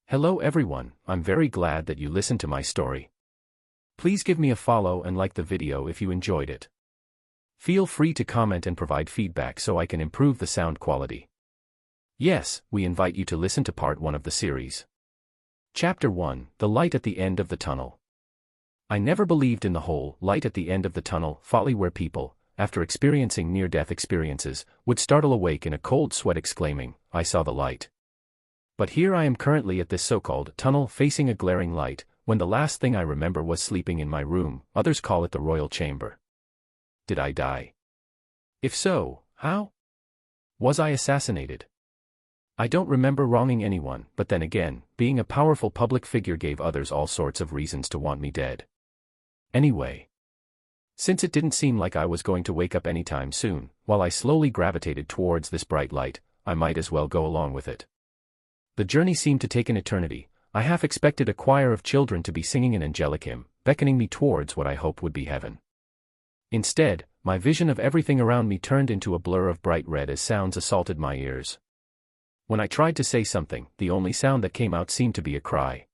Hello everyone, I'm very glad that you listened to my story. Please give me a follow and like the video if you enjoyed it. Feel free to comment and provide feedback so I can improve the sound quality. Yes, we invite you to listen to part 1 of the series. Chapter 1, The Light at the End of the Tunnel. I never believed in the whole light at the end of the tunnel folly where people, after experiencing near-death experiences, would startle awake in a cold sweat exclaiming, "I saw the light." But here I am currently at this so-called tunnel facing a glaring light, when the last thing I remember was sleeping in my room. Others call it the royal chamber. Did I die? If so, how? Was I assassinated? I don't remember wronging anyone, but then again, being a powerful public figure gave others all sorts of reasons to want me dead. Anyway, since it didn't seem like I was going to wake up anytime soon, while I slowly gravitated towards this bright light, I might as well go along with it. The journey seemed to take an eternity. I half expected a choir of children to be singing an angelic hymn, beckoning me towards what I hoped would be heaven. Instead, my vision of everything around me turned into a blur of bright red as sounds assaulted my ears. When I tried to say something, the only sound that came out seemed to be a cry.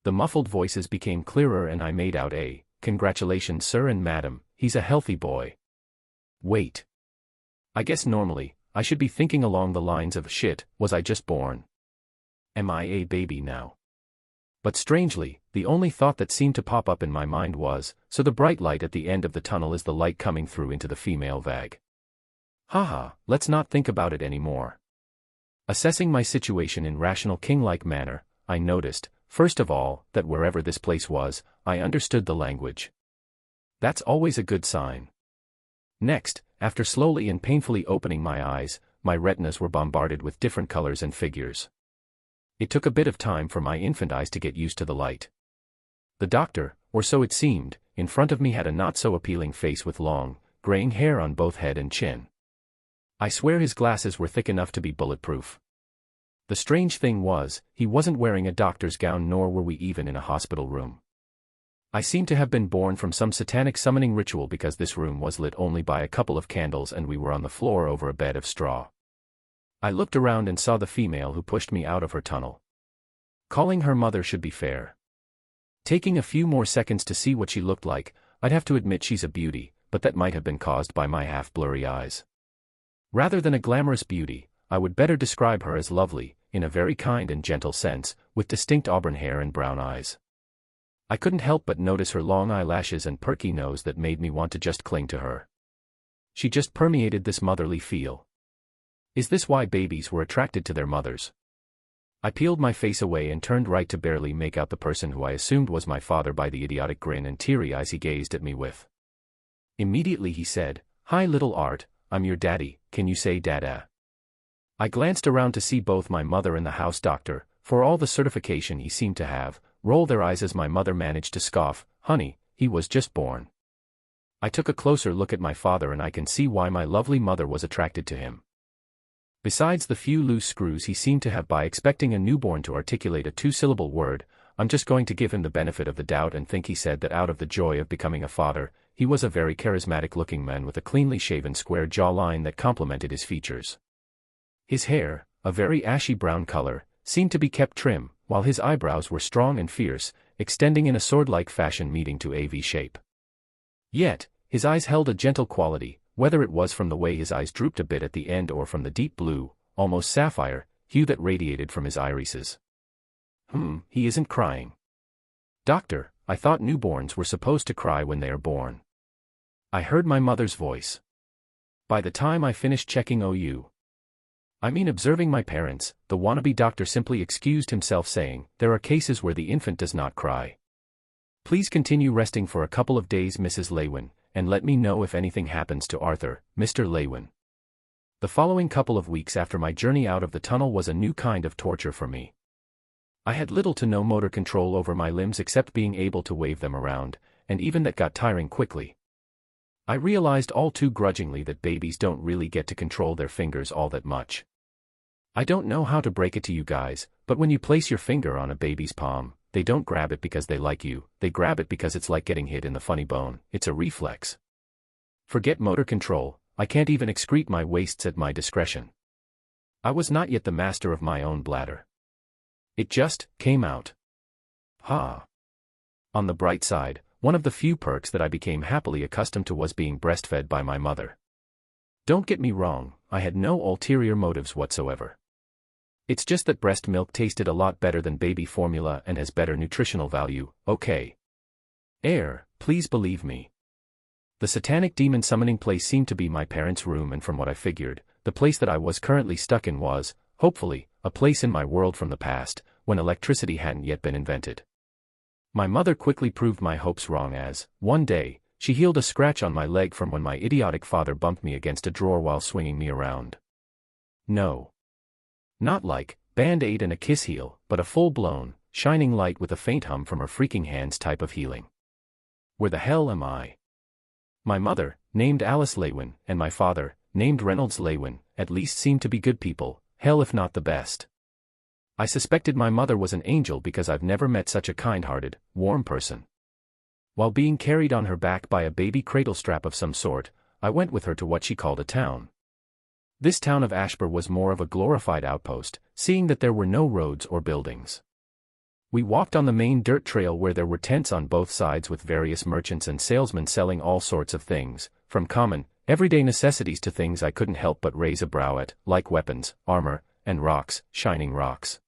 The muffled voices became clearer and I made out a, "Congratulations sir and madam, he's a healthy boy." Wait. I guess normally, I should be thinking along the lines of, shit, was I just born? Am I a baby now? But strangely, the only thought that seemed to pop up in my mind was, so the bright light at the end of the tunnel is the light coming through into the female vag. Haha, let's not think about it anymore. Assessing my situation in rational king-like manner, I noticed, first of all, that wherever this place was, I understood the language. That's always a good sign. Next, after slowly and painfully opening my eyes, my retinas were bombarded with different colors and figures. It took a bit of time for my infant eyes to get used to the light. The doctor, or so it seemed, in front of me had a not-so-appealing face with long, graying hair on both head and chin. I swear his glasses were thick enough to be bulletproof. The strange thing was, he wasn't wearing a doctor's gown nor were we even in a hospital room. I seemed to have been born from some satanic summoning ritual because this room was lit only by a couple of candles and we were on the floor over a bed of straw. I looked around and saw the female who pushed me out of her tunnel. Calling her mother should be fair. Taking a few more seconds to see what she looked like, I'd have to admit she's a beauty, but that might have been caused by my half-blurry eyes. Rather than a glamorous beauty, I would better describe her as lovely, in a very kind and gentle sense, with distinct auburn hair and brown eyes. I couldn't help but notice her long eyelashes and perky nose that made me want to just cling to her. She just permeated this motherly feel. Is this why babies were attracted to their mothers? I peeled my face away and turned right to barely make out the person who I assumed was my father by the idiotic grin and teary eyes he gazed at me with. Immediately he said, "Hi little Art, I'm your daddy, can you say dada?" I glanced around to see both my mother and the house doctor, for all the certification he seemed to have, roll their eyes as my mother managed to scoff, "Honey, he was just born." I took a closer look at my father and I can see why my lovely mother was attracted to him. Besides the few loose screws he seemed to have by expecting a newborn to articulate a 2-syllable word, I'm just going to give him the benefit of the doubt and think he said that out of the joy of becoming a father. He was a very charismatic-looking man with a cleanly shaven square jawline that complemented his features. His hair, a very ashy brown color, seemed to be kept trim, while his eyebrows were strong and fierce, extending in a sword-like fashion meeting to a V shape. Yet, his eyes held a gentle quality, whether it was from the way his eyes drooped a bit at the end or from the deep blue, almost sapphire, hue that radiated from his irises. He isn't crying. Doctor, I thought newborns were supposed to cry when they are born. I heard my mother's voice. By the time I finished checking observing my parents, the wannabe doctor simply excused himself saying, "There are cases where the infant does not cry. Please continue resting for a couple of days Mrs. Lewin, and let me know if anything happens to Arthur, Mr. Lewin." The following couple of weeks after my journey out of the tunnel was a new kind of torture for me. I had little to no motor control over my limbs except being able to wave them around, and even that got tiring quickly. I realized all too grudgingly that babies don't really get to control their fingers all that much. I don't know how to break it to you guys, but when you place your finger on a baby's palm, they don't grab it because they like you, they grab it because it's like getting hit in the funny bone, it's a reflex. Forget motor control, I can't even excrete my wastes at my discretion. I was not yet the master of my own bladder. It just came out. Ha! On the bright side, one of the few perks that I became happily accustomed to was being breastfed by my mother. Don't get me wrong, I had no ulterior motives whatsoever. It's just that breast milk tasted a lot better than baby formula and has better nutritional value, okay? Please believe me. The satanic demon summoning place seemed to be my parents' room, and from what I figured, the place that I was currently stuck in was, hopefully, a place in my world from the past, when electricity hadn't yet been invented. My mother quickly proved my hopes wrong as, one day, she healed a scratch on my leg from when my idiotic father bumped me against a drawer while swinging me around. No. Not like, Band-Aid and a kiss heal, but a full-blown, shining light with a faint hum from her freaking hands type of healing. Where the hell am I? My mother, named Alice Lewin, and my father, named Reynolds Lewin, at least seemed to be good people, hell if not the best. I suspected my mother was an angel because I've never met such a kind-hearted, warm person. While being carried on her back by a baby cradle strap of some sort, I went with her to what she called a town. This town of Ashbur was more of a glorified outpost, seeing that there were no roads or buildings. We walked on the main dirt trail where there were tents on both sides with various merchants and salesmen selling all sorts of things, from common, everyday necessities to things I couldn't help but raise a brow at, like weapons, armor, and rocks, shining rocks.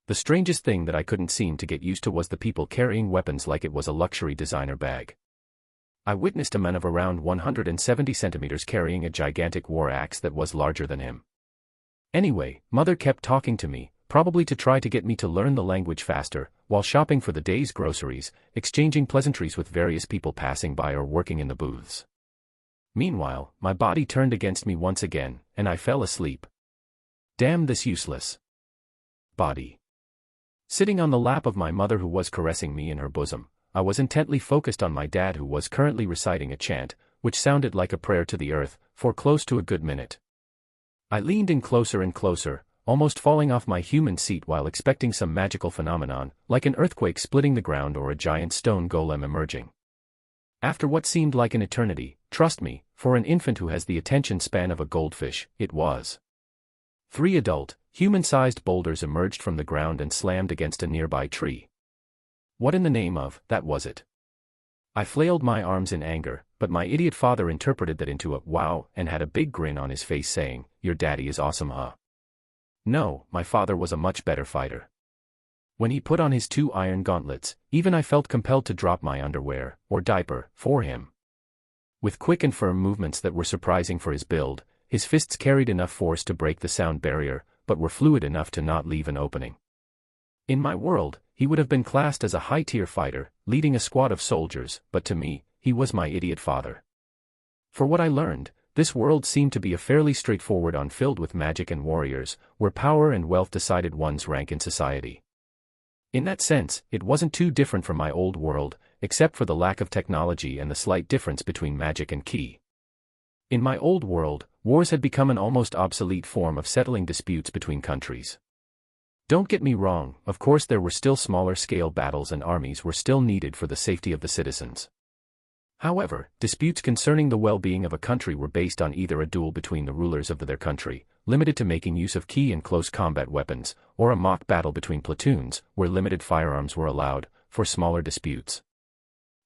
The strangest thing that I couldn't seem to get used to was the people carrying weapons like it was a luxury designer bag. I witnessed a man of around 170 centimeters carrying a gigantic war axe that was larger than him. Anyway, Mother kept talking to me, probably to try to get me to learn the language faster, while shopping for the day's groceries, exchanging pleasantries with various people passing by or working in the booths. Meanwhile, my body turned against me once again, and I fell asleep. Damn this useless body. Sitting on the lap of my mother who was caressing me in her bosom, I was intently focused on my dad who was currently reciting a chant, which sounded like a prayer to the earth, for close to a good minute. I leaned in closer and closer, almost falling off my human seat while expecting some magical phenomenon, like an earthquake splitting the ground or a giant stone golem emerging. After what seemed like an eternity, trust me, for an infant who has the attention span of a goldfish, it was. 3 adult, human-sized boulders emerged from the ground and slammed against a nearby tree. What in the name of, that was it? I flailed my arms in anger, but my idiot father interpreted that into a wow and had a big grin on his face saying, "Your daddy is awesome, huh?" No, my father was a much better fighter. When he put on his 2 iron gauntlets, even I felt compelled to drop my underwear, or diaper, for him. With quick and firm movements that were surprising for his build, his fists carried enough force to break the sound barrier, but were fluid enough to not leave an opening. In my world, he would have been classed as a high-tier fighter, leading a squad of soldiers, but to me, he was my idiot father. For what I learned, this world seemed to be a fairly straightforward one filled with magic and warriors, where power and wealth decided one's rank in society. In that sense, it wasn't too different from my old world, except for the lack of technology and the slight difference between magic and ki. In my old world, wars had become an almost obsolete form of settling disputes between countries. Don't get me wrong, of course there were still smaller-scale battles and armies were still needed for the safety of the citizens. However, disputes concerning the well-being of a country were based on either a duel between the rulers of their country, limited to making use of ki and close combat weapons, or a mock battle between platoons, where limited firearms were allowed, for smaller disputes.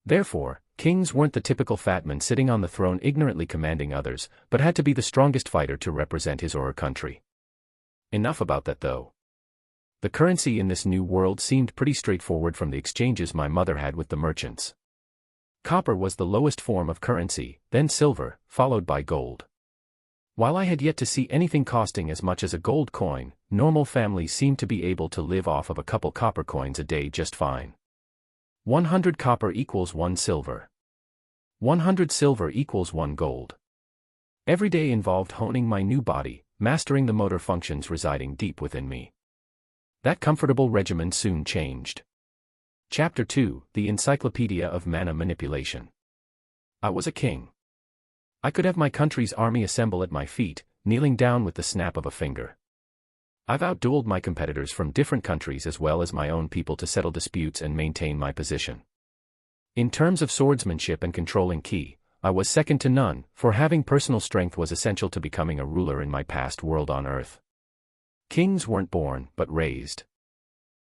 Therefore, kings weren't the typical fat man sitting on the throne ignorantly commanding others, but had to be the strongest fighter to represent his or her country. Enough about that though. The currency in this new world seemed pretty straightforward from the exchanges my mother had with the merchants. Copper was the lowest form of currency, then silver, followed by gold. While I had yet to see anything costing as much as a gold coin, normal families seemed to be able to live off of a couple copper coins a day just fine. 100 copper equals 1 silver. 100 silver equals 1 gold. Every day involved honing my new body, mastering the motor functions residing deep within me. That comfortable regimen soon changed. Chapter 2, The Encyclopedia of Mana Manipulation. I was a king. I could have my country's army assemble at my feet, kneeling down with the snap of a finger. I've outdueled my competitors from different countries as well as my own people to settle disputes and maintain my position. In terms of swordsmanship and controlling ki, I was second to none, for having personal strength was essential to becoming a ruler in my past world on Earth. Kings weren't born, but raised.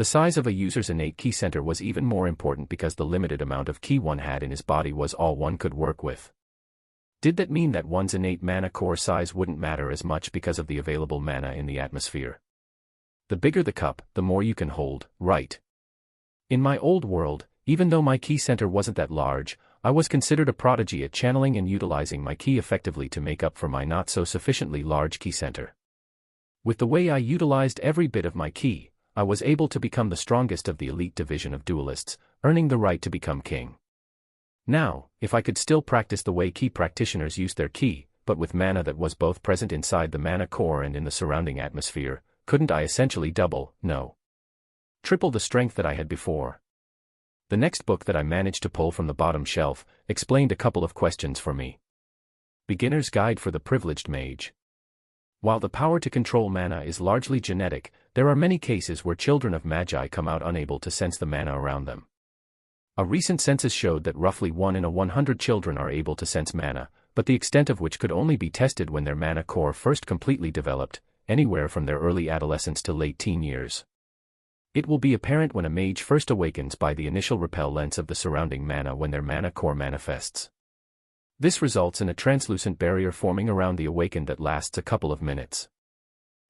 The size of a user's innate ki center was even more important because the limited amount of ki one had in his body was all one could work with. Did that mean that one's innate mana core size wouldn't matter as much because of the available mana in the atmosphere? The bigger the cup, the more you can hold, right? In my old world, even though my ki center wasn't that large, I was considered a prodigy at channeling and utilizing my ki effectively to make up for my not so sufficiently large ki center. With the way I utilized every bit of my ki, I was able to become the strongest of the elite division of duelists, earning the right to become king. Now, if I could still practice the way ki practitioners use their ki, but with mana that was both present inside the mana core and in the surrounding atmosphere, couldn't I essentially double, no, triple the strength that I had before? The next book that I managed to pull from the bottom shelf explained a couple of questions for me. Beginner's Guide for the Privileged Mage. While the power to control mana is largely genetic, there are many cases where children of magi come out unable to sense the mana around them. A recent census showed that roughly 1 in 100 children are able to sense mana, but the extent of which could only be tested when their mana core first completely developed, anywhere from their early adolescence to late teen years. It will be apparent when a mage first awakens by the initial repellence of the surrounding mana when their mana core manifests. This results in a translucent barrier forming around the awakened that lasts a couple of minutes.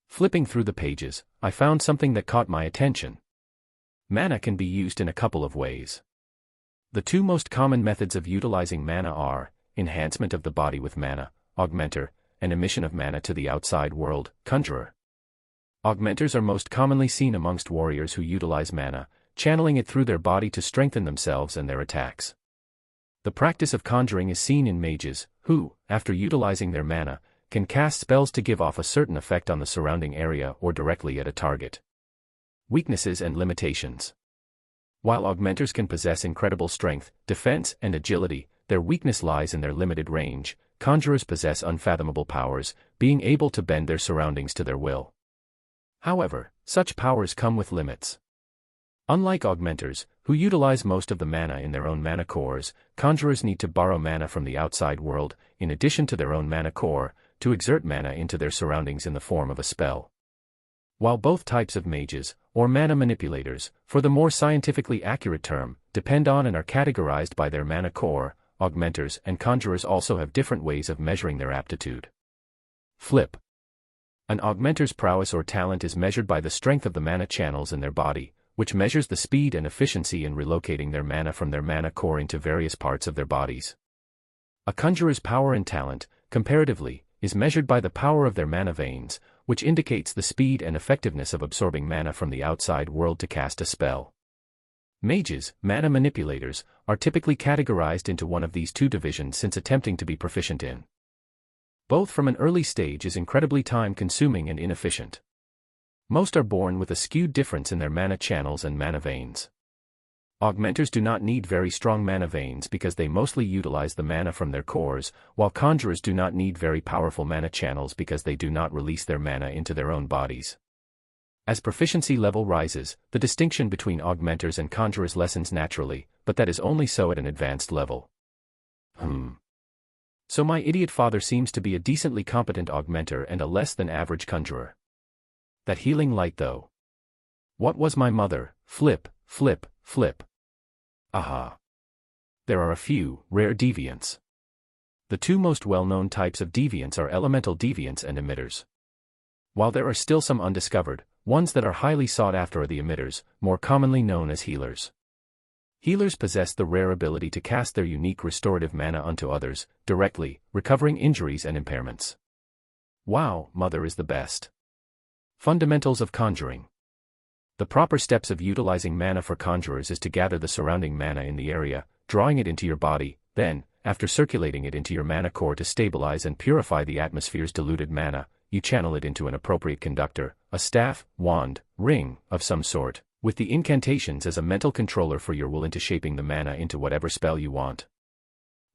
Flipping through the pages, I found something that caught my attention. Mana can be used in a couple of ways. The two most common methods of utilizing mana are enhancement of the body with mana, augmenter, and emission of mana to the outside world, conjurer. Augmenters are most commonly seen amongst warriors who utilize mana, channeling it through their body to strengthen themselves and their attacks. The practice of conjuring is seen in mages, who, after utilizing their mana, can cast spells to give off a certain effect on the surrounding area or directly at a target. Weaknesses and limitations. While augmenters can possess incredible strength, defense, and agility, their weakness lies in their limited range. Conjurers possess unfathomable powers, being able to bend their surroundings to their will. However, such powers come with limits. Unlike augmenters, who utilize most of the mana in their own mana cores, conjurers need to borrow mana from the outside world, in addition to their own mana core, to exert mana into their surroundings in the form of a spell. While both types of mages, or mana manipulators, for the more scientifically accurate term, depend on and are categorized by their mana core, augmenters and conjurers also have different ways of measuring their aptitude. Flip. An augmenter's prowess or talent is measured by the strength of the mana channels in their body, which measures the speed and efficiency in relocating their mana from their mana core into various parts of their bodies. A conjurer's power and talent, comparatively, is measured by the power of their mana veins, which indicates the speed and effectiveness of absorbing mana from the outside world to cast a spell. Mages, mana manipulators, are typically categorized into one of these two divisions since attempting to be proficient in both from an early stage is incredibly time-consuming and inefficient. Most are born with a skewed difference in their mana channels and mana veins. Augmenters do not need very strong mana veins because they mostly utilize the mana from their cores, while conjurers do not need very powerful mana channels because they do not release their mana into their own bodies. As proficiency level rises, the distinction between augmenters and conjurers lessens naturally, but that is only so at an advanced level. So my idiot father seems to be a decently competent augmenter and a less than average conjurer. That healing light though. What was my mother? Flip, flip, flip. Aha. There are a few rare deviants. The two most well-known types of deviants are elemental deviants and emitters. While there are still some undiscovered, ones that are highly sought after are the emitters, more commonly known as healers. Healers possess the rare ability to cast their unique restorative mana onto others, directly, recovering injuries and impairments. Wow, mother is the best. Fundamentals of conjuring. The proper steps of utilizing mana for conjurers is to gather the surrounding mana in the area, drawing it into your body, then, after circulating it into your mana core to stabilize and purify the atmosphere's diluted mana, you channel it into an appropriate conductor, a staff, wand, ring, of some sort, with the incantations as a mental controller for your will into shaping the mana into whatever spell you want.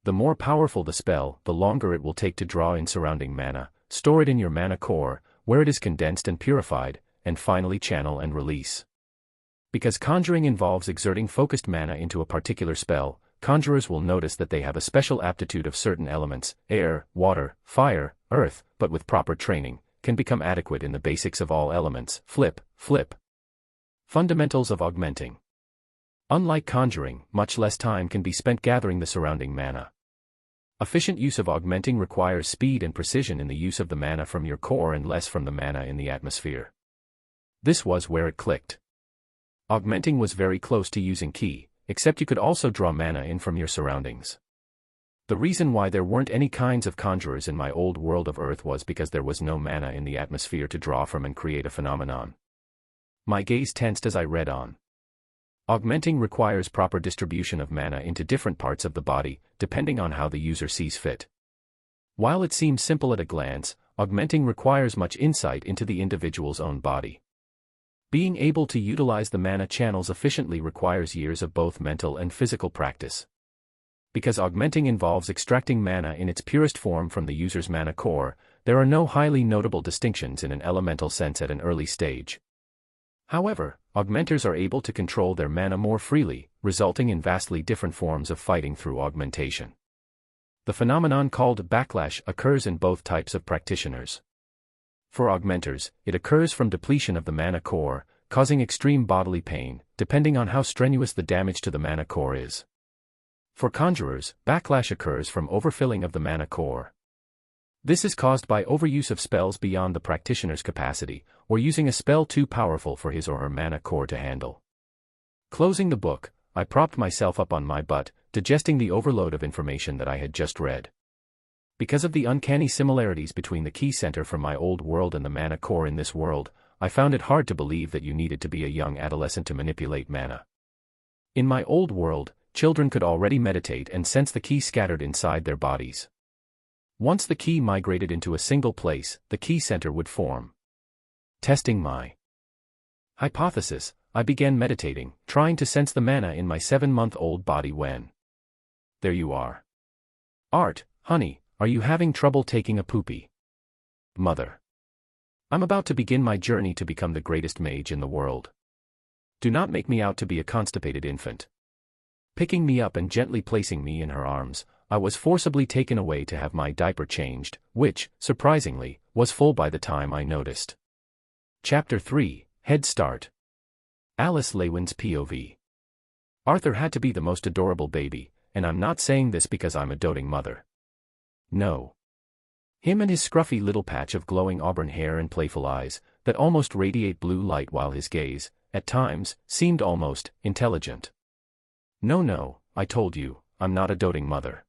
The more powerful the spell, the longer it will take to draw in surrounding mana, store it in your mana core, where it is condensed and purified, and finally channel and release. Because conjuring involves exerting focused mana into a particular spell, conjurers will notice that they have a special aptitude of certain elements, air, water, fire, earth, but with proper training, can become adequate in the basics of all elements. Flip, flip. Fundamentals of augmenting. Unlike conjuring, much less time can be spent gathering the surrounding mana. Efficient use of augmenting requires speed and precision in the use of the mana from your core and less from the mana in the atmosphere. This was where it clicked. Augmenting was very close to using ki, except you could also draw mana in from your surroundings. The reason why there weren't any kinds of conjurers in my old world of Earth was because there was no mana in the atmosphere to draw from and create a phenomenon. My gaze tensed as I read on. Augmenting requires proper distribution of mana into different parts of the body, depending on how the user sees fit. While it seems simple at a glance, augmenting requires much insight into the individual's own body. Being able to utilize the mana channels efficiently requires years of both mental and physical practice. Because augmenting involves extracting mana in its purest form from the user's mana core, there are no highly notable distinctions in an elemental sense at an early stage. However, augmenters are able to control their mana more freely, resulting in vastly different forms of fighting through augmentation. The phenomenon called backlash occurs in both types of practitioners. For augmenters, it occurs from depletion of the mana core, causing extreme bodily pain, depending on how strenuous the damage to the mana core is. For conjurers, backlash occurs from overfilling of the mana core. This is caused by overuse of spells beyond the practitioner's capacity, or using a spell too powerful for his or her mana core to handle. Closing the book, I propped myself up on my butt, digesting the overload of information that I had just read. Because of the uncanny similarities between the ki center from my old world and the mana core in this world, I found it hard to believe that you needed to be a young adolescent to manipulate mana. In my old world, children could already meditate and sense the ki scattered inside their bodies. Once the ki migrated into a single place, the ki center would form. Testing my hypothesis, I began meditating, trying to sense the mana in my 7-month-old body when. There you are. Art, honey, are you having trouble taking a poopy? Mother. I'm about to begin my journey to become the greatest mage in the world. Do not make me out to be a constipated infant. Picking me up and gently placing me in her arms, I was forcibly taken away to have my diaper changed, which, surprisingly, was full by the time I noticed. Chapter 3, Head Start. Alice Lewin's POV. Arthur had to be the most adorable baby, and I'm not saying this because I'm a doting mother. No. Him and his scruffy little patch of glowing auburn hair and playful eyes, that almost radiate blue light while his gaze, at times, seemed almost intelligent. No, I told you, I'm not a doting mother.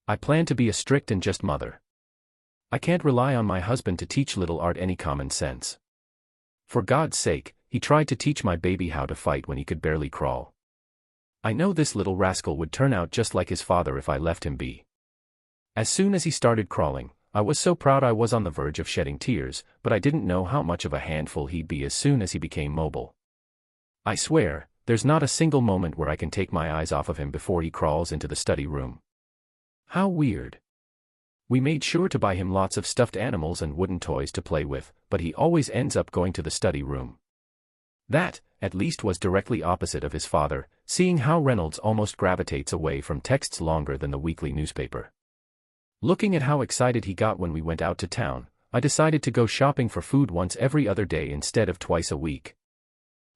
I plan to be a strict and just mother. I can't rely on my husband to teach little Art any common sense. For God's sake, he tried to teach my baby how to fight when he could barely crawl. I know this little rascal would turn out just like his father if I left him be. As soon as he started crawling, I was so proud I was on the verge of shedding tears, but I didn't know how much of a handful he'd be as soon as he became mobile. I swear, there's not a single moment where I can take my eyes off of him before he crawls into the study room. How weird. We made sure to buy him lots of stuffed animals and wooden toys to play with, but he always ends up going to the study room. That, at least, was directly opposite of his father, seeing how Reynolds almost gravitates away from texts longer than the weekly newspaper. Looking at how excited he got when we went out to town, I decided to go shopping for food once every other day instead of twice a week.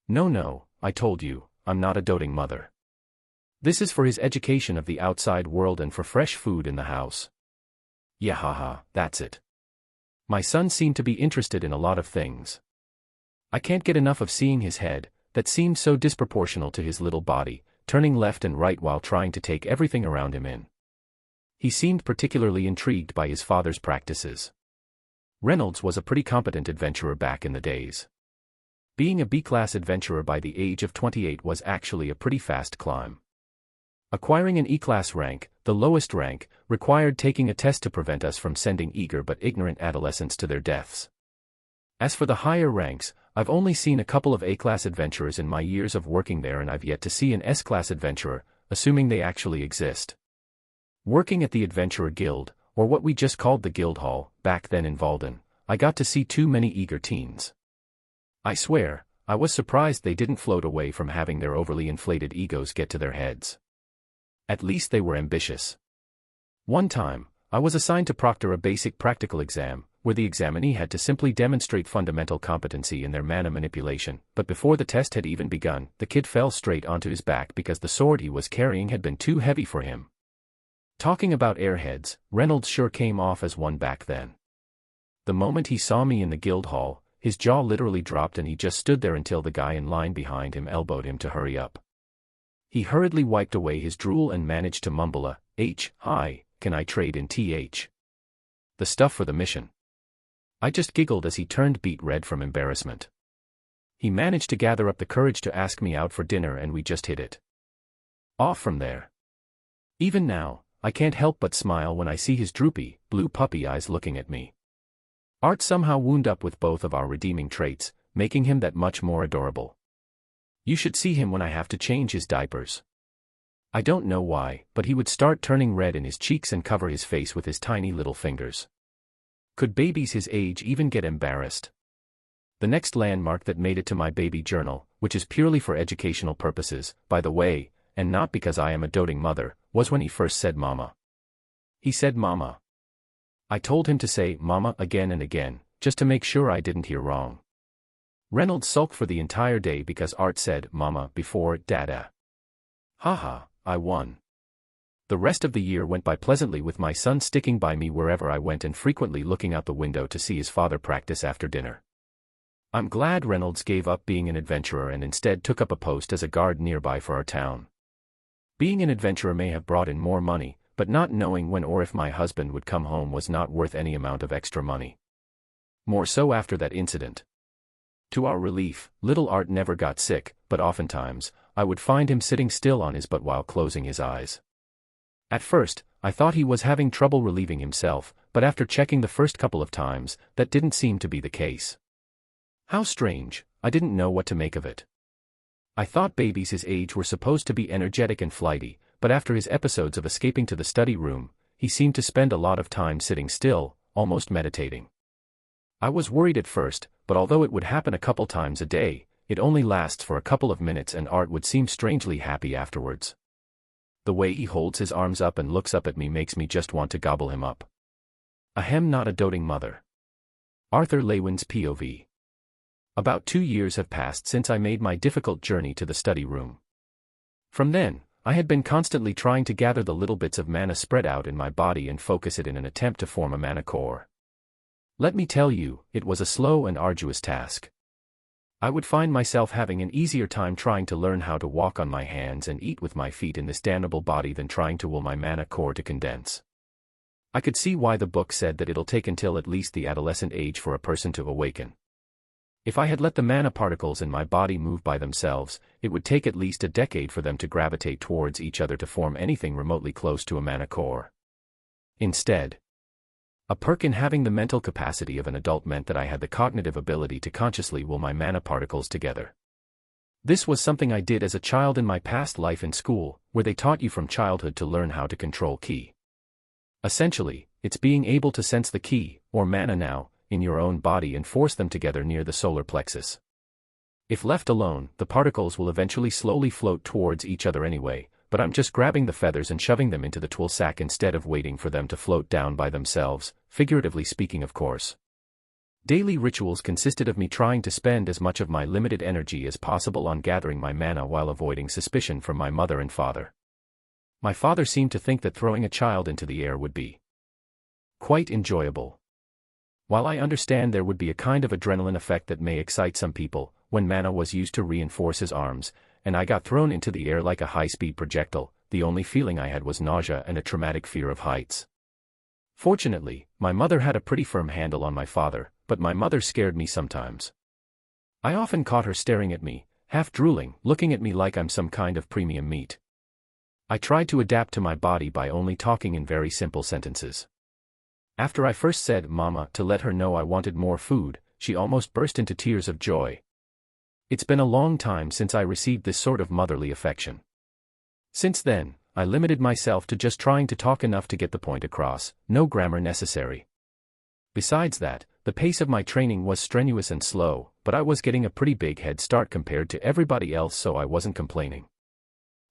No, I told you, I'm not a doting mother. This is for his education of the outside world and for fresh food in the house. Yeah, haha, that's it. My son seemed to be interested in a lot of things. I can't get enough of seeing his head, that seemed so disproportional to his little body, turning left and right while trying to take everything around him in. He seemed particularly intrigued by his father's practices. Reynolds was a pretty competent adventurer back in the days. Being a B-class adventurer by the age of 28 was actually a pretty fast climb. Acquiring an E-class rank, the lowest rank, required taking a test to prevent us from sending eager but ignorant adolescents to their deaths. As for the higher ranks, I've only seen a couple of A-class adventurers in my years of working there, and I've yet to see an S-class adventurer, assuming they actually exist. Working at the Adventurer Guild, or what we just called the Guild Hall, back then in Valden, I got to see too many eager teens. I swear, I was surprised they didn't float away from having their overly inflated egos get to their heads. At least they were ambitious. One time, I was assigned to proctor a basic practical exam, where the examinee had to simply demonstrate fundamental competency in their mana manipulation, but before the test had even begun, the kid fell straight onto his back because the sword he was carrying had been too heavy for him. Talking about airheads, Reynolds sure came off as one back then. The moment he saw me in the guild hall, his jaw literally dropped and he just stood there until the guy in line behind him elbowed him to hurry up. He hurriedly wiped away his drool and managed to mumble a, "Hi, can I trade in TH? The stuff for the mission." I just giggled as he turned beet red from embarrassment. He managed to gather up the courage to ask me out for dinner and we just hit it off from there. Even now, I can't help but smile when I see his droopy, blue puppy eyes looking at me. Art somehow wound up with both of our redeeming traits, making him that much more adorable. You should see him when I have to change his diapers. I don't know why, but he would start turning red in his cheeks and cover his face with his tiny little fingers. Could babies his age even get embarrassed? The next landmark that made it to my baby journal, which is purely for educational purposes, by the way, and not because I am a doting mother, was when he first said mama. He said mama. I told him to say mama again and again, just to make sure I didn't hear wrong. Reynolds sulked for the entire day because Art said mama before dada. Haha, I won. The rest of the year went by pleasantly with my son sticking by me wherever I went and frequently looking out the window to see his father practice after dinner. I'm glad Reynolds gave up being an adventurer and instead took up a post as a guard nearby for our town. Being an adventurer may have brought in more money, but not knowing when or if my husband would come home was not worth any amount of extra money. More so after that incident. To our relief, little Art never got sick, but oftentimes, I would find him sitting still on his butt while closing his eyes. At first, I thought he was having trouble relieving himself, but after checking the first couple of times, that didn't seem to be the case. How strange, I didn't know what to make of it. I thought babies his age were supposed to be energetic and flighty, but after his episodes of escaping to the study room, he seemed to spend a lot of time sitting still, almost meditating. I was worried at first, but although it would happen a couple times a day, it only lasts for a couple of minutes and Art would seem strangely happy afterwards. The way he holds his arms up and looks up at me makes me just want to gobble him up. Ahem, not a doting mother. Arthur Lewin's POV. About 2 years have passed since I made my difficult journey to the study room. From then, I had been constantly trying to gather the little bits of mana spread out in my body and focus it in an attempt to form a mana core. Let me tell you, it was a slow and arduous task. I would find myself having an easier time trying to learn how to walk on my hands and eat with my feet in this damnable body than trying to will my mana core to condense. I could see why the book said that it'll take until at least the adolescent age for a person to awaken. If I had let the mana particles in my body move by themselves, it would take at least a decade for them to gravitate towards each other to form anything remotely close to a mana core. Instead, a perk in having the mental capacity of an adult meant that I had the cognitive ability to consciously will my mana particles together. This was something I did as a child in my past life in school, where they taught you from childhood to learn how to control ki. Essentially, it's being able to sense the ki, or mana now, in your own body and force them together near the solar plexus. If left alone, the particles will eventually slowly float towards each other anyway, but I'm just grabbing the feathers and shoving them into the twill sack instead of waiting for them to float down by themselves, figuratively speaking of course. Daily rituals consisted of me trying to spend as much of my limited energy as possible on gathering my mana while avoiding suspicion from my mother and father. My father seemed to think that throwing a child into the air would be quite enjoyable. While I understand there would be a kind of adrenaline effect that may excite some people, when mana was used to reinforce his arms, and I got thrown into the air like a high-speed projectile, the only feeling I had was nausea and a traumatic fear of heights. Fortunately, my mother had a pretty firm handle on my father, but my mother scared me sometimes. I often caught her staring at me, half drooling, looking at me like I'm some kind of premium meat. I tried to adapt to my body by only talking in very simple sentences. After I first said "Mama" to let her know I wanted more food, she almost burst into tears of joy. It's been a long time since I received this sort of motherly affection. Since then, I limited myself to just trying to talk enough to get the point across, no grammar necessary. Besides that, the pace of my training was strenuous and slow, but I was getting a pretty big head start compared to everybody else, so I wasn't complaining.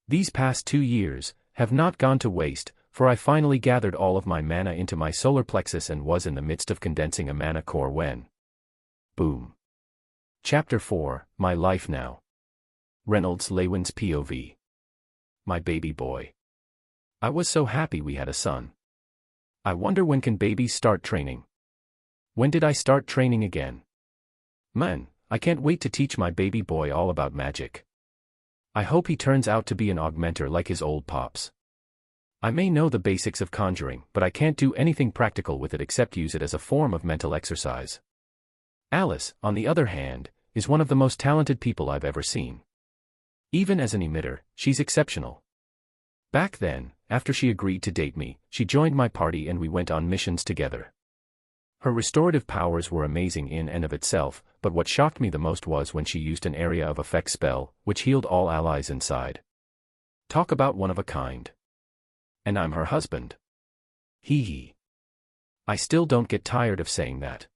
These past 2 years have not gone to waste, for I finally gathered all of my mana into my solar plexus and was in the midst of condensing a mana core when... boom. Chapter 4, My Life Now. Reynolds Lewin's POV. My baby boy. I was so happy we had a son. I wonder when can babies start training? When did I start training again? Man, I can't wait to teach my baby boy all about magic. I hope he turns out to be an augmenter like his old pops. I may know the basics of conjuring, but I can't do anything practical with it except use it as a form of mental exercise. Alice, on the other hand, is one of the most talented people I've ever seen. Even as an emitter, she's exceptional. Back then, after she agreed to date me, she joined my party and we went on missions together. Her restorative powers were amazing in and of itself, but what shocked me the most was when she used an area of effect spell, which healed all allies inside. Talk about one of a kind. And I'm her husband. Hee hee. I still don't get tired of saying that.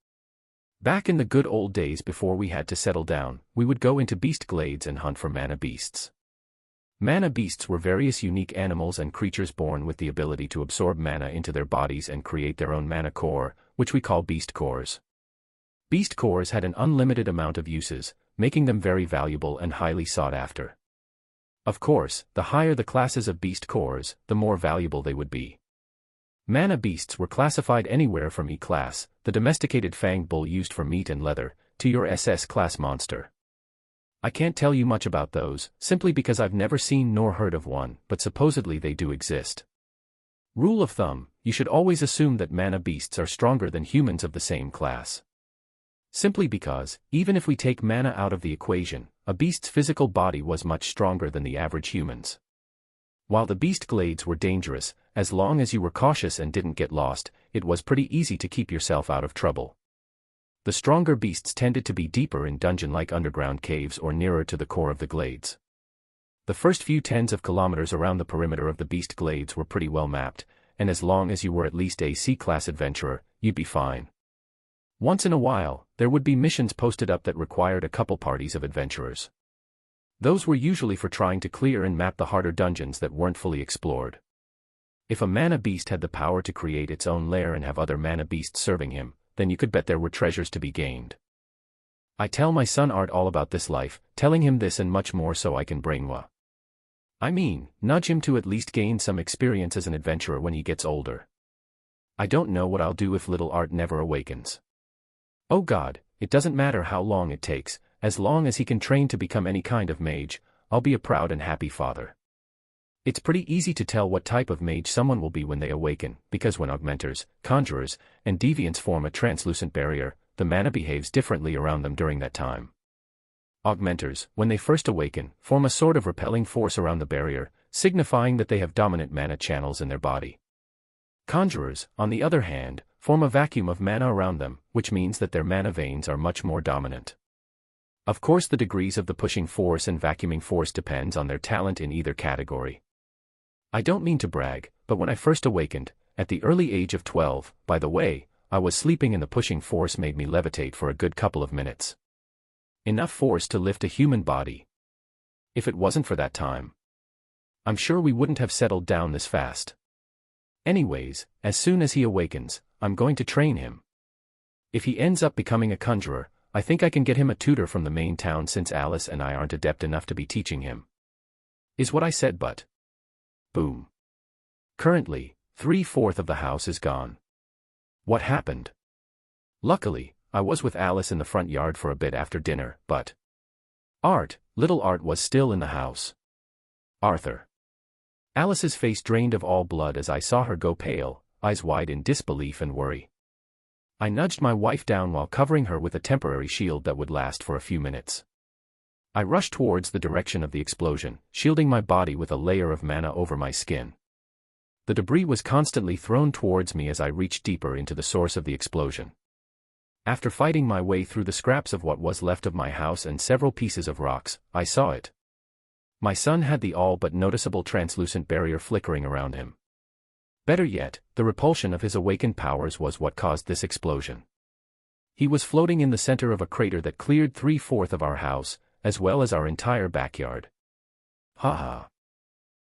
Back in the good old days before we had to settle down, we would go into beast glades and hunt for mana beasts. Mana beasts were various unique animals and creatures born with the ability to absorb mana into their bodies and create their own mana core, which we call beast cores. Beast cores had an unlimited amount of uses, making them very valuable and highly sought after. Of course, the higher the classes of beast cores, the more valuable they would be. Mana beasts were classified anywhere from E-class, the domesticated fanged bull used for meat and leather, to your SS-class monster. I can't tell you much about those, simply because I've never seen nor heard of one, but supposedly they do exist. Rule of thumb, you should always assume that mana beasts are stronger than humans of the same class. Simply because, even if we take mana out of the equation, a beast's physical body was much stronger than the average human's. While the beast glades were dangerous, as long as you were cautious and didn't get lost, it was pretty easy to keep yourself out of trouble. The stronger beasts tended to be deeper in dungeon-like underground caves or nearer to the core of the glades. The first few tens of kilometers around the perimeter of the beast glades were pretty well mapped, and as long as you were at least a C-class adventurer, you'd be fine. Once in a while, there would be missions posted up that required a couple parties of adventurers. Those were usually for trying to clear and map the harder dungeons that weren't fully explored. If a mana beast had the power to create its own lair and have other mana beasts serving him, then you could bet there were treasures to be gained. I tell my son Art all about this life, telling him this and much more so I can nudge him to at least gain some experience as an adventurer when he gets older. I don't know what I'll do if little Art never awakens. Oh God, it doesn't matter how long it takes, as long as he can train to become any kind of mage, I'll be a proud and happy father. It's pretty easy to tell what type of mage someone will be when they awaken, because when augmenters, conjurers, and deviants form a translucent barrier, the mana behaves differently around them during that time. Augmenters, when they first awaken, form a sort of repelling force around the barrier, signifying that they have dominant mana channels in their body. Conjurers, on the other hand, form a vacuum of mana around them, which means that their mana veins are much more dominant. Of course, the degrees of the pushing force and vacuuming force depends on their talent in either category. I don't mean to brag, but when I first awakened, at the early age of 12, by the way, I was sleeping and the pushing force made me levitate for a good couple of minutes. Enough force to lift a human body. If it wasn't for that time, I'm sure we wouldn't have settled down this fast. Anyways, as soon as he awakens, I'm going to train him. If he ends up becoming a conjurer, I think I can get him a tutor from the main town since Alice and I aren't adept enough to be teaching him. Is what I said, but... boom. Currently, 3/4 of the house is gone. What happened? Luckily, I was with Alice in the front yard for a bit after dinner, but... little Art was still in the house. Arthur. Alice's face drained of all blood as I saw her go pale, eyes wide in disbelief and worry. I nudged my wife down while covering her with a temporary shield that would last for a few minutes. I rushed towards the direction of the explosion, shielding my body with a layer of mana over my skin. The debris was constantly thrown towards me as I reached deeper into the source of the explosion. After fighting my way through the scraps of what was left of my house and several pieces of rocks, I saw it. My son had the all but noticeable translucent barrier flickering around him. Better yet, the repulsion of his awakened powers was what caused this explosion. He was floating in the center of a crater that cleared 3/4 of our house, as well as our entire backyard. Ha ha.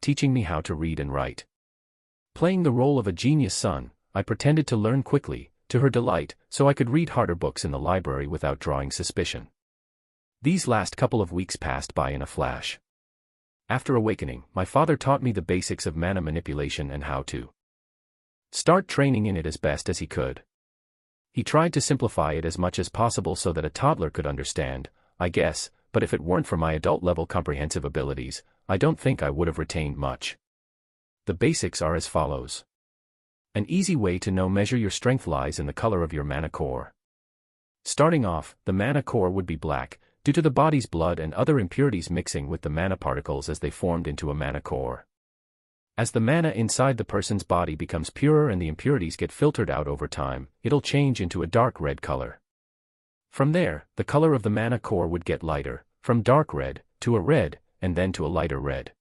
teaching me how to read and write. Playing the role of a genius son, I pretended to learn quickly, to her delight, so I could read harder books in the library without drawing suspicion. These last couple of weeks passed by in a flash. After awakening, my father taught me the basics of mana manipulation and how to start training in it as best as he could. He tried to simplify it as much as possible so that a toddler could understand, I guess, but if it weren't for my adult-level comprehensive abilities, I don't think I would have retained much. The basics are as follows. An easy way to know measure your strength lies in the color of your mana core. Starting off, the mana core would be black, due to the body's blood and other impurities mixing with the mana particles as they formed into a mana core. As the mana inside the person's body becomes purer and the impurities get filtered out over time, it'll change into a dark red color. From there, the color of the mana core would get lighter, from dark red, to a red, and then to a lighter red.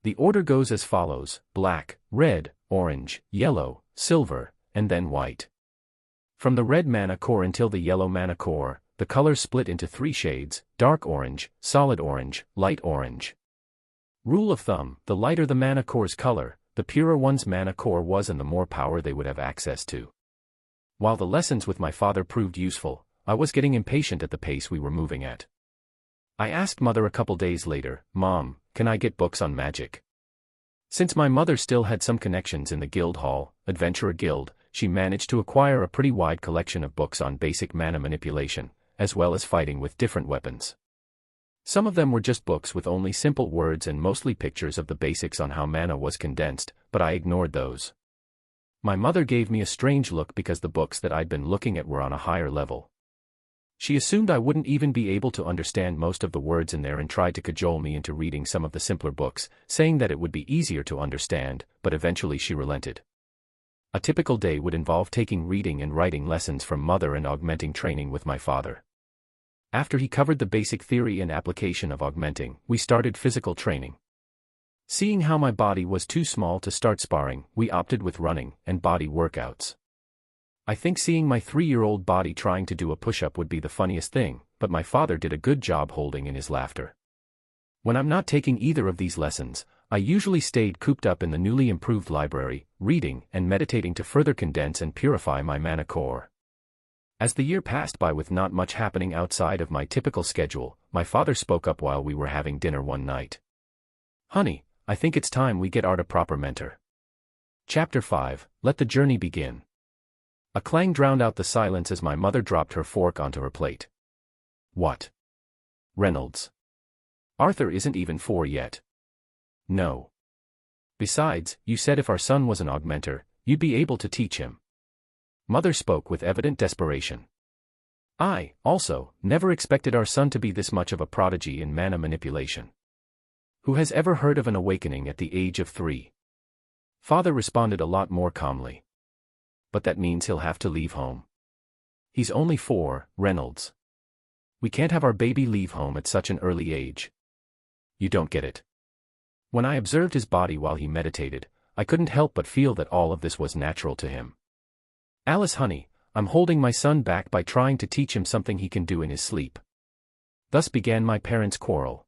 The order goes as follows: black, red, orange, yellow, silver, and then white. From the red mana core until the yellow mana core, the colors split into 3 shades: dark orange, solid orange, light orange. Rule of thumb: the lighter the mana core's color, the purer one's mana core was and the more power they would have access to. While the lessons with my father proved useful, I was getting impatient at the pace we were moving at. I asked Mother a couple days later, "Mom, can I get books on magic?" Since my mother still had some connections in the guild hall, Adventurer Guild, she managed to acquire a pretty wide collection of books on basic mana manipulation, as well as fighting with different weapons. Some of them were just books with only simple words and mostly pictures of the basics on how mana was condensed, but I ignored those. My mother gave me a strange look because the books that I'd been looking at were on a higher level. She assumed I wouldn't even be able to understand most of the words in there and tried to cajole me into reading some of the simpler books, saying that it would be easier to understand, but eventually she relented. A typical day would involve taking reading and writing lessons from Mother and augmenting training with my father. After he covered the basic theory and application of augmenting, we started physical training. Seeing how my body was too small to start sparring, we opted with running and body workouts. I think seeing my 3-year-old body trying to do a push-up would be the funniest thing, but my father did a good job holding in his laughter. When I'm not taking either of these lessons, I usually stayed cooped up in the newly improved library, reading and meditating to further condense and purify my mana core. As the year passed by with not much happening outside of my typical schedule, my father spoke up while we were having dinner one night. "Honey, I think it's time we get Art a proper mentor." Chapter 5, Let the Journey Begin. A clang drowned out the silence as my mother dropped her fork onto her plate. "What? Reynolds. Arthur isn't even 4 yet." "No. Besides, you said if our son was an augmenter, you'd be able to teach him." Mother spoke with evident desperation. I, also, never expected our son to be this much of a prodigy in mana manipulation. "Who has ever heard of an awakening at the age of 3? Father responded a lot more calmly. "But that means he'll have to leave home." "He's only 4, Reynolds. We can't have our baby leave home at such an early age." "You don't get it." When I observed his body while he meditated, I couldn't help but feel that all of this was natural to him. "Alice, honey, I'm holding my son back by trying to teach him something he can do in his sleep." Thus began my parents' quarrel.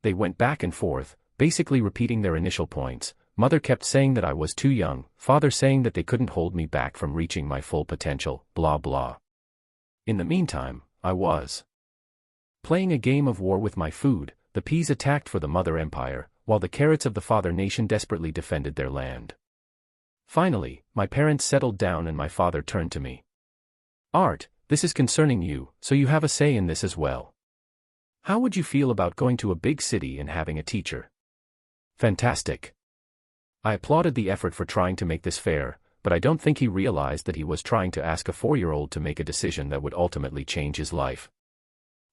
They went back and forth, basically repeating their initial points. Mother kept saying that I was too young, father saying that they couldn't hold me back from reaching my full potential, blah blah. In the meantime, I was playing a game of war with my food. The peas attacked for the mother empire, while the carrots of the father nation desperately defended their land. Finally, my parents settled down and my father turned to me. "Art, this is concerning you, so you have a say in this as well. How would you feel about going to a big city and having a teacher?" "Fantastic." I applauded the effort for trying to make this fair, but I don't think he realized that he was trying to ask a 4-year-old to make a decision that would ultimately change his life.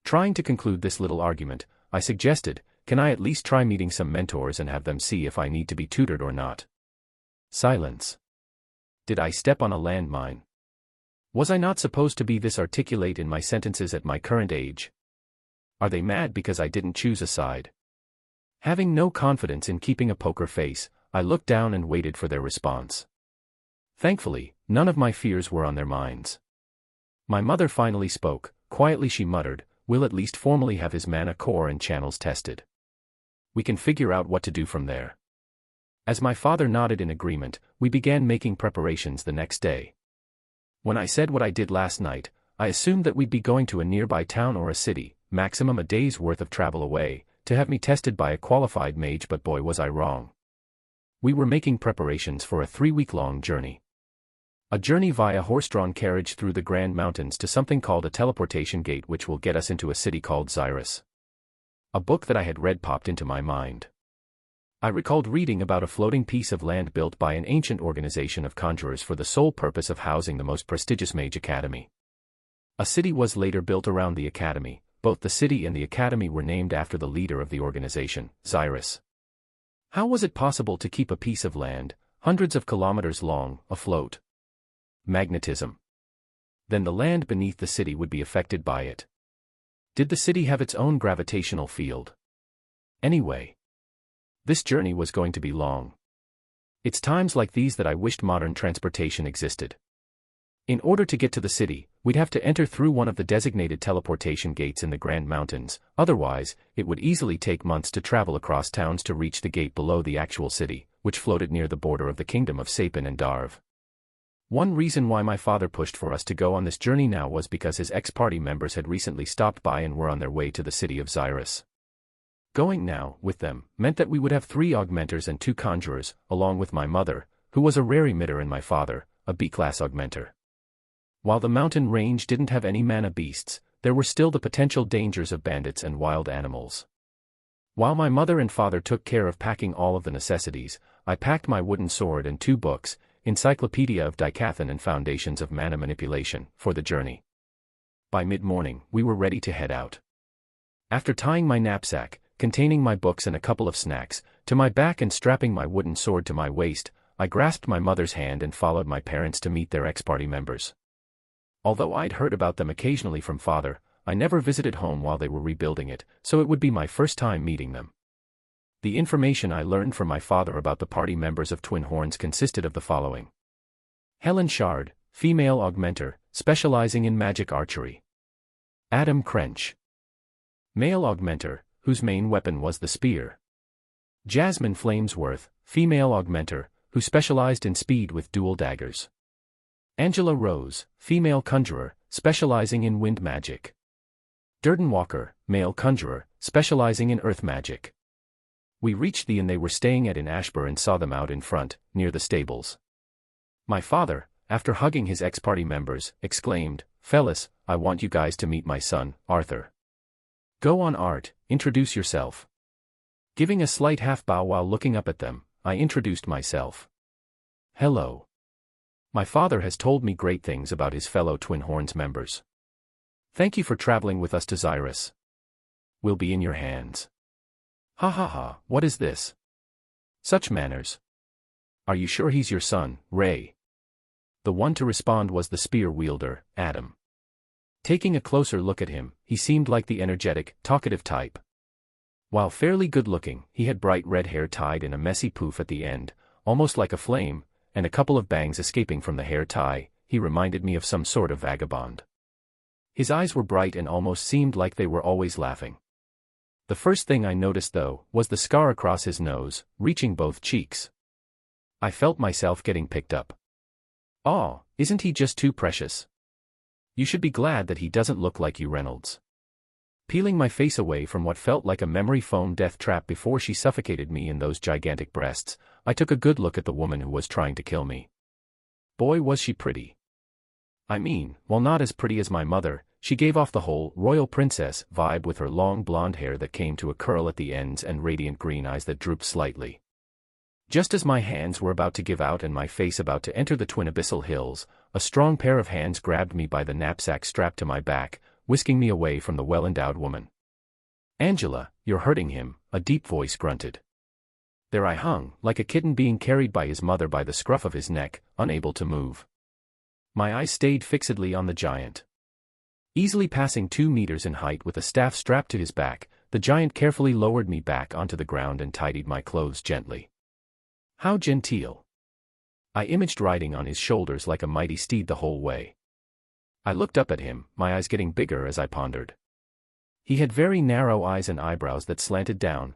Trying to conclude this little argument, I suggested, "Can I at least try meeting some mentors and have them see if I need to be tutored or not?" Silence. Did I step on a landmine? Was I not supposed to be this articulate in my sentences at my current age? Are they mad because I didn't choose a side? Having no confidence in keeping a poker face, I looked down and waited for their response. Thankfully, none of my fears were on their minds. My mother finally spoke. Quietly she muttered, "We'll at least formally have his mana core and channels tested." We can figure out what to do from there." As my father nodded in agreement, we began making preparations the next day. When I said what I did last night, I assumed that we'd be going to a nearby town or a city, maximum a day's worth of travel away, to have me tested by a qualified mage, but boy was I wrong. We were making preparations for a 3-week-long journey. A journey via horse-drawn carriage through the Grand Mountains to something called a teleportation gate, which will get us into a city called Xyrus. A book that I had read popped into my mind. I recalled reading about a floating piece of land built by an ancient organization of conjurers for the sole purpose of housing the most prestigious mage academy. A city was later built around the academy. Both the city and the academy were named after the leader of the organization, Xyrus. How was it possible to keep a piece of land, hundreds of kilometers long, afloat? Magnetism. Then the land beneath the city would be affected by it. Did the city have its own gravitational field? Anyway, this journey was going to be long. It's times like these that I wished modern transportation existed. In order to get to the city, we'd have to enter through one of the designated teleportation gates in the Grand Mountains, otherwise, it would easily take months to travel across towns to reach the gate below the actual city, which floated near the border of the kingdom of Sapin and Darv. One reason why my father pushed for us to go on this journey now was because his ex-party members had recently stopped by and were on their way to the city of Xyrus. Going now, with them, meant that we would have 3 augmenters and 2 conjurers, along with my mother, who was a rare emitter, and my father, a B-class augmenter. While the mountain range didn't have any mana beasts, there were still the potential dangers of bandits and wild animals. While my mother and father took care of packing all of the necessities, I packed my wooden sword and 2 books, Encyclopedia of Dicathan and Foundations of Mana Manipulation, for the journey. By mid-morning, we were ready to head out. After tying my knapsack, containing my books and a couple of snacks, to my back and strapping my wooden sword to my waist, I grasped my mother's hand and followed my parents to meet their ex-party members. Although I'd heard about them occasionally from father, I never visited home while they were rebuilding it, so it would be my first time meeting them. The information I learned from my father about the party members of Twin Horns consisted of the following. Helen Shard, female augmenter, specializing in magic archery. Adam Crench, male augmenter, whose main weapon was the spear. Jasmine Flamesworth, female augmenter, who specialized in speed with dual daggers. Angela Rose, female conjurer, specializing in wind magic. Durden Walker, male conjurer, specializing in earth magic. We reached the inn they were staying at in Ashbur and saw them out in front, near the stables. My father, after hugging his ex-party members, exclaimed, "Fellas, I want you guys to meet my son, Arthur. Go on, Art, introduce yourself." Giving a slight half-bow while looking up at them, I introduced myself. "Hello. My father has told me great things about his fellow Twin Horns members. Thank you for traveling with us to Xyrus. We'll be in your hands." "Ha ha ha, what is this? Such manners. Are you sure he's your son, Ray?" The one to respond was the spear wielder, Adam. Taking a closer look at him, he seemed like the energetic, talkative type. While fairly good-looking, he had bright red hair tied in a messy poof at the end, almost like a flame, and a couple of bangs escaping from the hair tie. He reminded me of some sort of vagabond. His eyes were bright and almost seemed like they were always laughing. The first thing I noticed, though, was the scar across his nose, reaching both cheeks. I felt myself getting picked up. "Aw, isn't he just too precious? You should be glad that he doesn't look like you, Reynolds." Peeling my face away from what felt like a memory foam death trap before she suffocated me in those gigantic breasts, I took a good look at the woman who was trying to kill me. Boy, was she pretty. I mean, while not as pretty as my mother, she gave off the whole royal princess vibe with her long blonde hair that came to a curl at the ends and radiant green eyes that drooped slightly. Just as my hands were about to give out and my face about to enter the twin abyssal hills, a strong pair of hands grabbed me by the knapsack strapped to my back, whisking me away from the well-endowed woman. "Angela, you're hurting him," a deep voice grunted. There I hung, like a kitten being carried by his mother by the scruff of his neck, unable to move. My eyes stayed fixedly on the giant. Easily passing 2 meters in height with a staff strapped to his back, the giant carefully lowered me back onto the ground and tidied my clothes gently. How genteel. I imaged riding on his shoulders like a mighty steed the whole way. I looked up at him, my eyes getting bigger as I pondered. He had very narrow eyes and eyebrows that slanted down,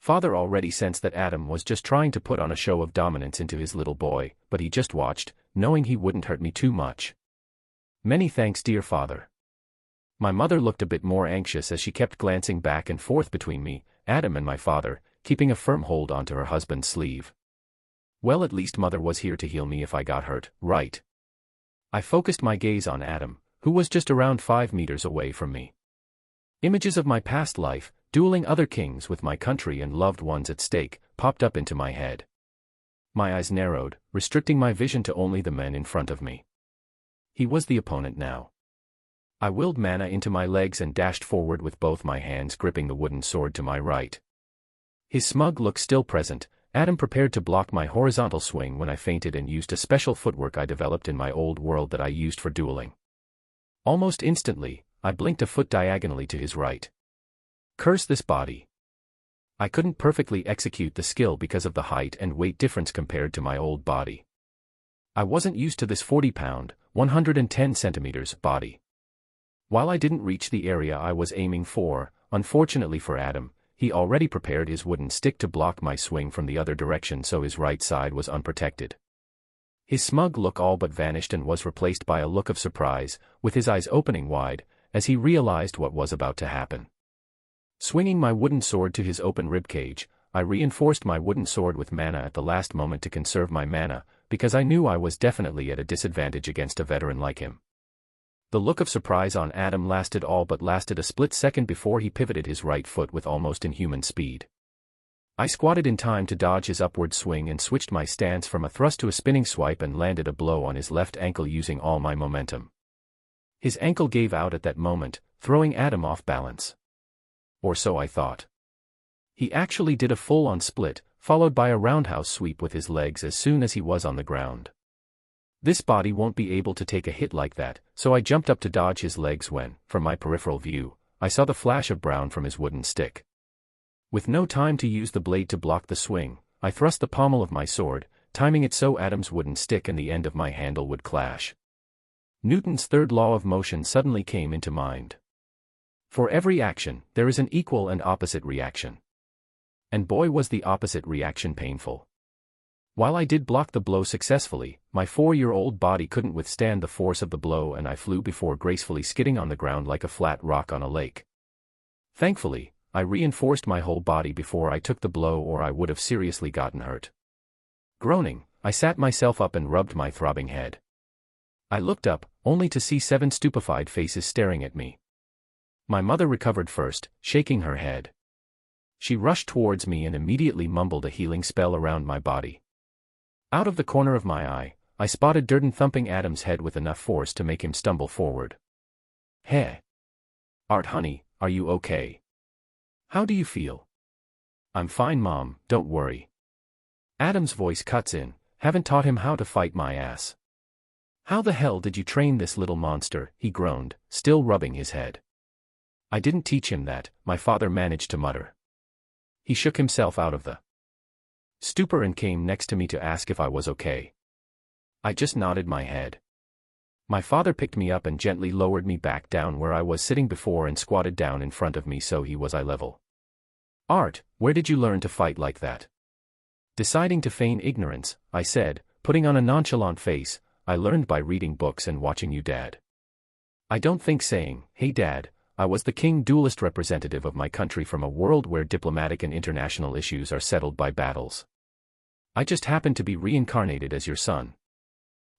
Father already sensed that Adam was just trying to put on a show of dominance into his little boy, but he just watched, knowing he wouldn't hurt me too much. Many thanks, dear father. My mother looked a bit more anxious as she kept glancing back and forth between me, Adam and my father, keeping a firm hold onto her husband's sleeve. Well, at least mother was here to heal me if I got hurt, right? I focused my gaze on Adam, who was just around 5 meters away from me. Images of my past life, dueling other kings with my country and loved ones at stake, popped up into my head. My eyes narrowed, restricting my vision to only the men in front of me. He was the opponent now. I willed mana into my legs and dashed forward with both my hands gripping the wooden sword to my right. His smug look still present, Adam prepared to block my horizontal swing when I feinted and used a special footwork I developed in my old world that I used for dueling. Almost instantly, I blinked a foot diagonally to his right. Curse this body. I couldn't perfectly execute the skill because of the height and weight difference compared to my old body. I wasn't used to this 40-pound, 110 centimeters body. While I didn't reach the area I was aiming for, unfortunately for Adam, he already prepared his wooden stick to block my swing from the other direction, so his right side was unprotected. His smug look all but vanished and was replaced by a look of surprise, with his eyes opening wide, as he realized what was about to happen. Swinging my wooden sword to his open ribcage, I reinforced my wooden sword with mana at the last moment to conserve my mana, because I knew I was definitely at a disadvantage against a veteran like him. The look of surprise on Adam lasted a split second before he pivoted his right foot with almost inhuman speed. I squatted in time to dodge his upward swing and switched my stance from a thrust to a spinning swipe and landed a blow on his left ankle using all my momentum. His ankle gave out at that moment, throwing Adam off balance. Or so I thought. He actually did a full-on split, followed by a roundhouse sweep with his legs as soon as he was on the ground. This body won't be able to take a hit like that, so I jumped up to dodge his legs when, from my peripheral view, I saw the flash of brown from his wooden stick. With no time to use the blade to block the swing, I thrust the pommel of my sword, timing it so Adam's wooden stick and the end of my handle would clash. Newton's third law of motion suddenly came into mind. For every action, there is an equal and opposite reaction. And boy was the opposite reaction painful. While I did block the blow successfully, my 4-year-old body couldn't withstand the force of the blow and I flew before gracefully skidding on the ground like a flat rock on a lake. Thankfully, I reinforced my whole body before I took the blow or I would have seriously gotten hurt. Groaning, I sat myself up and rubbed my throbbing head. I looked up, only to see 7 stupefied faces staring at me. My mother recovered first, shaking her head. She rushed towards me and immediately mumbled a healing spell around my body. Out of the corner of my eye, I spotted Durden thumping Adam's head with enough force to make him stumble forward. Hey. Art honey, are you okay? How do you feel? I'm fine mom, don't worry. Adam's voice cuts in, haven't taught him how to fight my ass. How the hell did you train this little monster, he groaned, still rubbing his head. I didn't teach him that, my father managed to mutter. He shook himself out of the stupor and came next to me to ask if I was okay. I just nodded my head. My father picked me up and gently lowered me back down where I was sitting before and squatted down in front of me so he was eye level. Art, where did you learn to fight like that? Deciding to feign ignorance, I said, putting on a nonchalant face, I learned by reading books and watching you dad. I don't think saying, hey dad, I was the king duelist representative of my country from a world where diplomatic and international issues are settled by battles. I just happened to be reincarnated as your son.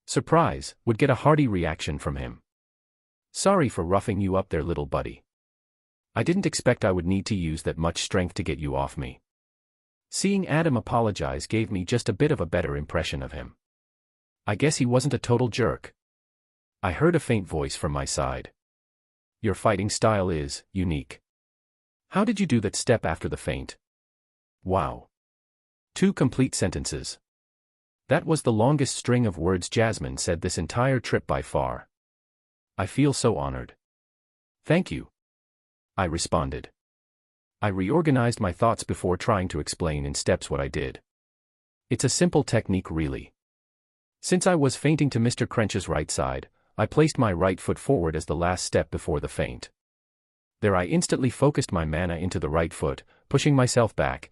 Surprise, would get a hearty reaction from him. Sorry for roughing you up there little buddy. I didn't expect I would need to use that much strength to get you off me. Seeing Adam apologize gave me just a bit of a better impression of him. I guess he wasn't a total jerk. I heard a faint voice from my side. Your fighting style is unique. How did you do that step after the feint? Wow. 2 complete sentences. That was the longest string of words Jasmine said this entire trip by far. I feel so honored. Thank you. I responded. I reorganized my thoughts before trying to explain in steps what I did. It's a simple technique really. Since I was feinting to Mr. Crench's right side, I placed my right foot forward as the last step before the feint. There I instantly focused my mana into the right foot, pushing myself back,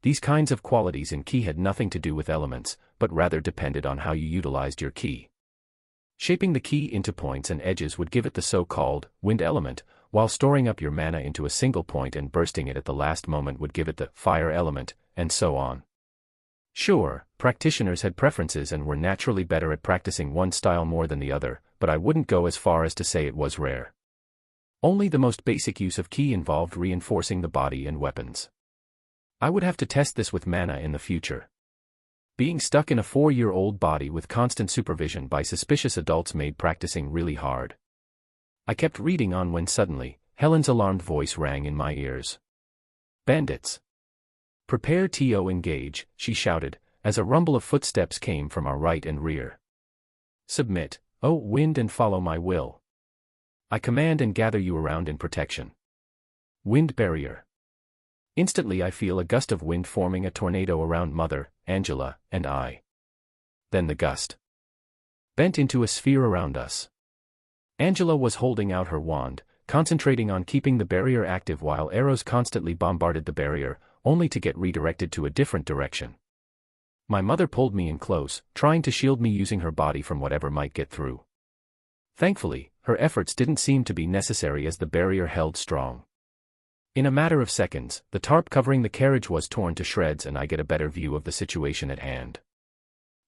these kinds of qualities in ki had nothing to do with elements, but rather depended on how you utilized your ki. Shaping the ki into points and edges would give it the so-called wind element, while storing up your mana into a single point and bursting it at the last moment would give it the fire element, and so on. Sure, practitioners had preferences and were naturally better at practicing one style more than the other, but I wouldn't go as far as to say it was rare. Only the most basic use of ki involved reinforcing the body and weapons. I would have to test this with mana in the future. Being stuck in a 4-year-old body with constant supervision by suspicious adults made practicing really hard. I kept reading on when suddenly, Helen's alarmed voice rang in my ears. "Bandits! Prepare to engage," she shouted, as a rumble of footsteps came from our right and rear. "Submit, O wind, and follow my will. I command and gather you around in protection." Wind barrier. Instantly I feel a gust of wind forming a tornado around Mother, Angela, and I. Then the gust bent into a sphere around us. Angela was holding out her wand, concentrating on keeping the barrier active while arrows constantly bombarded the barrier, only to get redirected to a different direction. My mother pulled me in close, trying to shield me using her body from whatever might get through. Thankfully, her efforts didn't seem to be necessary as the barrier held strong. In a matter of seconds, the tarp covering the carriage was torn to shreds and I get a better view of the situation at hand.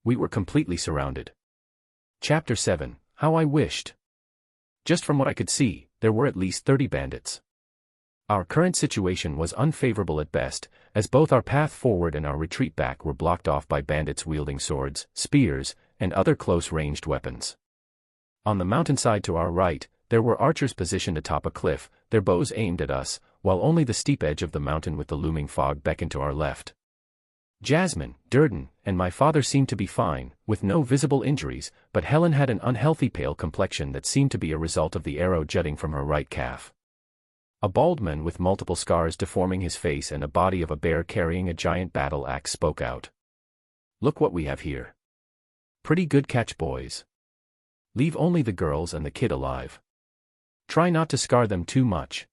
We were completely surrounded. Chapter 7, How I Wished. Just from what I could see, there were at least 30 bandits. Our current situation was unfavorable at best, as both our path forward and our retreat back were blocked off by bandits wielding swords, spears, and other close-ranged weapons. On the mountainside to our right, there were archers positioned atop a cliff, their bows aimed at us, while only the steep edge of the mountain with the looming fog beckoned to our left. Jasmine, Durden, and my father seemed to be fine, with no visible injuries, but Helen had an unhealthy pale complexion that seemed to be a result of the arrow jutting from her right calf. A bald man with multiple scars deforming his face and a body of a bear carrying a giant battle axe spoke out. "Look what we have here. Pretty good catch, boys. Leave only the girls and the kid alive. Try not to scar them too much.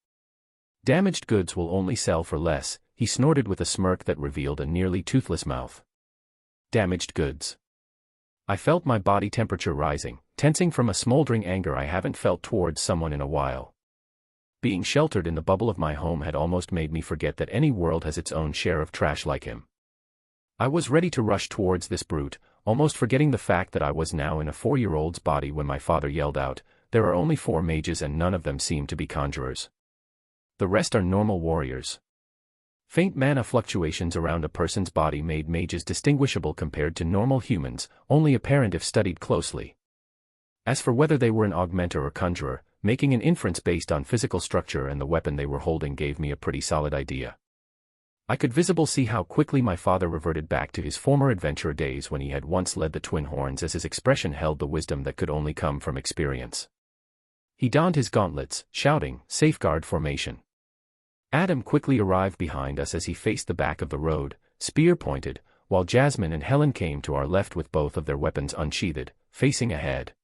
Damaged goods will only sell for less," he snorted with a smirk that revealed a nearly toothless mouth. Damaged goods. I felt my body temperature rising, tensing from a smoldering anger I haven't felt towards someone in a while. Being sheltered in the bubble of my home had almost made me forget that any world has its own share of trash like him. I was ready to rush towards this brute, almost forgetting the fact that I was now in a 4-year-old's body when my father yelled out, "There are only 4 mages and none of them seem to be conjurers. The rest are normal warriors." Faint mana fluctuations around a person's body made mages distinguishable compared to normal humans, only apparent if studied closely. As for whether they were an augmenter or conjurer, making an inference based on physical structure and the weapon they were holding gave me a pretty solid idea. I could visibly see how quickly my father reverted back to his former adventurer days when he had once led the Twin Horns, as his expression held the wisdom that could only come from experience. He donned his gauntlets, shouting, "Safeguard formation." Adam quickly arrived behind us as he faced the back of the road, spear pointed, while Jasmine and Helen came to our left with both of their weapons unsheathed, facing ahead.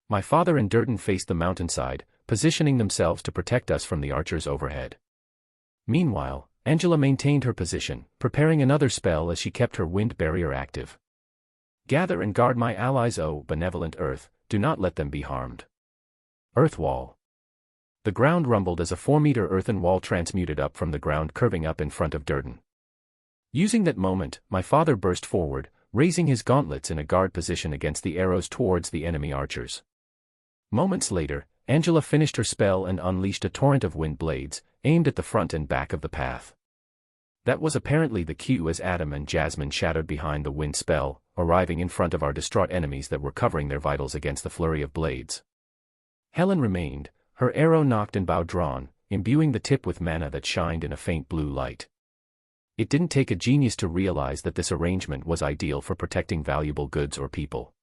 My father and Durden faced the mountainside, positioning themselves to protect us from the archers overhead. Meanwhile, Angela maintained her position, preparing another spell as she kept her wind barrier active. "Gather and guard my allies, O benevolent earth, do not let them be harmed." Earth wall. The ground rumbled as a 4-meter earthen wall transmuted up from the ground, curving up in front of Durden. Using that moment, my father burst forward, raising his gauntlets in a guard position against the arrows towards the enemy archers. Moments later, Angela finished her spell and unleashed a torrent of wind blades, aimed at the front and back of the path. That was apparently the cue as Adam and Jasmine shadowed behind the wind spell, arriving in front of our distraught enemies that were covering their vitals against the flurry of blades. Helen remained, her arrow nocked and bow drawn, imbuing the tip with mana that shined in a faint blue light. It didn't take a genius to realize that this arrangement was ideal for protecting valuable goods or people.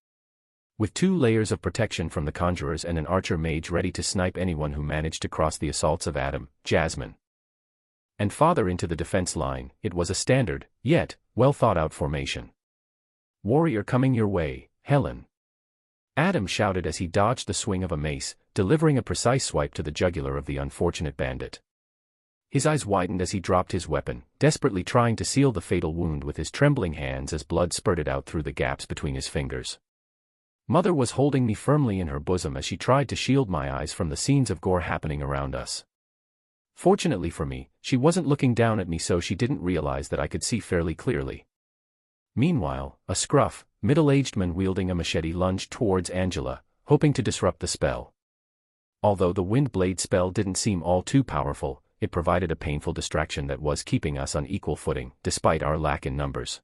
With 2 layers of protection from the conjurers and an archer mage ready to snipe anyone who managed to cross the assaults of Adam, Jasmine, and father into the defense line, it was a standard, yet, well-thought-out formation. "Warrior coming your way, Helen," Adam shouted as he dodged the swing of a mace, delivering a precise swipe to the jugular of the unfortunate bandit. His eyes widened as he dropped his weapon, desperately trying to seal the fatal wound with his trembling hands as blood spurted out through the gaps between his fingers. Mother was holding me firmly in her bosom as she tried to shield my eyes from the scenes of gore happening around us. Fortunately for me, she wasn't looking down at me, so she didn't realize that I could see fairly clearly. Meanwhile, a scruff, middle-aged man wielding a machete lunged towards Angela, hoping to disrupt the spell. Although the wind blade spell didn't seem all too powerful, it provided a painful distraction that was keeping us on equal footing, despite our lack in numbers.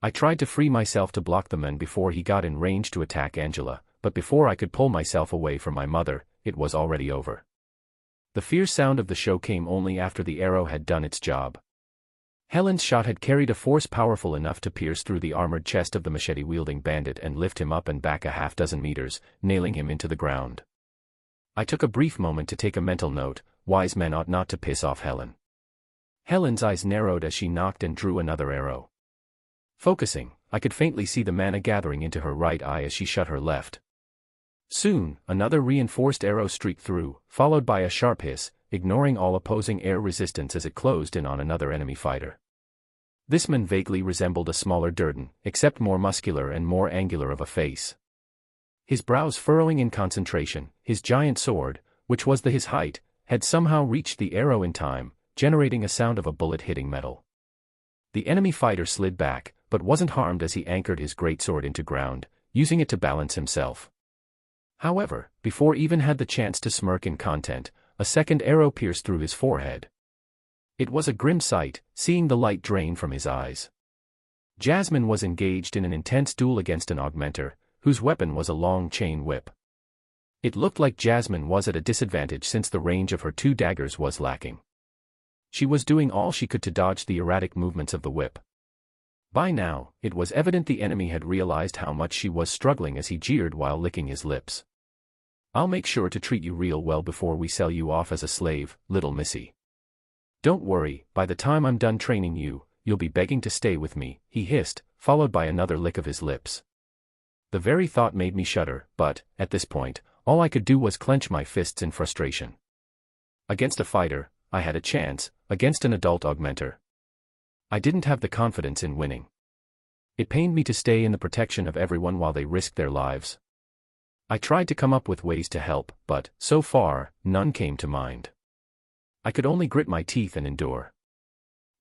I tried to free myself to block the man before he got in range to attack Angela, but before I could pull myself away from my mother, it was already over. The fierce sound of the show came only after the arrow had done its job. Helen's shot had carried a force powerful enough to pierce through the armored chest of the machete-wielding bandit and lift him up and back a half-dozen meters, nailing him into the ground. I took a brief moment to take a mental note: wise men ought not to piss off Helen. Helen's eyes narrowed as she nocked and drew another arrow. Focusing, I could faintly see the mana gathering into her right eye as she shut her left. Soon, another reinforced arrow streaked through, followed by a sharp hiss, ignoring all opposing air resistance as it closed in on another enemy fighter. This man vaguely resembled a smaller Durden, except more muscular and more angular of a face. His brows furrowing in concentration, his giant sword, which was his height, had somehow reached the arrow in time, generating a sound of a bullet hitting metal. The enemy fighter slid back, but wasn't harmed as he anchored his greatsword into ground, using it to balance himself. However, before even had the chance to smirk in content, a second arrow pierced through his forehead. It was a grim sight, seeing the light drain from his eyes. Jasmine was engaged in an intense duel against an augmenter, whose weapon was a long chain whip. It looked like Jasmine was at a disadvantage since the range of her two daggers was lacking. She was doing all she could to dodge the erratic movements of the whip. By now, it was evident the enemy had realized how much she was struggling as he jeered while licking his lips. "I'll make sure to treat you real well before we sell you off as a slave, little missy. Don't worry, by the time I'm done training you, you'll be begging to stay with me," he hissed, followed by another lick of his lips. The very thought made me shudder, but, at this point, all I could do was clench my fists in frustration. Against a fighter, I had a chance; against an adult augmenter, I didn't have the confidence in winning. It pained me to stay in the protection of everyone while they risked their lives. I tried to come up with ways to help, but, so far, none came to mind. I could only grit my teeth and endure.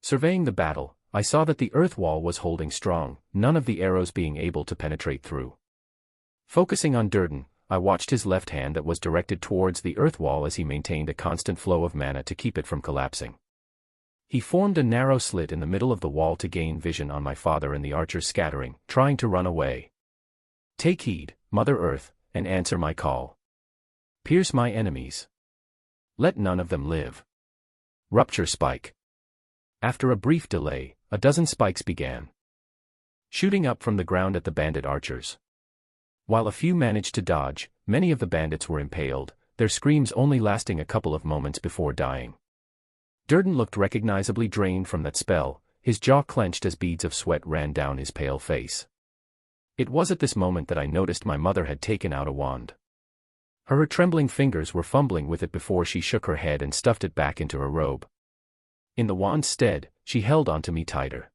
Surveying the battle, I saw that the earth wall was holding strong, none of the arrows being able to penetrate through. Focusing on Durden, I watched his left hand that was directed towards the earth wall as he maintained a constant flow of mana to keep it from collapsing. He formed a narrow slit in the middle of the wall to gain vision on my father and the archers scattering, trying to run away. "Take heed, Mother Earth, and answer my call. Pierce my enemies. Let none of them live. Rupture spike." After a brief delay, a dozen spikes began shooting up from the ground at the bandit archers. While a few managed to dodge, many of the bandits were impaled, their screams only lasting a couple of moments before dying. Durden looked recognizably drained from that spell, his jaw clenched as beads of sweat ran down his pale face. It was at this moment that I noticed my mother had taken out a wand. Her trembling fingers were fumbling with it before she shook her head and stuffed it back into her robe. In the wand's stead, she held onto me tighter.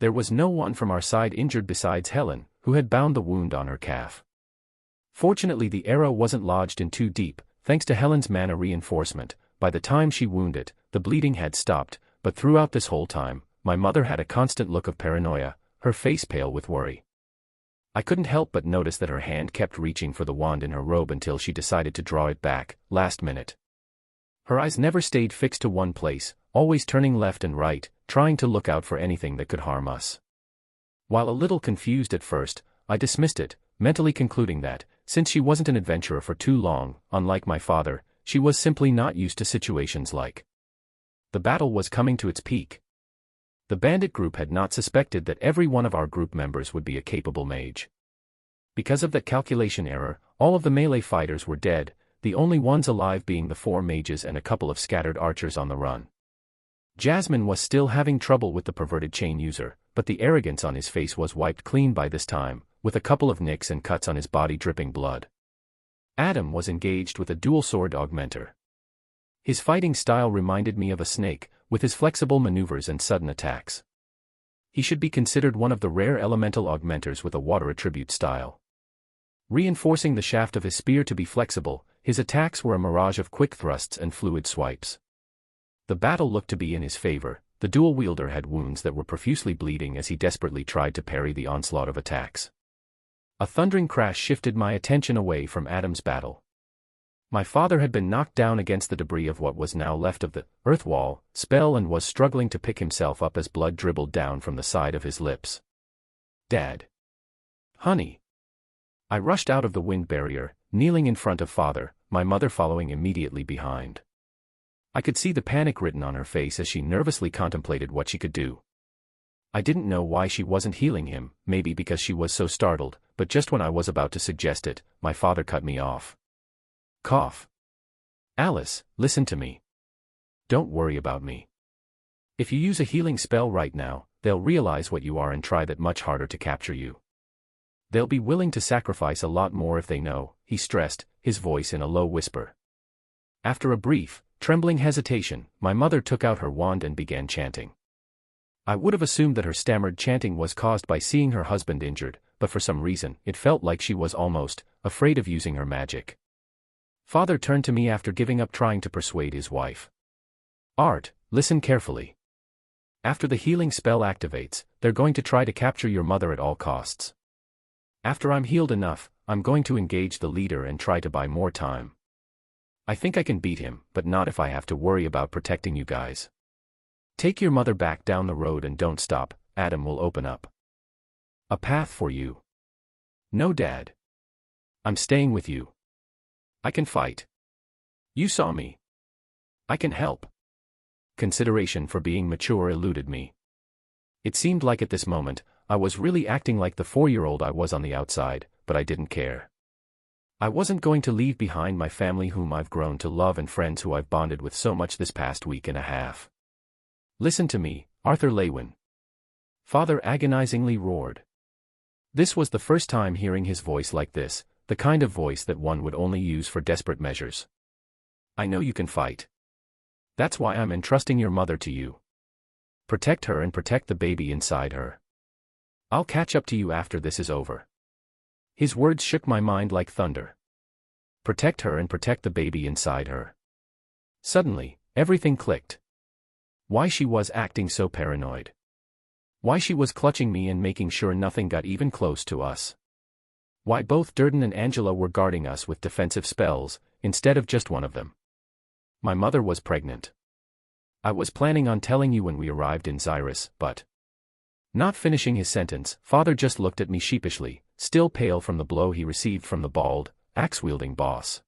There was no one from our side injured besides Helen, who had bound the wound on her calf. Fortunately, the arrow wasn't lodged in too deep, thanks to Helen's mana reinforcement. By the time she wounded, the bleeding had stopped, but throughout this whole time, my mother had a constant look of paranoia, her face pale with worry. I couldn't help but notice that her hand kept reaching for the wand in her robe until she decided to draw it back, last minute. Her eyes never stayed fixed to one place, always turning left and right, trying to look out for anything that could harm us. While a little confused at first, I dismissed it, mentally concluding that, since she wasn't an adventurer for too long, unlike my father, she was simply not used to situations like. The battle was coming to its peak. The bandit group had not suspected that every one of our group members would be a capable mage. Because of that calculation error, all of the melee fighters were dead, the only ones alive being the 4 mages and a couple of scattered archers on the run. Jasmine was still having trouble with the perverted chain user, but the arrogance on his face was wiped clean by this time, with a couple of nicks and cuts on his body dripping blood. Adam was engaged with a dual sword augmenter. His fighting style reminded me of a snake, with his flexible maneuvers and sudden attacks. He should be considered one of the rare elemental augmenters with a water attribute style. Reinforcing the shaft of his spear to be flexible, his attacks were a mirage of quick thrusts and fluid swipes. The battle looked to be in his favor. The dual wielder had wounds that were profusely bleeding as he desperately tried to parry the onslaught of attacks. A thundering crash shifted my attention away from Adam's battle. My father had been knocked down against the debris of what was now left of the earth wall spell and was struggling to pick himself up as blood dribbled down from the side of his lips. Dad. Honey. I rushed out of the wind barrier, kneeling in front of father, my mother following immediately behind. I could see the panic written on her face as she nervously contemplated what she could do. I didn't know why she wasn't healing him, maybe because she was so startled, but just when I was about to suggest it, my father cut me off. Cough. Alice, listen to me. Don't worry about me. If you use a healing spell right now, they'll realize what you are and try that much harder to capture you. They'll be willing to sacrifice a lot more if they know, he stressed, his voice in a low whisper. After a brief, trembling hesitation, my mother took out her wand and began chanting. I would have assumed that her stammered chanting was caused by seeing her husband injured, but for some reason, it felt like she was almost afraid of using her magic. Father turned to me after giving up trying to persuade his wife. Art, listen carefully. After the healing spell activates, they're going to try to capture your mother at all costs. After I'm healed enough, I'm going to engage the leader and try to buy more time. I think I can beat him, but not if I have to worry about protecting you guys. Take your mother back down the road and don't stop, Adam will open up a path for you. No, Dad. I'm staying with you. I can fight. You saw me. I can help. Consideration for being mature eluded me. It seemed like at this moment, I was really acting like the 4-year-old I was on the outside, but I didn't care. I wasn't going to leave behind my family whom I've grown to love and friends who I've bonded with so much this past week and a half. Listen to me, Arthur Lewin. Father agonizingly roared. This was the first time hearing his voice like this, the kind of voice that one would only use for desperate measures. I know you can fight. That's why I'm entrusting your mother to you. Protect her and protect the baby inside her. I'll catch up to you after this is over. His words shook my mind like thunder. Protect her and protect the baby inside her. Suddenly, everything clicked. Why she was acting so paranoid. Why she was clutching me and making sure nothing got even close to us. Why both Durden and Angela were guarding us with defensive spells, instead of just one of them. My mother was pregnant. I was planning on telling you when we arrived in Xyrus, but... Not finishing his sentence, Father just looked at me sheepishly, still pale from the blow he received from the bald, axe-wielding boss.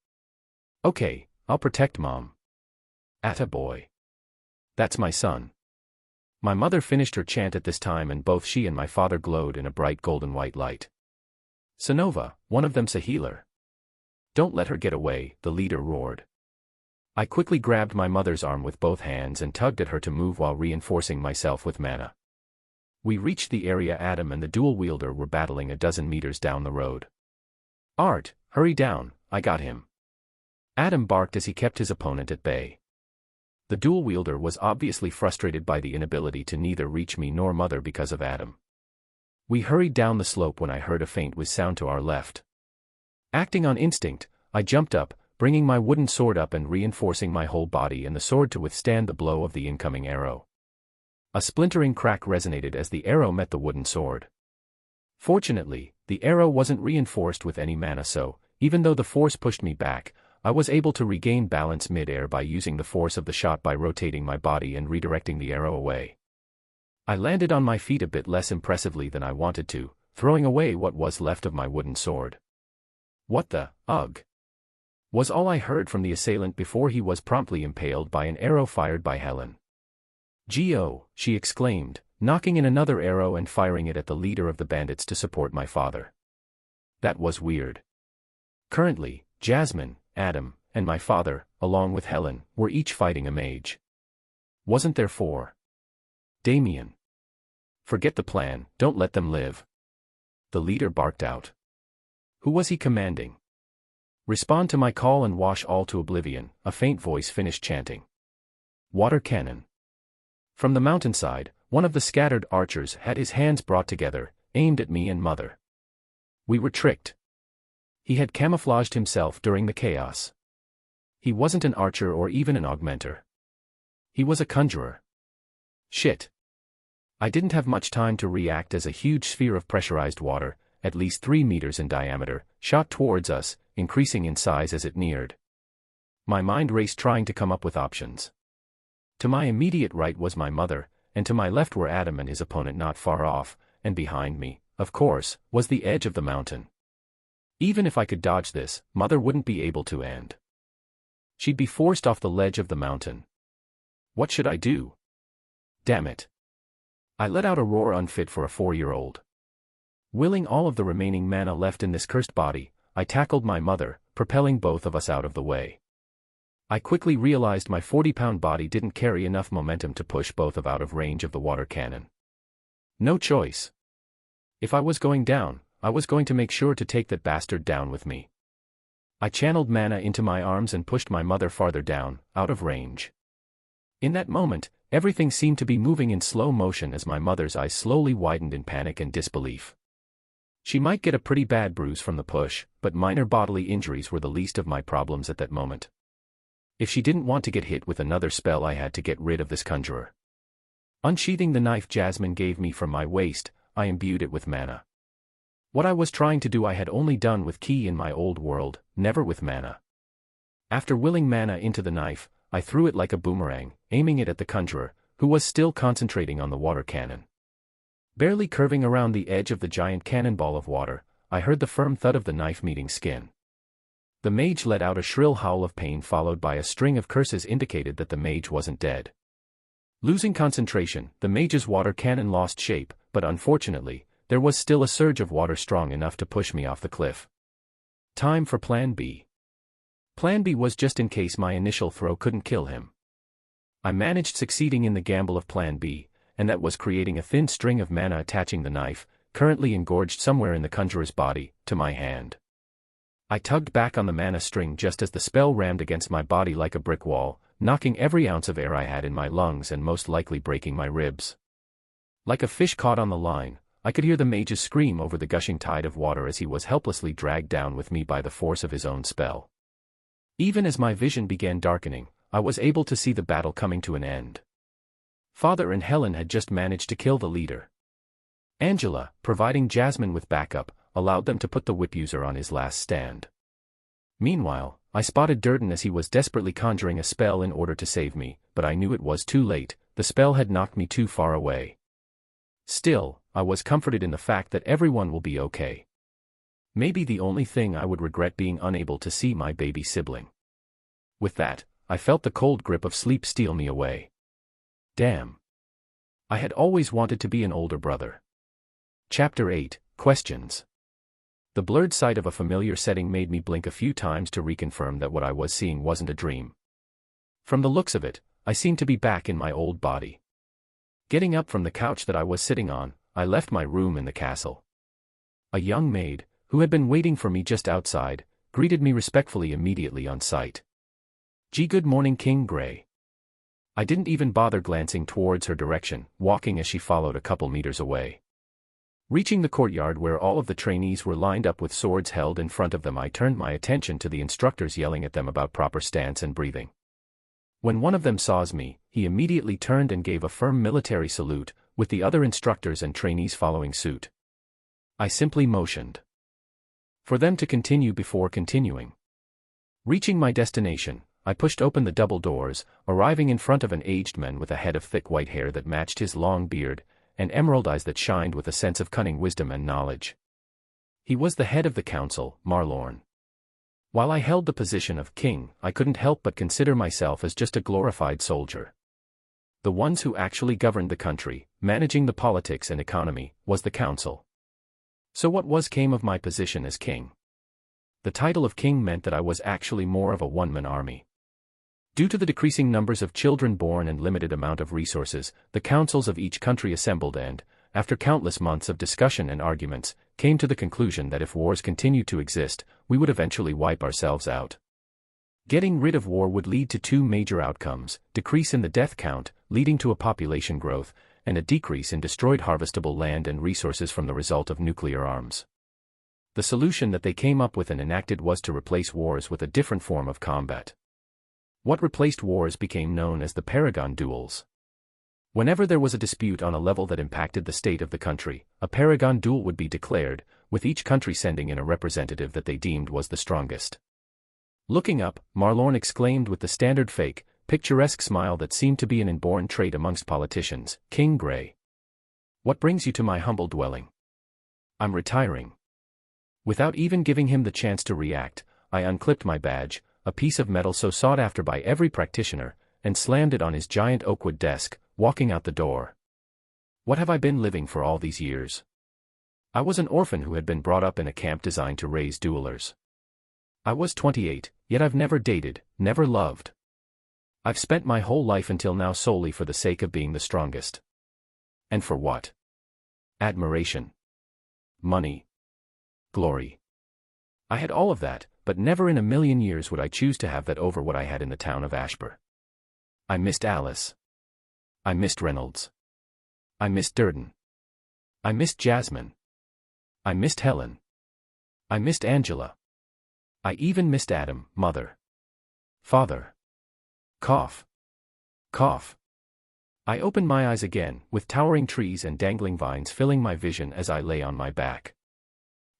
Okay, I'll protect Mom. Atta boy. That's my son. My mother finished her chant at this time and both she and my father glowed in a bright golden white light. Sonova, one of them's a healer. Don't let her get away, the leader roared. I quickly grabbed my mother's arm with both hands and tugged at her to move while reinforcing myself with mana. We reached the area Adam and the dual wielder were battling a dozen meters down the road. Art, hurry down, I got him. Adam barked as he kept his opponent at bay. The dual wielder was obviously frustrated by the inability to neither reach me nor mother because of Adam. We hurried down the slope when I heard a faint whiz sound to our left. Acting on instinct, I jumped up, bringing my wooden sword up and reinforcing my whole body and the sword to withstand the blow of the incoming arrow. A splintering crack resonated as the arrow met the wooden sword. Fortunately, the arrow wasn't reinforced with any mana so, even though the force pushed me back, I was able to regain balance mid-air by using the force of the shot by rotating my body and redirecting the arrow away. I landed on my feet a bit less impressively than I wanted to, throwing away what was left of my wooden sword. What the, ugh? Was all I heard from the assailant before he was promptly impaled by an arrow fired by Helen. G.O., she exclaimed, knocking in another arrow and firing it at the leader of the bandits to support my father. That was weird. Currently, Jasmine, Adam, and my father, along with Helen, were each fighting a mage. Wasn't there 4? Damien. Forget the plan, don't let them live. The leader barked out. Who was he commanding? Respond to my call and wash all to oblivion, a faint voice finished chanting. Water cannon. From the mountainside, one of the scattered archers had his hands brought together, aimed at me and Mother. We were tricked. He had camouflaged himself during the chaos. He wasn't an archer or even an augmenter. He was a conjurer. Shit. I didn't have much time to react as a huge sphere of pressurized water, at least 3 meters in diameter, shot towards us, increasing in size as it neared. My mind raced trying to come up with options. To my immediate right was my mother, and to my left were Adam and his opponent not far off, and behind me, of course, was the edge of the mountain. Even if I could dodge this, Mother wouldn't be able to, and she'd be forced off the ledge of the mountain. What should I do? Damn it. I let out a roar unfit for a 4-year-old. Willing all of the remaining mana left in this cursed body, I tackled my mother, propelling both of us out of the way. I quickly realized my 40-pound body didn't carry enough momentum to push both of out of range of the water cannon. No choice. If I was going down, I was going to make sure to take that bastard down with me. I channeled mana into my arms and pushed my mother farther down, out of range. In that moment, everything seemed to be moving in slow motion as my mother's eyes slowly widened in panic and disbelief. She might get a pretty bad bruise from the push, but minor bodily injuries were the least of my problems at that moment. If she didn't want to get hit with another spell, I had to get rid of this conjurer. Unsheathing the knife Jasmine gave me from my waist, I imbued it with mana. What I was trying to do I had only done with ki in my old world, never with mana. After willing mana into the knife, I threw it like a boomerang, aiming it at the conjurer, who was still concentrating on the water cannon. Barely curving around the edge of the giant cannonball of water, I heard the firm thud of the knife meeting skin. The mage let out a shrill howl of pain followed by a string of curses indicated that the mage wasn't dead. Losing concentration, the mage's water cannon lost shape, but unfortunately, there was still a surge of water strong enough to push me off the cliff. Time for Plan B. Plan B was just in case my initial throw couldn't kill him. I managed succeeding in the gamble of Plan B, and that was creating a thin string of mana attaching the knife, currently engorged somewhere in the conjurer's body, to my hand. I tugged back on the mana string just as the spell rammed against my body like a brick wall, knocking every ounce of air I had in my lungs and most likely breaking my ribs. Like a fish caught on the line, I could hear the mage's scream over the gushing tide of water as he was helplessly dragged down with me by the force of his own spell. Even as my vision began darkening, I was able to see the battle coming to an end. Father and Helen had just managed to kill the leader. Angela, providing Jasmine with backup, allowed them to put the whip user on his last stand. Meanwhile, I spotted Durden as he was desperately conjuring a spell in order to save me, but I knew it was too late, the spell had knocked me too far away. Still, I was comforted in the fact that everyone will be okay. Maybe the only thing I would regret being unable to see my baby sibling. With that, I felt the cold grip of sleep steal me away. Damn. I had always wanted to be an older brother. Chapter 8, Questions. The blurred sight of a familiar setting made me blink a few times to reconfirm that what I was seeing wasn't a dream. From the looks of it, I seemed to be back in my old body. Getting up from the couch that I was sitting on, I left my room in the castle. A young maid, who had been waiting for me just outside, greeted me respectfully immediately on sight. Good morning, King Grey. I didn't even bother glancing towards her direction, walking as she followed a couple meters away. Reaching the courtyard where all of the trainees were lined up with swords held in front of them, I turned my attention to the instructors yelling at them about proper stance and breathing. When one of them saw me, he immediately turned and gave a firm military salute, with the other instructors and trainees following suit. I simply motioned for them to continue before continuing. Reaching my destination, I pushed open the double doors, arriving in front of an aged man with a head of thick white hair that matched his long beard, and emerald eyes that shined with a sense of cunning wisdom and knowledge. He was the head of the council, Marlorn. While I held the position of king, I couldn't help but consider myself as just a glorified soldier. The ones who actually governed the country, managing the politics and economy, was the council. So what came of my position as king? The title of king meant that I was actually more of a one-man army. Due to the decreasing numbers of children born and limited amount of resources, the councils of each country assembled and, after countless months of discussion and arguments, came to the conclusion that if wars continued to exist, we would eventually wipe ourselves out. Getting rid of war would lead to two major outcomes: decrease in the death count, leading to a population growth, and a decrease in destroyed harvestable land and resources from the result of nuclear arms. The solution that they came up with and enacted was to replace wars with a different form of combat. What replaced wars became known as the Paragon duels. Whenever there was a dispute on a level that impacted the state of the country, a Paragon duel would be declared, with each country sending in a representative that they deemed was the strongest. Looking up, Marlorn exclaimed with the standard fake, picturesque smile that seemed to be an inborn trait amongst politicians, "King Grey. What brings you to my humble dwelling?" "I'm retiring." Without even giving him the chance to react, I unclipped my badge, a piece of metal so sought after by every practitioner, and slammed it on his giant oakwood desk, walking out the door. What have I been living for all these years? I was an orphan who had been brought up in a camp designed to raise duelers. I was 28, yet I've never dated, never loved. I've spent my whole life until now solely for the sake of being the strongest. And for what? Admiration. Money. Glory. I had all of that, but never in a million years would I choose to have that over what I had in the town of Ashbur. I missed Alice. I missed Reynolds. I missed Durden. I missed Jasmine. I missed Helen. I missed Angela. I even missed Adam, mother. Father. Cough. Cough. I opened my eyes again, with towering trees and dangling vines filling my vision as I lay on my back.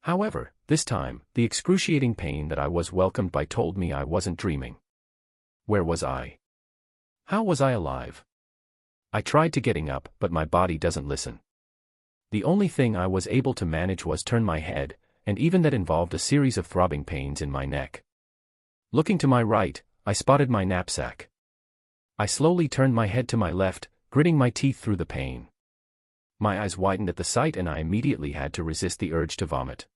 However, this time, the excruciating pain that I was welcomed by told me I wasn't dreaming. Where was I? How was I alive? I tried to getting up, but my body doesn't listen. The only thing I was able to manage was turn my head, and even that involved a series of throbbing pains in my neck. Looking to my right, I spotted my knapsack. I slowly turned my head to my left, gritting my teeth through the pain. My eyes widened at the sight and I immediately had to resist the urge to vomit.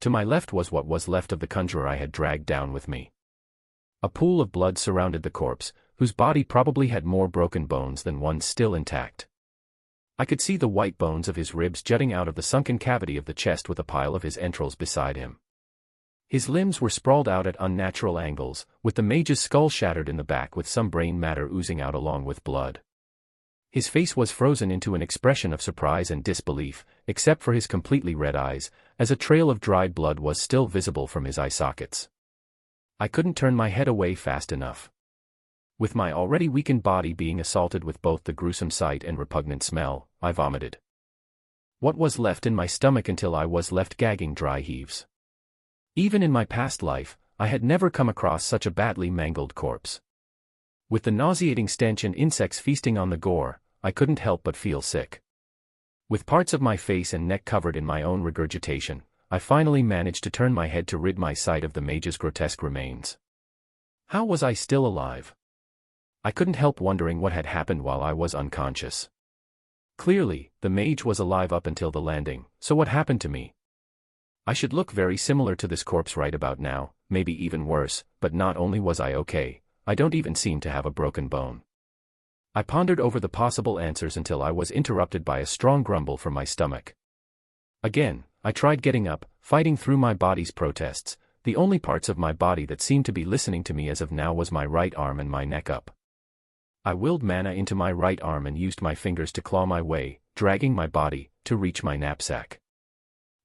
To my left was what was left of the conjurer I had dragged down with me. A pool of blood surrounded the corpse, whose body probably had more broken bones than ones still intact. I could see the white bones of his ribs jutting out of the sunken cavity of the chest with a pile of his entrails beside him. His limbs were sprawled out at unnatural angles, with the mage's skull shattered in the back with some brain matter oozing out along with blood. His face was frozen into an expression of surprise and disbelief, except for his completely red eyes, as a trail of dried blood was still visible from his eye sockets. I couldn't turn my head away fast enough. With my already weakened body being assaulted with both the gruesome sight and repugnant smell, I vomited. What was left in my stomach until I was left gagging dry heaves. Even in my past life, I had never come across such a badly mangled corpse. With the nauseating stench and insects feasting on the gore, I couldn't help but feel sick. With parts of my face and neck covered in my own regurgitation, I finally managed to turn my head to rid my sight of the mage's grotesque remains. How was I still alive? I couldn't help wondering what had happened while I was unconscious. Clearly, the mage was alive up until the landing, so what happened to me? I should look very similar to this corpse right about now, maybe even worse, but not only was I okay, I don't even seem to have a broken bone. I pondered over the possible answers until I was interrupted by a strong grumble from my stomach. Again, I tried getting up, fighting through my body's protests. The only parts of my body that seemed to be listening to me as of now was my right arm and my neck up. I willed mana into my right arm and used my fingers to claw my way, dragging my body, to reach my knapsack.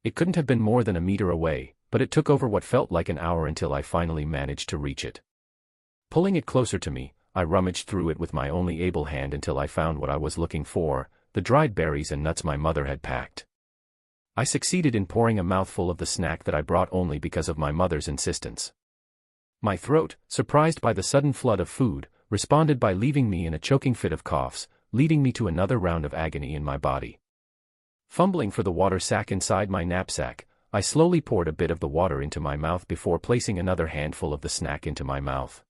It couldn't have been more than a meter away, but it took over what felt like an hour until I finally managed to reach it. Pulling it closer to me, I rummaged through it with my only able hand until I found what I was looking for, the dried berries and nuts my mother had packed. I succeeded in pouring a mouthful of the snack that I brought only because of my mother's insistence. My throat, surprised by the sudden flood of food, responded by leaving me in a choking fit of coughs, leading me to another round of agony in my body. Fumbling for the water sack inside my knapsack, I slowly poured a bit of the water into my mouth before placing another handful of the snack into my mouth.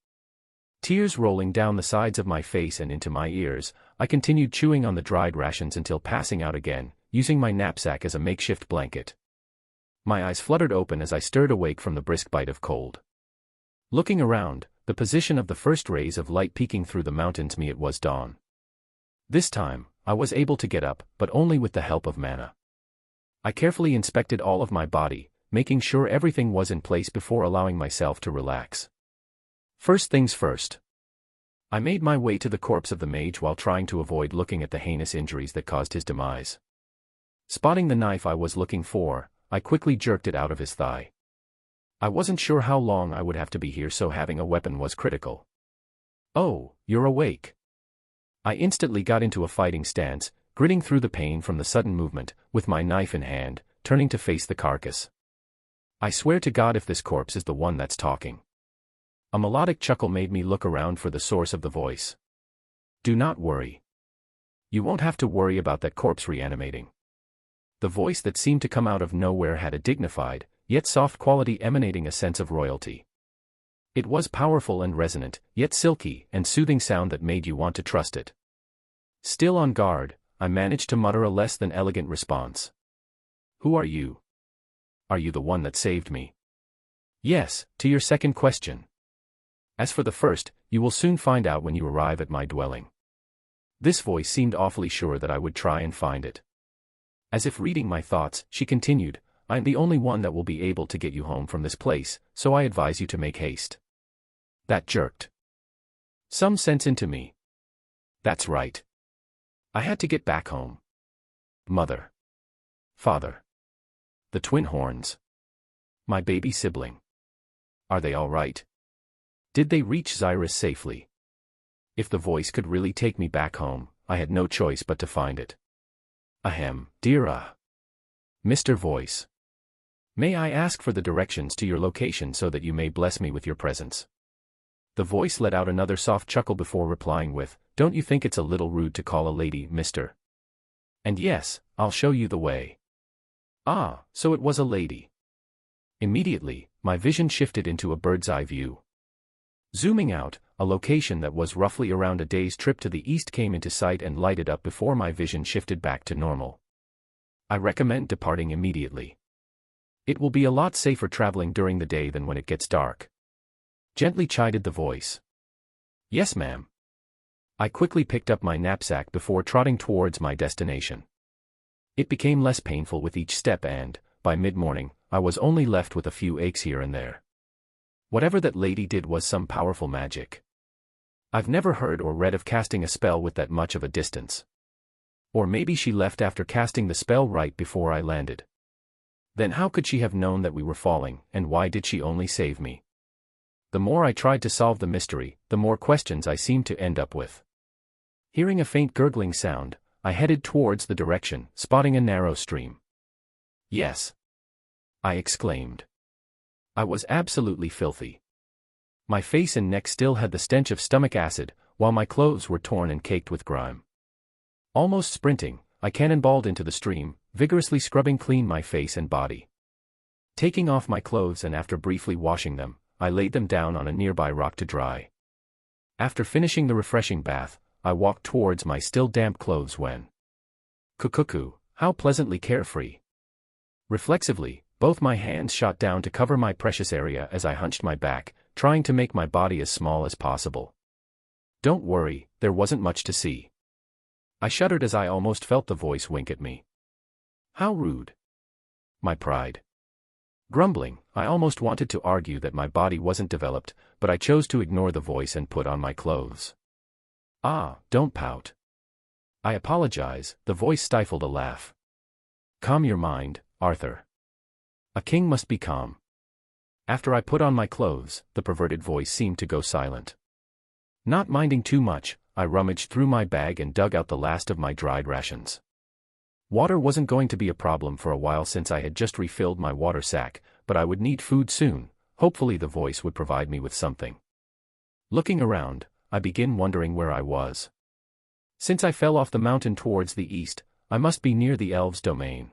Tears rolling down the sides of my face and into my ears, I continued chewing on the dried rations until passing out again, using my knapsack as a makeshift blanket. My eyes fluttered open as I stirred awake from the brisk bite of cold. Looking around, the position of the first rays of light peeking through the mountains it was dawn. This time, I was able to get up, but only with the help of mana. I carefully inspected all of my body, making sure everything was in place before allowing myself to relax. First things first. I made my way to the corpse of the mage while trying to avoid looking at the heinous injuries that caused his demise. Spotting the knife I was looking for, I quickly jerked it out of his thigh. I wasn't sure how long I would have to be here, so having a weapon was critical. "Oh, you're awake." I instantly got into a fighting stance, gritting through the pain from the sudden movement, with my knife in hand, turning to face the carcass. I swear to God if this corpse is the one that's talking. A melodic chuckle made me look around for the source of the voice. "Do not worry. You won't have to worry about that corpse reanimating." The voice that seemed to come out of nowhere had a dignified, yet soft quality emanating a sense of royalty. It was powerful and resonant, yet silky and soothing sound that made you want to trust it. Still on guard, I managed to mutter a less than elegant response. "Who are you? Are you the one that saved me?" "Yes, to your second question. As for the first, you will soon find out when you arrive at my dwelling." This voice seemed awfully sure that I would try and find it. As if reading my thoughts, she continued, "I'm the only one that will be able to get you home from this place, so I advise you to make haste." That jerked some sense into me. That's right. I had to get back home. Mother. Father. The twin horns. My baby sibling. Are they all right? Did they reach Xyrus safely? If the voice could really take me back home, I had no choice but to find it. Ahem, dear Mr. Voice. May I ask for the directions to your location so that you may bless me with your presence? The voice let out another soft chuckle before replying with, "Don't you think it's a little rude to call a lady Mr.? And yes, I'll show you the way." Ah, so it was a lady. Immediately, my vision shifted into a bird's-eye view. Zooming out, a location that was roughly around a day's trip to the east came into sight and lighted up before my vision shifted back to normal. I recommend departing immediately. It will be a lot safer traveling during the day than when it gets dark. Gently chided the voice. Yes, ma'am. I quickly picked up my knapsack before trotting towards my destination. It became less painful with each step and, by mid-morning, I was only left with a few aches here and there. Whatever that lady did was some powerful magic. I've never heard or read of casting a spell with that much of a distance. Or maybe she left after casting the spell right before I landed. Then how could she have known that we were falling, and why did she only save me? The more I tried to solve the mystery, the more questions I seemed to end up with. Hearing a faint gurgling sound, I headed towards the direction, spotting a narrow stream. Yes! I exclaimed. I was absolutely filthy. My face and neck still had the stench of stomach acid, while my clothes were torn and caked with grime. Almost sprinting, I cannonballed into the stream, vigorously scrubbing clean my face and body. Taking off my clothes and after briefly washing them, I laid them down on a nearby rock to dry. After finishing the refreshing bath, I walked towards my still damp clothes when... Cuckoo, how pleasantly carefree. Reflexively, both my hands shot down to cover my precious area as I hunched my back, trying to make my body as small as possible. Don't worry, there wasn't much to see. I shuddered as I almost felt the voice wink at me. How rude. My pride. Grumbling, I almost wanted to argue that my body wasn't developed, but I chose to ignore the voice and put on my clothes. Ah, don't pout. I apologize, the voice stifled a laugh. Calm your mind, Arthur. A king must be calm. After I put on my clothes, the perverted voice seemed to go silent. Not minding too much, I rummaged through my bag and dug out the last of my dried rations. Water wasn't going to be a problem for a while since I had just refilled my water sack, but I would need food soon. Hopefully the voice would provide me with something. Looking around, I began wondering where I was. Since I fell off the mountain towards the east, I must be near the elves' domain.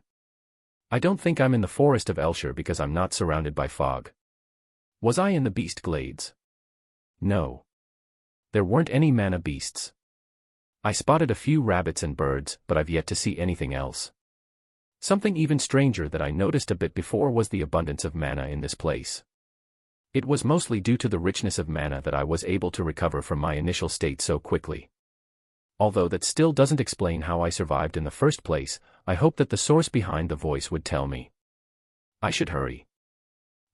I don't think I'm in the forest of Elshire because I'm not surrounded by fog. Was I in the beast glades? No. There weren't any mana beasts. I spotted a few rabbits and birds, but I've yet to see anything else. Something even stranger that I noticed a bit before was the abundance of mana in this place. It was mostly due to the richness of mana that I was able to recover from my initial state so quickly. Although that still doesn't explain how I survived in the first place, I hope that the source behind the voice would tell me. I should hurry.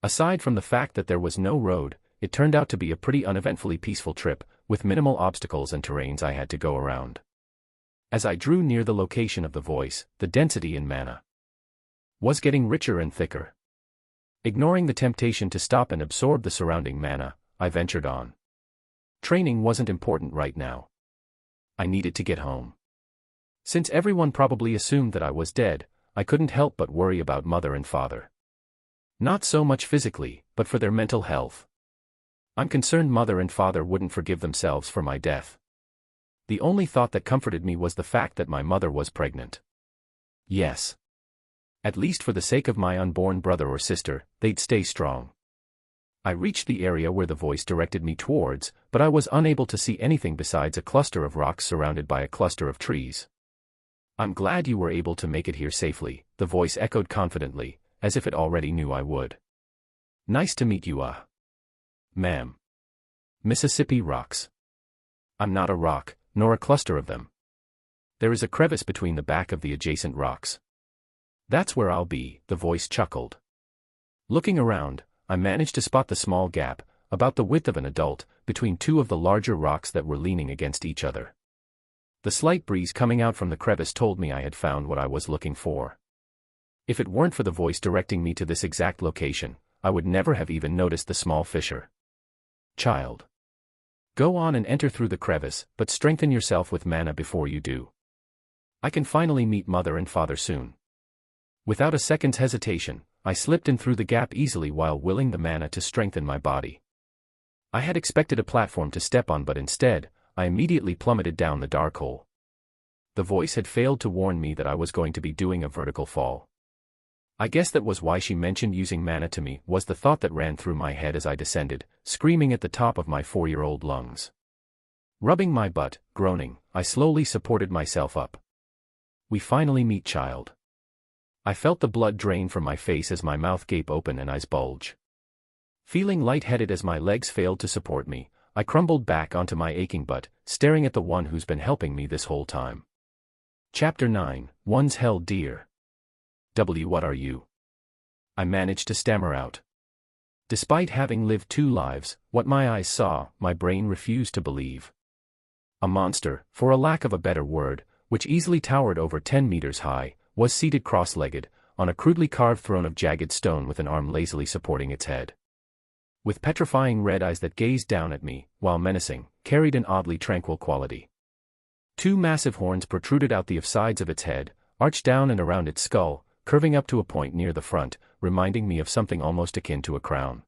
Aside from the fact that there was no road, it turned out to be a pretty uneventfully peaceful trip, with minimal obstacles and terrains I had to go around. As I drew near the location of the voice, the density in mana was getting richer and thicker. Ignoring the temptation to stop and absorb the surrounding mana, I ventured on. Training wasn't important right now. I needed to get home. Since everyone probably assumed that I was dead, I couldn't help but worry about mother and father. Not so much physically, but for their mental health. I'm concerned mother and father wouldn't forgive themselves for my death. The only thought that comforted me was the fact that my mother was pregnant. Yes. At least for the sake of my unborn brother or sister, they'd stay strong. I reached the area where the voice directed me towards, but I was unable to see anything besides a cluster of rocks surrounded by a cluster of trees. I'm glad you were able to make it here safely, the voice echoed confidently, as if it already knew I would. Nice to meet you, ma'am. Mississippi rocks. I'm not a rock, nor a cluster of them. There is a crevice between the back of the adjacent rocks. That's where I'll be, the voice chuckled. Looking around, I managed to spot the small gap, about the width of an adult, between two of the larger rocks that were leaning against each other. The slight breeze coming out from the crevice told me I had found what I was looking for. If it weren't for the voice directing me to this exact location, I would never have even noticed the small fissure. Child. Go on and enter through the crevice, but strengthen yourself with mana before you do. I can finally meet mother and father soon. Without a second's hesitation, I slipped in through the gap easily while willing the mana to strengthen my body. I had expected a platform to step on, but instead, I immediately plummeted down the dark hole. The voice had failed to warn me that I was going to be doing a vertical fall. I guess that was why she mentioned using mana to me, was the thought that ran through my head as I descended, screaming at the top of my 4-year-old lungs. Rubbing my butt, groaning, I slowly supported myself up. We finally meet, child. I felt the blood drain from my face as my mouth gape open and eyes bulge. Feeling lightheaded as my legs failed to support me, I crumbled back onto my aching butt, staring at the one who's been helping me this whole time. Chapter 9, One's Held Dear. What are you? I managed to stammer out. Despite having lived 2 lives, what my eyes saw, my brain refused to believe. A monster, for a lack of a better word, which easily towered over 10 meters high, was seated cross-legged, on a crudely carved throne of jagged stone with an arm lazily supporting its head. With petrifying red eyes that gazed down at me, while menacing, carried an oddly tranquil quality. 2 massive horns protruded out the sides of its head, arched down and around its skull, curving up to a point near the front, reminding me of something almost akin to a crown.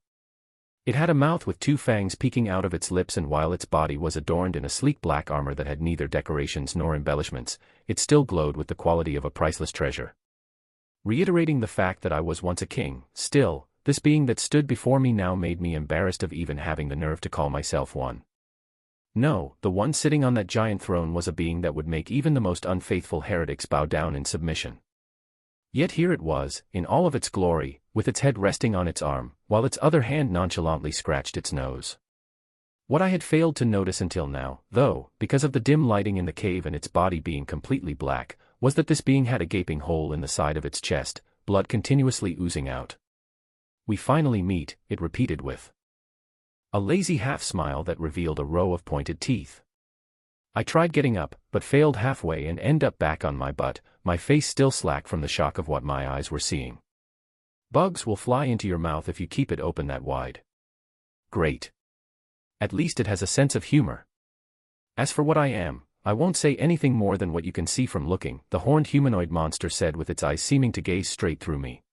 It had a mouth with 2 fangs peeking out of its lips, and while its body was adorned in a sleek black armor that had neither decorations nor embellishments, it still glowed with the quality of a priceless treasure. Reiterating the fact that I was once a king, still, this being that stood before me now made me embarrassed of even having the nerve to call myself one. No, the one sitting on that giant throne was a being that would make even the most unfaithful heretics bow down in submission. Yet here it was, in all of its glory, with its head resting on its arm, while its other hand nonchalantly scratched its nose. What I had failed to notice until now, though, because of the dim lighting in the cave and its body being completely black, was that this being had a gaping hole in the side of its chest, blood continuously oozing out. We finally meet, it repeated with a lazy half-smile that revealed a row of pointed teeth. I tried getting up, but failed halfway and ended up back on my butt, my face still slack from the shock of what my eyes were seeing. Bugs will fly into your mouth if you keep it open that wide. Great. At least it has a sense of humor. As for what I am, I won't say anything more than what you can see from looking, the horned humanoid monster said with its eyes seeming to gaze straight through me.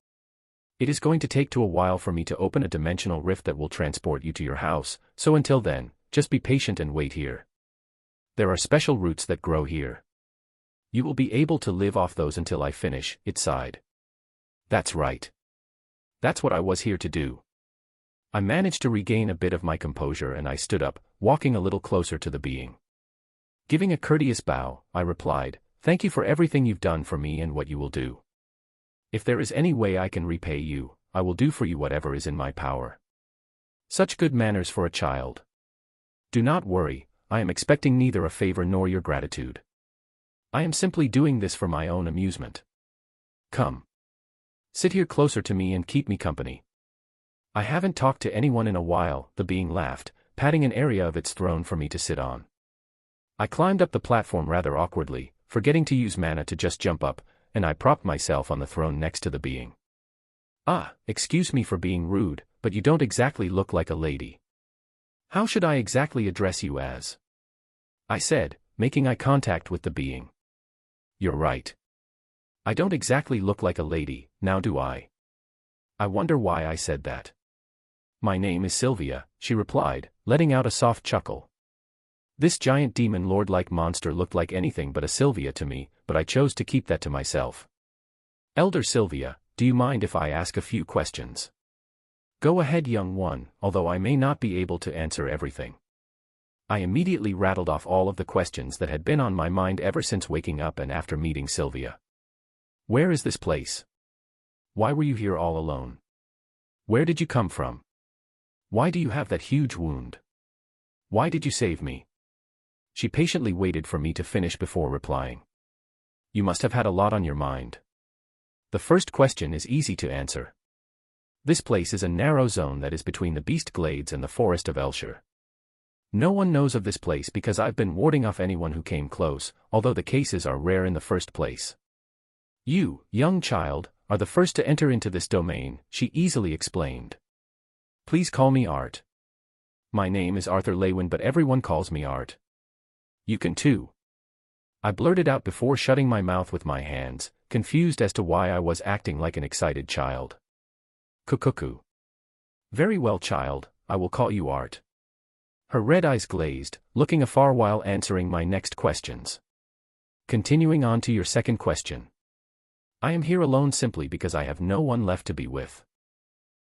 It is going to take a while for me to open a dimensional rift that will transport you to your house, so until then, just be patient and wait here. There are special roots that grow here. You will be able to live off those until I finish, it sighed. That's right. That's what I was here to do. I managed to regain a bit of my composure and I stood up, walking a little closer to the being. Giving a courteous bow, I replied, "Thank you for everything you've done for me and what you will do. If there is any way I can repay you, I will do for you whatever is in my power." Such good manners for a child. Do not worry, I am expecting neither a favor nor your gratitude. I am simply doing this for my own amusement. Come. Sit here closer to me and keep me company. I haven't talked to anyone in a while, the being laughed, patting an area of its throne for me to sit on. I climbed up the platform rather awkwardly, forgetting to use mana to just jump up, and I propped myself on the throne next to the being. Ah, excuse me for being rude, but you don't exactly look like a lady. How should I exactly address you as? I said, making eye contact with the being. You're right. I don't exactly look like a lady, now do I? I wonder why I said that. My name is Sylvia, she replied, letting out a soft chuckle. This giant demon lord-like monster looked like anything but a Sylvia to me, but I chose to keep that to myself. Elder Sylvia, do you mind if I ask a few questions? Go ahead, young one, although I may not be able to answer everything. I immediately rattled off all of the questions that had been on my mind ever since waking up and after meeting Sylvia. Where is this place? Why were you here all alone? Where did you come from? Why do you have that huge wound? Why did you save me? She patiently waited for me to finish before replying. You must have had a lot on your mind. The first question is easy to answer. This place is a narrow zone that is between the Beast Glades and the Forest of Elshire. No one knows of this place because I've been warding off anyone who came close, although the cases are rare in the first place. You, young child, are the first to enter into this domain, she easily explained. Please call me Art. My name is Arthur Lewin, but everyone calls me Art. You can too. I blurted out before shutting my mouth with my hands, confused as to why I was acting like an excited child. Cuckoo. Very well, child, I will call you Art. Her red eyes glazed, looking afar while answering my next questions. Continuing on to your second question. I am here alone simply because I have no one left to be with.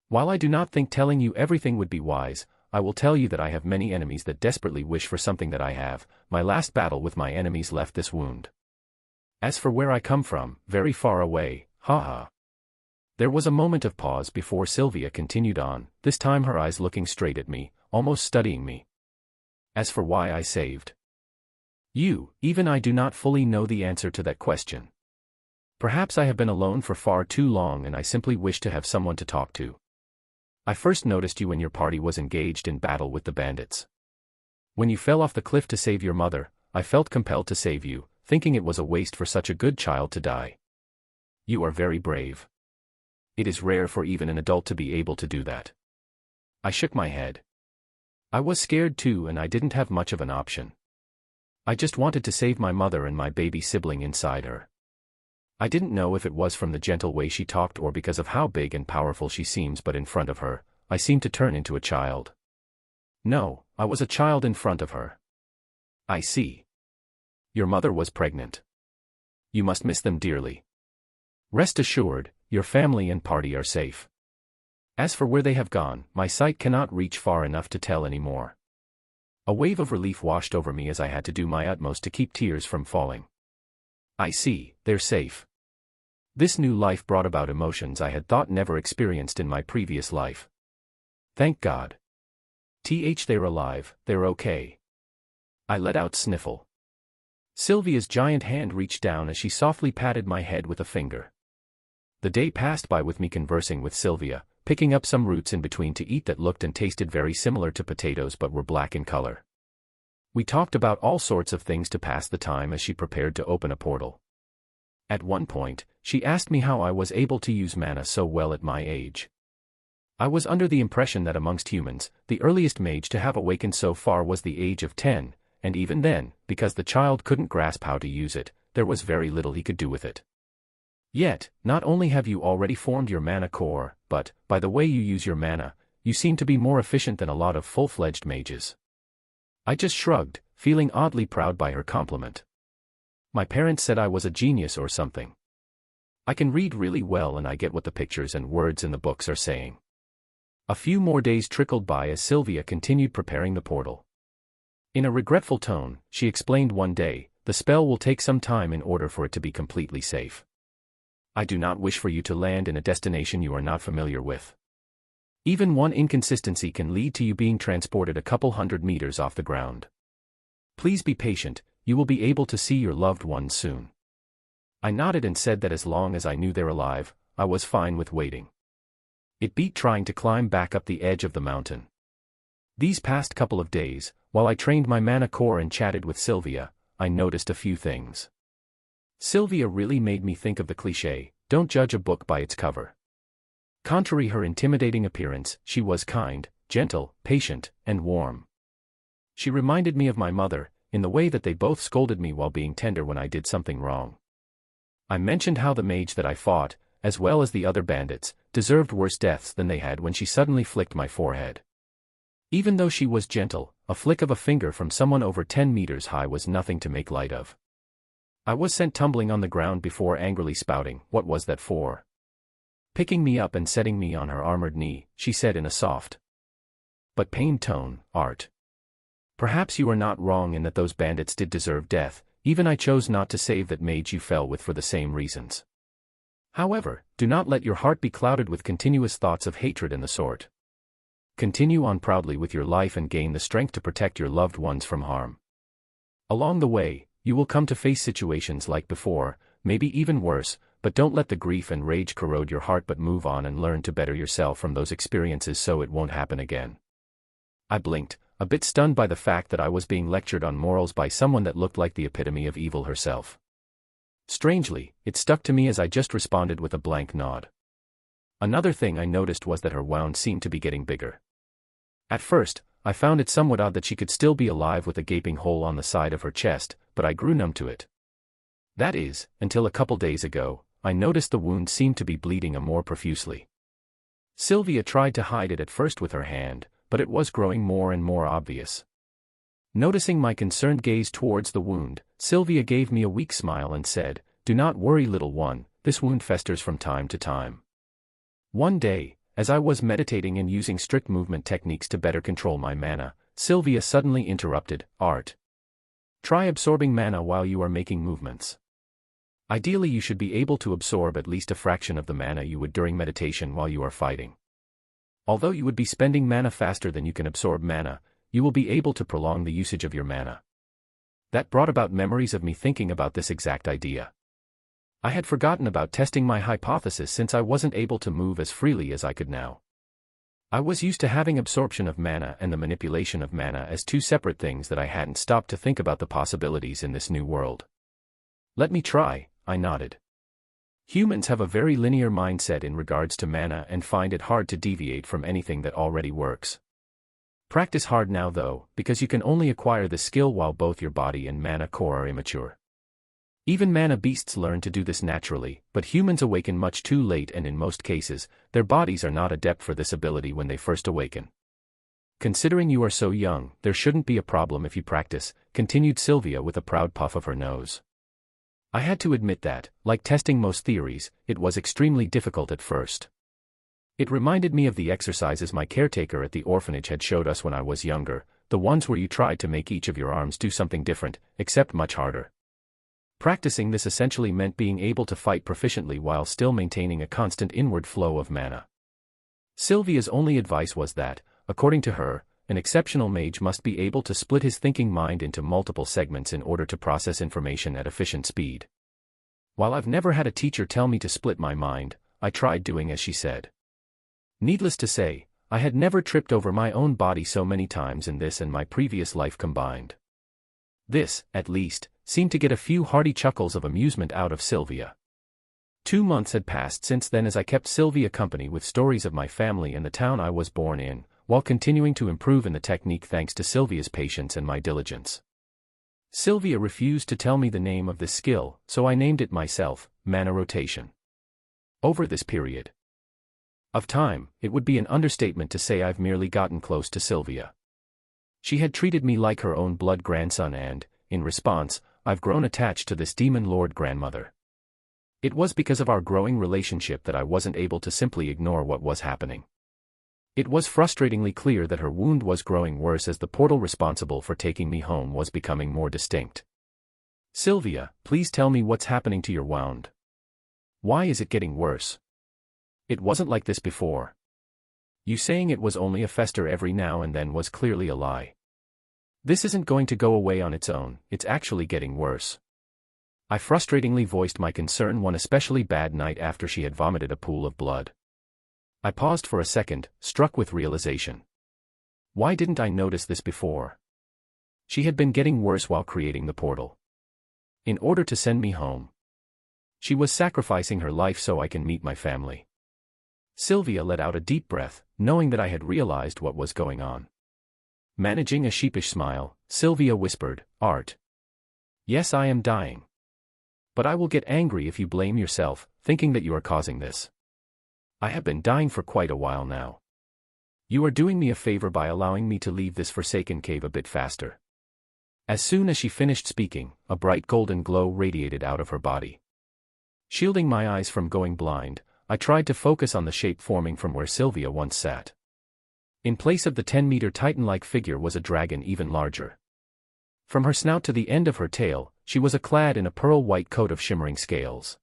While I do not think telling you everything would be wise, I will tell you that I have many enemies that desperately wish for something that I have. My last battle with my enemies left this wound. As for where I come from, very far away, haha. There was a moment of pause before Sylvia continued on, this time her eyes looking straight at me, almost studying me. As for why I saved you, even I do not fully know the answer to that question. Perhaps I have been alone for far too long and I simply wish to have someone to talk to. I first noticed you when your party was engaged in battle with the bandits. When you fell off the cliff to save your mother, I felt compelled to save you, thinking it was a waste for such a good child to die. You are very brave. It is rare for even an adult to be able to do that. I shook my head. I was scared too and I didn't have much of an option. I just wanted to save my mother and my baby sibling inside her. I didn't know if it was from the gentle way she talked or because of how big and powerful she seems, but in front of her, I seemed to turn into a child. No, I was a child in front of her. I see. Your mother was pregnant. You must miss them dearly. Rest assured, your family and party are safe. As for where they have gone, my sight cannot reach far enough to tell any more. A wave of relief washed over me as I had to do my utmost to keep tears from falling. I see, they're safe. This new life brought about emotions I had thought never experienced in my previous life. Thank God. They're alive, they're okay. I let out sniffle. Sylvia's giant hand reached down as she softly patted my head with a finger. The day passed by with me conversing with Sylvia, picking up some roots in between to eat that looked and tasted very similar to potatoes but were black in color. We talked about all sorts of things to pass the time as she prepared to open a portal. At one point, she asked me how I was able to use mana so well at my age. I was under the impression that amongst humans, the earliest mage to have awakened so far was the age of 10, and even then, because the child couldn't grasp how to use it, there was very little he could do with it. Yet, not only have you already formed your mana core, but, by the way you use your mana, you seem to be more efficient than a lot of full-fledged mages. I just shrugged, feeling oddly proud by her compliment. My parents said I was a genius or something. I can read really well and I get what the pictures and words in the books are saying. A few more days trickled by as Sylvia continued preparing the portal. In a regretful tone, she explained one day, the spell will take some time in order for it to be completely safe. I do not wish for you to land in a destination you are not familiar with. Even one inconsistency can lead to you being transported a couple hundred meters off the ground. Please be patient, you will be able to see your loved ones soon. I nodded and said that as long as I knew they're alive, I was fine with waiting. It beat trying to climb back up the edge of the mountain. These past couple of days, while I trained my mana core and chatted with Sylvia, I noticed a few things. Sylvia really made me think of the cliché, don't judge a book by its cover. Contrary her intimidating appearance, she was kind, gentle, patient, and warm. She reminded me of my mother, in the way that they both scolded me while being tender when I did something wrong. I mentioned how the mage that I fought, as well as the other bandits, deserved worse deaths than they had when she suddenly flicked my forehead. Even though she was gentle, a flick of a finger from someone over 10 meters high was nothing to make light of. I was sent tumbling on the ground before angrily spouting, "What was that for?" Picking me up and setting me on her armored knee, she said in a soft but pained tone, "Art. Perhaps you are not wrong in that those bandits did deserve death, even I chose not to save that mage you fell with for the same reasons. However, do not let your heart be clouded with continuous thoughts of hatred and the sort. Continue on proudly with your life and gain the strength to protect your loved ones from harm. Along the way, you will come to face situations like before, maybe even worse, but don't let the grief and rage corrode your heart but move on and learn to better yourself from those experiences so it won't happen again." I blinked, a bit stunned by the fact that I was being lectured on morals by someone that looked like the epitome of evil herself. Strangely, it stuck to me as I just responded with a blank nod. Another thing I noticed was that her wound seemed to be getting bigger. At first, I found it somewhat odd that she could still be alive with a gaping hole on the side of her chest, but I grew numb to it. That is, until a couple days ago, I noticed the wound seemed to be bleeding more profusely. Sylvia tried to hide it at first with her hand, but it was growing more and more obvious. Noticing my concerned gaze towards the wound, Sylvia gave me a weak smile and said, "Do not worry, little one, this wound festers from time to time." One day, as I was meditating and using strict movement techniques to better control my mana, Sylvia suddenly interrupted, "Art. Try absorbing mana while you are making movements. Ideally you should be able to absorb at least a fraction of the mana you would during meditation while you are fighting. Although you would be spending mana faster than you can absorb mana, you will be able to prolong the usage of your mana." That brought about memories of me thinking about this exact idea. I had forgotten about testing my hypothesis since I wasn't able to move as freely as I could now. I was used to having absorption of mana and the manipulation of mana as two separate things that I hadn't stopped to think about the possibilities in this new world. "Let me try," I nodded. Humans have a very linear mindset in regards to mana and find it hard to deviate from anything that already works. Practice hard now though, because you can only acquire this skill while both your body and mana core are immature. Even mana beasts learn to do this naturally, but humans awaken much too late and in most cases, their bodies are not adept for this ability when they first awaken. "Considering you are so young, there shouldn't be a problem if you practice," continued Sylvia with a proud puff of her nose. I had to admit that, like testing most theories, it was extremely difficult at first. It reminded me of the exercises my caretaker at the orphanage had showed us when I was younger, the ones where you tried to make each of your arms do something different, except much harder. Practicing this essentially meant being able to fight proficiently while still maintaining a constant inward flow of mana. Sylvia's only advice was that, according to her, an exceptional mage must be able to split his thinking mind into multiple segments in order to process information at efficient speed. While I've never had a teacher tell me to split my mind, I tried doing as she said. Needless to say, I had never tripped over my own body so many times in this and my previous life combined. This, at least, seemed to get a few hearty chuckles of amusement out of Sylvia. 2 months had passed since then as I kept Sylvia company with stories of my family and the town I was born in, while continuing to improve in the technique thanks to Sylvia's patience and my diligence. Sylvia refused to tell me the name of this skill, so I named it myself, mana rotation. Over this period of time, it would be an understatement to say I've merely gotten close to Sylvia. She had treated me like her own blood grandson and, in response, I've grown attached to this demon lord grandmother. It was because of our growing relationship that I wasn't able to simply ignore what was happening. It was frustratingly clear that her wound was growing worse as the portal responsible for taking me home was becoming more distinct. "Sylvia, please tell me what's happening to your wound. Why is it getting worse? It wasn't like this before. You saying it was only a fester every now and then was clearly a lie." This isn't going to go away on its own, it's actually getting worse. I frustratingly voiced my concern one especially bad night after she had vomited a pool of blood. I paused for a second, struck with realization. Why didn't I notice this before? She had been getting worse while creating the portal. In order to send me home. She was sacrificing her life so I can meet my family. Sylvia let out a deep breath, knowing that I had realized what was going on. Managing a sheepish smile, Sylvia whispered, "Art. Yes, I am dying. But I will get angry if you blame yourself, thinking that you are causing this. I have been dying for quite a while now. You are doing me a favor by allowing me to leave this forsaken cave a bit faster." As soon as she finished speaking, a bright golden glow radiated out of her body. Shielding my eyes from going blind, I tried to focus on the shape forming from where Sylvia once sat. In place of the 10-meter titan-like figure was a dragon even larger. From her snout to the end of her tail, she was clad in a pearl-white coat of shimmering scales.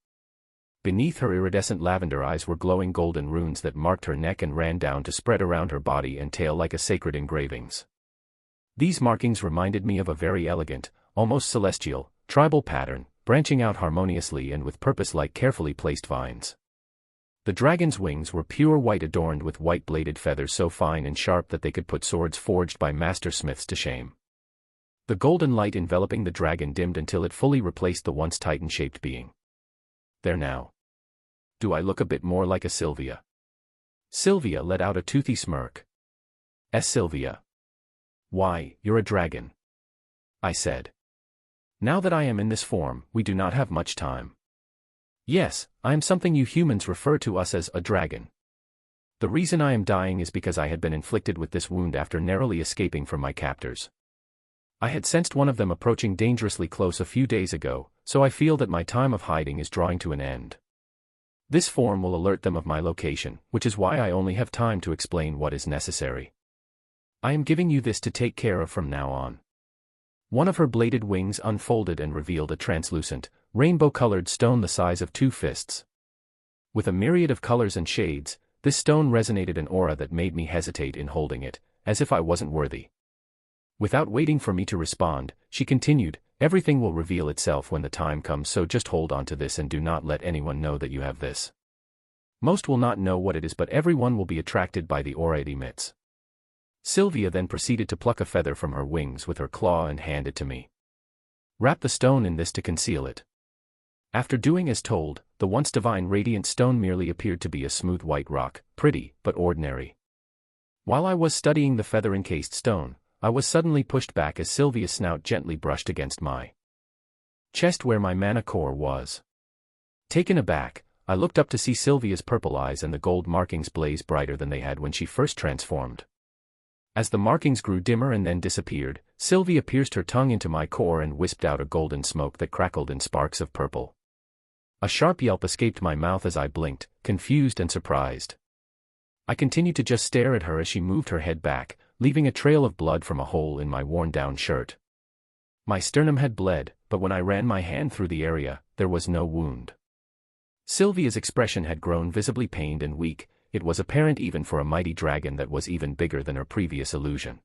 Beneath her iridescent lavender eyes were glowing golden runes that marked her neck and ran down to spread around her body and tail like sacred engravings. These markings reminded me of a very elegant, almost celestial, tribal pattern, branching out harmoniously and with purpose like carefully placed vines. The dragon's wings were pure white adorned with white-bladed feathers so fine and sharp that they could put swords forged by master smiths to shame. The golden light enveloping the dragon dimmed until it fully replaced the once titan-shaped being. There now. Do I look a bit more like a Sylvia? Sylvia let out a toothy smirk. Sylvia. Why, you're a dragon. I said. Now that I am in this form, we do not have much time. Yes, I am something you humans refer to us as a dragon. The reason I am dying is because I had been inflicted with this wound after narrowly escaping from my captors. I had sensed one of them approaching dangerously close a few days ago, so I feel that my time of hiding is drawing to an end. This form will alert them of my location, which is why I only have time to explain what is necessary. I am giving you this to take care of from now on. One of her bladed wings unfolded and revealed a translucent, rainbow-colored stone the size of 2 fists. With a myriad of colors and shades, this stone resonated an aura that made me hesitate in holding it, as if I wasn't worthy. Without waiting for me to respond, she continued, "Everything will reveal itself when the time comes, so just hold on to this and do not let anyone know that you have this. Most will not know what it is, but everyone will be attracted by the aura it emits." Sylvia then proceeded to pluck a feather from her wings with her claw and hand it to me. "Wrap the stone in this to conceal it." After doing as told, the once divine radiant stone merely appeared to be a smooth white rock, pretty, but ordinary. While I was studying the feather-encased stone, I was suddenly pushed back as Sylvia's snout gently brushed against my chest where my mana core was. Taken aback, I looked up to see Sylvia's purple eyes and the gold markings blaze brighter than they had when she first transformed. As the markings grew dimmer and then disappeared, Sylvia pierced her tongue into my core and wisped out a golden smoke that crackled in sparks of purple. A sharp yelp escaped my mouth as I blinked, confused and surprised. I continued to just stare at her as she moved her head back, leaving a trail of blood from a hole in my worn-down shirt. My sternum had bled, but when I ran my hand through the area, there was no wound. Sylvia's expression had grown visibly pained and weak. It was apparent even for a mighty dragon that was even bigger than her previous illusion.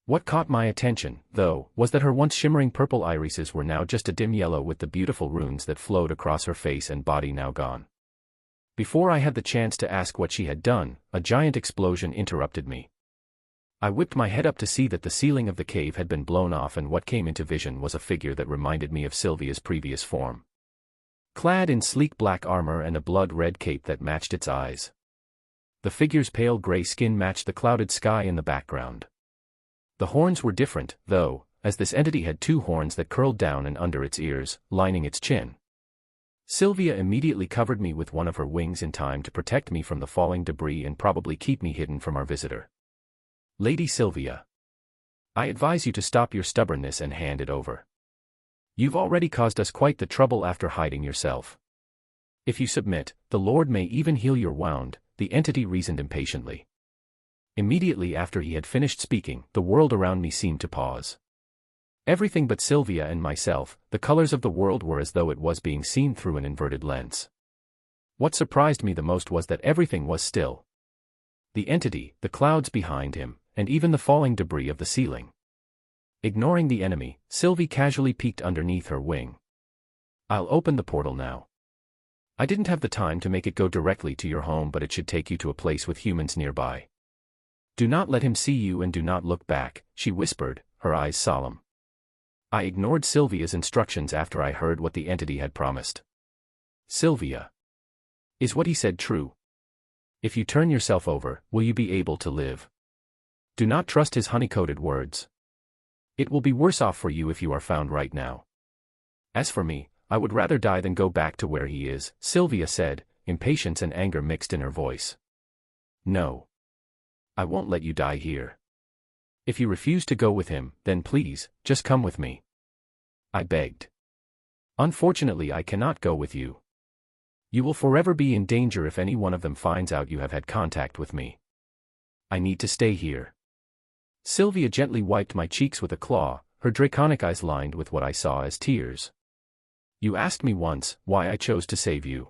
What caught my attention, though, was that her once shimmering purple irises were now just a dim yellow with the beautiful runes that flowed across her face and body now gone. Before I had the chance to ask what she had done, a giant explosion interrupted me. I whipped my head up to see that the ceiling of the cave had been blown off, and what came into vision was a figure that reminded me of Sylvia's previous form. Clad in sleek black armor and a blood-red cape that matched its eyes. The figure's pale gray skin matched the clouded sky in the background. The horns were different, though, as this entity had 2 horns that curled down and under its ears, lining its chin. Sylvia immediately covered me with one of her wings in time to protect me from the falling debris and probably keep me hidden from our visitor. "Lady Sylvia, I advise you to stop your stubbornness and hand it over. You've already caused us quite the trouble after hiding yourself. If you submit, the Lord may even heal your wound," the entity reasoned impatiently. Immediately after he had finished speaking, the world around me seemed to pause. Everything but Sylvia and myself, the colors of the world were as though it was being seen through an inverted lens. What surprised me the most was that everything was still. The entity, the clouds behind him, and even the falling debris of the ceiling. Ignoring the enemy, Sylvie casually peeked underneath her wing. I'll open the portal now. I didn't have the time to make it go directly to your home, but it should take you to a place with humans nearby. Do not let him see you and do not look back, she whispered, her eyes solemn. I ignored Sylvia's instructions after I heard what the entity had promised. Sylvia. Is what he said true? If you turn yourself over, will you be able to live? Do not trust his honey-coated words. It will be worse off for you if you are found right now. As for me, I would rather die than go back to where he is, Sylvia said, impatience and anger mixed in her voice. No. I won't let you die here. If you refuse to go with him, then please, just come with me. I begged. Unfortunately, I cannot go with you. You will forever be in danger if any one of them finds out you have had contact with me. I need to stay here. Sylvia gently wiped my cheeks with a claw, her draconic eyes lined with what I saw as tears. You asked me once why I chose to save you.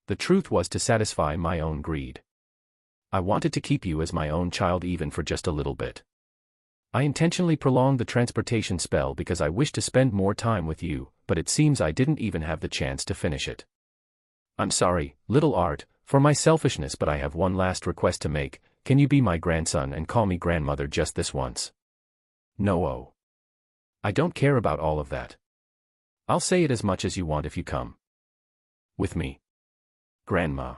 The truth was to satisfy my own greed. I wanted to keep you as my own child even for just a little bit. I intentionally prolonged the transportation spell because I wished to spend more time with you, but it seems I didn't even have the chance to finish it. I'm sorry, little Art, for my selfishness, but I have one last request to make. Can you be my grandson and call me grandmother just this once? No. I don't care about all of that. I'll say it as much as you want if you come. With me. Grandma.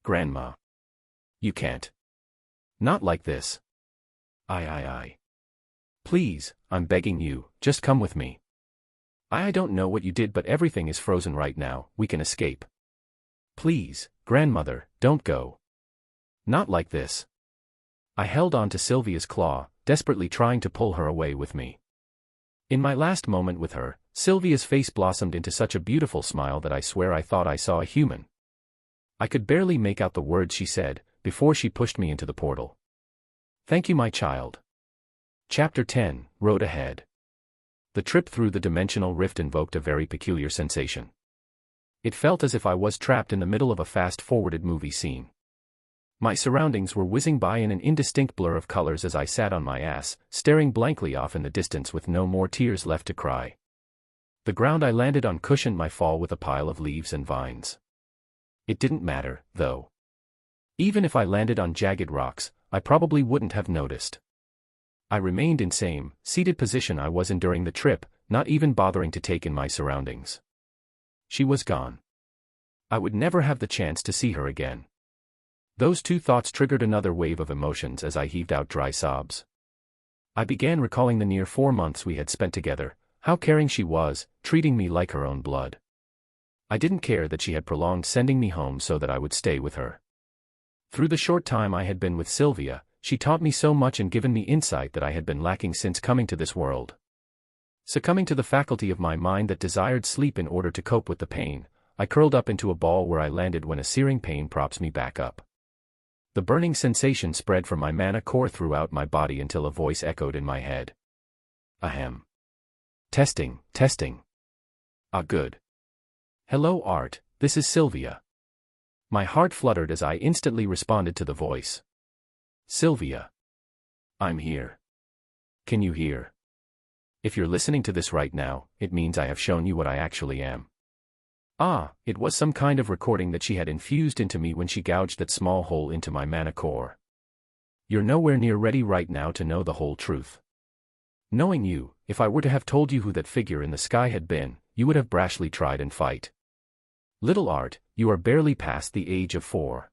Grandma. You can't. Not like this. I. Please, I'm begging you, just come with me. I don't know what you did, but everything is frozen right now, we can escape. Please, grandmother, don't go. Not like this. I held on to Sylvia's claw, desperately trying to pull her away with me. In my last moment with her, Sylvia's face blossomed into such a beautiful smile that I swear I thought I saw a human. I could barely make out the words she said, before she pushed me into the portal. Thank you, my child. Chapter 10, Road Ahead. The trip through the dimensional rift invoked a very peculiar sensation. It felt as if I was trapped in the middle of a fast-forwarded movie scene. My surroundings were whizzing by in an indistinct blur of colors as I sat on my ass, staring blankly off in the distance with no more tears left to cry. The ground I landed on cushioned my fall with a pile of leaves and vines. It didn't matter, though. Even if I landed on jagged rocks, I probably wouldn't have noticed. I remained in same, seated position I was in during the trip, not even bothering to take in my surroundings. She was gone. I would never have the chance to see her again. Those two thoughts triggered another wave of emotions as I heaved out dry sobs. I began recalling the near 4 months we had spent together, how caring she was, treating me like her own blood. I didn't care that she had prolonged sending me home so that I would stay with her. Through the short time I had been with Sylvia, she taught me so much and given me insight that I had been lacking since coming to this world. Succumbing to the faculty of my mind that desired sleep in order to cope with the pain, I curled up into a ball where I landed when a searing pain props me back up. The burning sensation spread from my mana core throughout my body until a voice echoed in my head. Ahem. Testing. Ah, good. Hello, Art, this is Sylvia. My heart fluttered as I instantly responded to the voice. Sylvia. I'm here. Can you hear? If you're listening to this right now, it means I have shown you what I actually am. Ah, it was some kind of recording that she had infused into me when she gouged that small hole into my mana core. You're nowhere near ready right now to know the whole truth. Knowing you, if I were to have told you who that figure in the sky had been, you would have brashly tried and fight. Little Art, you are barely past the age of 4.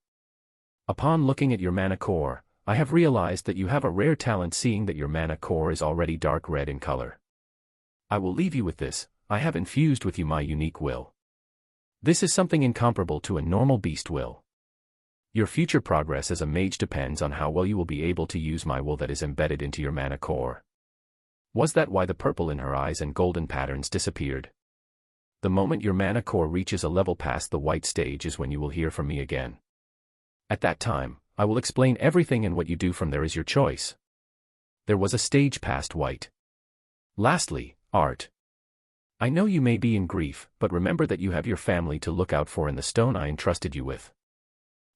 Upon looking at your mana core, I have realized that you have a rare talent, seeing that your mana core is already dark red in color. I will leave you with this, I have infused with you my unique will. This is something incomparable to a normal beast will. Your future progress as a mage depends on how well you will be able to use my will that is embedded into your mana core. Was that why the purple in her eyes and golden patterns disappeared? The moment your mana core reaches a level past the white stage is when you will hear from me again. At that time, I will explain everything, and what you do from there is your choice. There was a stage past white. Lastly, Art. I know you may be in grief, but remember that you have your family to look out for in the stone I entrusted you with.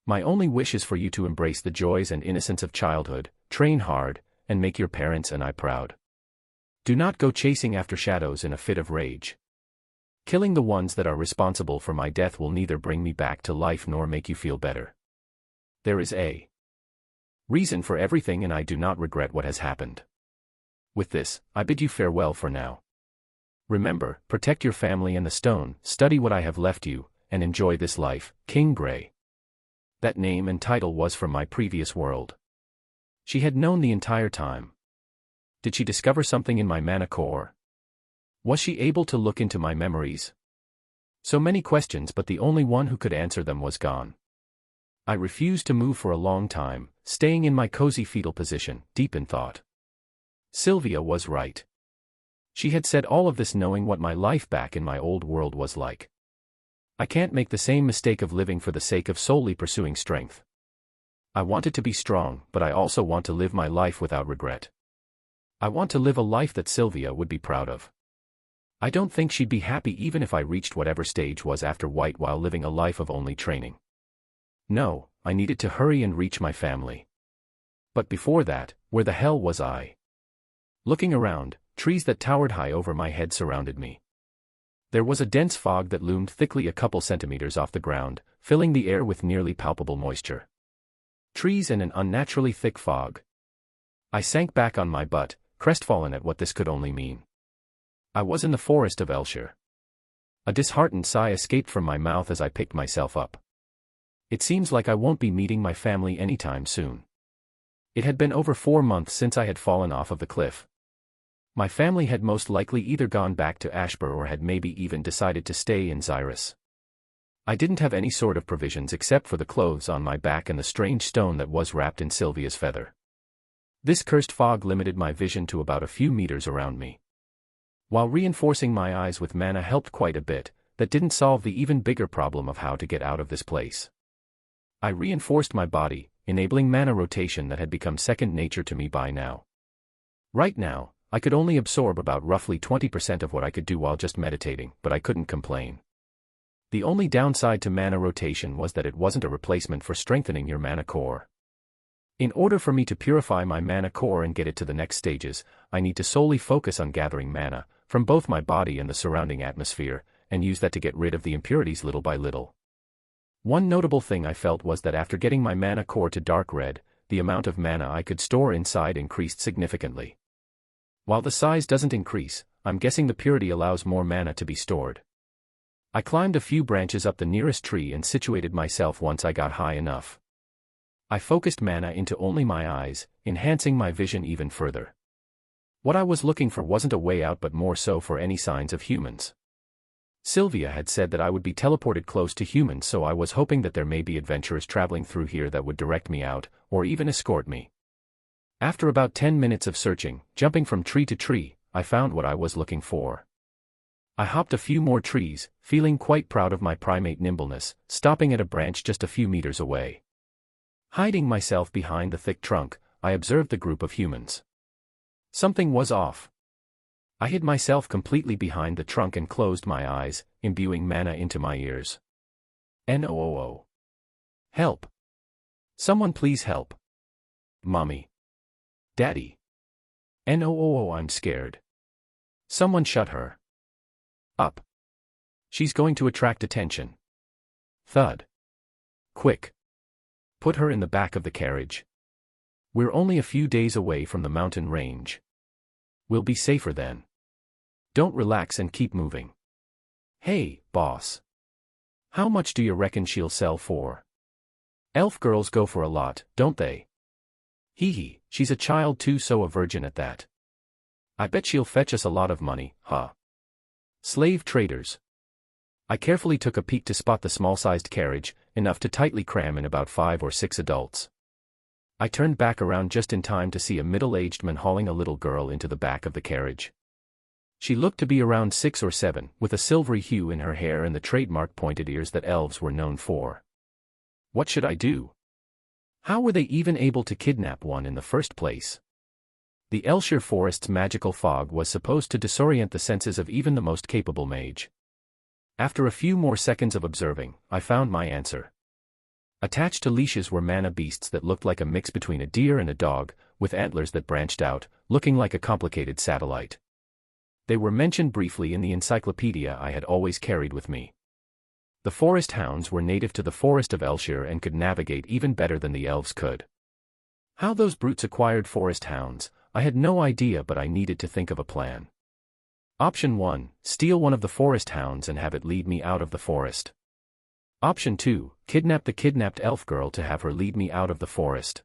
My only wish is for you to embrace the joys and innocence of childhood, train hard, and make your parents and I proud. Do not go chasing after shadows in a fit of rage. Killing the ones that are responsible for my death will neither bring me back to life nor make you feel better. There is a reason for everything, and I do not regret what has happened. With this, I bid you farewell for now. Remember, protect your family and the stone, study what I have left you, and enjoy this life, King Grey. That name and title was from my previous world. She had known the entire time. Did she discover something in my mana core? Was she able to look into my memories? So many questions, but the only one who could answer them was gone. I refused to move for a long time, staying in my cozy fetal position, deep in thought. Sylvia was right. She had said all of this knowing what my life back in my old world was like. I can't make the same mistake of living for the sake of solely pursuing strength. I wanted to be strong, but I also want to live my life without regret. I want to live a life that Sylvia would be proud of. I don't think she'd be happy even if I reached whatever stage was after White while living a life of only training. No, I needed to hurry and reach my family. But before that, where the hell was I? Looking around, trees that towered high over my head surrounded me. There was a dense fog that loomed thickly a couple centimeters off the ground, filling the air with nearly palpable moisture. Trees and an unnaturally thick fog. I sank back on my butt, crestfallen at what this could only mean. I was in the forest of Elshire. A disheartened sigh escaped from my mouth as I picked myself up. It seems like I won't be meeting my family anytime soon. It had been over 4 months since I had fallen off of the cliff. My family had most likely either gone back to Ashbur or had maybe even decided to stay in Xyrus. I didn't have any sort of provisions except for the clothes on my back and the strange stone that was wrapped in Sylvia's feather. This cursed fog limited my vision to about a few meters around me. While reinforcing my eyes with mana helped quite a bit, that didn't solve the even bigger problem of how to get out of this place. I reinforced my body, enabling mana rotation that had become second nature to me by now. Right now, I could only absorb about roughly 20% of what I could do while just meditating, but I couldn't complain. The only downside to mana rotation was that it wasn't a replacement for strengthening your mana core. In order for me to purify my mana core and get it to the next stages, I need to solely focus on gathering mana, from both my body and the surrounding atmosphere, and use that to get rid of the impurities little by little. One notable thing I felt was that after getting my mana core to dark red, the amount of mana I could store inside increased significantly. While the size doesn't increase, I'm guessing the purity allows more mana to be stored. I climbed a few branches up the nearest tree and situated myself once I got high enough. I focused mana into only my eyes, enhancing my vision even further. What I was looking for wasn't a way out but more so for any signs of humans. Sylvia had said that I would be teleported close to humans, so I was hoping that there may be adventurers traveling through here that would direct me out, or even escort me. After about 10 minutes of searching, jumping from tree to tree, I found what I was looking for. I hopped a few more trees, feeling quite proud of my primate nimbleness, stopping at a branch just a few meters away. Hiding myself behind the thick trunk, I observed the group of humans. Something was off. I hid myself completely behind the trunk and closed my eyes, imbuing mana into my ears. NOOO. Help. Someone please help. Mommy. Daddy. NOOO, I'm scared. Someone shut her up. She's going to attract attention. Thud. Quick. Put her in the back of the carriage. We're only a few days away from the mountain range. We'll be safer then. Don't relax and keep moving. Hey, boss. How much do you reckon she'll sell for? Elf girls go for a lot, don't they? Hee hee, she's a child too, so a virgin at that. I bet she'll fetch us a lot of money, huh? Slave traders. I carefully took a peek to spot the small-sized carriage, enough to tightly cram in about 5 or 6 adults. I turned back around just in time to see a middle-aged man hauling a little girl into the back of the carriage. She looked to be around 6 or 7, with a silvery hue in her hair and the trademark pointed ears that elves were known for. What should I do? How were they even able to kidnap one in the first place? The Elshire Forest's magical fog was supposed to disorient the senses of even the most capable mage. After a few more seconds of observing, I found my answer. Attached to leashes were mana beasts that looked like a mix between a deer and a dog, with antlers that branched out, looking like a complicated satellite. They were mentioned briefly in the encyclopedia I had always carried with me. The forest hounds were native to the forest of Elshire and could navigate even better than the elves could. How those brutes acquired forest hounds, I had no idea, but I needed to think of a plan. Option 1, steal one of the forest hounds and have it lead me out of the forest. Option 2, kidnap the kidnapped elf girl to have her lead me out of the forest.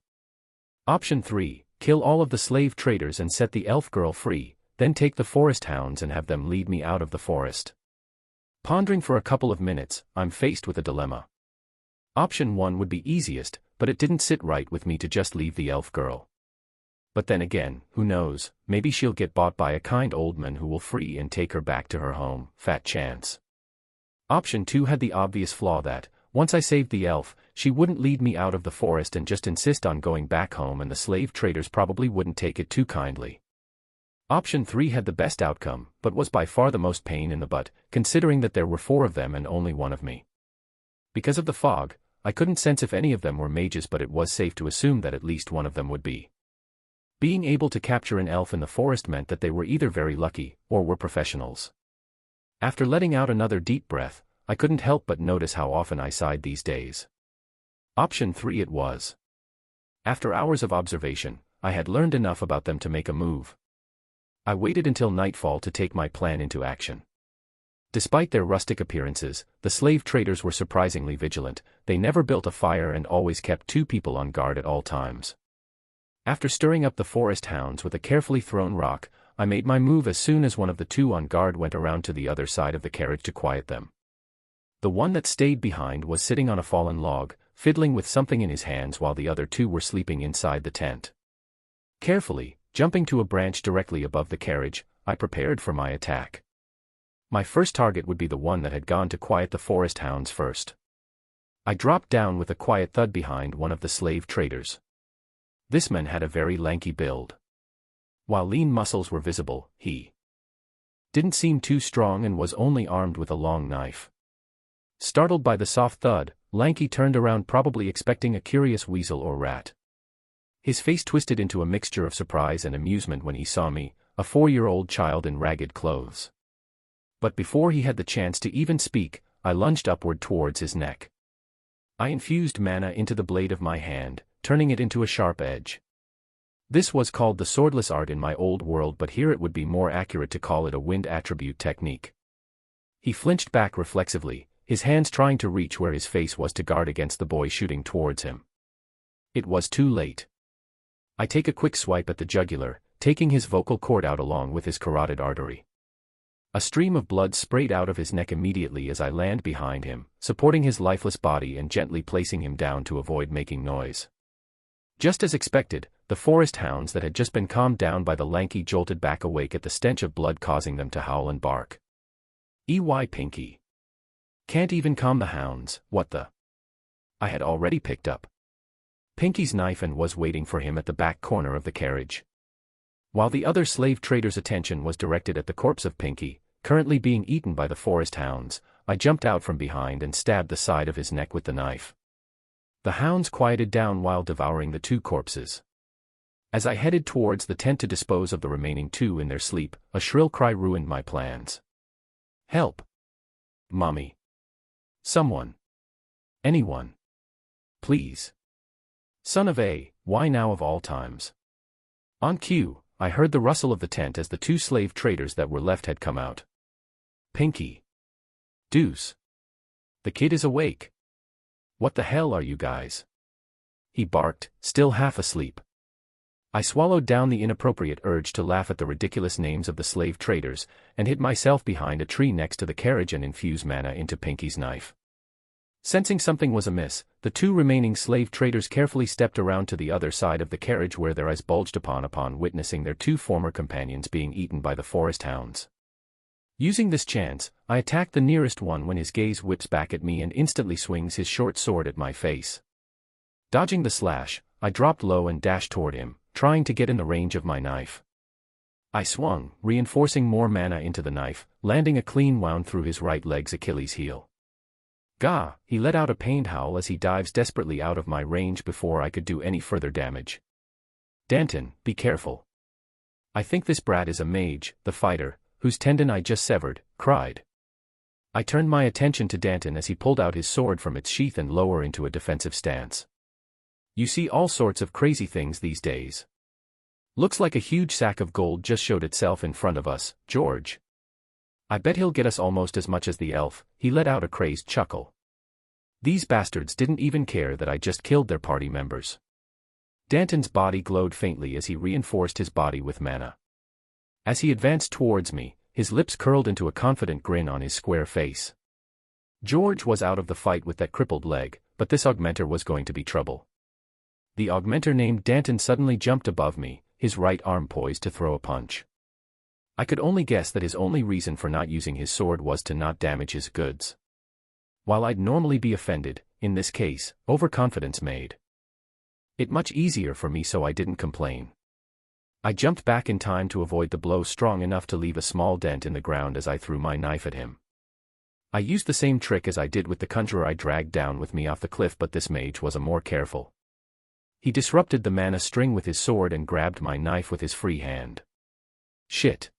Option 3, kill all of the slave traders and set the elf girl free, then take the forest hounds and have them lead me out of the forest. Pondering for a couple of minutes, I'm faced with a dilemma. Option 1 would be easiest, but it didn't sit right with me to just leave the elf girl. But then again, who knows, maybe she'll get bought by a kind old man who will free and take her back to her home, fat chance. Option 2 had the obvious flaw that, once I saved the elf, she wouldn't lead me out of the forest and just insist on going back home, and the slave traders probably wouldn't take it too kindly. Option 3 had the best outcome, but was by far the most pain in the butt, considering that there were 4 of them and only 1 of me. Because of the fog, I couldn't sense if any of them were mages, but it was safe to assume that at least one of them would be. Being able to capture an elf in the forest meant that they were either very lucky, or were professionals. After letting out another deep breath, I couldn't help but notice how often I sighed these days. Option 3 it was. After hours of observation, I had learned enough about them to make a move. I waited until nightfall to take my plan into action. Despite their rustic appearances, the slave traders were surprisingly vigilant. They never built a fire and always kept 2 people on guard at all times. After stirring up the forest hounds with a carefully thrown rock, I made my move as soon as one of the 2 on guard went around to the other side of the carriage to quiet them. The one that stayed behind was sitting on a fallen log, fiddling with something in his hands, while the other 2 were sleeping inside the tent. Carefully, jumping to a branch directly above the carriage, I prepared for my attack. My first target would be the one that had gone to quiet the forest hounds first. I dropped down with a quiet thud behind one of the slave traders. This man had a very lanky build. While lean muscles were visible, he didn't seem too strong and was only armed with a long knife. Startled by the soft thud, Lanky turned around, probably expecting a curious weasel or rat. His face twisted into a mixture of surprise and amusement when he saw me, a 4-year-old child in ragged clothes. But before he had the chance to even speak, I lunged upward towards his neck. I infused mana into the blade of my hand, turning it into a sharp edge. This was called the swordless art in my old world, but here it would be more accurate to call it a wind attribute technique. He flinched back reflexively, his hands trying to reach where his face was to guard against the boy shooting towards him. It was too late. I take a quick swipe at the jugular, taking his vocal cord out along with his carotid artery. A stream of blood sprayed out of his neck immediately as I land behind him, supporting his lifeless body and gently placing him down to avoid making noise. Just as expected, the forest hounds that had just been calmed down by the Lanky jolted back awake at the stench of blood, causing them to howl and bark. Pinky. Can't even calm the hounds, what the? I had already picked up Pinky's knife and was waiting for him at the back corner of the carriage. While the other slave trader's attention was directed at the corpse of Pinky, currently being eaten by the forest hounds, I jumped out from behind and stabbed the side of his neck with the knife. The hounds quieted down while devouring the 2 corpses. As I headed towards the tent to dispose of the remaining 2 in their sleep, a shrill cry ruined my plans. Help! Mommy! Someone! Anyone! Please! Son of a, why now of all times? On cue, I heard the rustle of the tent as the 2 slave traders that were left had come out. Pinky! Deuce! The kid is awake! What the hell are you guys? He barked, still half asleep. I swallowed down the inappropriate urge to laugh at the ridiculous names of the slave traders, and hid myself behind a tree next to the carriage and infused mana into Pinky's knife. Sensing something was amiss, the 2 remaining slave traders carefully stepped around to the other side of the carriage, where their eyes bulged upon witnessing their 2 former companions being eaten by the forest hounds. Using this chance, I attacked the nearest one when his gaze whips back at me and instantly swings his short sword at my face. Dodging the slash, I dropped low and dashed toward him, trying to get in the range of my knife. I swung, reinforcing more mana into the knife, landing a clean wound through his right leg's Achilles heel. Gah! He let out a pained howl as he dives desperately out of my range before I could do any further damage. Danton, be careful. I think this brat is a mage, the fighter, whose tendon I just severed, cried. I turned my attention to Danton as he pulled out his sword from its sheath and lower into a defensive stance. You see all sorts of crazy things these days. Looks like a huge sack of gold just showed itself in front of us, George. I bet he'll get us almost as much as the elf. He let out a crazed chuckle. These bastards didn't even care that I just killed their party members. Danton's body glowed faintly as he reinforced his body with mana. As he advanced towards me, his lips curled into a confident grin on his square face. George was out of the fight with that crippled leg, but this augmenter was going to be trouble. The augmenter named Danton suddenly jumped above me, his right arm poised to throw a punch. I could only guess that his only reason for not using his sword was to not damage his goods. While I'd normally be offended, in this case, overconfidence made it much easier for me, so I didn't complain. I jumped back in time to avoid the blow strong enough to leave a small dent in the ground as I threw my knife at him. I used the same trick as I did with the conjurer I dragged down with me off the cliff, but this mage was a more careful. He disrupted the mana string with his sword and grabbed my knife with his free hand. Shit.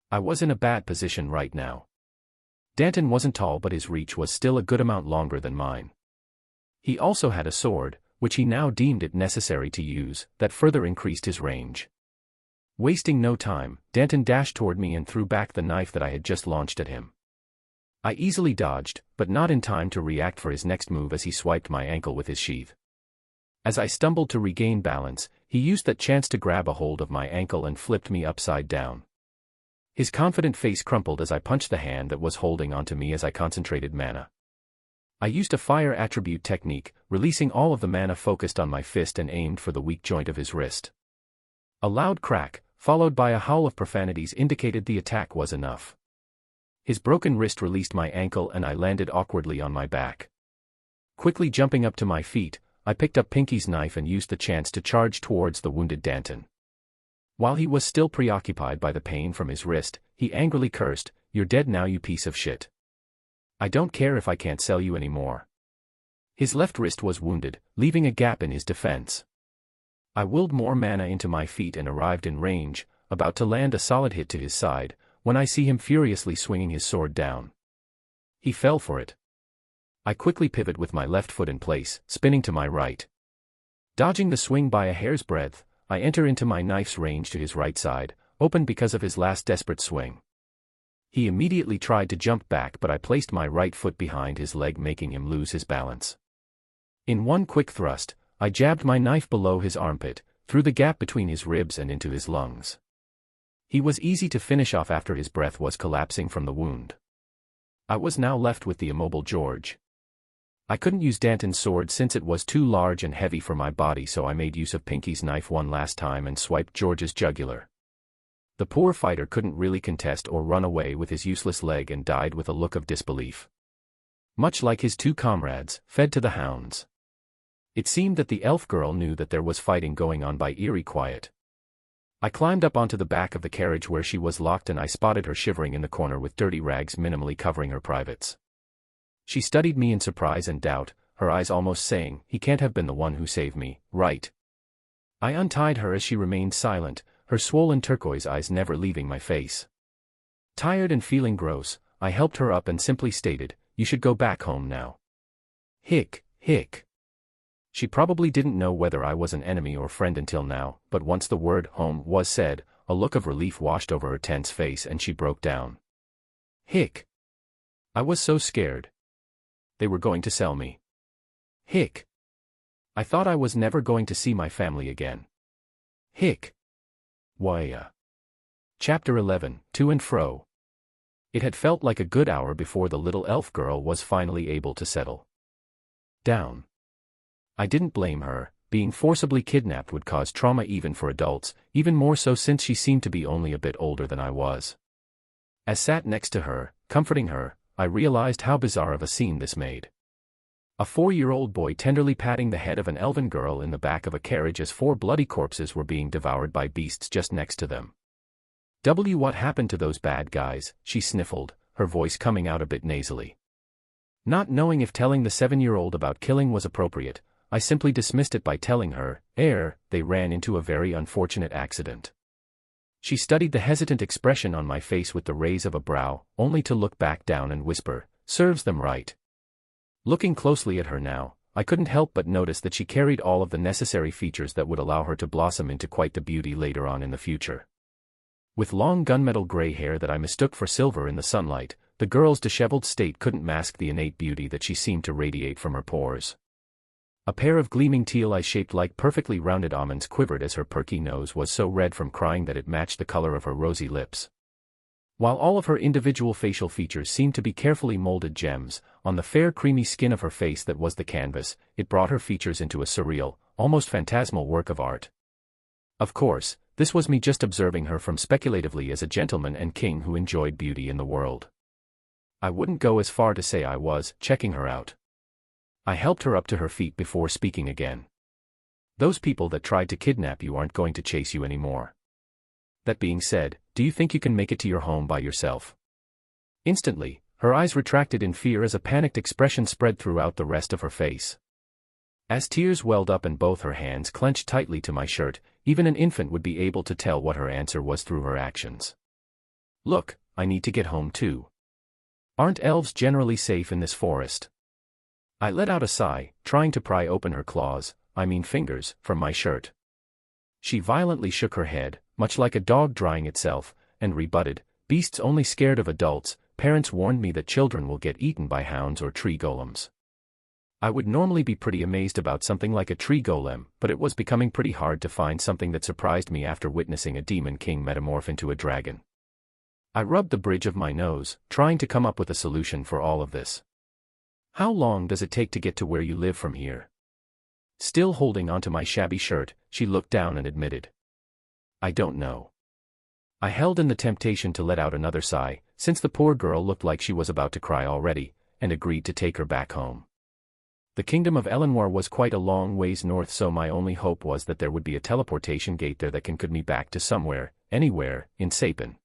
I was in a bad position right now. Danton wasn't tall, but his reach was still a good amount longer than mine. He also had a sword, which he now deemed it necessary to use, that further increased his range. Wasting no time, Danton dashed toward me and threw back the knife that I had just launched at him. I easily dodged, but not in time to react for his next move as he swiped my ankle with his sheath. As I stumbled to regain balance, he used that chance to grab a hold of my ankle and flipped me upside down. His confident face crumpled as I punched the hand that was holding onto me as I concentrated mana. I used a fire attribute technique, releasing all of the mana focused on my fist and aimed for the weak joint of his wrist. A loud crack, followed by a howl of profanities, indicated the attack was enough. His broken wrist released my ankle and I landed awkwardly on my back. Quickly jumping up to my feet, I picked up Pinky's knife and used the chance to charge towards the wounded Danton. While he was still preoccupied by the pain from his wrist, he angrily cursed, "You're dead now, you piece of shit. I don't care if I can't sell you anymore." His left wrist was wounded, leaving a gap in his defense. I willed more mana into my feet and arrived in range, about to land a solid hit to his side, when I see him furiously swinging his sword down. He fell for it. I quickly pivot with my left foot in place, spinning to my right. Dodging the swing by a hair's breadth, I enter into my knife's range to his right side, open because of his last desperate swing. He immediately tried to jump back, but I placed my right foot behind his leg, making him lose his balance. In one quick thrust, I jabbed my knife below his armpit, through the gap between his ribs and into his lungs. He was easy to finish off after his breath was collapsing from the wound. I was now left with the immobile George. I couldn't use Danton's sword since it was too large and heavy for my body, so I made use of Pinky's knife one last time and swiped George's jugular. The poor fighter couldn't really contest or run away with his useless leg and died with a look of disbelief. Much like his two comrades, fed to the hounds. It seemed that the elf girl knew that there was fighting going on by eerie quiet. I climbed up onto the back of the carriage where she was locked and I spotted her shivering in the corner with dirty rags minimally covering her privates. She studied me in surprise and doubt, her eyes almost saying, "He can't have been the one who saved me, right?" I untied her as she remained silent, her swollen turquoise eyes never leaving my face. Tired and feeling gross, I helped her up and simply stated, "You should go back home now." Hick, hick. She probably didn't know whether I was an enemy or friend until now, but once the word home was said, a look of relief washed over her tense face and she broke down. Hick. I was so scared. They were going to sell me. Hick. I thought I was never going to see my family again. Hick. Why? Chapter 11, To and Fro. It had felt like a good hour before the little elf girl was finally able to settle down. I didn't blame her. Being forcibly kidnapped would cause trauma even for adults, even more so since she seemed to be only a bit older than I was. As sat next to her, comforting her, I realized how bizarre of a scene this made. A 4-year-old boy tenderly patting the head of an elven girl in the back of a carriage as 4 bloody corpses were being devoured by beasts just next to them. What happened to those bad guys? She sniffled, her voice coming out a bit nasally. Not knowing if telling the 7-year-old about killing was appropriate, I simply dismissed it by telling her, they ran into a very unfortunate accident. She studied the hesitant expression on my face with the raise of a brow, only to look back down and whisper, "Serves them right." Looking closely at her now, I couldn't help but notice that she carried all of the necessary features that would allow her to blossom into quite the beauty later on in the future. With long gunmetal gray hair that I mistook for silver in the sunlight, the girl's disheveled state couldn't mask the innate beauty that she seemed to radiate from her pores. A pair of gleaming teal eyes shaped like perfectly rounded almonds quivered as her perky nose was so red from crying that it matched the color of her rosy lips. While all of her individual facial features seemed to be carefully molded gems, on the fair creamy skin of her face that was the canvas, it brought her features into a surreal, almost phantasmal work of art. Of course, this was me just observing her from speculatively as a gentleman and king who enjoyed beauty in the world. I wouldn't go as far to say I was checking her out. I helped her up to her feet before speaking again. Those people that tried to kidnap you aren't going to chase you anymore. That being said, do you think you can make it to your home by yourself? Instantly, her eyes retracted in fear as a panicked expression spread throughout the rest of her face. As tears welled up and both her hands clenched tightly to my shirt, even an infant would be able to tell what her answer was through her actions. Look, I need to get home too. Aren't elves generally safe in this forest? I let out a sigh, trying to pry open her fingers, from my shirt. She violently shook her head, much like a dog drying itself, and rebutted, "Beasts only scared of adults, parents warned me that children will get eaten by hounds or tree golems." I would normally be pretty amazed about something like a tree golem, but it was becoming pretty hard to find something that surprised me after witnessing a demon king metamorph into a dragon. I rubbed the bridge of my nose, trying to come up with a solution for all of this. "How long does it take to get to where you live from here?" Still holding onto my shabby shirt, she looked down and admitted, "I don't know." I held in the temptation to let out another sigh, since the poor girl looked like she was about to cry already, and agreed to take her back home. The kingdom of Elenoir was quite a long ways north, so my only hope was that there would be a teleportation gate there that could me back to somewhere, anywhere, in Sapin.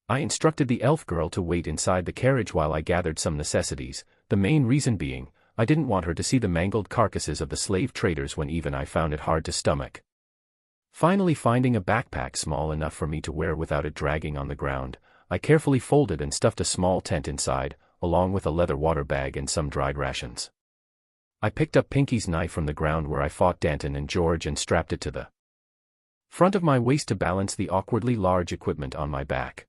I instructed the elf girl to wait inside the carriage while I gathered some necessities, the main reason being, I didn't want her to see the mangled carcasses of the slave traders when even I found it hard to stomach. Finally finding a backpack small enough for me to wear without it dragging on the ground, I carefully folded and stuffed a small tent inside, along with a leather water bag and some dried rations. I picked up Pinky's knife from the ground where I fought Danton and George and strapped it to the front of my waist to balance the awkwardly large equipment on my back.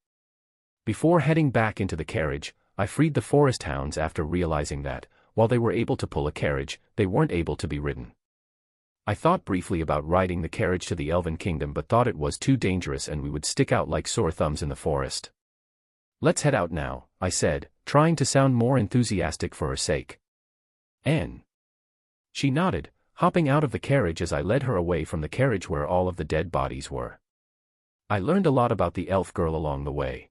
Before heading back into the carriage, I freed the forest hounds after realizing that, while they were able to pull a carriage, they weren't able to be ridden. I thought briefly about riding the carriage to the Elven Kingdom but thought it was too dangerous and we would stick out like sore thumbs in the forest. "Let's head out now," I said, trying to sound more enthusiastic for her sake. "Anne." She nodded, hopping out of the carriage as I led her away from the carriage where all of the dead bodies were. I learned a lot about the elf girl along the way.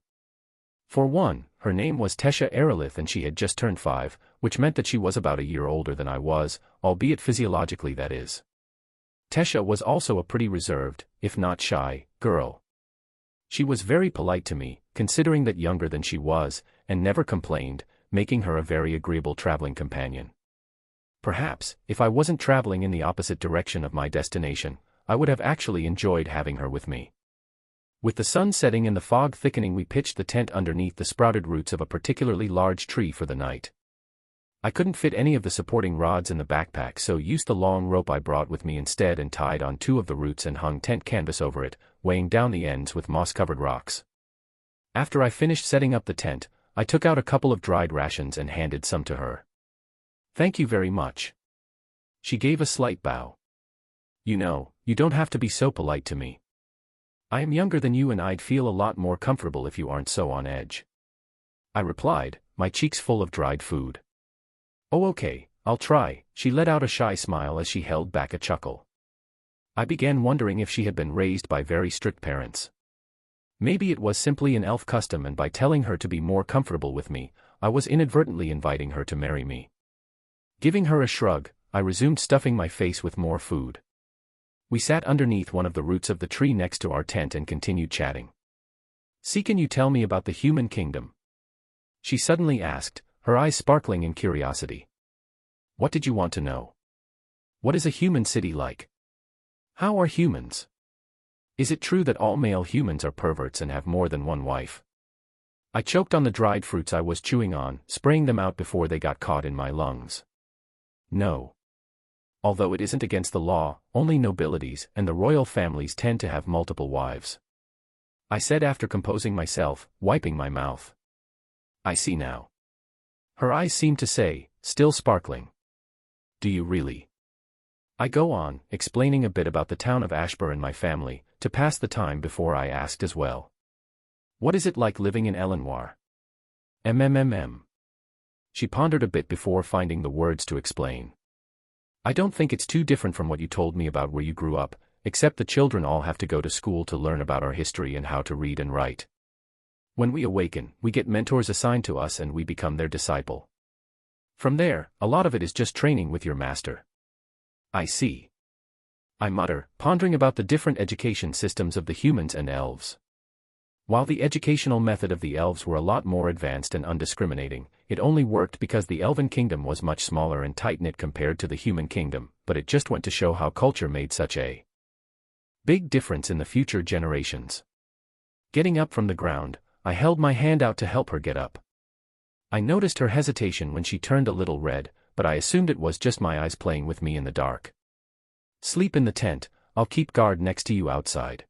For one, her name was Tesha Aerolith and she had just turned 5, which meant that she was about a year older than I was, albeit physiologically that is. Tesha was also a pretty reserved, if not shy, girl. She was very polite to me, considering that younger than she was, and never complained, making her a very agreeable traveling companion. Perhaps, if I wasn't traveling in the opposite direction of my destination, I would have actually enjoyed having her with me. With the sun setting and the fog thickening, we pitched the tent underneath the sprouted roots of a particularly large tree for the night. I couldn't fit any of the supporting rods in the backpack, so used the long rope I brought with me instead and tied on 2 of the roots and hung tent canvas over it, weighing down the ends with moss-covered rocks. After I finished setting up the tent, I took out a couple of dried rations and handed some to her. "Thank you very much." She gave a slight bow. "You know, you don't have to be so polite to me. I am younger than you and I'd feel a lot more comfortable if you aren't so on edge." I replied, my cheeks full of dried food. "Oh okay, I'll try." She let out a shy smile as she held back a chuckle. I began wondering if she had been raised by very strict parents. Maybe it was simply an elf custom, and by telling her to be more comfortable with me, I was inadvertently inviting her to marry me. Giving her a shrug, I resumed stuffing my face with more food. We sat underneath one of the roots of the tree next to our tent and continued chatting. "See, can you tell me about the human kingdom?" she suddenly asked, her eyes sparkling in curiosity. "What did you want to know? What is a human city like? How are humans?" Is it true that all male humans are perverts and have more than one wife? I choked on the dried fruits I was chewing on, spraying them out before they got caught in my lungs. No. Although it isn't against the law, only nobilities and the royal families tend to have multiple wives. I said after composing myself, wiping my mouth. I see now. Her eyes seemed to say, still sparkling. Do you really? I go on, explaining a bit about the town of Ashbur and my family, to pass the time before I asked as well. What is it like living in Elenoir? She pondered a bit before finding the words to explain. I don't think it's too different from what you told me about where you grew up, except the children all have to go to school to learn about our history and how to read and write. When we awaken, we get mentors assigned to us and we become their disciple. From there, a lot of it is just training with your master. I see. I mutter, pondering about the different education systems of the humans and elves. While the educational method of the elves were a lot more advanced and undiscriminating, it only worked because the elven kingdom was much smaller and tight-knit compared to the human kingdom, but it just went to show how culture made such a big difference in the future generations. Getting up from the ground, I held my hand out to help her get up. I noticed her hesitation when she turned a little red, but I assumed it was just my eyes playing with me in the dark. Sleep in the tent, I'll keep guard next to you outside.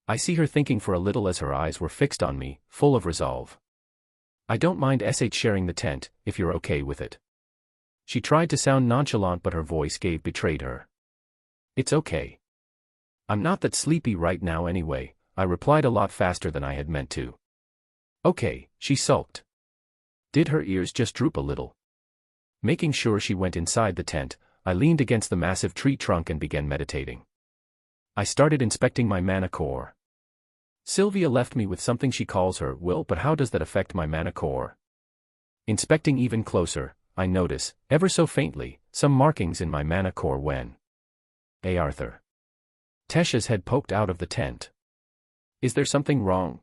I see her thinking for a little as her eyes were fixed on me, full of resolve. I don't mind sharing the tent, if you're okay with it. She tried to sound nonchalant but her voice betrayed her. It's okay. I'm not that sleepy right now anyway, I replied a lot faster than I had meant to. Okay, she sulked. Did her ears just droop a little? Making sure she went inside the tent, I leaned against the massive tree trunk and began meditating. I started inspecting my mana core. Sylvia left me with something she calls her will, but how does that affect my mana core? Inspecting even closer, I notice, ever so faintly, some markings in my mana core when Arthur. Tesha's head poked out of the tent. Is there something wrong?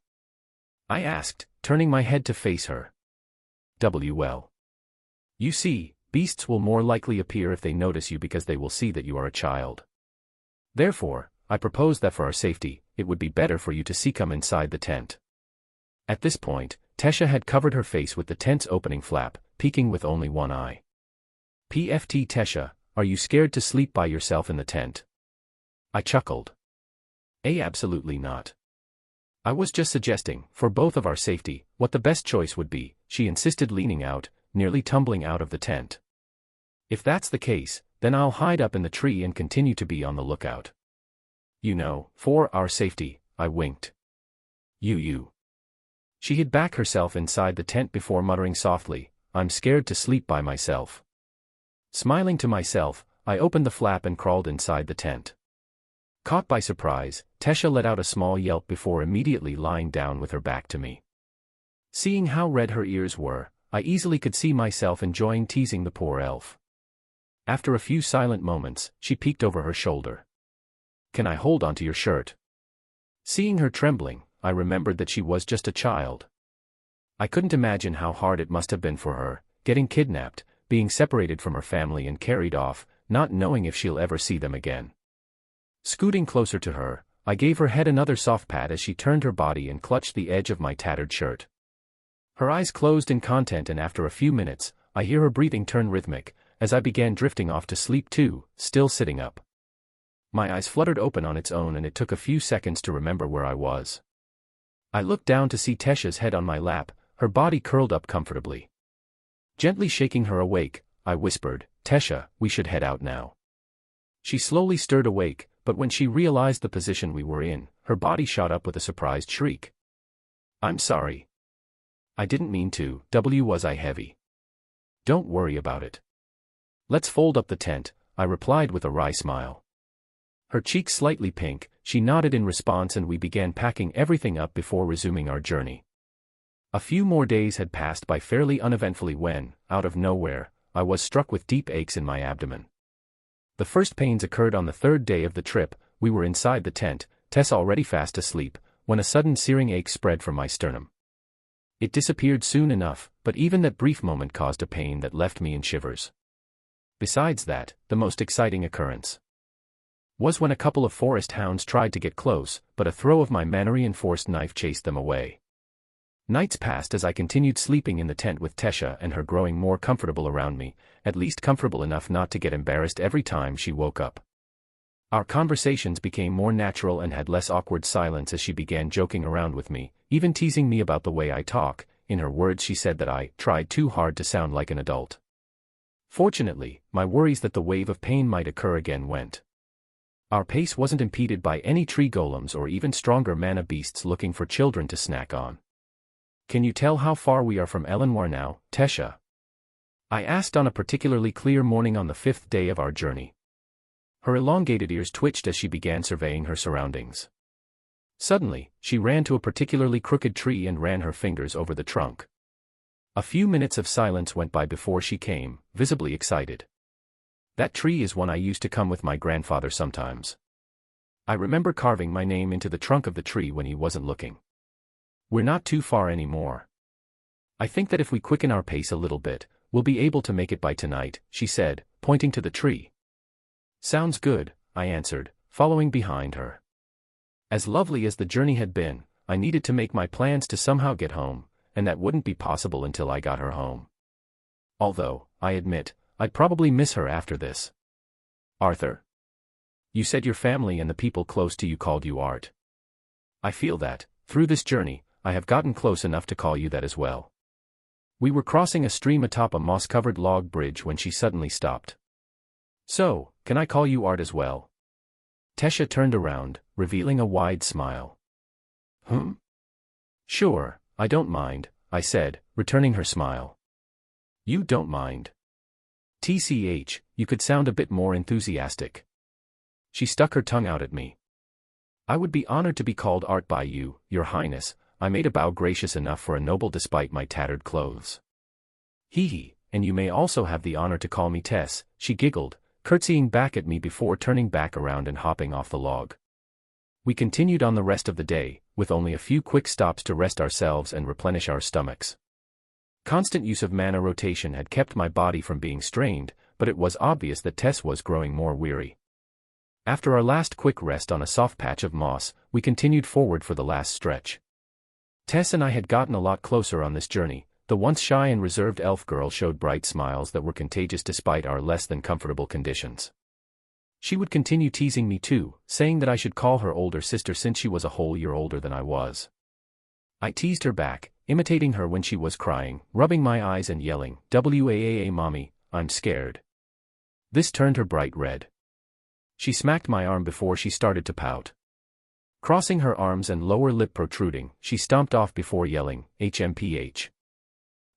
I asked, turning my head to face her. Well. You see, beasts will more likely appear if they notice you because they will see that you are a child. Therefore, I propose that for our safety, it would be better for you to come inside the tent. At this point, Tesha had covered her face with the tent's opening flap, peeking with only one eye. PFT Tesha, are you scared to sleep by yourself in the tent? I chuckled. Absolutely not. I was just suggesting, for both of our safety, what the best choice would be, she insisted, leaning out, nearly tumbling out of the tent. If that's the case, then I'll hide up in the tree and continue to be on the lookout. You know, for our safety, I winked. You. She hid back herself inside the tent before muttering softly, I'm scared to sleep by myself. Smiling to myself, I opened the flap and crawled inside the tent. Caught by surprise, Tesha let out a small yelp before immediately lying down with her back to me. Seeing how red her ears were, I easily could see myself enjoying teasing the poor elf. After a few silent moments, she peeked over her shoulder. Can I hold onto your shirt? Seeing her trembling, I remembered that she was just a child. I couldn't imagine how hard it must have been for her, getting kidnapped, being separated from her family and carried off, not knowing if she'll ever see them again. Scooting closer to her, I gave her head another soft pat as she turned her body and clutched the edge of my tattered shirt. Her eyes closed in content and after a few minutes, I hear her breathing turn rhythmic, as I began drifting off to sleep too, still sitting up. My eyes fluttered open on its own and it took a few seconds to remember where I was. I looked down to see Tesha's head on my lap, her body curled up comfortably. Gently shaking her awake, I whispered, Tesha, we should head out now. She slowly stirred awake, but when she realized the position we were in, her body shot up with a surprised shriek. I'm sorry. I didn't mean to, was I heavy? Don't worry about it. Let's fold up the tent, I replied with a wry smile. Her cheeks slightly pink, she nodded in response and we began packing everything up before resuming our journey. A few more days had passed by fairly uneventfully when, out of nowhere, I was struck with deep aches in my abdomen. The first pains occurred on the third day of the trip. We were inside the tent, Tess already fast asleep, when a sudden searing ache spread from my sternum. It disappeared soon enough, but even that brief moment caused a pain that left me in shivers. Besides that, the most exciting occurrence. was when a couple of forest hounds tried to get close, but a throw of my mana-reinforced knife chased them away. Nights passed as I continued sleeping in the tent with Tesha and her growing more comfortable around me, at least comfortable enough not to get embarrassed every time she woke up. Our conversations became more natural and had less awkward silence as she began joking around with me, even teasing me about the way I talk. In her words, she said that I tried too hard to sound like an adult. Fortunately, my worries that the wave of pain might occur again went. Our pace wasn't impeded by any tree golems or even stronger mana beasts looking for children to snack on. Can you tell how far we are from Elenoir now, Tesha? I asked on a particularly clear morning on the 5th day of our journey. Her elongated ears twitched as she began surveying her surroundings. Suddenly, she ran to a particularly crooked tree and ran her fingers over the trunk. A few minutes of silence went by before she came, visibly excited. That tree is one I used to come with my grandfather sometimes. I remember carving my name into the trunk of the tree when he wasn't looking. We're not too far anymore. I think that if we quicken our pace a little bit, we'll be able to make it by tonight, she said, pointing to the tree. Sounds good, I answered, following behind her. As lovely as the journey had been, I needed to make my plans to somehow get home, and that wouldn't be possible until I got her home. Although, I admit, I'd probably miss her after this. Arthur. You said your family and the people close to you called you Art. I feel that, through this journey, I have gotten close enough to call you that as well. We were crossing a stream atop a moss-covered log bridge when she suddenly stopped. So, can I call you Art as well? Tesha turned around, revealing a wide smile. Sure, I don't mind, I said, returning her smile. You don't mind? TCH, you could sound a bit more enthusiastic. She stuck her tongue out at me. I would be honored to be called Art by you, Your Highness. I made a bow gracious enough for a noble despite my tattered clothes. Hee, and you may also have the honor to call me Tess, she giggled, curtsying back at me before turning back around and hopping off the log. We continued on the rest of the day, with only a few quick stops to rest ourselves and replenish our stomachs. Constant use of mana rotation had kept my body from being strained, but it was obvious that Tess was growing more weary. After our last quick rest on a soft patch of moss, we continued forward for the last stretch. Tess and I had gotten a lot closer on this journey. The once shy and reserved elf girl showed bright smiles that were contagious despite our less than comfortable conditions. She would continue teasing me too, saying that I should call her older sister since she was a whole year older than I was. I teased her back, imitating her when she was crying, rubbing my eyes and yelling, "Waaa mommy, I'm scared." This turned her bright red. She smacked my arm before she started to pout. Crossing her arms and lower lip protruding, she stomped off before yelling, "HMPH.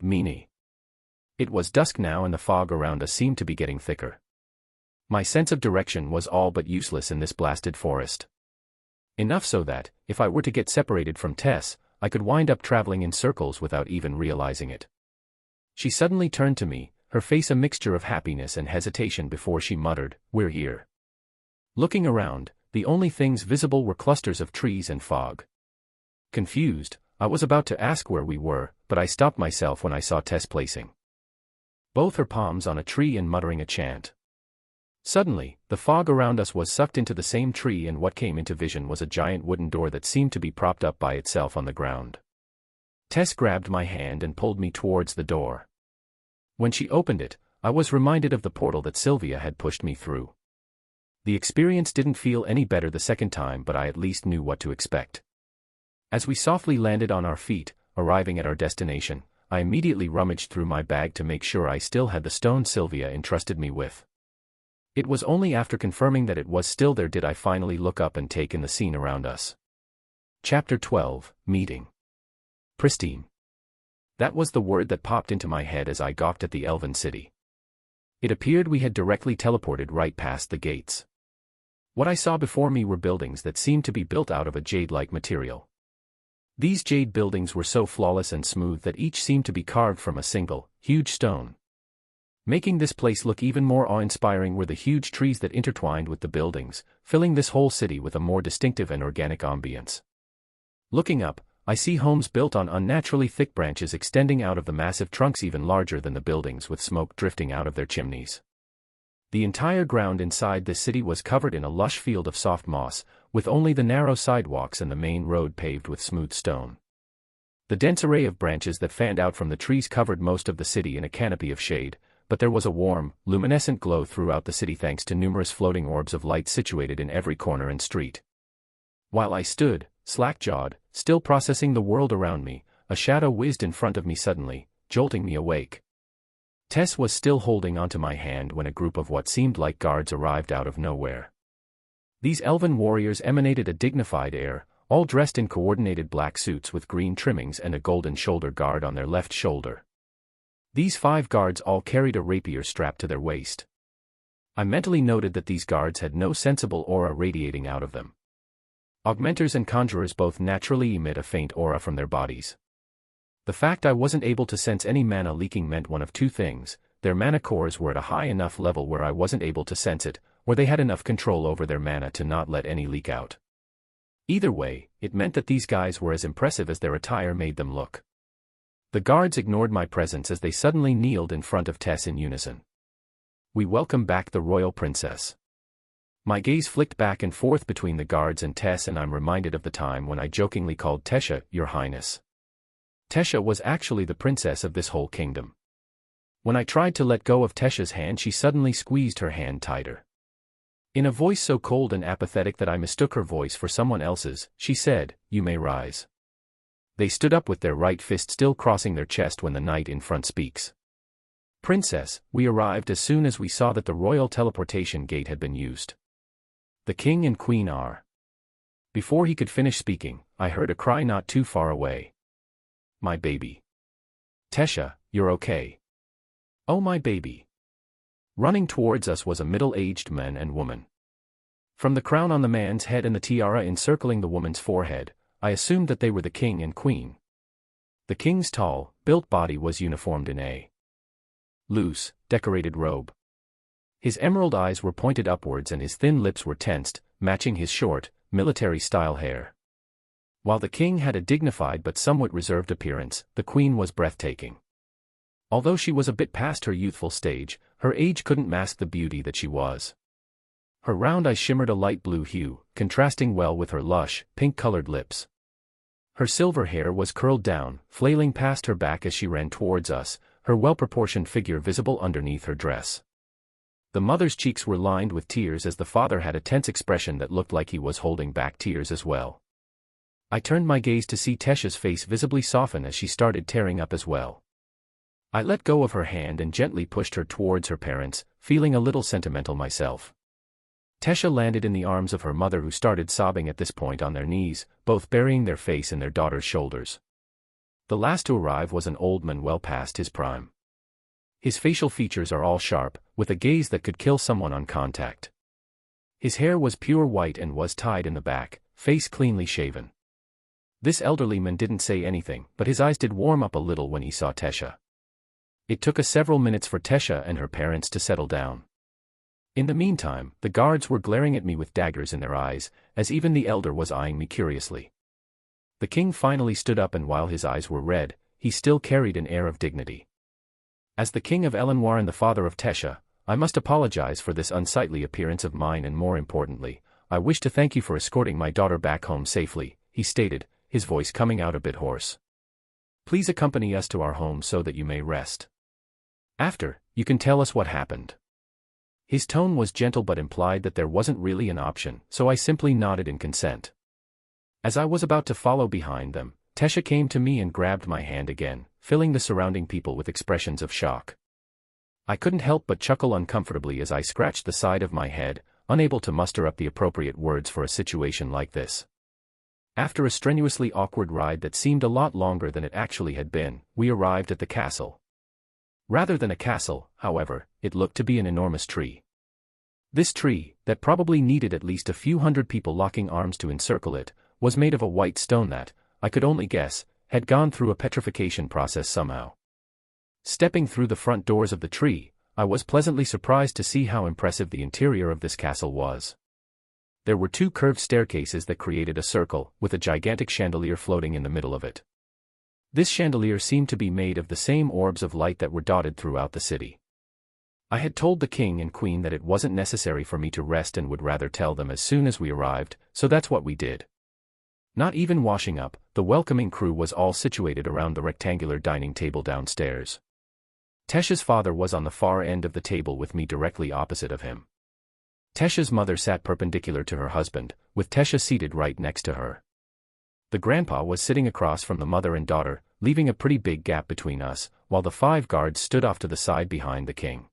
Meanie." It was dusk now and the fog around us seemed to be getting thicker. My sense of direction was all but useless in this blasted forest. Enough so that, if I were to get separated from Tess, I could wind up traveling in circles without even realizing it. She suddenly turned to me, her face a mixture of happiness and hesitation before she muttered, "We're here." Looking around, the only things visible were clusters of trees and fog. Confused, I was about to ask where we were, but I stopped myself when I saw Tess placing both her palms on a tree and muttering a chant. Suddenly, the fog around us was sucked into the same tree and what came into vision was a giant wooden door that seemed to be propped up by itself on the ground. Tess grabbed my hand and pulled me towards the door. When she opened it, I was reminded of the portal that Sylvia had pushed me through. The experience didn't feel any better the second time, but I at least knew what to expect. As we softly landed on our feet, arriving at our destination, I immediately rummaged through my bag to make sure I still had the stone Sylvia entrusted me with. It was only after confirming that it was still there did I finally look up and take in the scene around us. Chapter 12, Meeting. Pristine. That was the word that popped into my head as I gawked at the elven city. It appeared we had directly teleported right past the gates. What I saw before me were buildings that seemed to be built out of a jade-like material. These jade buildings were so flawless and smooth that each seemed to be carved from a single, huge stone. Making this place look even more awe-inspiring were the huge trees that intertwined with the buildings, filling this whole city with a more distinctive and organic ambience. Looking up, I see homes built on unnaturally thick branches extending out of the massive trunks even larger than the buildings with smoke drifting out of their chimneys. The entire ground inside this city was covered in a lush field of soft moss, with only the narrow sidewalks and the main road paved with smooth stone. The dense array of branches that fanned out from the trees covered most of the city in a canopy of shade, but there was a warm, luminescent glow throughout the city thanks to numerous floating orbs of light situated in every corner and street. While I stood, slack-jawed, still processing the world around me, a shadow whizzed in front of me suddenly, jolting me awake. Tess was still holding onto my hand when a group of what seemed like guards arrived out of nowhere. These elven warriors emanated a dignified air, all dressed in coordinated black suits with green trimmings and a golden shoulder guard on their left shoulder. These 5 guards all carried a rapier strapped to their waist. I mentally noted that these guards had no sensible aura radiating out of them. Augmenters and conjurers both naturally emit a faint aura from their bodies. The fact I wasn't able to sense any mana leaking meant one of two things: their mana cores were at a high enough level where I wasn't able to sense it, or they had enough control over their mana to not let any leak out. Either way, it meant that these guys were as impressive as their attire made them look. The guards ignored my presence as they suddenly kneeled in front of Tess in unison. "We welcome back the royal princess." My gaze flicked back and forth between the guards and Tess, and I'm reminded of the time when I jokingly called Tesha, "Your Highness." Tesha was actually the princess of this whole kingdom. When I tried to let go of Tesha's hand, she suddenly squeezed her hand tighter. In a voice so cold and apathetic that I mistook her voice for someone else's, she said, "You may rise." They stood up with their right fist still crossing their chest when the knight in front speaks. "Princess, we arrived as soon as we saw that the royal teleportation gate had been used. The king and queen are." Before he could finish speaking, I heard a cry not too far away. "My baby. Tesha, you're okay. Oh, my baby." Running towards us was a middle-aged man and woman. From the crown on the man's head and the tiara encircling the woman's forehead, I assumed that they were the king and queen. The king's tall, built body was uniformed in a loose, decorated robe. His emerald eyes were pointed upwards and his thin lips were tensed, matching his short, military-style hair. While the king had a dignified but somewhat reserved appearance, the queen was breathtaking. Although she was a bit past her youthful stage, her age couldn't mask the beauty that she was. Her round eyes shimmered a light blue hue, contrasting well with her lush, pink-colored lips. Her silver hair was curled down, flailing past her back as she ran towards us, her well-proportioned figure visible underneath her dress. The mother's cheeks were lined with tears as the father had a tense expression that looked like he was holding back tears as well. I turned my gaze to see Tesha's face visibly soften as she started tearing up as well. I let go of her hand and gently pushed her towards her parents, feeling a little sentimental myself. Tesha landed in the arms of her mother, who started sobbing at this point on their knees, both burying their face in their daughter's shoulders. The last to arrive was an old man well past his prime. His facial features are all sharp, with a gaze that could kill someone on contact. His hair was pure white and was tied in the back, face cleanly shaven. This elderly man didn't say anything, but his eyes did warm up a little when he saw Tesha. It took us several minutes for Tesha and her parents to settle down. In the meantime, the guards were glaring at me with daggers in their eyes, as even the elder was eyeing me curiously. The king finally stood up, and while his eyes were red, he still carried an air of dignity. "As the king of Elenwar and the father of Tesha, I must apologize for this unsightly appearance of mine, and more importantly, I wish to thank you for escorting my daughter back home safely," he stated, his voice coming out a bit hoarse. "Please accompany us to our home so that you may rest. After, you can tell us what happened." His tone was gentle but implied that there wasn't really an option, so I simply nodded in consent. As I was about to follow behind them, Tesha came to me and grabbed my hand again, filling the surrounding people with expressions of shock. I couldn't help but chuckle uncomfortably as I scratched the side of my head, unable to muster up the appropriate words for a situation like this. After a strenuously awkward ride that seemed a lot longer than it actually had been, we arrived at the castle. Rather than a castle, however, it looked to be an enormous tree. This tree, that probably needed at least a few hundred people locking arms to encircle it, was made of a white stone that, I could only guess, had gone through a petrification process somehow. Stepping through the front doors of the tree, I was pleasantly surprised to see how impressive the interior of this castle was. There were 2 curved staircases that created a circle, with a gigantic chandelier floating in the middle of it. This chandelier seemed to be made of the same orbs of light that were dotted throughout the city. I had told the king and queen that it wasn't necessary for me to rest and would rather tell them as soon as we arrived, so that's what we did. Not even washing up, the welcoming crew was all situated around the rectangular dining table downstairs. Tesha's father was on the far end of the table with me directly opposite of him. Tesha's mother sat perpendicular to her husband, with Tesha seated right next to her. The grandpa was sitting across from the mother and daughter, leaving a pretty big gap between us, while the 5 guards stood off to the side behind the king.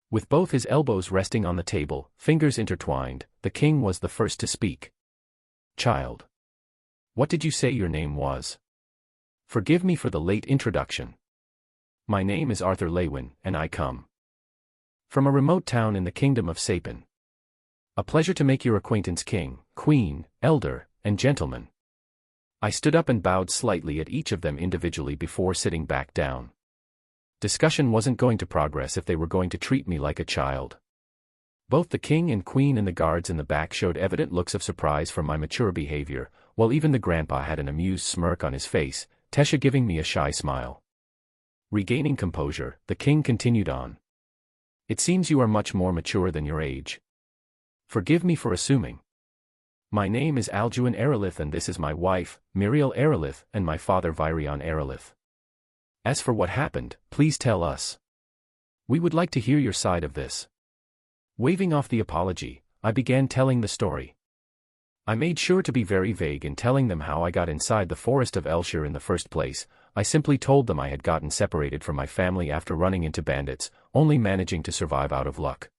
With both his elbows resting on the table, fingers intertwined, the king was the first to speak. "Child. What did you say your name was? Forgive me for the late introduction. My name is Arthur Lewin, and I come from a remote town in the kingdom of Sapin. A pleasure to make your acquaintance, king, queen, elder, and gentleman." I stood up and bowed slightly at each of them individually before sitting back down. Discussion wasn't going to progress if they were going to treat me like a child. Both the king and queen and the guards in the back showed evident looks of surprise for my mature behavior, while even the grandpa had an amused smirk on his face, Tesha giving me a shy smile. Regaining composure, the king continued on. "It seems you are much more mature than your age. Forgive me for assuming. My name is Aljuin Aerolith and this is my wife, Muriel Aerolith, and my father Virion Aerolith. As for what happened, please tell us. We would like to hear your side of this." Waving off the apology, I began telling the story. I made sure to be very vague in telling them how I got inside the forest of Elshire in the first place. I simply told them I had gotten separated from my family after running into bandits, only managing to survive out of luck.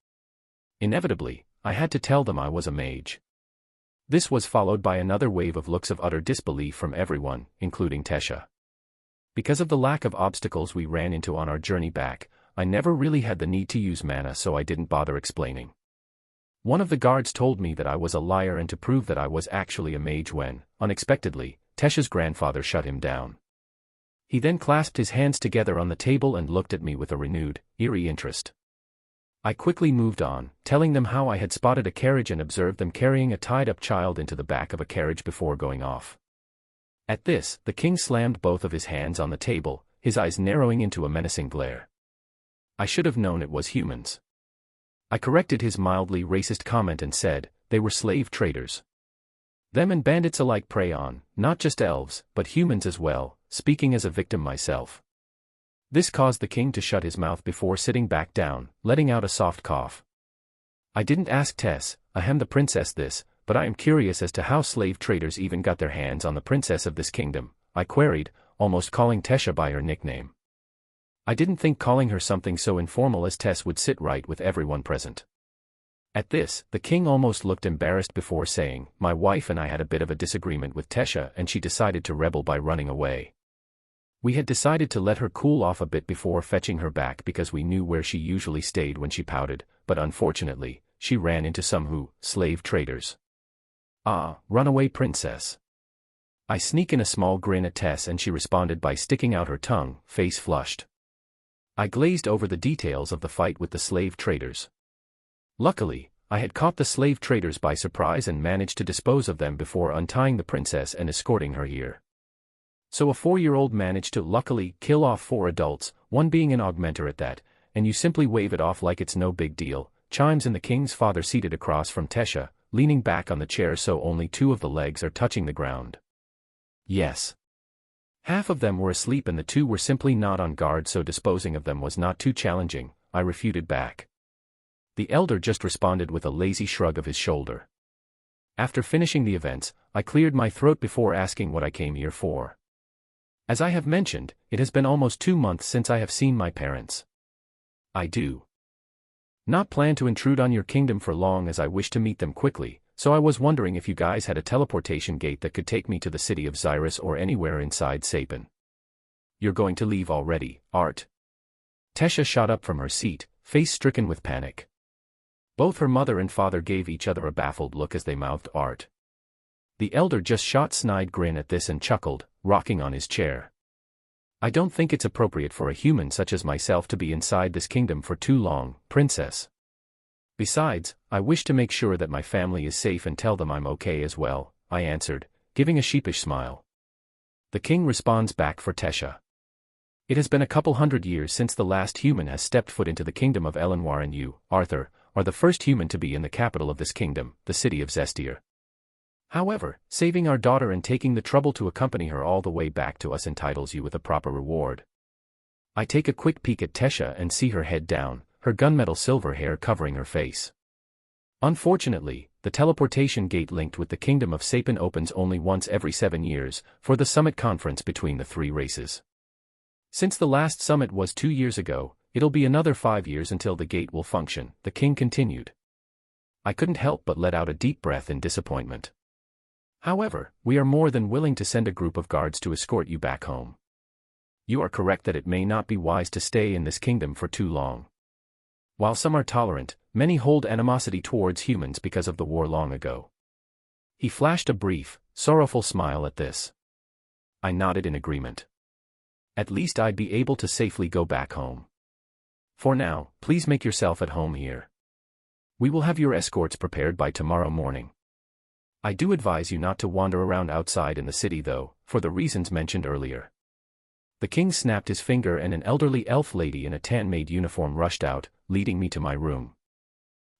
Inevitably, I had to tell them I was a mage. This was followed by another wave of looks of utter disbelief from everyone, including Tesha. Because of the lack of obstacles we ran into on our journey back, I never really had the need to use mana, so I didn't bother explaining. One of the guards told me that I was a liar and to prove that I was actually a mage when, unexpectedly, Tesha's grandfather shut him down. He then clasped his hands together on the table and looked at me with a renewed, eerie interest. I quickly moved on, telling them how I had spotted a carriage and observed them carrying a tied-up child into the back of a carriage before going off. At this, the king slammed both of his hands on the table, his eyes narrowing into a menacing glare. I should have known it was humans. I corrected his mildly racist comment and said, they were slave traders. Them and bandits alike prey on, not just elves, but humans as well, speaking as a victim myself. This caused the king to shut his mouth before sitting back down, letting out a soft cough. I didn't ask Tess, ahem the princess this, but I am curious as to how slave traders even got their hands on the princess of this kingdom, I queried, almost calling Tesha by her nickname. I didn't think calling her something so informal as Tess would sit right with everyone present. At this, the king almost looked embarrassed before saying, my wife and I had a bit of a disagreement with Tesha and she decided to rebel by running away. We had decided to let her cool off a bit before fetching her back because we knew where she usually stayed when she pouted, but unfortunately, she ran into some slave traders. Ah, runaway princess. I sneak in a small grin at Tess and she responded by sticking out her tongue, face flushed. I glazed over the details of the fight with the slave traders. Luckily, I had caught the slave traders by surprise and managed to dispose of them before untying the princess and escorting her here. So a 4-year-old managed to luckily kill off 4 adults, one being an augmenter at that, and you simply wave it off like it's no big deal, chimes in the king's father seated across from Tesha, leaning back on the chair so only 2 of the legs are touching the ground. Yes. Half of them were asleep and the 2 were simply not on guard, so disposing of them was not too challenging, I refuted back. The elder just responded with a lazy shrug of his shoulder. After finishing the events, I cleared my throat before asking what I came here for. As I have mentioned, it has been almost 2 months since I have seen my parents. I do not plan to intrude on your kingdom for long as I wish to meet them quickly, so I was wondering if you guys had a teleportation gate that could take me to the city of Xyrus or anywhere inside Sapin. You're going to leave already, Art? Tesha shot up from her seat, face stricken with panic. Both her mother and father gave each other a baffled look as they mouthed Art. The elder just shot snide grin at this and chuckled, rocking on his chair. I don't think it's appropriate for a human such as myself to be inside this kingdom for too long, princess. Besides, I wish to make sure that my family is safe and tell them I'm okay as well, I answered, giving a sheepish smile. The king responds back for Tesha. It has been a couple hundred years since the last human has stepped foot into the kingdom of Elenwar, and you, Arthur, are the first human to be in the capital of this kingdom, the city of Zestier. However, saving our daughter and taking the trouble to accompany her all the way back to us entitles you with a proper reward. I take a quick peek at Tesha and see her head down, her gunmetal silver hair covering her face. Unfortunately, the teleportation gate linked with the kingdom of Sapin opens only once every 7 years, for the summit conference between the 3 races. Since the last summit was 2 years ago, it'll be another 5 years until the gate will function, the king continued. I couldn't help but let out a deep breath in disappointment. However, we are more than willing to send a group of guards to escort you back home. You are correct that it may not be wise to stay in this kingdom for too long. While some are tolerant, many hold animosity towards humans because of the war long ago. He flashed a brief, sorrowful smile at this. I nodded in agreement. At least I'd be able to safely go back home. For now, please make yourself at home here. We will have your escorts prepared by tomorrow morning. I do advise you not to wander around outside in the city though, for the reasons mentioned earlier. The king snapped his finger and an elderly elf lady in a tan-made uniform rushed out, leading me to my room.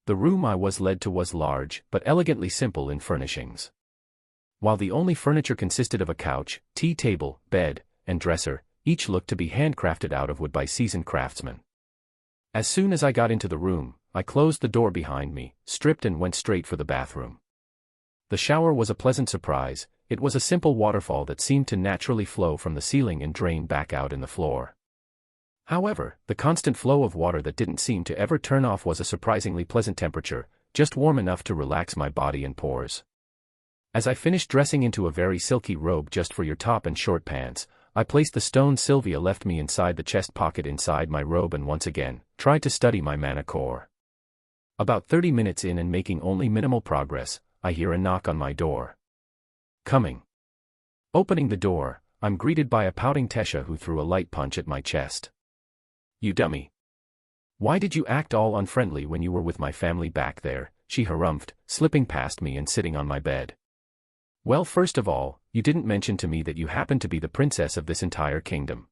The room I was led to was large, but elegantly simple in furnishings. While the only furniture consisted of a couch, tea table, bed, and dresser, each looked to be handcrafted out of wood by seasoned craftsmen. As soon as I got into the room, I closed the door behind me, stripped and went straight for the bathroom. The shower was a pleasant surprise. It was a simple waterfall that seemed to naturally flow from the ceiling and drain back out in the floor. However, the constant flow of water that didn't seem to ever turn off was a surprisingly pleasant temperature, just warm enough to relax my body and pores. As I finished dressing into a very silky robe just for your top and short pants, I placed the stone Sylvia left me inside the chest pocket inside my robe and once again, tried to study my mana core. About 30 minutes in and making only minimal progress, I hear a knock on my door. Coming. Opening the door, I'm greeted by a pouting Tesha who threw a light punch at my chest. You dummy. Why did you act all unfriendly when you were with my family back there, she harumphed, slipping past me and sitting on my bed. Well, first of all, you didn't mention to me that you happen to be the princess of this entire kingdom.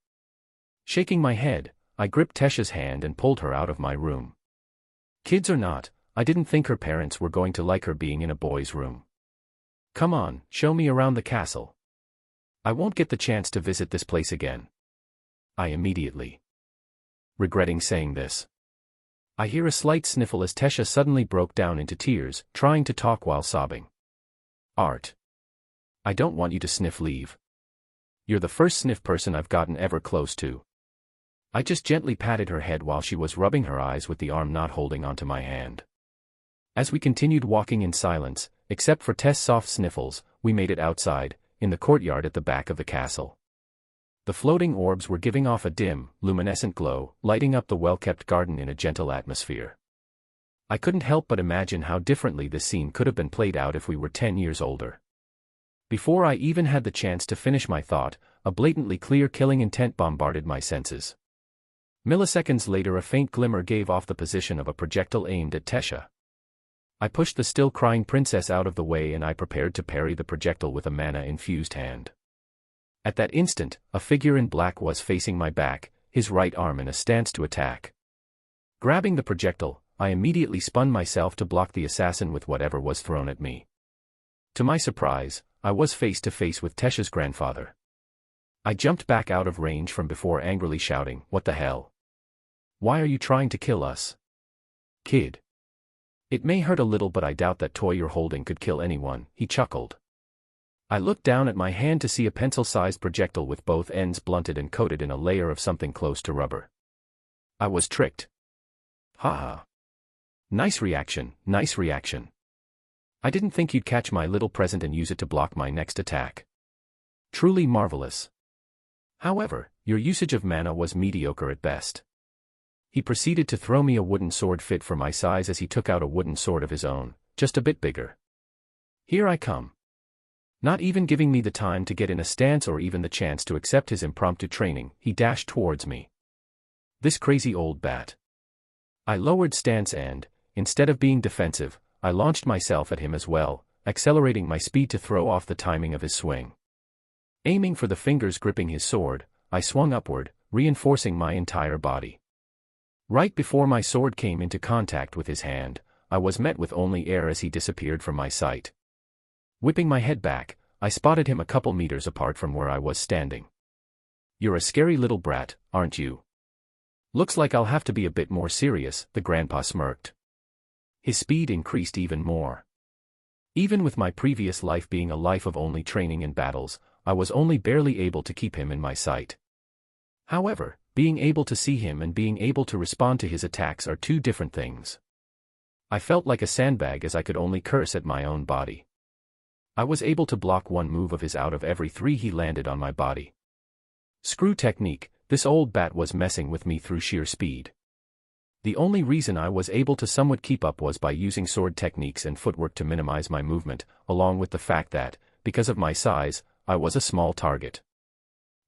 Shaking my head, I gripped Tesha's hand and pulled her out of my room. Kids or not, I didn't think her parents were going to like her being in a boy's room. Come on, show me around the castle. I won't get the chance to visit this place again. I immediately. Regretting saying this. I hear a slight sniffle as Tesha suddenly broke down into tears, trying to talk while sobbing. Art. I don't want you to sniff, leave. You're the first sniff person I've gotten ever close to. I just gently patted her head while she was rubbing her eyes with the arm not holding onto my hand. As we continued walking in silence, except for Tess' soft sniffles, we made it outside, in the courtyard at the back of the castle. The floating orbs were giving off a dim, luminescent glow, lighting up the well-kept garden in a gentle atmosphere. I couldn't help but imagine how differently this scene could have been played out if we were 10 years older. Before I even had the chance to finish my thought, a blatantly clear killing intent bombarded my senses. Milliseconds later a faint glimmer gave off the position of a projectile aimed at Tesha. I pushed the still crying princess out of the way and I prepared to parry the projectile with a mana-infused hand. At that instant, a figure in black was facing my back, his right arm in a stance to attack. Grabbing the projectile, I immediately spun myself to block the assassin with whatever was thrown at me. To my surprise, I was face to face with Tesha's grandfather. I jumped back out of range from before angrily shouting, "What the hell? Why are you trying to kill us? Kid. It may hurt a little but I doubt that toy you're holding could kill anyone," he chuckled. I looked down at my hand to see a pencil-sized projectile with both ends blunted and coated in a layer of something close to rubber. I was tricked. Haha. Nice reaction, nice reaction. I didn't think you'd catch my little present and use it to block my next attack. Truly marvelous. However, your usage of mana was mediocre at best. He proceeded to throw me a wooden sword fit for my size as he took out a wooden sword of his own, just a bit bigger. Here I come. Not even giving me the time to get in a stance or even the chance to accept his impromptu training, he dashed towards me. This crazy old bat. I lowered stance and, instead of being defensive, I launched myself at him as well, accelerating my speed to throw off the timing of his swing. Aiming for the fingers gripping his sword, I swung upward, reinforcing my entire body. Right before my sword came into contact with his hand, I was met with only air as he disappeared from my sight. Whipping my head back, I spotted him a couple meters apart from where I was standing. "You're a scary little brat, aren't you? Looks like I'll have to be a bit more serious," the grandpa smirked. His speed increased even more. Even with my previous life being a life of only training and battles, I was only barely able to keep him in my sight. However, being able to see him and being able to respond to his attacks are two different things. I felt like a sandbag as I could only curse at my own body. I was able to block one move of his out of every 3 he landed on my body. Screw technique, this old bat was messing with me through sheer speed. The only reason I was able to somewhat keep up was by using sword techniques and footwork to minimize my movement, along with the fact that, because of my size, I was a small target.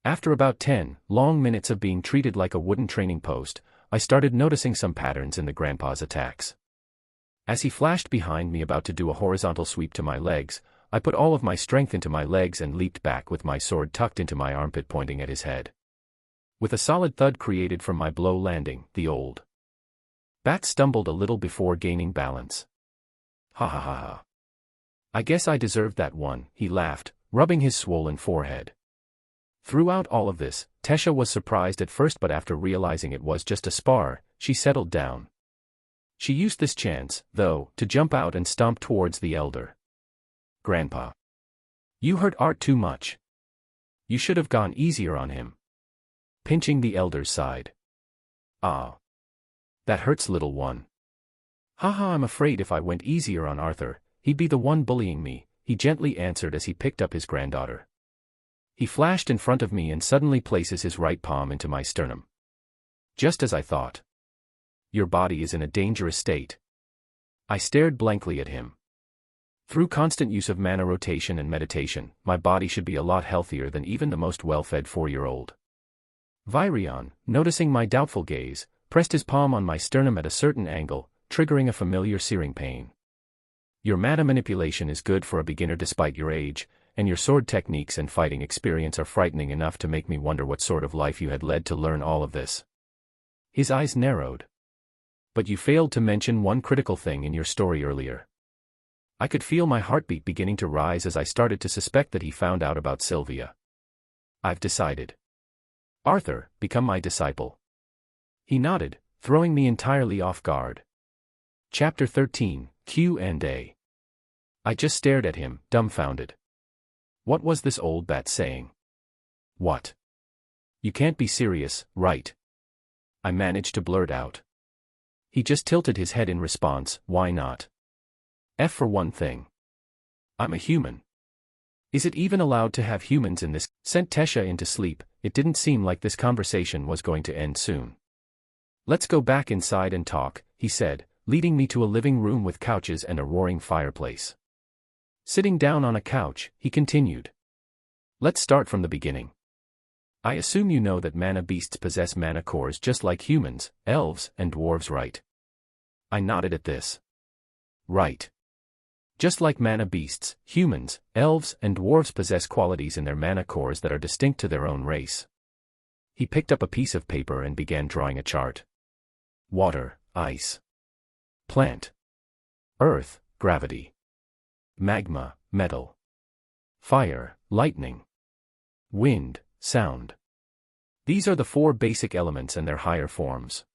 After about 10 long minutes of being treated like a wooden training post, I started noticing some patterns in the grandpa's attacks. As he flashed behind me about to do a horizontal sweep to my legs, I put all of my strength into my legs and leaped back with my sword tucked into my armpit pointing at his head. With a solid thud created from my blow landing, the old bat stumbled a little before gaining balance. "Ha ha ha ha. I guess I deserved that one," he laughed, rubbing his swollen forehead. Throughout all of this, Tesha was surprised at first, but after realizing it was just a spar, she settled down. She used this chance, though, to jump out and stomp towards the elder. "Grandpa. You hurt Art too much. You should have gone easier on him." Pinching the elder's side. "Ah. That hurts, little one." "Haha, I'm afraid if I went easier on Arthur, he'd be the one bullying me," he gently answered as he picked up his granddaughter. He flashed in front of me and suddenly places his right palm into my sternum. Just as I thought. "Your body is in a dangerous state." I stared blankly at him. Through constant use of mana rotation and meditation, my body should be a lot healthier than even the most well-fed 4-year-old. Virion, noticing my doubtful gaze, pressed his palm on my sternum at a certain angle, triggering a familiar searing pain. "Your mana manipulation is good for a beginner despite your age, and your sword techniques and fighting experience are frightening enough to make me wonder what sort of life you had led to learn all of this." His eyes narrowed. "But you failed to mention one critical thing in your story earlier." I could feel my heartbeat beginning to rise as I started to suspect that he found out about Sylvia. "I've decided. Arthur, become my disciple." He nodded, throwing me entirely off guard. Chapter 13, Q&A. I just stared at him, dumbfounded. What was this old bat saying? "What? You can't be serious, right?" I managed to blurt out. He just tilted his head in response. "Why not? F for one thing. I'm a human. Is it even allowed to have humans in this?" Sent Tesha into sleep. It didn't seem like this conversation was going to end soon. "Let's go back inside and talk," he said, leading me to a living room with couches and a roaring fireplace. Sitting down on a couch, he continued. "Let's start from the beginning. I assume you know that mana beasts possess mana cores just like humans, elves, and dwarves, right?" I nodded at this. "Right. Just like mana beasts, humans, elves, and dwarves possess qualities in their mana cores that are distinct to their own race." He picked up a piece of paper and began drawing a chart. Water, ice. Plant. Earth, gravity. Magma, metal. Fire, lightning. Wind, sound. These are the 4 basic elements and their higher forms.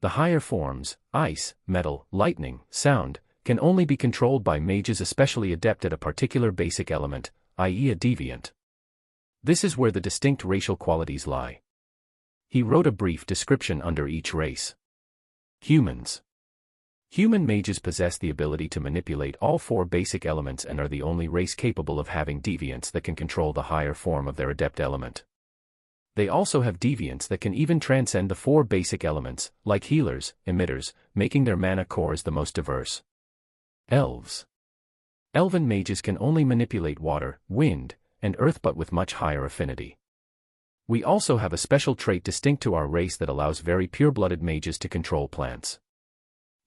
The higher forms, ice, metal, lightning, sound, can only be controlled by mages especially adept at a particular basic element, i.e. a deviant. This is where the distinct racial qualities lie. He wrote a brief description under each race. Humans. Human mages possess the ability to manipulate all 4 basic elements and are the only race capable of having deviants that can control the higher form of their adept element. They also have deviants that can even transcend the 4 basic elements, like healers, emitters, making their mana cores the most diverse. Elves. Elven mages can only manipulate water, wind, and earth but with much higher affinity. We also have a special trait distinct to our race that allows very pure-blooded mages to control plants.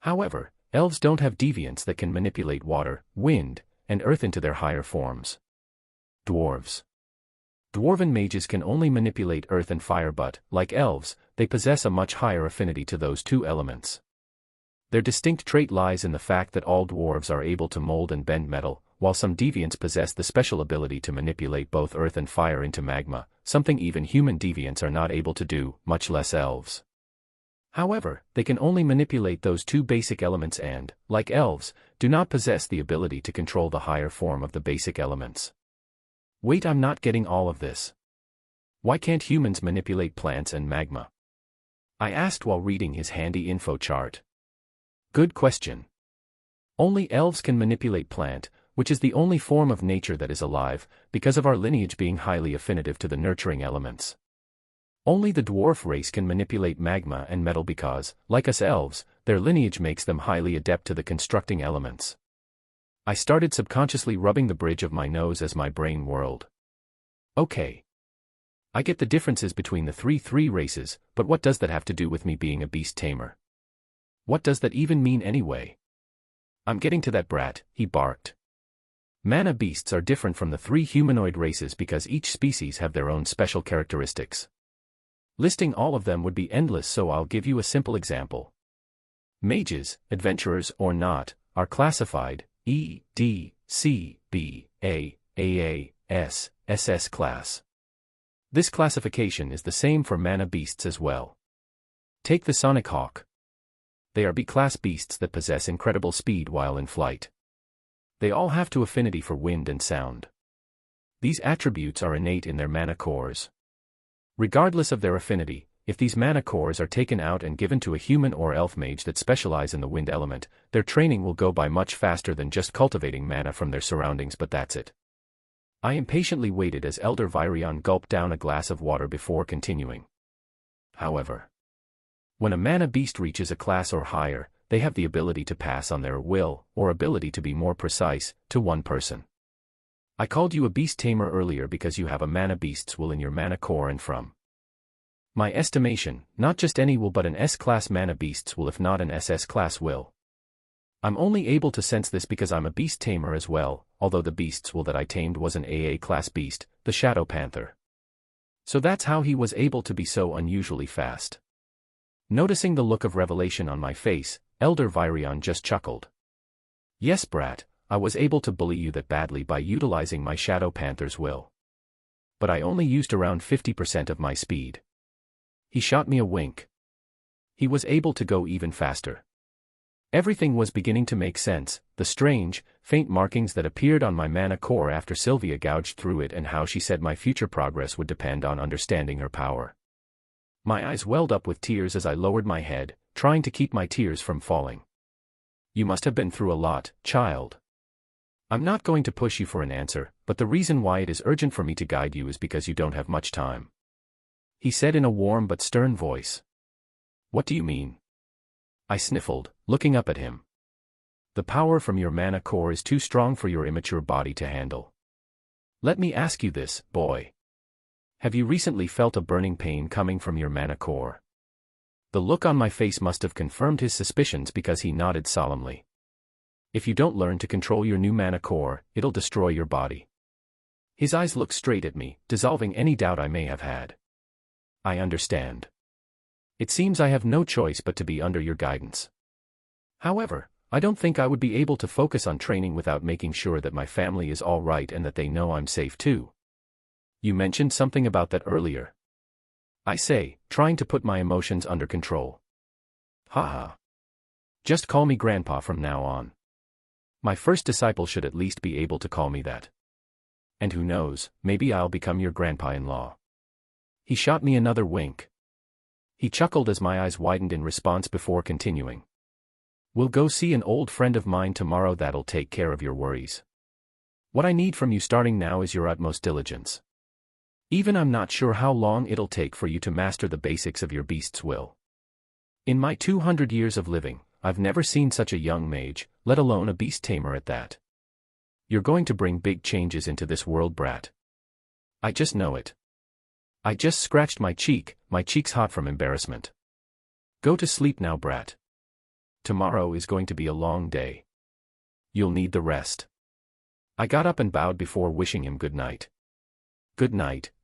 However, elves don't have deviants that can manipulate water, wind, and earth into their higher forms. Dwarves. Dwarven mages can only manipulate earth and fire but, like elves, they possess a much higher affinity to those two elements. Their distinct trait lies in the fact that all dwarves are able to mold and bend metal, while some deviants possess the special ability to manipulate both earth and fire into magma, something even human deviants are not able to do, much less elves. However, they can only manipulate those two basic elements and, like elves, do not possess the ability to control the higher form of the basic elements. Wait, I'm not getting all of this. Why can't humans manipulate plants and magma? I asked while reading his handy info chart. Good question. Only elves can manipulate plant, which is the only form of nature that is alive, because of our lineage being highly affinitive to the nurturing elements. Only the dwarf race can manipulate magma and metal because, like us elves, their lineage makes them highly adept to the constructing elements. I started subconsciously rubbing the bridge of my nose as my brain whirled. Okay. I get the differences between the three races, but what does that have to do with me being a beast tamer? What does that even mean anyway? I'm getting to that, brat, he barked. Mana beasts are different from the three humanoid races because each species have their own special characteristics. Listing all of them would be endless, so I'll give you a simple example. Mages, adventurers or not, are classified E, D, C, B, A, AA, S, SS class. This classification is the same for mana beasts as well. Take the Sonic Hawk. They are B-class beasts that possess incredible speed while in flight. They all have to affinity for wind and sound. These attributes are innate in their mana cores. Regardless of their affinity, if these mana cores are taken out and given to a human or elf mage that specialize in the wind element, their training will go by much faster than just cultivating mana from their surroundings, but that's it. I impatiently waited as Elder Virion gulped down a glass of water before continuing. However, when a mana beast reaches a class or higher, they have the ability to pass on their will, or ability to be more precise, to one person. I called you a beast tamer earlier because you have a mana beast's will in your mana core, and from my estimation, not just any will but an S-class mana beast's will, if not an SS-class will. I'm only able to sense this because I'm a beast tamer as well, although the beast's will that I tamed was an AA-class beast, the Shadow Panther. So that's how he was able to be so unusually fast. Noticing the look of revelation on my face, Elder Virion just chuckled. Yes, brat, I was able to bully you that badly by utilizing my Shadow Panther's will. But I only used around 50% of my speed. He shot me a wink. He was able to go even faster. Everything was beginning to make sense, the strange, faint markings that appeared on my mana core after Sylvia gouged through it, and how she said my future progress would depend on understanding her power. My eyes welled up with tears as I lowered my head, trying to keep my tears from falling. You must have been through a lot, child. I'm not going to push you for an answer, but the reason why it is urgent for me to guide you is because you don't have much time. He said in a warm but stern voice. What do you mean? I sniffled, looking up at him. The power from your mana core is too strong for your immature body to handle. Let me ask you this, boy. Have you recently felt a burning pain coming from your mana core? The look on my face must have confirmed his suspicions because he nodded solemnly. If you don't learn to control your new mana core, it'll destroy your body. His eyes looked straight at me, dissolving any doubt I may have had. I understand. It seems I have no choice but to be under your guidance. However, I don't think I would be able to focus on training without making sure that my family is all right and that they know I'm safe too. You mentioned something about that earlier. I say, trying to put my emotions under control. Haha. Just call me Grandpa from now on. My first disciple should at least be able to call me that. And who knows, maybe I'll become your grandpa-in-law. He shot me another wink. He chuckled as my eyes widened in response before continuing. We'll go see an old friend of mine tomorrow that'll take care of your worries. What I need from you starting now is your utmost diligence. Even I'm not sure how long it'll take for you to master the basics of your beast's will. In my 200 years of living, I've never seen such a young mage, let alone a beast tamer at that. You're going to bring big changes into this world, brat. I just know it. I just scratched my cheek's hot from embarrassment. Go to sleep now, brat. Tomorrow is going to be a long day. You'll need the rest. I got up and bowed before wishing him good night. Good night,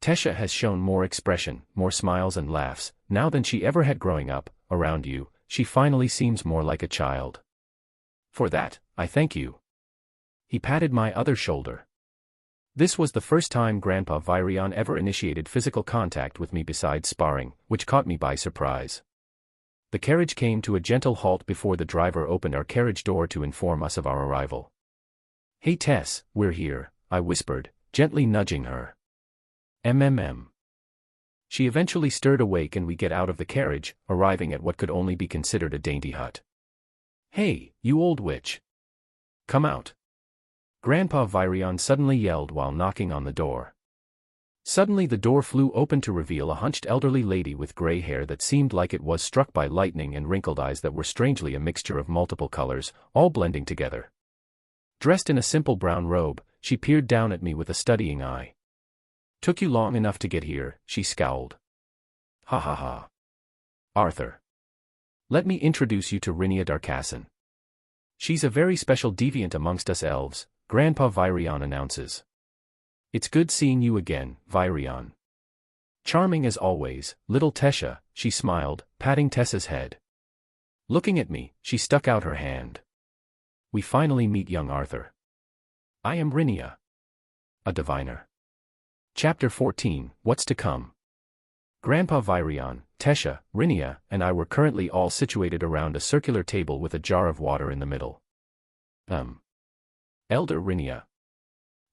Tesha has shown more expression, more smiles and laughs, now than she ever had growing up. Around you, she finally seems more like a child. For that, I thank you. He patted my other shoulder. This was the first time Grandpa Virion ever initiated physical contact with me besides sparring, which caught me by surprise. The carriage came to a gentle halt before the driver opened our carriage door to inform us of our arrival. "Hey Tess, we're here," I whispered, gently nudging her. "MMM." She eventually stirred awake and we get out of the carriage, arriving at what could only be considered a dainty hut. "Hey, you old witch. Come out." Grandpa Virion suddenly yelled while knocking on the door. Suddenly the door flew open to reveal a hunched elderly lady with gray hair that seemed like it was struck by lightning and wrinkled eyes that were strangely a mixture of multiple colors, all blending together. Dressed in a simple brown robe, she peered down at me with a studying eye. "Took you long enough to get here," she scowled. "Ha ha ha. Arthur. Let me introduce you to Rhynia Darkasson. She's a very special deviant amongst us elves," Grandpa Virion announces. "It's good seeing you again, Virion. Charming as always, little Tesha," she smiled, patting Tessa's head. Looking at me, she stuck out her hand. "We finally meet young Arthur. I am Rhynia. A diviner." Chapter 14, What's to Come. Grandpa Virion, Tesha, Rhynia, and I were currently all situated around a circular table with a jar of water in the middle. Elder Rhynia.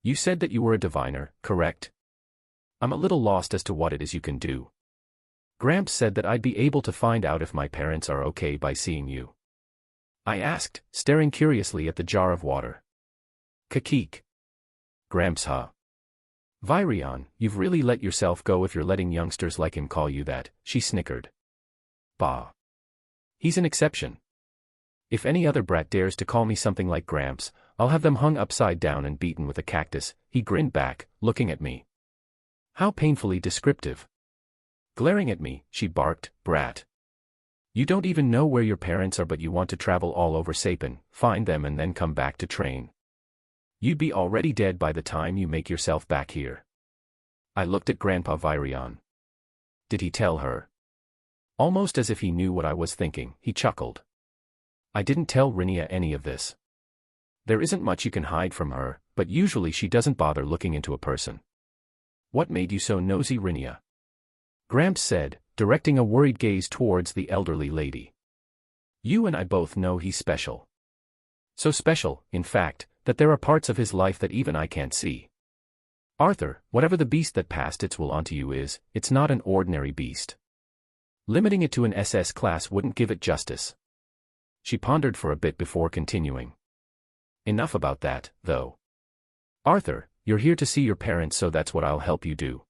You said that you were a diviner, correct? I'm a little lost as to what it is you can do. Gramps said that I'd be able to find out if my parents are okay by seeing you. I asked, staring curiously at the jar of water. Kakeek. Gramps, huh? Virion, you've really let yourself go if you're letting youngsters like him call you that, she snickered. Bah. He's an exception. If any other brat dares to call me something like Gramps, I'll have them hung upside down and beaten with a cactus, he grinned back, looking at me. How painfully descriptive. Glaring at me, she barked, "Brat. You don't even know where your parents are but you want to travel all over Sapin, find them and then come back to train. You'd be already dead by the time you make yourself back here." I looked at Grandpa Virion. Did he tell her? Almost as if he knew what I was thinking, he chuckled. I didn't tell Rhynia any of this. There isn't much you can hide from her, but usually she doesn't bother looking into a person. What made you so nosy, Rhynia? Gramps said, directing a worried gaze towards the elderly lady. You and I both know he's special. So special, in fact, that there are parts of his life that even I can't see. Arthur, whatever the beast that passed its will onto you is, it's not an ordinary beast. Limiting it to an SS class wouldn't give it justice. She pondered for a bit before continuing. Enough about that, though. Arthur, you're here to see your parents, so that's what I'll help you do.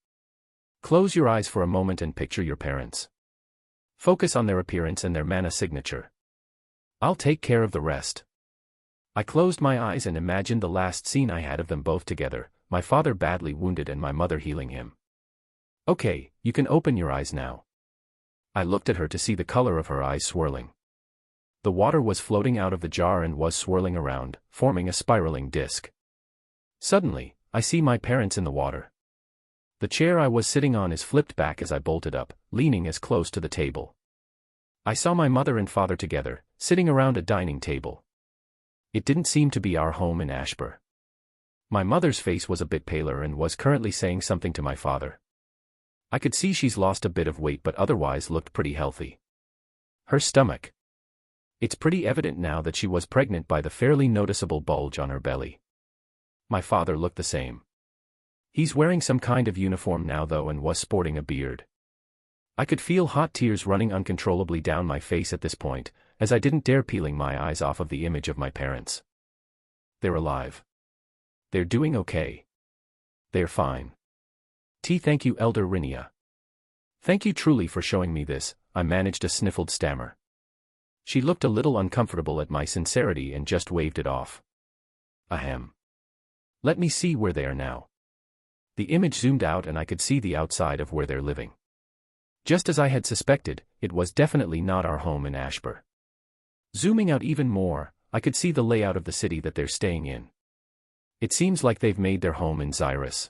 Close your eyes for a moment and picture your parents. Focus on their appearance and their mana signature. I'll take care of the rest. I closed my eyes and imagined the last scene I had of them both together, my father badly wounded and my mother healing him. Okay, you can open your eyes now. I looked at her to see the color of her eyes swirling. The water was floating out of the jar and was swirling around, forming a spiraling disc. Suddenly, I see my parents in the water. The chair I was sitting on is flipped back as I bolted up, leaning as close to the table. I saw my mother and father together, sitting around a dining table. It didn't seem to be our home in Ashbur. My mother's face was a bit paler and was currently saying something to my father. I could see she's lost a bit of weight but otherwise looked pretty healthy. Her stomach. It's pretty evident now that she was pregnant by the fairly noticeable bulge on her belly. My father looked the same. He's wearing some kind of uniform now though and was sporting a beard. I could feel hot tears running uncontrollably down my face at this point, as I didn't dare peeling my eyes off of the image of my parents. They're alive. They're doing okay. They're fine. Thank you, Elder Rhynia. Thank you truly for showing me this, I managed a sniffled stammer. She looked a little uncomfortable at my sincerity and just waved it off. Ahem. Let me see where they are now. The image zoomed out and I could see the outside of where they're living. Just as I had suspected, it was definitely not our home in Ashbur. Zooming out even more, I could see the layout of the city that they're staying in. It seems like they've made their home in Xyrus.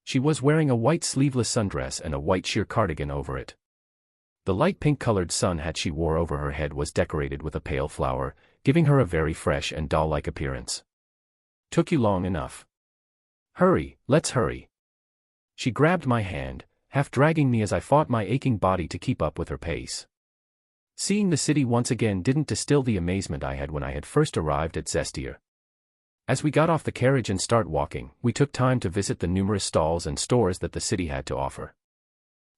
She was wearing a white sleeveless sundress and a white sheer cardigan over it. The light pink-colored sun hat she wore over her head was decorated with a pale flower, giving her a very fresh and doll-like appearance. "Took you long enough. Hurry, let's hurry." She grabbed my hand, half dragging me as I fought my aching body to keep up with her pace. Seeing the city once again didn't distill the amazement I had when I had first arrived at Zestier. As we got off the carriage and start walking, we took time to visit the numerous stalls and stores that the city had to offer.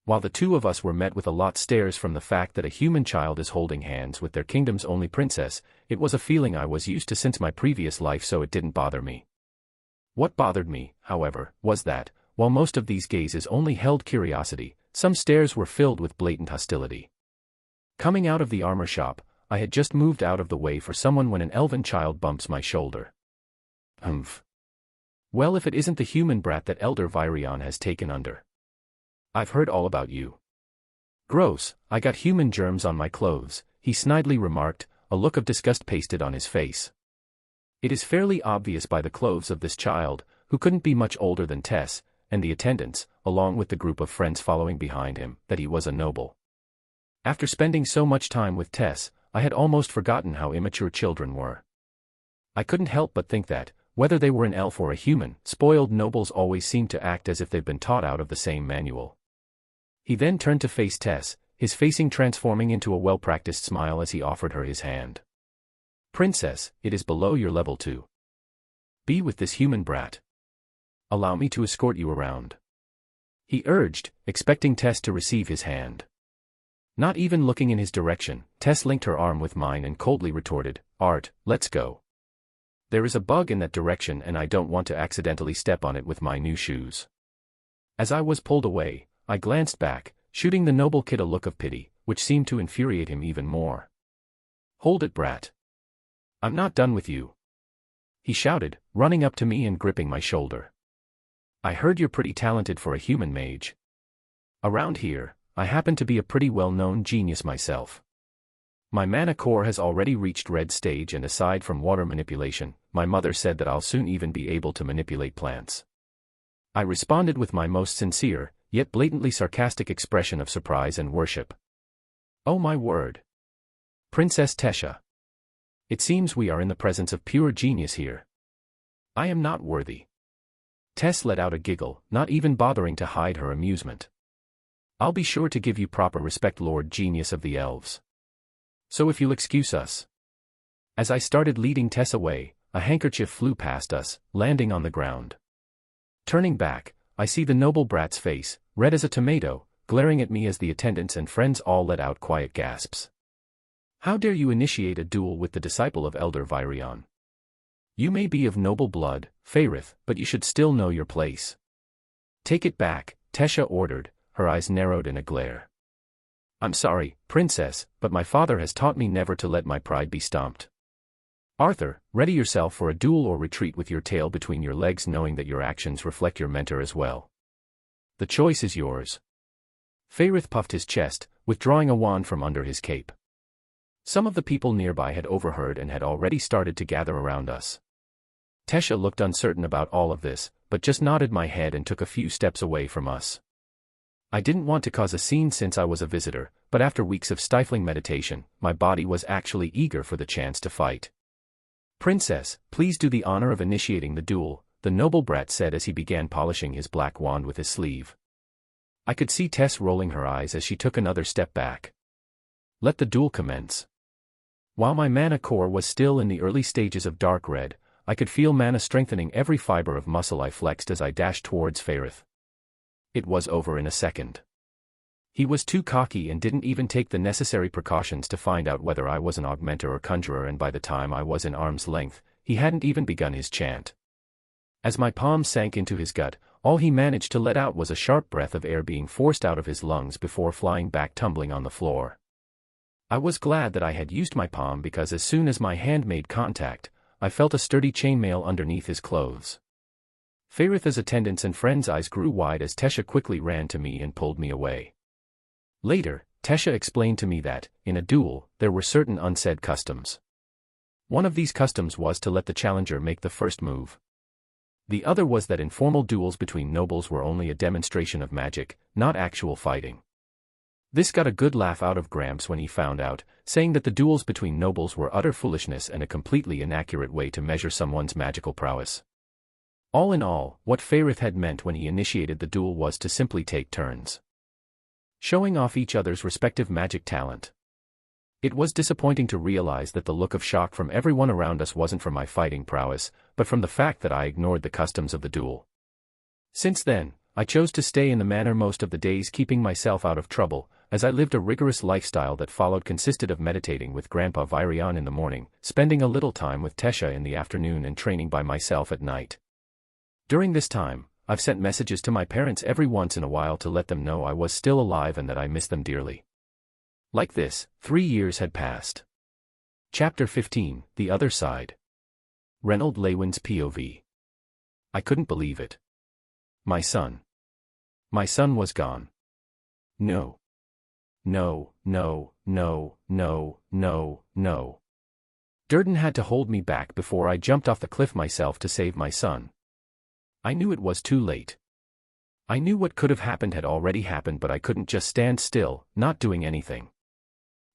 While the two of us were met with a lot stares from the fact that a human child is holding hands with their kingdom's only princess, it was a feeling I was used to since my previous life, so it didn't bother me. What bothered me, however, was that, while most of these gazes only held curiosity, some stares were filled with blatant hostility. Coming out of the armor shop, I had just moved out of the way for someone when an elven child bumps my shoulder. Humph. Well, if it isn't the human brat that Elder Virion has taken under. "I've heard all about you." "Gross, I got human germs on my clothes," he snidely remarked, a look of disgust pasted on his face. It is fairly obvious by the clothes of this child, who couldn't be much older than Tess, and the attendants, along with the group of friends following behind him, that he was a noble. After spending so much time with Tess, I had almost forgotten how immature children were. I couldn't help but think that, whether they were an elf or a human, spoiled nobles always seemed to act as if they've been taught out of the same manual. He then turned to face Tess, his facing transforming into a well-practiced smile as he offered her his hand. "Princess, it is below your level to be with this human brat. Allow me to escort you around," he urged, expecting Tess to receive his hand. Not even looking in his direction, Tess linked her arm with mine and coldly retorted, "Art, let's go. There is a bug in that direction and I don't want to accidentally step on it with my new shoes." As I was pulled away, I glanced back, shooting the noble kid a look of pity, which seemed to infuriate him even more. "Hold it, brat. I'm not done with you," he shouted, running up to me and gripping my shoulder. "I heard you're pretty talented for a human mage. Around here, I happen to be a pretty well-known genius myself. My mana core has already reached red stage, and aside from water manipulation, my mother said that I'll soon even be able to manipulate plants." I responded with my most sincere, yet blatantly sarcastic expression of surprise and worship. "Oh my word. Princess Tesha. It seems we are in the presence of pure genius here. I am not worthy." Tess let out a giggle, not even bothering to hide her amusement. "I'll be sure to give you proper respect, Lord Genius of the Elves. So if you'll excuse us." As I started leading Tess away, a handkerchief flew past us, landing on the ground. Turning back, I see the noble brat's face, red as a tomato, glaring at me as the attendants and friends all let out quiet gasps. "How dare you initiate a duel with the disciple of Elder Virion? You may be of noble blood, Faerith, but you should still know your place." "Take it back," Tesha ordered, her eyes narrowed in a glare. "I'm sorry, princess, but my father has taught me never to let my pride be stomped. Arthur, ready yourself for a duel or retreat with your tail between your legs, knowing that your actions reflect your mentor as well. The choice is yours." Faerith puffed his chest, withdrawing a wand from under his cape. Some of the people nearby had overheard and had already started to gather around us. Tesha looked uncertain about all of this, but just nodded my head and took a few steps away from us. I didn't want to cause a scene since I was a visitor, but after weeks of stifling meditation, my body was actually eager for the chance to fight. "Princess, please do the honor of initiating the duel," the noble brat said as he began polishing his black wand with his sleeve. I could see Tess rolling her eyes as she took another step back. Let the duel commence. While my mana core was still in the early stages of dark red, I could feel mana strengthening every fiber of muscle I flexed as I dashed towards Faerith. It was over in a second. He was too cocky and didn't even take the necessary precautions to find out whether I was an augmenter or conjurer, and by the time I was in arm's length, he hadn't even begun his chant. As my palm sank into his gut, all he managed to let out was a sharp breath of air being forced out of his lungs before flying back tumbling on the floor. I was glad that I had used my palm, because as soon as my hand made contact, I felt a sturdy chainmail underneath his clothes. Faerith's attendants and friends' eyes grew wide as Tesha quickly ran to me and pulled me away. Later, Tesha explained to me that, in a duel, there were certain unsaid customs. One of these customs was to let the challenger make the first move. The other was that informal duels between nobles were only a demonstration of magic, not actual fighting. This got a good laugh out of Gramps when he found out, saying that the duels between nobles were utter foolishness and a completely inaccurate way to measure someone's magical prowess. All in all, what Fairith had meant when he initiated the duel was to simply take turns, showing off each other's respective magic talent. It was disappointing to realize that the look of shock from everyone around us wasn't from my fighting prowess, but from the fact that I ignored the customs of the duel. Since then, I chose to stay in the manor most of the days, keeping myself out of trouble, as I lived a rigorous lifestyle that consisted of meditating with Grandpa Virion in the morning, spending a little time with Tesha in the afternoon, and training by myself at night. During this time, I've sent messages to my parents every once in a while to let them know I was still alive and that I miss them dearly. Like this, 3 years had passed. Chapter 15, The Other Side. Reynold Lewin's POV. I couldn't believe it. My son. My son was gone. No. No, no, no, no, no, no. Durden had to hold me back before I jumped off the cliff myself to save my son. I knew it was too late. I knew what could have happened had already happened, but I couldn't just stand still, not doing anything.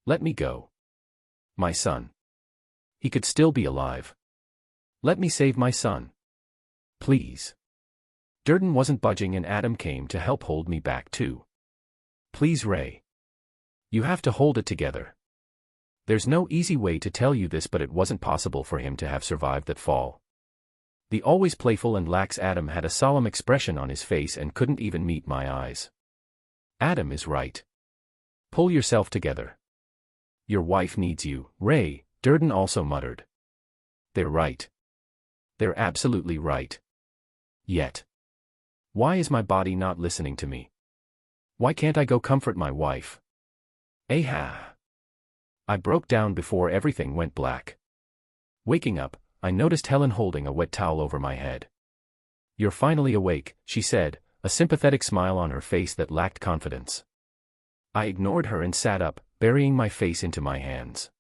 Let me go. My son. He could still be alive. Let me save my son. Please. Durden wasn't budging, and Adam came to help hold me back too. Please, Ray. You have to hold it together. There's no easy way to tell you this, but it wasn't possible for him to have survived that fall. The always playful and lax Adam had a solemn expression on his face and couldn't even meet my eyes. Adam is right. Pull yourself together. Your wife needs you, Ray, Durden also muttered. They're right. They're absolutely right. Yet. Why is my body not listening to me? Why can't I go comfort my wife? Aha! I broke down before everything went black. Waking up, I noticed Helen holding a wet towel over my head. You're finally awake, she said, a sympathetic smile on her face that lacked confidence. I ignored her and sat up, burying my face into my hands.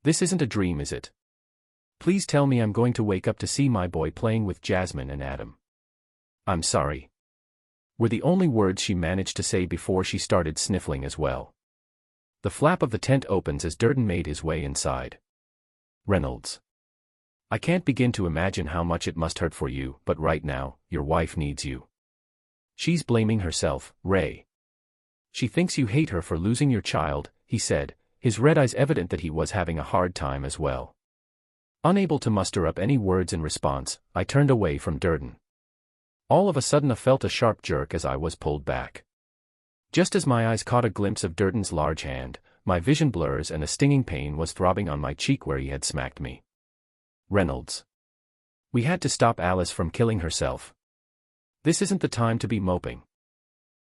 This isn't a dream, is it? Please tell me I'm going to wake up to see my boy playing with Jasmine and Adam. I'm sorry. Were the only words she managed to say before she started sniffling as well. The flap of the tent opens as Durden made his way inside. Reynolds. I can't begin to imagine how much it must hurt for you, but right now, your wife needs you. She's blaming herself, Ray. She thinks you hate her for losing your child, he said, his red eyes evident that he was having a hard time as well. Unable to muster up any words in response, I turned away from Durden. All of a sudden I felt a sharp jerk as I was pulled back. Just as my eyes caught a glimpse of Durden's large hand, my vision blurs and a stinging pain was throbbing on my cheek where he had smacked me. Reynolds. We had to stop Alice from killing herself. This isn't the time to be moping.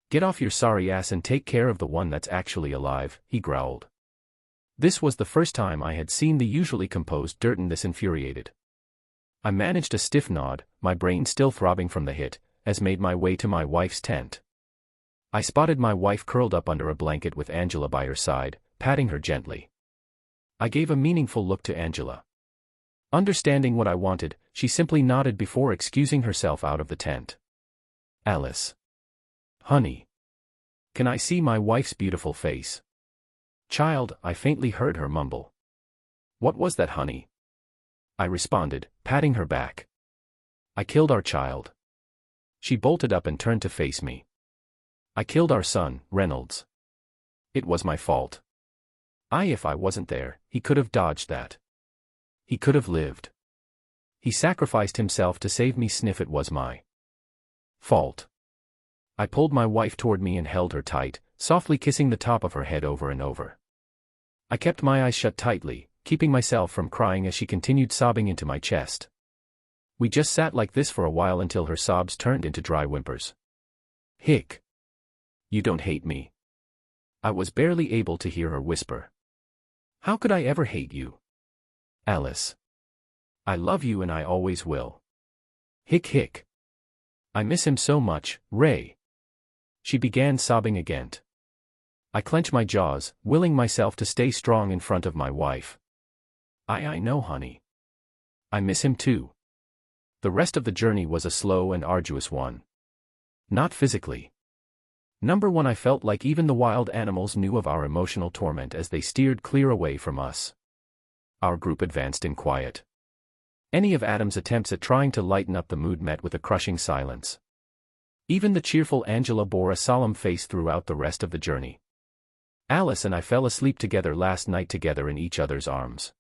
Get off your sorry ass and take care of the one that's actually alive, he growled. This was the first time I had seen the usually composed Durden this infuriated. I managed a stiff nod, my brain still throbbing from the hit, as made my way to my wife's tent. I spotted my wife curled up under a blanket with Angela by her side, patting her gently. I gave a meaningful look to Angela. Understanding what I wanted, she simply nodded before excusing herself out of the tent. Alice. Honey. Can I see my wife's beautiful face? Child, I faintly heard her mumble. What was that, honey? I responded, patting her back. I killed our child. She bolted up and turned to face me. I killed our son, Reynolds. It was my fault. If I wasn't there, he could have dodged that. He could have lived. He sacrificed himself to save me. Sniff, it was my fault. I pulled my wife toward me and held her tight, softly kissing the top of her head over and over. I kept my eyes shut tightly, keeping myself from crying as she continued sobbing into my chest. We just sat like this for a while until her sobs turned into dry whimpers. Hick. You don't hate me. I was barely able to hear her whisper. How could I ever hate you? Alice. I love you and I always will. Hick hick. I miss him so much, Ray. She began sobbing again. I clenched my jaws, willing myself to stay strong in front of my wife. I know, honey. I miss him too. The rest of the journey was a slow and arduous one. Not physically. Number one, I felt like even the wild animals knew of our emotional torment as they steered clear away from us. Our group advanced in quiet. Any of Adam's attempts at trying to lighten up the mood met with a crushing silence. Even the cheerful Angela bore a solemn face throughout the rest of the journey. Alice and I fell asleep together last night together in each other's arms.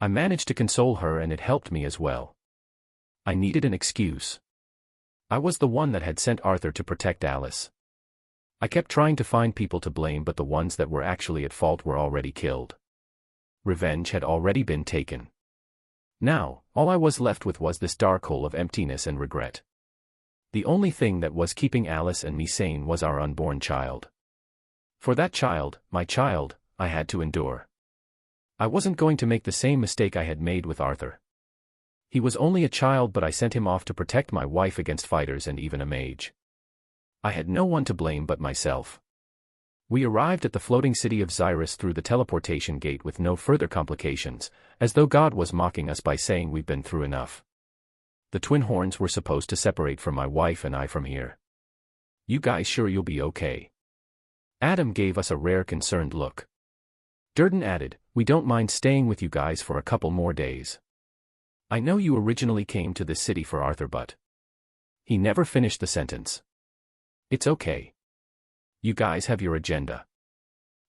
I managed to console her and it helped me as well. I needed an excuse. I was the one that had sent Arthur to protect Alice. I kept trying to find people to blame, but the ones that were actually at fault were already killed. Revenge had already been taken. Now, all I was left with was this dark hole of emptiness and regret. The only thing that was keeping Alice and me sane was our unborn child. For that child, my child, I had to endure. I wasn't going to make the same mistake I had made with Arthur. He was only a child, but I sent him off to protect my wife against fighters and even a mage. I had no one to blame but myself. We arrived at the floating city of Xyrus through the teleportation gate with no further complications, as though God was mocking us by saying we've been through enough. The twin horns were supposed to separate from my wife and I from here. You guys sure you'll be okay? Adam gave us a rare concerned look. Durden added, we don't mind staying with you guys for a couple more days. I know you originally came to this city for Arthur, but... He never finished the sentence. It's okay. You guys have your agenda.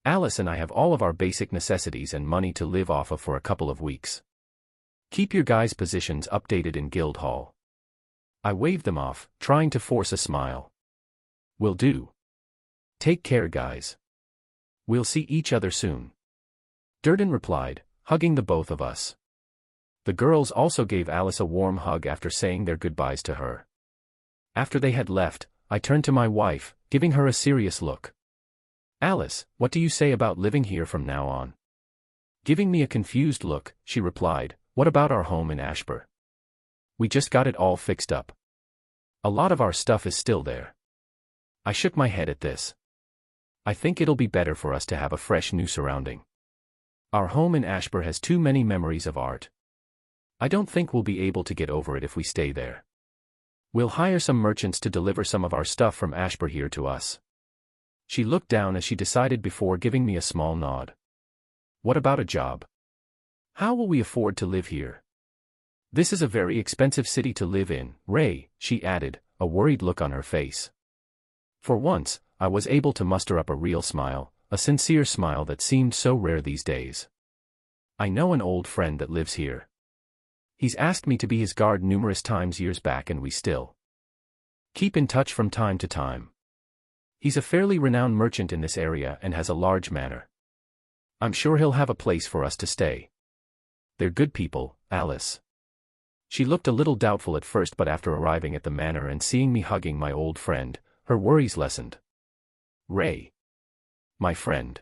Alice and I have all of our basic necessities and money to live off of for a couple of weeks. Keep your guys' positions updated in Guildhall. I waved them off, trying to force a smile. Will do. Take care, guys. We'll see each other soon. Durden replied, hugging the both of us. The girls also gave Alice a warm hug after saying their goodbyes to her. After they had left, I turned to my wife, giving her a serious look. Alice, what do you say about living here from now on? Giving me a confused look, she replied, what about our home in Ashbur? We just got it all fixed up. A lot of our stuff is still there. I shook my head at this. I think it'll be better for us to have a fresh new surrounding. Our home in Ashbur has too many memories of art. I don't think we'll be able to get over it if we stay there. We'll hire some merchants to deliver some of our stuff from Ashbur here to us. She looked down as she decided before giving me a small nod. What about a job? How will we afford to live here? This is a very expensive city to live in, Ray, she added, a worried look on her face. For once, I was able to muster up a real smile, a sincere smile that seemed so rare these days. I know an old friend that lives here. He's asked me to be his guard numerous times years back, and we still keep in touch from time to time. He's a fairly renowned merchant in this area and has a large manor. I'm sure he'll have a place for us to stay. They're good people, Alice. She looked a little doubtful at first, but after arriving at the manor and seeing me hugging my old friend, her worries lessened. Ray. My friend.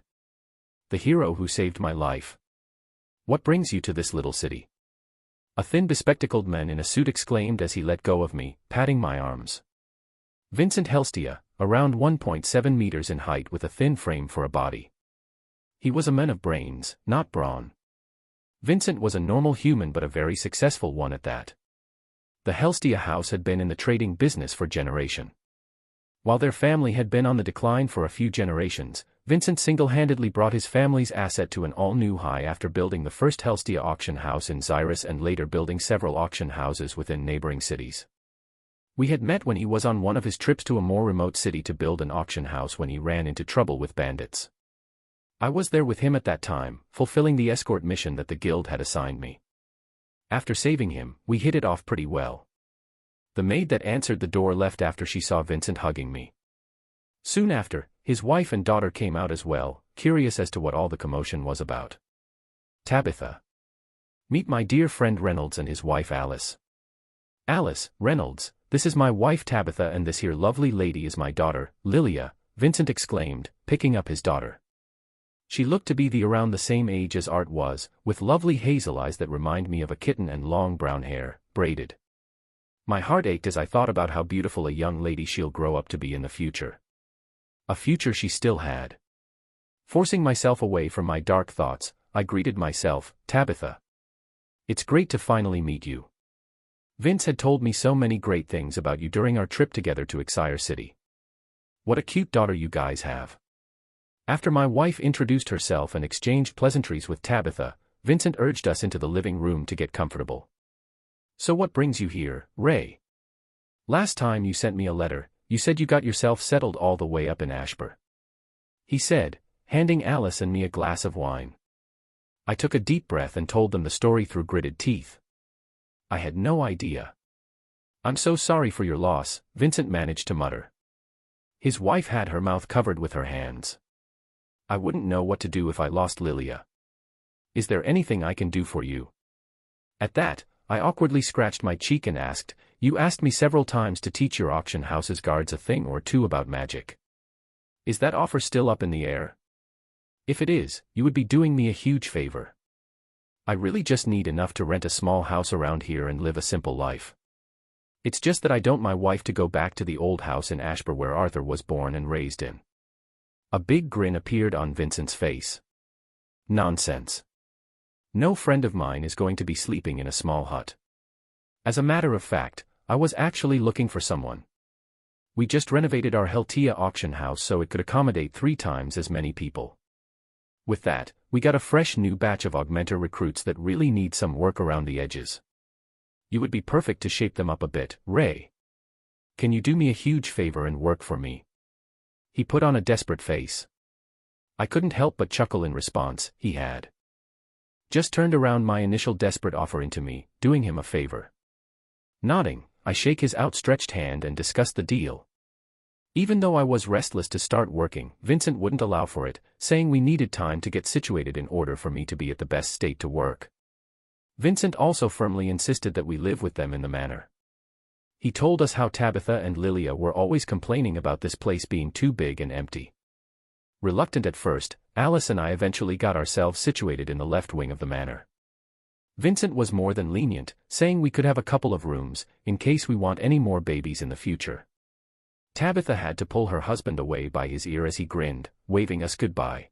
The hero who saved my life. What brings you to this little city? A thin bespectacled man in a suit exclaimed as he let go of me, patting my arms. Vincent Helstia, around 1.7 meters in height with a thin frame for a body. He was a man of brains, not brawn. Vincent was a normal human, but a very successful one at that. The Helstia house had been in the trading business for generations. While their family had been on the decline for a few generations, Vincent single-handedly brought his family's asset to an all-new high after building the first Helstia auction house in Xyrus and later building several auction houses within neighboring cities. We had met when he was on one of his trips to a more remote city to build an auction house when he ran into trouble with bandits. I was there with him at that time, fulfilling the escort mission that the guild had assigned me. After saving him, we hit it off pretty well. The maid that answered the door left after she saw Vincent hugging me. Soon after, his wife and daughter came out as well, curious as to what all the commotion was about. Tabitha. Meet my dear friend Reynolds and his wife Alice. Alice, Reynolds, this is my wife Tabitha, and this here lovely lady is my daughter, Lilia, Vincent exclaimed, picking up his daughter. She looked to be around the same age as Art was, with lovely hazel eyes that remind me of a kitten and long brown hair, braided. My heart ached as I thought about how beautiful a young lady she'll grow up to be in the future. A future she still had. Forcing myself away from my dark thoughts, I greeted myself, Tabitha. It's great to finally meet you. Vince had told me so many great things about you during our trip together to Exire City. What a cute daughter you guys have. After my wife introduced herself and exchanged pleasantries with Tabitha, Vincent urged us into the living room to get comfortable. So what brings you here, Ray? Last time you sent me a letter, you said you got yourself settled all the way up in Ashbur. He said, handing Alice and me a glass of wine. I took a deep breath and told them the story through gritted teeth. I had no idea. I'm so sorry for your loss, Vincent managed to mutter. His wife had her mouth covered with her hands. I wouldn't know what to do if I lost Lilia. Is there anything I can do for you? At that, I awkwardly scratched my cheek and asked, you asked me several times to teach your auction house's guards a thing or two about magic. Is that offer still up in the air? If it is, you would be doing me a huge favor. I really just need enough to rent a small house around here and live a simple life. It's just that I don't want my wife to go back to the old house in Ashbur where Arthur was born and raised in. A big grin appeared on Vincent's face. Nonsense. No friend of mine is going to be sleeping in a small hut. As a matter of fact, I was actually looking for someone. We just renovated our Heltia auction house so it could accommodate 3 times as many people. With that, we got a fresh new batch of augmenter recruits that really need some work around the edges. You would be perfect to shape them up a bit, Ray. Can you do me a huge favor and work for me? He put on a desperate face. I couldn't help but chuckle in response. He had just turned around my initial desperate offer into me, doing him a favor. Nodding, I shake his outstretched hand and discuss the deal. Even though I was restless to start working, Vincent wouldn't allow for it, saying we needed time to get situated in order for me to be at the best state to work. Vincent also firmly insisted that we live with them in the manor. He told us how Tabitha and Lilia were always complaining about this place being too big and empty. Reluctant at first, Alice and I eventually got ourselves situated in the left wing of the manor. Vincent was more than lenient, saying we could have a couple of rooms, in case we want any more babies in the future. Tabitha had to pull her husband away by his ear as he grinned, waving us goodbye.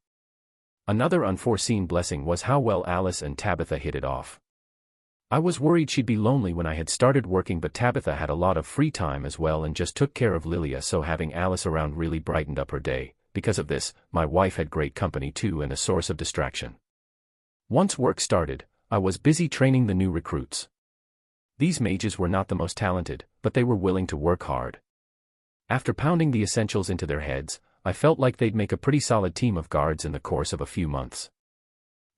Another unforeseen blessing was how well Alice and Tabitha hit it off. I was worried she'd be lonely when I had started working, but Tabitha had a lot of free time as well and just took care of Lilia, so having Alice around really brightened up her day. Because of this, my wife had great company too and a source of distraction. Once work started, I was busy training the new recruits. These mages were not the most talented, but they were willing to work hard. After pounding the essentials into their heads, I felt like they'd make a pretty solid team of guards in the course of a few months.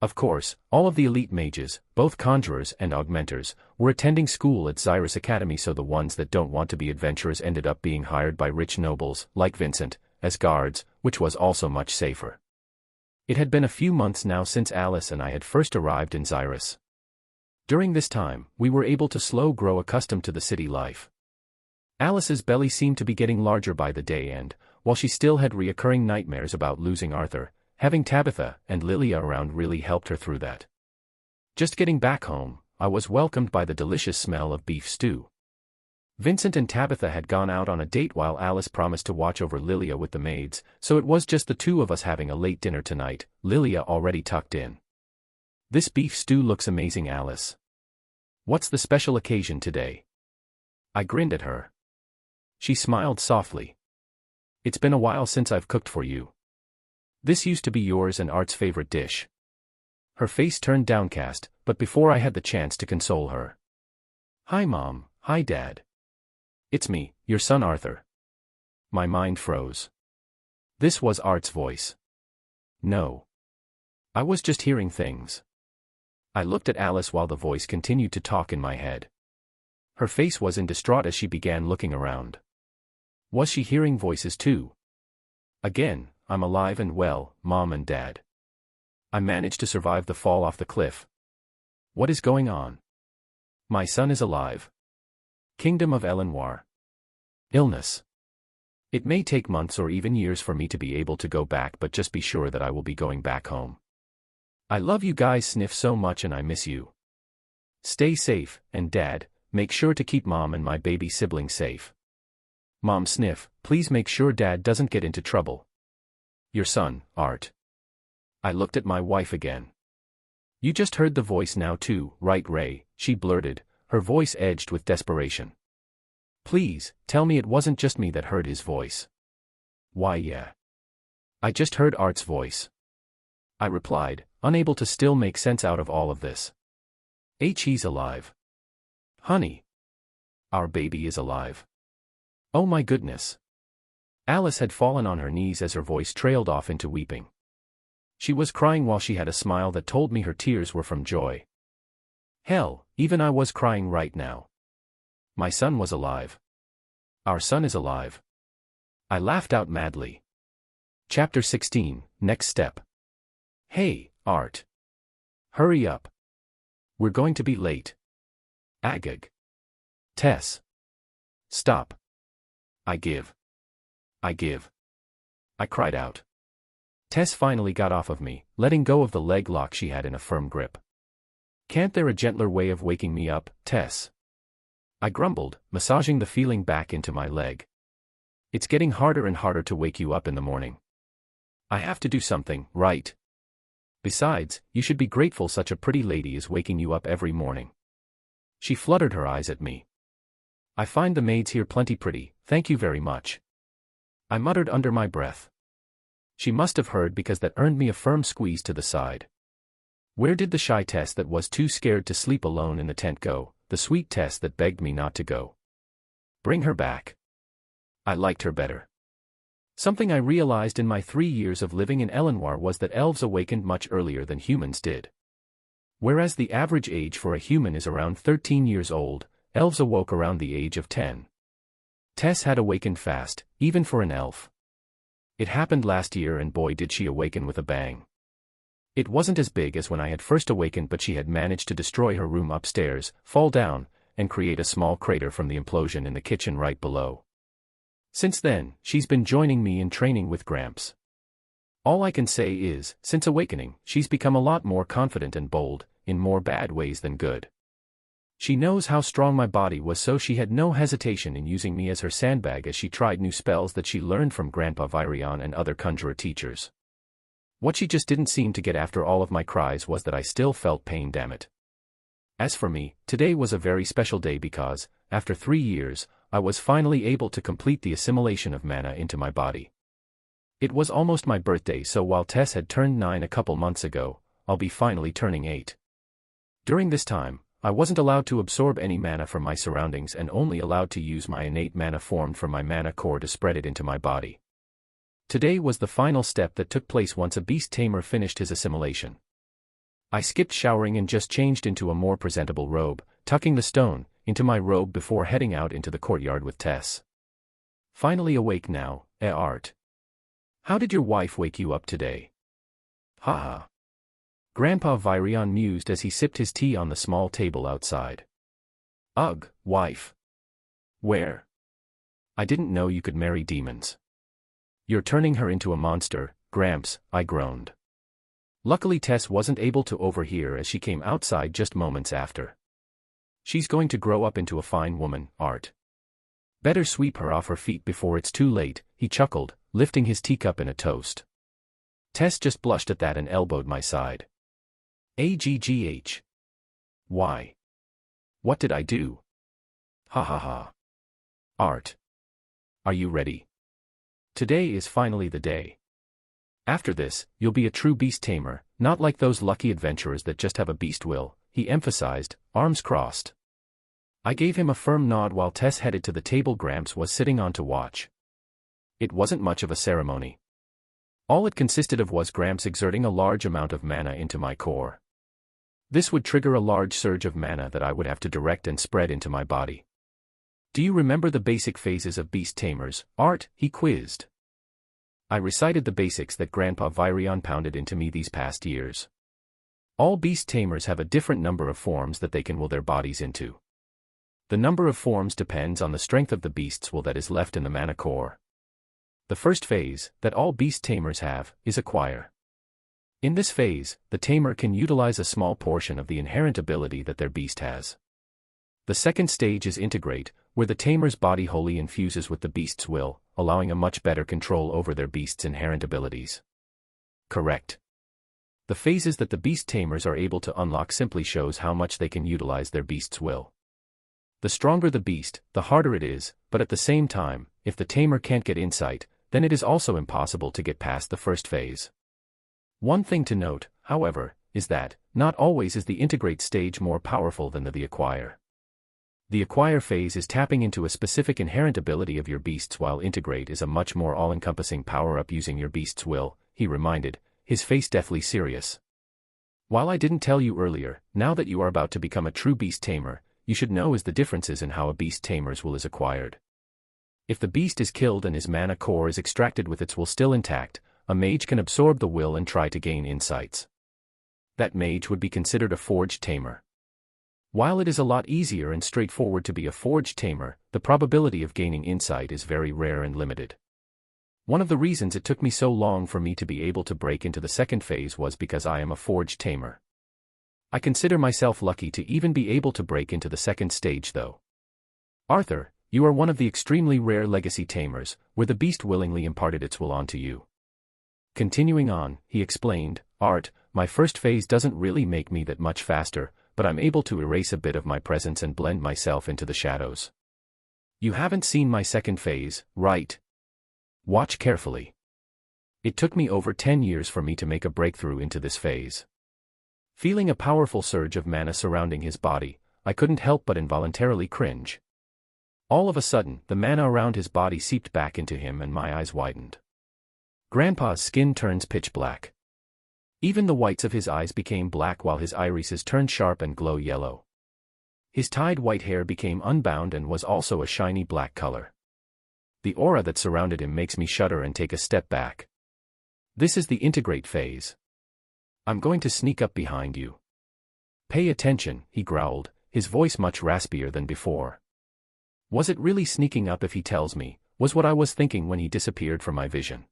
Of course, all of the elite mages, both conjurers and augmenters, were attending school at Xyrus Academy, so the ones that don't want to be adventurers ended up being hired by rich nobles, like Vincent, as guards, which was also much safer. It had been a few months now since Alice and I had first arrived in Xyrus. During this time, we were able to slowly grow accustomed to the city life. Alice's belly seemed to be getting larger by the day, and, while she still had reoccurring nightmares about losing Arthur, having Tabitha and Lilia around really helped her through that. Just getting back home, I was welcomed by the delicious smell of beef stew. Vincent and Tabitha had gone out on a date while Alice promised to watch over Lilia with the maids, so it was just the two of us having a late dinner tonight, Lilia already tucked in. This beef stew looks amazing, Alice. What's the special occasion today? I grinned at her. She smiled softly. It's been a while since I've cooked for you. This used to be yours and Art's favorite dish. Her face turned downcast, but before I had the chance to console her. Hi Mom, hi Dad. It's me, your son Arthur. My mind froze. This was Art's voice. No. I was just hearing things. I looked at Alice while the voice continued to talk in my head. Her face was in distraught as she began looking around. Was she hearing voices too? Again, I'm alive and well, Mom and Dad. I managed to survive the fall off the cliff. What is going on? My son is alive. Kingdom of Elenoir. Illness. It may take months or even years for me to be able to go back, but just be sure that I will be going back home. I love you guys sniff so much and I miss you. Stay safe, and Dad, make sure to keep Mom and my baby sibling safe. Mom sniff, please make sure Dad doesn't get into trouble. Your son, Art. I looked at my wife again. You just heard the voice now too, right Ray? She blurted, her voice edged with desperation. Please, tell me it wasn't just me that heard his voice. Why yeah. I just heard Art's voice. I replied, unable to still make sense out of all of this. He's alive. Honey. Our baby is alive. Oh my goodness. Alice had fallen on her knees as her voice trailed off into weeping. She was crying while she had a smile that told me her tears were from joy. Hell, even I was crying right now. My son was alive. Our son is alive. I laughed out madly. Chapter 16, Next Step. Hey, Art. Hurry up. We're going to be late. Agag. Tess. Stop. I give. I cried out. Tess finally got off of me, letting go of the leg lock she had in a firm grip. Can't there a gentler way of waking me up, Tess? I grumbled, massaging the feeling back into my leg. It's getting harder and harder to wake you up in the morning. I have to do something, right? Besides, you should be grateful such a pretty lady is waking you up every morning. She fluttered her eyes at me. I find the maids here plenty pretty, thank you very much. I muttered under my breath. She must have heard because that earned me a firm squeeze to the side. Where did the shy Tess that was too scared to sleep alone in the tent go, the sweet Tess that begged me not to go? Bring her back. I liked her better. Something I realized in my 3 years of living in Elenoir was that elves awakened much earlier than humans did. Whereas the average age for a human is around 13 years old, elves awoke around the age of 10. Tess had awakened fast, even for an elf. It happened last year and boy did she awaken with a bang. It wasn't as big as when I had first awakened, but she had managed to destroy her room upstairs, fall down, and create a small crater from the implosion in the kitchen right below. Since then, she's been joining me in training with Gramps. All I can say is, since awakening, she's become a lot more confident and bold, in more bad ways than good. She knows how strong my body was, so she had no hesitation in using me as her sandbag as she tried new spells that she learned from Grandpa Virion and other conjurer teachers. What she just didn't seem to get after all of my cries was that I still felt pain, damn it. As for me, today was a very special day because, after 3 years, I was finally able to complete the assimilation of mana into my body. It was almost my birthday, so while Tess had turned 9 a couple months ago, I'll be finally turning 8. During this time, I wasn't allowed to absorb any mana from my surroundings and only allowed to use my innate mana formed from my mana core to spread it into my body. Today was the final step that took place once a beast tamer finished his assimilation. I skipped showering and just changed into a more presentable robe, tucking the stone into my robe before heading out into the courtyard with Tess. Finally awake now, Art. How did your wife wake you up today? Ha. Grandpa Virion mused as he sipped his tea on the small table outside. Ugh, wife. Where? I didn't know you could marry demons. You're turning her into a monster, Gramps, I groaned. Luckily Tess wasn't able to overhear as she came outside just moments after. She's going to grow up into a fine woman, Art. Better sweep her off her feet before it's too late, he chuckled, lifting his teacup in a toast. Tess just blushed at that and elbowed my side. Aggh. Why? What did I do? Ha ha ha. Art. Are you ready? Today is finally the day. After this, you'll be a true beast tamer, not like those lucky adventurers that just have a beast will, he emphasized, arms crossed. I gave him a firm nod while Tess headed to the table Gramps was sitting on to watch. It wasn't much of a ceremony. All it consisted of was Gramps exerting a large amount of mana into my core. This would trigger a large surge of mana that I would have to direct and spread into my body. Do you remember the basic phases of beast tamers, Art? He quizzed. I recited the basics that Grandpa Virion pounded into me these past years. All beast tamers have a different number of forms that they can will their bodies into. The number of forms depends on the strength of the beast's will that is left in the mana core. The first phase, that all beast tamers have, is acquire. In this phase, the tamer can utilize a small portion of the inherent ability that their beast has. The second stage is integrate, where the tamer's body wholly infuses with the beast's will, allowing a much better control over their beast's inherent abilities. Correct. The phases that the beast tamers are able to unlock simply shows how much they can utilize their beast's will. The stronger the beast, the harder it is, but at the same time, if the tamer can't get insight, then it is also impossible to get past the first phase. One thing to note, however, is that, not always is the integrate stage more powerful than the acquire. The acquire phase is tapping into a specific inherent ability of your beasts, while integrate is a much more all-encompassing power-up using your beast's will, he reminded, his face deathly serious. While I didn't tell you earlier, now that you are about to become a true beast tamer, you should know is the differences in how a beast tamer's will is acquired. If the beast is killed and his mana core is extracted with its will still intact, a mage can absorb the will and try to gain insights. That mage would be considered a forged tamer. While it is a lot easier and straightforward to be a forged tamer, the probability of gaining insight is very rare and limited. One of the reasons it took me so long for me to be able to break into the second phase was because I am a forged tamer. I consider myself lucky to even be able to break into the second stage though. Arthur, you are one of the extremely rare legacy tamers, where the beast willingly imparted its will onto you. Continuing on, he explained, Art, my first phase doesn't really make me that much faster, but I'm able to erase a bit of my presence and blend myself into the shadows. You haven't seen my second phase, right? Watch carefully. It took me over 10 years for me to make a breakthrough into this phase. Feeling a powerful surge of mana surrounding his body, I couldn't help but involuntarily cringe. All of a sudden, the mana around his body seeped back into him and my eyes widened. Grandpa's skin turns pitch black. Even the whites of his eyes became black while his irises turned sharp and glow yellow. His tied white hair became unbound and was also a shiny black color. The aura that surrounded him makes me shudder and take a step back. This is the integrate phase. I'm going to sneak up behind you. Pay attention, he growled, his voice much raspier than before. Was it really sneaking up if he tells me, was what I was thinking when he disappeared from my vision.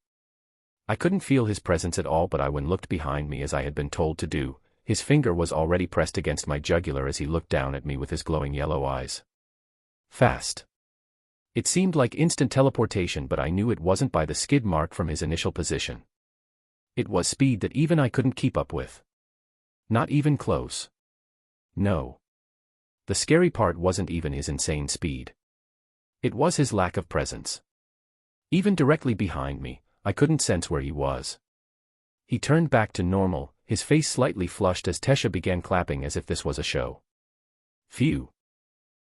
I couldn't feel his presence at all, but I looked behind me as I had been told to do. His finger was already pressed against my jugular as he looked down at me with his glowing yellow eyes. Fast. It seemed like instant teleportation, but I knew it wasn't by the skid mark from his initial position. It was speed that even I couldn't keep up with. Not even close. No. The scary part wasn't even his insane speed. It was his lack of presence. Even directly behind me, I couldn't sense where he was. He turned back to normal, his face slightly flushed as Tesha began clapping as if this was a show. Phew.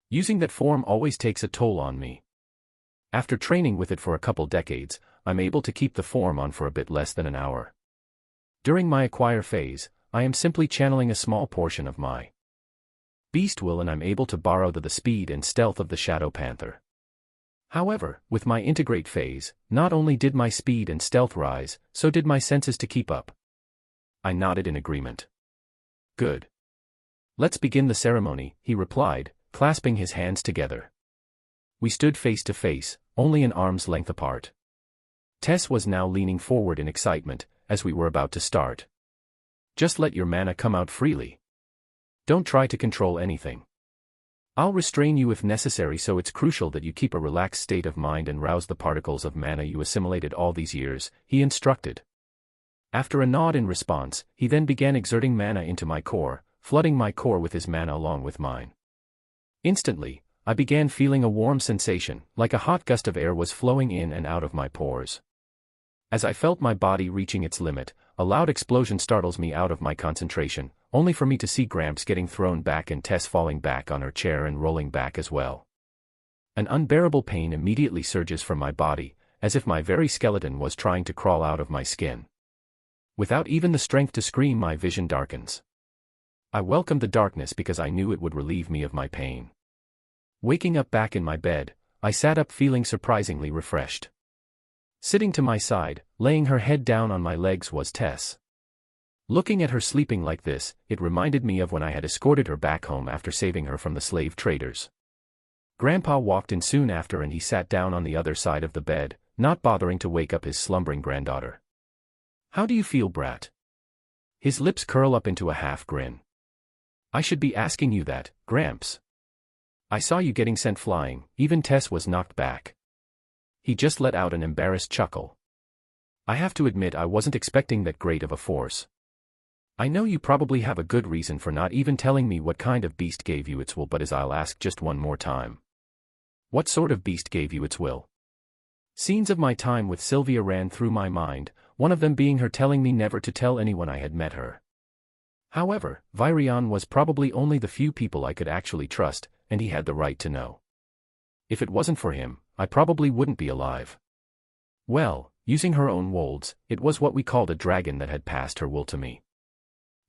Using that form always takes a toll on me. After training with it for a couple decades, I'm able to keep the form on for a bit less than an hour. During my acquire phase, I am simply channeling a small portion of my beast will and I'm able to borrow the speed and stealth of the Shadow Panther. However, with my integrate phase, not only did my speed and stealth rise, so did my senses to keep up. I nodded in agreement. Good. Let's begin the ceremony, he replied, clasping his hands together. We stood face to face, only an arm's length apart. Tess was now leaning forward in excitement, as we were about to start. Just let your mana come out freely. Don't try to control anything. I'll restrain you if necessary, so it's crucial that you keep a relaxed state of mind and rouse the particles of mana you assimilated all these years, he instructed. After a nod in response, he then began exerting mana into my core, flooding my core with his mana along with mine. Instantly, I began feeling a warm sensation, like a hot gust of air was flowing in and out of my pores. As I felt my body reaching its limit, a loud explosion startles me out of my concentration, only for me to see Gramps getting thrown back and Tess falling back on her chair and rolling back as well. An unbearable pain immediately surges from my body, as if my very skeleton was trying to crawl out of my skin. Without even the strength to scream, my vision darkens. I welcomed the darkness because I knew it would relieve me of my pain. Waking up back in my bed, I sat up feeling surprisingly refreshed. Sitting to my side, laying her head down on my legs, was Tess. Looking at her sleeping like this, it reminded me of when I had escorted her back home after saving her from the slave traders. Grandpa walked in soon after and he sat down on the other side of the bed, not bothering to wake up his slumbering granddaughter. How do you feel, brat? His lips curl up into a half grin. I should be asking you that, Gramps. I saw you getting sent flying. Even Tess was knocked back. He just let out an embarrassed chuckle. I have to admit I wasn't expecting that great of a force. I know you probably have a good reason for not even telling me what kind of beast gave you its will, but as I'll ask just one more time. What sort of beast gave you its will? Scenes of my time with Sylvia ran through my mind, one of them being her telling me never to tell anyone I had met her. However, Virion was probably only the few people I could actually trust, and he had the right to know. If it wasn't for him, I probably wouldn't be alive. Well, using her own words, it was what we called a dragon that had passed her will to me.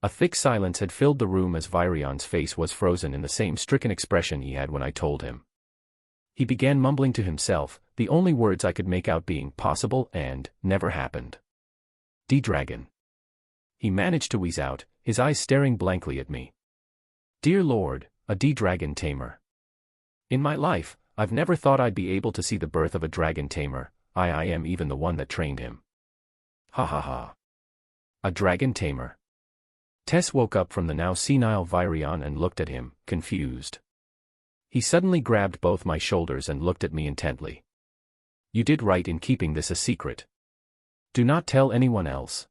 A thick silence had filled the room as Virion's face was frozen in the same stricken expression he had when I told him. He began mumbling to himself, the only words I could make out being possible and never happened. D-dragon. He managed to wheeze out, his eyes staring blankly at me. Dear Lord, a D-dragon tamer. In my life, I've never thought I'd be able to see the birth of a dragon tamer. I am even the one that trained him. Ha ha ha. A dragon tamer. Tess woke up from the now senile Virion and looked at him, confused. He suddenly grabbed both my shoulders and looked at me intently. You did right in keeping this a secret. Do not tell anyone else.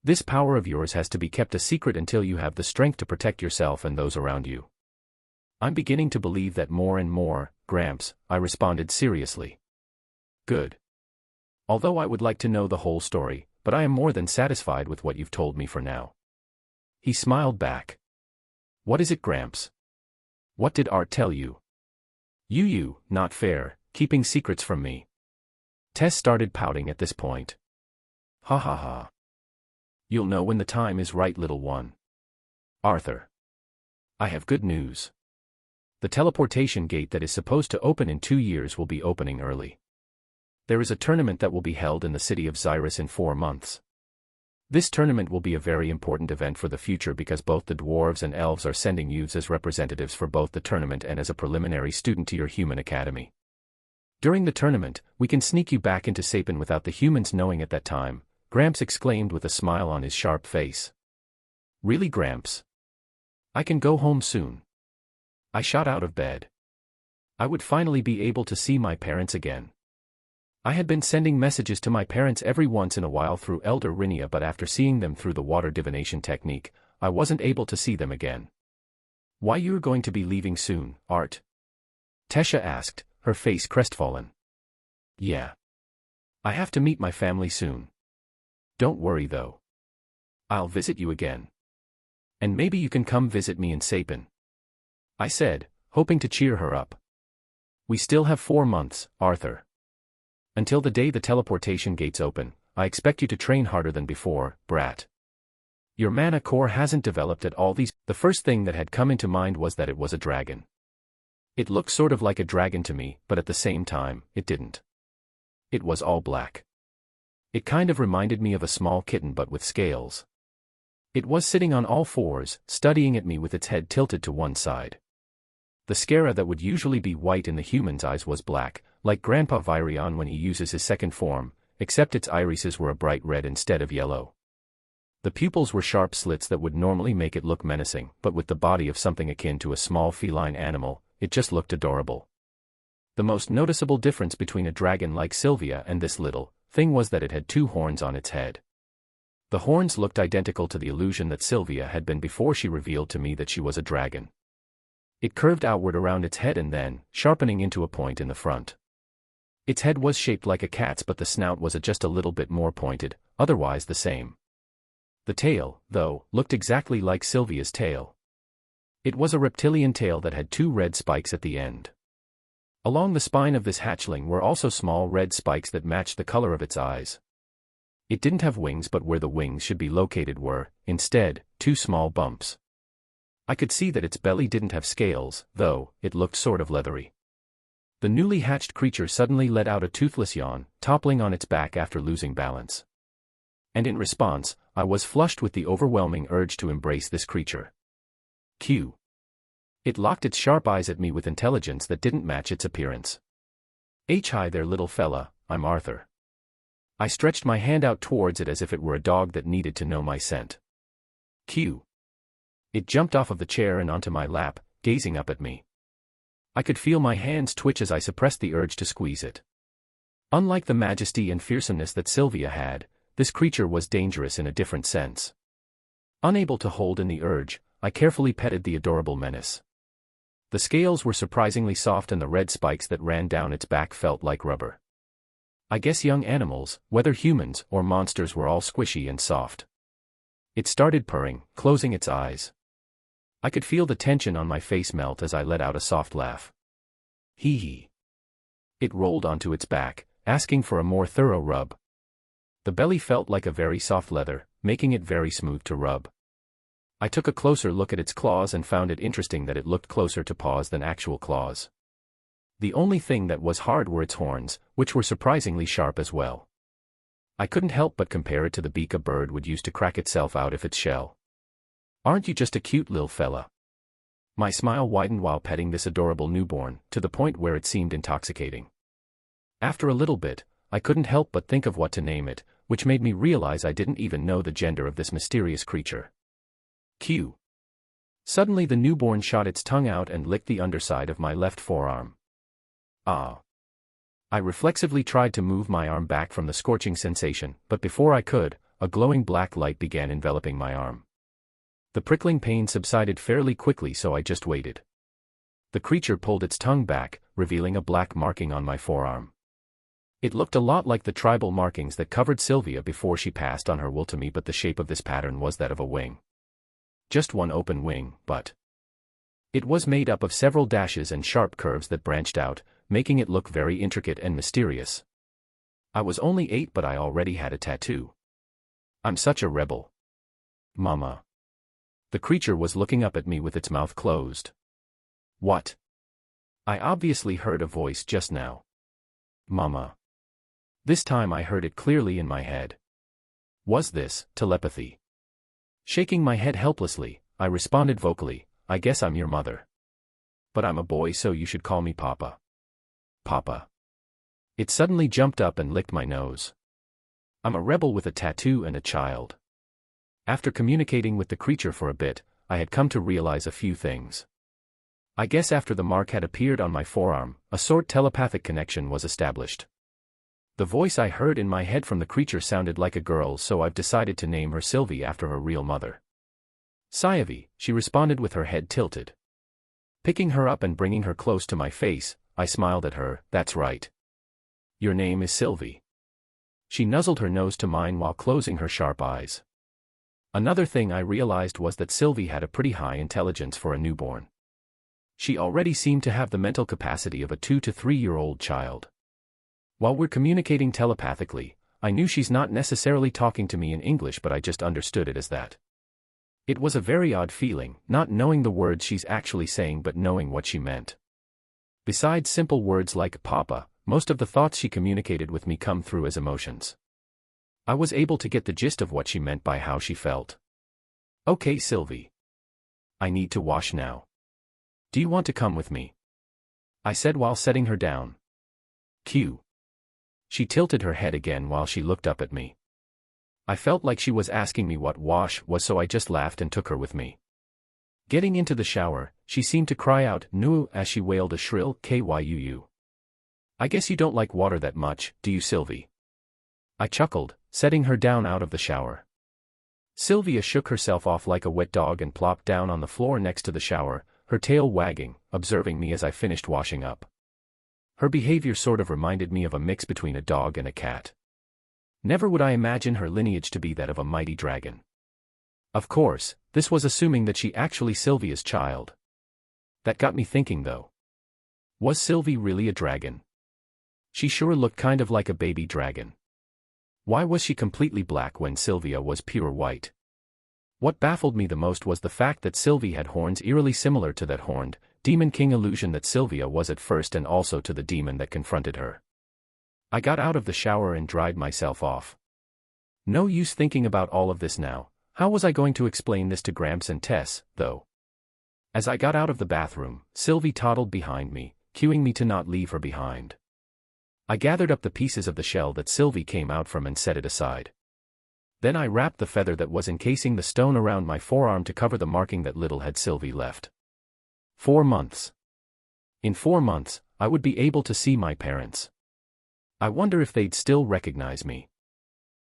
This power of yours has to be kept a secret until you have the strength to protect yourself and those around you. I'm beginning to believe that more and more, Gramps, I responded seriously. Good. Although I would like to know the whole story, but I am more than satisfied with what you've told me for now. He smiled back. What is it, Gramps? What did Art tell you? You, not fair, keeping secrets from me. Tess started pouting at this point. Ha ha ha. You'll know when the time is right, little one. Arthur. I have good news. The teleportation gate that is supposed to open in 2 years will be opening early. There is a tournament that will be held in the city of Xyrus in 4 months. This tournament will be a very important event for the future because both the dwarves and elves are sending youths as representatives for both the tournament and as a preliminary student to your human academy. During the tournament, we can sneak you back into Sapin without the humans knowing at that time, Gramps exclaimed with a smile on his sharp face. Really, Gramps? I can go home soon. I shot out of bed. I would finally be able to see my parents again. I had been sending messages to my parents every once in a while through Elder Rinia, but after seeing them through the water divination technique, I wasn't able to see them again. Why, you're going to be leaving soon, Art? Tesha asked, her face crestfallen. Yeah. I have to meet my family soon. Don't worry though. I'll visit you again. And maybe you can come visit me in Sapin. I said, hoping to cheer her up. We still have 4 months, Arthur. Until the day the teleportation gates open, I expect you to train harder than before, brat. Your mana core hasn't developed at all. The first thing that had come into mind was that it was a dragon. It looked sort of like a dragon to me, but at the same time, it didn't. It was all black. It kind of reminded me of a small kitten but with scales. It was sitting on all fours, studying at me with its head tilted to one side. The scara that would usually be white in the human's eyes was black, like Grandpa Virion when he uses his second form, except its irises were a bright red instead of yellow. The pupils were sharp slits that would normally make it look menacing, but with the body of something akin to a small feline animal, it just looked adorable. The most noticeable difference between a dragon like Sylvia and this little thing was that it had 2 horns on its head. The horns looked identical to the illusion that Sylvia had been before she revealed to me that she was a dragon. It curved outward around its head and then, sharpening into a point in the front. Its head was shaped like a cat's, but the snout was just a little bit more pointed, otherwise the same. The tail, though, looked exactly like Sylvia's tail. It was a reptilian tail that had 2 red spikes at the end. Along the spine of this hatchling were also small red spikes that matched the color of its eyes. It didn't have wings, but where the wings should be located were, instead, 2 small bumps. I could see that its belly didn't have scales, though, it looked sort of leathery. The newly hatched creature suddenly let out a toothless yawn, toppling on its back after losing balance. And in response, I was flushed with the overwhelming urge to embrace this creature. Q. It locked its sharp eyes at me with intelligence that didn't match its appearance. Hi there, little fella, I'm Arthur. I stretched my hand out towards it as if it were a dog that needed to know my scent. Q. It jumped off of the chair and onto my lap, gazing up at me. I could feel my hands twitch as I suppressed the urge to squeeze it. Unlike the majesty and fearsomeness that Sylvia had, this creature was dangerous in a different sense. Unable to hold in the urge, I carefully petted the adorable menace. The scales were surprisingly soft and the red spikes that ran down its back felt like rubber. I guess young animals, whether humans or monsters, were all squishy and soft. It started purring, closing its eyes. I could feel the tension on my face melt as I let out a soft laugh. Hee hee. It rolled onto its back, asking for a more thorough rub. The belly felt like a very soft leather, making it very smooth to rub. I took a closer look at its claws and found it interesting that it looked closer to paws than actual claws. The only thing that was hard were its horns, which were surprisingly sharp as well. I couldn't help but compare it to the beak a bird would use to crack itself out of its shell. Aren't you just a cute little fella? My smile widened while petting this adorable newborn, to the point where it seemed intoxicating. After a little bit, I couldn't help but think of what to name it, which made me realize I didn't even know the gender of this mysterious creature. Q. Suddenly the newborn shot its tongue out and licked the underside of my left forearm. Ah. I reflexively tried to move my arm back from the scorching sensation, but before I could, a glowing black light began enveloping my arm. The prickling pain subsided fairly quickly, so I just waited. The creature pulled its tongue back, revealing a black marking on my forearm. It looked a lot like the tribal markings that covered Sylvia before she passed on her will to me, but the shape of this pattern was that of a wing. Just one open wing, but it was made up of several dashes and sharp curves that branched out, making it look very intricate and mysterious. I was only 8, but I already had a tattoo. I'm such a rebel. Mama. The creature was looking up at me with its mouth closed. What? I obviously heard a voice just now. Mama. This time I heard it clearly in my head. Was this telepathy? Shaking my head helplessly, I responded vocally, I guess I'm your mother. But I'm a boy, so you should call me Papa. Papa. It suddenly jumped up and licked my nose. I'm a rebel with a tattoo and a child. After communicating with the creature for a bit, I had come to realize a few things. I guess after the mark had appeared on my forearm, a sort telepathic connection was established. The voice I heard in my head from the creature sounded like a girl, so I've decided to name her Sylvie after her real mother. Sylvie, she responded with her head tilted. Picking her up and bringing her close to my face, I smiled at her. That's right. Your name is Sylvie. She nuzzled her nose to mine while closing her sharp eyes. Another thing I realized was that Sylvie had a pretty high intelligence for a newborn. She already seemed to have the mental capacity of a 2 to 3-year-old child. While we're communicating telepathically, I knew she's not necessarily talking to me in English, but I just understood it as that. It was a very odd feeling, not knowing the words she's actually saying but knowing what she meant. Besides simple words like Papa, most of the thoughts she communicated with me come through as emotions. I was able to get the gist of what she meant by how she felt. Okay, Sylvie. I need to wash now. Do you want to come with me? I said while setting her down. Q. She tilted her head again while she looked up at me. I felt like she was asking me what wash was, so I just laughed and took her with me. Getting into the shower, she seemed to cry out "no" as she wailed a shrill "kyuu." I guess you don't like water that much, do you, Sylvie? I chuckled, setting her down out of the shower. Sylvia shook herself off like a wet dog and plopped down on the floor next to the shower, her tail wagging, observing me as I finished washing up. Her behavior sort of reminded me of a mix between a dog and a cat. Never would I imagine her lineage to be that of a mighty dragon. Of course, this was assuming that she actually Sylvia's child. That got me thinking though. Was Sylvie really a dragon? She sure looked kind of like a baby dragon. Why was she completely black when Sylvia was pure white? What baffled me the most was the fact that Sylvie had horns eerily similar to that horned, Demon King illusion that Sylvia was at first, and also to the demon that confronted her. I got out of the shower and dried myself off. No use thinking about all of this now. How was I going to explain this to Gramps and Tess, though? As I got out of the bathroom, Sylvie toddled behind me, cueing me to not leave her behind. I gathered up the pieces of the shell that Sylvie came out from and set it aside. Then I wrapped the feather that was encasing the stone around my forearm to cover the marking that little had Sylvie left. 4 months. In 4 months, I would be able to see my parents. I wonder if they'd still recognize me.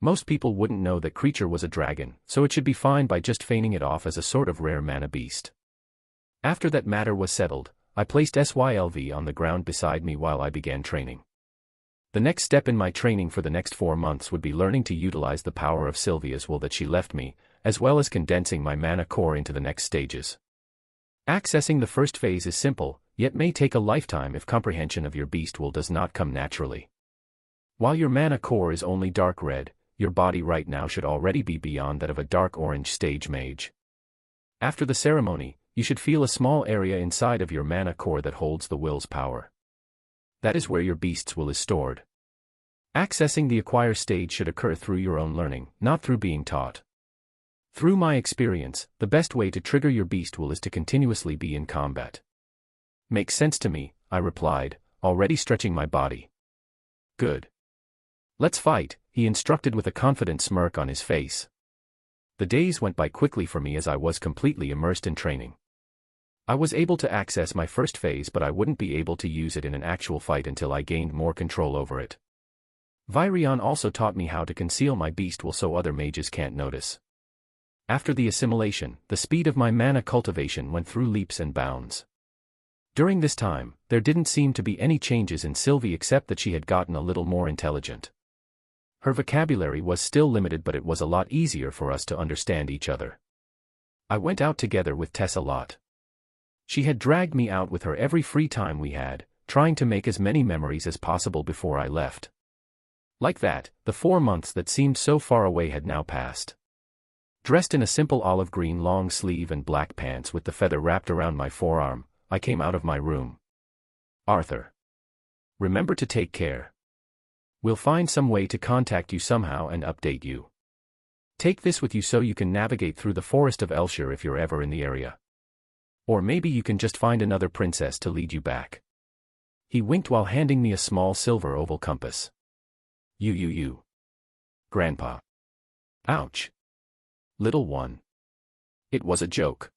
Most people wouldn't know that creature was a dragon, so it should be fine by just feigning it off as a sort of rare mana beast. After that matter was settled, I placed Sylv on the ground beside me while I began training. The next step in my training for the next 4 months would be learning to utilize the power of Sylvia's will that she left me, as well as condensing my mana core into the next stages. Accessing the first phase is simple, yet may take a lifetime if comprehension of your beast will does not come naturally. While your mana core is only dark red, your body right now should already be beyond that of a dark orange stage mage. After the ceremony, you should feel a small area inside of your mana core that holds the will's power. That is where your beast's will is stored. Accessing the acquire stage should occur through your own learning, not through being taught. Through my experience, the best way to trigger your beast will is to continuously be in combat. Makes sense to me, I replied, already stretching my body. Good. Let's fight, he instructed with a confident smirk on his face. The days went by quickly for me as I was completely immersed in training. I was able to access my first phase, but I wouldn't be able to use it in an actual fight until I gained more control over it. Virion also taught me how to conceal my beast will so other mages can't notice. After the assimilation, the speed of my mana cultivation went through leaps and bounds. During this time, there didn't seem to be any changes in Sylvie except that she had gotten a little more intelligent. Her vocabulary was still limited, but it was a lot easier for us to understand each other. I went out together with Tess a lot. She had dragged me out with her every free time we had, trying to make as many memories as possible before I left. Like that, the 4 months that seemed so far away had now passed. Dressed in a simple olive green long sleeve and black pants with the feather wrapped around my forearm, I came out of my room. Arthur. Remember to take care. We'll find some way to contact you somehow and update you. Take this with you so you can navigate through the forest of Elshire if you're ever in the area. Or maybe you can just find another princess to lead you back. He winked while handing me a small silver oval compass. You. Grandpa. Ouch. Little one. It was a joke.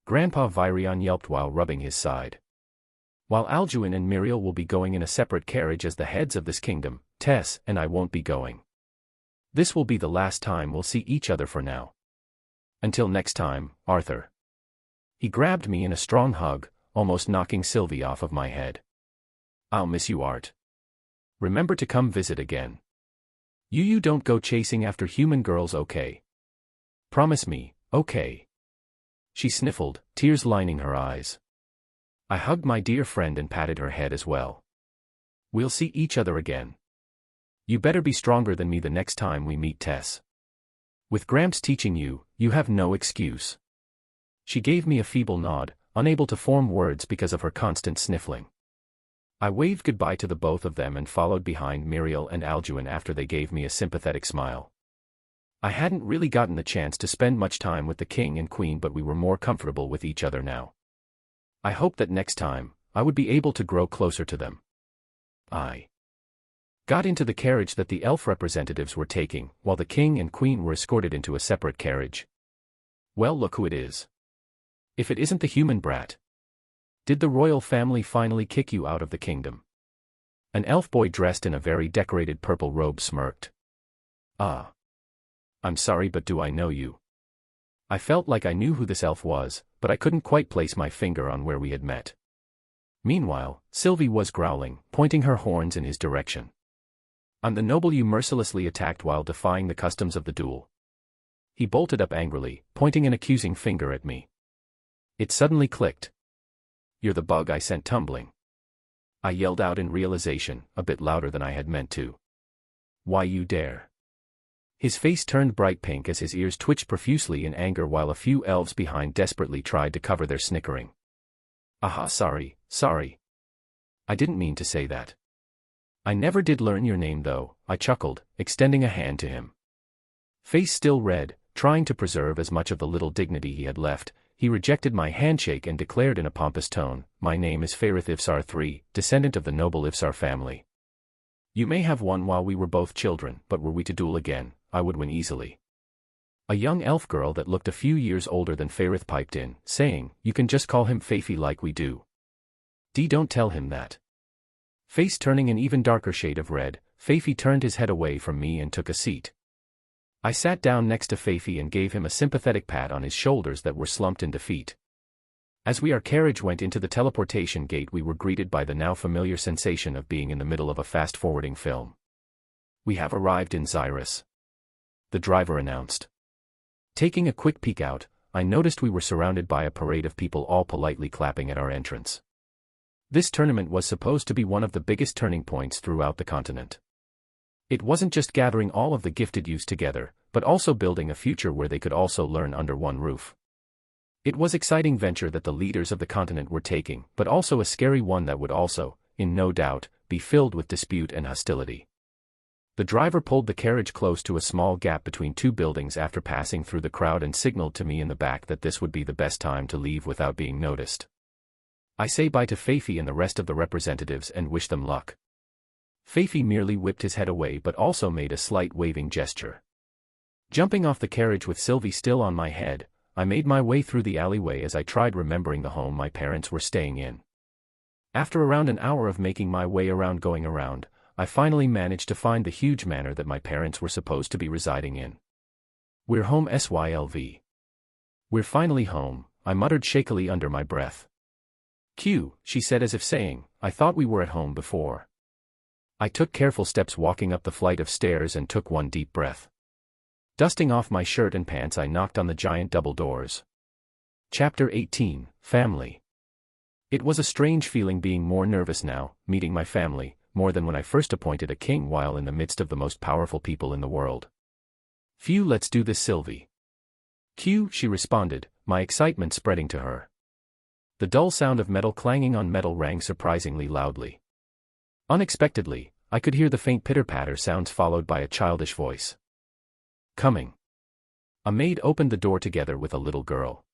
Grandpa Virion yelped while rubbing his side. While Alduin and Muriel will be going in a separate carriage as the heads of this kingdom, Tess and I won't be going. This will be the last time we'll see each other for now. Until next time, Arthur. He grabbed me in a strong hug, almost knocking Sylvie off of my head. I'll miss you, Art. Remember to come visit again. You don't go chasing after human girls, okay? Promise me, okay? She sniffled, tears lining her eyes. I hugged my dear friend and patted her head as well. We'll see each other again. You better be stronger than me the next time we meet, Tess. With Gramps teaching you, you have no excuse. She gave me a feeble nod, unable to form words because of her constant sniffling. I waved goodbye to the both of them and followed behind Muriel and Alduin after they gave me a sympathetic smile. I hadn't really gotten the chance to spend much time with the king and queen, but we were more comfortable with each other now. I hoped that next time, I would be able to grow closer to them. I got into the carriage that the elf representatives were taking, while the king and queen were escorted into a separate carriage. Well, look who it is. If it isn't the human brat. Did the royal family finally kick you out of the kingdom? An elf boy dressed in a very decorated purple robe smirked. Ah. I'm sorry, but do I know you? I felt like I knew who this elf was, but I couldn't quite place my finger on where we had met. Meanwhile, Sylvie was growling, pointing her horns in his direction. I'm the noble you mercilessly attacked while defying the customs of the duel. He bolted up angrily, pointing an accusing finger at me. It suddenly clicked. You're the bug I sent tumbling. I yelled out in realization, a bit louder than I had meant to. Why you dare? His face turned bright pink as his ears twitched profusely in anger while a few elves behind desperately tried to cover their snickering. Aha, sorry. I didn't mean to say that. I never did learn your name though, I chuckled, extending a hand to him. Face still red, trying to preserve as much of the little dignity he had left, he rejected my handshake and declared in a pompous tone, my name is Faerith Ivsar III, descendant of the noble Ivsar family. You may have won while we were both children, but were we to duel again, I would win easily. A young elf girl that looked a few years older than Faerith piped in, saying, you can just call him Fafi like we do. Don't tell him that. Face turning an even darker shade of red, Faify turned his head away from me and took a seat. I sat down next to Faify and gave him a sympathetic pat on his shoulders that were slumped in defeat. As our carriage went into the teleportation gate, we were greeted by the now familiar sensation of being in the middle of a fast-forwarding film. "We have arrived in Xyrus," the driver announced. Taking a quick peek out, I noticed we were surrounded by a parade of people all politely clapping at our entrance. This tournament was supposed to be one of the biggest turning points throughout the continent. It wasn't just gathering all of the gifted youths together, but also building a future where they could also learn under one roof. It was an exciting venture that the leaders of the continent were taking, but also a scary one that would also, in no doubt, be filled with dispute and hostility. The driver pulled the carriage close to a small gap between two buildings after passing through the crowd and signaled to me in the back that this would be the best time to leave without being noticed. I say bye to Faify and the rest of the representatives and wish them luck. Faify merely whipped his head away but also made a slight waving gesture. Jumping off the carriage with Sylvie still on my head, I made my way through the alleyway as I tried remembering the home my parents were staying in. After around an hour of making my way around going around, I finally managed to find the huge manor that my parents were supposed to be residing in. "We're home, SYLV. We're finally home," I muttered shakily under my breath. "Q," she said as if saying, "I thought we were at home before." I took careful steps walking up the flight of stairs and took one deep breath. Dusting off my shirt and pants, I knocked on the giant double doors. Chapter 18, Family. It was a strange feeling being more nervous now, meeting my family, more than when I first appointed a king while in the midst of the most powerful people in the world. "Phew, let's do this, Sylvie." "Q," she responded, my excitement spreading to her. The dull sound of metal clanging on metal rang surprisingly loudly. Unexpectedly, I could hear the faint pitter-patter sounds followed by a childish voice. "Coming." A maid opened the door together with a little girl.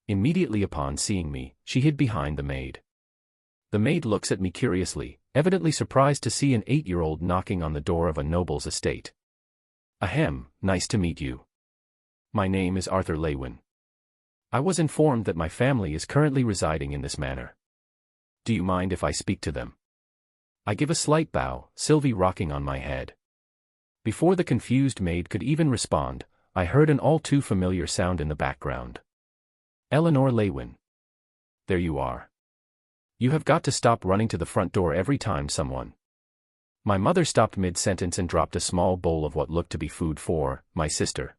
Immediately upon seeing me, she hid behind the maid. The maid looks at me curiously, evidently surprised to see an 8-year-old knocking on the door of a noble's estate. "Ahem, nice to meet you. My name is Arthur Lewin. I was informed that my family is currently residing in this manor. Do you mind if I speak to them?" I give a slight bow, Sylvie rocking on my head. Before the confused maid could even respond, I heard an all too familiar sound in the background. "Eleanor Lewin. There you are. You have got to stop running to the front door every time someone—" My mother stopped mid-sentence and dropped a small bowl of what looked to be food for my sister.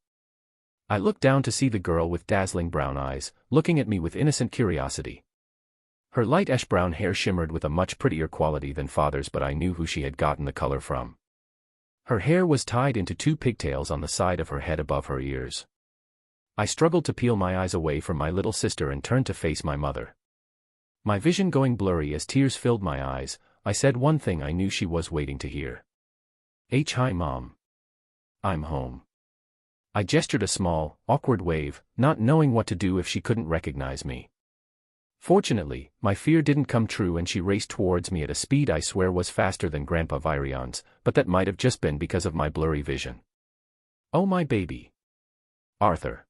I looked down to see the girl with dazzling brown eyes, looking at me with innocent curiosity. Her light ash-brown hair shimmered with a much prettier quality than father's, but I knew who she had gotten the color from. Her hair was tied into 2 pigtails on the side of her head above her ears. I struggled to peel my eyes away from my little sister and turned to face my mother. My vision going blurry as tears filled my eyes, I said one thing I knew she was waiting to hear. "Hi, Mom. I'm home." I gestured a small, awkward wave, not knowing what to do if she couldn't recognize me. Fortunately, my fear didn't come true and she raced towards me at a speed I swear was faster than Grandpa Virion's, but that might have just been because of my blurry vision. "Oh, my baby. Arthur."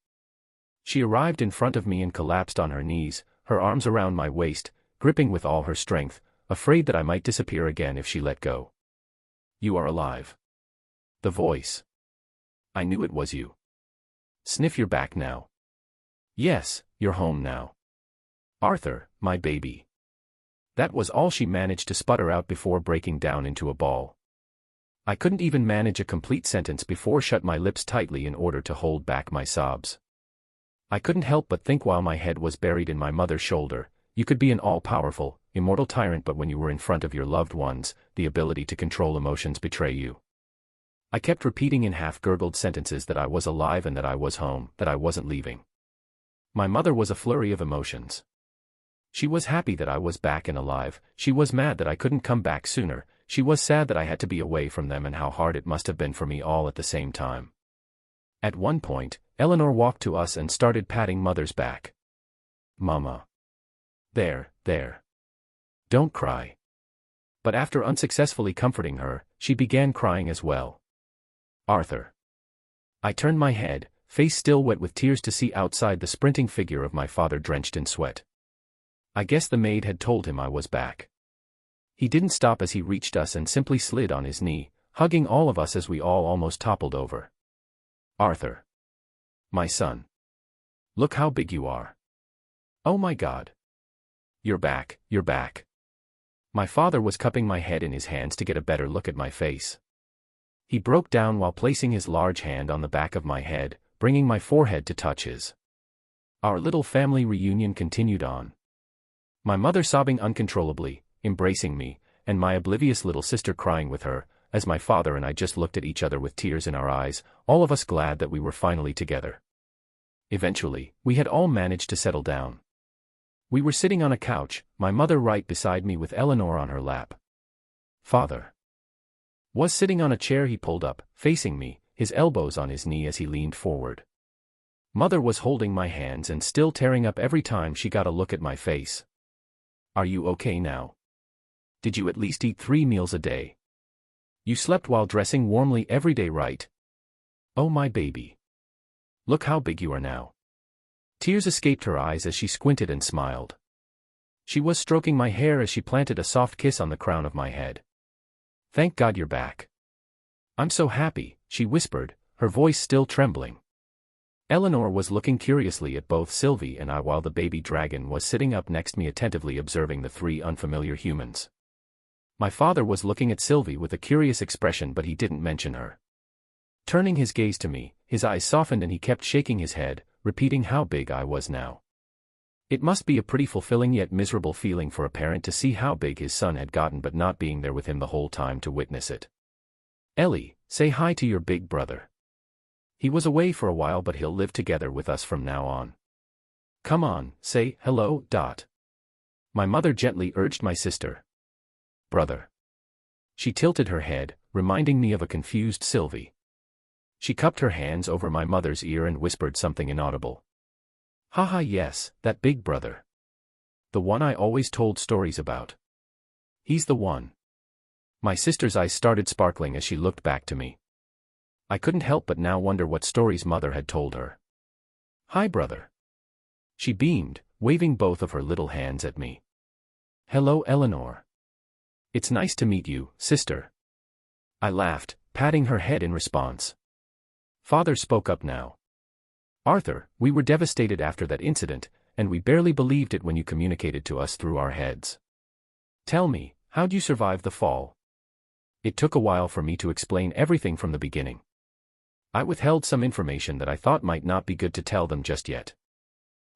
She arrived in front of me and collapsed on her knees, her arms around my waist, gripping with all her strength, afraid that I might disappear again if she let go. "You are alive." The voice. "I knew it was you. Sniff, you're back now." "Yes, you're home now. Arthur, my baby." That was all she managed to sputter out before breaking down into a bawl. I couldn't even manage a complete sentence before shut my lips tightly in order to hold back my sobs. I couldn't help but think while my head was buried in my mother's shoulder, you could be an all-powerful, immortal tyrant, but when you were in front of your loved ones, the ability to control emotions betray you. I kept repeating in half-gurgled sentences that I was alive and that I was home, that I wasn't leaving. My mother was a flurry of emotions. She was happy that I was back and alive, she was mad that I couldn't come back sooner, she was sad that I had to be away from them and how hard it must have been for me all at the same time. At one point, Eleanor walked to us and started patting Mother's back. "Mama. There. Don't cry." But after unsuccessfully comforting her, she began crying as well. "Arthur." I turned my head, face still wet with tears, to see outside the sprinting figure of my father drenched in sweat. I guess the maid had told him I was back. He didn't stop as he reached us and simply slid on his knee, hugging all of us as we all almost toppled over. "Arthur. My son. Look how big you are. Oh my God. You're back, you're back." My father was cupping my head in his hands to get a better look at my face. He broke down while placing his large hand on the back of my head, bringing my forehead to touch his. Our little family reunion continued on. My mother sobbing uncontrollably, embracing me, and my oblivious little sister crying with her, as my father and I just looked at each other with tears in our eyes, all of us glad that we were finally together. Eventually, we had all managed to settle down. We were sitting on a couch, my mother right beside me with Eleanor on her lap. Father was sitting on a chair he pulled up, facing me, his elbows on his knee as he leaned forward. Mother was holding my hands and still tearing up every time she got a look at my face. "Are you okay now? Did you at least eat 3 meals a day? You slept while dressing warmly every day, right? Oh my baby. Look how big you are now." Tears escaped her eyes as she squinted and smiled. She was stroking my hair as she planted a soft kiss on the crown of my head. "Thank God you're back. I'm so happy," she whispered, her voice still trembling. Eleanor was looking curiously at both Sylvie and I while the baby dragon was sitting up next to me attentively observing the 3 unfamiliar humans. My father was looking at Sylvie with a curious expression but he didn't mention her. Turning his gaze to me, his eyes softened and he kept shaking his head, repeating how big I was now. It must be a pretty fulfilling yet miserable feeling for a parent to see how big his son had gotten but not being there with him the whole time to witness it. "Ellie, say hi to your big brother. He was away for a while but he'll live together with us from now on. Come on, say hello, Dot." My mother gently urged my sister. "Brother." She tilted her head, reminding me of a confused Sylvie. She cupped her hands over my mother's ear and whispered something inaudible. "Haha, yes, that big brother. The one I always told stories about. He's the one." My sister's eyes started sparkling as she looked back to me. I couldn't help but now wonder what stories mother had told her. "Hi, brother." She beamed, waving both of her little hands at me. "Hello, Eleanor. It's nice to meet you, sister." I laughed, patting her head in response. Father spoke up now. "Arthur, we were devastated after that incident, and we barely believed it when you communicated to us through our heads. Tell me, how'd you survive the fall?" It took a while for me to explain everything from the beginning. I withheld some information that I thought might not be good to tell them just yet.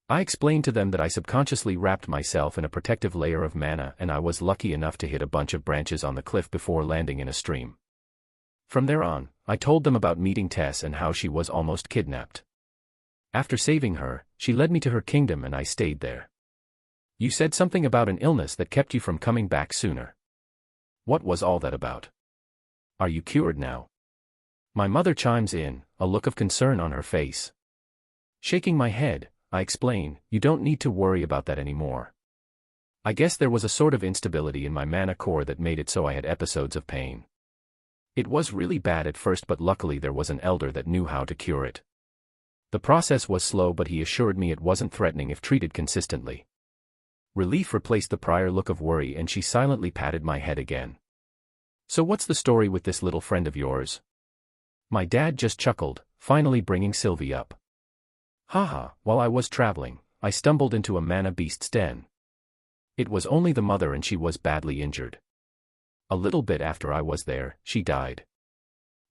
I explained to them that I subconsciously wrapped myself in a protective layer of mana and I was lucky enough to hit a bunch of branches on the cliff before landing in a stream. From there on, I told them about meeting Tess and how she was almost kidnapped. After saving her, she led me to her kingdom and I stayed there. You said something about an illness that kept you from coming back sooner. What was all that about? Are you cured now? My mother chimes in, a look of concern on her face. Shaking my head, I explain, you don't need to worry about that anymore. I guess there was a sort of instability in my mana core that made it so I had episodes of pain. It was really bad at first but luckily there was an elder that knew how to cure it. The process was slow but he assured me it wasn't threatening if treated consistently. Relief replaced the prior look of worry and she silently patted my head again. So what's the story with this little friend of yours? My dad just chuckled, finally bringing Sylvie up. Haha, while I was traveling, I stumbled into a mana beast's den. It was only the mother and she was badly injured. A little bit after I was there, she died.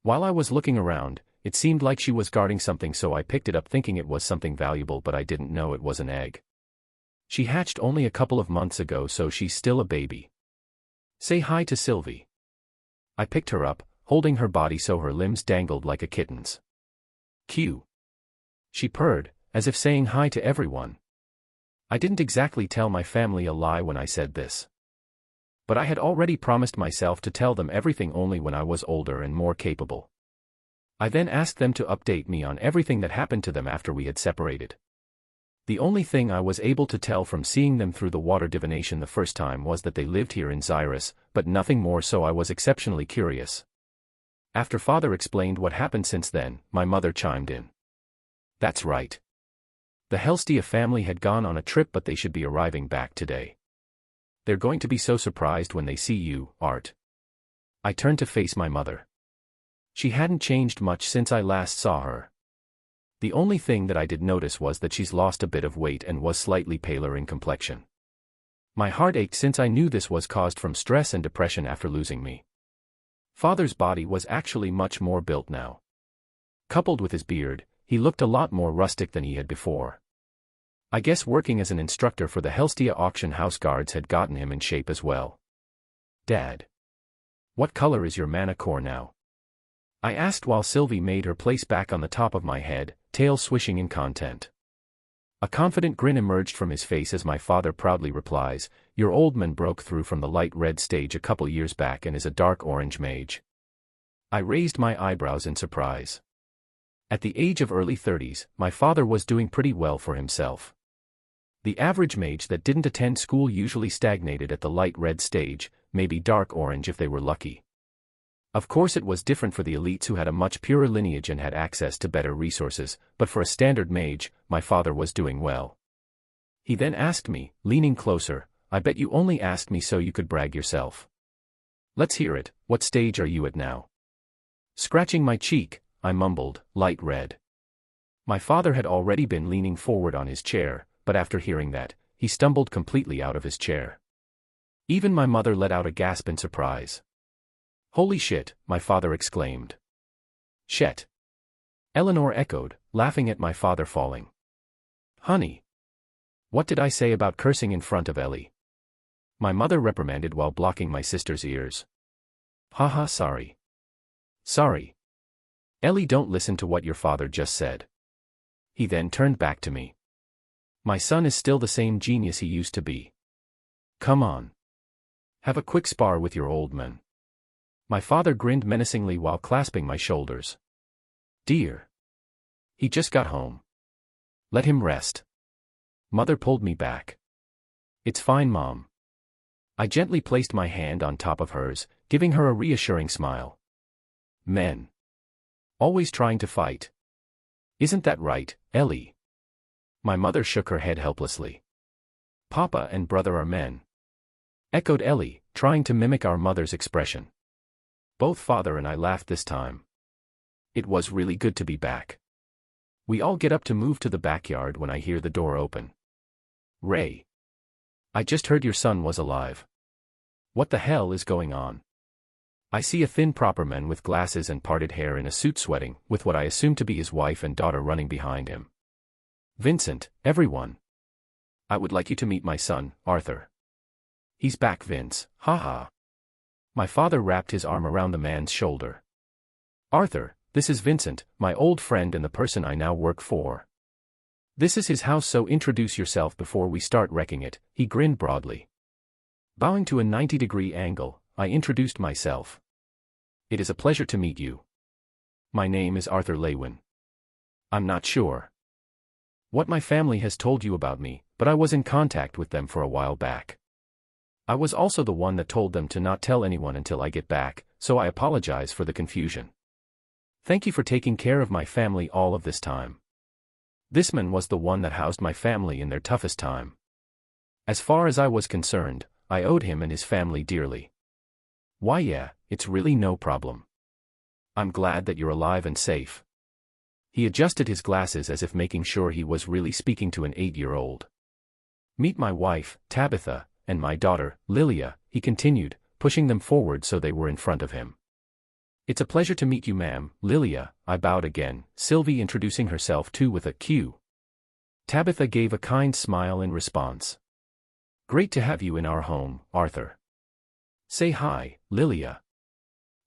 While I was looking around, it seemed like she was guarding something so I picked it up thinking it was something valuable but I didn't know it was an egg. She hatched only a couple of months ago so she's still a baby. Say hi to Sylvie. I picked her up, holding her body so her limbs dangled like a kitten's. Cue. She purred, as if saying hi to everyone. I didn't exactly tell my family a lie when I said this. But I had already promised myself to tell them everything only when I was older and more capable. I then asked them to update me on everything that happened to them after we had separated. The only thing I was able to tell from seeing them through the water divination the first time was that they lived here in Xyrus, but nothing more so I was exceptionally curious. After Father explained what happened since then, my mother chimed in. That's right. The Helstia family had gone on a trip but they should be arriving back today. They're going to be so surprised when they see you, Art. I turned to face my mother. She hadn't changed much since I last saw her. The only thing that I did notice was that she's lost a bit of weight and was slightly paler in complexion. My heart ached since I knew this was caused from stress and depression after losing me. Father's body was actually much more built now. Coupled with his beard, he looked a lot more rustic than he had before. I guess working as an instructor for the Helstia auction house guards had gotten him in shape as well. Dad. What color is your mana core now? I asked while Sylvie made her place back on the top of my head, tail swishing in content. A confident grin emerged from his face as my father proudly replies, your old man broke through from the light red stage a couple years back and is a dark orange mage. I raised my eyebrows in surprise. At the age of early 30s, my father was doing pretty well for himself. The average mage that didn't attend school usually stagnated at the light red stage, maybe dark orange if they were lucky. Of course it was different for the elites who had a much purer lineage and had access to better resources, but for a standard mage, my father was doing well. He then asked me, leaning closer, I bet you only asked me so you could brag yourself. Let's hear it, what stage are you at now? Scratching my cheek, I mumbled, light red. My father had already been leaning forward on his chair, but after hearing that, he stumbled completely out of his chair. Even my mother let out a gasp in surprise. Holy shit, my father exclaimed. Shet. Eleanor echoed, laughing at my father falling. Honey. What did I say about cursing in front of Ellie? My mother reprimanded while blocking my sister's ears. Haha, sorry. Sorry. Ellie, don't listen to what your father just said. He then turned back to me. My son is still the same genius he used to be. Come on. Have a quick spar with your old man. My father grinned menacingly while clasping my shoulders. Dear. He just got home. Let him rest. Mother pulled me back. It's fine, Mom. I gently placed my hand on top of hers, giving her a reassuring smile. Men. Always trying to fight. Isn't that right, Ellie? My mother shook her head helplessly. Papa and brother are men. Echoed Ellie, trying to mimic our mother's expression. Both father and I laughed this time. It was really good to be back. We all get up to move to the backyard when I hear the door open. Ray. I just heard your son was alive. What the hell is going on? I see a thin proper man with glasses and parted hair in a suit sweating, with what I assume to be his wife and daughter running behind him. Vincent, everyone. I would like you to meet my son, Arthur. He's back, Vince, haha. My father wrapped his arm around the man's shoulder. Arthur, this is Vincent, my old friend and the person I now work for. This is his house, so introduce yourself before we start wrecking it, he grinned broadly. Bowing to a 90-degree angle, I introduced myself. It is a pleasure to meet you. My name is Arthur Lewin. I'm not sure what my family has told you about me, but I was in contact with them for a while back. I was also the one that told them to not tell anyone until I get back, so I apologize for the confusion. Thank you for taking care of my family all of this time. This man was the one that housed my family in their toughest time. As far as I was concerned, I owed him and his family dearly. Why yeah, it's really no problem. I'm glad that you're alive and safe. He adjusted his glasses as if making sure he was really speaking to an 8-year-old. Meet my wife, Tabitha, and my daughter, Lilia, he continued, pushing them forward so they were in front of him. It's a pleasure to meet you, ma'am, Lilia, I bowed again, Sylvie introducing herself too with a Q. Tabitha gave a kind smile in response. Great to have you in our home, Arthur. Say hi, Lilia.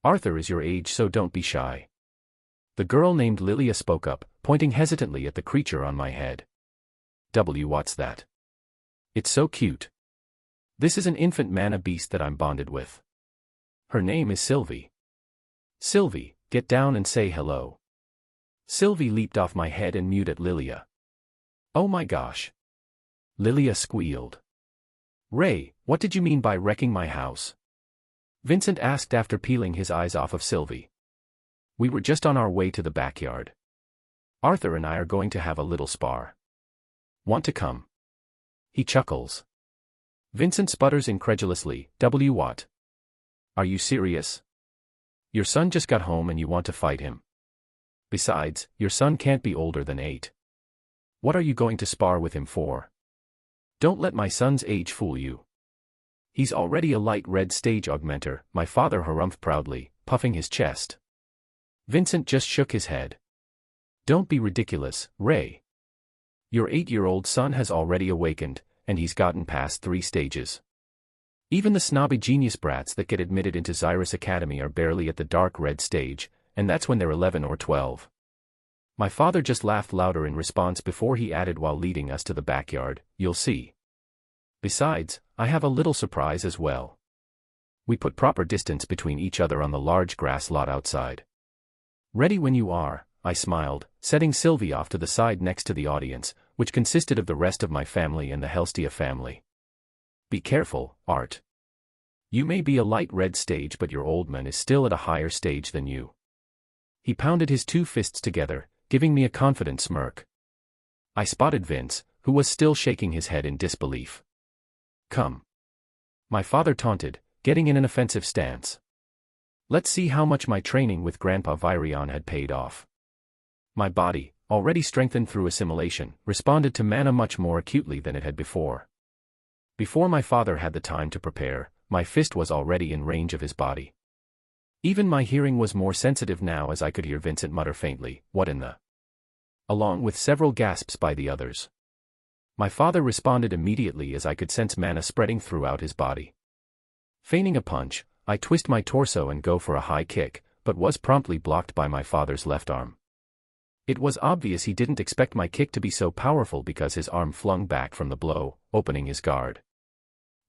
Arthur is your age, so don't be shy. The girl named Lilia spoke up, pointing hesitantly at the creature on my head. What's that? It's so cute. This is an infant mana beast that I'm bonded with. Her name is Sylvie. Sylvie, get down and say hello. Sylvie leaped off my head and mewed at Lilia. Oh my gosh. Lilia squealed. Ray, what did you mean by wrecking my house? Vincent asked after peeling his eyes off of Sylvie. We were just on our way to the backyard. Arthur and I are going to have a little spar. Want to come? He chuckles. Vincent sputters incredulously, what? Are you serious? Your son just got home and you want to fight him. Besides, your son can't be older than 8. What are you going to spar with him for? Don't let my son's age fool you. He's already a light red stage augmenter, my father harumphed proudly, puffing his chest. Vincent just shook his head. Don't be ridiculous, Ray. Your 8-year-old son has already awakened, and he's gotten past 3 stages. Even the snobby genius brats that get admitted into Xyrus Academy are barely at the dark red stage, and that's when they're 11 or 12. My father just laughed louder in response before he added while leading us to the backyard, you'll see. Besides, I have a little surprise as well. We put proper distance between each other on the large grass lot outside. Ready when you are, I smiled, setting Sylvie off to the side next to the audience, which consisted of the rest of my family and the Helstia family. Be careful, Art. You may be a light red stage, but your old man is still at a higher stage than you. He pounded his 2 fists together, giving me a confident smirk. I spotted Vince, who was still shaking his head in disbelief. Come. My father taunted, getting in an offensive stance. Let's see how much my training with Grandpa Virion had paid off. My body, already strengthened through assimilation, responded to mana much more acutely than it had before. Before my father had the time to prepare, my fist was already in range of his body. Even my hearing was more sensitive now as I could hear Vincent mutter faintly, "What in the?" along with several gasps by the others. My father responded immediately as I could sense mana spreading throughout his body. Feigning a punch, I twist my torso and go for a high kick, but was promptly blocked by my father's left arm. It was obvious he didn't expect my kick to be so powerful because his arm flung back from the blow, opening his guard.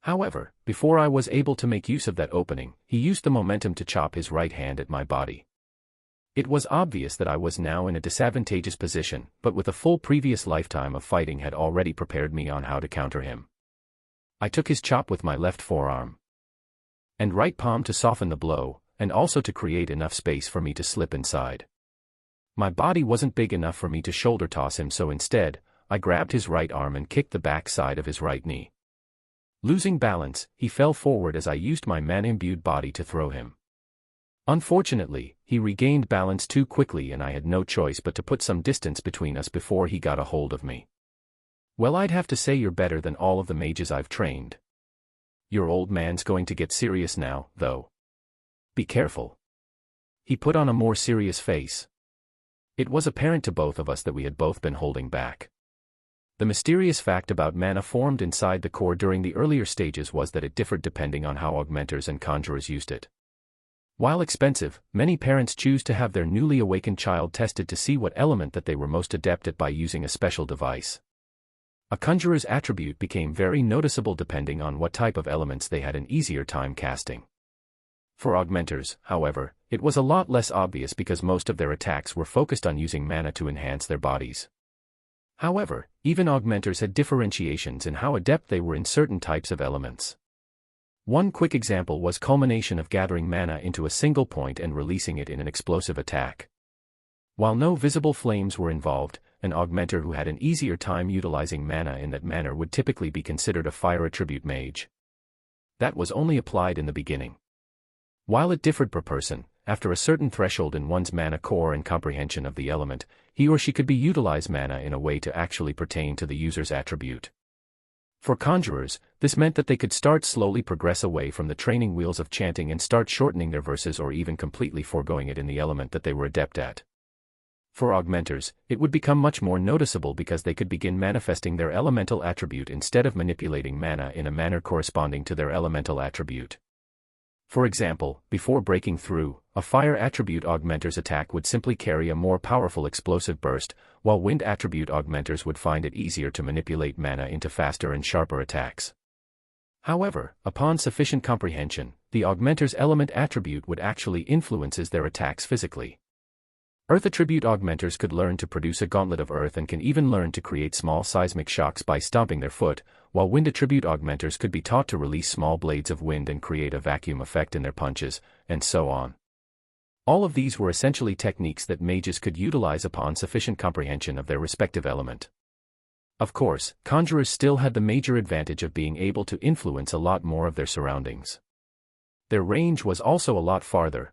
However, before I was able to make use of that opening, he used the momentum to chop his right hand at my body. It was obvious that I was now in a disadvantageous position, but with a full previous lifetime of fighting had already prepared me on how to counter him. I took his chop with my left forearm and right palm to soften the blow, and also to create enough space for me to slip inside. My body wasn't big enough for me to shoulder toss him, so instead, I grabbed his right arm and kicked the back side of his right knee. Losing balance, he fell forward as I used my mana-imbued body to throw him. Unfortunately, he regained balance too quickly and I had no choice but to put some distance between us before he got a hold of me. Well, I'd have to say you're better than all of the mages I've trained. Your old man's going to get serious now, though. Be careful. He put on a more serious face. It was apparent to both of us that we had both been holding back. The mysterious fact about mana formed inside the core during the earlier stages was that it differed depending on how augmenters and conjurers used it. While expensive, many parents choose to have their newly awakened child tested to see what element that they were most adept at by using a special device. A conjurer's attribute became very noticeable depending on what type of elements they had an easier time casting. For augmenters, however, it was a lot less obvious because most of their attacks were focused on using mana to enhance their bodies. However, even augmenters had differentiations in how adept they were in certain types of elements. One quick example was culmination of gathering mana into a single point and releasing it in an explosive attack. While no visible flames were involved, an augmenter who had an easier time utilizing mana in that manner would typically be considered a fire attribute mage. That was only applied in the beginning. While it differed per person, after a certain threshold in one's mana core and comprehension of the element, he or she could be utilize mana in a way to actually pertain to the user's attribute. For conjurers, this meant that they could start slowly progress away from the training wheels of chanting and start shortening their verses or even completely foregoing it in the element that they were adept at. For augmenters, it would become much more noticeable because they could begin manifesting their elemental attribute instead of manipulating mana in a manner corresponding to their elemental attribute. For example, before breaking through, a fire attribute augmenter's attack would simply carry a more powerful explosive burst, while wind attribute augmenters would find it easier to manipulate mana into faster and sharper attacks. However, upon sufficient comprehension, the augmenter's element attribute would actually influences their attacks physically. Earth attribute augmenters could learn to produce a gauntlet of earth and can even learn to create small seismic shocks by stomping their foot, while wind attribute augmenters could be taught to release small blades of wind and create a vacuum effect in their punches, and so on. All of these were essentially techniques that mages could utilize upon sufficient comprehension of their respective element. Of course, conjurers still had the major advantage of being able to influence a lot more of their surroundings. Their range was also a lot farther,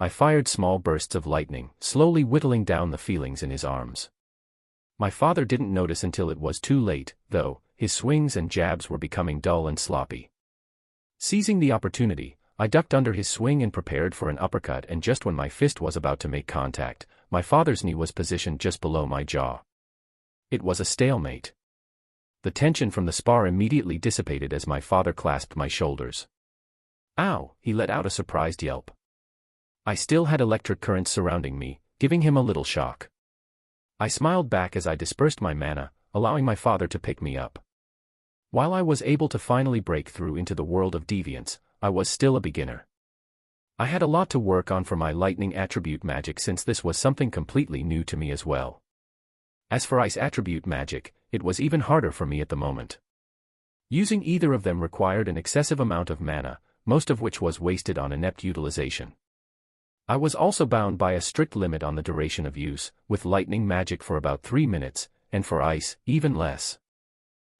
I fired small bursts of lightning, slowly whittling down the feelings in his arms. My father didn't notice until it was too late, though. His swings and jabs were becoming dull and sloppy. Seizing the opportunity, I ducked under his swing and prepared for an uppercut, and just when my fist was about to make contact, my father's knee was positioned just below my jaw. It was a stalemate. The tension from the spar immediately dissipated as my father clasped my shoulders. Ow! He let out a surprised yelp. I still had electric currents surrounding me, giving him a little shock. I smiled back as I dispersed my mana, allowing my father to pick me up. While I was able to finally break through into the world of deviance, I was still a beginner. I had a lot to work on for my lightning attribute magic, since this was something completely new to me as well. As for ice attribute magic, it was even harder for me at the moment. Using either of them required an excessive amount of mana, most of which was wasted on inept utilization. I was also bound by a strict limit on the duration of use, with lightning magic for about 3 minutes, and for ice, even less.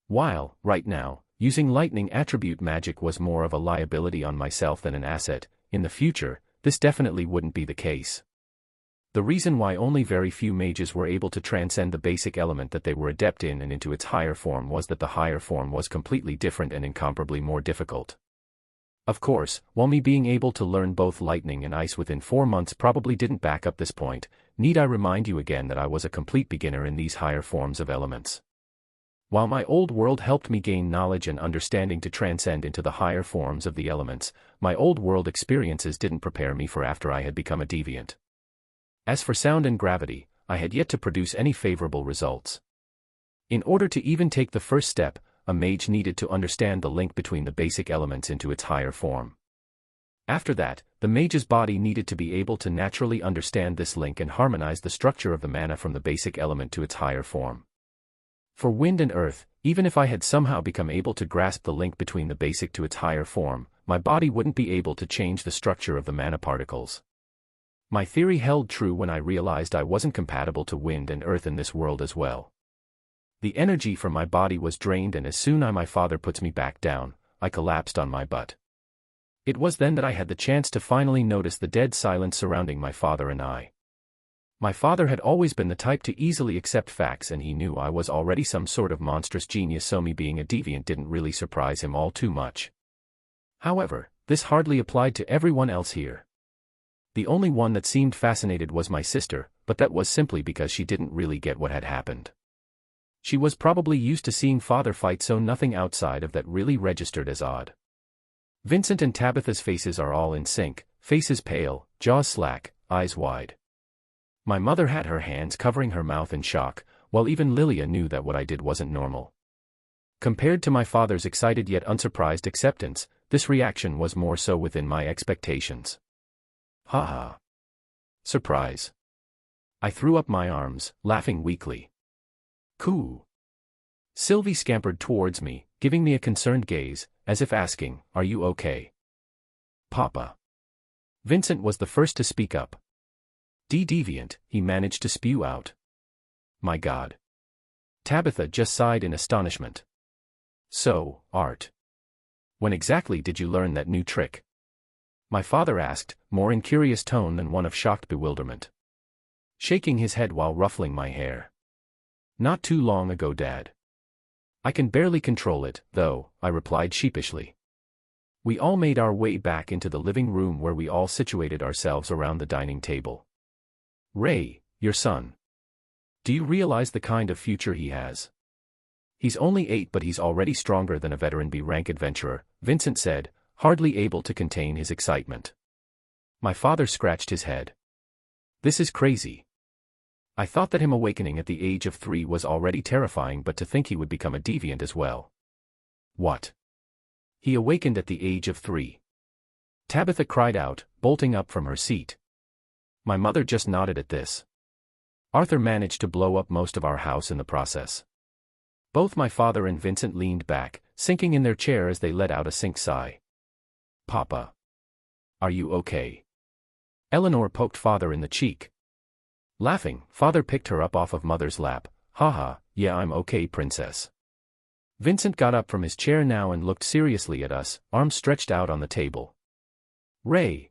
While, right now, using lightning attribute magic was more of a liability on myself than an asset, in the future, this definitely wouldn't be the case. The reason why only very few mages were able to transcend the basic element that they were adept in and into its higher form was that the higher form was completely different and incomparably more difficult. Of course, while me being able to learn both lightning and ice within 4 months probably didn't back up this point, need I remind you again that I was a complete beginner in these higher forms of elements. While my old world helped me gain knowledge and understanding to transcend into the higher forms of the elements, my old world experiences didn't prepare me for after I had become a deviant. As for sound and gravity, I had yet to produce any favorable results. In order to even take the first step, a mage needed to understand the link between the basic elements into its higher form. After that, the mage's body needed to be able to naturally understand this link and harmonize the structure of the mana from the basic element to its higher form. For wind and earth, even if I had somehow become able to grasp the link between the basic to its higher form, my body wouldn't be able to change the structure of the mana particles. My theory held true when I realized I wasn't compatible to wind and earth in this world as well. The energy from my body was drained, and as soon as my father puts me back down, I collapsed on my butt. It was then that I had the chance to finally notice the dead silence surrounding my father and I. My father had always been the type to easily accept facts, and he knew I was already some sort of monstrous genius, so me being a deviant didn't really surprise him all too much. However, this hardly applied to everyone else here. The only one that seemed fascinated was my sister, but that was simply because she didn't really get what had happened. She was probably used to seeing father fight, so nothing outside of that really registered as odd. Vincent and Tabitha's faces are all in sync, faces pale, jaws slack, eyes wide. My mother had her hands covering her mouth in shock, while even Lilia knew that what I did wasn't normal. Compared to my father's excited yet unsurprised acceptance, this reaction was more so within my expectations. Ha ha. Surprise. I threw up my arms, laughing weakly. Coo. Sylvie scampered towards me, giving me a concerned gaze, as if asking, "Are you okay?" Papa. Vincent was the first to speak up. Deviant, he managed to spew out. My God. Tabitha just sighed in astonishment. So, Art. When exactly did you learn that new trick? My father asked, more in curious tone than one of shocked bewilderment. Shaking his head while ruffling my hair. Not too long ago, Dad. I can barely control it, though, I replied sheepishly. We all made our way back into the living room, where we all situated ourselves around the dining table. Ray, your son. Do you realize the kind of future he has? He's only 8, but he's already stronger than a veteran B-rank adventurer, Vincent said, hardly able to contain his excitement. My father scratched his head. This is crazy. I thought that him awakening at the age of 3 was already terrifying, but to think he would become a deviant as well. What? He awakened at the age of 3. Tabitha cried out, bolting up from her seat. My mother just nodded at this. Arthur managed to blow up most of our house in the process. Both my father and Vincent leaned back, sinking in their chair as they let out a sick sigh. Papa. Are you okay? Eleanor poked father in the cheek. Laughing, father picked her up off of mother's lap. Haha, yeah, I'm okay, princess. Vincent got up from his chair now and looked seriously at us, arms stretched out on the table. Ray,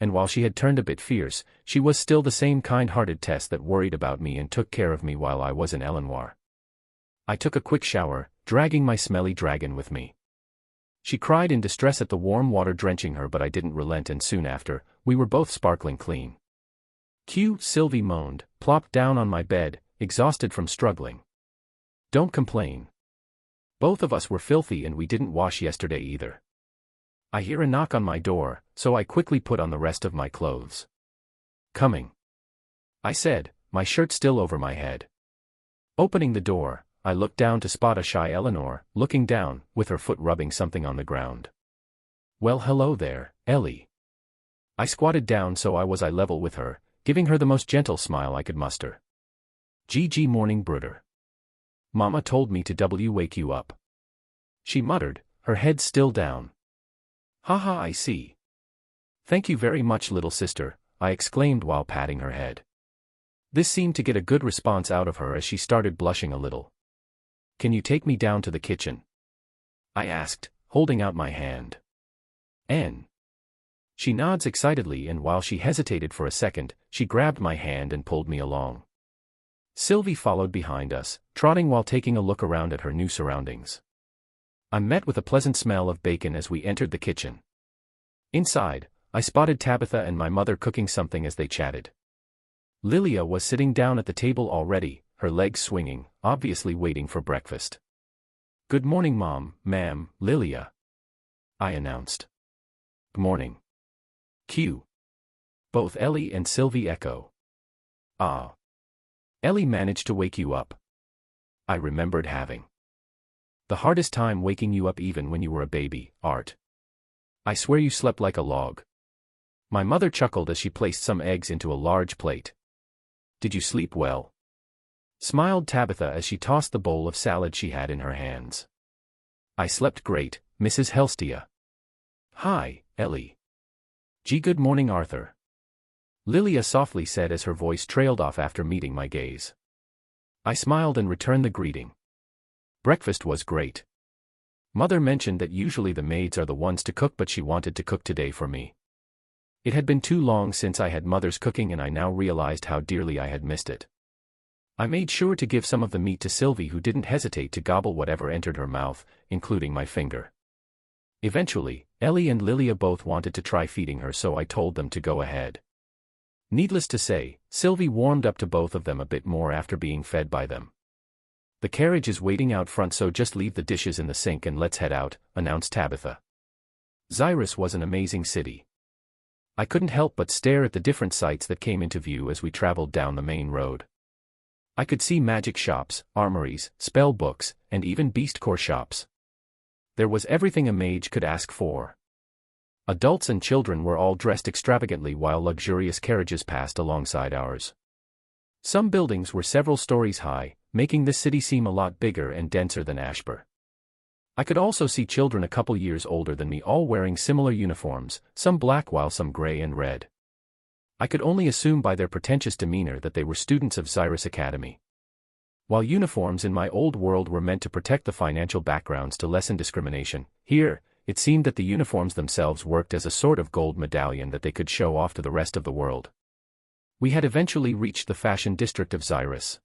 and while she had turned a bit fierce, she was still the same kind-hearted Tess that worried about me and took care of me while I was in Elenoir. I took a quick shower, dragging my smelly dragon with me. She cried in distress at the warm water drenching her, but I didn't relent, and soon after, we were both sparkling clean. Sylvie moaned, plopped down on my bed, exhausted from struggling. Don't complain. Both of us were filthy and we didn't wash yesterday either. I hear a knock on my door, so I quickly put on the rest of my clothes. Coming, I said, my shirt still over my head. Opening the door, I looked down to spot a shy Eleanor, looking down, with her foot rubbing something on the ground. Well, hello there, Ellie. I squatted down so I was eye level with her, giving her the most gentle smile I could muster. GG morning brooder. Mama told me to wake you up. She muttered, her head still down. Haha, I see. Thank you very much, little sister, I exclaimed while patting her head. This seemed to get a good response out of her as she started blushing a little. Can you take me down to the kitchen? I asked, holding out my hand. N. She nods excitedly, and while she hesitated for a second, she grabbed my hand and pulled me along. Sylvie followed behind us, trotting while taking a look around at her new surroundings. I met with a pleasant smell of bacon as we entered the kitchen. Inside, I spotted Tabitha and my mother cooking something as they chatted. Lilia was sitting down at the table already, her legs swinging, obviously waiting for breakfast. Good morning, ma'am, Lilia, I announced. Good morning. Both Ellie and Sylvie echo. Ah. Ellie managed to wake you up. I remembered having the hardest time waking you up even when you were a baby, Art. I swear you slept like a log. My mother chuckled as she placed some eggs into a large plate. Did you sleep well? Smiled Tabitha as she tossed the bowl of salad she had in her hands. I slept great, Mrs. Helstia. Hi, Ellie. Good morning, Arthur. Lilia softly said as her voice trailed off after meeting my gaze. I smiled and returned the greeting. Breakfast was great. Mother mentioned that usually the maids are the ones to cook, but she wanted to cook today for me. It had been too long since I had mother's cooking, and I now realized how dearly I had missed it. I made sure to give some of the meat to Sylvie, who didn't hesitate to gobble whatever entered her mouth, including my finger. Eventually, Ellie and Lilia both wanted to try feeding her, so I told them to go ahead. Needless to say, Sylvie warmed up to both of them a bit more after being fed by them. The carriage is waiting out front, so just leave the dishes in the sink and let's head out, announced Tabitha. Xyrus was an amazing city. I couldn't help but stare at the different sights that came into view as we traveled down the main road. I could see magic shops, armories, spell books, and even beastcore shops. There was everything a mage could ask for. Adults and children were all dressed extravagantly while luxurious carriages passed alongside ours. Some buildings were several stories high, making this city seem a lot bigger and denser than Ashbur. I could also see children a couple years older than me all wearing similar uniforms, some black while some gray and red. I could only assume by their pretentious demeanor that they were students of Xyrus Academy. While uniforms in my old world were meant to protect the financial backgrounds to lessen discrimination, here, it seemed that the uniforms themselves worked as a sort of gold medallion that they could show off to the rest of the world. We had eventually reached the fashion district of Xyrus.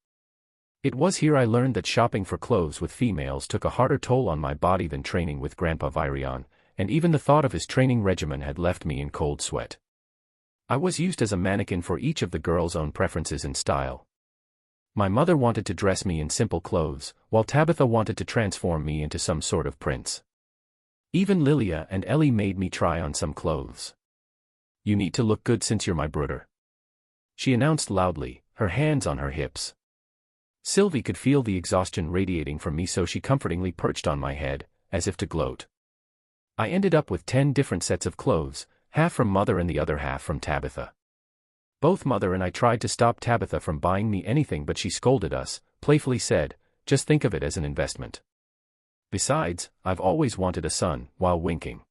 It was here I learned that shopping for clothes with females took a harder toll on my body than training with Grandpa Virion, and even the thought of his training regimen had left me in cold sweat. I was used as a mannequin for each of the girls' own preferences and style. My mother wanted to dress me in simple clothes, while Tabitha wanted to transform me into some sort of prince. Even Lilia and Ellie made me try on some clothes. You need to look good since you're my brother, she announced loudly, her hands on her hips. Sylvie could feel the exhaustion radiating from me, so she comfortingly perched on my head, as if to gloat. I ended up with 10 different sets of clothes, half from Mother and the other half from Tabitha. Both Mother and I tried to stop Tabitha from buying me anything, but she scolded us, playfully said, just think of it as an investment. Besides, I've always wanted a son, while winking.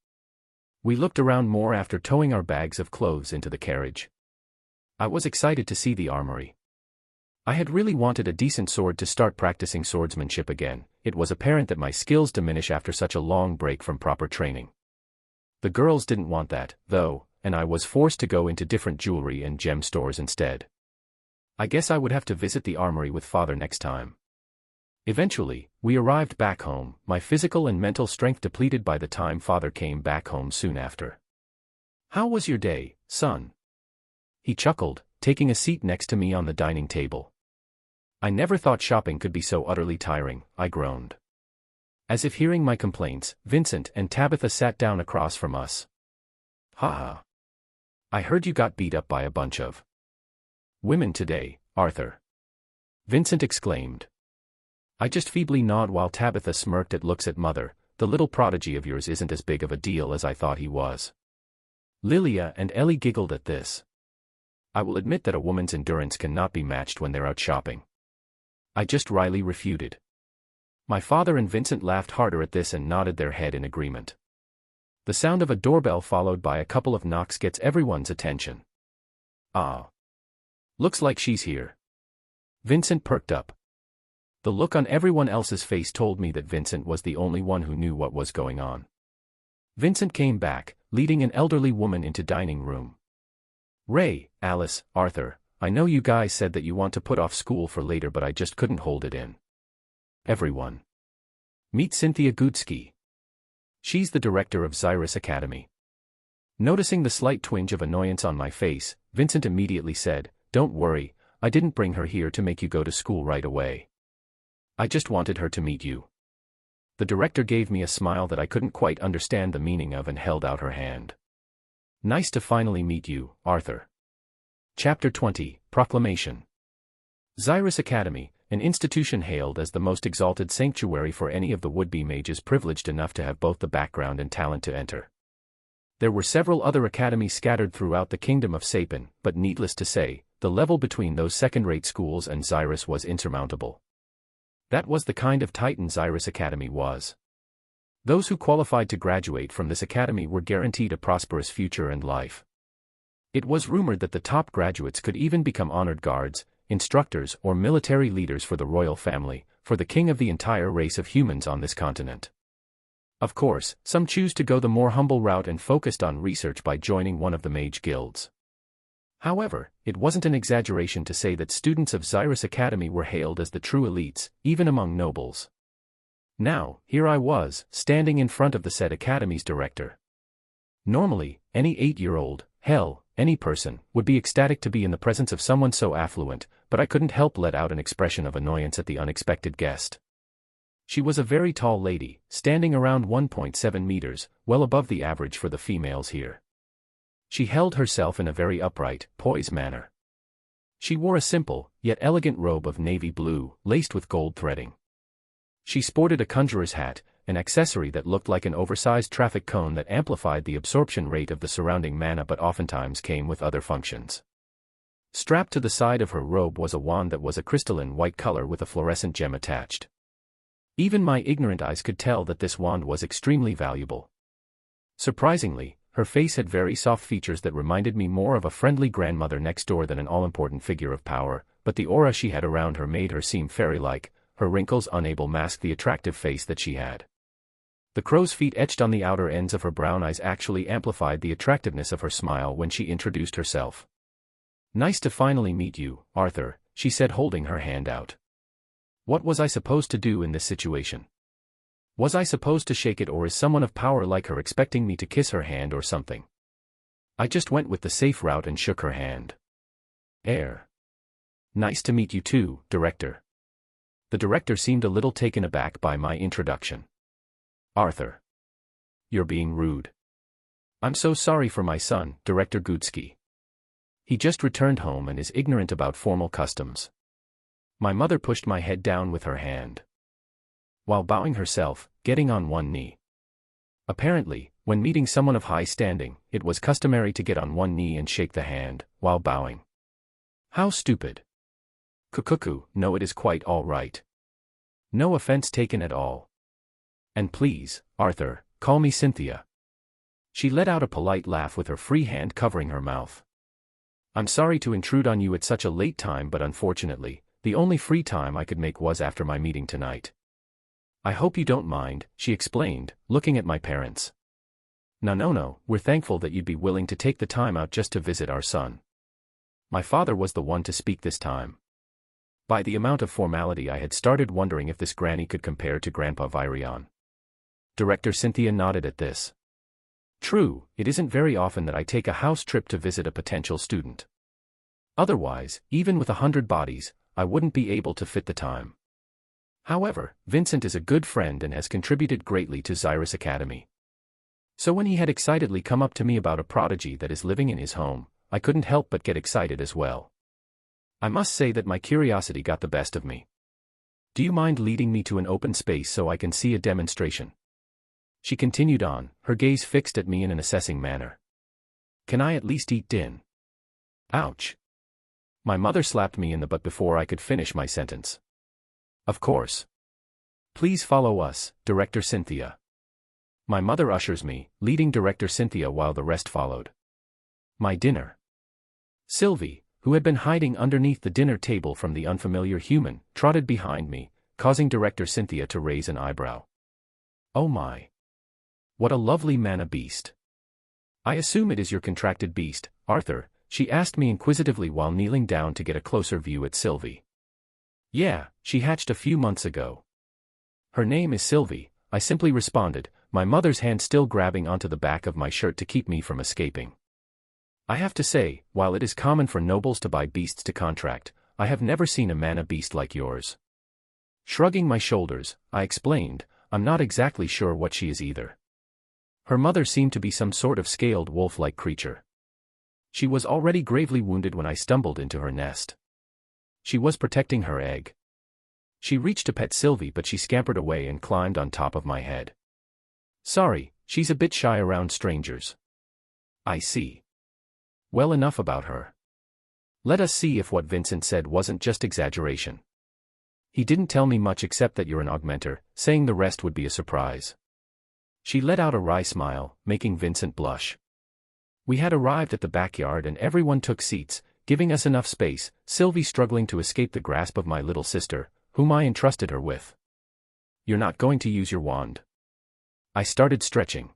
We looked around more after towing our bags of clothes into the carriage. I was excited to see the armory. I had really wanted a decent sword to start practicing swordsmanship again. It was apparent that my skills diminish after such a long break from proper training. The girls didn't want that, though, and I was forced to go into different jewelry and gem stores instead. I guess I would have to visit the armory with father next time. Eventually, we arrived back home, my physical and mental strength depleted by the time father came back home soon after. "How was your day, son?" He chuckled, taking a seat next to me on the dining table. "I never thought shopping could be so utterly tiring," I groaned. As if hearing my complaints, Vincent and Tabitha sat down across from us. "Ha ha. I heard you got beat up by a bunch of women today, Arthur," Vincent exclaimed. I just feebly nod while Tabitha smirked at looks at mother. "The little prodigy of yours isn't as big of a deal as I thought he was." Lilia and Ellie giggled at this. I will admit that a woman's endurance cannot be matched when they're out shopping. I just wryly refuted. My father and Vincent laughed harder at this and nodded their head in agreement. The sound of a doorbell followed by a couple of knocks gets everyone's attention. "Ah. Looks like she's here." Vincent perked up. The look on everyone else's face told me that Vincent was the only one who knew what was going on. Vincent came back, leading an elderly woman into dining room. "Ray, Alice, Arthur, I know you guys said that you want to put off school for later, but I just couldn't hold it in. Everyone. Meet Cynthia Gudsky. She's the director of Xyrus Academy." Noticing the slight twinge of annoyance on my face, Vincent immediately said, "Don't worry, I didn't bring her here to make you go to school right away. I just wanted her to meet you." The director gave me a smile that I couldn't quite understand the meaning of and held out her hand. "Nice to finally meet you, Arthur." Chapter 20, Proclamation. Xyrus Academy, an institution hailed as the most exalted sanctuary for any of the would-be mages privileged enough to have both the background and talent to enter. There were several other academies scattered throughout the kingdom of Sapin, but needless to say, the level between those second-rate schools and Xyrus was insurmountable. That was the kind of titan Xyrus Academy was. Those who qualified to graduate from this academy were guaranteed a prosperous future and life. It was rumored that the top graduates could even become honored guards, instructors, or military leaders for the royal family, for the king of the entire race of humans on this continent. Of course, some choose to go the more humble route and focused on research by joining one of the mage guilds. However, it wasn't an exaggeration to say that students of Xyrus Academy were hailed as the true elites, even among nobles. Now, here I was, standing in front of the said academy's director. Normally, any 8-year-old, hell, any person, would be ecstatic to be in the presence of someone so affluent, but I couldn't help let out an expression of annoyance at the unexpected guest. She was a very tall lady, standing around 1.7 meters, well above the average for the females here. She held herself in a very upright, poised manner. She wore a simple, yet elegant robe of navy blue, laced with gold threading. She sported a conjurer's hat, an accessory that looked like an oversized traffic cone that amplified the absorption rate of the surrounding mana but oftentimes came with other functions. Strapped to the side of her robe was a wand that was a crystalline white color with a fluorescent gem attached. Even my ignorant eyes could tell that this wand was extremely valuable. Surprisingly, her face had very soft features that reminded me more of a friendly grandmother next door than an all-important figure of power, but the aura she had around her made her seem fairy-like, her wrinkles unable to mask the attractive face that she had. The crow's feet etched on the outer ends of her brown eyes actually amplified the attractiveness of her smile when she introduced herself. "Nice to finally meet you, Arthur," she said, holding her hand out. What was I supposed to do in this situation? Was I supposed to shake it, or is someone of power like her expecting me to kiss her hand or something? I just went with the safe route and shook her hand. "Nice to meet you too, Director." The director seemed a little taken aback by my introduction. "Arthur. You're being rude." "I'm so sorry for my son, Director Gudsky. He just returned home and is ignorant about formal customs." My mother pushed my head down with her hand, while bowing herself, getting on one knee. Apparently, when meeting someone of high standing, it was customary to get on one knee and shake the hand, while bowing. How stupid. Cuckoo, no, it is quite all right. No offense taken at all. And please, Arthur, call me Cynthia. She let out a polite laugh with her free hand covering her mouth. I'm sorry to intrude on you at such a late time, but unfortunately, the only free time I could make was after my meeting tonight. I hope you don't mind, she explained, looking at my parents. No, we're thankful that you'd be willing to take the time out just to visit our son. My father was the one to speak this time. By the amount of formality I had started wondering if this granny could compare to Grandpa Virion. Director Cynthia nodded at this. True, it isn't very often that I take a house trip to visit a potential student. Otherwise, even with 100 bodies, I wouldn't be able to fit the time. However, Vincent is a good friend and has contributed greatly to Xyrus Academy. So when he had excitedly come up to me about a prodigy that is living in his home, I couldn't help but get excited as well. I must say that my curiosity got the best of me. Do you mind leading me to an open space so I can see a demonstration? She continued on, her gaze fixed at me in an assessing manner. Can I at least eat din? Ouch. My mother slapped me in the butt before I could finish my sentence. Of course. Please follow us, Director Cynthia. My mother ushers me, leading Director Cynthia while the rest followed. My dinner. Sylvie, who had been hiding underneath the dinner table from the unfamiliar human, trotted behind me, causing Director Cynthia to raise an eyebrow. Oh my. What a lovely mana beast. I assume it is your contracted beast, Arthur, she asked me inquisitively while kneeling down to get a closer view at Sylvie. Yeah, she hatched a few months ago. Her name is Sylvie, I simply responded, my mother's hand still grabbing onto the back of my shirt to keep me from escaping. I have to say, while it is common for nobles to buy beasts to contract, I have never seen a mana beast like yours. Shrugging my shoulders, I explained, I'm not exactly sure what she is either. Her mother seemed to be some sort of scaled wolf-like creature. She was already gravely wounded when I stumbled into her nest. She was protecting her egg. She reached to pet Sylvie but she scampered away and climbed on top of my head. Sorry, she's a bit shy around strangers. I see. Well, enough about her. Let us see if what Vincent said wasn't just exaggeration. He didn't tell me much except that you're an augmenter, saying the rest would be a surprise. She let out a wry smile, making Vincent blush. We had arrived at the backyard and everyone took seats, giving us enough space, Sylvie struggling to escape the grasp of my little sister, whom I entrusted her with. You're not going to use your wand. I started stretching.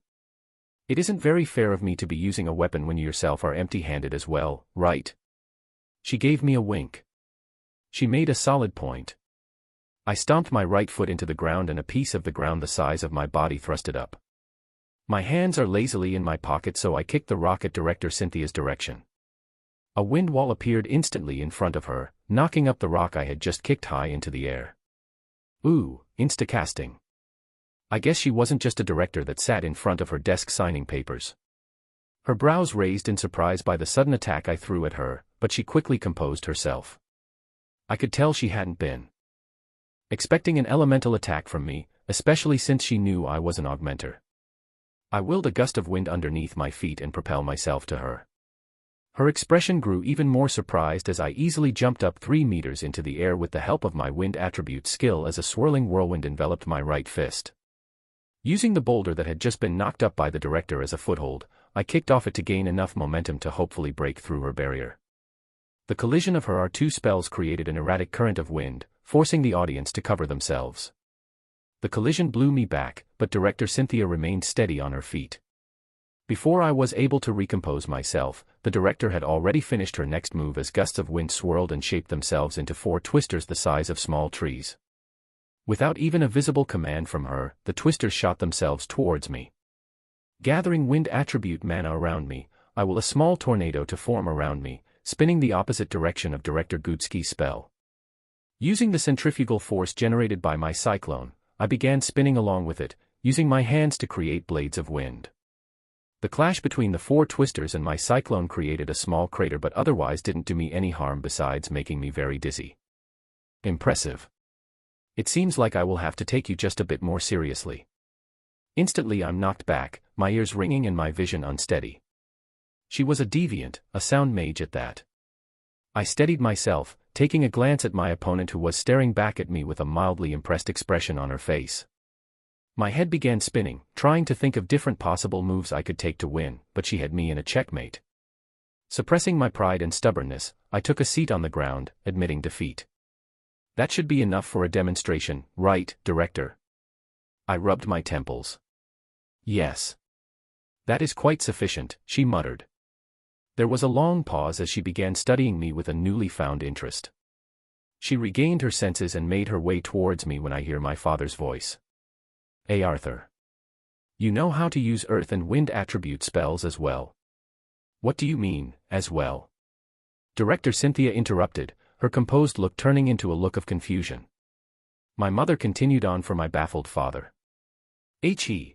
It isn't very fair of me to be using a weapon when you yourself are empty-handed as well, right? She gave me a wink. She made a solid point. I stomped my right foot into the ground and a piece of the ground the size of my body thrusted up. My hands are lazily in my pocket so I kicked the rock at Director Cynthia's direction. A wind wall appeared instantly in front of her, knocking up the rock I had just kicked high into the air. Ooh, insta-casting. I guess she wasn't just a director that sat in front of her desk signing papers. Her brows raised in surprise by the sudden attack I threw at her, but she quickly composed herself. I could tell she hadn't been expecting an elemental attack from me, especially since she knew I was an augmenter. I willed a gust of wind underneath my feet and propelled myself to her. Her expression grew even more surprised as I easily jumped up 3 meters into the air with the help of my wind attribute skill as a swirling whirlwind enveloped my right fist. Using the boulder that had just been knocked up by the director as a foothold, I kicked off it to gain enough momentum to hopefully break through her barrier. The collision of her R2 spells created an erratic current of wind, forcing the audience to cover themselves. The collision blew me back, but Director Cynthia remained steady on her feet. Before I was able to recompose myself, the director had already finished her next move as gusts of wind swirled and shaped themselves into 4 twisters the size of small trees. Without even a visible command from her, the twisters shot themselves towards me. Gathering wind attribute mana around me, I will a small tornado to form around me, spinning the opposite direction of Director Gutsky's spell. Using the centrifugal force generated by my cyclone, I began spinning along with it, using my hands to create blades of wind. The clash between the 4 twisters and my cyclone created a small crater but otherwise didn't do me any harm besides making me very dizzy. Impressive. It seems like I will have to take you just a bit more seriously. Instantly I'm knocked back, my ears ringing and my vision unsteady. She was a deviant, a sound mage at that. I steadied myself, taking a glance at my opponent who was staring back at me with a mildly impressed expression on her face. My head began spinning, trying to think of different possible moves I could take to win, but she had me in a checkmate. Suppressing my pride and stubbornness, I took a seat on the ground, admitting defeat. That should be enough for a demonstration, right, Director? I rubbed my temples. Yes. That is quite sufficient, she muttered. There was a long pause as she began studying me with a newly found interest. She regained her senses and made her way towards me when I hear my father's voice. "Hey Arthur. You know how to use earth and wind attribute spells as well." "What do you mean, as well?" Director Cynthia interrupted, her composed look turning into a look of confusion. My mother continued on for my baffled father.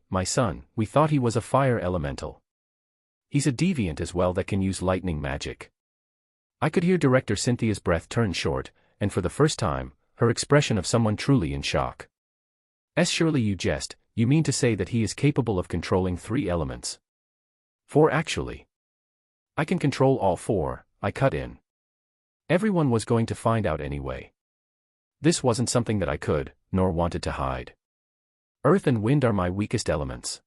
My son, we thought he was a fire elemental. He's a deviant as well that can use lightning magic." I could hear Director Cynthia's breath turn short, and for the first time, her expression of someone truly in shock. Surely you jest, you mean to say that he is capable of controlling 3 elements? 4 actually. I can control all 4, I cut in. Everyone was going to find out anyway. This wasn't something that I could, nor wanted to hide. Earth and wind are my weakest elements.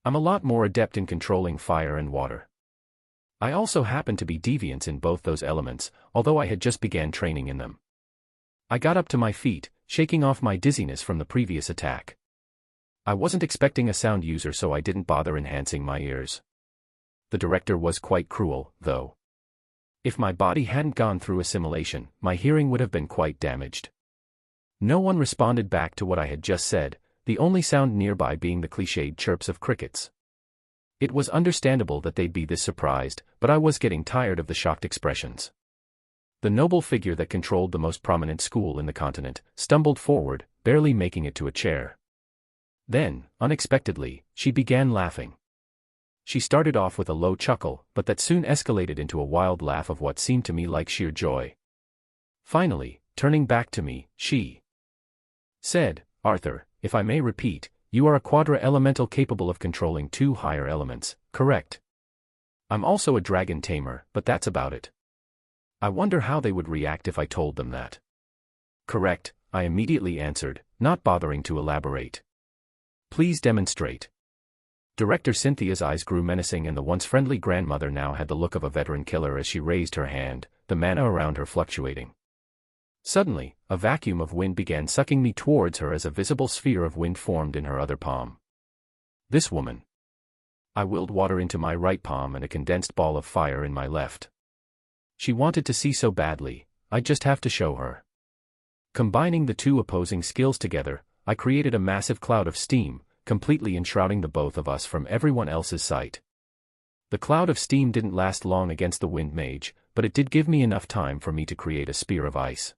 I'm a lot more adept in controlling fire and water. I also happen to be deviant in both those elements, although I had just began training in them. I got up to my feet, shaking off my dizziness from the previous attack. I wasn't expecting a sound user, so I didn't bother enhancing my ears. The director was quite cruel, though. If my body hadn't gone through assimilation, my hearing would have been quite damaged. No one responded back to what I had just said, the only sound nearby being the cliched chirps of crickets. It was understandable that they'd be this surprised, but I was getting tired of the shocked expressions. The noble figure that controlled the most prominent school in the continent stumbled forward, barely making it to a chair. Then, unexpectedly, she began laughing. She started off with a low chuckle, but that soon escalated into a wild laugh of what seemed to me like sheer joy. Finally, turning back to me, she said, "Arthur, if I may repeat, you are a quadra-elemental capable of controlling 2 higher elements, correct? I'm also a dragon tamer, but that's about it." I wonder how they would react if I told them that. "Correct," I immediately answered, not bothering to elaborate. "Please demonstrate." Director Cynthia's eyes grew menacing, and the once friendly grandmother now had the look of a veteran killer as she raised her hand, the mana around her fluctuating. Suddenly, a vacuum of wind began sucking me towards her as a visible sphere of wind formed in her other palm. This woman. I willed water into my right palm and a condensed ball of fire in my left. She wanted to see so badly, I'd just have to show her. Combining the 2 opposing skills together, I created a massive cloud of steam, completely enshrouding the both of us from everyone else's sight. The cloud of steam didn't last long against the wind mage, but it did give me enough time for me to create a spear of ice.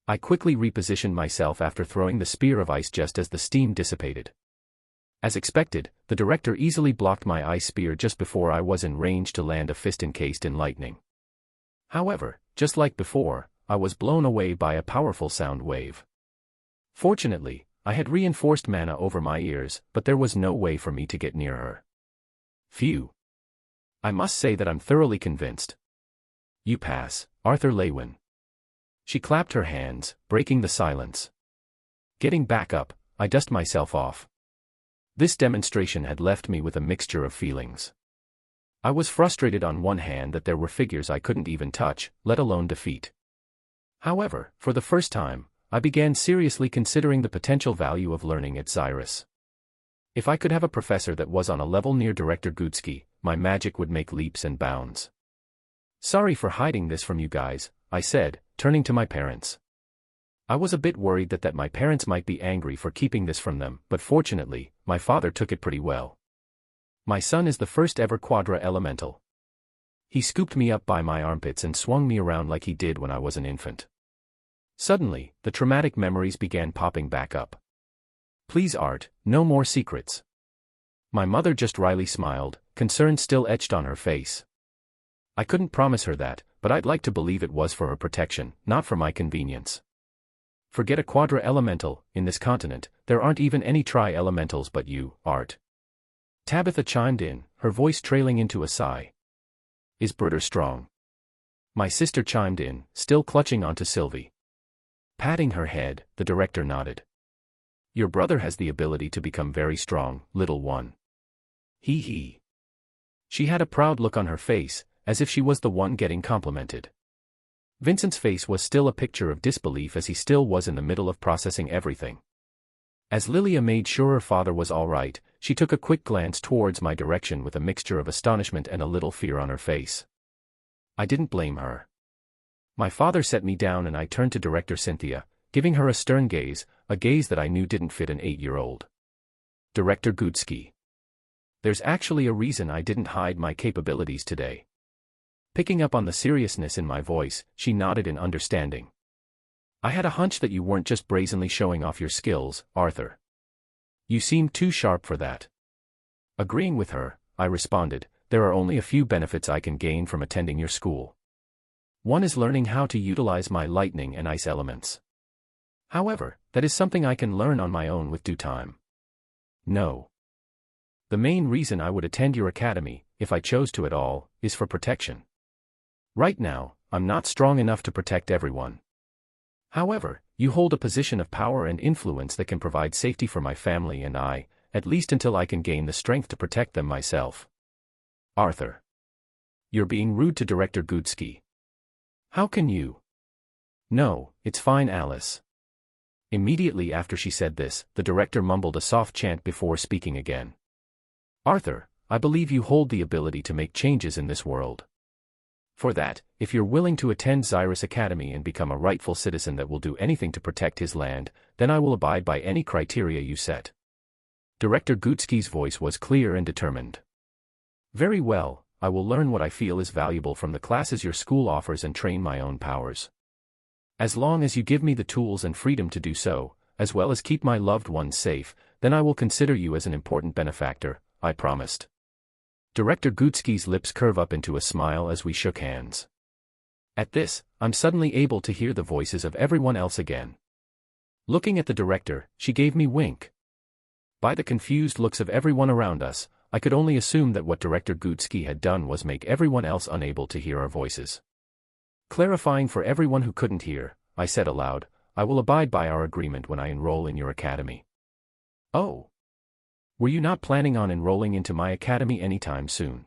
I quickly repositioned myself after throwing the spear of ice just as the steam dissipated. As expected, the director easily blocked my ice spear just before I was in range to land a fist encased in lightning. However, just like before, I was blown away by a powerful sound wave. Fortunately, I had reinforced mana over my ears, but there was no way for me to get near her. Phew. I must say that I'm thoroughly convinced. You pass, Arthur Lewin. She clapped her hands, breaking the silence. Getting back up, I dusted myself off. This demonstration had left me with a mixture of feelings. I was frustrated on one hand that there were figures I couldn't even touch, let alone defeat. However, for the first time, I began seriously considering the potential value of learning at Xyrus. If I could have a professor that was on a level near Director Gutsky, my magic would make leaps and bounds. "Sorry for hiding this from you guys," I said, turning to my parents. I was a bit worried that my parents might be angry for keeping this from them, but fortunately, my father took it pretty well. "My son is the first ever quadra-elemental." He scooped me up by my armpits and swung me around like he did when I was an infant. Suddenly, the traumatic memories began popping back up. "Please Art, no more secrets." My mother just wryly smiled, concern still etched on her face. I couldn't promise her that, but I'd like to believe it was for her protection, not for my convenience. Forget a quadra-elemental, in this continent, there aren't even any tri-elementals but you, Art. Tabitha chimed in, her voice trailing into a sigh. "Is Bruder strong?" My sister chimed in, still clutching onto Sylvie. Patting her head, the director nodded. "Your brother has the ability to become very strong, little one." He. She had a proud look on her face, as if she was the one getting complimented. Vincent's face was still a picture of disbelief as he still was in the middle of processing everything. As Lilia made sure her father was all right, she took a quick glance towards my direction with a mixture of astonishment and a little fear on her face. I didn't blame her. My father set me down and I turned to Director Cynthia, giving her a stern gaze, a gaze that I knew didn't fit an 8-year-old. Director Gutsky. There's actually a reason I didn't hide my capabilities today. Picking up on the seriousness in my voice, she nodded in understanding. I had a hunch that you weren't just brazenly showing off your skills, Arthur. You seemed too sharp for that. Agreeing with her, I responded, there are only a few benefits I can gain from attending your school. One is learning how to utilize my lightning and ice elements. However, that is something I can learn on my own with due time. No. The main reason I would attend your academy, if I chose to at all, is for protection. Right now, I'm not strong enough to protect everyone. However, you hold a position of power and influence that can provide safety for my family and I, at least until I can gain the strength to protect them myself. Arthur. You're being rude to Director Gutsky. How can you? No, it's fine, Alice. Immediately after she said this, the director mumbled a soft chant before speaking again. Arthur, I believe you hold the ability to make changes in this world. For that, if you're willing to attend Xyrus Academy and become a rightful citizen that will do anything to protect his land, then I will abide by any criteria you set. Director Gutsky's voice was clear and determined. Very well, I will learn what I feel is valuable from the classes your school offers and train my own powers. As long as you give me the tools and freedom to do so, as well as keep my loved ones safe, then I will consider you as an important benefactor, I promised. Director Gutsky's lips curve up into a smile as we shook hands. At this, I'm suddenly able to hear the voices of everyone else again. Looking at the director, she gave me wink. By the confused looks of everyone around us, I could only assume that what Director Gutsky had done was make everyone else unable to hear our voices. Clarifying for everyone who couldn't hear, I said aloud, I will abide by our agreement when I enroll in your academy. Oh. Were you not planning on enrolling into my academy anytime soon?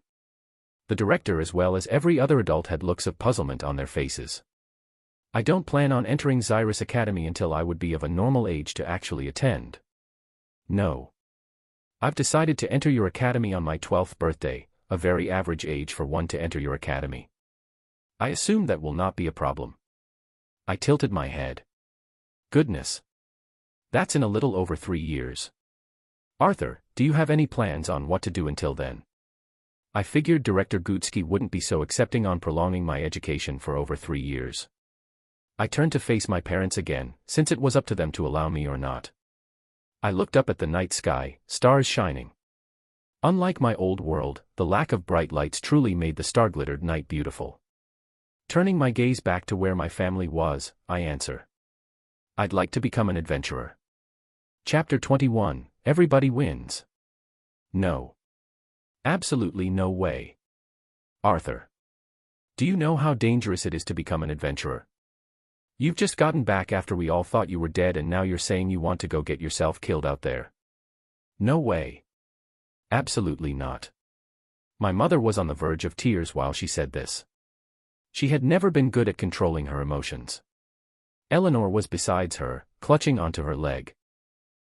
The director as well as every other adult had looks of puzzlement on their faces. I don't plan on entering Xyrus Academy until I would be of a normal age to actually attend. No. I've decided to enter your academy on my 12th birthday, a very average age for one to enter your academy. I assume that will not be a problem. I tilted my head. Goodness. That's in a little over 3 years. Arthur, do you have any plans on what to do until then? I figured Director Gutsky wouldn't be so accepting on prolonging my education for over 3 years. I turned to face my parents again, since it was up to them to allow me or not. I looked up at the night sky, stars shining. Unlike my old world, the lack of bright lights truly made the star-glittered night beautiful. Turning my gaze back to where my family was, I answer. I'd like to become an adventurer. Chapter 21, Everybody Wins. No. Absolutely no way. Arthur. Do you know how dangerous it is to become an adventurer? You've just gotten back after we all thought you were dead and now you're saying you want to go get yourself killed out there. No way. Absolutely not. My mother was on the verge of tears while she said this. She had never been good at controlling her emotions. Eleanor was besides her, clutching onto her leg.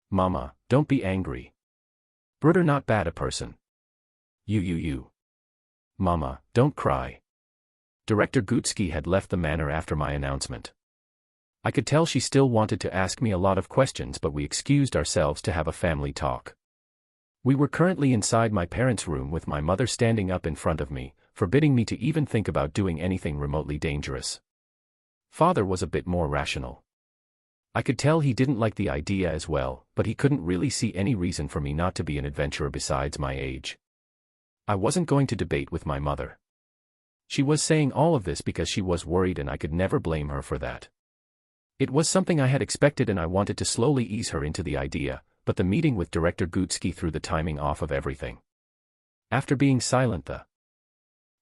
Mama, don't be angry. Bruder not bad a person. You. Mama, don't cry. Director Gutsky had left the manor after my announcement. I could tell she still wanted to ask me a lot of questions, but we excused ourselves to have a family talk. We were currently inside my parents' room with my mother standing up in front of me, forbidding me to even think about doing anything remotely dangerous. Father was a bit more rational. I could tell he didn't like the idea as well, but he couldn't really see any reason for me not to be an adventurer besides my age. I wasn't going to debate with my mother. She was saying all of this because she was worried and I could never blame her for that. It was something I had expected and I wanted to slowly ease her into the idea, but the meeting with Director Gutsky threw the timing off of everything. After being silent the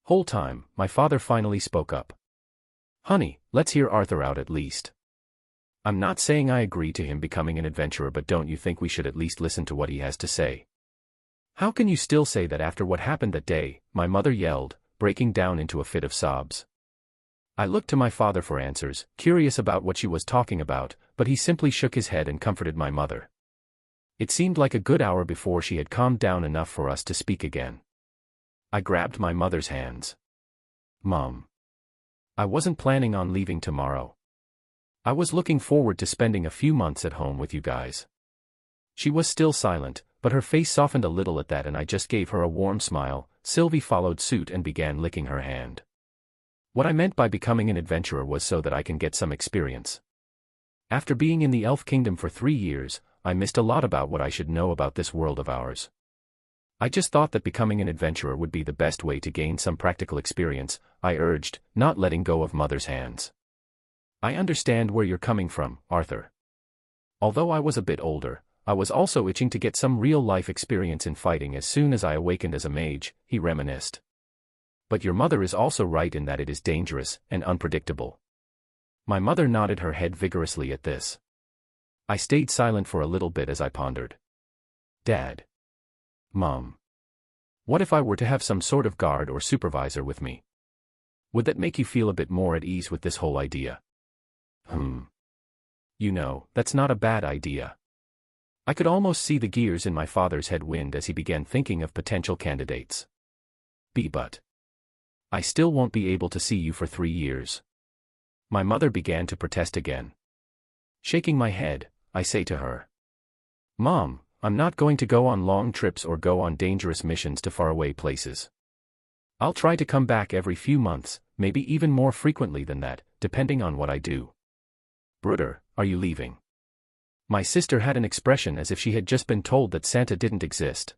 whole time, my father finally spoke up. Honey, let's hear Arthur out at least. I'm not saying I agree to him becoming an adventurer, but don't you think we should at least listen to what he has to say? How can you still say that after what happened that day? My mother yelled, breaking down into a fit of sobs. I looked to my father for answers, curious about what she was talking about, but he simply shook his head and comforted my mother. It seemed like a good hour before she had calmed down enough for us to speak again. I grabbed my mother's hands. Mom. I wasn't planning on leaving tomorrow. I was looking forward to spending a few months at home with you guys. She was still silent, but her face softened a little at that, and I just gave her a warm smile. Sylvie followed suit and began licking her hand. What I meant by becoming an adventurer was so that I can get some experience. After being in the Elf Kingdom for 3 years, I missed a lot about what I should know about this world of ours. I just thought that becoming an adventurer would be the best way to gain some practical experience, I urged, not letting go of Mother's hands. I understand where you're coming from, Arthur. Although I was a bit older, I was also itching to get some real-life experience in fighting as soon as I awakened as a mage, he reminisced. But your mother is also right in that it is dangerous and unpredictable. My mother nodded her head vigorously at this. I stayed silent for a little bit as I pondered. Dad. Mom. What if I were to have some sort of guard or supervisor with me? Would that make you feel a bit more at ease with this whole idea? You know, that's not a bad idea. I could almost see the gears in my father's head wind as he began thinking of potential candidates. But I still won't be able to see you for 3 years. My mother began to protest again. Shaking my head, I say to her, Mom, I'm not going to go on long trips or go on dangerous missions to faraway places. I'll try to come back every few months, maybe even more frequently than that, depending on what I do. Bruder, are you leaving? My sister had an expression as if she had just been told that Santa didn't exist.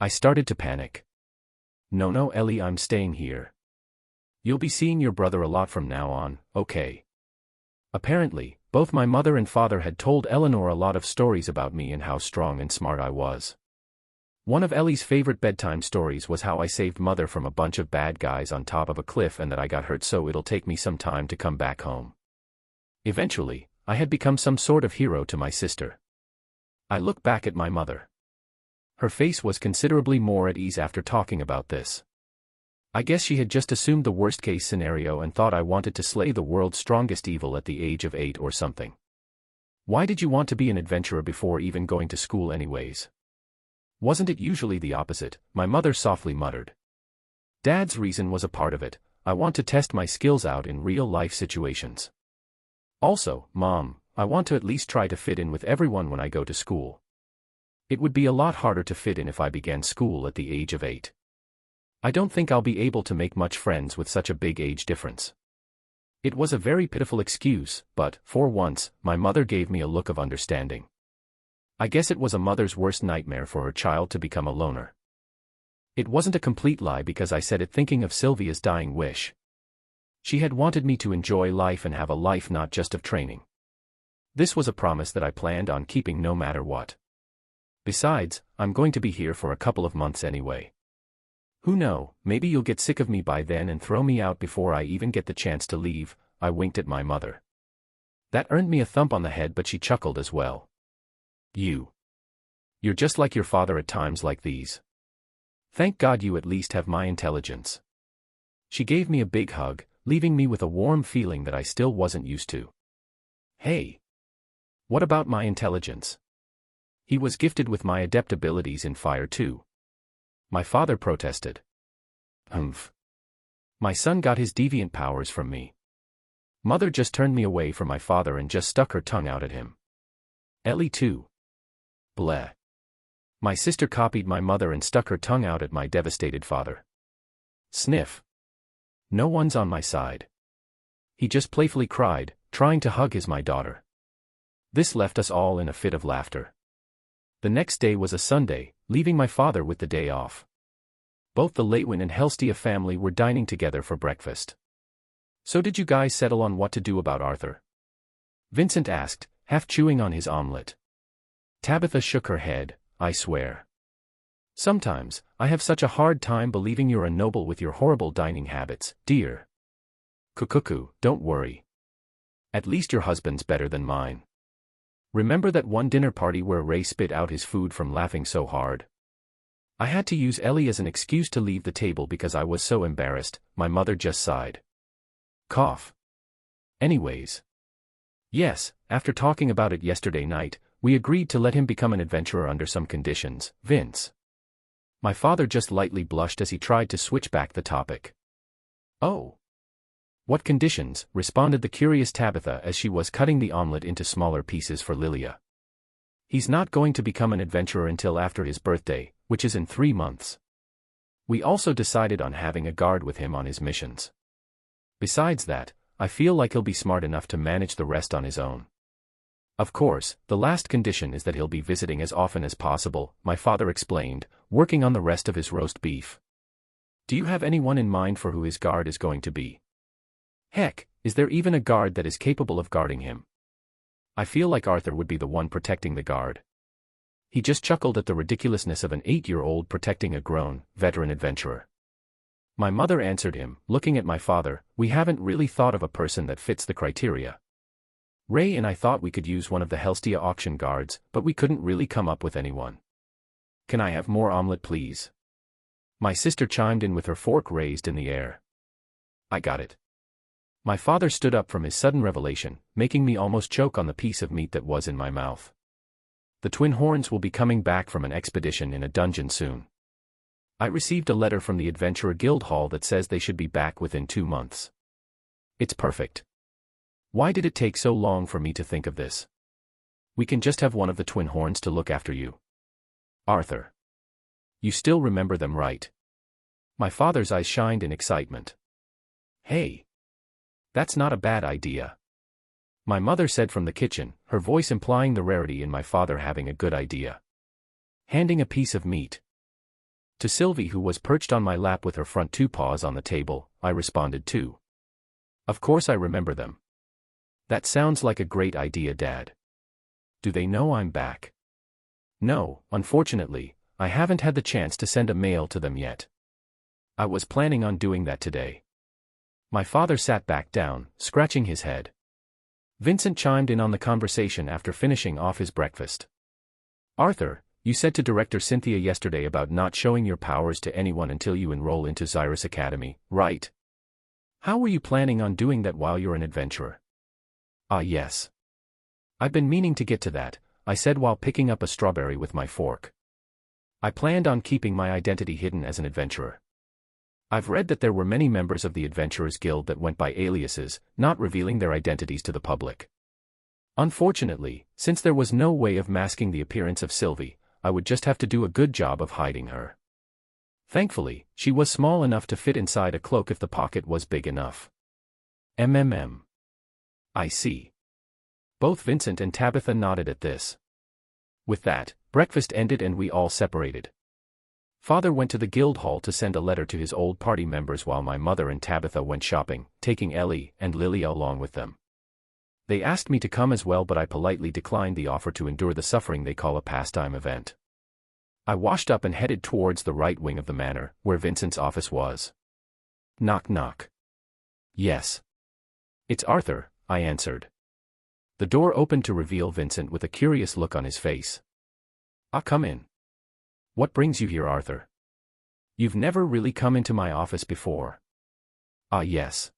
I started to panic. No, Ellie, I'm staying here. You'll be seeing your brother a lot from now on, okay? Apparently, both my mother and father had told Eleanor a lot of stories about me and how strong and smart I was. One of Ellie's favorite bedtime stories was how I saved Mother from a bunch of bad guys on top of a cliff and that I got hurt, so it'll take me some time to come back home. Eventually, I had become some sort of hero to my sister. I look back at my mother. Her face was considerably more at ease after talking about this. I guess she had just assumed the worst-case scenario and thought I wanted to slay the world's strongest evil at the age of 8 or something. Why did you want to be an adventurer before even going to school anyways? Wasn't it usually the opposite? My mother softly muttered. Dad's reason was a part of it. I want to test my skills out in real-life situations. Also, Mom, I want to at least try to fit in with everyone when I go to school. It would be a lot harder to fit in if I began school at the age of 8. I don't think I'll be able to make much friends with such a big age difference. It was a very pitiful excuse, but, for once, my mother gave me a look of understanding. I guess it was a mother's worst nightmare for her child to become a loner. It wasn't a complete lie because I said it thinking of Sylvia's dying wish. She had wanted me to enjoy life and have a life not just of training. This was a promise that I planned on keeping no matter what. Besides, I'm going to be here for a couple of months anyway. Who knows, maybe you'll get sick of me by then and throw me out before I even get the chance to leave, I winked at my mother. That earned me a thump on the head, but she chuckled as well. You're just like your father at times like these. Thank God you at least have my intelligence. She gave me a big hug, leaving me with a warm feeling that I still wasn't used to. Hey! What about my intelligence? He was gifted with my adept abilities in fire too. My father protested. My son got his deviant powers from me. Mother just turned me away from my father and just stuck her tongue out at him. Ellie too. Bleh. My sister copied my mother and stuck her tongue out at my devastated father. Sniff. No one's on my side. He just playfully cried, trying to hug my daughter. This left us all in a fit of laughter. The next day was a Sunday, leaving my father with the day off. Both the Leitwin and Helstia family were dining together for breakfast. So did you guys settle on what to do about Arthur? Vincent asked, half chewing on his omelette. Tabitha shook her head. I swear. Sometimes, I have such a hard time believing you're a noble with your horrible dining habits, dear. Cuckoo, don't worry. At least your husband's better than mine. Remember that one dinner party where Ray spit out his food from laughing so hard? I had to use Ellie as an excuse to leave the table because I was so embarrassed, my mother just sighed. Cough. Anyways. Yes, after talking about it yesterday night, we agreed to let him become an adventurer under some conditions, Vince. My father just lightly blushed as he tried to switch back the topic. Oh. What conditions? Responded the curious Tabitha as she was cutting the omelette into smaller pieces for Lilia. He's not going to become an adventurer until after his birthday, which is in 3 months. We also decided on having a guard with him on his missions. Besides that, I feel like he'll be smart enough to manage the rest on his own. Of course, the last condition is that he'll be visiting as often as possible, my father explained, working on the rest of his roast beef. Do you have anyone in mind for who his guard is going to be? Heck, is there even a guard that is capable of guarding him? I feel like Arthur would be the one protecting the guard. He just chuckled at the ridiculousness of an 8-year-old protecting a grown, veteran adventurer. My mother answered him, looking at my father, we haven't really thought of a person that fits the criteria. Ray and I thought we could use one of the Helstia auction guards, but we couldn't really come up with anyone. Can I have more omelette, please? My sister chimed in with her fork raised in the air. I got it. My father stood up from his sudden revelation, making me almost choke on the piece of meat that was in my mouth. The Twin Horns will be coming back from an expedition in a dungeon soon. I received a letter from the Adventurer Guild Hall that says they should be back within 2 months. It's perfect. Why did it take so long for me to think of this? We can just have one of the Twin Horns to look after you. Arthur. You still remember them, right? My father's eyes shined in excitement. Hey. That's not a bad idea. My mother said from the kitchen, her voice implying the rarity in my father having a good idea. Handing a piece of meat to Sylvie, who was perched on my lap with her front 2 paws on the table, I responded too. Of course I remember them. That sounds like a great idea, Dad. Do they know I'm back? No, unfortunately, I haven't had the chance to send a mail to them yet. I was planning on doing that today. My father sat back down, scratching his head. Vincent chimed in on the conversation after finishing off his breakfast. Arthur, you said to Director Cynthia yesterday about not showing your powers to anyone until you enroll into Xyrus Academy, right? How were you planning on doing that while you're an adventurer? Ah, yes. I've been meaning to get to that, I said while picking up a strawberry with my fork. I planned on keeping my identity hidden as an adventurer. I've read that there were many members of the Adventurers Guild that went by aliases, not revealing their identities to the public. Unfortunately, since there was no way of masking the appearance of Sylvie, I would just have to do a good job of hiding her. Thankfully, she was small enough to fit inside a cloak if the pocket was big enough. I see. Both Vincent and Tabitha nodded at this. With that, breakfast ended and we all separated. Father went to the guild hall to send a letter to his old party members while my mother and Tabitha went shopping, taking Ellie and Lilia along with them. They asked me to come as well, but I politely declined the offer to endure the suffering they call a pastime event. I washed up and headed towards the right wing of the manor, where Vincent's office was. Knock knock. Yes. It's Arthur, I answered. The door opened to reveal Vincent with a curious look on his face. Ah, come in. What brings you here, Arthur? You've never really come into my office before. Ah, yes.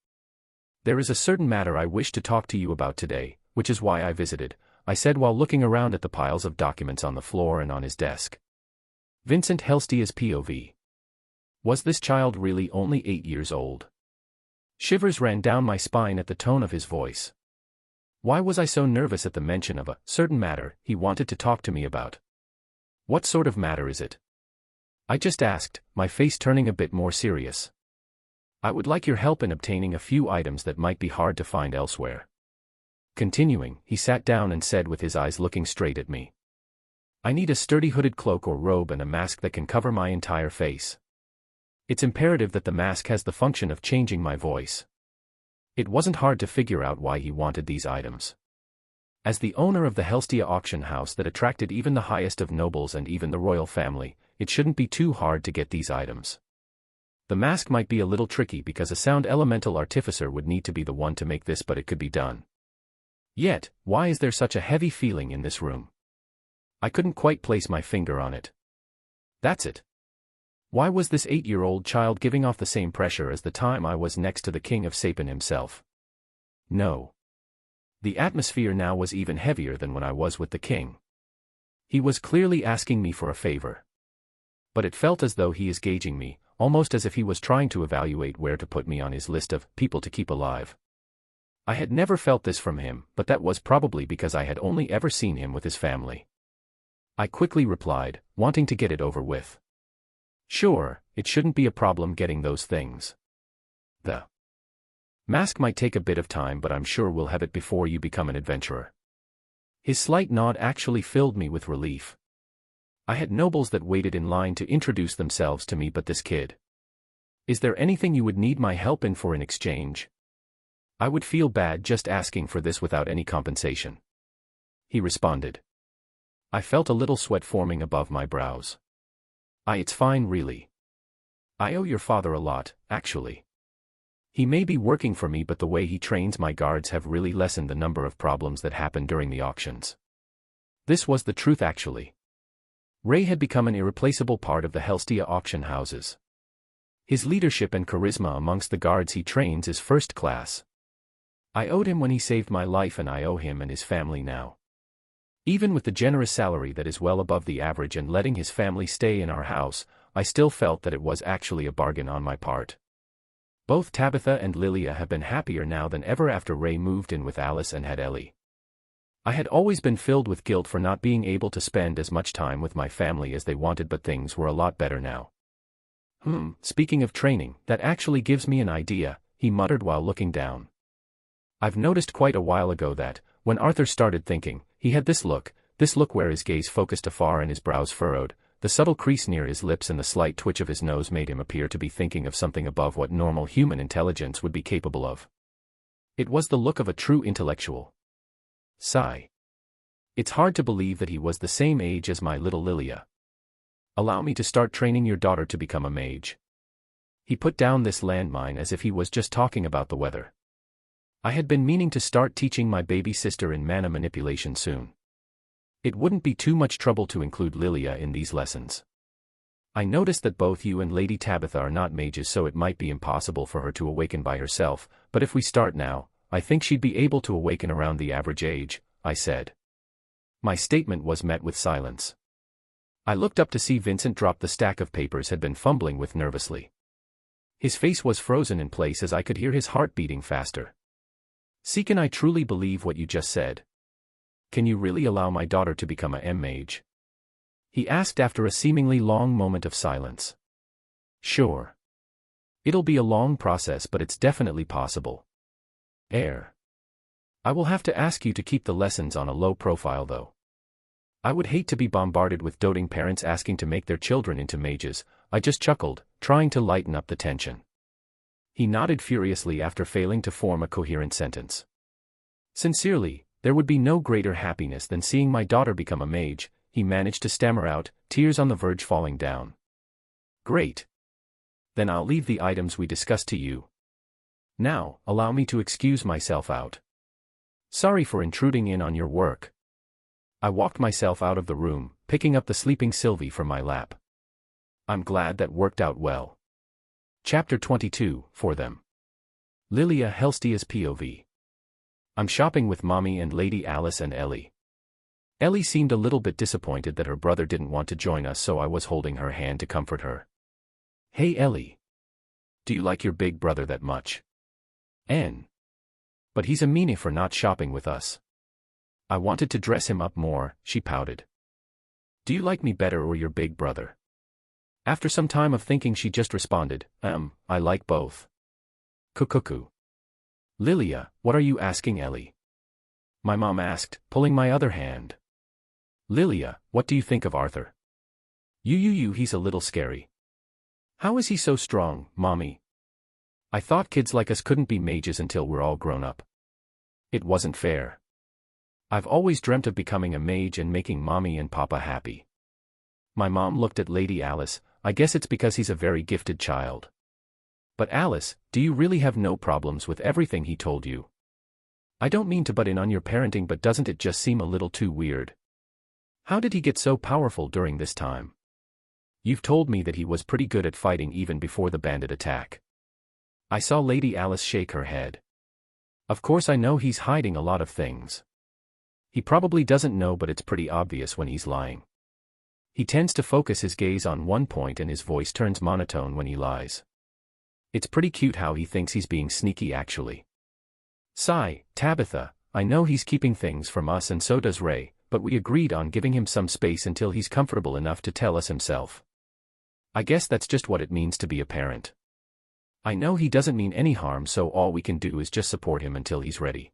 There is a certain matter I wish to talk to you about today, which is why I visited, I said while looking around at the piles of documents on the floor and on his desk. Vincent Helstia's POV. Was this child really only 8 years old? Shivers ran down my spine at the tone of his voice. Why was I so nervous at the mention of a certain matter he wanted to talk to me about? What sort of matter is it? I just asked, my face turning a bit more serious. I would like your help in obtaining a few items that might be hard to find elsewhere. Continuing, he sat down and said with his eyes looking straight at me. I need a sturdy hooded cloak or robe and a mask that can cover my entire face. It's imperative that the mask has the function of changing my voice. It wasn't hard to figure out why he wanted these items. As the owner of the Helstia auction house that attracted even the highest of nobles and even the royal family, it shouldn't be too hard to get these items. The mask might be a little tricky because a sound elemental artificer would need to be the one to make this, but it could be done. Yet, why is there such a heavy feeling in this room? I couldn't quite place my finger on it. That's it. Why was this 8-year-old child giving off the same pressure as the time I was next to the king of Sapin himself? No. The atmosphere now was even heavier than when I was with the king. He was clearly asking me for a favor. But it felt as though he is gauging me, almost as if he was trying to evaluate where to put me on his list of people to keep alive. I had never felt this from him, but that was probably because I had only ever seen him with his family. I quickly replied, wanting to get it over with. Sure, it shouldn't be a problem getting those things. The mask might take a bit of time, but I'm sure we'll have it before you become an adventurer. His slight nod actually filled me with relief. I had nobles that waited in line to introduce themselves to me, but this kid. Is there anything you would need my help in for in exchange? I would feel bad just asking for this without any compensation. He responded. I felt a little sweat forming above my brows. It's fine really. I owe your father a lot, actually. He may be working for me, but the way he trains my guards have really lessened the number of problems that happen during the auctions. This was the truth actually. Ray had become an irreplaceable part of the Helstia auction houses. His leadership and charisma amongst the guards he trains is first class. I owed him when he saved my life, and I owe him and his family now. Even with the generous salary that is well above the average and letting his family stay in our house, I still felt that it was actually a bargain on my part. Both Tabitha and Lilia have been happier now than ever after Ray moved in with Alice and had Ellie. I had always been filled with guilt for not being able to spend as much time with my family as they wanted, but things were a lot better now. Speaking of training, that actually gives me an idea, he muttered while looking down. I've noticed quite a while ago that, when Arthur started thinking, he had this look where his gaze focused afar and his brows furrowed, the subtle crease near his lips and the slight twitch of his nose made him appear to be thinking of something above what normal human intelligence would be capable of. It was the look of a true intellectual. Sigh. It's hard to believe that he was the same age as my little Lilia. Allow me to start training your daughter to become a mage. He put down this landmine as if he was just talking about the weather. I had been meaning to start teaching my baby sister in mana manipulation soon. It wouldn't be too much trouble to include Lilia in these lessons. I noticed that both you and Lady Tabitha are not mages, so it might be impossible for her to awaken by herself, but if we start now, I think she'd be able to awaken around the average age, I said. My statement was met with silence. I looked up to see Vincent drop the stack of papers had been fumbling with nervously. His face was frozen in place as I could hear his heart beating faster. See, can I truly believe what you just said? Can you really allow my daughter to become a mage? He asked after a seemingly long moment of silence. Sure. It'll be a long process, but it's definitely possible. I will have to ask you to keep the lessons on a low profile though. I would hate to be bombarded with doting parents asking to make their children into mages. I just chuckled, trying to lighten up the tension. He nodded furiously after failing to form a coherent sentence. Sincerely, there would be no greater happiness than seeing my daughter become a mage, he managed to stammer out, tears on the verge falling down. Great. Then I'll leave the items we discussed to you. Now, allow me to excuse myself out. Sorry for intruding in on your work. I walked myself out of the room, picking up the sleeping Sylvie from my lap. I'm glad that worked out well. Chapter 22, For Them. Lilia Helstia's POV. I'm shopping with Mommy and Lady Alice and Ellie. Ellie seemed a little bit disappointed that her brother didn't want to join us, so I was holding her hand to comfort her. Hey Ellie. Do you like your big brother that much? But he's a meanie for not shopping with us. I wanted to dress him up more, she pouted. Do you like me better or your big brother? After some time of thinking she just responded, I like both. Cuckoo. Lilia, what are you asking Ellie? My mom asked, pulling my other hand. Lilia, what do you think of Arthur? He's a little scary. How is he so strong, Mommy? I thought kids like us couldn't be mages until we're all grown up. It wasn't fair. I've always dreamt of becoming a mage and making Mommy and Papa happy. My mom looked at Lady Alice. I guess it's because he's a very gifted child. But Alice, do you really have no problems with everything he told you? I don't mean to butt in on your parenting, but doesn't it just seem a little too weird? How did he get so powerful during this time? You've told me that he was pretty good at fighting even before the bandit attack. I saw Lady Alice shake her head. Of course I know he's hiding a lot of things. He probably doesn't know, but it's pretty obvious when he's lying. He tends to focus his gaze on one point and his voice turns monotone when he lies. It's pretty cute how he thinks he's being sneaky actually. Sigh, Tabitha, I know he's keeping things from us and so does Ray, but we agreed on giving him some space until he's comfortable enough to tell us himself. I guess that's just what it means to be a parent. I know he doesn't mean any harm, so all we can do is just support him until he's ready.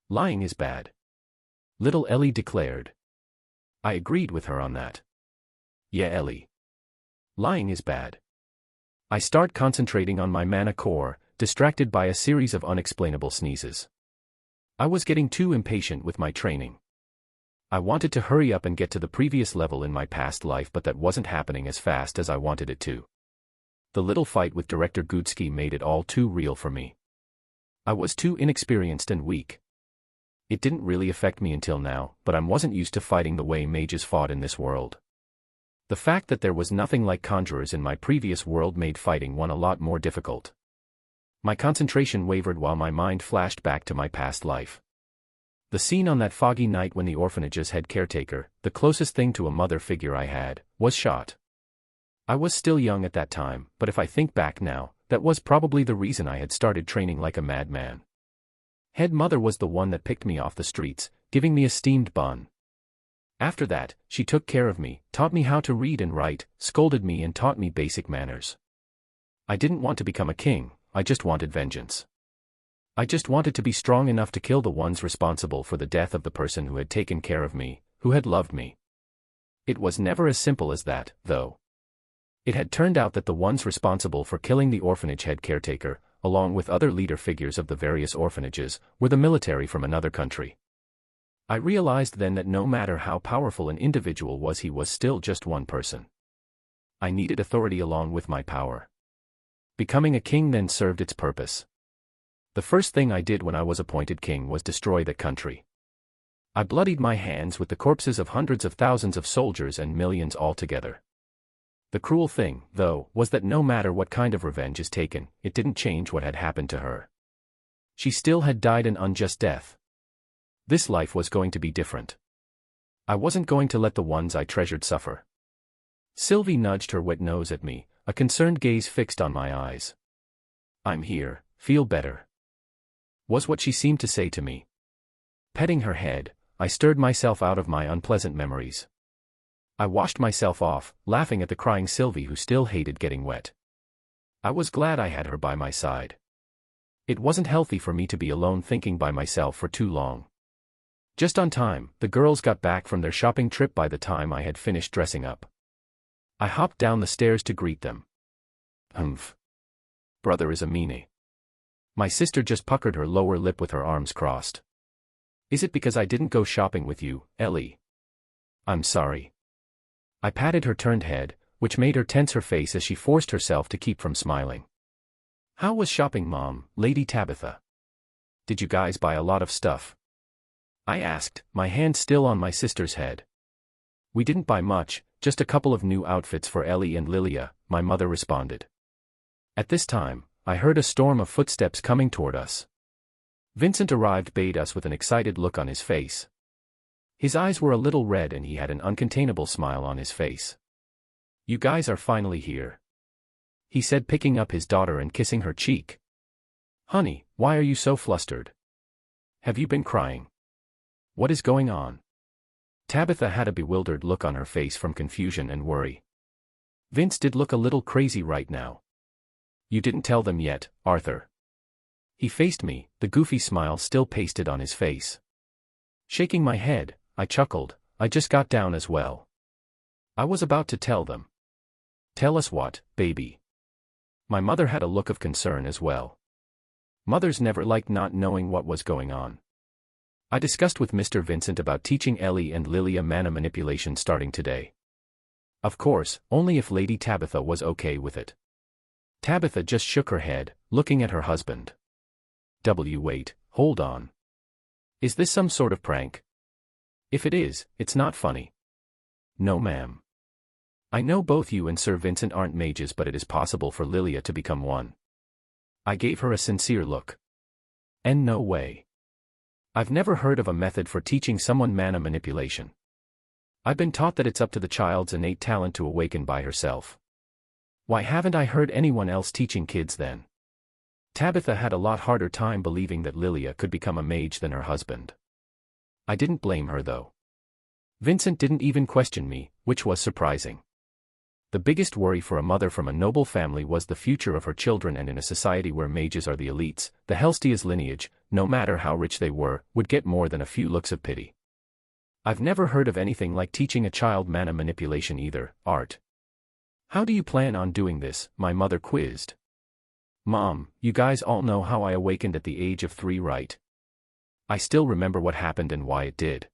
Lying is bad, little Ellie declared. I agreed with her on that. Yeah, Ellie. Lying is bad. I start concentrating on my mana core, distracted by a series of unexplainable sneezes. I was getting too impatient with my training. I wanted to hurry up and get to the previous level in my past life, but that wasn't happening as fast as I wanted it to. The little fight with Director Gutsky made it all too real for me. I was too inexperienced and weak. It didn't really affect me until now, but I wasn't used to fighting the way mages fought in this world. The fact that there was nothing like conjurers in my previous world made fighting one a lot more difficult. My concentration wavered while my mind flashed back to my past life. The scene on that foggy night when the orphanage's head caretaker, the closest thing to a mother figure I had, was shot. I was still young at that time, but if I think back now, that was probably the reason I had started training like a madman. Head mother was the one that picked me off the streets, giving me a steamed bun. After that, she took care of me, taught me how to read and write, scolded me and taught me basic manners. I didn't want to become a king, I just wanted vengeance. I just wanted to be strong enough to kill the ones responsible for the death of the person who had taken care of me, who had loved me. It was never as simple as that, though. It had turned out that the ones responsible for killing the orphanage head caretaker, along with other leader figures of the various orphanages, were the military from another country. I realized then that no matter how powerful an individual was, he was still just one person. I needed authority along with my power. Becoming a king then served its purpose. The first thing I did when I was appointed king was destroy that country. I bloodied my hands with the corpses of hundreds of thousands of soldiers and millions altogether. The cruel thing, though, was that no matter what kind of revenge is taken, it didn't change what had happened to her. She still had died an unjust death. This life was going to be different. I wasn't going to let the ones I treasured suffer. Sylvie nudged her wet nose at me, a concerned gaze fixed on my eyes. I'm here, feel better, was what she seemed to say to me. Petting her head, I stirred myself out of my unpleasant memories. I washed myself off, laughing at the crying Sylvie who still hated getting wet. I was glad I had her by my side. It wasn't healthy for me to be alone thinking by myself for too long. Just on time, the girls got back from their shopping trip by the time I had finished dressing up. I hopped down the stairs to greet them. Humph. Brother is a meanie. My sister just puckered her lower lip with her arms crossed. Is it because I didn't go shopping with you, Ellie? I'm sorry. I patted her turned head, which made her tense her face as she forced herself to keep from smiling. How was shopping, Mom, Lady Tabitha? Did you guys buy a lot of stuff? I asked, my hand still on my sister's head. We didn't buy much, just a couple of new outfits for Ellie and Lilia, my mother responded. At this time, I heard a storm of footsteps coming toward us. Vincent arrived, bade us with an excited look on his face. His eyes were a little red and he had an uncontainable smile on his face. You guys are finally here, he said, picking up his daughter and kissing her cheek. Honey, why are you so flustered? Have you been crying? What is going on? Tabitha had a bewildered look on her face from confusion and worry. Vince did look a little crazy right now. You didn't tell them yet, Arthur. He faced me, the goofy smile still pasted on his face. Shaking my head, I chuckled, I just got down as well. I was about to tell them. Tell us what, baby? My mother had a look of concern as well. Mothers never liked not knowing what was going on. I discussed with Mr. Vincent about teaching Ellie and Lilia mana manipulation starting today. Of course, only if Lady Tabitha was okay with it. Tabitha just shook her head, looking at her husband. Wait, hold on. Is this some sort of prank? If it is, it's not funny. No, ma'am. I know both you and Sir Vincent aren't mages, but it is possible for Lilia to become one. I gave her a sincere look. And no way. I've never heard of a method for teaching someone mana manipulation. I've been taught that it's up to the child's innate talent to awaken by herself. Why haven't I heard anyone else teaching kids then? Tabitha had a lot harder time believing that Lilia could become a mage than her husband. I didn't blame her though. Vincent didn't even question me, which was surprising. The biggest worry for a mother from a noble family was the future of her children, and in a society where mages are the elites, the Helstia's lineage, no matter how rich they were, would get more than a few looks of pity. I've never heard of anything like teaching a child mana manipulation either, Art. How do you plan on doing this? My mother quizzed. Mom, you guys all know how I awakened at the age of 3, right? I still remember what happened and why it did.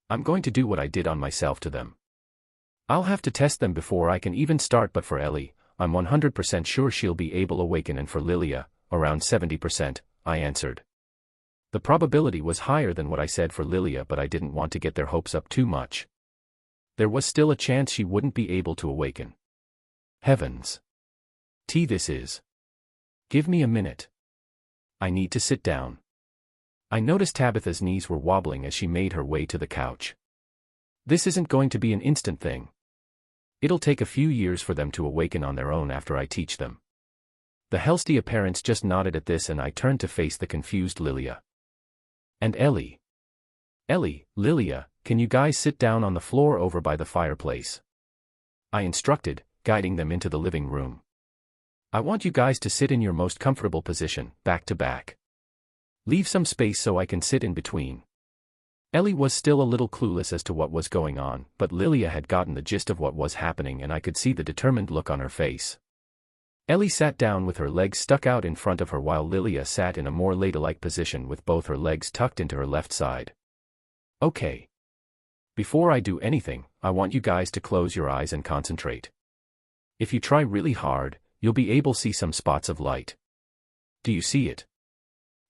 I'm going to do what I did on myself to them. I'll have to test them before I can even start, but for Ellie, I'm 100% sure she'll be able to awaken, and for Lilia, around 70%, I answered. The probability was higher than what I said for Lilia, but I didn't want to get their hopes up too much. There was still a chance she wouldn't be able to awaken. Heavens. This is. Give me a minute. I need to sit down. I noticed Tabitha's knees were wobbling as she made her way to the couch. This isn't going to be an instant thing. It'll take a few years for them to awaken on their own after I teach them. The Helstia parents just nodded at this, and I turned to face the confused Lilia. And Ellie. Ellie, Lilia, can you guys sit down on the floor over by the fireplace? I instructed, guiding them into the living room. I want you guys to sit in your most comfortable position, back to back. Leave some space so I can sit in between. Ellie was still a little clueless as to what was going on, but Lilia had gotten the gist of what was happening, and I could see the determined look on her face. Ellie sat down with her legs stuck out in front of her, while Lilia sat in a more ladle-like position with both her legs tucked into her left side. Okay. Before I do anything, I want you guys to close your eyes and concentrate. If you try really hard, you'll be able to see some spots of light. Do you see it?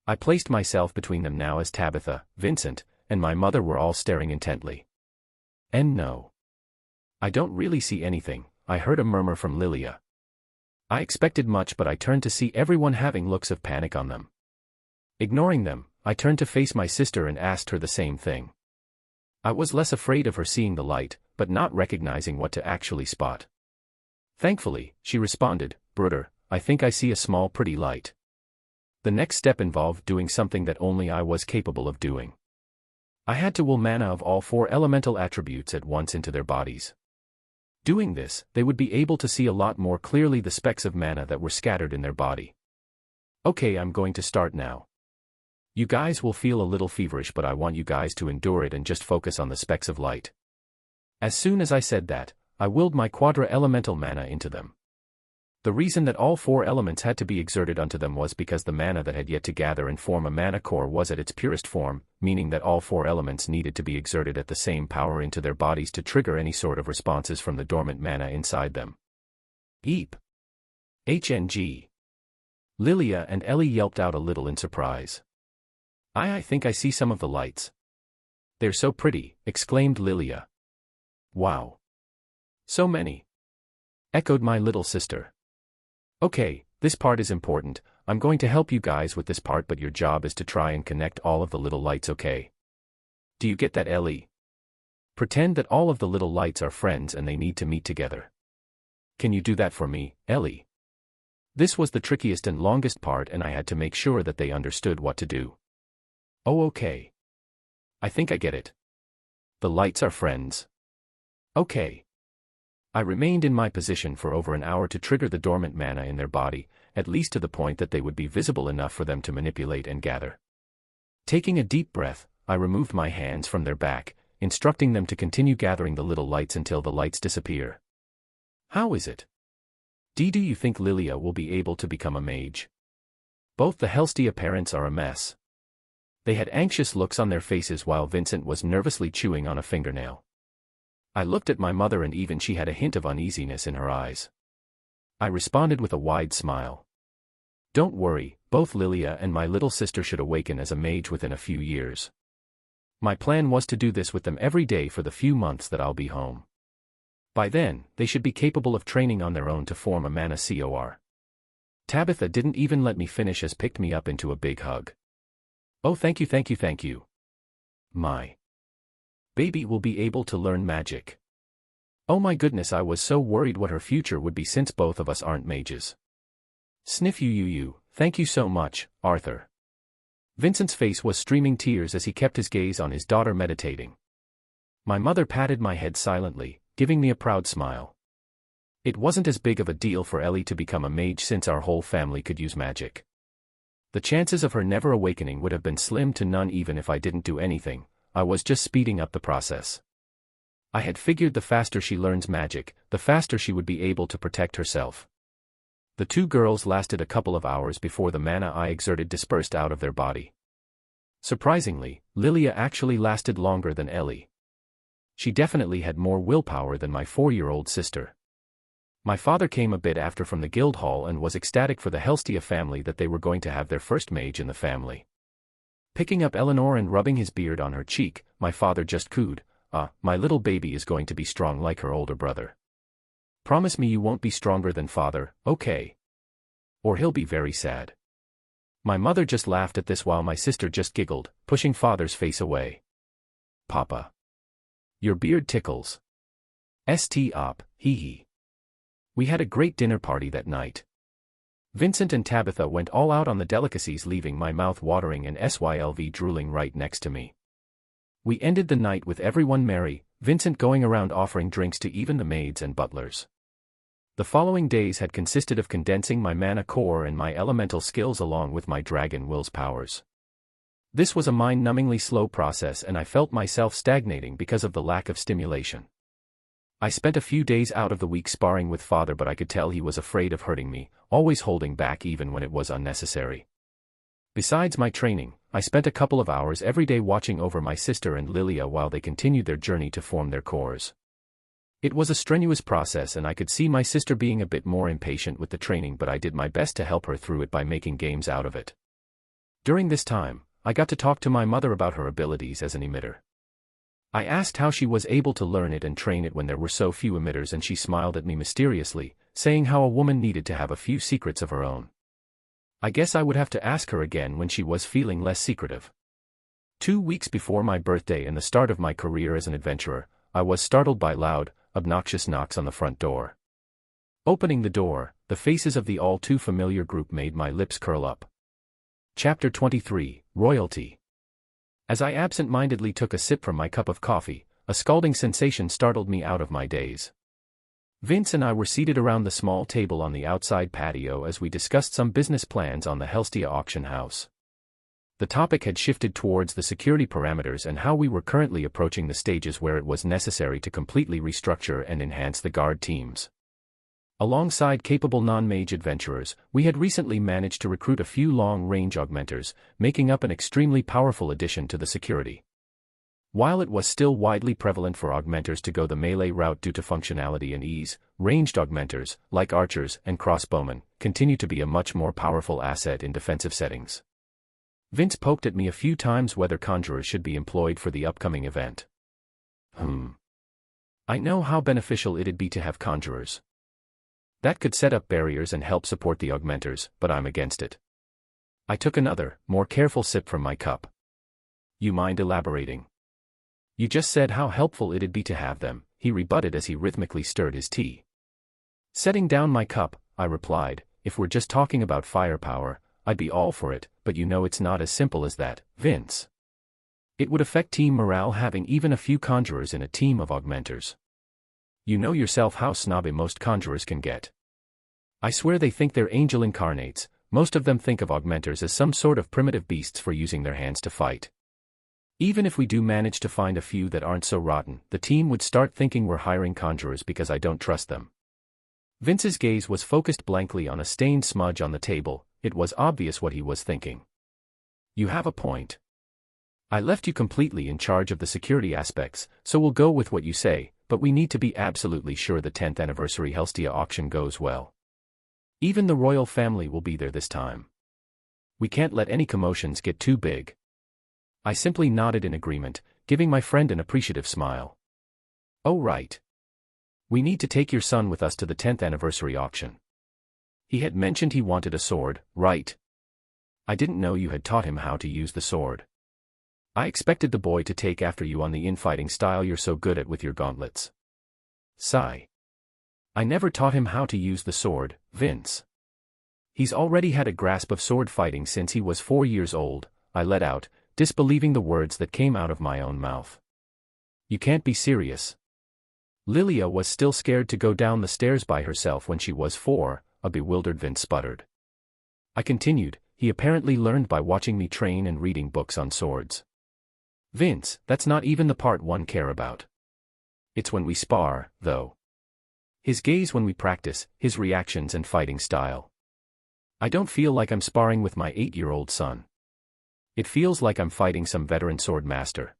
I placed myself between them now as Tabitha, Vincent, and my mother were all staring intently. And no. I don't really see anything, I heard a murmur from Lilia. I expected much, but I turned to see everyone having looks of panic on them. Ignoring them, I turned to face my sister and asked her the same thing. I was less afraid of her seeing the light, but not recognizing what to actually spot. Thankfully, she responded, "Bruder, I think I see a small pretty light." The next step involved doing something that only I was capable of doing. I had to will mana of all 4 elemental attributes at once into their bodies. Doing this, they would be able to see a lot more clearly the specks of mana that were scattered in their body. Okay, I'm going to start now. You guys will feel a little feverish, but I want you guys to endure it and just focus on the specks of light. As soon as I said that, I willed my quadra-elemental mana into them. The reason that all 4 elements had to be exerted onto them was because the mana that had yet to gather and form a mana core was at its purest form, meaning that all 4 elements needed to be exerted at the same power into their bodies to trigger any sort of responses from the dormant mana inside them. Eep. HNG. Lilia and Ellie yelped out a little in surprise. I think I see some of the lights. They're so pretty, exclaimed Lilia. Wow. So many. Echoed my little sister. Okay, this part is important. I'm going to help you guys with this part, but your job is to try and connect all of the little lights, okay? Do you get that, Ellie? Pretend that all of the little lights are friends and they need to meet together. Can you do that for me, Ellie? This was the trickiest and longest part, and I had to make sure that they understood what to do. Oh, okay. I think I get it. The lights are friends. Okay. I remained in my position for over an hour to trigger the dormant mana in their body, at least to the point that they would be visible enough for them to manipulate and gather. Taking a deep breath, I removed my hands from their back, instructing them to continue gathering the little lights until the lights disappear. How is it? Do you think Lilia will be able to become a mage? Both the Helstia parents are a mess. They had anxious looks on their faces while Vincent was nervously chewing on a fingernail. I looked at my mother and even she had a hint of uneasiness in her eyes. I responded with a wide smile. Don't worry, both Lilia and my little sister should awaken as a mage within a few years. My plan was to do this with them every day for the few months that I'll be home. By then, they should be capable of training on their own to form a mana core. Tabitha didn't even let me finish as picked me up into a big hug. Oh, thank you, thank you, thank you. My baby will be able to learn magic. Oh my goodness, I was so worried what her future would be since both of us aren't mages. Sniff you, thank you so much, Arthur. Vincent's face was streaming tears as he kept his gaze on his daughter meditating. My mother patted my head silently, giving me a proud smile. It wasn't as big of a deal for Ellie to become a mage since our whole family could use magic. The chances of her never awakening would have been slim to none even if I didn't do anything. I was just speeding up the process. I had figured the faster she learns magic, the faster she would be able to protect herself. The two girls lasted a couple of hours before the mana I exerted dispersed out of their body. Surprisingly, Lilia actually lasted longer than Ellie. She definitely had more willpower than my 4-year-old sister. My father came a bit after from the guild hall and was ecstatic for the Helstia family that they were going to have their first mage in the family. Picking up Eleanor and rubbing his beard on her cheek, my father just cooed, my little baby is going to be strong like her older brother. Promise me you won't be stronger than father, okay? Or he'll be very sad. My mother just laughed at this while my sister just giggled, pushing father's face away. Papa. Your beard tickles. Stop, hee hee. We had a great dinner party that night. Vincent and Tabitha went all out on the delicacies, leaving my mouth watering and Sylv drooling right next to me. We ended the night with everyone merry, Vincent going around offering drinks to even the maids and butlers. The following days had consisted of condensing my mana core and my elemental skills along with my dragon will's powers. This was a mind-numbingly slow process and I felt myself stagnating because of the lack of stimulation. I spent a few days out of the week sparring with father, but I could tell he was afraid of hurting me, always holding back even when it was unnecessary. Besides my training, I spent a couple of hours every day watching over my sister and Lilia while they continued their journey to form their cores. It was a strenuous process and I could see my sister being a bit more impatient with the training, but I did my best to help her through it by making games out of it. During this time, I got to talk to my mother about her abilities as an emitter. I asked how she was able to learn it and train it when there were so few emitters, and she smiled at me mysteriously, saying how a woman needed to have a few secrets of her own. I guess I would have to ask her again when she was feeling less secretive. 2 weeks before my birthday and the start of my career as an adventurer, I was startled by loud, obnoxious knocks on the front door. Opening the door, the faces of the all-too-familiar group made my lips curl up. Chapter 23, Royalty. As I absent-mindedly took a sip from my cup of coffee, a scalding sensation startled me out of my daze. Vince and I were seated around the small table on the outside patio as we discussed some business plans on the Helstia auction house. The topic had shifted towards the security parameters and how we were currently approaching the stages where it was necessary to completely restructure and enhance the guard teams. Alongside capable non-mage adventurers, we had recently managed to recruit a few long-range augmenters, making up an extremely powerful addition to the security. While it was still widely prevalent for augmenters to go the melee route due to functionality and ease, ranged augmenters, like archers and crossbowmen, continue to be a much more powerful asset in defensive settings. Vince poked at me a few times whether conjurers should be employed for the upcoming event. I know how beneficial it'd be to have conjurers. That could set up barriers and help support the augmenters, but I'm against it. I took another, more careful sip from my cup. You mind elaborating? You just said how helpful it'd be to have them, he rebutted as he rhythmically stirred his tea. Setting down my cup, I replied, if we're just talking about firepower, I'd be all for it, but you know it's not as simple as that, Vince. It would affect team morale having even a few conjurers in a team of augmenters. You know yourself how snobby most conjurers can get. I swear they think they're angel incarnates. Most of them think of augmenters as some sort of primitive beasts for using their hands to fight. Even if we do manage to find a few that aren't so rotten, the team would start thinking we're hiring conjurers because I don't trust them. Vince's gaze was focused blankly on a stained smudge on the table. It was obvious what he was thinking. You have a point. I left you completely in charge of the security aspects, so we'll go with what you say, but we need to be absolutely sure the 10th anniversary Helstia auction goes well. Even the royal family will be there this time. We can't let any commotions get too big. I simply nodded in agreement, giving my friend an appreciative smile. Oh right. We need to take your son with us to the 10th anniversary auction. He had mentioned he wanted a sword, right? I didn't know you had taught him how to use the sword. I expected the boy to take after you on the infighting style you're so good at with your gauntlets. Sigh. I never taught him how to use the sword, Vince. He's already had a grasp of sword fighting since he was 4 years old, I let out, disbelieving the words that came out of my own mouth. You can't be serious. Lilia was still scared to go down the stairs by herself when she was 4, a bewildered Vince sputtered. I continued, he apparently learned by watching me train and reading books on swords. Vince, that's not even the part one care about. It's when we spar, though. His gaze when we practice, his reactions and fighting style. I don't feel like I'm sparring with my 8-year-old son. It feels like I'm fighting some veteran sword master.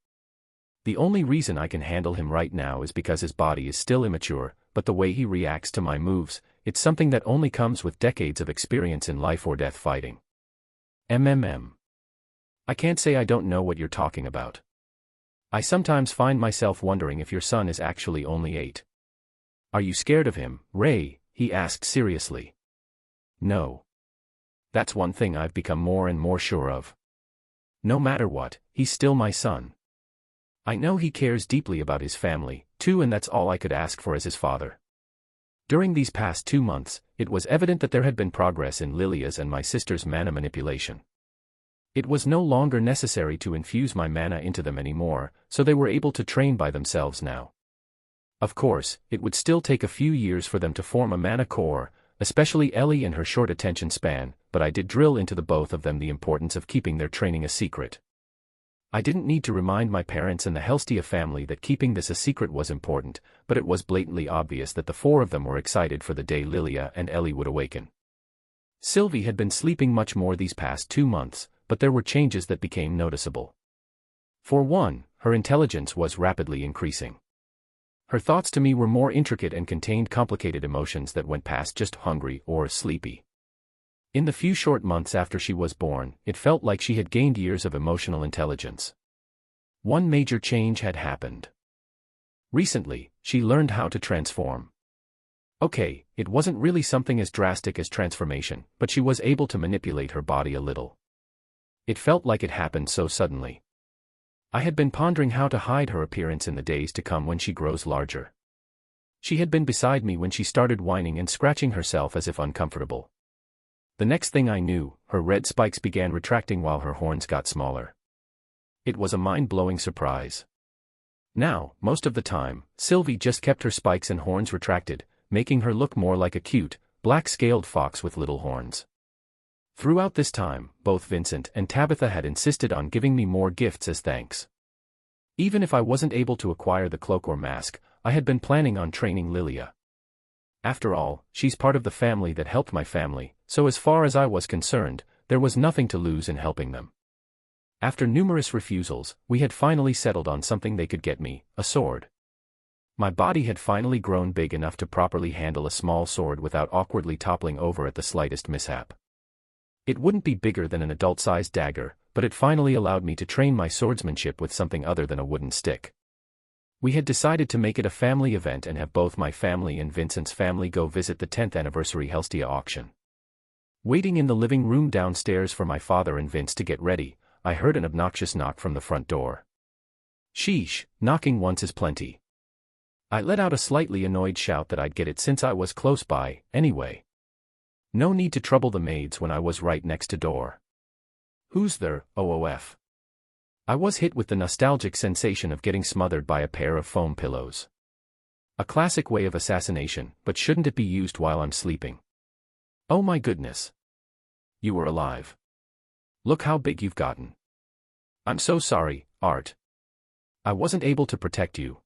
The only reason I can handle him right now is because his body is still immature, but the way he reacts to my moves, it's something that only comes with decades of experience in life or death fighting. I can't say I don't know what you're talking about. I sometimes find myself wondering if your son is actually only 8. Are you scared of him, Ray? He asked seriously. No. That's one thing I've become more and more sure of. No matter what, he's still my son. I know he cares deeply about his family, too, and that's all I could ask for as his father. During these past 2 months, it was evident that there had been progress in Lilia's and my sister's mana manipulation. It was no longer necessary to infuse my mana into them anymore, so they were able to train by themselves now. Of course, it would still take a few years for them to form a mana core, especially Ellie and her short attention span, but I did drill into the both of them the importance of keeping their training a secret. I didn't need to remind my parents and the Helstia family that keeping this a secret was important, but it was blatantly obvious that the 4 of them were excited for the day Lilia and Ellie would awaken. Sylvie had been sleeping much more these past 2 months, but there were changes that became noticeable. For one, her intelligence was rapidly increasing. Her thoughts to me were more intricate and contained complicated emotions that went past just hungry or sleepy. In the few short months after she was born, it felt like she had gained years of emotional intelligence. One major change had happened. Recently, she learned how to transform. Okay, it wasn't really something as drastic as transformation, but she was able to manipulate her body a little. It felt like it happened so suddenly. I had been pondering how to hide her appearance in the days to come when she grows larger. She had been beside me when she started whining and scratching herself as if uncomfortable. The next thing I knew, her red spikes began retracting while her horns got smaller. It was a mind-blowing surprise. Now, most of the time, Sylvie just kept her spikes and horns retracted, making her look more like a cute, black-scaled fox with little horns. Throughout this time, both Vincent and Tabitha had insisted on giving me more gifts as thanks. Even if I wasn't able to acquire the cloak or mask, I had been planning on training Lilia. After all, she's part of the family that helped my family, so as far as I was concerned, there was nothing to lose in helping them. After numerous refusals, we had finally settled on something they could get me, a sword. My body had finally grown big enough to properly handle a small sword without awkwardly toppling over at the slightest mishap. It wouldn't be bigger than an adult-sized dagger, but it finally allowed me to train my swordsmanship with something other than a wooden stick. We had decided to make it a family event and have both my family and Vincent's family go visit the 10th anniversary Helstia auction. Waiting in the living room downstairs for my father and Vince to get ready, I heard an obnoxious knock from the front door. Sheesh, knocking once is plenty. I let out a slightly annoyed shout that I'd get it since I was close by, anyway. No need to trouble the maids when I was right next to door. Who's there, OOF? I was hit with the nostalgic sensation of getting smothered by a pair of foam pillows. A classic way of assassination, but shouldn't it be used while I'm sleeping? Oh my goodness. You were alive. Look how big you've gotten. I'm so sorry, Art. I wasn't able to protect you.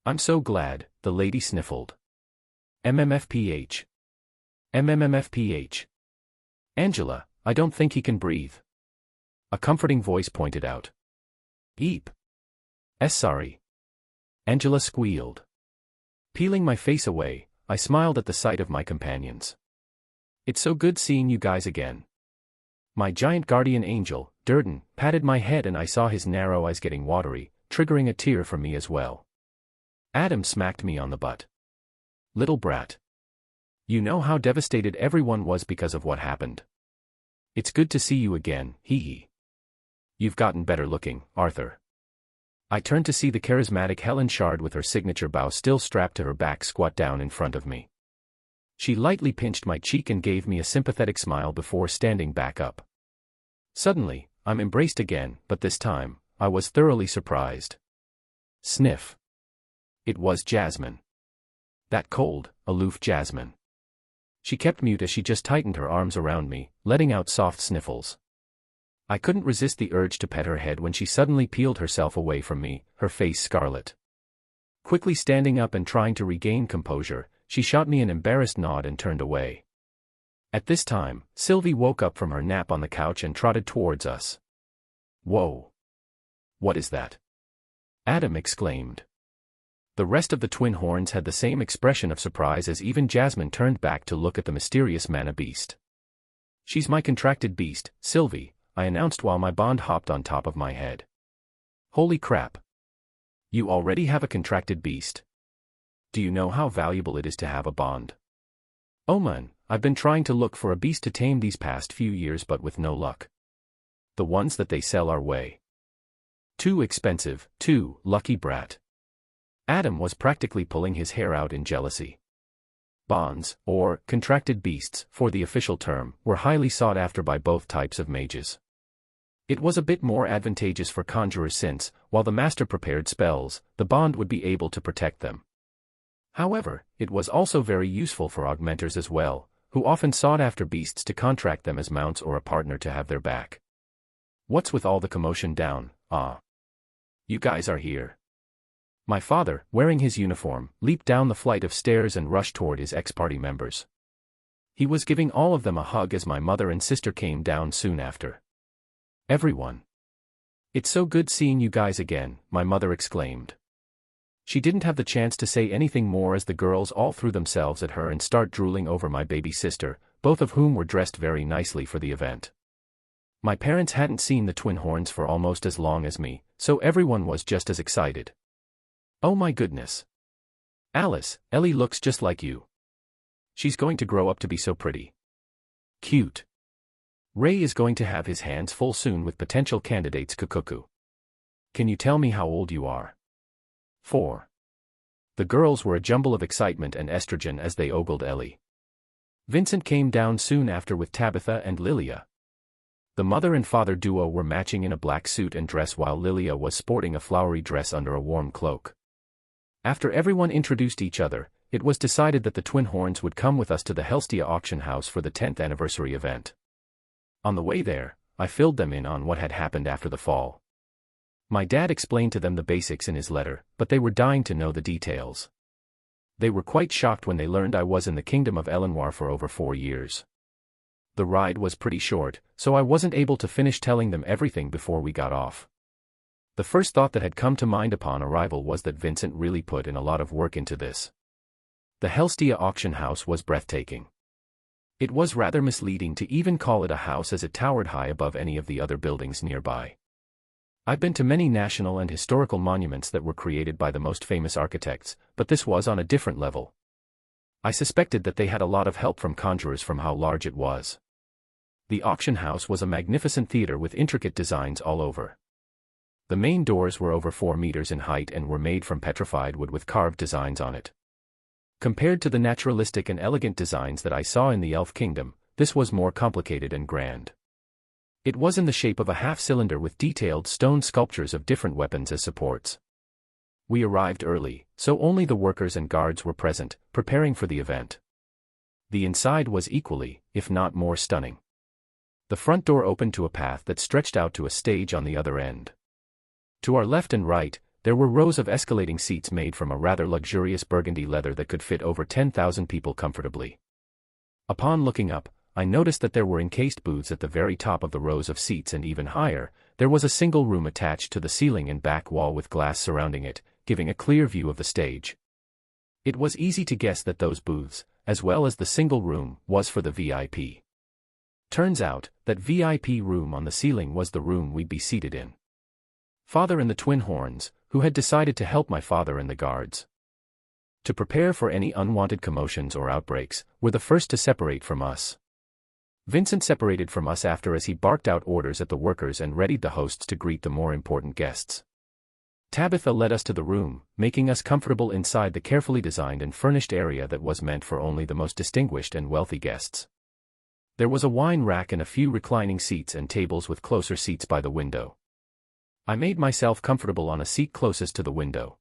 I'm so glad, the lady sniffled. MMFPH. MMMFPH. Angela, I don't think he can breathe. A comforting voice pointed out. Eep. Sorry. Angela squealed. Peeling my face away, I smiled at the sight of my companions. It's so good seeing you guys again. My giant guardian angel, Durden, patted my head and I saw his narrow eyes getting watery, triggering a tear from me as well. Adam smacked me on the butt. Little brat. You know how devastated everyone was because of what happened. It's good to see you again, hee hee. You've gotten better looking, Arthur. I turned to see the charismatic Helen Shard with her signature bow still strapped to her back squat down in front of me. She lightly pinched my cheek and gave me a sympathetic smile before standing back up. Suddenly, I'm embraced again, but this time, I was thoroughly surprised. Sniff. It was Jasmine. That cold, aloof Jasmine. She kept mute as she just tightened her arms around me, letting out soft sniffles. I couldn't resist the urge to pet her head when she suddenly peeled herself away from me, her face scarlet. Quickly standing up and trying to regain composure, she shot me an embarrassed nod and turned away. At this time, Sylvie woke up from her nap on the couch and trotted towards us. Whoa! What is that? Adam exclaimed. The rest of the twin horns had the same expression of surprise as even Jasmine turned back to look at the mysterious mana beast. She's my contracted beast, Sylvie, I announced while my bond hopped on top of my head. Holy crap! You already have a contracted beast? Do you know how valuable it is to have a bond? Oh man, I've been trying to look for a beast to tame these past few years but with no luck. The ones that they sell are way too expensive, too, lucky brat. Adam was practically pulling his hair out in jealousy. Bonds, or contracted beasts, for the official term, were highly sought after by both types of mages. It was a bit more advantageous for conjurers since, while the master prepared spells, the bond would be able to protect them. However, it was also very useful for augmenters as well, who often sought after beasts to contract them as mounts or a partner to have their back. What's with all the commotion down? You guys are here. My father, wearing his uniform, leaped down the flight of stairs and rushed toward his ex-party members. He was giving all of them a hug as my mother and sister came down soon after. Everyone. It's so good seeing you guys again, my mother exclaimed. She didn't have the chance to say anything more as the girls all threw themselves at her and start drooling over my baby sister, both of whom were dressed very nicely for the event. My parents hadn't seen the twin horns for almost as long as me, so everyone was just as excited. Oh my goodness. Alice, Ellie looks just like you. She's going to grow up to be so pretty. Cute. Ray is going to have his hands full soon with potential candidates cuckoo. Can you tell me how old you are? 4. The girls were a jumble of excitement and estrogen as they ogled Ellie. Vincent came down soon after with Tabitha and Lilia. The mother and father duo were matching in a black suit and dress while Lilia was sporting a flowery dress under a warm cloak. After everyone introduced each other, it was decided that the twin horns would come with us to the Helstia auction house for the 10th anniversary event. On the way there, I filled them in on what had happened after the fall. My dad explained to them the basics in his letter, but they were dying to know the details. They were quite shocked when they learned I was in the kingdom of Elenoir for over 4 years. The ride was pretty short, so I wasn't able to finish telling them everything before we got off. The first thought that had come to mind upon arrival was that Vincent really put in a lot of work into this. The Helstia auction house was breathtaking. It was rather misleading to even call it a house as it towered high above any of the other buildings nearby. I've been to many national and historical monuments that were created by the most famous architects, but this was on a different level. I suspected that they had a lot of help from conjurers from how large it was. The auction house was a magnificent theater with intricate designs all over. The main doors were over 4 meters in height and were made from petrified wood with carved designs on it. Compared to the naturalistic and elegant designs that I saw in the Elf Kingdom, this was more complicated and grand. It was in the shape of a half-cylinder with detailed stone sculptures of different weapons as supports. We arrived early, so only the workers and guards were present, preparing for the event. The inside was equally, if not more stunning. The front door opened to a path that stretched out to a stage on the other end. To our left and right, there were rows of escalating seats made from a rather luxurious burgundy leather that could fit over 10,000 people comfortably. Upon looking up, I noticed that there were encased booths at the very top of the rows of seats, and even higher, there was a single room attached to the ceiling and back wall with glass surrounding it, giving a clear view of the stage. It was easy to guess that those booths, as well as the single room, was for the VIP. Turns out, that VIP room on the ceiling was the room we'd be seated in. Father and the twin horns, who had decided to help my father and the guards to prepare for any unwanted commotions or outbreaks, were the first to separate from us. Vincent separated from us after as he barked out orders at the workers and readied the hosts to greet the more important guests. Tabitha led us to the room, making us comfortable inside the carefully designed and furnished area that was meant for only the most distinguished and wealthy guests. There was a wine rack and a few reclining seats and tables with closer seats by the window. I made myself comfortable on a seat closest to the window.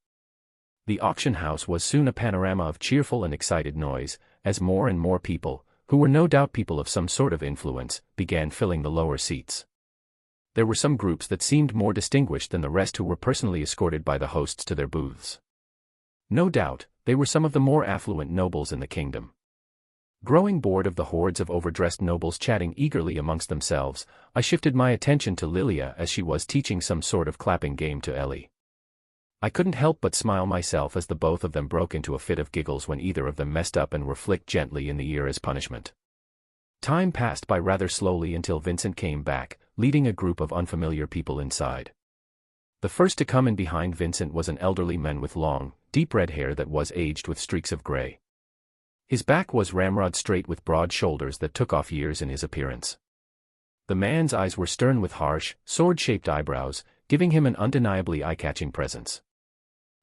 The auction house was soon a panorama of cheerful and excited noise, as more and more people, who were no doubt people of some sort of influence, began filling the lower seats. There were some groups that seemed more distinguished than the rest who were personally escorted by the hosts to their booths. No doubt, they were some of the more affluent nobles in the kingdom. Growing bored of the hordes of overdressed nobles chatting eagerly amongst themselves, I shifted my attention to Lilia as she was teaching some sort of clapping game to Ellie. I couldn't help but smile myself as the both of them broke into a fit of giggles when either of them messed up and were flicked gently in the ear as punishment. Time passed by rather slowly until Vincent came back, leading a group of unfamiliar people inside. The first to come in behind Vincent was an elderly man with long, deep red hair that was aged with streaks of gray. His back was ramrod straight with broad shoulders that took off years in his appearance. The man's eyes were stern with harsh, sword-shaped eyebrows, giving him an undeniably eye-catching presence.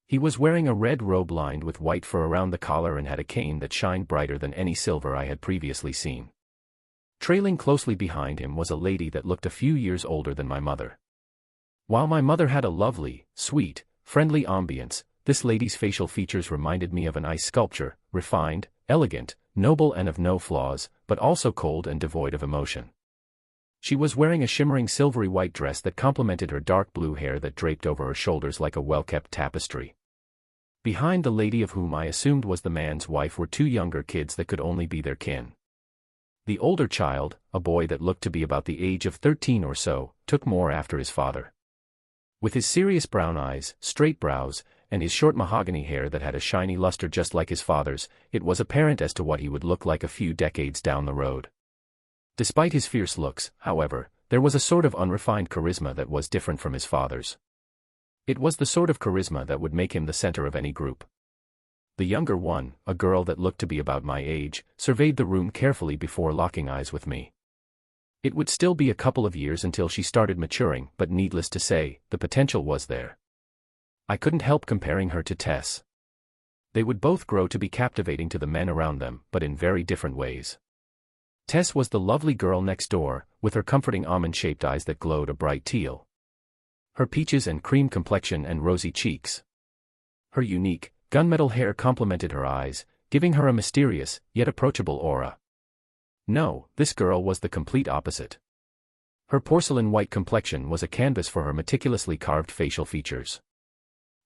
He was wearing a red robe lined with white fur around the collar and had a cane that shined brighter than any silver I had previously seen. Trailing closely behind him was a lady that looked a few years older than my mother. While my mother had a lovely, sweet, friendly ambience, this lady's facial features reminded me of an ice sculpture, refined, elegant, noble and of no flaws, but also cold and devoid of emotion. She was wearing a shimmering silvery white dress that complemented her dark blue hair that draped over her shoulders like a well-kept tapestry. Behind the lady of whom I assumed was the man's wife were two younger kids that could only be their kin. The older child, a boy that looked to be about the age of 13 or so, took more after his father. With his serious brown eyes, straight brows, and his short mahogany hair that had a shiny luster just like his father's, it was apparent as to what he would look like a few decades down the road. Despite his fierce looks, however, there was a sort of unrefined charisma that was different from his father's. It was the sort of charisma that would make him the center of any group. The younger one, a girl that looked to be about my age, surveyed the room carefully before locking eyes with me. It would still be a couple of years until she started maturing, but needless to say, the potential was there. I couldn't help comparing her to Tess. They would both grow to be captivating to the men around them, but in very different ways. Tess was the lovely girl next door, with her comforting almond-shaped eyes that glowed a bright teal. Her peaches and cream complexion and rosy cheeks. Her unique, gunmetal hair complemented her eyes, giving her a mysterious, yet approachable aura. No, this girl was the complete opposite. Her porcelain white complexion was a canvas for her meticulously carved facial features.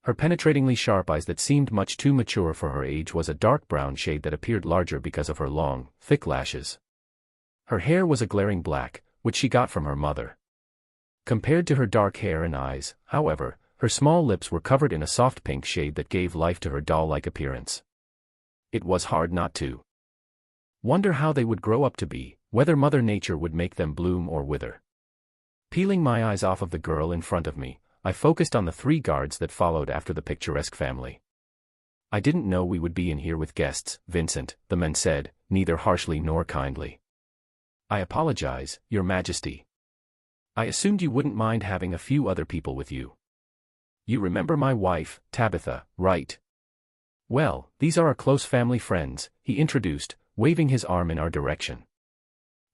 Her penetratingly sharp eyes that seemed much too mature for her age was a dark brown shade that appeared larger because of her long, thick lashes. Her hair was a glaring black, which she got from her mother. Compared to her dark hair and eyes, however, her small lips were covered in a soft pink shade that gave life to her doll-like appearance. It was hard not to wonder how they would grow up to be, whether Mother Nature would make them bloom or wither. Peeling my eyes off of the girl in front of me, I focused on the three guards that followed after the picturesque family. "I didn't know we would be in here with guests, Vincent," the men said, neither harshly nor kindly. "I apologize, Your Majesty. I assumed you wouldn't mind having a few other people with you. You remember my wife, Tabitha, right? Well, these are our close family friends," he introduced, waving his arm in our direction.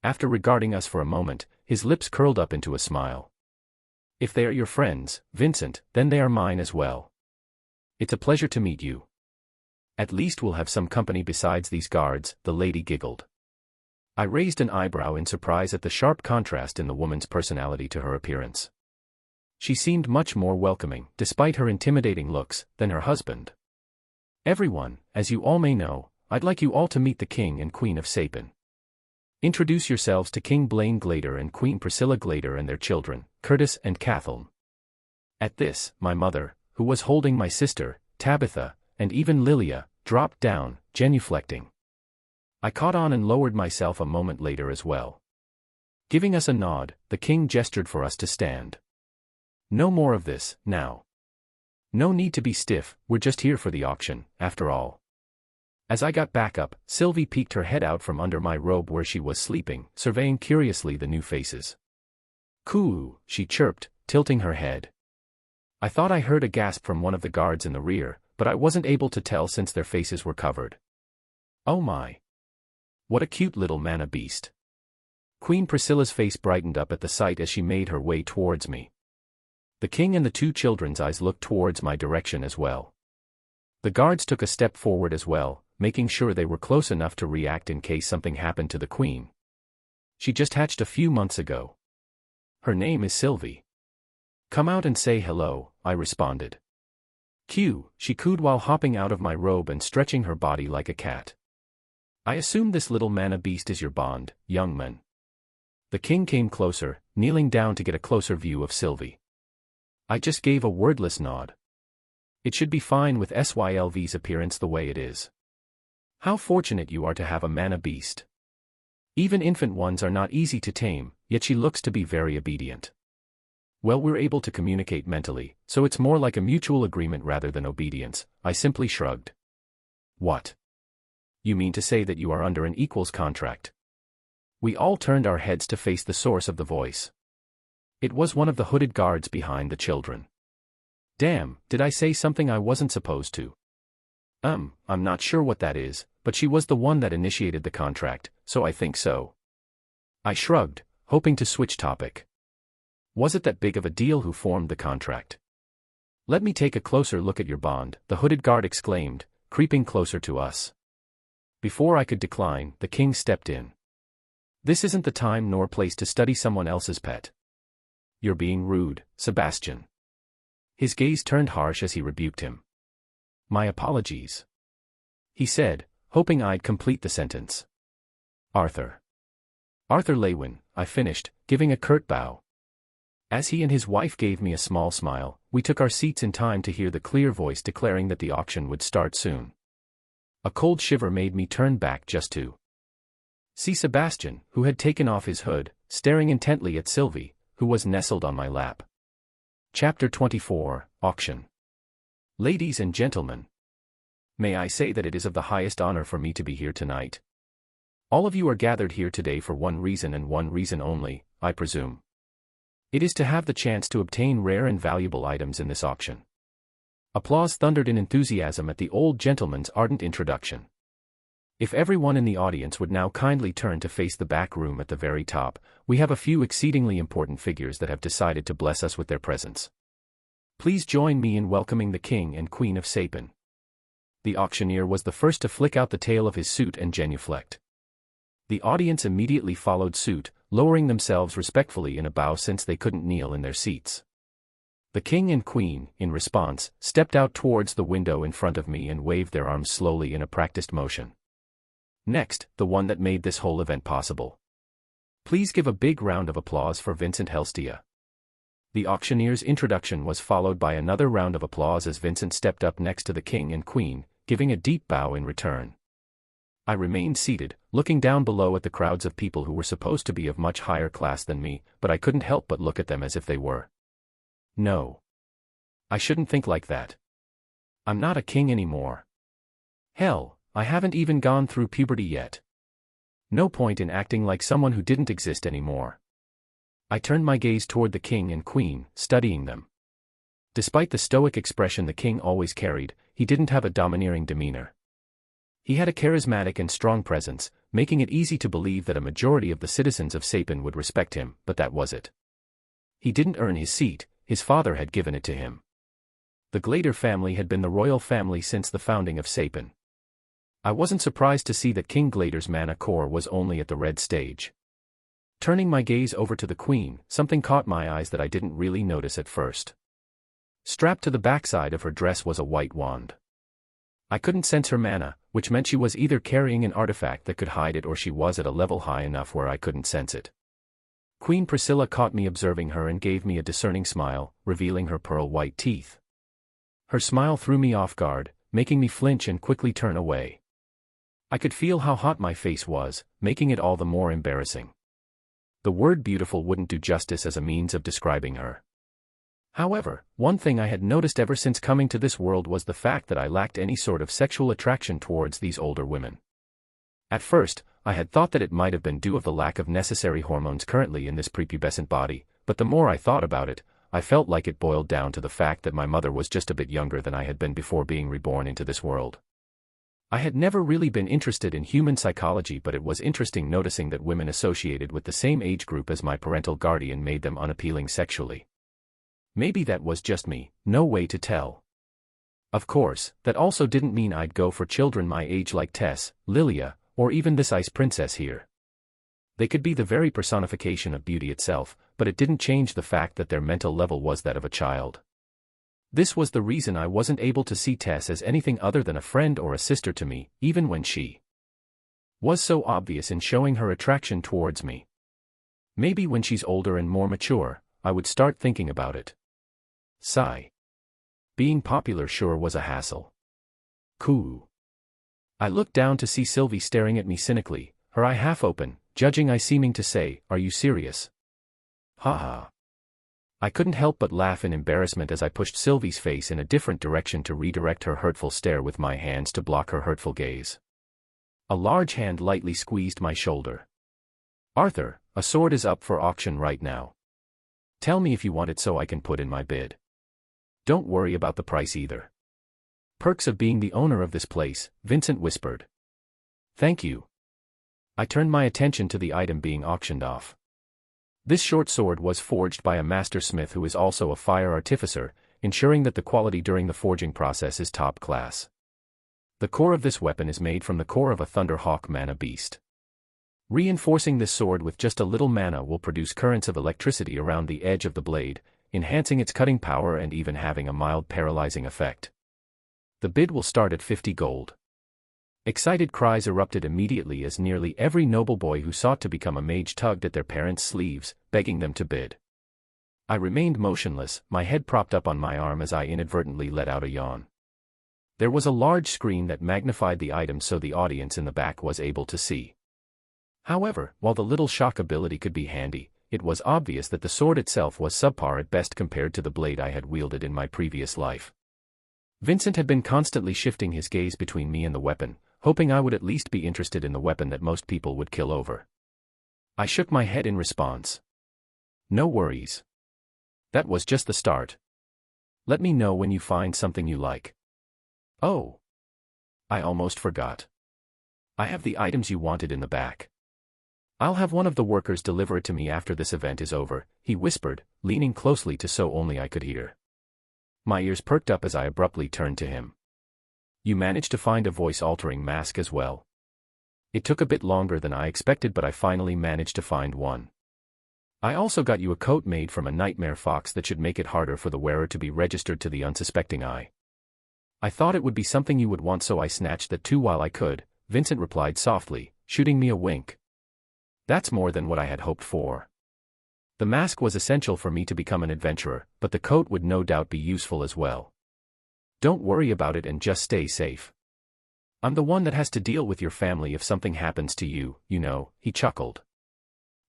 After regarding us for a moment, his lips curled up into a smile. "If they are your friends, Vincent, then they are mine as well. It's a pleasure to meet you. At least we'll have some company besides these guards," the lady giggled. I raised an eyebrow in surprise at the sharp contrast in the woman's personality to her appearance. She seemed much more welcoming, despite her intimidating looks, than her husband. "Everyone, as you all may know, I'd like you all to meet the King and Queen of Sapin. Introduce yourselves to King Blaine Glader and Queen Priscilla Glader and their children, Curtis and Kathleen." At this, my mother, who was holding my sister, Tabitha, and even Lilia, dropped down, genuflecting. I caught on and lowered myself a moment later as well. Giving us a nod, the king gestured for us to stand. "No more of this, now. No need to be stiff, we're just here for the auction, after all." As I got back up, Sylvie peeked her head out from under my robe where she was sleeping, surveying curiously the new faces. "Coo," she chirped, tilting her head. I thought I heard a gasp from one of the guards in the rear, but I wasn't able to tell since their faces were covered. "Oh my! What a cute little manna beast." Queen Priscilla's face brightened up at the sight as she made her way towards me. The king and the two children's eyes looked towards my direction as well. The guards took a step forward as well, making sure they were close enough to react in case something happened to the queen. "She just hatched a few months ago. Her name is Sylvie." "Come out and say hello," I responded. "Q," she cooed while hopping out of my robe and stretching her body like a cat. "I assume this little manna beast is your bond, young man." The king came closer, kneeling down to get a closer view of Sylvie. I just gave a wordless nod. It should be fine with Sylvie's appearance the way it is. How fortunate you are to have a manna beast. Even infant ones are not easy to tame, yet she looks to be very obedient. Well, we're able to communicate mentally, so it's more like a mutual agreement rather than obedience. I simply shrugged. "What? You mean to say that you are under an equals contract?" We all turned our heads to face the source of the voice. It was one of the hooded guards behind the children. Damn, did I say something I wasn't supposed to? I'm not sure what that is, but she was the one that initiated the contract, so I think so. I shrugged, hoping to switch topic. Was it that big of a deal who formed the contract? "Let me take a closer look at your bond," the hooded guard exclaimed, creeping closer to us. Before I could decline, the king stepped in. "This isn't the time nor place to study someone else's pet. You're being rude, Sebastian." His gaze turned harsh as he rebuked him. "My apologies," he said, hoping I'd complete the sentence. Arthur Lewin," I finished, giving a curt bow. As he and his wife gave me a small smile, we took our seats in time to hear the clear voice declaring that the auction would start soon. A cold shiver made me turn back just to see Sebastian, who had taken off his hood, staring intently at Sylvie, who was nestled on my lap. Chapter 24, Auction. Ladies and gentlemen, may I say that it is of the highest honor for me to be here tonight. All of you are gathered here today for one reason and one reason only, I presume. It is to have the chance to obtain rare and valuable items in this auction. Applause thundered in enthusiasm at the old gentleman's ardent introduction. If everyone in the audience would now kindly turn to face the back room at the very top, we have a few exceedingly important figures that have decided to bless us with their presence. Please join me in welcoming the King and Queen of Sapin. The auctioneer was the first to flick out the tail of his suit and genuflect. The audience immediately followed suit, lowering themselves respectfully in a bow since they couldn't kneel in their seats. The king and queen, in response, stepped out towards the window in front of me and waved their arms slowly in a practiced motion. Next, the one that made this whole event possible. Please give a big round of applause for Vincent Helstia. The auctioneer's introduction was followed by another round of applause as Vincent stepped up next to the king and queen, giving a deep bow in return. I remained seated, looking down below at the crowds of people who were supposed to be of much higher class than me, but I couldn't help but look at them as if they were. No. I shouldn't think like that. I'm not a king anymore. Hell, I haven't even gone through puberty yet. No point in acting like someone who didn't exist anymore. I turned my gaze toward the king and queen, studying them. Despite the stoic expression the king always carried, he didn't have a domineering demeanor. He had a charismatic and strong presence, making it easy to believe that a majority of the citizens of Sapin would respect him, but that was it. He didn't earn his seat, his father had given it to him. The Glader family had been the royal family since the founding of Sapin. I wasn't surprised to see that King Glader's mana core was only at the red stage. Turning my gaze over to the queen, something caught my eyes that I didn't really notice at first. Strapped to the backside of her dress was a white wand. I couldn't sense her mana, which meant she was either carrying an artifact that could hide it or she was at a level high enough where I couldn't sense it. Queen Priscilla caught me observing her and gave me a discerning smile, revealing her pearl-white teeth. Her smile threw me off guard, making me flinch and quickly turn away. I could feel how hot my face was, making it all the more embarrassing. The word beautiful wouldn't do justice as a means of describing her. However, one thing I had noticed ever since coming to this world was the fact that I lacked any sort of sexual attraction towards these older women. At first, I had thought that it might have been due to the lack of necessary hormones currently in this prepubescent body, but the more I thought about it, I felt like it boiled down to the fact that my mother was just a bit younger than I had been before being reborn into this world. I had never really been interested in human psychology, but it was interesting noticing that women associated with the same age group as my parental guardian made them unappealing sexually. Maybe that was just me, no way to tell. Of course, that also didn't mean I'd go for children my age like Tess, Lilia, or even this ice princess here. They could be the very personification of beauty itself, but it didn't change the fact that their mental level was that of a child. This was the reason I wasn't able to see Tess as anything other than a friend or a sister to me, even when she was so obvious in showing her attraction towards me. Maybe when she's older and more mature, I would start thinking about it. Sigh. Being popular sure was a hassle. Cool. I looked down to see Sylvie staring at me cynically, her eye half open, judging eye seeming to say, "Are you serious?" Ha ha. I couldn't help but laugh in embarrassment as I pushed Sylvie's face in a different direction to redirect her hurtful stare with my hands to block her hurtful gaze. A large hand lightly squeezed my shoulder. "Arthur, a sword is up for auction right now. Tell me if you want it so I can put in my bid. Don't worry about the price either." "Perks of being the owner of this place," Vincent whispered. "Thank you." I turned my attention to the item being auctioned off. This short sword was forged by a master smith who is also a fire artificer, ensuring that the quality during the forging process is top class. The core of this weapon is made from the core of a Thunderhawk mana beast. Reinforcing this sword with just a little mana will produce currents of electricity around the edge of the blade, enhancing its cutting power and even having a mild paralyzing effect. The bid will start at 50 gold. Excited cries erupted immediately as nearly every noble boy who sought to become a mage tugged at their parents' sleeves, begging them to bid. I remained motionless, my head propped up on my arm as I inadvertently let out a yawn. There was a large screen that magnified the item so the audience in the back was able to see. However, while the little shock ability could be handy, it was obvious that the sword itself was subpar at best compared to the blade I had wielded in my previous life. Vincent had been constantly shifting his gaze between me and the weapon, hoping I would at least be interested in the weapon that most people would kill over. I shook my head in response. "No worries. That was just the start. Let me know when you find something you like." "Oh. I almost forgot. I have the items you wanted in the back. I'll have one of the workers deliver it to me after this event is over," he whispered, leaning closely to so only I could hear. My ears perked up as I abruptly turned to him. "You managed to find a voice-altering mask as well?" "It took a bit longer than I expected, but I finally managed to find one. I also got you a coat made from a nightmare fox that should make it harder for the wearer to be registered to the unsuspecting eye. I thought it would be something you would want, so I snatched that too while I could," Vincent replied softly, shooting me a wink. That's more than what I had hoped for. The mask was essential for me to become an adventurer, but the coat would no doubt be useful as well. "Don't worry about it and just stay safe. I'm the one that has to deal with your family if something happens to you, you know," he chuckled.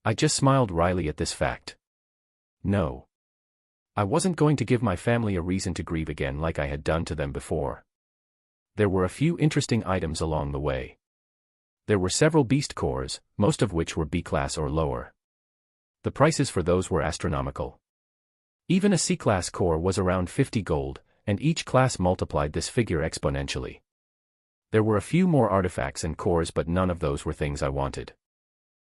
I just smiled wryly at this fact. No. I wasn't going to give my family a reason to grieve again like I had done to them before. There were a few interesting items along the way. There were several beast cores, most of which were B-class or lower. The prices for those were astronomical. Even a C-class core was around 50 gold, and each class multiplied this figure exponentially. There were a few more artifacts and cores, but none of those were things I wanted.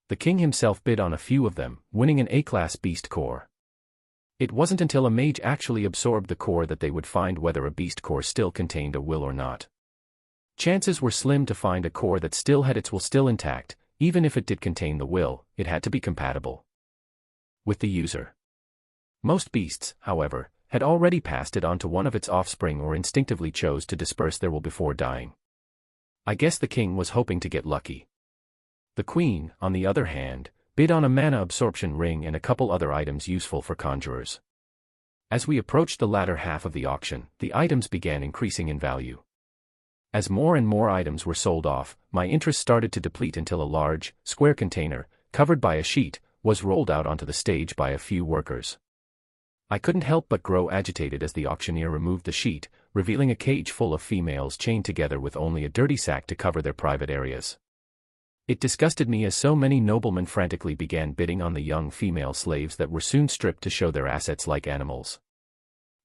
The king himself bid on a few of them, winning an A-class beast core. It wasn't until a mage actually absorbed the core that they would find whether a beast core still contained a will or not. Chances were slim to find a core that still had its will still intact. Even if it did contain the will, it had to be compatible with the user. Most beasts, however, had already passed it on to one of its offspring or instinctively chose to disperse their will before dying. I guess the king was hoping to get lucky. The queen, on the other hand, bid on a mana absorption ring and a couple other items useful for conjurers. As we approached the latter half of the auction, the items began increasing in value. As more and more items were sold off, my interest started to deplete until a large, square container, covered by a sheet, was rolled out onto the stage by a few workers. I couldn't help but grow agitated as the auctioneer removed the sheet, revealing a cage full of females chained together with only a dirty sack to cover their private areas. It disgusted me as so many noblemen frantically began bidding on the young female slaves that were soon stripped to show their assets like animals.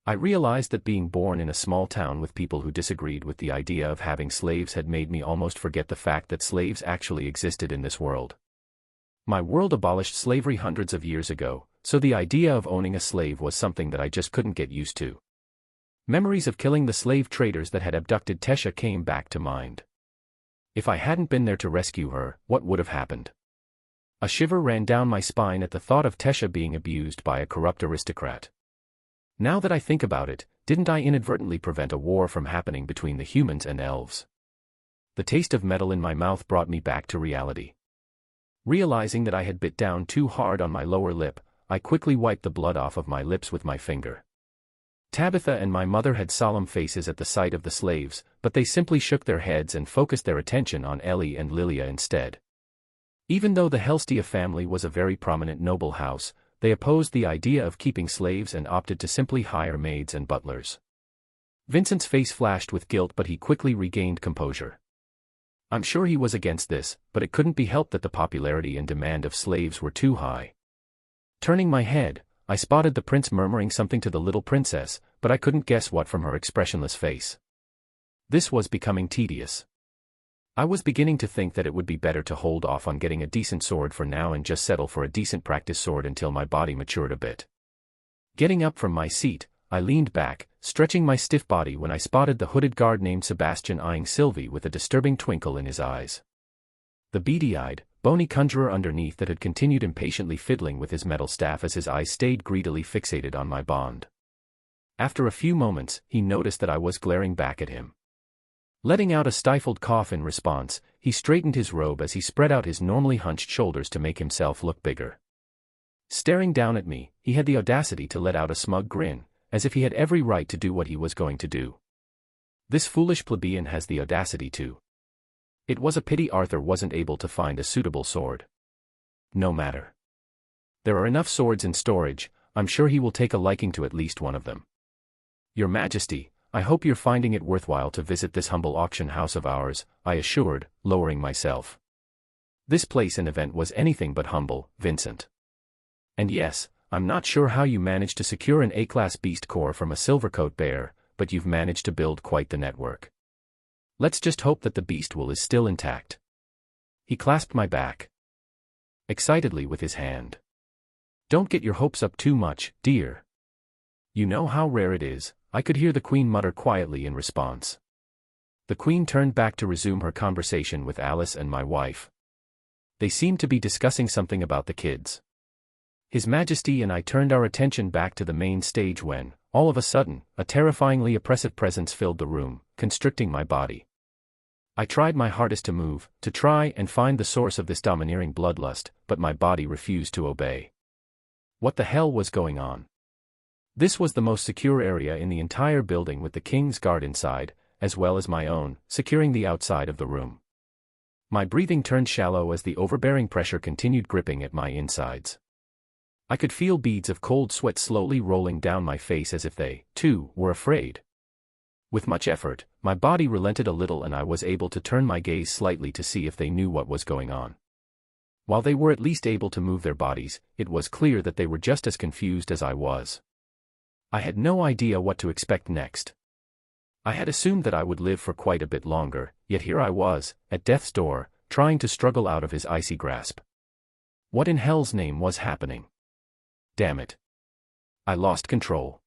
I realized that being born in a small town with people who disagreed with the idea of having slaves had made me almost forget the fact that slaves actually existed in this world. My world abolished slavery hundreds of years ago, so the idea of owning a slave was something that I just couldn't get used to. Memories of killing the slave traders that had abducted Tesha came back to mind. If I hadn't been there to rescue her, what would have happened? A shiver ran down my spine at the thought of Tesha being abused by a corrupt aristocrat. Now that I think about it, didn't I inadvertently prevent a war from happening between the humans and elves? The taste of metal in my mouth brought me back to reality. Realizing that I had bit down too hard on my lower lip, I quickly wiped the blood off of my lips with my finger. Tabitha and my mother had solemn faces at the sight of the slaves, but they simply shook their heads and focused their attention on Ellie and Lilia instead. Even though the Helstia family was a very prominent noble house, they opposed the idea of keeping slaves and opted to simply hire maids and butlers. Vincent's face flashed with guilt, but he quickly regained composure. I'm sure he was against this, but it couldn't be helped that the popularity and demand of slaves were too high. Turning my head, I spotted the prince murmuring something to the little princess, but I couldn't guess what from her expressionless face. This was becoming tedious. I was beginning to think that it would be better to hold off on getting a decent sword for now and just settle for a decent practice sword until my body matured a bit. Getting up from my seat, I leaned back, stretching my stiff body when I spotted the hooded guard named Sebastian eyeing Sylvie with a disturbing twinkle in his eyes. The beady-eyed, bony conjurer underneath that had continued impatiently fiddling with his metal staff as his eyes stayed greedily fixated on my bond. After a few moments, he noticed that I was glaring back at him. Letting out a stifled cough in response, he straightened his robe as he spread out his normally hunched shoulders to make himself look bigger. Staring down at me, he had the audacity to let out a smug grin, as if he had every right to do what he was going to do. This foolish plebeian has the audacity to. It was a pity Arthur wasn't able to find a suitable sword. No matter. There are enough swords in storage, I'm sure he will take a liking to at least one of them. Your Majesty, I hope you're finding it worthwhile to visit this humble auction house of ours, I assured, lowering myself. This place and event was anything but humble, Vincent. And yes, I'm not sure how you managed to secure an A-class beast core from a silvercoat bear, but you've managed to build quite the network. Let's just hope that the beast will is still intact. He clasped my back excitedly with his hand. Don't get your hopes up too much, dear. You know how rare it is, I could hear the Queen mutter quietly in response. The Queen turned back to resume her conversation with Alice and my wife. They seemed to be discussing something about the kids. His Majesty and I turned our attention back to the main stage when, all of a sudden, a terrifyingly oppressive presence filled the room, constricting my body. I tried my hardest to move, to try and find the source of this domineering bloodlust, but my body refused to obey. What the hell was going on? This was the most secure area in the entire building, with the King's Guard inside, as well as my own, securing the outside of the room. My breathing turned shallow as the overbearing pressure continued gripping at my insides. I could feel beads of cold sweat slowly rolling down my face as if they, too, were afraid. With much effort, my body relented a little and I was able to turn my gaze slightly to see if they knew what was going on. While they were at least able to move their bodies, it was clear that they were just as confused as I was. I had no idea what to expect next. I had assumed that I would live for quite a bit longer, yet here I was, at death's door, trying to struggle out of his icy grasp. What in hell's name was happening? Damn it. I lost control.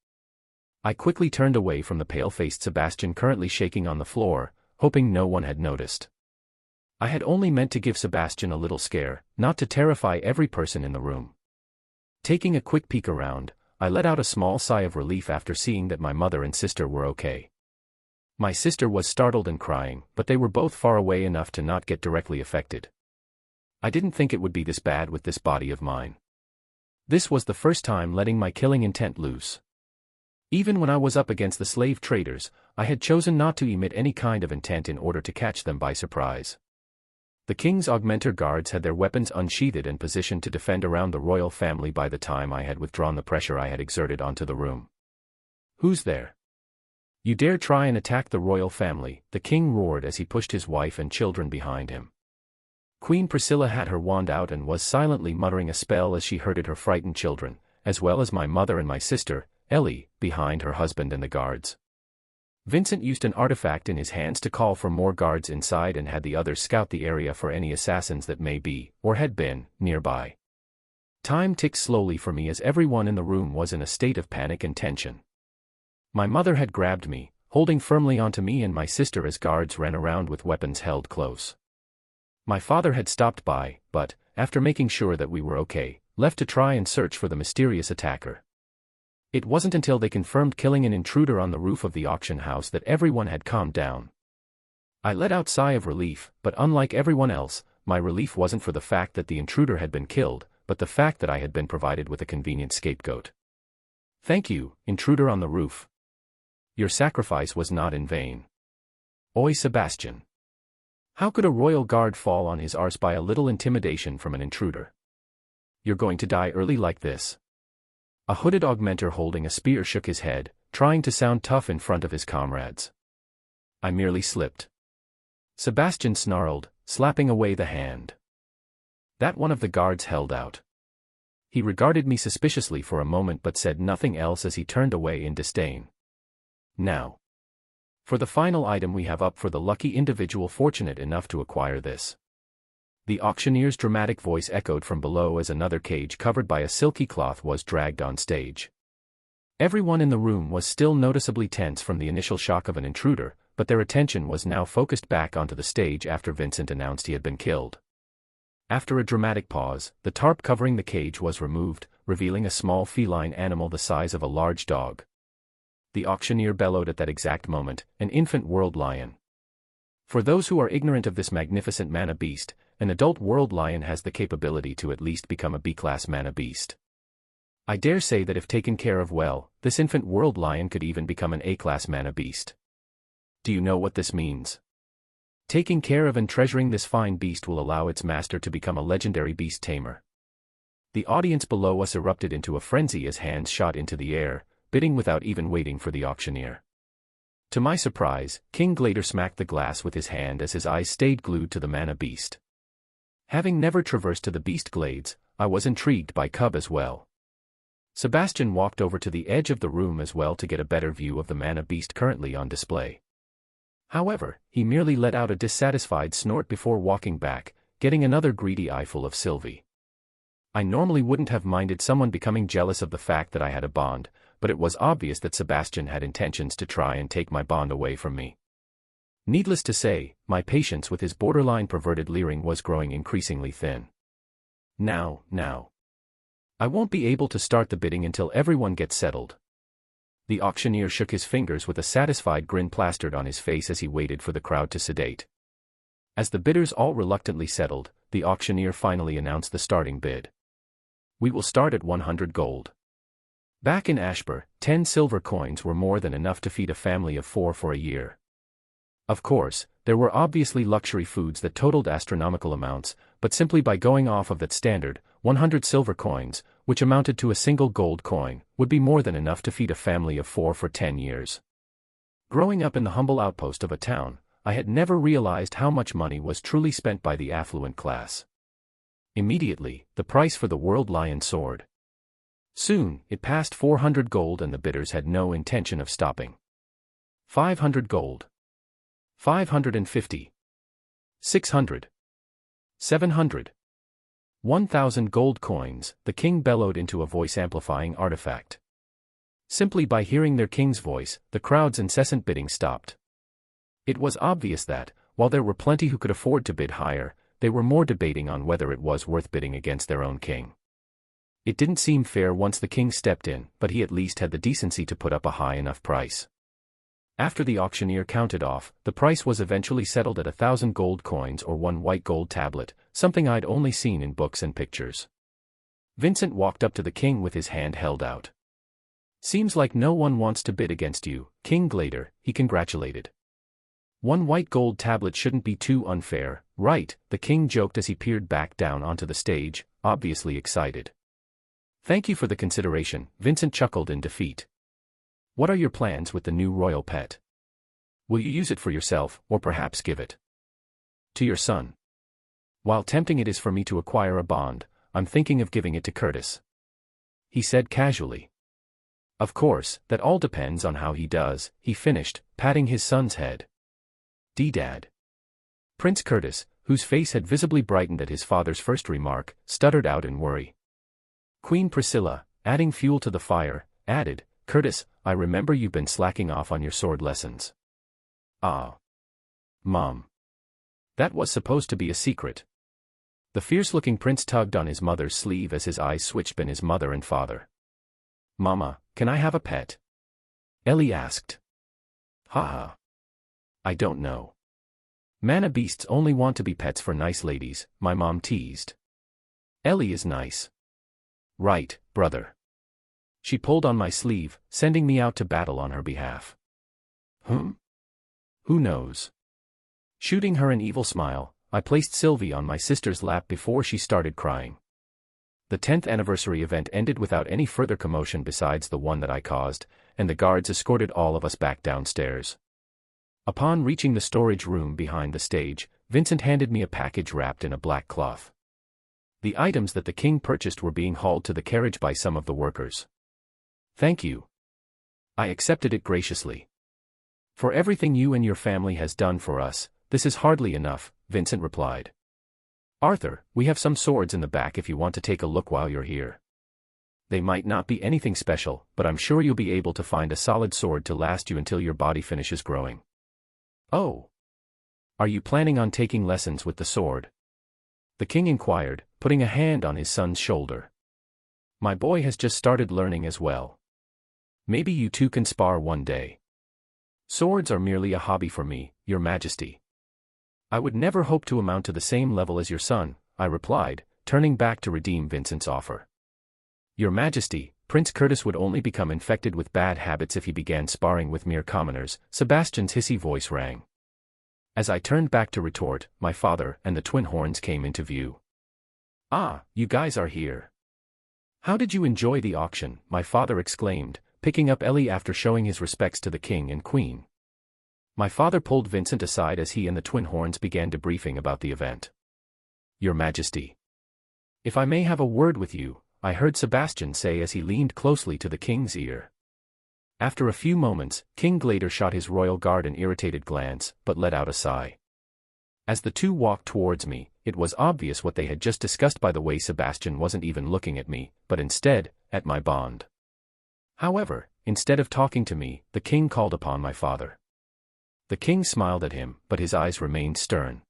I quickly turned away from the pale-faced Sebastian currently shaking on the floor, hoping no one had noticed. I had only meant to give Sebastian a little scare, not to terrify every person in the room. Taking a quick peek around, I let out a small sigh of relief after seeing that my mother and sister were okay. My sister was startled and crying, but they were both far away enough to not get directly affected. I didn't think it would be this bad with this body of mine. This was the first time letting my killing intent loose. Even when I was up against the slave traders, I had chosen not to emit any kind of intent in order to catch them by surprise. The king's augmenter guards had their weapons unsheathed and positioned to defend around the royal family by the time I had withdrawn the pressure I had exerted onto the room. "Who's there? You dare try and attack the royal family," the king roared as he pushed his wife and children behind him. Queen Priscilla had her wand out and was silently muttering a spell as she herded her frightened children, as well as my mother and my sister, Ellie, behind her husband and the guards. Vincent used an artifact in his hands to call for more guards inside and had the others scout the area for any assassins that may be, or had been, nearby. Time ticked slowly for me as everyone in the room was in a state of panic and tension. My mother had grabbed me, holding firmly onto me and my sister as guards ran around with weapons held close. My father had stopped by, but, after making sure that we were okay, left to try and search for the mysterious attacker. It wasn't until they confirmed killing an intruder on the roof of the auction house that everyone had calmed down. I let out a sigh of relief, but unlike everyone else, my relief wasn't for the fact that the intruder had been killed, but the fact that I had been provided with a convenient scapegoat. "Thank you, intruder on the roof. Your sacrifice was not in vain." Oi, Sebastian. How could a royal guard fall on his arse by a little intimidation from an intruder? "You're going to die early like this." A hooded augmenter holding a spear shook his head, trying to sound tough in front of his comrades. I merely slipped. Sebastian snarled, slapping away the hand that one of the guards held out. He regarded me suspiciously for a moment but said nothing else as he turned away in disdain. Now, for the final item we have up for the lucky individual fortunate enough to acquire this. The auctioneer's dramatic voice echoed from below as another cage covered by a silky cloth was dragged on stage. Everyone in the room was still noticeably tense from the initial shock of an intruder, but their attention was now focused back onto the stage after Vincent announced he had been killed. After a dramatic pause, the tarp covering the cage was removed, revealing a small feline animal the size of a large dog. The auctioneer bellowed at that exact moment, "An infant world lion." For those who are ignorant of this magnificent mana beast, an adult world lion has the capability to at least become a B-class mana beast. I dare say that if taken care of well, this infant world lion could even become an A-class mana beast. Do you know what this means? Taking care of and treasuring this fine beast will allow its master to become a legendary beast tamer. The audience below us erupted into a frenzy as hands shot into the air, bidding without even waiting for the auctioneer. To my surprise, King Glader smacked the glass with his hand as his eyes stayed glued to the mana beast. Having never traversed to the beast glades, I was intrigued by Cub as well. Sebastian walked over to the edge of the room as well to get a better view of the mana beast currently on display. However, he merely let out a dissatisfied snort before walking back, getting another greedy eyeful of Sylvie. I normally wouldn't have minded someone becoming jealous of the fact that I had a bond, but it was obvious that Sebastian had intentions to try and take my bond away from me. Needless to say, my patience with his borderline perverted leering was growing increasingly thin. Now. I won't be able to start the bidding until everyone gets settled. The auctioneer shook his fingers with a satisfied grin plastered on his face as he waited for the crowd to sedate. As the bidders all reluctantly settled, the auctioneer finally announced the starting bid. "We will start at 100 gold. Back in Ashbur, 10 silver coins were more than enough to feed a family of 4 for a year. Of course, there were obviously luxury foods that totaled astronomical amounts, but simply by going off of that standard, 100 silver coins, which amounted to a single gold coin, would be more than enough to feed a family of 4 for 10 years. Growing up in the humble outpost of a town, I had never realized how much money was truly spent by the affluent class. Immediately, the price for the world lion soared. Soon, it passed 400 gold and the bidders had no intention of stopping. 500 gold. 550. 600. 700. 1,000 gold coins, the king bellowed into a voice-amplifying artifact. Simply by hearing their king's voice, the crowd's incessant bidding stopped. It was obvious that, while there were plenty who could afford to bid higher, they were more debating on whether it was worth bidding against their own king. It didn't seem fair once the king stepped in, but he at least had the decency to put up a high enough price. After the auctioneer counted off, the price was eventually settled at 1,000 gold coins or 1 white gold tablet, something I'd only seen in books and pictures. Vincent walked up to the king with his hand held out. "Seems like no one wants to bid against you, King Glader," he congratulated. 1 white gold tablet shouldn't be too unfair, Right, the king joked as he peered back down onto the stage, obviously excited. Thank you for the consideration, Vincent chuckled in defeat. What are your plans with the new royal pet? Will you use it for yourself, or perhaps give it to your son? While tempting it is for me to acquire a bond, I'm thinking of giving it to Curtis, he said casually. Of course, that all depends on how he does, he finished, patting his son's head. Dad. Prince Curtis, whose face had visibly brightened at his father's first remark, stuttered out in worry. Queen Priscilla, adding fuel to the fire, added, Curtis, I remember you've been slacking off on your sword lessons. Ah. Mom. That was supposed to be a secret. The fierce-looking prince tugged on his mother's sleeve as his eyes switched between his mother and father. Mama, can I have a pet? Ellie asked. Haha. I don't know. Mana beasts only want to be pets for nice ladies, my mom teased. Ellie is nice. Right, brother. She pulled on my sleeve, sending me out to battle on her behalf. Who knows? Shooting her an evil smile, I placed Sylvie on my sister's lap before she started crying. The 10th anniversary event ended without any further commotion besides the one that I caused, and the guards escorted all of us back downstairs. Upon reaching the storage room behind the stage, Vincent handed me a package wrapped in a black cloth. The items that the king purchased were being hauled to the carriage by some of the workers. Thank you. I accepted it graciously. For everything you and your family has done for us, this is hardly enough, Vincent replied. Arthur, we have some swords in the back if you want to take a look while you're here. They might not be anything special, but I'm sure you'll be able to find a solid sword to last you until your body finishes growing. Oh. Are you planning on taking lessons with the sword? The king inquired, putting a hand on his son's shoulder. My boy has just started learning as well. Maybe you two can spar one day. Swords are merely a hobby for me, Your Majesty. I would never hope to amount to the same level as your son, I replied, turning back to redeem Vincent's offer. Your Majesty, Prince Curtis would only become infected with bad habits if he began sparring with mere commoners, Sebastian's hissy voice rang. As I turned back to retort, my father and the twin horns came into view. Ah, you guys are here. How did you enjoy the auction? My father exclaimed, picking up Ellie after showing his respects to the king and queen. My father pulled Vincent aside as he and the twin horns began debriefing about the event. Your Majesty. If I may have a word with you, I heard Sebastian say as he leaned closely to the king's ear. After a few moments, King Glader shot his royal guard an irritated glance, but let out a sigh. As the two walked towards me, it was obvious what they had just discussed by the way Sebastian wasn't even looking at me, but instead, at my bond. However, instead of talking to me, the king called upon my father. The king smiled at him, but his eyes remained stern.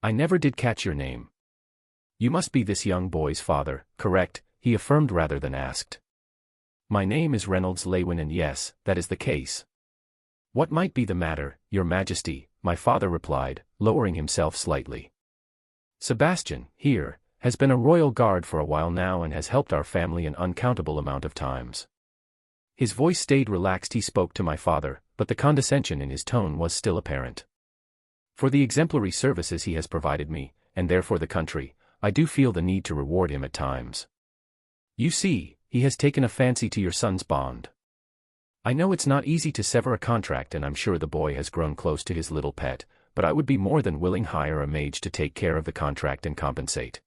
I never did catch your name. You must be this young boy's father, correct? He affirmed rather than asked. My name is Reynolds Lewin, and yes, that is the case. What might be the matter, Your Majesty? My father replied, lowering himself slightly. Sebastian, here, has been a royal guard for a while now and has helped our family an uncountable amount of times. His voice stayed relaxed. He spoke to my father, but the condescension in his tone was still apparent. For the exemplary services he has provided me, and therefore the country, I do feel the need to reward him at times. You see, he has taken a fancy to your son's bond. I know it's not easy to sever a contract, and I'm sure the boy has grown close to his little pet, but I would be more than willing to hire a mage to take care of the contract and compensate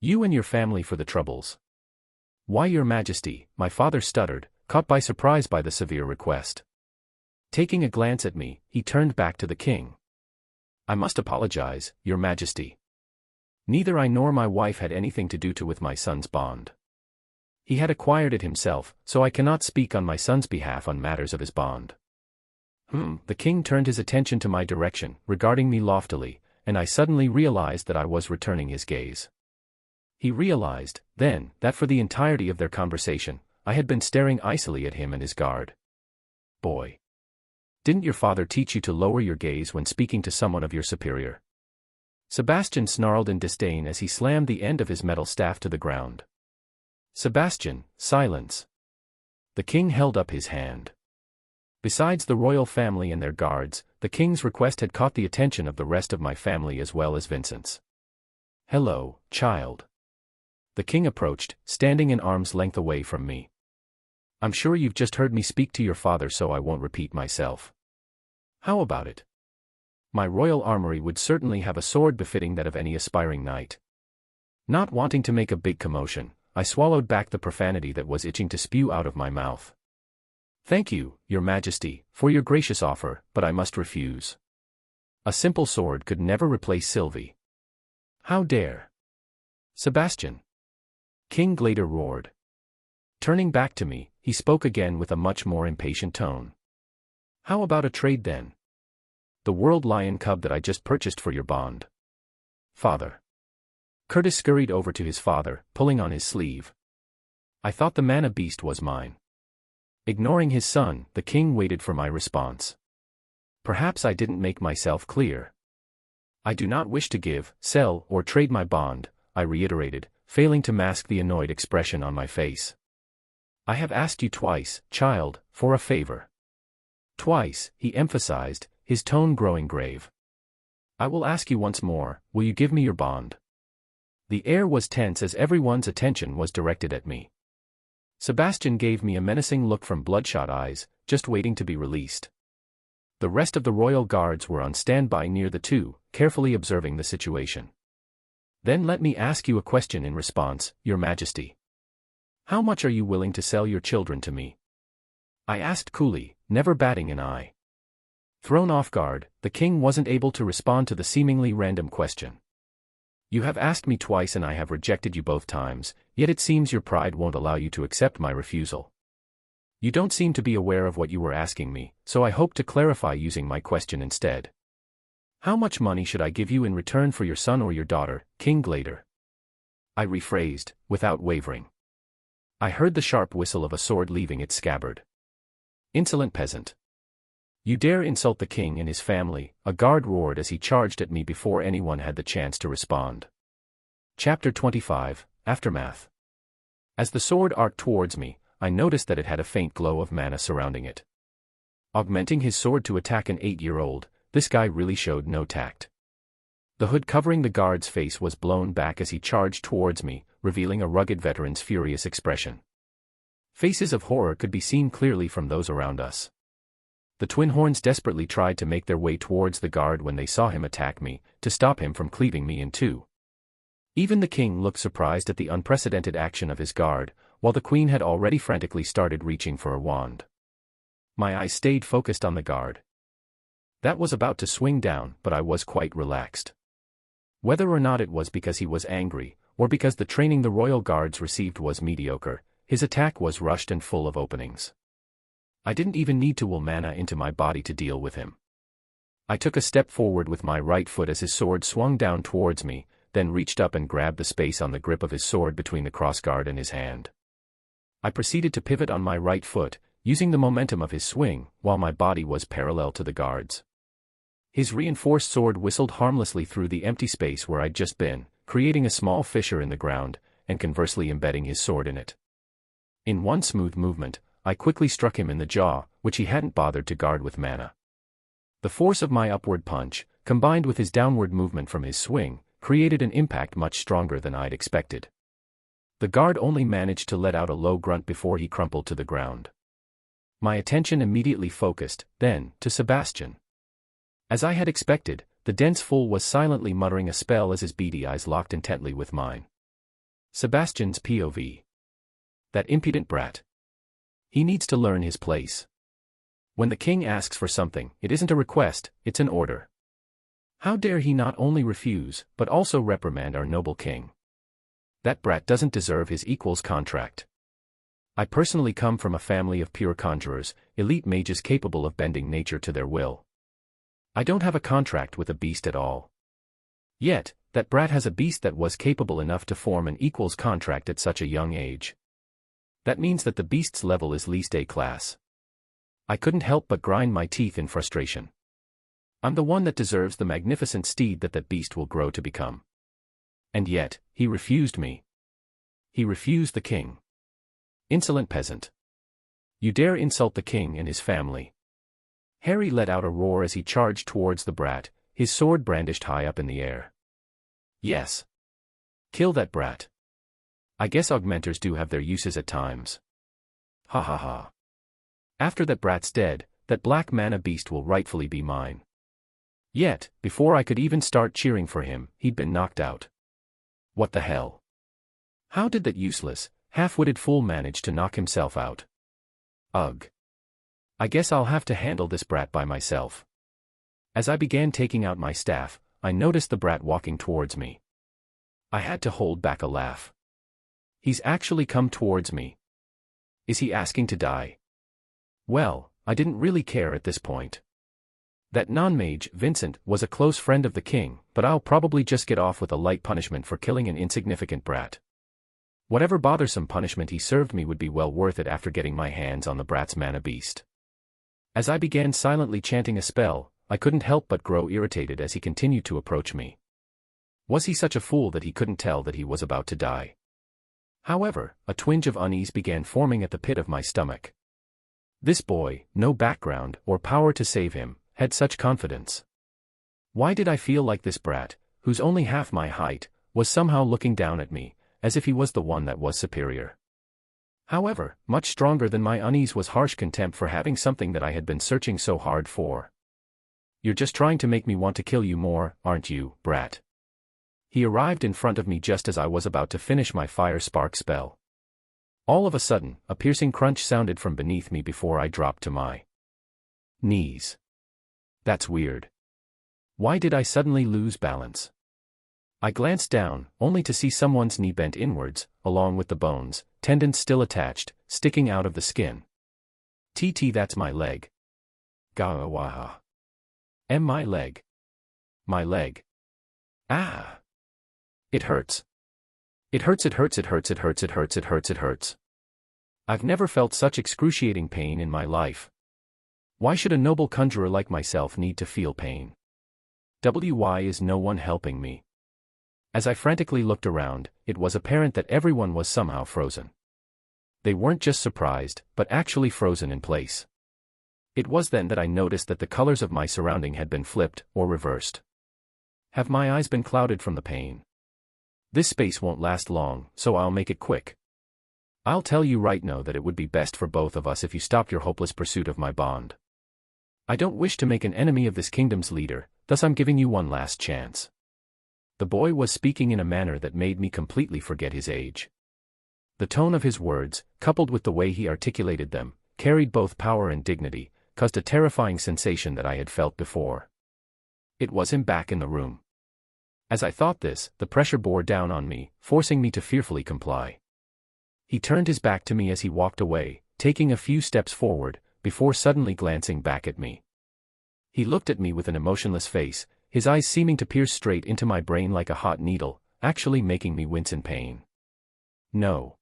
you and your family for the troubles. Why, Your Majesty? My father stuttered, caught by surprise by the severe request. Taking a glance at me, he turned back to the king. I must apologize, Your Majesty. Neither I nor my wife had anything to do with my son's bond. He had acquired it himself, so I cannot speak on my son's behalf on matters of his bond. The king turned his attention to my direction, regarding me loftily, and I suddenly realized that I was returning his gaze. He realized, then, that for the entirety of their conversation, I had been staring icily at him and his guard. Boy. Didn't your father teach you to lower your gaze when speaking to someone of your superior? Sebastian snarled in disdain as he slammed the end of his metal staff to the ground. Sebastian, silence. The king held up his hand. Besides the royal family and their guards, the king's request had caught the attention of the rest of my family as well as Vincent's. "Hello, child." The king approached, standing an arm's length away from me. "I'm sure you've just heard me speak to your father, so I won't repeat myself. How about it? My royal armory would certainly have a sword befitting that of any aspiring knight." Not wanting to make a big commotion, I swallowed back the profanity that was itching to spew out of my mouth. "Thank you, your majesty, for your gracious offer, but I must refuse. A simple sword could never replace Sylvie." "How dare Sebastian!" King Glader roared. Turning back to me, he spoke again with a much more impatient tone. "How about a trade then? The world lion cub that I just purchased for your bond." "Father." Curtis scurried over to his father, pulling on his sleeve. "I thought the mana beast was mine." Ignoring his son, the king waited for my response. Perhaps I didn't make myself clear. "I do not wish to give, sell, or trade my bond," I reiterated, failing to mask the annoyed expression on my face. "I have asked you twice, child, for a favor." "Twice," he emphasized, his tone growing grave. "I will ask you once more, will you give me your bond?" The air was tense as everyone's attention was directed at me. Sebastian gave me a menacing look from bloodshot eyes, just waiting to be released. The rest of the royal guards were on standby near the two, carefully observing the situation. "Then let me ask you a question in response, your majesty. How much are you willing to sell your children to me?" I asked coolly, never batting an eye. Thrown off guard, the king wasn't able to respond to the seemingly random question. "You have asked me twice and I have rejected you both times, yet it seems your pride won't allow you to accept my refusal. You don't seem to be aware of what you were asking me, so I hope to clarify using my question instead. How much money should I give you in return for your son or your daughter, King Glader?" I rephrased, without wavering. I heard the sharp whistle of a sword leaving its scabbard. "Insolent peasant. You dare insult the king and his family," a guard roared as he charged at me before anyone had the chance to respond. Chapter 25, Aftermath. As the sword arced towards me, I noticed that it had a faint glow of mana surrounding it. Augmenting his sword to attack an 8-year-old, this guy really showed no tact. The hood covering the guard's face was blown back as he charged towards me, revealing a rugged veteran's furious expression. Faces of horror could be seen clearly from those around us. The twin horns desperately tried to make their way towards the guard when they saw him attack me, to stop him from cleaving me in two. Even the king looked surprised at the unprecedented action of his guard, while the queen had already frantically started reaching for a wand. My eyes stayed focused on the guard. That was about to swing down, but I was quite relaxed. Whether or not it was because he was angry, or because the training the royal guards received was mediocre, his attack was rushed and full of openings. I didn't even need to will mana into my body to deal with him. I took a step forward with my right foot as his sword swung down towards me, then reached up and grabbed the space on the grip of his sword between the crossguard and his hand. I proceeded to pivot on my right foot, using the momentum of his swing, while my body was parallel to the guard's. His reinforced sword whistled harmlessly through the empty space where I'd just been, creating a small fissure in the ground, and conversely embedding his sword in it. In one smooth movement, I quickly struck him in the jaw, which he hadn't bothered to guard with mana. The force of my upward punch, combined with his downward movement from his swing, created an impact much stronger than I'd expected. The guard only managed to let out a low grunt before he crumpled to the ground. My attention immediately focused, then, to Sebastian. As I had expected, the dense fool was silently muttering a spell as his beady eyes locked intently with mine. Sebastian's POV. That impudent brat. He needs to learn his place. When the king asks for something, it isn't a request, it's an order. How dare he not only refuse, but also reprimand our noble king? That brat doesn't deserve his equal's contract. I personally come from a family of pure conjurers, elite mages capable of bending nature to their will. I don't have a contract with a beast at all. Yet, that brat has a beast that was capable enough to form an equal's contract at such a young age. That means that the beast's level is least A class. I couldn't help but grind my teeth in frustration. I'm the one that deserves the magnificent steed that beast will grow to become. And yet, he refused me. He refused the king. Insolent peasant. You dare insult the king and his family. Harry let out a roar as he charged towards the brat, his sword brandished high up in the air. Yes. Kill that brat. I guess augmenters do have their uses at times. Ha ha ha. After that brat's dead, that black mana beast will rightfully be mine. Yet, before I could even start cheering for him, he'd been knocked out. What the hell? How did that useless, half-witted fool manage to knock himself out? Ugh. I guess I'll have to handle this brat by myself. As I began taking out my staff, I noticed the brat walking towards me. I had to hold back a laugh. He's actually come towards me. Is he asking to die? Well, I didn't really care at this point. That non-mage, Vincent, was a close friend of the king, but I'll probably just get off with a light punishment for killing an insignificant brat. Whatever bothersome punishment he served me would be well worth it after getting my hands on the brat's mana beast. As I began silently chanting a spell, I couldn't help but grow irritated as he continued to approach me. Was he such a fool that he couldn't tell that he was about to die? However, a twinge of unease began forming at the pit of my stomach. This boy, no background or power to save him, had such confidence. Why did I feel like this brat, who's only half my height, was somehow looking down at me, as if he was the one that was superior? However, much stronger than my unease was harsh contempt for having something that I had been searching so hard for. You're just trying to make me want to kill you more, aren't you, brat? He arrived in front of me just as I was about to finish my fire spark spell. All of a sudden, a piercing crunch sounded from beneath me before I dropped to my knees. That's weird. Why did I suddenly lose balance? I glanced down, only to see someone's knee bent inwards, along with the bones, tendons still attached, sticking out of the skin. That's my leg. Gawaha. My leg. My leg. Ah. It hurts. It hurts, it hurts, it hurts, it hurts, it hurts, it hurts, it hurts. I've never felt such excruciating pain in my life. Why should a noble conjurer like myself need to feel pain? Why is no one helping me? As I frantically looked around, it was apparent that everyone was somehow frozen. They weren't just surprised, but actually frozen in place. It was then that I noticed that the colors of my surrounding had been flipped, or reversed. Have my eyes been clouded from the pain? This space won't last long, so I'll make it quick. I'll tell you right now that it would be best for both of us if you stopped your hopeless pursuit of my bond. I don't wish to make an enemy of this kingdom's leader, thus I'm giving you one last chance. The boy was speaking in a manner that made me completely forget his age. The tone of his words, coupled with the way he articulated them, carried both power and dignity, caused a terrifying sensation that I had felt before. It was him back in the room. As I thought this, the pressure bore down on me, forcing me to fearfully comply. He turned his back to me as he walked away, taking a few steps forward, before suddenly glancing back at me. He looked at me with an emotionless face, his eyes seeming to pierce straight into my brain like a hot needle, actually making me wince in pain. No.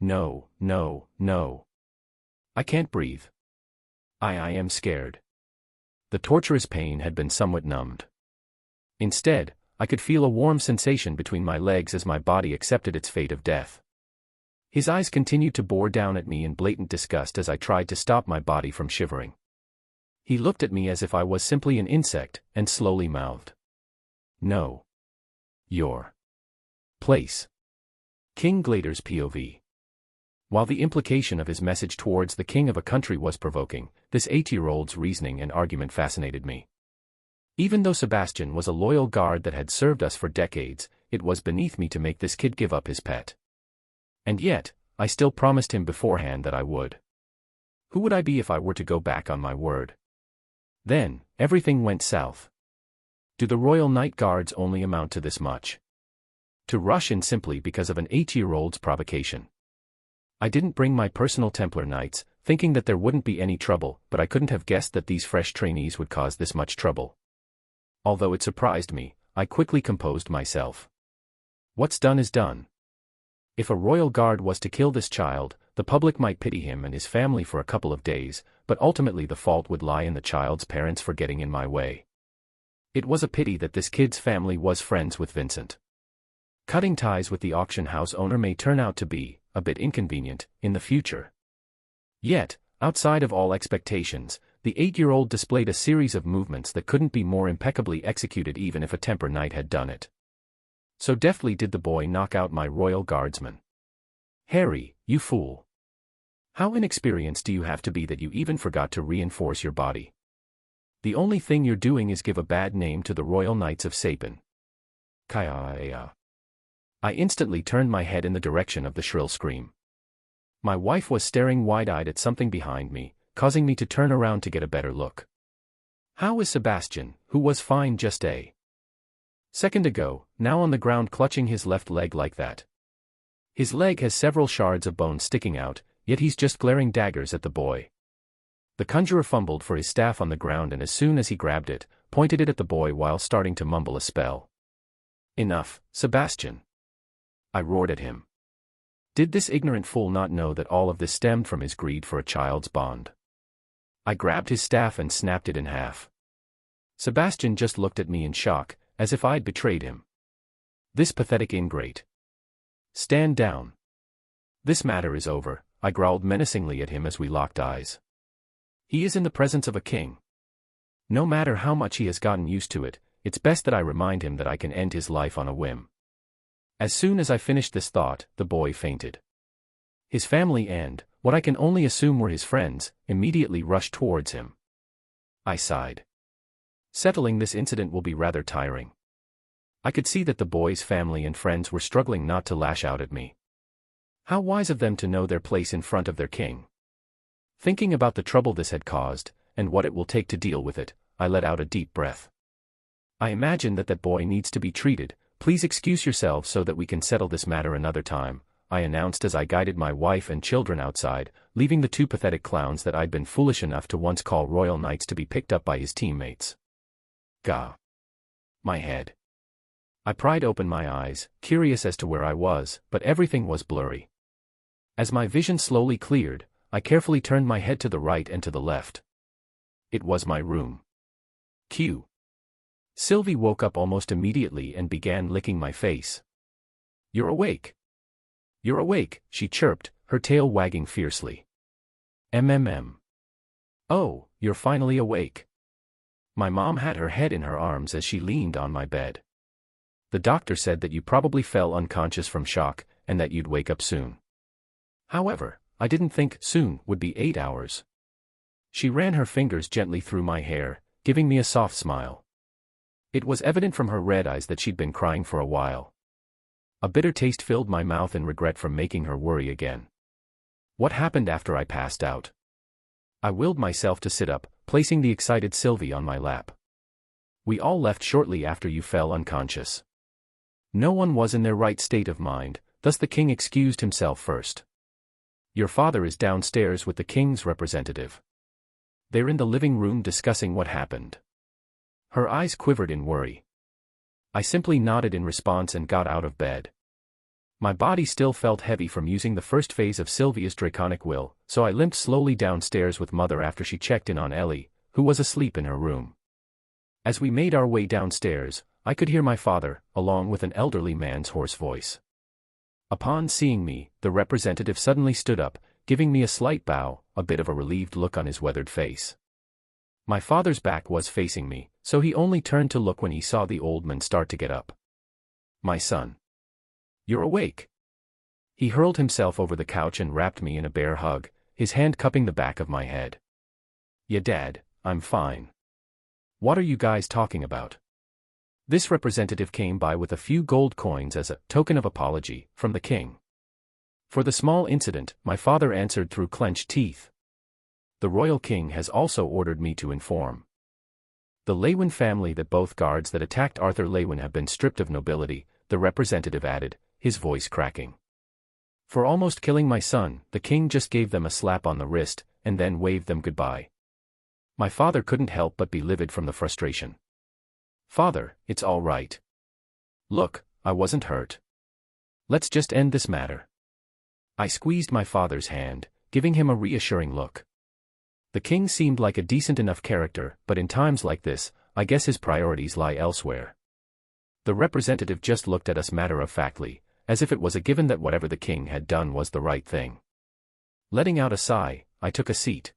No, no, no. I can't breathe. I am scared. The torturous pain had been somewhat numbed. Instead, I could feel a warm sensation between my legs as my body accepted its fate of death. His eyes continued to bore down at me in blatant disgust as I tried to stop my body from shivering. He looked at me as if I was simply an insect, and slowly mouthed. No. Your place. King Glader's POV. While the implication of his message towards the king of a country was provoking, this 8-year-old's reasoning and argument fascinated me. Even though Sebastian was a loyal guard that had served us for decades, it was beneath me to make this kid give up his pet. And yet, I still promised him beforehand that I would. Who would I be if I were to go back on my word? Then, everything went south. Do the Royal Night Guards only amount to this much? To rush in simply because of an 8-year-old's provocation. I didn't bring my personal Templar Knights, thinking that there wouldn't be any trouble, but I couldn't have guessed that these fresh trainees would cause this much trouble. Although it surprised me, I quickly composed myself. What's done is done. If a royal guard was to kill this child, the public might pity him and his family for a couple of days, but ultimately the fault would lie in the child's parents for getting in my way. It was a pity that this kid's family was friends with Vincent. Cutting ties with the auction house owner may turn out to be a bit inconvenient in the future. Yet, outside of all expectations, the 8-year-old displayed a series of movements that couldn't be more impeccably executed even if a temper knight had done it. So deftly did the boy knock out my royal guardsman. Harry, you fool. How inexperienced do you have to be that you even forgot to reinforce your body? The only thing you're doing is give a bad name to the Royal Knights of Sapin. Kaya. I instantly turned my head in the direction of the shrill scream. My wife was staring wide-eyed at something behind me, causing me to turn around to get a better look. How is Sebastian, who was fine just a second ago, now on the ground clutching his left leg like that? His leg has several shards of bone sticking out, yet he's just glaring daggers at the boy. The conjurer fumbled for his staff on the ground and as soon as he grabbed it, pointed it at the boy while starting to mumble a spell. Enough, Sebastian. I roared at him. Did this ignorant fool not know that all of this stemmed from his greed for a child's bond? I grabbed his staff and snapped it in half. Sebastian just looked at me in shock, as if I'd betrayed him. This pathetic ingrate. Stand down. This matter is over, I growled menacingly at him as we locked eyes. He is in the presence of a king. No matter how much he has gotten used to it, it's best that I remind him that I can end his life on a whim. As soon as I finished this thought, the boy fainted. His family and, what I can only assume were his friends, immediately rushed towards him. I sighed. Settling this incident will be rather tiring. I could see that the boy's family and friends were struggling not to lash out at me. How wise of them to know their place in front of their king. Thinking about the trouble this had caused, and what it will take to deal with it, I let out a deep breath. I imagine that boy needs to be treated. Please excuse yourselves so that we can settle this matter another time, I announced as I guided my wife and children outside, leaving the two pathetic clowns that I'd been foolish enough to once call royal knights to be picked up by his teammates. Gah. My head. I pried open my eyes, curious as to where I was, but everything was blurry. As my vision slowly cleared, I carefully turned my head to the right and to the left. It was my room. Q. Sylvie woke up almost immediately and began licking my face. You're awake. You're awake, she chirped, her tail wagging fiercely. Oh, you're finally awake. My mom had her head in her arms as she leaned on my bed. The doctor said that you probably fell unconscious from shock, and that you'd wake up soon. However, I didn't think soon would be 8 hours. She ran her fingers gently through my hair, giving me a soft smile. It was evident from her red eyes that she'd been crying for a while. A bitter taste filled my mouth in regret from making her worry again. What happened after I passed out? I willed myself to sit up, placing the excited Sylvie on my lap. We all left shortly after you fell unconscious. No one was in their right state of mind, thus the king excused himself first. Your father is downstairs with the king's representative. They're in the living room discussing what happened. Her eyes quivered in worry. I simply nodded in response and got out of bed. My body still felt heavy from using the first phase of Sylvia's draconic will, so I limped slowly downstairs with Mother after she checked in on Ellie, who was asleep in her room. As we made our way downstairs, I could hear my father, along with an elderly man's hoarse voice. Upon seeing me, the representative suddenly stood up, giving me a slight bow, a bit of a relieved look on his weathered face. My father's back was facing me, so he only turned to look when he saw the old man start to get up. My son. You're awake. He hurled himself over the couch and wrapped me in a bear hug, his hand cupping the back of my head. Yeah, Dad, I'm fine. What are you guys talking about? This representative came by with a few gold coins as a token of apology from the king. For the small incident, my father answered through clenched teeth. The royal king has also ordered me to inform the Lewin family that both guards that attacked Arthur Lewin have been stripped of nobility, the representative added, his voice cracking. For almost killing my son, the king just gave them a slap on the wrist, and then waved them goodbye. My father couldn't help but be livid from the frustration. Father, it's all right. Look, I wasn't hurt. Let's just end this matter. I squeezed my father's hand, giving him a reassuring look. The king seemed like a decent enough character, but in times like this, I guess his priorities lie elsewhere. The representative just looked at us matter-of-factly, as if it was a given that whatever the king had done was the right thing. Letting out a sigh, I took a seat.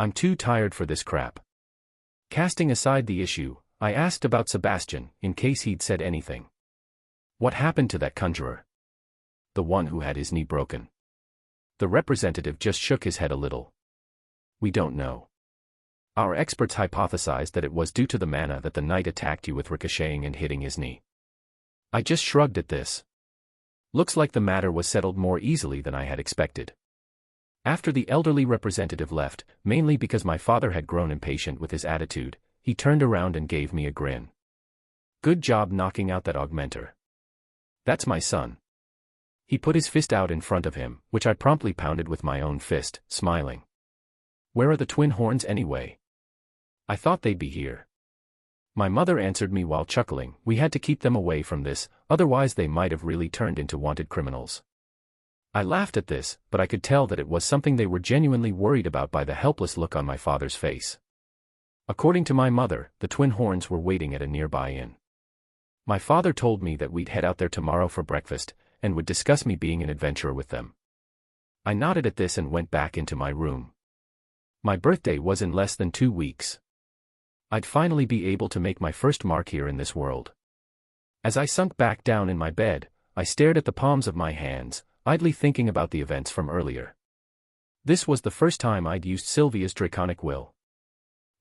I'm too tired for this crap. Casting aside the issue, I asked about Sebastian, in case he'd said anything. What happened to that conjurer? The one who had his knee broken. The representative just shook his head a little. We don't know. Our experts hypothesized that it was due to the mana that the knight attacked you with ricocheting and hitting his knee. I just shrugged at this. Looks like the matter was settled more easily than I had expected. After the elderly representative left, mainly because my father had grown impatient with his attitude, he turned around and gave me a grin. Good job knocking out that augmenter. That's my son. He put his fist out in front of him, which I promptly pounded with my own fist, smiling. Where are the twin horns anyway? I thought they'd be here. My mother answered me while chuckling. We had to keep them away from this, otherwise they might have really turned into wanted criminals. I laughed at this, but I could tell that it was something they were genuinely worried about by the helpless look on my father's face. According to my mother, the twin horns were waiting at a nearby inn. My father told me that we'd head out there tomorrow for breakfast, and would discuss me being an adventurer with them. I nodded at this and went back into my room. My birthday was in less than 2 weeks. I'd finally be able to make my first mark here in this world. As I sunk back down in my bed, I stared at the palms of my hands, idly thinking about the events from earlier. This was the first time I'd used Sylvia's draconic will.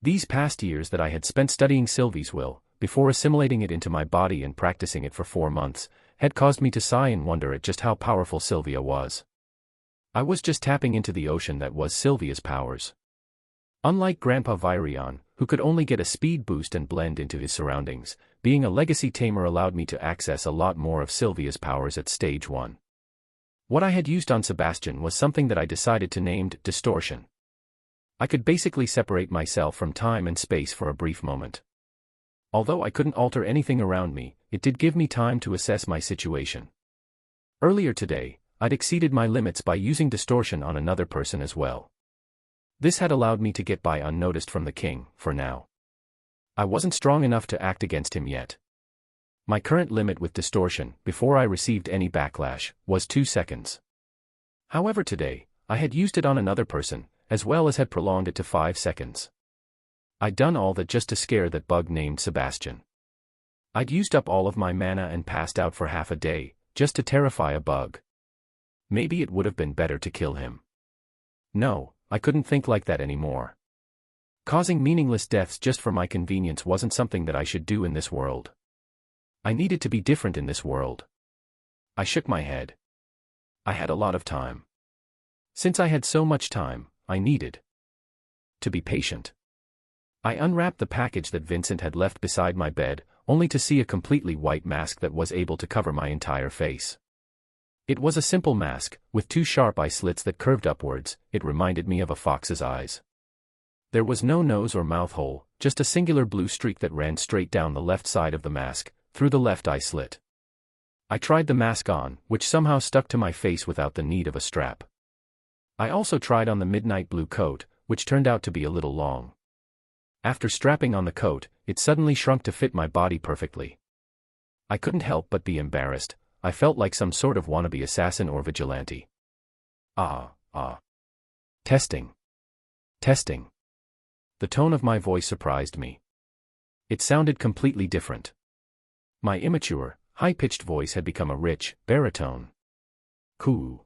These past years that I had spent studying Sylvie's will, before assimilating it into my body and practicing it for 4 months, had caused me to sigh and wonder at just how powerful Sylvia was. I was just tapping into the ocean that was Sylvia's powers. Unlike Grandpa Virion, who could only get a speed boost and blend into his surroundings, being a legacy tamer allowed me to access a lot more of Sylvia's powers at stage 1. What I had used on Sebastian was something that I decided to name distortion. I could basically separate myself from time and space for a brief moment. Although I couldn't alter anything around me, it did give me time to assess my situation. Earlier today, I'd exceeded my limits by using distortion on another person as well. This had allowed me to get by unnoticed from the king, for now. I wasn't strong enough to act against him yet. My current limit with distortion, before I received any backlash, was 2 seconds. However today, I had used it on another person, as well as had prolonged it to 5 seconds. I'd done all that just to scare that bug named Sebastian. I'd used up all of my mana and passed out for half a day, just to terrify a bug. Maybe it would have been better to kill him. No, I couldn't think like that anymore. Causing meaningless deaths just for my convenience wasn't something that I should do in this world. I needed to be different in this world. I shook my head. I had a lot of time. Since I had so much time, I needed to be patient. I unwrapped the package that Vincent had left beside my bed, only to see a completely white mask that was able to cover my entire face. It was a simple mask, with 2 sharp eye slits that curved upwards. It reminded me of a fox's eyes. There was no nose or mouth hole, just a singular blue streak that ran straight down the left side of the mask, through the left eye slit. I tried the mask on, which somehow stuck to my face without the need of a strap. I also tried on the midnight blue coat, which turned out to be a little long. After strapping on the coat, it suddenly shrunk to fit my body perfectly. I couldn't help but be embarrassed. I felt like some sort of wannabe assassin or vigilante. Testing. Testing. The tone of my voice surprised me. It sounded completely different. My immature, high-pitched voice had become a rich, baritone. Coo.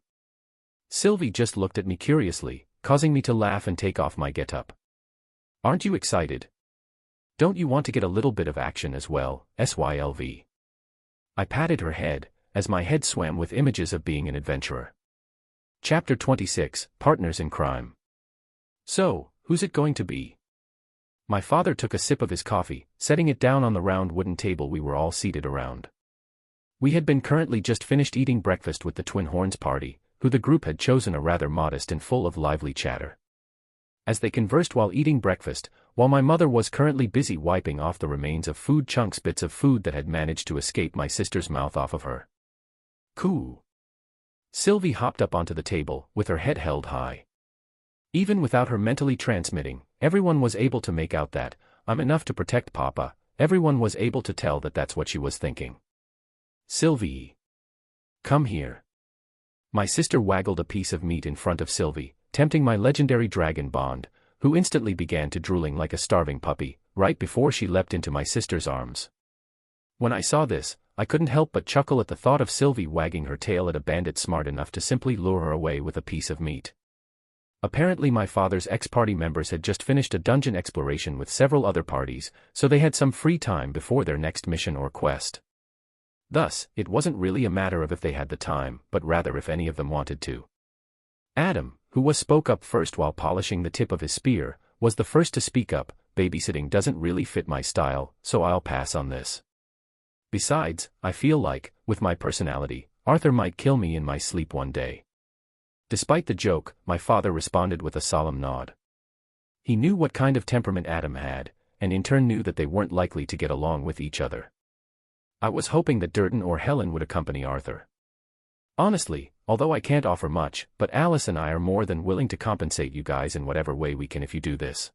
Sylvie just looked at me curiously, causing me to laugh and take off my get-up. Aren't you excited? Don't you want to get a little bit of action as well, SYLV? I patted her head, as my head swam with images of being an adventurer. Chapter 26, Partners in Crime. So, who's it going to be? My father took a sip of his coffee, setting it down on the round wooden table we were all seated around. We had been currently just finished eating breakfast with the Twin Horns party, who the group had chosen a rather modest and full of lively chatter. As they conversed while eating breakfast, while my mother was currently busy wiping off the remains of food chunks, bits of food that had managed to escape my sister's mouth off of her. Coo. Sylvie hopped up onto the table, with her head held high. Even without her mentally transmitting, everyone was able to make out that, I'm enough to protect Papa. Everyone was able to tell that that's what she was thinking. Sylvie. Come here. My sister waggled a piece of meat in front of Sylvie, tempting my legendary dragon bond, who instantly began to drooling like a starving puppy, right before she leapt into my sister's arms. When I saw this, I couldn't help but chuckle at the thought of Sylvie wagging her tail at a bandit smart enough to simply lure her away with a piece of meat. Apparently my father's ex-party members had just finished a dungeon exploration with several other parties, so they had some free time before their next mission or quest. Thus, it wasn't really a matter of if they had the time, but rather if any of them wanted to. Adam, who spoke up first while polishing the tip of his spear, was the first to speak up. Babysitting doesn't really fit my style, so I'll pass on this. Besides, I feel like, with my personality, Arthur might kill me in my sleep one day. Despite the joke, my father responded with a solemn nod. He knew what kind of temperament Adam had, and in turn knew that they weren't likely to get along with each other. I was hoping that Durden or Helen would accompany Arthur. Honestly, although I can't offer much, but Alice and I are more than willing to compensate you guys in whatever way we can if you do this.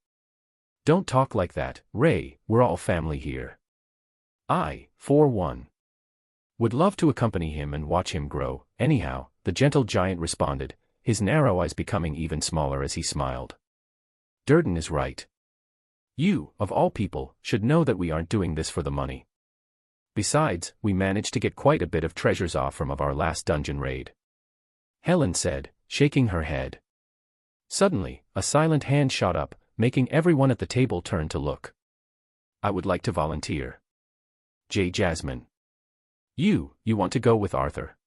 Don't talk like that, Ray, we're all family here. I, for one, would love to accompany him and watch him grow. Anyhow, the gentle giant responded, his narrow eyes becoming even smaller as he smiled. Durden is right. You, of all people, should know that we aren't doing this for the money. Besides, we managed to get quite a bit of treasures off from our last dungeon raid. Helen said, shaking her head. Suddenly, a silent hand shot up, making everyone at the table turn to look. I would like to volunteer. Jasmine. You want to go with Arthur?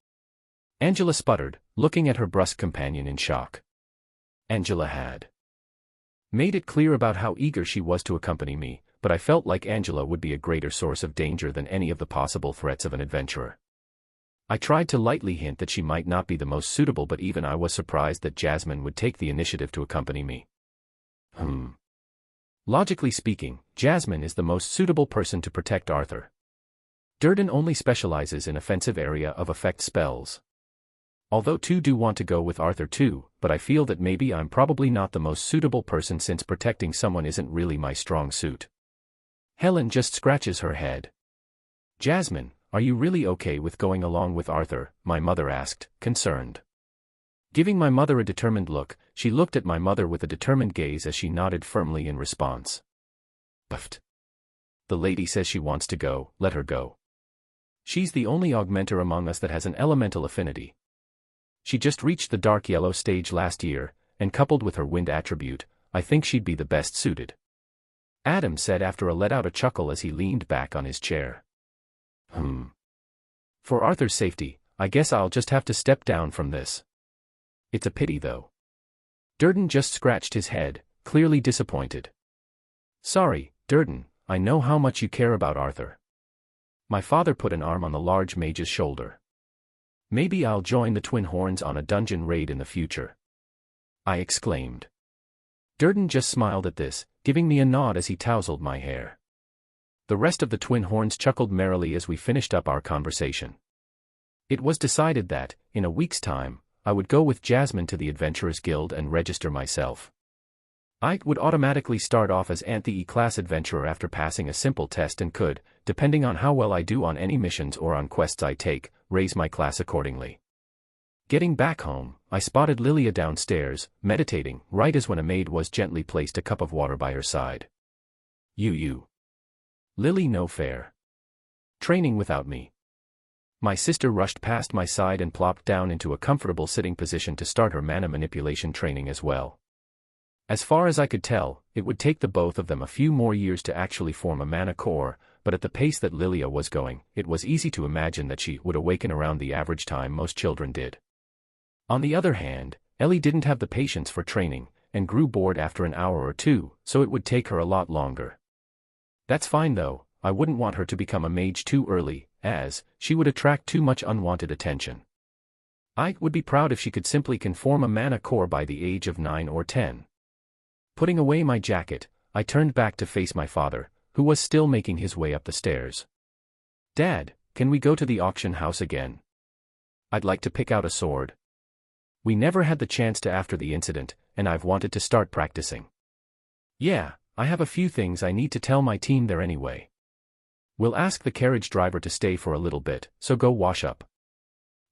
Angela sputtered, looking at her brusque companion in shock. Angela had made it clear about how eager she was to accompany me, but I felt like Angela would be a greater source of danger than any of the possible threats of an adventurer. I tried to lightly hint that she might not be the most suitable, but even I was surprised that Jasmine would take the initiative to accompany me. Logically speaking, Jasmine is the most suitable person to protect Arthur. Durden only specializes in offensive area of effect spells. Although two do want to go with Arthur too, but I feel that maybe I'm probably not the most suitable person since protecting someone isn't really my strong suit. Helen just scratches her head. Jasmine, are you really okay with going along with Arthur? My mother asked, concerned. Giving my mother a determined look, she looked at my mother with a determined gaze as she nodded firmly in response. Buffed. The lady says she wants to go, let her go. She's the only augmenter among us that has an elemental affinity. She just reached the dark yellow stage last year, and coupled with her wind attribute, I think she'd be the best suited. Adam said after let out a chuckle as he leaned back on his chair. For Arthur's safety, I guess I'll just have to step down from this. It's a pity though. Durden just scratched his head, clearly disappointed. Sorry, Durden, I know how much you care about Arthur. My father put an arm on the large mage's shoulder. Maybe I'll join the Twin Horns on a dungeon raid in the future. I exclaimed. Durden just smiled at this, giving me a nod as he tousled my hair. The rest of the Twin Horns chuckled merrily as we finished up our conversation. It was decided that, in a week's time, I would go with Jasmine to the Adventurers Guild and register myself. I would automatically start off as Anthe-class adventurer after passing a simple test and could, depending on how well I do on any missions or on quests I take, raise my class accordingly. Getting back home, I spotted Lilia downstairs, meditating, right as when a maid was gently placed a cup of water by her side. You. Lily, no fair. Training without me. My sister rushed past my side and plopped down into a comfortable sitting position to start her mana manipulation training as well. As far as I could tell, it would take the both of them a few more years to actually form a mana core, but at the pace that Lilia was going, it was easy to imagine that she would awaken around the average time most children did. On the other hand, Ellie didn't have the patience for training, and grew bored after an hour or two, so it would take her a lot longer. That's fine though, I wouldn't want her to become a mage too early, as she would attract too much unwanted attention. I would be proud if she could simply conform a mana core by the age of 9 or 10. Putting away my jacket, I turned back to face my father, who was still making his way up the stairs. Dad, can we go to the auction house again? I'd like to pick out a sword. We never had the chance to after the incident, and I've wanted to start practicing. Yeah, I have a few things I need to tell my team there anyway. We'll ask the carriage driver to stay for a little bit, so go wash up.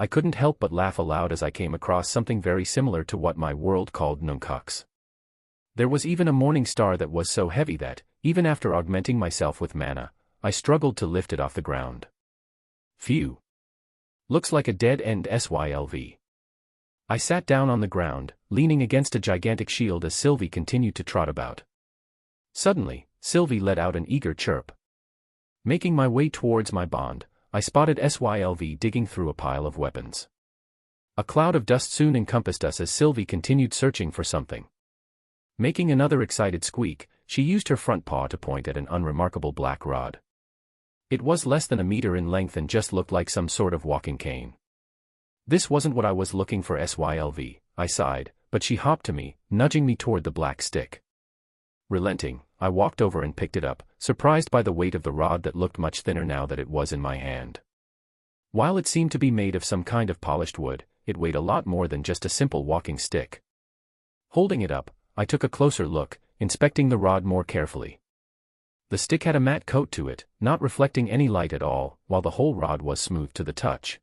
I couldn't help but laugh aloud as I came across something very similar to what my world called nunchucks. There was even a morning star that was so heavy that, even after augmenting myself with mana, I struggled to lift it off the ground. Phew. Looks like a dead-end SYLV. I sat down on the ground, leaning against a gigantic shield as Sylvie continued to trot about. Suddenly, Sylvie let out an eager chirp. Making my way towards my bond, I spotted SYLV digging through a pile of weapons. A cloud of dust soon encompassed us as Sylvie continued searching for something. Making another excited squeak, she used her front paw to point at an unremarkable black rod. It was less than a meter in length and just looked like some sort of walking cane. This wasn't what I was looking for, SYLV, I sighed, but she hopped to me, nudging me toward the black stick. Relenting, I walked over and picked it up, surprised by the weight of the rod that looked much thinner now that it was in my hand. While it seemed to be made of some kind of polished wood, it weighed a lot more than just a simple walking stick. Holding it up, I took a closer look, inspecting the rod more carefully. The stick had a matte coat to it, not reflecting any light at all, while the whole rod was smooth to the touch.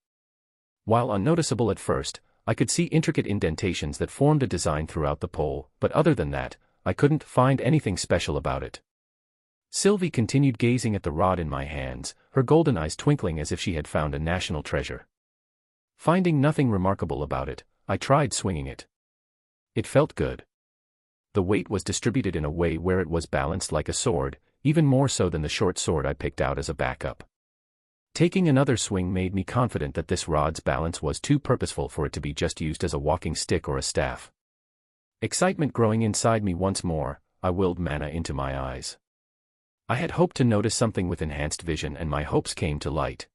While unnoticeable at first, I could see intricate indentations that formed a design throughout the pole, but other than that, I couldn't find anything special about it. Sylvie continued gazing at the rod in my hands, her golden eyes twinkling as if she had found a national treasure. Finding nothing remarkable about it, I tried swinging it. It felt good. The weight was distributed in a way where it was balanced like a sword, even more so than the short sword I picked out as a backup. Taking another swing made me confident that this rod's balance was too purposeful for it to be just used as a walking stick or a staff. Excitement growing inside me once more, I willed mana into my eyes. I had hoped to notice something with enhanced vision and my hopes came to light.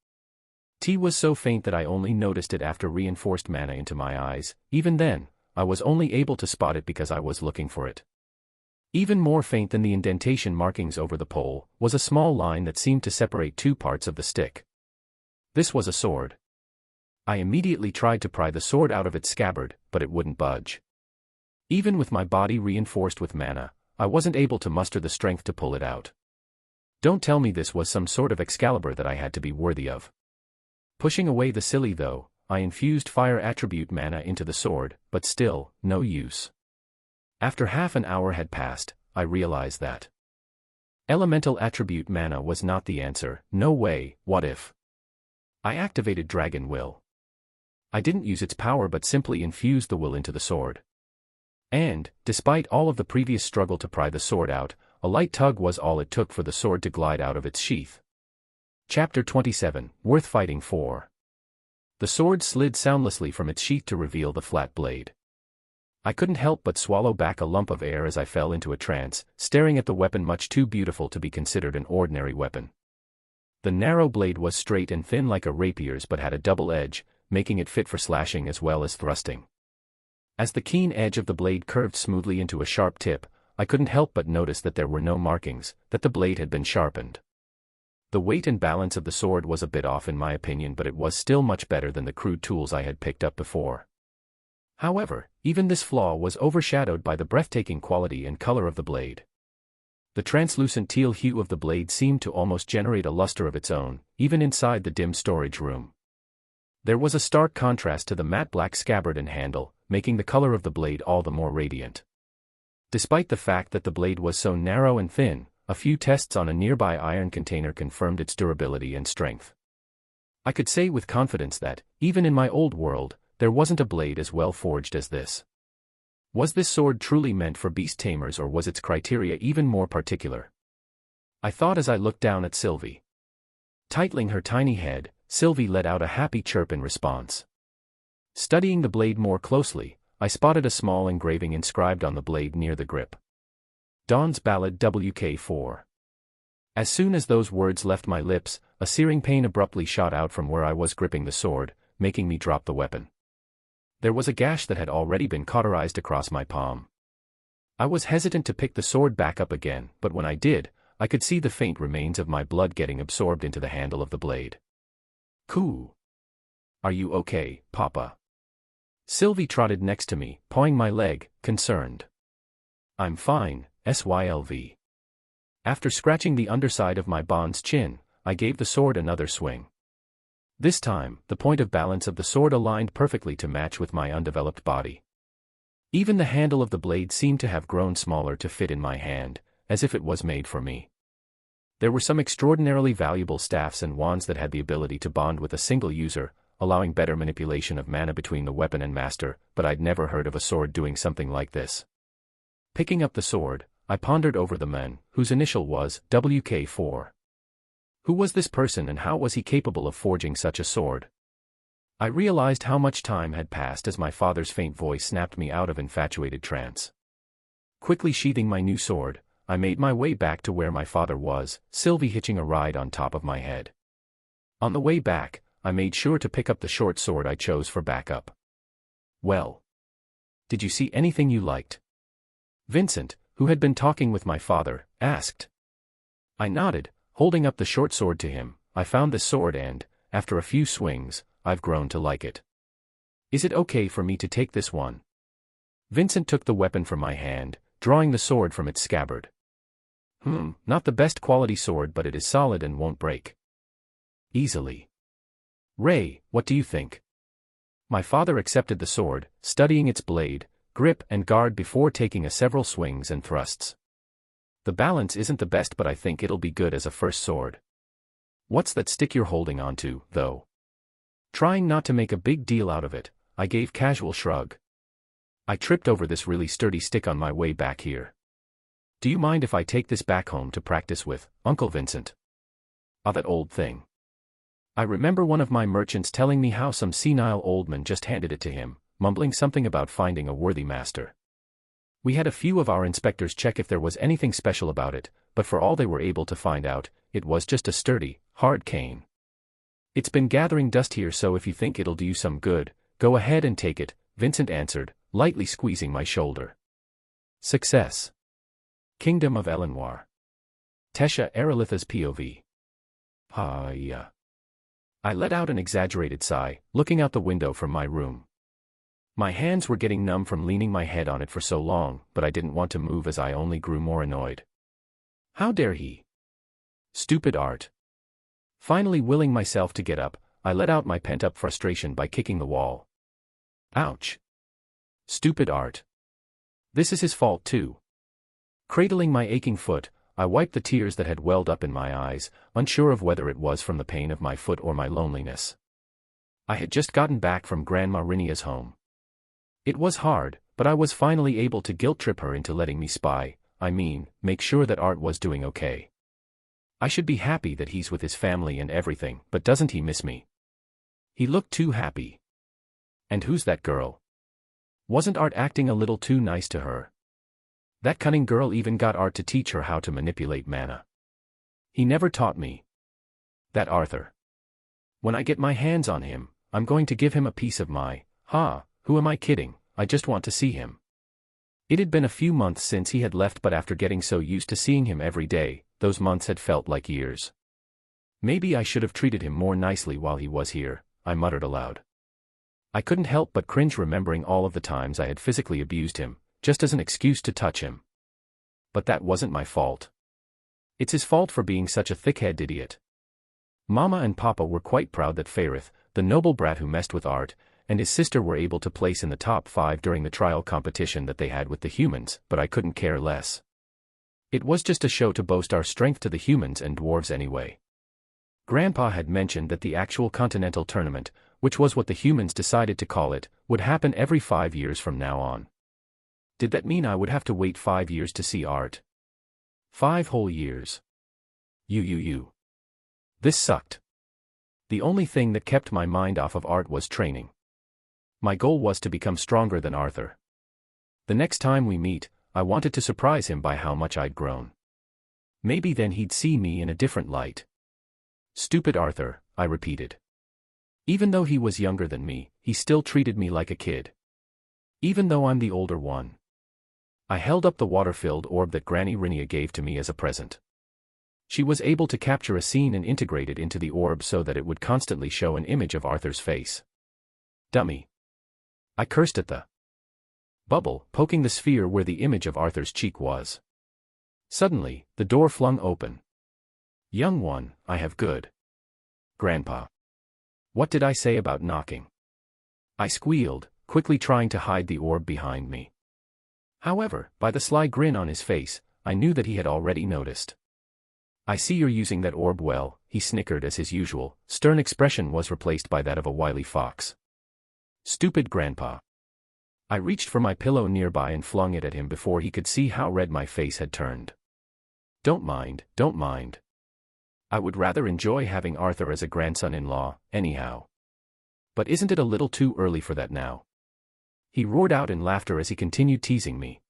T was so faint that I only noticed it after reinforced mana into my eyes. Even then, I was only able to spot it because I was looking for it. Even more faint than the indentation markings over the pole, was a small line that seemed to separate two parts of the stick. This was a sword. I immediately tried to pry the sword out of its scabbard, but it wouldn't budge. Even with my body reinforced with mana, I wasn't able to muster the strength to pull it out. Don't tell me this was some sort of Excalibur that I had to be worthy of. Pushing away the silly though, I infused fire attribute mana into the sword, but still, no use. After half an hour had passed, I realized that elemental attribute mana was not the answer. No way. What if I activated Dragon Will? I didn't use its power but simply infused the will into the sword. And, despite all of the previous struggle to pry the sword out, a light tug was all it took for the sword to glide out of its sheath. Chapter 27, Worth Fighting For. The sword slid soundlessly from its sheath to reveal the flat blade. I couldn't help but swallow back a lump of air as I fell into a trance, staring at the weapon much too beautiful to be considered an ordinary weapon. The narrow blade was straight and thin like a rapier's but had a double edge, making it fit for slashing as well as thrusting. As the keen edge of the blade curved smoothly into a sharp tip, I couldn't help but notice that there were no markings, that the blade had been sharpened. The weight and balance of the sword was a bit off in my opinion, but it was still much better than the crude tools I had picked up before. However, even this flaw was overshadowed by the breathtaking quality and color of the blade. The translucent teal hue of the blade seemed to almost generate a luster of its own, even inside the dim storage room. There was a stark contrast to the matte black scabbard and handle, making the color of the blade all the more radiant. Despite the fact that the blade was so narrow and thin, a few tests on a nearby iron container confirmed its durability and strength. I could say with confidence that, even in my old world, there wasn't a blade as well forged as this. Was this sword truly meant for beast tamers, or was its criteria even more particular? I thought as I looked down at Sylvie. Tightening her tiny head, Sylvie let out a happy chirp in response. Studying the blade more closely, I spotted a small engraving inscribed on the blade near the grip. Dawn's Ballad WK4. As soon as those words left my lips, a searing pain abruptly shot out from where I was gripping the sword, making me drop the weapon. There was a gash that had already been cauterized across my palm. I was hesitant to pick the sword back up again, but when I did, I could see the faint remains of my blood getting absorbed into the handle of the blade. "Coo. Are you okay, Papa?" Sylvie trotted next to me, pawing my leg, concerned. "I'm fine, SYLV." After scratching the underside of my bond's chin, I gave the sword another swing. This time, the point of balance of the sword aligned perfectly to match with my undeveloped body. Even the handle of the blade seemed to have grown smaller to fit in my hand, as if it was made for me. There were some extraordinarily valuable staffs and wands that had the ability to bond with a single user, allowing better manipulation of mana between the weapon and master, but I'd never heard of a sword doing something like this. Picking up the sword, I pondered over the man, whose initial was WK4. Who was this person and how was he capable of forging such a sword? I realized how much time had passed as my father's faint voice snapped me out of infatuated trance. Quickly sheathing my new sword, I made my way back to where my father was, Sylvie hitching a ride on top of my head. On the way back, I made sure to pick up the short sword I chose for backup. Well, did you see anything you liked? Vincent, who had been talking with my father, asked. I nodded, holding up the short sword to him. I found this sword and, after a few swings, I've grown to like it. Is it okay for me to take this one? Vincent took the weapon from my hand, drawing the sword from its scabbard. Not the best quality sword, but it is solid and won't break easily. Ray, what do you think? My father accepted the sword, studying its blade, grip and guard before taking several swings and thrusts. The balance isn't the best, but I think it'll be good as a first sword. What's that stick you're holding onto, though? Trying not to make a big deal out of it, I gave casual shrug. I tripped over this really sturdy stick on my way back here. Do you mind if I take this back home to practice with, Uncle Vincent? Ah, that old thing. I remember one of my merchants telling me how some senile old man just handed it to him, mumbling something about finding a worthy master. We had a few of our inspectors check if there was anything special about it, but for all they were able to find out, it was just a sturdy, hard cane. It's been gathering dust here, so if you think it'll do you some good, go ahead and take it, Vincent answered, lightly squeezing my shoulder. Success. Kingdom of Elenoir. Tesha Erelitha's POV. Yeah. I let out an exaggerated sigh, looking out the window from my room. My hands were getting numb from leaning my head on it for so long, but I didn't want to move as I only grew more annoyed. How dare he? Stupid Art. Finally willing myself to get up, I let out my pent-up frustration by kicking the wall. Ouch. Stupid Art. This is his fault too. Cradling my aching foot, I wiped the tears that had welled up in my eyes, unsure of whether it was from the pain of my foot or my loneliness. I had just gotten back from Grandma Rinia's home. It was hard, but I was finally able to guilt-trip her into letting me make sure that Art was doing okay. I should be happy that he's with his family and everything, but doesn't he miss me? He looked too happy. And who's that girl? Wasn't Art acting a little too nice to her? That cunning girl even got Art to teach her how to manipulate mana. He never taught me. That Arthur. When I get my hands on him, I'm going to give him a piece of my, who am I kidding, I just want to see him. It had been a few months since he had left, but after getting so used to seeing him every day, those months had felt like years. Maybe I should have treated him more nicely while he was here, I muttered aloud. I couldn't help but cringe remembering all of the times I had physically abused him, just as an excuse to touch him. But that wasn't my fault. It's his fault for being such a thick-headed idiot. Mama and Papa were quite proud that Fairith, the noble brat who messed with Art, and his sister were able to place in the top 5 during the trial competition that they had with the humans, but I couldn't care less. It was just a show to boast our strength to the humans and dwarves anyway. Grandpa had mentioned that the actual continental tournament, which was what the humans decided to call it, would happen every 5 years from now on. Did that mean I would have to wait 5 years to see Art? 5 whole years. This sucked. The only thing that kept my mind off of Art was training. My goal was to become stronger than Arthur. The next time we meet, I wanted to surprise him by how much I'd grown. Maybe then he'd see me in a different light. Stupid Arthur, I repeated. Even though he was younger than me, he still treated me like a kid. Even though I'm the older one. I held up the water-filled orb that Granny Rinia gave to me as a present. She was able to capture a scene and integrate it into the orb so that it would constantly show an image of Arthur's face. Dummy. I cursed at the bubble, poking the sphere where the image of Arthur's cheek was. Suddenly, the door flung open. Young one, I have good. Grandpa. What did I say about knocking? I squealed, quickly trying to hide the orb behind me. However, by the sly grin on his face, I knew that he had already noticed. I see you're using that orb well, he snickered as his usual, stern expression was replaced by that of a wily fox. Stupid grandpa. I reached for my pillow nearby and flung it at him before he could see how red my face had turned. Don't mind, don't mind. I would rather enjoy having Arthur as a grandson-in-law, anyhow. But isn't it a little too early for that now? He roared out in laughter as he continued teasing me.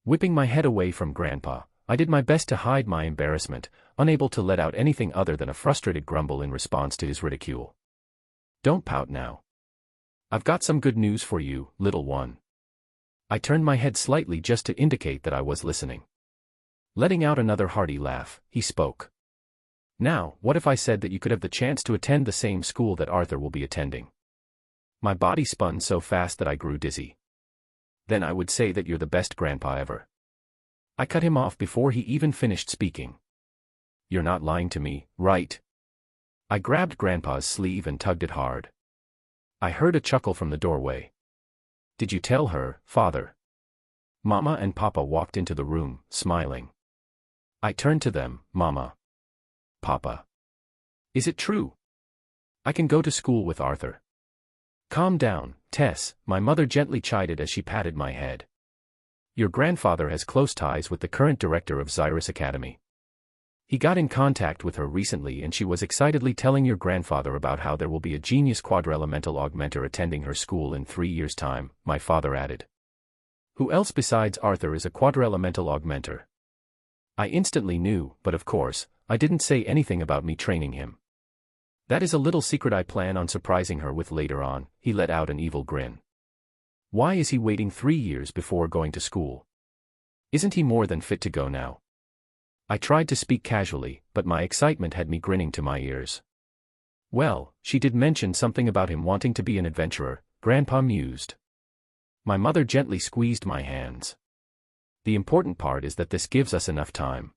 Whipping my head away from Grandpa, I did my best to hide my embarrassment, unable to let out anything other than a frustrated grumble in response to his ridicule. Don't pout now. I've got some good news for you, little one. I turned my head slightly just to indicate that I was listening. Letting out another hearty laugh, he spoke. Now, what if I said that you could have the chance to attend the same school that Arthur will be attending? My body spun so fast that I grew dizzy. Then I would say that you're the best grandpa ever. I cut him off before he even finished speaking. You're not lying to me, right? I grabbed Grandpa's sleeve and tugged it hard. I heard a chuckle from the doorway. Did you tell her, Father? Mama and Papa walked into the room, smiling. I turned to them, Mama. Papa. Is it true? I can go to school with Arthur. Calm down, Tess, my mother gently chided as she patted my head. Your grandfather has close ties with the current director of Xyrus Academy. He got in contact with her recently and she was excitedly telling your grandfather about how there will be a genius quadrelemental augmenter attending her school in 3 years' time, my father added. Who else besides Arthur is a quadrelemental augmenter? I instantly knew, but of course, I didn't say anything about me training him. That is a little secret I plan on surprising her with later on, he let out an evil grin. Why is he waiting 3 years before going to school? Isn't he more than fit to go now? I tried to speak casually, but my excitement had me grinning to my ears. Well, she did mention something about him wanting to be an adventurer, Grandpa mused. My mother gently squeezed my hands. The important part is that this gives us enough time.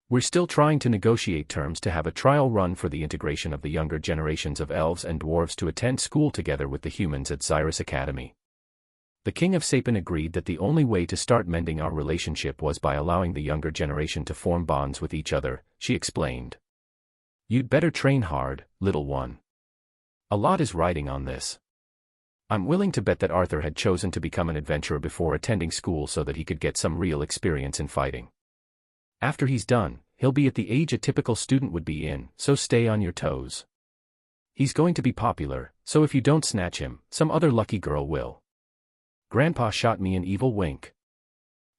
We're still trying to negotiate terms to have a trial run for the integration of the younger generations of elves and dwarves to attend school together with the humans at Xyrus Academy. The King of Sapin agreed that the only way to start mending our relationship was by allowing the younger generation to form bonds with each other, she explained. You'd better train hard, little one. A lot is riding on this. I'm willing to bet that Arthur had chosen to become an adventurer before attending school so that he could get some real experience in fighting. After he's done, he'll be at the age a typical student would be in, so stay on your toes. He's going to be popular, so if you don't snatch him, some other lucky girl will. Grandpa shot me an evil wink.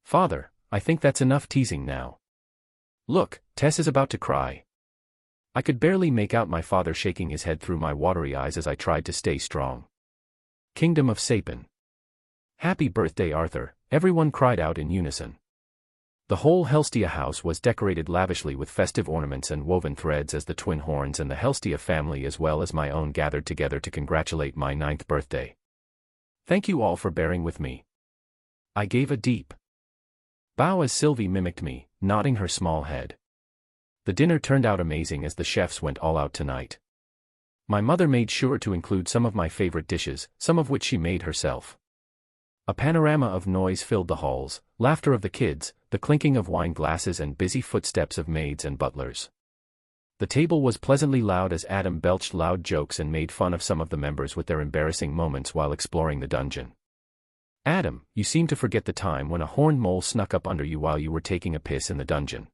Father, I think that's enough teasing now. Look, Tess is about to cry. I could barely make out my father shaking his head through my watery eyes as I tried to stay strong. Kingdom of Sapin. Happy birthday, Arthur, everyone cried out in unison. The whole Helstia house was decorated lavishly with festive ornaments and woven threads as the twin horns and the Helstia family as well as my own gathered together to congratulate my 9th birthday. Thank you all for bearing with me. I gave a deep bow as Sylvie mimicked me, nodding her small head. The dinner turned out amazing as the chefs went all out tonight. My mother made sure to include some of my favorite dishes, some of which she made herself. A panorama of noise filled the halls, laughter of the kids, the clinking of wine glasses and busy footsteps of maids and butlers. The table was pleasantly loud as Adam belched loud jokes and made fun of some of the members with their embarrassing moments while exploring the dungeon. Adam, you seem to forget the time when a horned mole snuck up under you while you were taking a piss in the dungeon.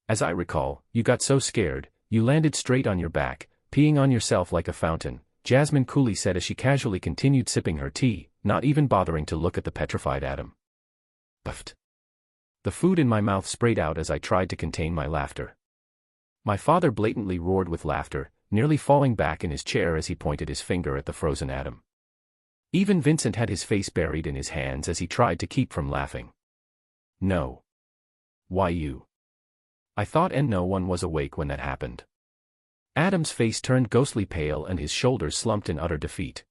As I recall, you got so scared, you landed straight on your back, peeing on yourself like a fountain, Jasmine coolly said as she casually continued sipping her tea, not even bothering to look at the petrified Adam. Puffed. The food in my mouth sprayed out as I tried to contain my laughter. My father blatantly roared with laughter, nearly falling back in his chair as he pointed his finger at the frozen Adam. Even Vincent had his face buried in his hands as he tried to keep from laughing. No. Why you? I thought, and no one was awake when that happened. Adam's face turned ghostly pale and his shoulders slumped in utter defeat.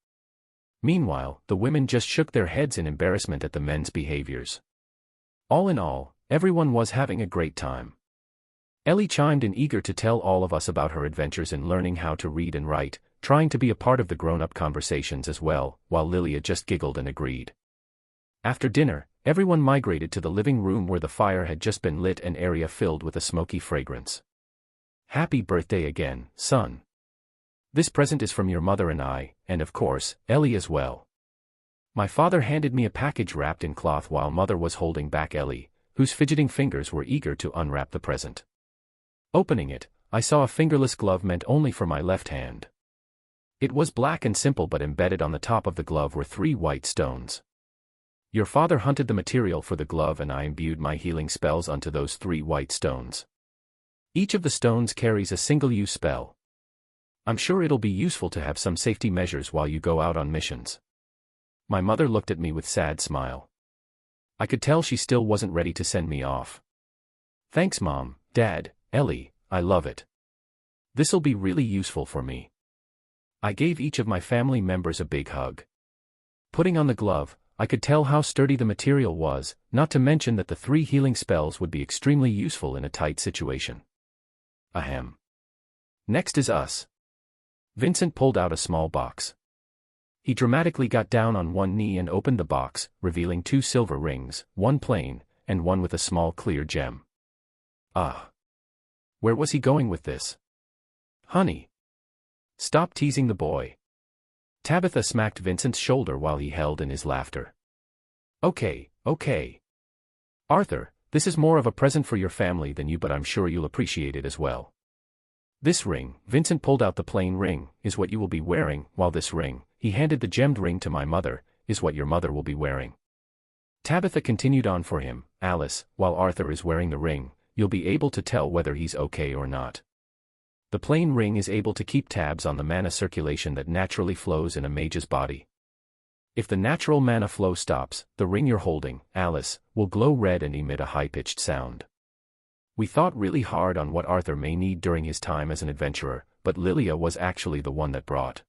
Meanwhile, the women just shook their heads in embarrassment at the men's behaviors. All in all, everyone was having a great time. Ellie chimed in eager to tell all of us about her adventures in learning how to read and write, trying to be a part of the grown-up conversations as well, while Lilia just giggled and agreed. After dinner, everyone migrated to the living room where the fire had just been lit, an area filled with a smoky fragrance. "Happy birthday again, son. This present is from your mother and I, and of course, Ellie as well." My father handed me a package wrapped in cloth while mother was holding back Ellie, whose fidgeting fingers were eager to unwrap the present. Opening it, I saw a fingerless glove meant only for my left hand. It was black and simple, but embedded on the top of the glove were 3 white stones. Your father hunted the material for the glove, and I imbued my healing spells onto those 3 white stones. Each of the stones carries a single-use spell. I'm sure it'll be useful to have some safety measures while you go out on missions. My mother looked at me with sad smile. I could tell she still wasn't ready to send me off. "Thanks, Mom, Dad, Ellie, I love it. This'll be really useful for me." I gave each of my family members a big hug. Putting on the glove, I could tell how sturdy the material was, not to mention that the 3 healing spells would be extremely useful in a tight situation. Ahem. Next is us. Vincent pulled out a small box. He dramatically got down on one knee and opened the box, revealing 2 silver rings, one plain, and one with a small clear gem. Ah. Where was he going with this? "Honey. Stop teasing the boy." Tabitha smacked Vincent's shoulder while he held in his laughter. Okay. Arthur, this is more of a present for your family than you, but I'm sure you'll appreciate it as well. This ring," Vincent pulled out the plain ring, "is what you will be wearing, while this ring," he handed the gemmed ring to my mother, "is what your mother will be wearing." Tabitha continued on for him, "Alice, while Arthur is wearing the ring, you'll be able to tell whether he's okay or not. The plain ring is able to keep tabs on the mana circulation that naturally flows in a mage's body. If the natural mana flow stops, the ring you're holding, Alice, will glow red and emit a high-pitched sound." We thought really hard on what Arthur may need during his time as an adventurer, but Lilia was actually the one that brought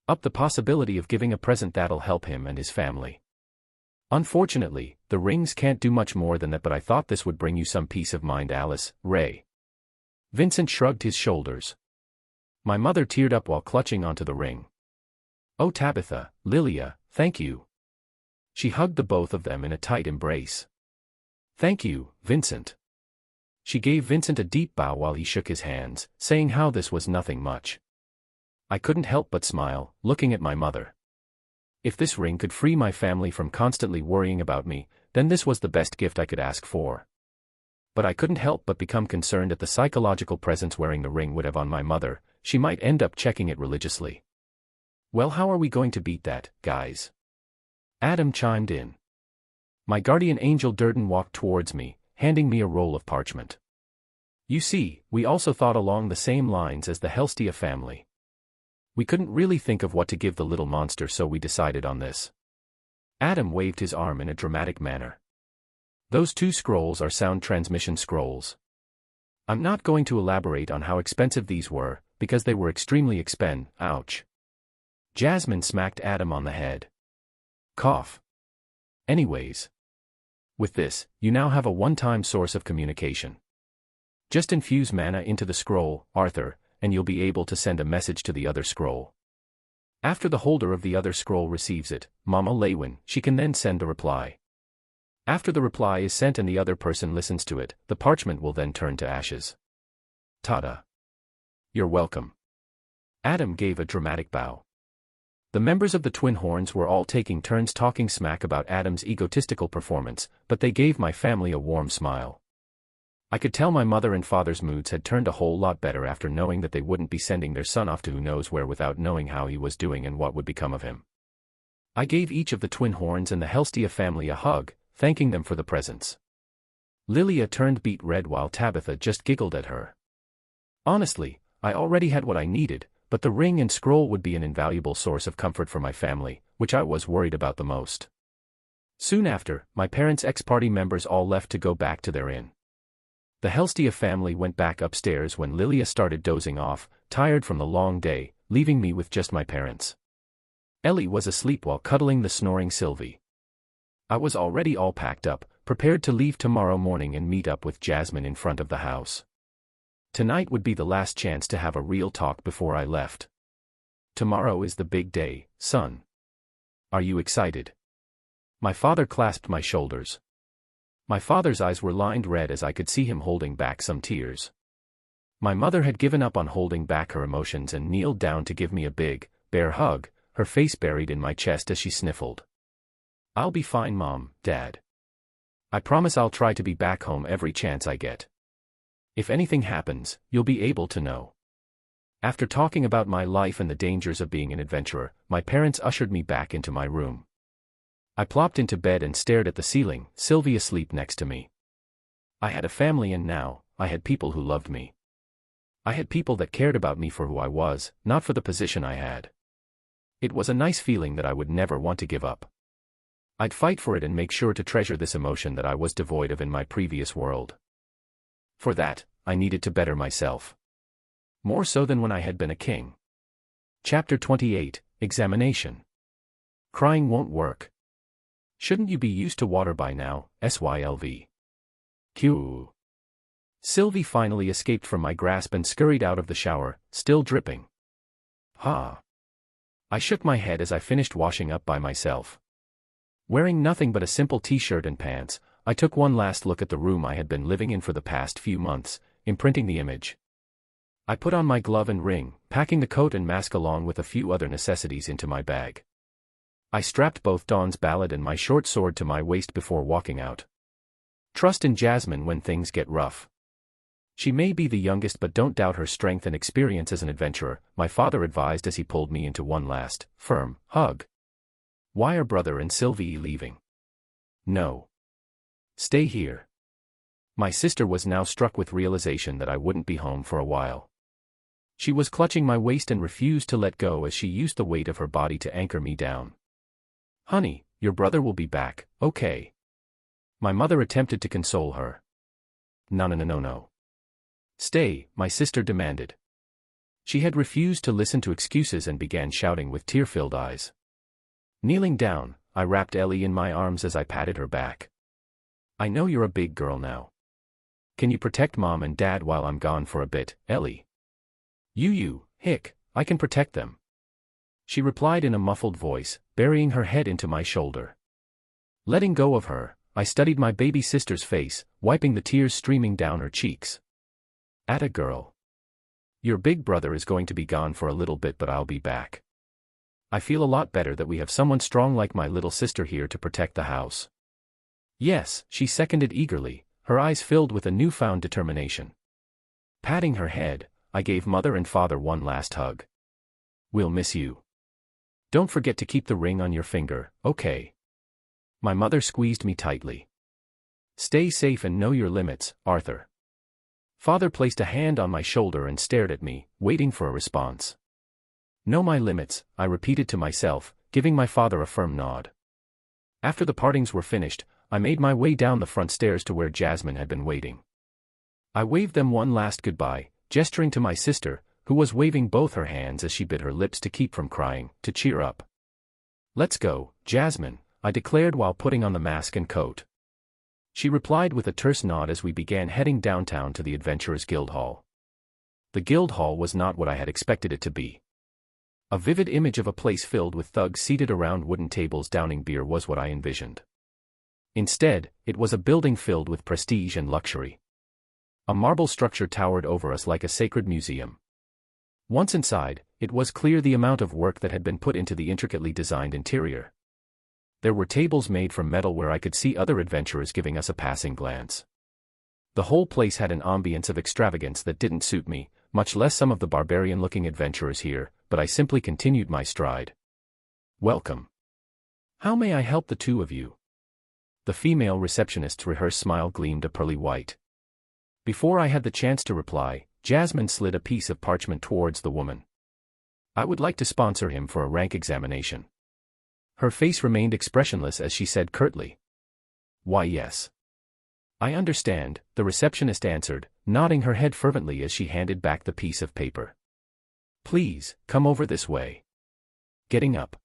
up the possibility of giving a present that'll help him and his family. "Unfortunately, the rings can't do much more than that, but I thought this would bring you some peace of mind, Alice, Ray." Vincent shrugged his shoulders. My mother teared up while clutching onto the ring. "Oh, Tabitha, Lilia, thank you." She hugged the both of them in a tight embrace. "Thank you, Vincent." She gave Vincent a deep bow while he shook his hands, saying how this was nothing much. I couldn't help but smile, looking at my mother. If this ring could free my family from constantly worrying about me, then this was the best gift I could ask for. But I couldn't help but become concerned at the psychological presence wearing the ring would have on my mother. She might end up checking it religiously. "Well, how are we going to beat that, guys?" Adam chimed in. My guardian angel Durden walked towards me, handing me a roll of parchment. "You see, we also thought along the same lines as the Helstia family. We couldn't really think of what to give the little monster, so we decided on this." Adam waved his arm in a dramatic manner. "Those 2 scrolls are sound transmission scrolls. I'm not going to elaborate on how expensive these were, because they were extremely ouch." Jasmine smacked Adam on the head. Cough. "Anyways. With this, you now have a one-time source of communication. Just infuse mana into the scroll, Arthur, and you'll be able to send a message to the other scroll. After the holder of the other scroll receives it, Mama Laywin, she can then send the reply. After the reply is sent and the other person listens to it, the parchment will then turn to ashes." "Ta-da. You're welcome." Adam gave a dramatic bow. The members of the Twin Horns were all taking turns talking smack about Adam's egotistical performance, but they gave my family a warm smile. I could tell my mother and father's moods had turned a whole lot better after knowing that they wouldn't be sending their son off to who knows where without knowing how he was doing and what would become of him. I gave each of the Twin Horns and the Helstia family a hug, thanking them for the presents. Lilia turned beet red while Tabitha just giggled at her. Honestly, I already had what I needed, but the ring and scroll would be an invaluable source of comfort for my family, which I was worried about the most. Soon after, my parents' ex-party members all left to go back to their inn. The Helstia family went back upstairs when Lilia started dozing off, tired from the long day, leaving me with just my parents. Ellie was asleep while cuddling the snoring Sylvie. I was already all packed up, prepared to leave tomorrow morning and meet up with Jasmine in front of the house. Tonight would be the last chance to have a real talk before I left. Tomorrow is the big day, son. Are you excited? My father clasped my shoulders. My father's eyes were lined red as I could see him holding back some tears. My mother had given up on holding back her emotions and kneeled down to give me a big, bear hug, her face buried in my chest as she sniffled. I'll be fine, Mom, Dad. I promise I'll try to be back home every chance I get. If anything happens, you'll be able to know. After talking about my life and the dangers of being an adventurer, my parents ushered me back into my room. I plopped into bed and stared at the ceiling, Sylvie asleep next to me. I had a family and now, I had people who loved me. I had people that cared about me for who I was, not for the position I had. It was a nice feeling that I would never want to give up. I'd fight for it and make sure to treasure this emotion that I was devoid of in my previous world. For that, I needed to better myself. More so than when I had been a king. Chapter 28, Examination. Crying won't work. Shouldn't you be used to water by now, SYLV? Q. Sylvie finally escaped from my grasp and scurried out of the shower, still dripping. Ha. I shook my head as I finished washing up by myself. Wearing nothing but a simple t-shirt and pants, I took one last look at the room I had been living in for the past few months, imprinting the image. I put on my glove and ring, packing the coat and mask along with a few other necessities into my bag. I strapped both Dawn's ballad and my short sword to my waist before walking out. Trust in Jasmine when things get rough. She may be the youngest, but don't doubt her strength and experience as an adventurer, my father advised as he pulled me into one last, firm, hug. Why are brother and Sylvie leaving? No. Stay here. My sister was now struck with realization that I wouldn't be home for a while. She was clutching my waist and refused to let go as she used the weight of her body to anchor me down. Honey, your brother will be back, okay? My mother attempted to console her. No. Stay, my sister demanded. She had refused to listen to excuses and began shouting with tear-filled eyes. Kneeling down, I wrapped Ellie in my arms as I patted her back. I know you're a big girl now. Can you protect Mom and Dad while I'm gone for a bit, Ellie? Hick, I can protect them. She replied in a muffled voice, burying her head into my shoulder. Letting go of her, I studied my baby sister's face, wiping the tears streaming down her cheeks. Atta girl. Your big brother is going to be gone for a little bit, but I'll be back. I feel a lot better that we have someone strong like my little sister here to protect the house. Yes, she seconded eagerly, her eyes filled with a newfound determination. Patting her head, I gave Mother and Father one last hug. We'll miss you. Don't forget to keep the ring on your finger, okay? My mother squeezed me tightly. Stay safe and know your limits, Arthur. Father placed a hand on my shoulder and stared at me, waiting for a response. Know my limits, I repeated to myself, giving my father a firm nod. After the partings were finished, I made my way down the front stairs to where Jasmine had been waiting. I waved them one last goodbye, gesturing to my sister, who was waving both her hands as she bit her lips to keep from crying, to cheer up. Let's go, Jasmine, I declared while putting on the mask and coat. She replied with a terse nod as we began heading downtown to the Adventurers Guild Hall. The Guild Hall was not what I had expected it to be. A vivid image of a place filled with thugs seated around wooden tables downing beer was what I envisioned. Instead, it was a building filled with prestige and luxury. A marble structure towered over us like a sacred museum. Once inside, it was clear the amount of work that had been put into the intricately designed interior. There were tables made from metal where I could see other adventurers giving us a passing glance. The whole place had an ambience of extravagance that didn't suit me, much less some of the barbarian-looking adventurers here, but I simply continued my stride. Welcome. How may I help the two of you? The female receptionist's rehearsed smile gleamed a pearly white. Before I had the chance to reply, Jasmine slid a piece of parchment towards the woman. I would like to sponsor him for a rank examination. Her face remained expressionless as she said curtly. Why yes. I understand, the receptionist answered, nodding her head fervently as she handed back the piece of paper. Please, come over this way. Getting up.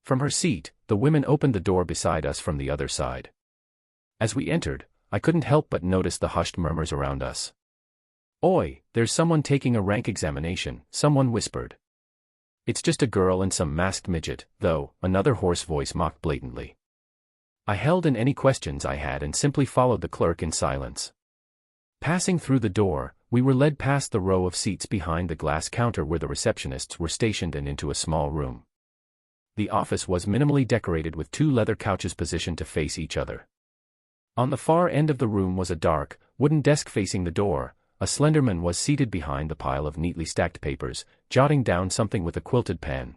From her seat, the woman opened the door beside us from the other side. As we entered, I couldn't help but notice the hushed murmurs around us. Oi, there's someone taking a rank examination, someone whispered. It's just a girl and some masked midget, though, another hoarse voice mocked blatantly. I held in any questions I had and simply followed the clerk in silence. Passing through the door, we were led past the row of seats behind the glass counter where the receptionists were stationed and into a small room. The office was minimally decorated with 2 leather couches positioned to face each other. On the far end of the room was a dark, wooden desk facing the door. A slender man was seated behind the pile of neatly stacked papers, jotting down something with a quilted pen.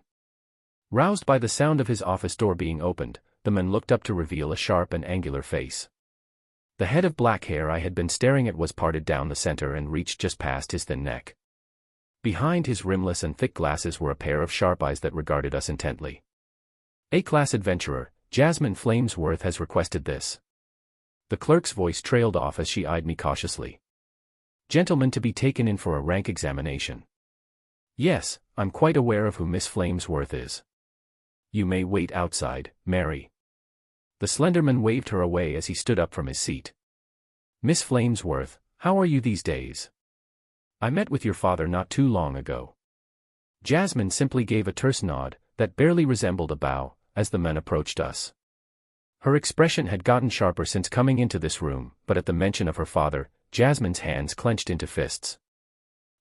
Roused by the sound of his office door being opened, the man looked up to reveal a sharp and angular face. The head of black hair I had been staring at was parted down the center and reached just past his thin neck. Behind his rimless and thick glasses were a pair of sharp eyes that regarded us intently. A-class adventurer, Jasmine Flamesworth has requested this. The clerk's voice trailed off as she eyed me cautiously. Gentleman to be taken in for a rank examination. Yes, I'm quite aware of who Miss Flamesworth is. You may wait outside, Mary. The Slenderman waved her away as he stood up from his seat. Miss Flamesworth, how are you these days? I met with your father not too long ago. Jasmine simply gave a terse nod, that barely resembled a bow, as the men approached us. Her expression had gotten sharper since coming into this room, but at the mention of her father, Jasmine's hands clenched into fists.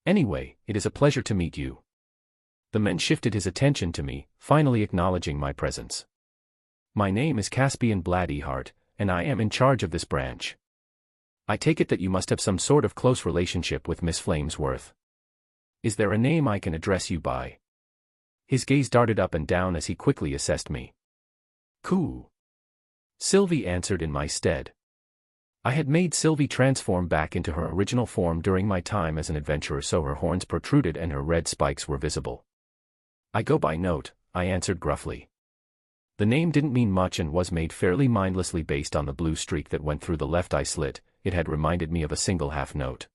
Anyway, it is a pleasure to meet you. The man shifted his attention to me, finally acknowledging my presence. My name is Caspian Bloodyheart, and I am in charge of this branch. I take it that you must have some sort of close relationship with Miss Flamesworth. Is there a name I can address you by? His gaze darted up and down as he quickly assessed me. Cool. Sylvie answered in my stead. I had made Sylvie transform back into her original form during my time as an adventurer, so her horns protruded and her red spikes were visible. I go by Note, I answered gruffly. The name didn't mean much and was made fairly mindlessly based on the blue streak that went through the left eye slit. It had reminded me of a single half note.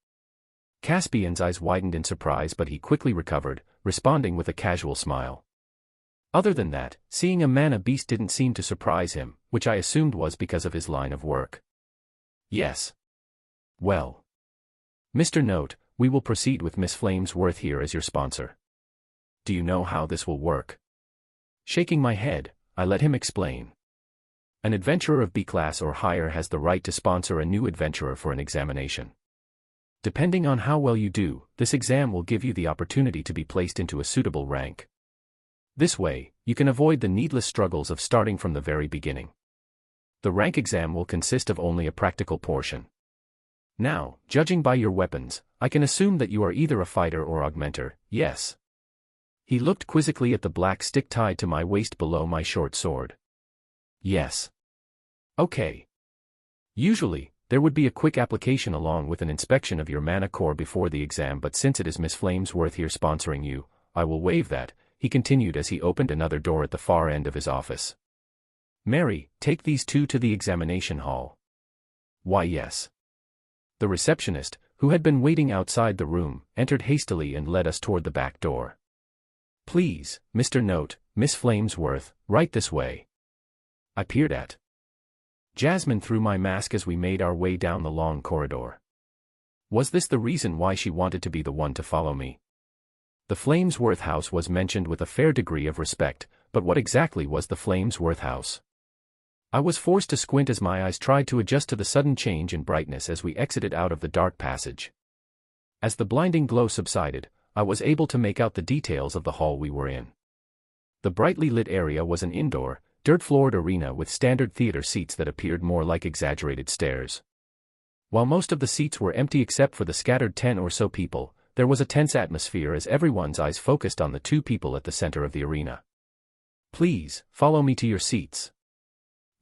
Caspian's eyes widened in surprise, but he quickly recovered, responding with a casual smile. Other than that, seeing a man-a-beast didn't seem to surprise him, which I assumed was because of his line of work. Yes. Well. Mr. Note, we will proceed with Miss Flamesworth here as your sponsor. Do you know how this will work? Shaking my head, I let him explain. An adventurer of B class or higher has the right to sponsor a new adventurer for an examination. Depending on how well you do, this exam will give you the opportunity to be placed into a suitable rank. This way, you can avoid the needless struggles of starting from the very beginning. The rank exam will consist of only a practical portion. Now, judging by your weapons, I can assume that you are either a fighter or augmenter, yes? He looked quizzically at the black stick tied to my waist below my short sword. Yes. Okay. Usually, there would be a quick application along with an inspection of your mana core before the exam, but since it is Miss Flamesworth here sponsoring you, I will waive that, he continued as he opened another door at the far end of his office. Mary, take these 2 to the examination hall. Why yes. The receptionist, who had been waiting outside the room, entered hastily and led us toward the back door. Please, Mr. Note, Miss Flamesworth, right this way. I peered at Jasmine through my mask as we made our way down the long corridor. Was this the reason why she wanted to be the one to follow me? The Flamesworth house was mentioned with a fair degree of respect, but what exactly was the Flamesworth house? I was forced to squint as my eyes tried to adjust to the sudden change in brightness as we exited out of the dark passage. As the blinding glow subsided, I was able to make out the details of the hall we were in. The brightly lit area was an indoor, dirt-floored arena with standard theater seats that appeared more like exaggerated stairs. While most of the seats were empty except for the scattered 10 or so people, there was a tense atmosphere as everyone's eyes focused on the 2 people at the center of the arena. Please, follow me to your seats.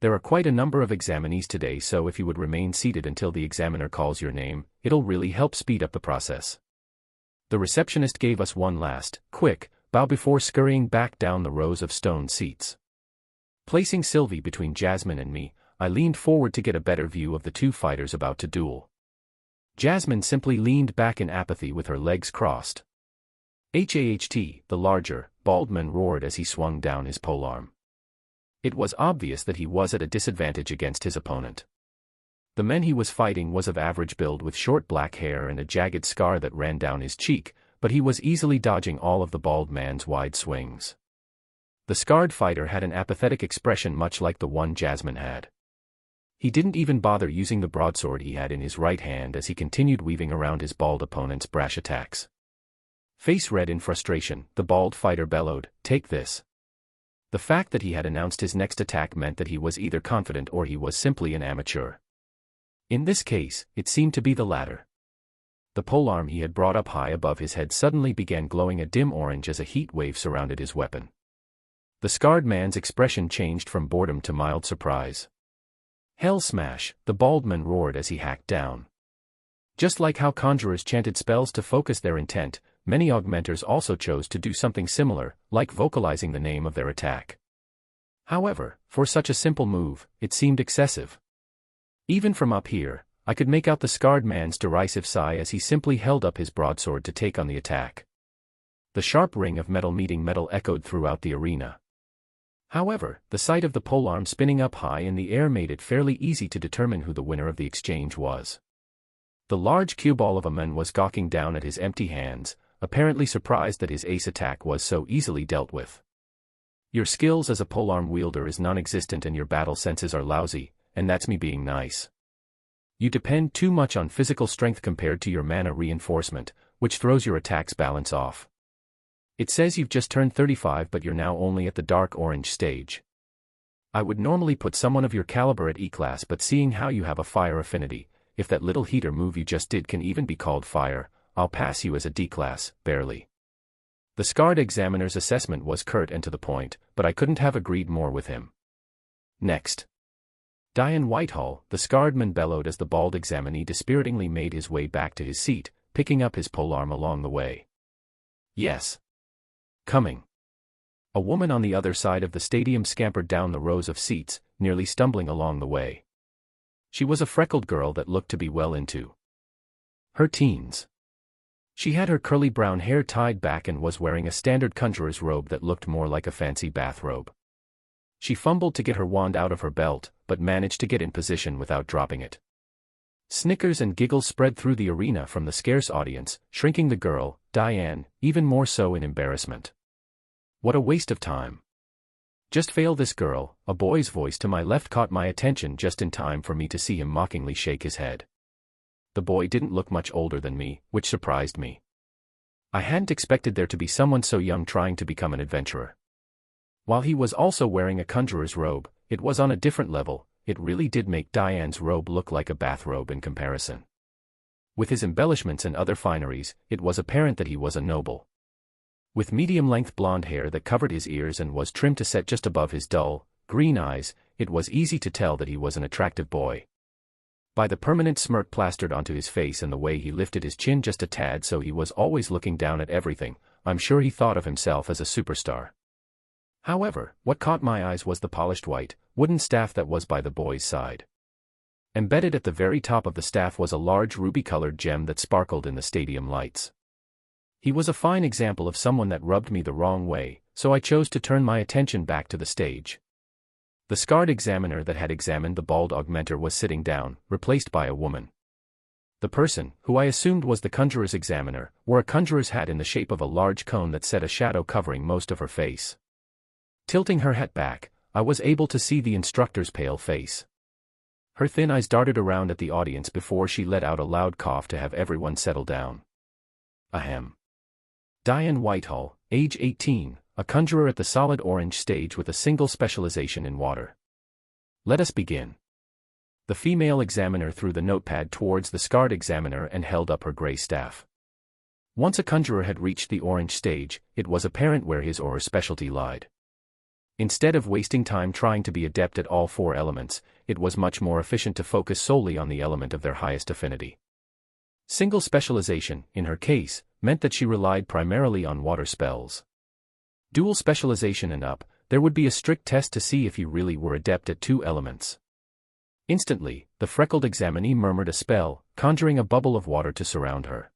There are quite a number of examinees today, so if you would remain seated until the examiner calls your name, it'll really help speed up the process. The receptionist gave us one last, quick, bow before scurrying back down the rows of stone seats. Placing Sylvie between Jasmine and me, I leaned forward to get a better view of the 2 fighters about to duel. Jasmine simply leaned back in apathy with her legs crossed. "Haht," the larger, bald man roared as he swung down his polearm. It was obvious that he was at a disadvantage against his opponent. The man he was fighting was of average build with short black hair and a jagged scar that ran down his cheek, but he was easily dodging all of the bald man's wide swings. The scarred fighter had an apathetic expression much like the one Jasmine had. He didn't even bother using the broadsword he had in his right hand as he continued weaving around his bald opponent's brash attacks. Face red in frustration, the bald fighter bellowed, "Take this." The fact that he had announced his next attack meant that he was either confident or he was simply an amateur. In this case, it seemed to be the latter. The polearm he had brought up high above his head suddenly began glowing a dim orange as a heat wave surrounded his weapon. The scarred man's expression changed from boredom to mild surprise. "Hell smash," the bald man roared as he hacked down. Just like how conjurers chanted spells to focus their intent, many augmenters also chose to do something similar, like vocalizing the name of their attack. However, for such a simple move, it seemed excessive. Even from up here, I could make out the scarred man's derisive sigh as he simply held up his broadsword to take on the attack. The sharp ring of metal meeting metal echoed throughout the arena. However, the sight of the polearm spinning up high in the air made it fairly easy to determine who the winner of the exchange was. The large cue ball of a man was gawking down at his empty hands, apparently surprised that his ace attack was so easily dealt with. "Your skills as a polearm wielder is non-existent and your battle senses are lousy, and that's me being nice. You depend too much on physical strength compared to your mana reinforcement, which throws your attack's balance off. It says you've just turned 35 but you're now only at the dark orange stage. I would normally put someone of your caliber at E-class, but seeing how you have a fire affinity, if that little heater move you just did can even be called fire, I'll pass you as a D-class, barely." The scarred examiner's assessment was curt and to the point, but I couldn't have agreed more with him. "Next." Diane Whitehall, the scarred man bellowed as the bald examinee dispiritingly made his way back to his seat, picking up his polearm along the way. "Yes. Coming." A woman on the other side of the stadium scampered down the rows of seats, nearly stumbling along the way. She was a freckled girl that looked to be well into her teens. She had her curly brown hair tied back and was wearing a standard conjurer's robe that looked more like a fancy bathrobe. She fumbled to get her wand out of her belt, but managed to get in position without dropping it. Snickers and giggles spread through the arena from the scarce audience, shrinking the girl, Diane, even more so in embarrassment. "What a waste of time. Just fail this girl." A boy's voice to my left caught my attention just in time for me to see him mockingly shake his head. The boy didn't look much older than me, which surprised me. I hadn't expected there to be someone so young trying to become an adventurer. While he was also wearing a conjurer's robe, it was on a different level. It really did make Diane's robe look like a bathrobe in comparison. With his embellishments and other fineries, it was apparent that he was a noble. With medium-length blonde hair that covered his ears and was trimmed to set just above his dull, green eyes, it was easy to tell that he was an attractive boy. By the permanent smirk plastered onto his face and the way he lifted his chin just a tad so he was always looking down at everything, I'm sure he thought of himself as a superstar. However, what caught my eyes was the polished white, wooden staff that was by the boy's side. Embedded at the very top of the staff was a large ruby-colored gem that sparkled in the stadium lights. He was a fine example of someone that rubbed me the wrong way, so I chose to turn my attention back to the stage. The scarred examiner that had examined the bald augmenter was sitting down, replaced by a woman. The person, who I assumed was the conjurer's examiner, wore a conjurer's hat in the shape of a large cone that set a shadow covering most of her face. Tilting her hat back, I was able to see the instructor's pale face. Her thin eyes darted around at the audience before she let out a loud cough to have everyone settle down. Ahem. Diane Whitehall, age 18, a conjurer at the solid orange stage with a single specialization in water. Let us begin. The female examiner threw the notepad towards the scarred examiner and held up her gray staff. Once a conjurer had reached the orange stage, it was apparent where his or her specialty lied. Instead of wasting time trying to be adept at all four elements, it was much more efficient to focus solely on the element of their highest affinity. Single specialization, in her case, meant that she relied primarily on water spells. Dual specialization and up, there would be a strict test to see if you really were adept at two elements. Instantly, the freckled examinee murmured a spell, conjuring a bubble of water to surround her.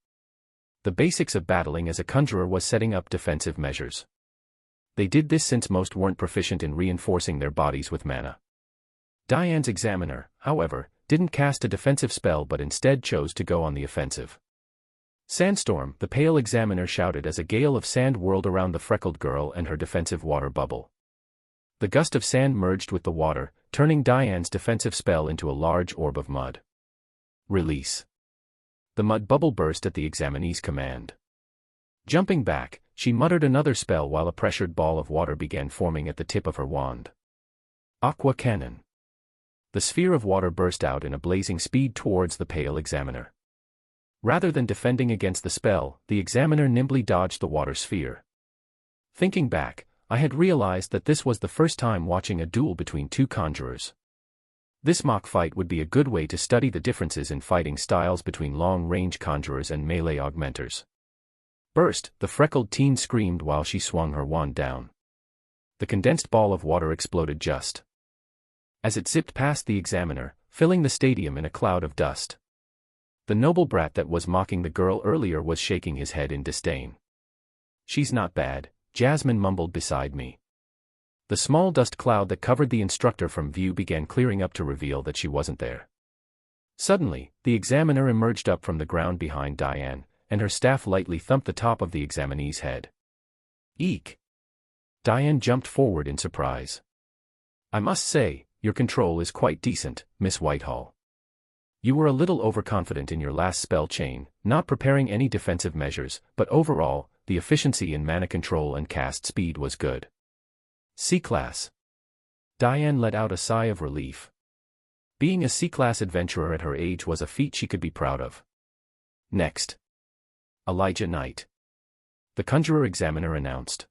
The basics of battling as a conjurer was setting up defensive measures. They did this since most weren't proficient in reinforcing their bodies with mana. Diane's examiner, however, didn't cast a defensive spell but instead chose to go on the offensive. Sandstorm, the pale examiner shouted as a gale of sand whirled around the freckled girl and her defensive water bubble. The gust of sand merged with the water, turning Diane's defensive spell into a large orb of mud. Release. The mud bubble burst at the examinee's command. Jumping back, she muttered another spell while a pressured ball of water began forming at the tip of her wand. Aqua Cannon. The sphere of water burst out in a blazing speed towards the pale examiner. Rather than defending against the spell, the examiner nimbly dodged the water sphere. Thinking back, I had realized that this was the first time watching a duel between two conjurers. This mock fight would be a good way to study the differences in fighting styles between long-range conjurers and melee augmenters. Burst, the freckled teen screamed while she swung her wand down. The condensed ball of water exploded just as it zipped past the examiner, filling the stadium in a cloud of dust. The noble brat that was mocking the girl earlier was shaking his head in disdain. "She's not bad," Jasmine mumbled beside me. The small dust cloud that covered the instructor from view began clearing up to reveal that she wasn't there. Suddenly, the examiner emerged up from the ground behind Diane, and her staff lightly thumped the top of the examinee's head. Eek! Diane jumped forward in surprise. "I must say, your control is quite decent, Miss Whitehall. You were a little overconfident in your last spell chain, not preparing any defensive measures, but overall, the efficiency in mana control and cast speed was good. C-Class." Diane let out a sigh of relief. Being a C-Class adventurer at her age was a feat she could be proud of. Next. Elijah Knight. The conjurer examiner announced.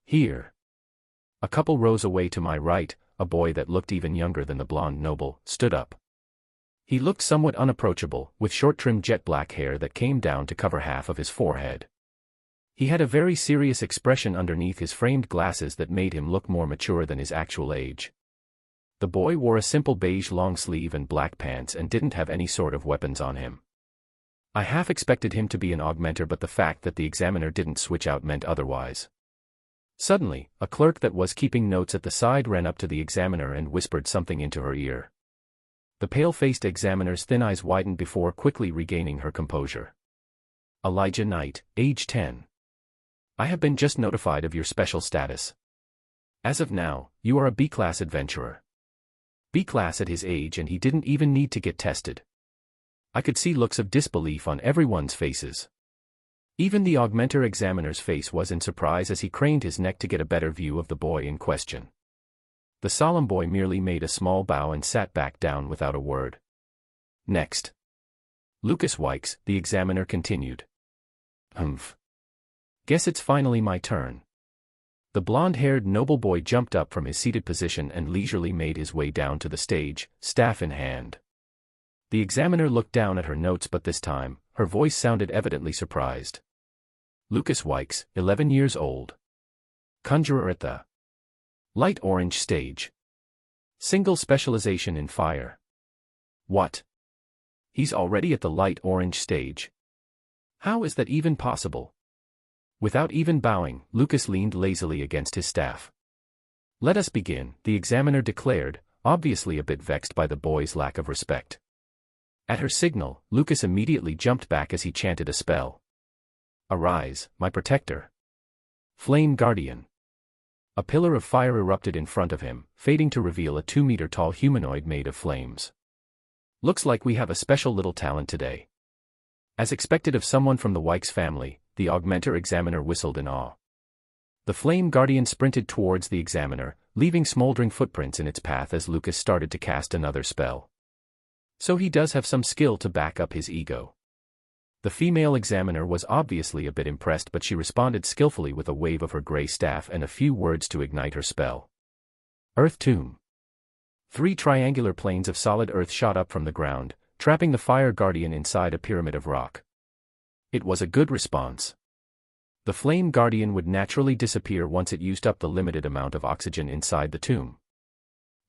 "Here." A couple rows away to my right, a boy that looked even younger than the blonde noble, stood up. He looked somewhat unapproachable, with short-trimmed jet-black hair that came down to cover half of his forehead. He had a very serious expression underneath his framed glasses that made him look more mature than his actual age. The boy wore a simple beige long sleeve and black pants and didn't have any sort of weapons on him. I half expected him to be an augmenter, but the fact that the examiner didn't switch out meant otherwise. Suddenly, a clerk that was keeping notes at the side ran up to the examiner and whispered something into her ear. The pale-faced examiner's thin eyes widened before quickly regaining her composure. "Elijah Knight, age 10. I have been just notified of your special status. As of now, you are a B-class adventurer." B-class at his age, and he didn't even need to get tested. I could see looks of disbelief on everyone's faces. Even the augmenter examiner's face was in surprise as he craned his neck to get a better view of the boy in question. The solemn boy merely made a small bow and sat back down without a word. Next. Lucas Wykes, the examiner continued. "Humph. Guess it's finally my turn." The blonde-haired noble boy jumped up from his seated position and leisurely made his way down to the stage, staff in hand. The examiner looked down at her notes, but this time, her voice sounded evidently surprised. "Lucas Wykes, 11 years old. Conjurer at the light orange stage. Single specialization in fire." "What? He's already at the light orange stage? How is that even possible?" Without even bowing, Lucas leaned lazily against his staff. "Let us begin," the examiner declared, obviously a bit vexed by the boy's lack of respect. At her signal, Lucas immediately jumped back as he chanted a spell. "Arise, my protector. Flame Guardian." A pillar of fire erupted in front of him, fading to reveal a 2-meter-tall humanoid made of flames. "Looks like we have a special little talent today." As expected of someone from the Wykes family, the augmenter examiner whistled in awe. The Flame Guardian sprinted towards the examiner, leaving smoldering footprints in its path as Lucas started to cast another spell. So he does have some skill to back up his ego. The female examiner was obviously a bit impressed, but she responded skillfully with a wave of her gray staff and a few words to ignite her spell. Earth Tomb. 3 triangular planes of solid earth shot up from the ground, trapping the Fire Guardian inside a pyramid of rock. It was a good response. The Flame Guardian would naturally disappear once it used up the limited amount of oxygen inside the tomb.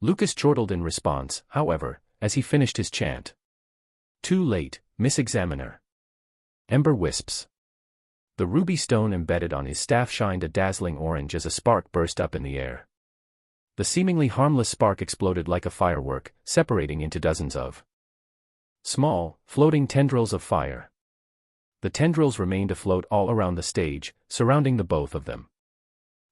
Lucas chortled in response, however, as he finished his chant. "Too late, Miss Examiner." Ember wisps. The ruby stone embedded on his staff shined a dazzling orange as a spark burst up in the air. The seemingly harmless spark exploded like a firework, separating into dozens of small, floating tendrils of fire. The tendrils remained afloat all around the stage, surrounding the both of them.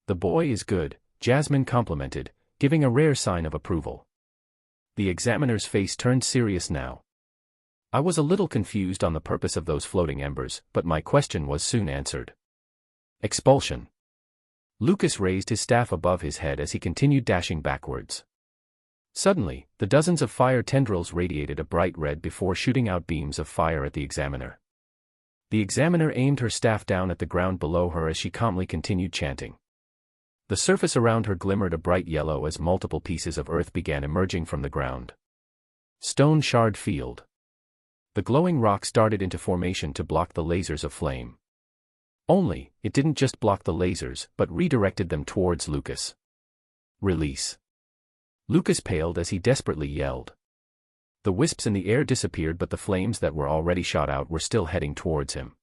"The boy is good," Jasmine complimented, giving a rare sign of approval. The examiner's face turned serious now. I was a little confused on the purpose of those floating embers, but my question was soon answered. Expulsion. Lucas raised his staff above his head as he continued dashing backwards. Suddenly, the dozens of fire tendrils radiated a bright red before shooting out beams of fire at the examiner. The examiner aimed her staff down at the ground below her as she calmly continued chanting. The surface around her glimmered a bright yellow as multiple pieces of earth began emerging from the ground. Stone shard field. The glowing rocks darted into formation to block the lasers of flame. Only, it didn't just block the lasers, but redirected them towards Lucas. Release. Lucas paled as he desperately yelled. The wisps in the air disappeared, but the flames that were already shot out were still heading towards him.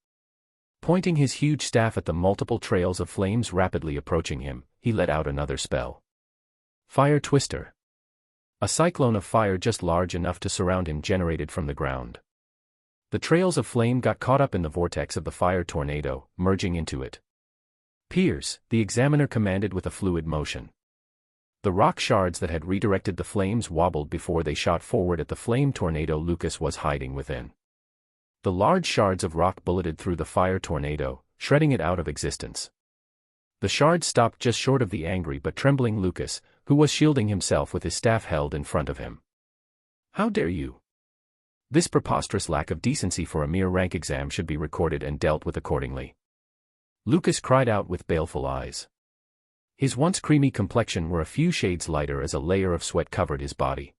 Pointing his huge staff at the multiple trails of flames rapidly approaching him, he let out another spell. Fire Twister. A cyclone of fire just large enough to surround him generated from the ground. The trails of flame got caught up in the vortex of the fire tornado, merging into it. Pierce, the examiner commanded with a fluid motion. The rock shards that had redirected the flames wobbled before they shot forward at the flame tornado Lucas was hiding within. The large shards of rock bulleted through the fire tornado, shredding it out of existence. The shards stopped just short of the angry but trembling Lucas, who was shielding himself with his staff held in front of him. "How dare you?" This preposterous lack of decency for a mere rank exam should be recorded and dealt with accordingly. Lucas cried out with baleful eyes. His once creamy complexion were a few shades lighter as a layer of sweat covered his body.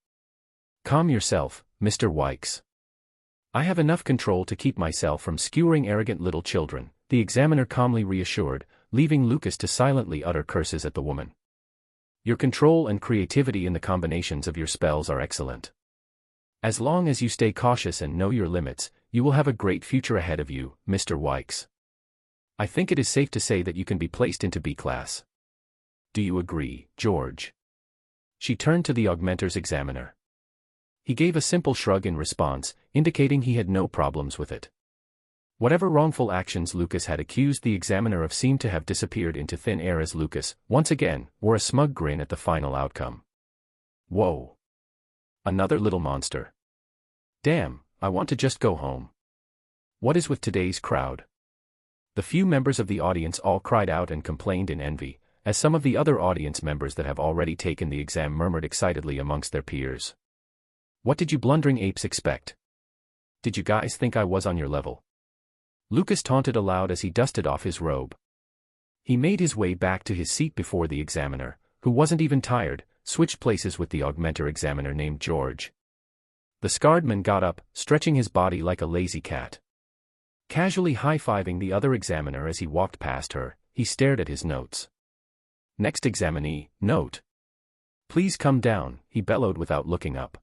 "Calm yourself, Mr. Wykes. I have enough control to keep myself from skewering arrogant little children," the examiner calmly reassured, leaving Lucas to silently utter curses at the woman. "Your control and creativity in the combinations of your spells are excellent. As long as you stay cautious and know your limits, you will have a great future ahead of you, Mr. Wykes. I think it is safe to say that you can be placed into B class. Do you agree, George?" She turned to the augmenter's examiner. He gave a simple shrug in response, indicating he had no problems with it. Whatever wrongful actions Lucas had accused the examiner of seemed to have disappeared into thin air as Lucas, once again, wore a smug grin at the final outcome. "Whoa. Another little monster. Damn, I want to just go home. What is with today's crowd?" The few members of the audience all cried out and complained in envy, as some of the other audience members that have already taken the exam murmured excitedly amongst their peers. "What did you blundering apes expect? Did you guys think I was on your level?" Lucas taunted aloud as he dusted off his robe. He made his way back to his seat before the examiner, who wasn't even tired, switched places with the augmenter examiner named George. The scarred man got up, stretching his body like a lazy cat. Casually high-fiving the other examiner as he walked past her, he stared at his notes. "Next examinee, note. Please come down," he bellowed without looking up.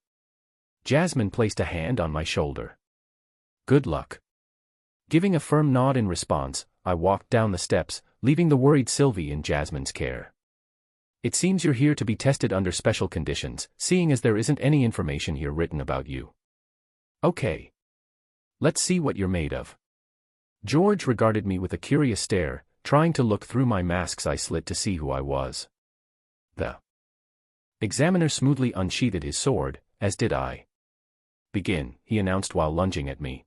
Jasmine placed a hand on my shoulder. "Good luck." Giving a firm nod in response, I walked down the steps, leaving the worried Sylvie in Jasmine's care. "It seems you're here to be tested under special conditions, seeing as there isn't any information here written about you. Okay. Let's see what you're made of." George regarded me with a curious stare, trying to look through my masks I slit to see who I was. The examiner smoothly unsheathed his sword, as did I. "Begin," he announced while lunging at me.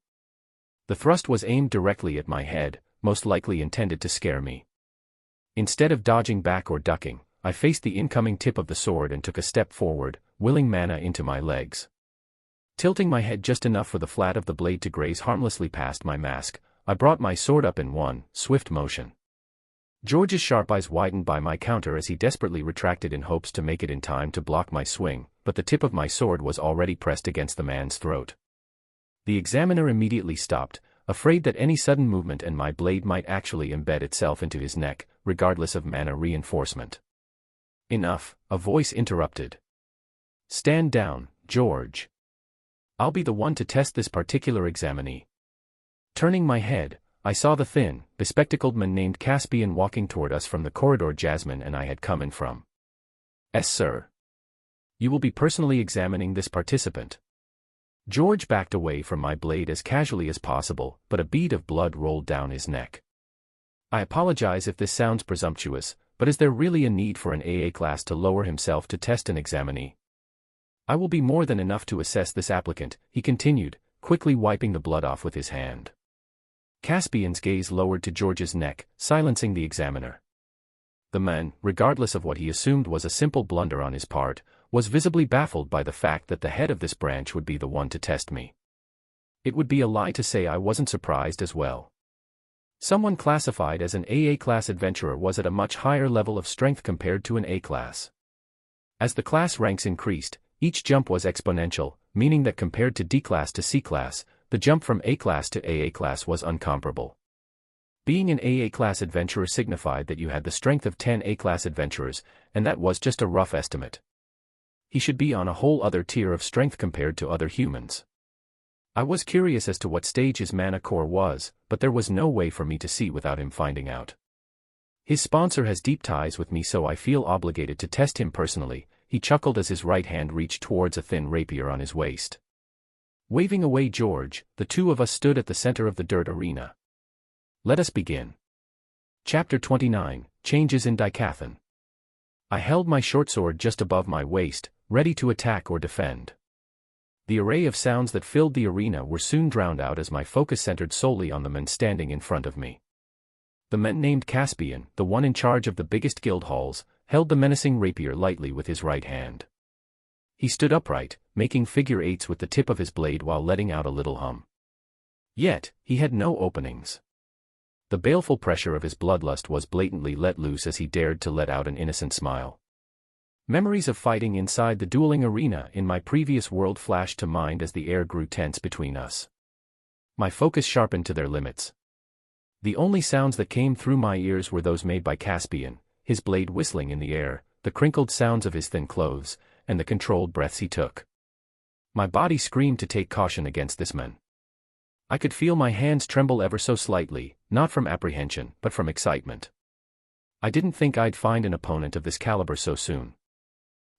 The thrust was aimed directly at my head, most likely intended to scare me. Instead of dodging back or ducking, I faced the incoming tip of the sword and took a step forward, willing mana into my legs. Tilting my head just enough for the flat of the blade to graze harmlessly past my mask, I brought my sword up in one swift motion. George's sharp eyes widened by my counter as he desperately retracted in hopes to make it in time to block my swing, but the tip of my sword was already pressed against the man's throat. The examiner immediately stopped, afraid that any sudden movement and my blade might actually embed itself into his neck, regardless of mana reinforcement. "Enough," a voice interrupted. "Stand down, George. I'll be the one to test this particular examinee." Turning my head, I saw the thin, bespectacled man named Caspian walking toward us from the corridor Jasmine and I had come in from. "Yes, sir. You will be personally examining this participant." George backed away from my blade as casually as possible, but a bead of blood rolled down his neck. I apologize if this sounds presumptuous, but is there really a need for an AA class to lower himself to test an examinee? I will be more than enough to assess this applicant, he continued, quickly wiping the blood off with his hand. Caspian's gaze lowered to George's neck, silencing the examiner. The man, regardless of what he assumed was a simple blunder on his part, was visibly baffled by the fact that the head of this branch would be the one to test me. It would be a lie to say I wasn't surprised as well. Someone classified as an AA class adventurer was at a much higher level of strength compared to an A class. As the class ranks increased, each jump was exponential, meaning that compared to D class to C class, the jump from A class to AA class was incomparable. Being an AA class adventurer signified that you had the strength of 10 A class adventurers, and that was just a rough estimate. He should be on a whole other tier of strength compared to other humans. I was curious as to what stage his mana core was, but there was no way for me to see without him finding out. His sponsor has deep ties with me, so I feel obligated to test him personally, he chuckled as his right hand reached towards a thin rapier on his waist. Waving away George, the two of us stood at the center of the dirt arena. Let us begin. Chapter 29, Changes in Decathlon. I held my short sword just above my waist, ready to attack or defend. The array of sounds that filled the arena were soon drowned out as my focus centered solely on the men standing in front of me. The man named Caspian, the one in charge of the biggest guild halls, held the menacing rapier lightly with his right hand. He stood upright, making figure eights with the tip of his blade while letting out a little hum. Yet, he had no openings. The baleful pressure of his bloodlust was blatantly let loose as he dared to let out an innocent smile. Memories of fighting inside the dueling arena in my previous world flashed to mind as the air grew tense between us. My focus sharpened to their limits. The only sounds that came through my ears were those made by Caspian, his blade whistling in the air, the crinkled sounds of his thin clothes, and the controlled breaths he took. My body screamed to take caution against this man. I could feel my hands tremble ever so slightly, not from apprehension, but from excitement. I didn't think I'd find an opponent of this caliber so soon.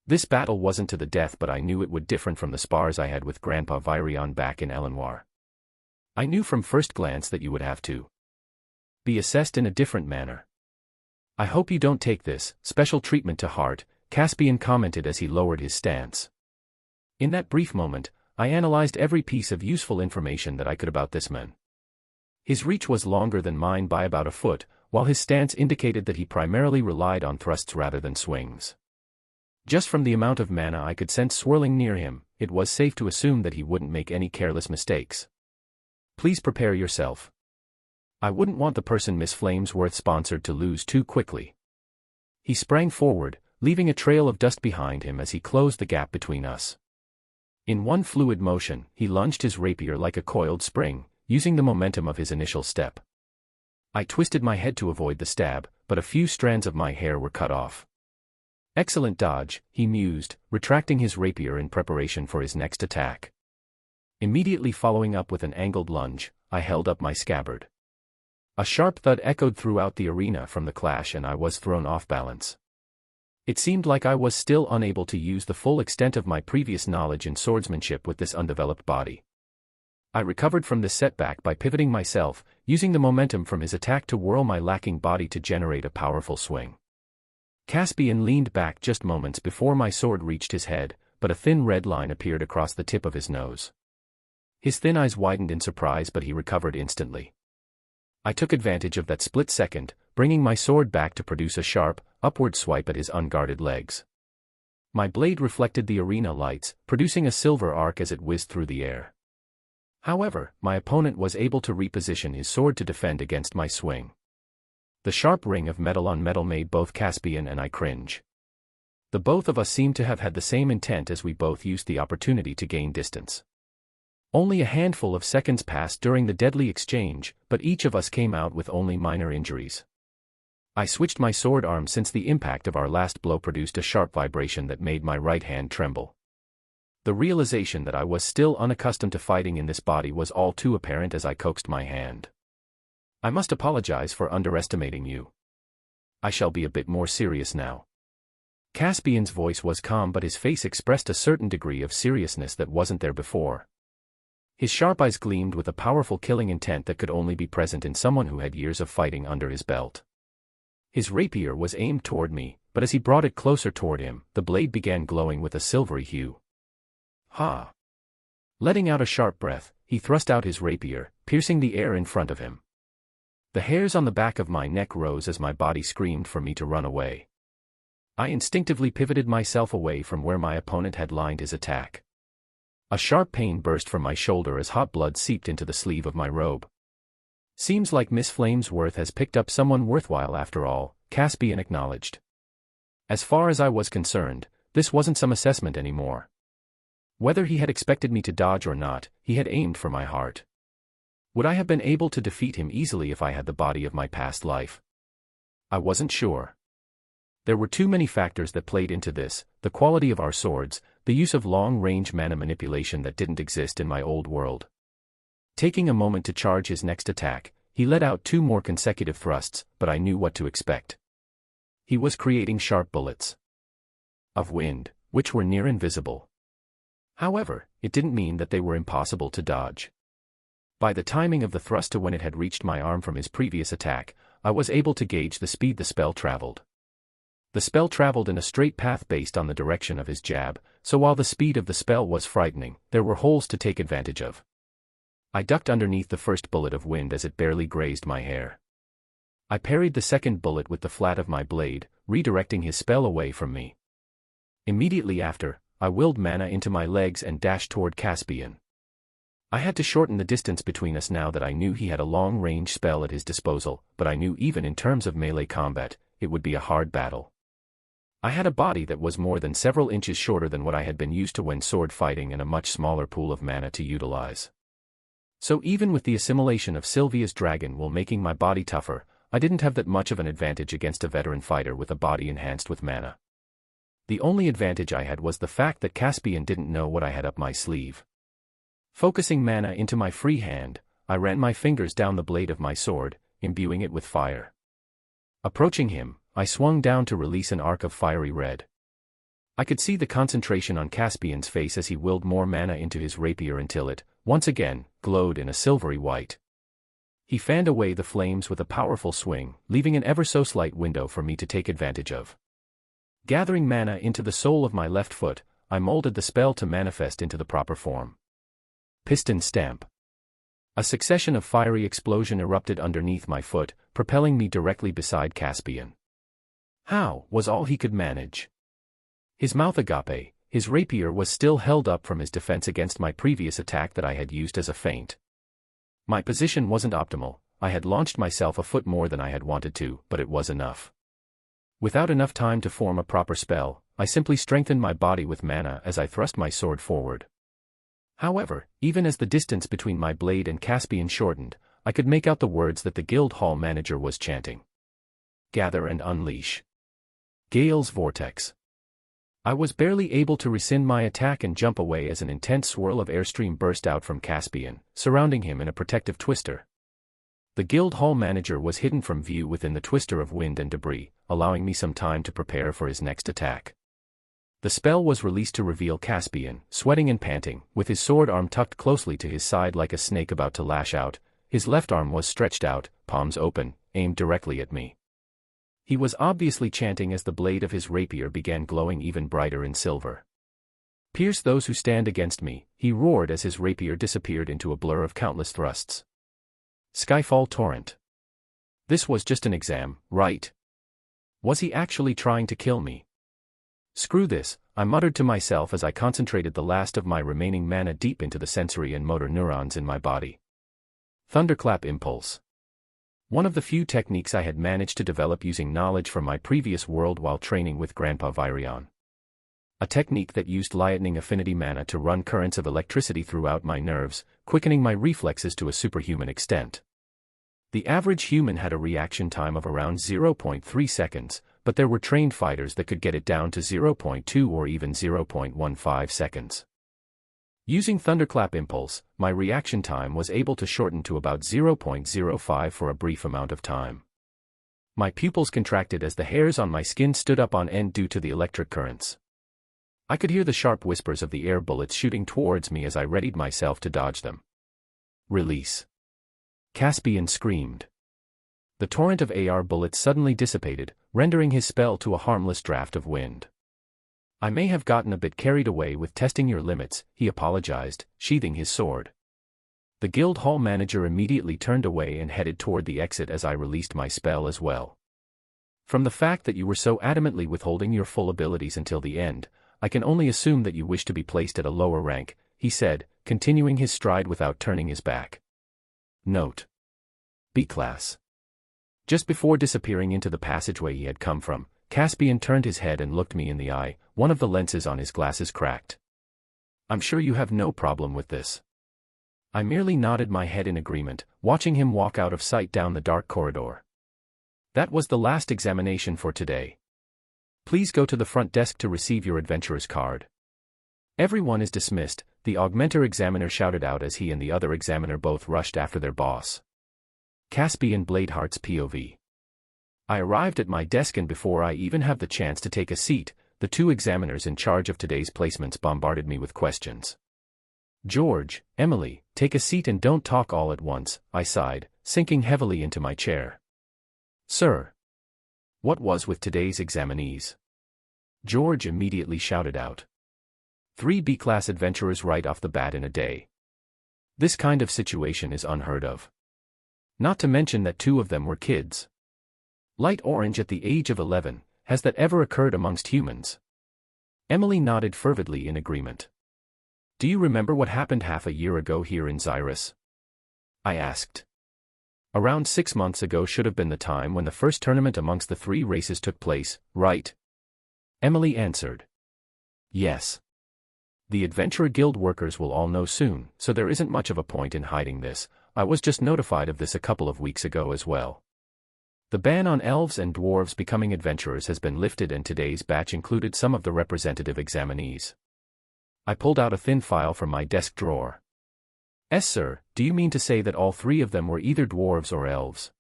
This battle wasn't to the death, but I knew it would differ from the spars I had with Grandpa Virion back in Elenoir. I knew from first glance that you would have to be assessed in a different manner. I hope you don't take this special treatment to heart, Caspian commented as he lowered his stance. In that brief moment, I analyzed every piece of useful information that I could about this man. His reach was longer than mine by about a foot, while his stance indicated that he primarily relied on thrusts rather than swings. Just from the amount of mana I could sense swirling near him, it was safe to assume that he wouldn't make any careless mistakes. Please prepare yourself. I wouldn't want the person Miss Flamesworth sponsored to lose too quickly. He sprang forward, leaving a trail of dust behind him as he closed the gap between us. In one fluid motion, he lunged his rapier like a coiled spring, using the momentum of his initial step. I twisted my head to avoid the stab, but a few strands of my hair were cut off. Excellent dodge, he mused, retracting his rapier in preparation for his next attack. Immediately following up with an angled lunge, I held up my scabbard. A sharp thud echoed throughout the arena from the clash and I was thrown off balance. It seemed like I was still unable to use the full extent of my previous knowledge in swordsmanship with this undeveloped body. I recovered from this setback by pivoting myself, using the momentum from his attack to whirl my lacking body to generate a powerful swing. Caspian leaned back just moments before my sword reached his head, but a thin red line appeared across the tip of his nose. His thin eyes widened in surprise, but he recovered instantly. I took advantage of that split second, bringing my sword back to produce a sharp, upward swipe at his unguarded legs. My blade reflected the arena lights, producing a silver arc as it whizzed through the air. However, my opponent was able to reposition his sword to defend against my swing. The sharp ring of metal on metal made both Caspian and I cringe. The both of us seemed to have had the same intent as we both used the opportunity to gain distance. Only a handful of seconds passed during the deadly exchange, but each of us came out with only minor injuries. I switched my sword arm since the impact of our last blow produced a sharp vibration that made my right hand tremble. The realization that I was still unaccustomed to fighting in this body was all too apparent as I coaxed my hand. I must apologize for underestimating you. I shall be a bit more serious now. Caspian's voice was calm, but his face expressed a certain degree of seriousness that wasn't there before. His sharp eyes gleamed with a powerful killing intent that could only be present in someone who had years of fighting under his belt. His rapier was aimed toward me, but as he brought it closer toward him, the blade began glowing with a silvery hue. Ha! Letting out a sharp breath, he thrust out his rapier, piercing the air in front of him. The hairs on the back of my neck rose as my body screamed for me to run away. I instinctively pivoted myself away from where my opponent had lined his attack. A sharp pain burst from my shoulder as hot blood seeped into the sleeve of my robe. Seems like Miss Flamesworth has picked up someone worthwhile after all, Caspian acknowledged. As far as I was concerned, this wasn't some assessment anymore. Whether he had expected me to dodge or not, he had aimed for my heart. Would I have been able to defeat him easily if I had the body of my past life? I wasn't sure. There were too many factors that played into this: the quality of our swords, the use of long-range mana manipulation that didn't exist in my old world. Taking a moment to charge his next attack, he let out 2 more consecutive thrusts, but I knew what to expect. He was creating sharp bullets of wind, which were near invisible. However, it didn't mean that they were impossible to dodge. By the timing of the thrust to when it had reached my arm from his previous attack, I was able to gauge the speed the spell traveled. The spell traveled in a straight path based on the direction of his jab, so while the speed of the spell was frightening, there were holes to take advantage of. I ducked underneath the first bullet of wind as it barely grazed my hair. I parried the second bullet with the flat of my blade, redirecting his spell away from me. Immediately after, I willed mana into my legs and dashed toward Caspian. I had to shorten the distance between us now that I knew he had a long-range spell at his disposal, but I knew even in terms of melee combat, it would be a hard battle. I had a body that was more than several inches shorter than what I had been used to when sword fighting and a much smaller pool of mana to utilize. So even with the assimilation of Sylvia's dragon wool making my body tougher, I didn't have that much of an advantage against a veteran fighter with a body enhanced with mana. The only advantage I had was the fact that Caspian didn't know what I had up my sleeve. Focusing mana into my free hand, I ran my fingers down the blade of my sword, imbuing it with fire. Approaching him, I swung down to release an arc of fiery red. I could see the concentration on Caspian's face as he willed more mana into his rapier until it, once again, glowed in a silvery white. He fanned away the flames with a powerful swing, leaving an ever-so-slight window for me to take advantage of. Gathering mana into the sole of my left foot, I molded the spell to manifest into the proper form. Piston Stamp. A succession of fiery explosions erupted underneath my foot, propelling me directly beside Caspian. How was all he could manage? His mouth agape, his rapier was still held up from his defense against my previous attack that I had used as a feint. My position wasn't optimal, I had launched myself a foot more than I had wanted to, but it was enough. Without enough time to form a proper spell, I simply strengthened my body with mana as I thrust my sword forward. However, even as the distance between my blade and Caspian shortened, I could make out the words that the guild hall manager was chanting. Gather and unleash. Gale's Vortex. I was barely able to rescind my attack and jump away as an intense swirl of airstream burst out from Caspian, surrounding him in a protective twister. The guild hall manager was hidden from view within the twister of wind and debris, allowing me some time to prepare for his next attack. The spell was released to reveal Caspian, sweating and panting, with his sword arm tucked closely to his side like a snake about to lash out. His left arm was stretched out, palms open, aimed directly at me. He was obviously chanting as the blade of his rapier began glowing even brighter in silver. Pierce those who stand against me, he roared as his rapier disappeared into a blur of countless thrusts. Skyfall Torrent. This was just an exam, right? Was he actually trying to kill me? Screw this, I muttered to myself as I concentrated the last of my remaining mana deep into the sensory and motor neurons in my body. Thunderclap Impulse. One of the few techniques I had managed to develop using knowledge from my previous world while training with Grandpa Virion. A technique that used lightning affinity mana to run currents of electricity throughout my nerves, quickening my reflexes to a superhuman extent. The average human had a reaction time of around 0.3 seconds, but there were trained fighters that could get it down to 0.2 or even 0.15 seconds. Using Thunderclap Impulse, my reaction time was able to shorten to about 0.05 for a brief amount of time. My pupils contracted as the hairs on my skin stood up on end due to the electric currents. I could hear the sharp whispers of the air bullets shooting towards me as I readied myself to dodge them. Release. Caspian screamed. The torrent of AR bullets suddenly dissipated, rendering his spell to a harmless draft of wind. I may have gotten a bit carried away with testing your limits, he apologized, sheathing his sword. The guild hall manager immediately turned away and headed toward the exit as I released my spell as well. From the fact that you were so adamantly withholding your full abilities until the end, I can only assume that you wish to be placed at a lower rank, he said, continuing his stride without turning his back. Note: B class. Just before disappearing into the passageway he had come from, Caspian turned his head and looked me in the eye, one of the lenses on his glasses cracked. I'm sure you have no problem with this. I merely nodded my head in agreement, watching him walk out of sight down the dark corridor. That was the last examination for today. Please go to the front desk to receive your adventurer's card. Everyone is dismissed, the augmenter examiner shouted out as he and the other examiner both rushed after their boss. Caspian Bladeheart's POV. I arrived at my desk and before I even have the chance to take a seat, the two examiners in charge of today's placements bombarded me with questions. George, Emily, take a seat and don't talk all at once, I sighed, sinking heavily into my chair. Sir. What was with today's examinees? George immediately shouted out. 3 B-class adventurers right off the bat in a day. This kind of situation is unheard of. Not to mention that 2 of them were kids. Light orange at the age of 11, has that ever occurred amongst humans? Emily nodded fervidly in agreement. Do you remember what happened half a year ago here in Xyrus? I asked. Around 6 months ago should have been the time when the first tournament amongst the 3 races took place, right? Emily answered. Yes. The Adventurer Guild workers will all know soon, so there isn't much of a point in hiding this. I was just notified of this a couple of weeks ago as well. The ban on elves and dwarves becoming adventurers has been lifted and today's batch included some of the representative examinees. I pulled out a thin file from my desk drawer. Yes, sir, do you mean to say that all 3 of them were either dwarves or elves?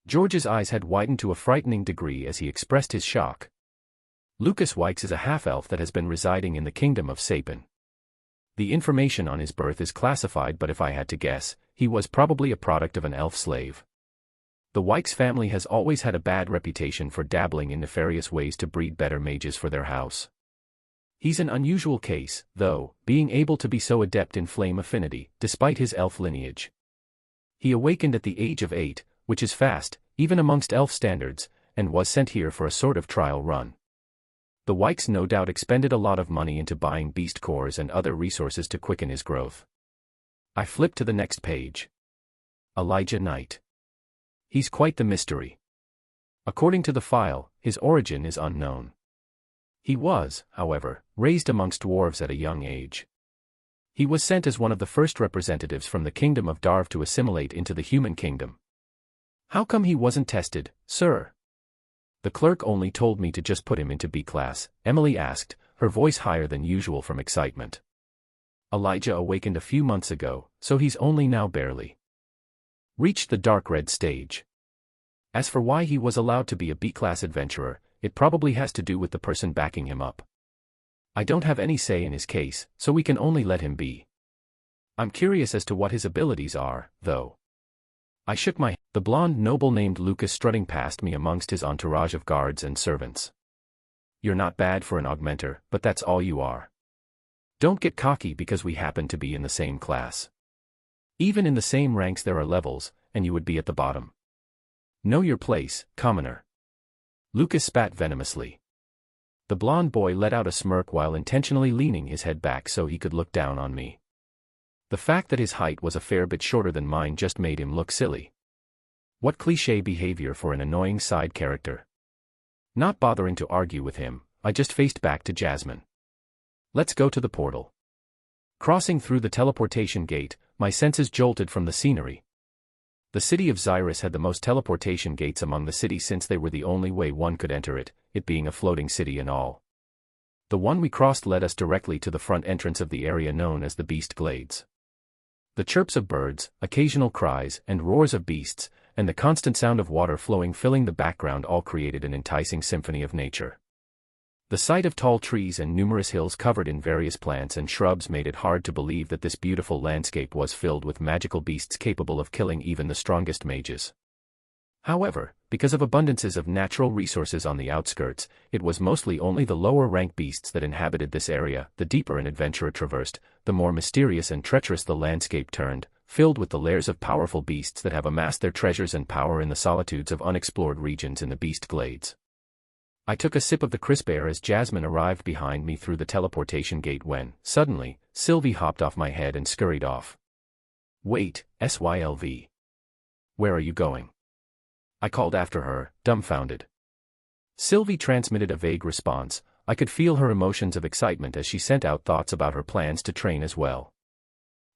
George's eyes had widened to a frightening degree as he expressed his shock. Lucas Wykes is a half-elf that has been residing in the kingdom of Sapin. The information on his birth is classified, but if I had to guess, he was probably a product of an elf slave. The Wykes family has always had a bad reputation for dabbling in nefarious ways to breed better mages for their house. He's an unusual case, though, being able to be so adept in flame affinity, despite his elf lineage. He awakened at the age of 8, which is fast, even amongst elf standards, and was sent here for a sort of trial run. The Wykes no doubt expended a lot of money into buying beast cores and other resources to quicken his growth. I flipped to the next page. Elijah Knight. He's quite the mystery. According to the file, his origin is unknown. He was, however, raised amongst dwarves at a young age. He was sent as one of the first representatives from the kingdom of Darv to assimilate into the human kingdom. How come he wasn't tested, sir? The clerk only told me to just put him into B class, Emily asked, her voice higher than usual from excitement. Elijah awakened a few months ago, so he's only now barely reached the dark red stage. As for why he was allowed to be a B-class adventurer, it probably has to do with the person backing him up. I don't have any say in his case, so we can only let him be. I'm curious as to what his abilities are, though. I shook my head, the blonde noble named Lucas strutting past me amongst his entourage of guards and servants. You're not bad for an augmenter, but that's all you are. Don't get cocky because we happen to be in the same class. Even in the same ranks there are levels, and you would be at the bottom. Know your place, commoner. Lucas spat venomously. The blonde boy let out a smirk while intentionally leaning his head back so he could look down on me. The fact that his height was a fair bit shorter than mine just made him look silly. What cliché behavior for an annoying side character. Not bothering to argue with him, I just faced back to Jasmine. Let's go to the portal. Crossing through the teleportation gate, my senses jolted from the scenery. The city of Xyrus had the most teleportation gates among the cities since they were the only way one could enter it, it being a floating city and all. The one we crossed led us directly to the front entrance of the area known as the Beast Glades. The chirps of birds, occasional cries and roars of beasts, and the constant sound of water flowing filling the background all created an enticing symphony of nature. The sight of tall trees and numerous hills covered in various plants and shrubs made it hard to believe that this beautiful landscape was filled with magical beasts capable of killing even the strongest mages. However, because of abundances of natural resources on the outskirts, it was mostly only the lower-rank beasts that inhabited this area. The deeper an adventurer traversed, the more mysterious and treacherous the landscape turned, filled with the lairs of powerful beasts that have amassed their treasures and power in the solitudes of unexplored regions in the beast glades. I took a sip of the crisp air as Jasmine arrived behind me through the teleportation gate when, suddenly, Sylvie hopped off my head and scurried off. "Wait, Sylv. Where are you going?" I called after her, dumbfounded. Sylvie transmitted a vague response. I could feel her emotions of excitement as she sent out thoughts about her plans to train as well.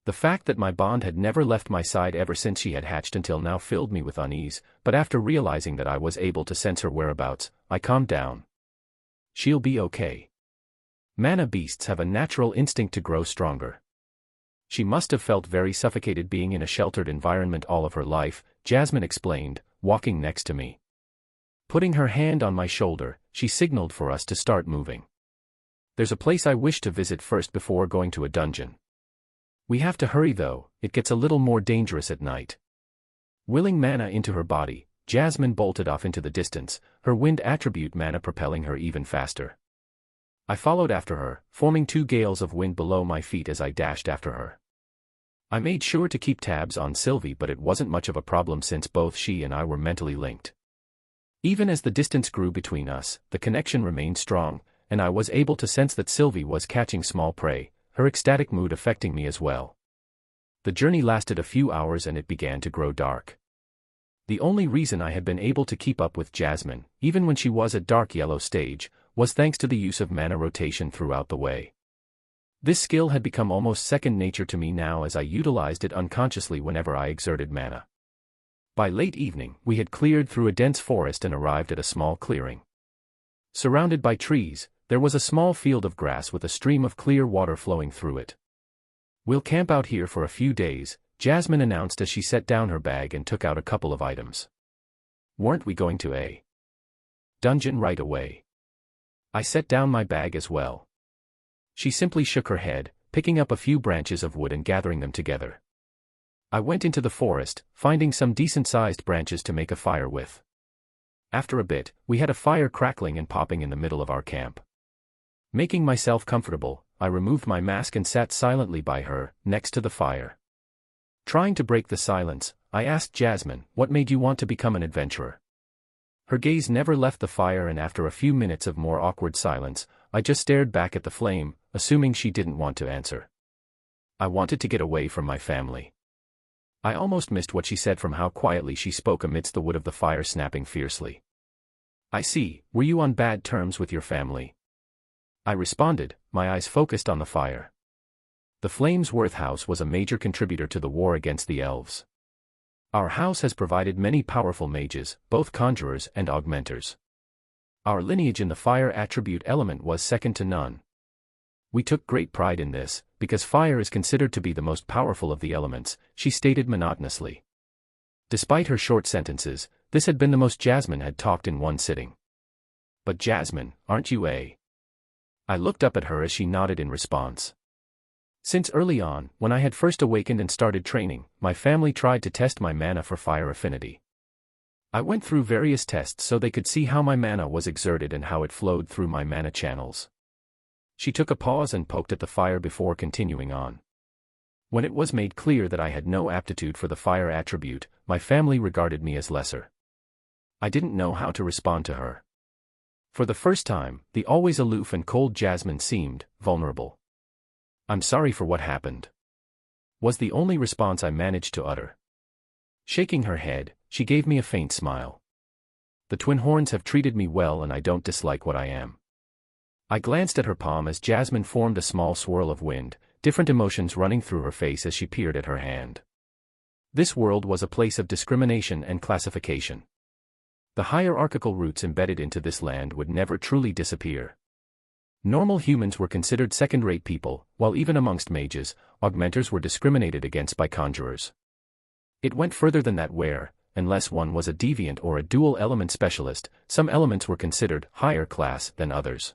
The fact that my bond had never left my side ever since she had hatched until now filled me with unease, but after realizing that I was able to sense her whereabouts, I calmed down. She'll be okay. Mana beasts have a natural instinct to grow stronger. She must have felt very suffocated being in a sheltered environment all of her life, Jasmine explained, walking next to me. Putting her hand on my shoulder, she signaled for us to start moving. "There's a place I wish to visit first before going to a dungeon. We have to hurry though, it gets a little more dangerous at night." Willing mana into her body, Jasmine bolted off into the distance, her wind attribute mana propelling her even faster. I followed after her, forming two gales of wind below my feet as I dashed after her. I made sure to keep tabs on Sylvie, but it wasn't much of a problem since both she and I were mentally linked. Even as the distance grew between us, the connection remained strong, and I was able to sense that Sylvie was catching small prey, her ecstatic mood affecting me as well. The journey lasted a few hours and it began to grow dark. The only reason I had been able to keep up with Jasmine, even when she was at dark yellow stage, was thanks to the use of mana rotation throughout the way. This skill had become almost second nature to me now as I utilized it unconsciously whenever I exerted mana. By late evening, we had cleared through a dense forest and arrived at a small clearing. Surrounded by trees, there was a small field of grass with a stream of clear water flowing through it. "We'll camp out here for a few days," Jasmine announced as she set down her bag and took out a couple of items. "Weren't we going to a dungeon right away?" I set down my bag as well. She simply shook her head, picking up a few branches of wood and gathering them together. I went into the forest, finding some decent-sized branches to make a fire with. After a bit, we had a fire crackling and popping in the middle of our camp. Making myself comfortable, I removed my mask and sat silently by her, next to the fire. Trying to break the silence, I asked Jasmine, "What made you want to become an adventurer?" Her gaze never left the fire, and after a few minutes of more awkward silence, I just stared back at the flame, assuming she didn't want to answer. "I wanted to get away from my family." I almost missed what she said from how quietly she spoke amidst the wood of the fire snapping fiercely. "I see, were you on bad terms with your family?" I responded, my eyes focused on the fire. The Flamesworth house was a major contributor to the war against the elves. Our house has provided many powerful mages, both conjurers and augmenters. Our lineage in the fire attribute element was second to none. We took great pride in this, because fire is considered to be the most powerful of the elements, she stated monotonously. Despite her short sentences, this had been the most Jasmine had talked in one sitting. "But Jasmine, aren't you a?" I looked up at her as she nodded in response. Since early on, when I had first awakened and started training, my family tried to test my mana for fire affinity. I went through various tests so they could see how my mana was exerted and how it flowed through my mana channels. She took a pause and poked at the fire before continuing on. When it was made clear that I had no aptitude for the fire attribute, my family regarded me as lesser. I didn't know how to respond to her. For the first time, the always aloof and cold Jasmine seemed vulnerable. "I'm sorry for what happened," was the only response I managed to utter. Shaking her head, she gave me a faint smile. "The Twin Horns have treated me well and I don't dislike what I am." I glanced at her palm as Jasmine formed a small swirl of wind, different emotions running through her face as she peered at her hand. This world was a place of discrimination and classification. The hierarchical roots embedded into this land would never truly disappear. Normal humans were considered second-rate people, while even amongst mages, augmenters were discriminated against by conjurers. It went further than that where, unless one was a deviant or a dual-element specialist, some elements were considered higher class than others.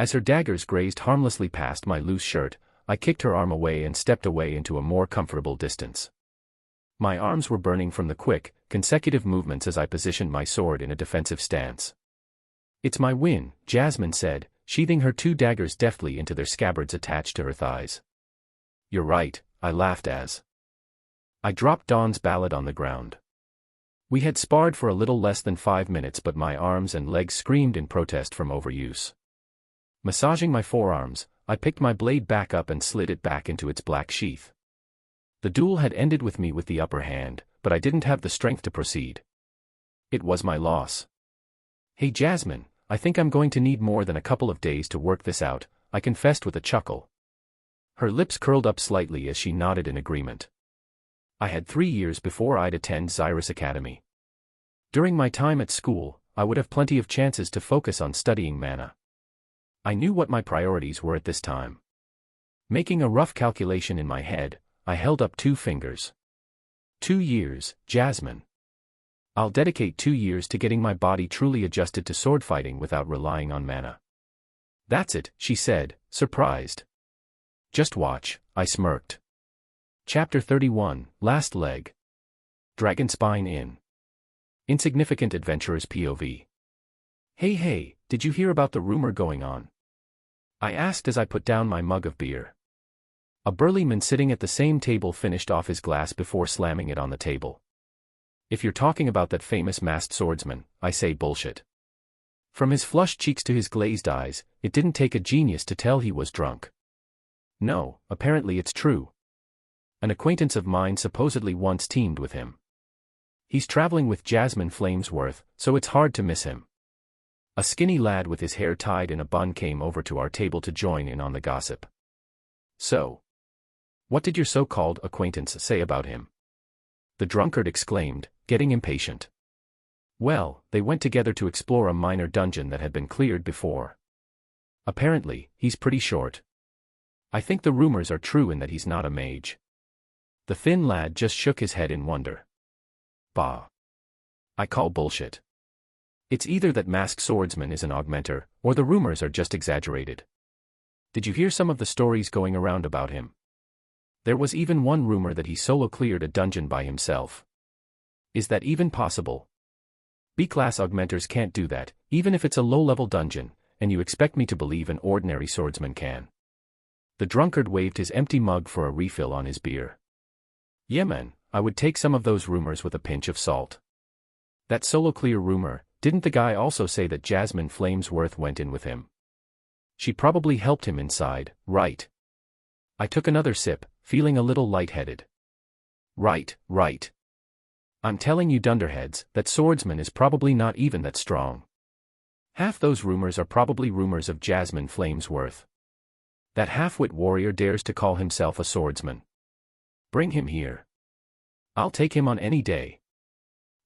As her daggers grazed harmlessly past my loose shirt, I kicked her arm away and stepped away into a more comfortable distance. My arms were burning from the quick, consecutive movements as I positioned my sword in a defensive stance. "It's my win," Jasmine said, sheathing her 2 daggers deftly into their scabbards attached to her thighs. "You're right," I laughed as I dropped Dawn's ballad on the ground. We had sparred for a little less than 5 minutes, but my arms and legs screamed in protest from overuse. Massaging my forearms, I picked my blade back up and slid it back into its black sheath. The duel had ended with me with the upper hand, but I didn't have the strength to proceed. It was my loss. "Hey Jasmine, I think I'm going to need more than a couple of days to work this out," I confessed with a chuckle. Her lips curled up slightly as she nodded in agreement. I had 3 years before I'd attend Xyrus Academy. During my time at school, I would have plenty of chances to focus on studying mana. I knew what my priorities were at this time. Making a rough calculation in my head, I held up 2 fingers. 2 years, Jasmine. I'll dedicate 2 years to getting my body truly adjusted to sword fighting without relying on mana. "That's it," she said, surprised. "Just watch," I smirked. Chapter 31, Last Leg. Dragonspine Inn. Insignificant Adventurer's POV. Hey, did you hear about the rumor going on?" I asked as I put down my mug of beer. A burly man sitting at the same table finished off his glass before slamming it on the table. "If you're talking about that famous masked swordsman, I say bullshit." From his flushed cheeks to his glazed eyes, it didn't take a genius to tell he was drunk. "No, apparently it's true. An acquaintance of mine supposedly once teamed with him. He's traveling with Jasmine Flamesworth, so it's hard to miss him." A skinny lad with his hair tied in a bun came over to our table to join in on the gossip. "So, what did your so-called acquaintance say about him?" the drunkard exclaimed, getting impatient. "Well, they went together to explore a minor dungeon that had been cleared before. Apparently, he's pretty short. I think the rumors are true in that he's not a mage." The thin lad just shook his head in wonder. "Bah. I call bullshit. It's either that masked swordsman is an augmenter, or the rumors are just exaggerated. Did you hear some of the stories going around about him? There was even one rumor that he solo cleared a dungeon by himself. Is that even possible? B-class augmenters can't do that, even if it's a low-level dungeon, and you expect me to believe an ordinary swordsman can?" The drunkard waved his empty mug for a refill on his beer. "Yeah man, I would take some of those rumors with a pinch of salt. That solo clear rumor, didn't the guy also say that Jasmine Flamesworth went in with him? She probably helped him inside, right?" I took another sip, feeling a little lightheaded. Right. I'm telling you dunderheads, that swordsman is probably not even that strong. Half those rumors are probably rumors of Jasmine Flamesworth. That half-wit warrior dares to call himself a swordsman. Bring him here. I'll take him on any day."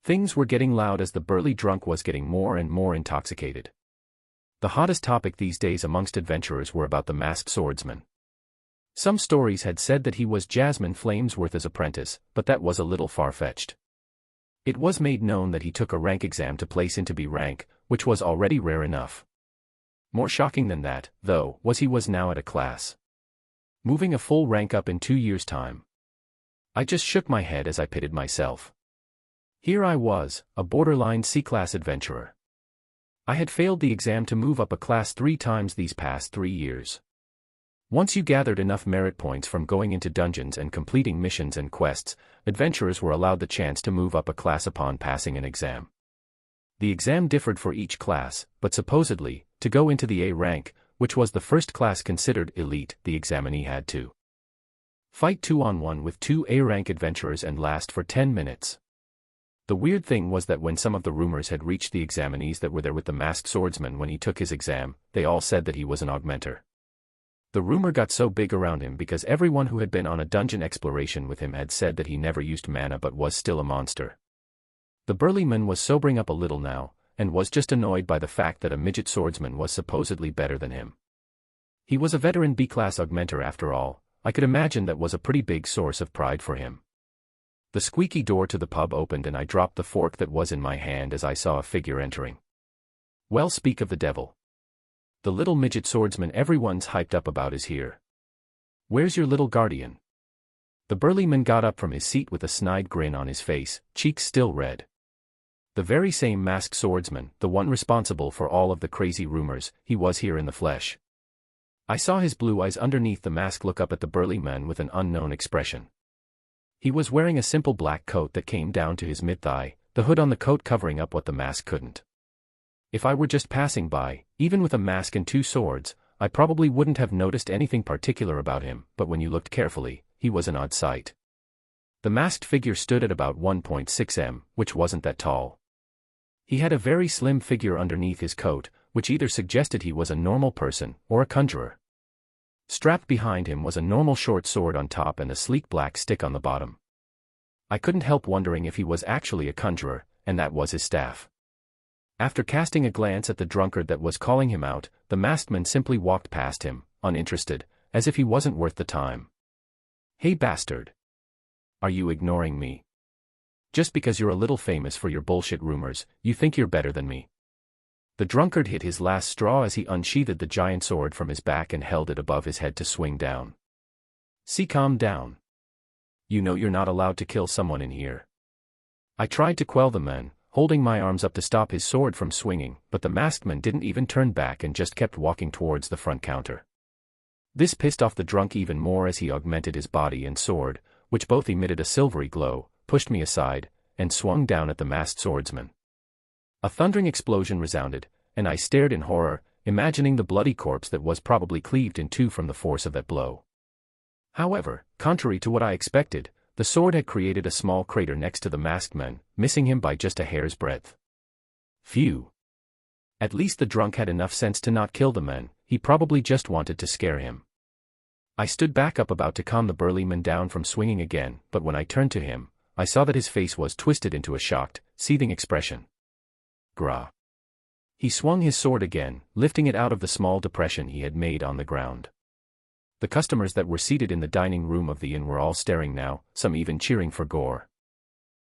Things were getting loud as the burly drunk was getting more and more intoxicated. The hottest topic these days amongst adventurers were about the masked swordsman. Some stories had said that he was Jasmine Flamesworth's apprentice, but that was a little far-fetched. It was made known that he took a rank exam to place into B rank, which was already rare enough. More shocking than that, though, was he was now at a class, moving a full rank up in 2 years' time. I just shook my head as I pitted myself. Here I was, a borderline C-class adventurer. I had failed the exam to move up a class 3 times these past 3 years. Once you gathered enough merit points from going into dungeons and completing missions and quests, adventurers were allowed the chance to move up a class upon passing an exam. The exam differed for each class, but supposedly, to go into the A rank, which was the first class considered elite, the examinee had to fight 2-on-1 with 2 A-rank adventurers and last for 10 minutes. The weird thing was that when some of the rumors had reached the examinees that were there with the masked swordsman when he took his exam, they all said that he was an augmenter. The rumor got so big around him because everyone who had been on a dungeon exploration with him had said that he never used mana but was still a monster. The burly man was sobering up a little now, and was just annoyed by the fact that a midget swordsman was supposedly better than him. He was a veteran B-class augmenter after all. I could imagine that was a pretty big source of pride for him. The squeaky door to the pub opened and I dropped the fork that was in my hand as I saw a figure entering. Well, speak of the devil. The little midget swordsman everyone's hyped up about is here. Where's your little guardian? The burly man got up from his seat with a snide grin on his face, cheeks still red. The very same masked swordsman, the one responsible for all of the crazy rumors, he was here in the flesh. I saw his blue eyes underneath the mask look up at the burly man with an unknown expression. He was wearing a simple black coat that came down to his mid-thigh, the hood on the coat covering up what the mask couldn't. If I were just passing by, even with a mask and two swords, I probably wouldn't have noticed anything particular about him, but when you looked carefully, he was an odd sight. The masked figure stood at about 1.6 m, which wasn't that tall. He had a very slim figure underneath his coat, which either suggested he was a normal person or a conjurer. Strapped behind him was a normal short sword on top and a sleek black stick on the bottom. I couldn't help wondering if he was actually a conjurer, and that was his staff. After casting a glance at the drunkard that was calling him out, the masked man simply walked past him, uninterested, as if he wasn't worth the time. Hey bastard! Are you ignoring me? Just because you're a little famous for your bullshit rumors, you think you're better than me. The drunkard hit his last straw as he unsheathed the giant sword from his back and held it above his head to swing down. See, calm down. You know you're not allowed to kill someone in here. I tried to quell the man, holding my arms up to stop his sword from swinging, but the masked man didn't even turn back and just kept walking towards the front counter. This pissed off the drunk even more as he augmented his body and sword, which both emitted a silvery glow, pushed me aside, and swung down at the masked swordsman. A thundering explosion resounded, and I stared in horror, imagining the bloody corpse that was probably cleaved in two from the force of that blow. However, contrary to what I expected, the sword had created a small crater next to the masked man, missing him by just a hair's breadth. Phew. At least the drunk had enough sense to not kill the man, he probably just wanted to scare him. I stood back up about to calm the burly man down from swinging again, but when I turned to him, I saw that his face was twisted into a shocked, seething expression. Grah. He swung his sword again, lifting it out of the small depression he had made on the ground. The customers that were seated in the dining room of the inn were all staring now, some even cheering for gore.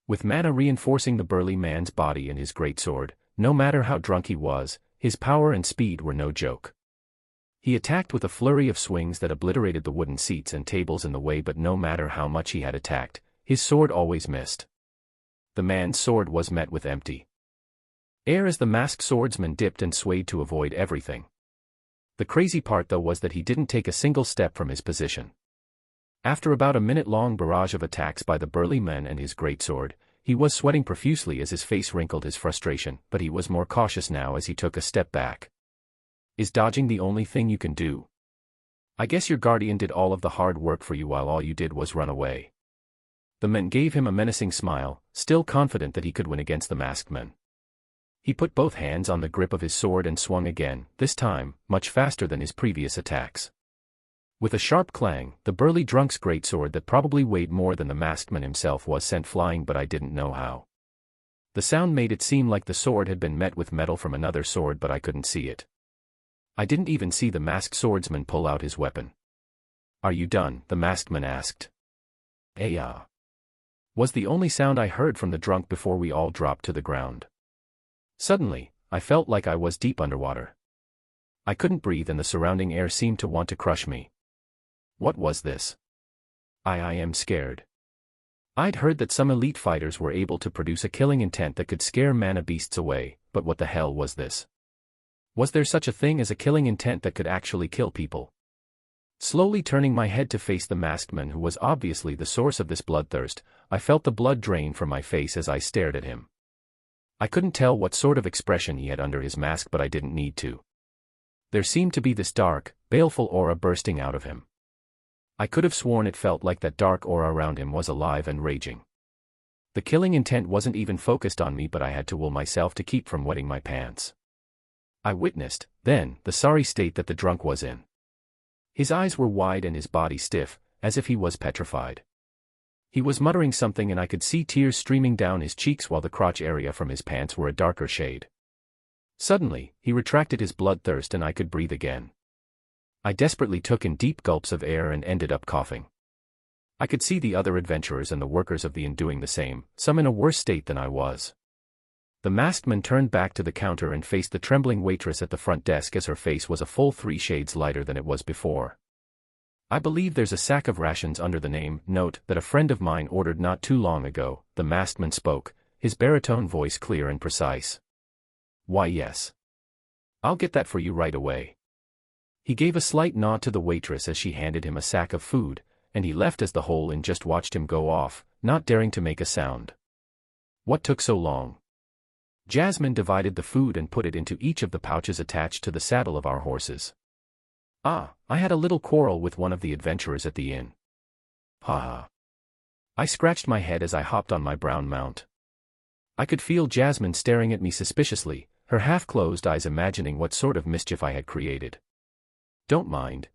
With mana reinforcing the burly man's body and his greatsword, no matter how drunk he was, his power and speed were no joke. He attacked with a flurry of swings that obliterated the wooden seats and tables in the way, but no matter how much he had attacked, his sword always missed. The man's sword was met with empty air as the masked swordsman dipped and swayed to avoid everything. The crazy part though was that he didn't take a single step from his position. After about a minute-long barrage of attacks by the burly man and his greatsword, he was sweating profusely as his face wrinkled his frustration, but he was more cautious now as he took a step back. Is dodging the only thing you can do? I guess your guardian did all of the hard work for you while all you did was run away. The man gave him a menacing smile, still confident that he could win against the masked man. He put both hands on the grip of his sword and swung again, this time, much faster than his previous attacks. With a sharp clang, the burly drunk's greatsword that probably weighed more than the masked man himself was sent flying, but I didn't know how. The sound made it seem like the sword had been met with metal from another sword, but I couldn't see it. I didn't even see the masked swordsman pull out his weapon. Are you done? The masked man asked. Was the only sound I heard from the drunk before we all dropped to the ground. Suddenly, I felt like I was deep underwater. I couldn't breathe and the surrounding air seemed to want to crush me. What was this? I am scared. I'd heard that some elite fighters were able to produce a killing intent that could scare mana beasts away, but what the hell was this? Was there such a thing as a killing intent that could actually kill people? Slowly turning my head to face the masked man who was obviously the source of this bloodthirst, I felt the blood drain from my face as I stared at him. I couldn't tell what sort of expression he had under his mask, but I didn't need to. There seemed to be this dark, baleful aura bursting out of him. I could have sworn it felt like that dark aura around him was alive and raging. The killing intent wasn't even focused on me, but I had to will myself to keep from wetting my pants. I witnessed, then, the sorry state that the drunk was in. His eyes were wide and his body stiff, as if he was petrified. He was muttering something and I could see tears streaming down his cheeks while the crotch area from his pants were a darker shade. Suddenly, he retracted his bloodthirst and I could breathe again. I desperately took in deep gulps of air and ended up coughing. I could see the other adventurers and the workers of the inn doing the same, some in a worse state than I was. The masked man turned back to the counter and faced the trembling waitress at the front desk as her face was a full 3 shades lighter than it was before. "I believe there's a sack of rations under the name note that a friend of mine ordered not too long ago," the masked man spoke, his baritone voice clear and precise. "Why, yes. I'll get that for you right away." He gave a slight nod to the waitress as she handed him a sack of food, and he left as the whole inn just watched him go off, not daring to make a sound. What took so long? Jasmine divided the food and put it into each of the pouches attached to the saddle of our horses. "I had a little quarrel with one of the adventurers at the inn." "Ha ha." I scratched my head as I hopped on my brown mount. I could feel Jasmine staring at me suspiciously, her half-closed eyes imagining what sort of mischief I had created. Don't mind.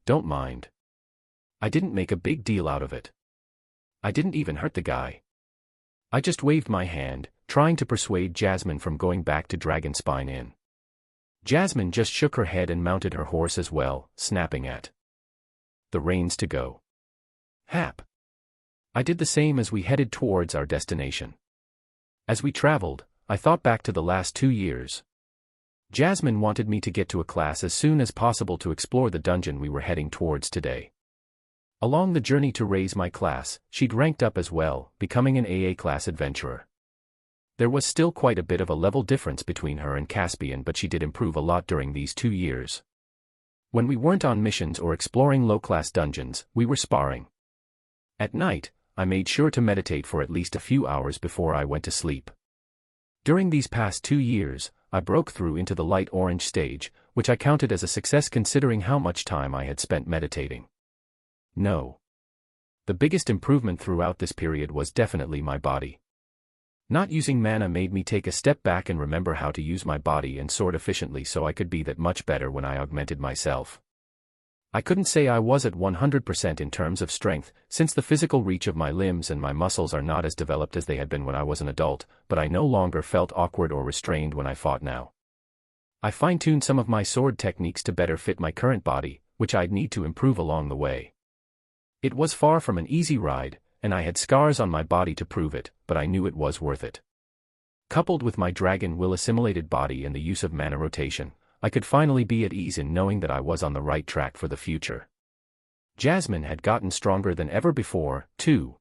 I didn't make a big deal out of it. I didn't even hurt the guy." I just waved my hand, trying to persuade Jasmine from going back to Dragonspine Inn. Jasmine just shook her head and mounted her horse as well, snapping at the reins to go. Hap. I did the same as we headed towards our destination. As we traveled, I thought back to the last 2 years. Jasmine wanted me to get to a class as soon as possible to explore the dungeon we were heading towards today. Along the journey to raise my class, she'd ranked up as well, becoming an AA class adventurer. There was still quite a bit of a level difference between her and Caspian, but she did improve a lot during these 2 years. When we weren't on missions or exploring low-class dungeons, we were sparring. At night, I made sure to meditate for at least a few hours before I went to sleep. During these past 2 years, I broke through into the light orange stage, which I counted as a success considering how much time I had spent meditating. No. The biggest improvement throughout this period was definitely my body. Not using mana made me take a step back and remember how to use my body and sword efficiently so I could be that much better when I augmented myself. I couldn't say I was at 100% in terms of strength, since the physical reach of my limbs and my muscles are not as developed as they had been when I was an adult, but I no longer felt awkward or restrained when I fought now. I fine-tuned some of my sword techniques to better fit my current body, which I'd need to improve along the way. It was far from an easy ride, and I had scars on my body to prove it, but I knew it was worth it. Coupled with my dragon will-assimilated body and the use of mana rotation, I could finally be at ease in knowing that I was on the right track for the future. Jasmine had gotten stronger than ever before, too.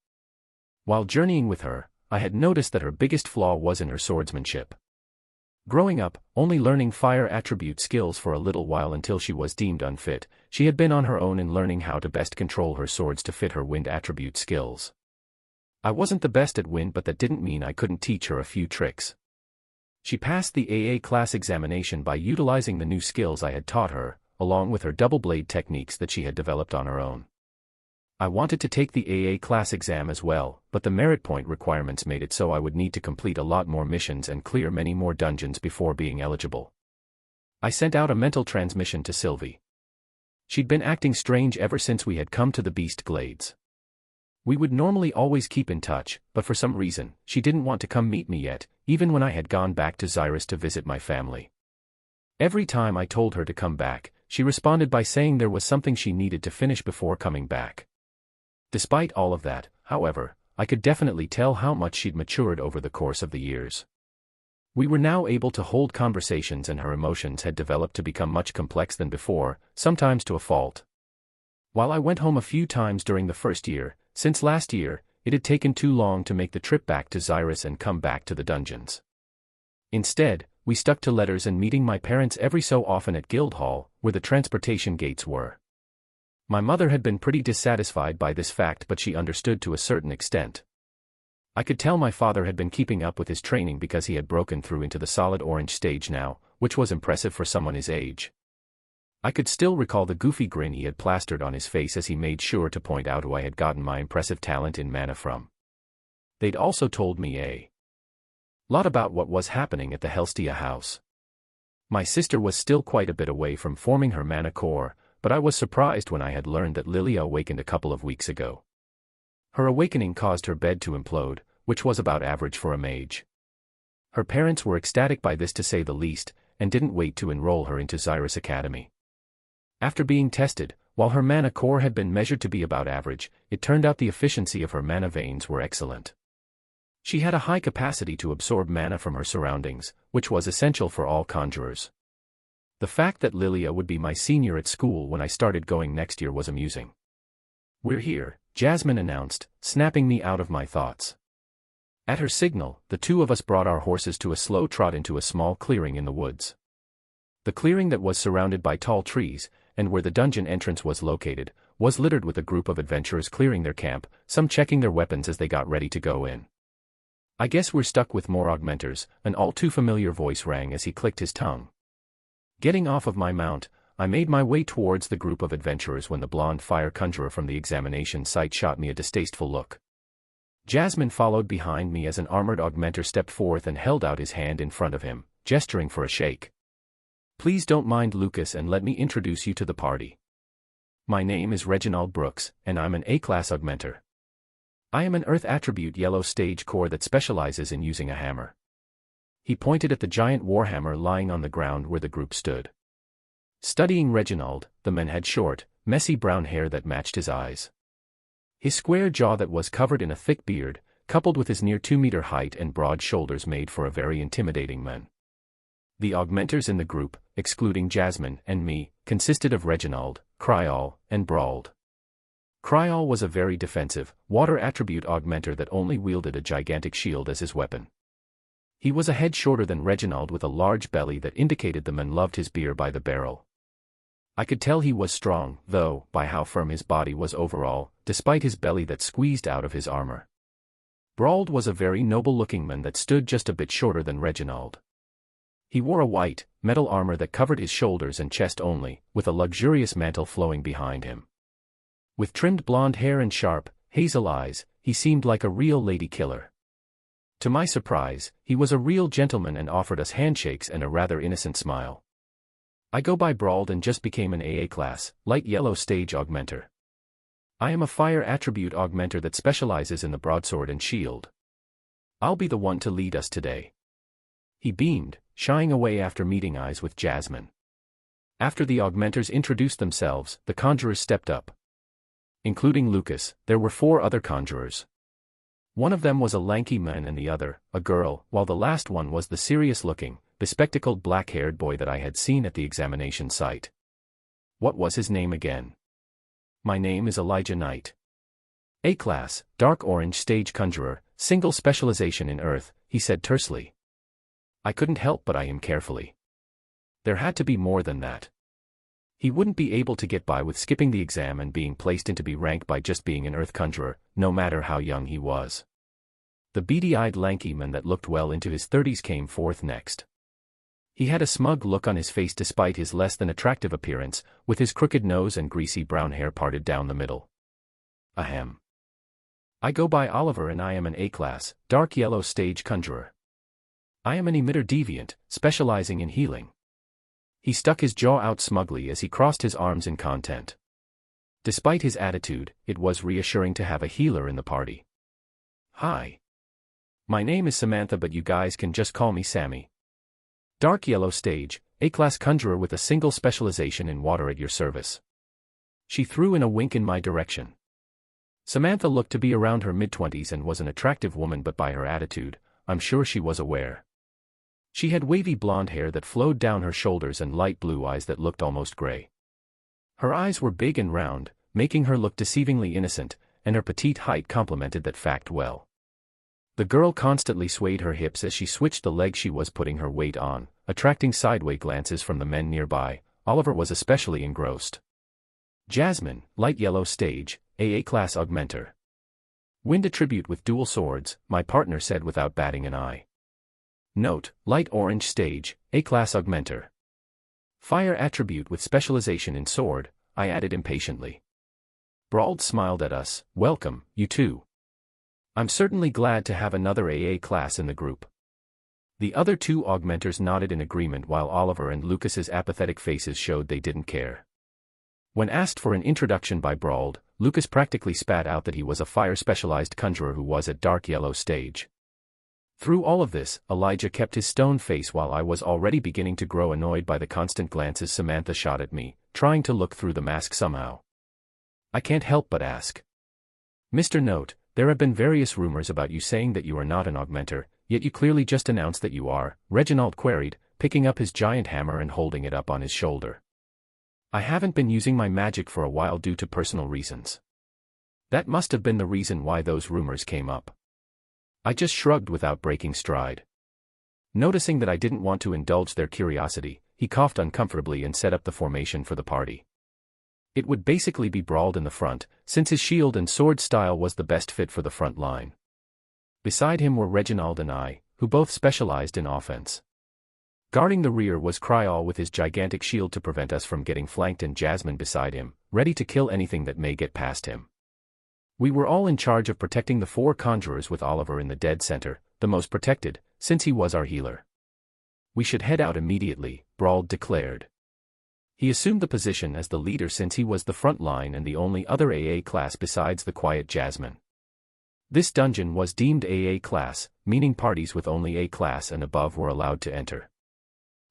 While journeying with her, I had noticed that her biggest flaw was in her swordsmanship. Growing up, only learning fire attribute skills for a little while until she was deemed unfit, she had been on her own in learning how to best control her swords to fit her wind attribute skills. I wasn't the best at wind, but that didn't mean I couldn't teach her a few tricks. She passed the AA class examination by utilizing the new skills I had taught her, along with her double blade techniques that she had developed on her own. I wanted to take the AA class exam as well, but the merit point requirements made it so I would need to complete a lot more missions and clear many more dungeons before being eligible. I sent out a mental transmission to Sylvie. She'd been acting strange ever since we had come to the Beast Glades. We would normally always keep in touch, but for some reason, she didn't want to come meet me yet, even when I had gone back to Xyrus to visit my family. Every time I told her to come back, she responded by saying there was something she needed to finish before coming back. Despite all of that, however, I could definitely tell how much she'd matured over the course of the years. We were now able to hold conversations and her emotions had developed to become much complex than before, sometimes to a fault. While I went home a few times during the first year, since last year, it had taken too long to make the trip back to Xyrus and come back to the dungeons. Instead, we stuck to letters and meeting my parents every so often at Guildhall, where the transportation gates were. My mother had been pretty dissatisfied by this fact, but she understood to a certain extent. I could tell my father had been keeping up with his training because he had broken through into the solid orange stage now, which was impressive for someone his age. I could still recall the goofy grin he had plastered on his face as he made sure to point out who I had gotten my impressive talent in mana from. They'd also told me a lot about what was happening at the Helstia house. My sister was still quite a bit away from forming her mana core, but I was surprised when I had learned that Lilia awakened a couple of weeks ago. Her awakening caused her bed to implode, which was about average for a mage. Her parents were ecstatic by this to say the least, and didn't wait to enroll her into Xyrus Academy. After being tested, while her mana core had been measured to be about average, it turned out the efficiency of her mana veins were excellent. She had a high capacity to absorb mana from her surroundings, which was essential for all conjurers. The fact that Lilia would be my senior at school when I started going next year was amusing. "We're here," Jasmine announced, snapping me out of my thoughts. At her signal, the two of us brought our horses to a slow trot into a small clearing in the woods. The clearing that was surrounded by tall trees, and where the dungeon entrance was located, was littered with a group of adventurers clearing their camp, some checking their weapons as they got ready to go in. "I guess we're stuck with more augmenters," an all-too-familiar voice rang as he clicked his tongue. Getting off of my mount, I made my way towards the group of adventurers when the blonde fire conjurer from the examination site shot me a distasteful look. Jasmine followed behind me as an armored augmenter stepped forth and held out his hand in front of him, gesturing for a shake. "Please don't mind Lucas and let me introduce you to the party. My name is Reginald Brooks, and I'm an A-class augmenter. I am an Earth attribute yellow stage core that specializes in using a hammer." He pointed at the giant warhammer lying on the ground where the group stood. Studying Reginald, the man had short, messy brown hair that matched his eyes. His square jaw that was covered in a thick beard, coupled with his near 2-meter height and broad shoulders made for a very intimidating man. The augmenters in the group, excluding Jasmine and me, consisted of Reginald, Kryal, and Brawled. Kryal was a very defensive, water attribute augmenter that only wielded a gigantic shield as his weapon. He was a head shorter than Reginald with a large belly that indicated the man loved his beer by the barrel. I could tell he was strong, though, by how firm his body was overall, despite his belly that squeezed out of his armor. Brawled was a very noble-looking man that stood just a bit shorter than Reginald. He wore a white, metal armor that covered his shoulders and chest only, with a luxurious mantle flowing behind him. With trimmed blonde hair and sharp, hazel eyes, he seemed like a real lady killer. To my surprise, he was a real gentleman and offered us handshakes and a rather innocent smile. "I go by Brawled and just became an AA class, light yellow stage augmenter. I am a fire attribute augmenter that specializes in the broadsword and shield. I'll be the one to lead us today." He beamed, shying away after meeting eyes with Jasmine. After the augmenters introduced themselves, the conjurers stepped up. Including Lucas, there were 4 other conjurers. One of them was a lanky man and the other, a girl, while the last one was the serious-looking, bespectacled black-haired boy that I had seen at the examination site. What was his name again? "My name is Elijah Knight. A-class, dark orange stage conjurer, single specialization in Earth," he said tersely. I couldn't help but eye him carefully. There had to be more than that. He wouldn't be able to get by with skipping the exam and being placed into B rank by just being an Earth conjurer, no matter how young he was. The beady-eyed lanky man that looked well into his 30s came forth next. He had a smug look on his face despite his less than attractive appearance, with his crooked nose and greasy brown hair parted down the middle. Ahem. "I go by Oliver and I am an A-class, dark yellow stage conjurer. I am an emitter deviant, specializing in healing." He stuck his jaw out smugly as he crossed his arms in content. Despite his attitude, it was reassuring to have a healer in the party. "Hi. My name is Samantha but you guys can just call me Sammy. Dark yellow stage, A-class conjurer with a single specialization in water at your service." She threw in a wink in my direction. Samantha looked to be around her mid-20s and was an attractive woman but by her attitude, I'm sure she was aware. She had wavy blonde hair that flowed down her shoulders and light blue eyes that looked almost gray. Her eyes were big and round, making her look deceivingly innocent, and her petite height complemented that fact well. The girl constantly swayed her hips as she switched the leg she was putting her weight on, attracting sideway glances from the men nearby. Oliver was especially engrossed. "Jasmine, light yellow stage, AA-class augmenter. Wind attribute with dual swords," my partner said without batting an eye. "Note, light orange stage, A-class augmenter. Fire attribute with specialization in sword," I added impatiently. Brawled smiled at us. "Welcome, you two. I'm certainly glad to have another AA class in the group." The other 2 augmenters nodded in agreement while Oliver and Lucas's apathetic faces showed they didn't care. When asked for an introduction by Brawled, Lucas practically spat out that he was a fire-specialized conjurer who was at dark yellow stage. Through all of this, Elijah kept his stone face while I was already beginning to grow annoyed by the constant glances Samantha shot at me, trying to look through the mask somehow. I can't help but ask. "Mr. Note, there have been various rumors about you saying that you are not an augmenter, yet you clearly just announced that you are, Reginald queried, picking up his giant hammer and holding it up on his shoulder. I haven't been using my magic for a while due to personal reasons. That must have been the reason why those rumors came up. I just shrugged without breaking stride. Noticing that I didn't want to indulge their curiosity, he coughed uncomfortably and set up the formation for the party. It would basically be brawled in the front, since his shield and sword style was the best fit for the front line. Beside him were Reginald and I, who both specialized in offense. Guarding the rear was Kryal with his gigantic shield to prevent us from getting flanked, and Jasmine beside him, ready to kill anything that may get past him. We were all in charge of protecting the 4 conjurers, with Oliver in the dead center, the most protected, since he was our healer. We should head out immediately, Brauld declared. He assumed the position as the leader since he was the front line and the only other AA class besides the quiet Jasmine. This dungeon was deemed AA class, meaning parties with only A class and above were allowed to enter.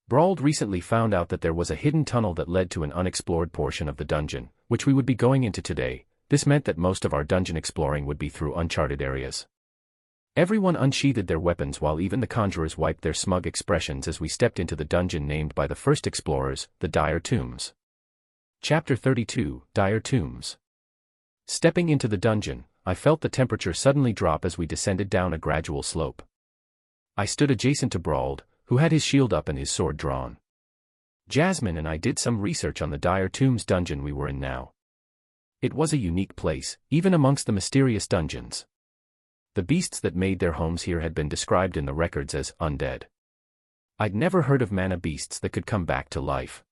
Brauld recently found out that there was a hidden tunnel that led to an unexplored portion of the dungeon, which we would be going into today. This meant that most of our dungeon exploring would be through uncharted areas. Everyone unsheathed their weapons while even the conjurers wiped their smug expressions as we stepped into the dungeon named by the first explorers, the Dire Tombs. Chapter 32, Dire Tombs. Stepping into the dungeon, I felt the temperature suddenly drop as we descended down a gradual slope. I stood adjacent to Brauld, who had his shield up and his sword drawn. Jasmine and I did some research on the Dire Tombs dungeon we were in now. It was a unique place, even amongst the mysterious dungeons. The beasts that made their homes here had been described in the records as undead. I'd never heard of mana beasts that could come back to life.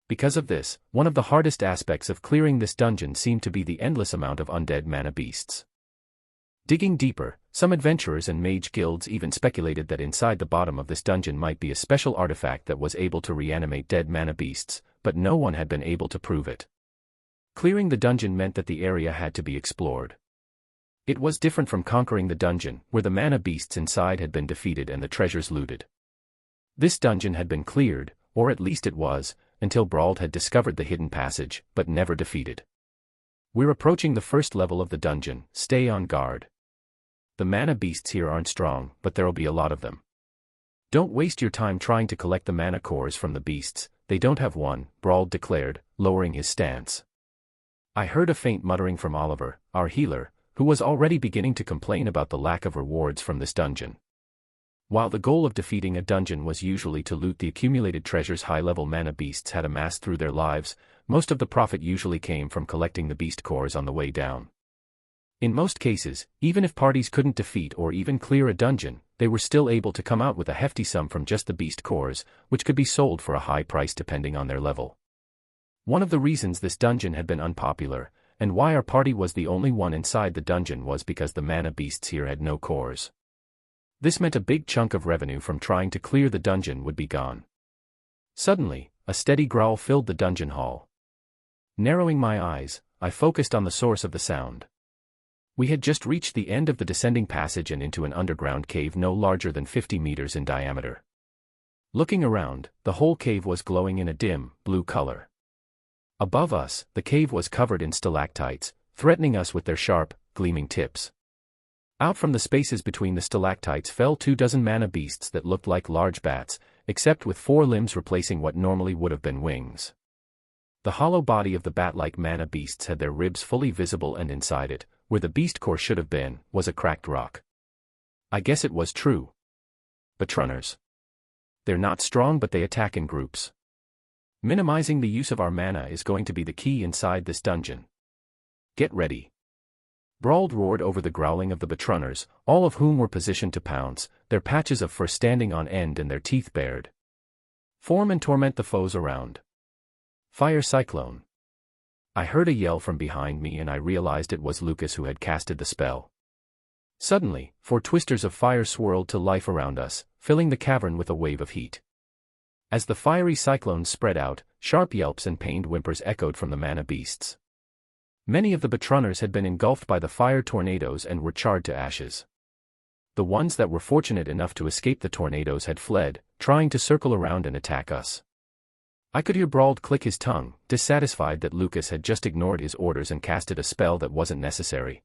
Because of this, one of the hardest aspects of clearing this dungeon seemed to be the endless amount of undead mana beasts. Digging deeper, some adventurers and mage guilds even speculated that inside the bottom of this dungeon might be a special artifact that was able to reanimate dead mana beasts, but no one had been able to prove it. Clearing the dungeon meant that the area had to be explored. It was different from conquering the dungeon, where the mana beasts inside had been defeated and the treasures looted. This dungeon had been cleared, or at least it was, until Brauld had discovered the hidden passage, but never defeated. We're approaching the first level of the dungeon, stay on guard. The mana beasts here aren't strong, but there'll be a lot of them. Don't waste your time trying to collect the mana cores from the beasts, they don't have one, Brauld declared, lowering his stance. I heard a faint muttering from Oliver, our healer, who was already beginning to complain about the lack of rewards from this dungeon. While the goal of defeating a dungeon was usually to loot the accumulated treasures high-level mana beasts had amassed through their lives, most of the profit usually came from collecting the beast cores on the way down. In most cases, even if parties couldn't defeat or even clear a dungeon, they were still able to come out with a hefty sum from just the beast cores, which could be sold for a high price depending on their level. One of the reasons this dungeon had been unpopular, and why our party was the only one inside the dungeon, was because the mana beasts here had no cores. This meant a big chunk of revenue from trying to clear the dungeon would be gone. Suddenly, a steady growl filled the dungeon hall. Narrowing my eyes, I focused on the source of the sound. We had just reached the end of the descending passage and into an underground cave no larger than 50 meters in diameter. Looking around, the whole cave was glowing in a dim, blue color. Above us, the cave was covered in stalactites, threatening us with their sharp, gleaming tips. Out from the spaces between the stalactites fell 24 mana beasts that looked like large bats, except with 4 limbs replacing what normally would have been wings. The hollow body of the bat-like mana beasts had their ribs fully visible, and inside it, where the beast core should have been, was a cracked rock. I guess it was true. Betrunners. They're not strong, but they attack in groups. Minimizing the use of our mana is going to be the key inside this dungeon. Get ready. Brauld roared over the growling of the Betrunners, all of whom were positioned to pounce, their patches of fur standing on end and their teeth bared. Form and torment the foes around. Fire Cyclone. I heard a yell from behind me and I realized it was Lucas who had casted the spell. Suddenly, 4 twisters of fire swirled to life around us, filling the cavern with a wave of heat. As the fiery cyclone spread out, sharp yelps and pained whimpers echoed from the mana beasts. Many of the Betrunners had been engulfed by the fire tornadoes and were charred to ashes. The ones that were fortunate enough to escape the tornadoes had fled, trying to circle around and attack us. I could hear Brauld click his tongue, dissatisfied that Lucas had just ignored his orders and casted a spell that wasn't necessary.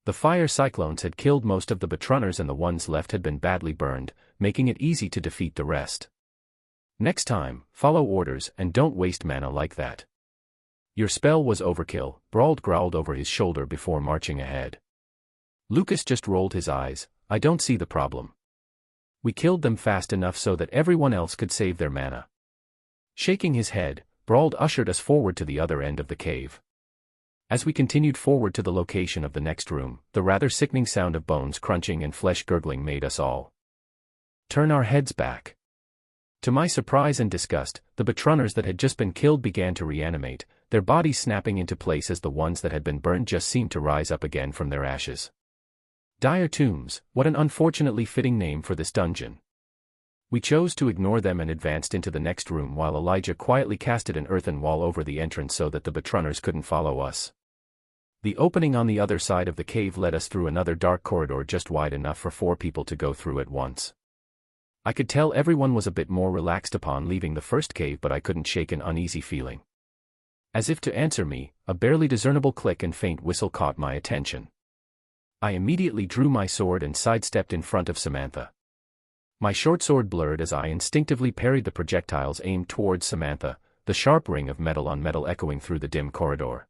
The fire cyclones had killed most of the Betrunners and the ones left had been badly burned, making it easy to defeat the rest. Next time, follow orders and don't waste mana like that. Your spell was overkill, Brauld growled over his shoulder before marching ahead. Lucas just rolled his eyes. I don't see the problem. We killed them fast enough so that everyone else could save their mana. Shaking his head, Brauld ushered us forward to the other end of the cave. As we continued forward to the location of the next room, the rather sickening sound of bones crunching and flesh gurgling made us all turn our heads back. To my surprise and disgust, the Betrunners that had just been killed began to reanimate, their bodies snapping into place as the ones that had been burned just seemed to rise up again from their ashes. Dire Tombs, what an unfortunately fitting name for this dungeon. We chose to ignore them and advanced into the next room while Elijah quietly casted an earthen wall over the entrance so that the Betrunners couldn't follow us. The opening on the other side of the cave led us through another dark corridor just wide enough for 4 people to go through at once. I could tell everyone was a bit more relaxed upon leaving the first cave, but I couldn't shake an uneasy feeling. As if to answer me, a barely discernible click and faint whistle caught my attention. I immediately drew my sword and sidestepped in front of Samantha. My short sword blurred as I instinctively parried the projectiles aimed towards Samantha, the sharp ring of metal on metal echoing through the dim corridor.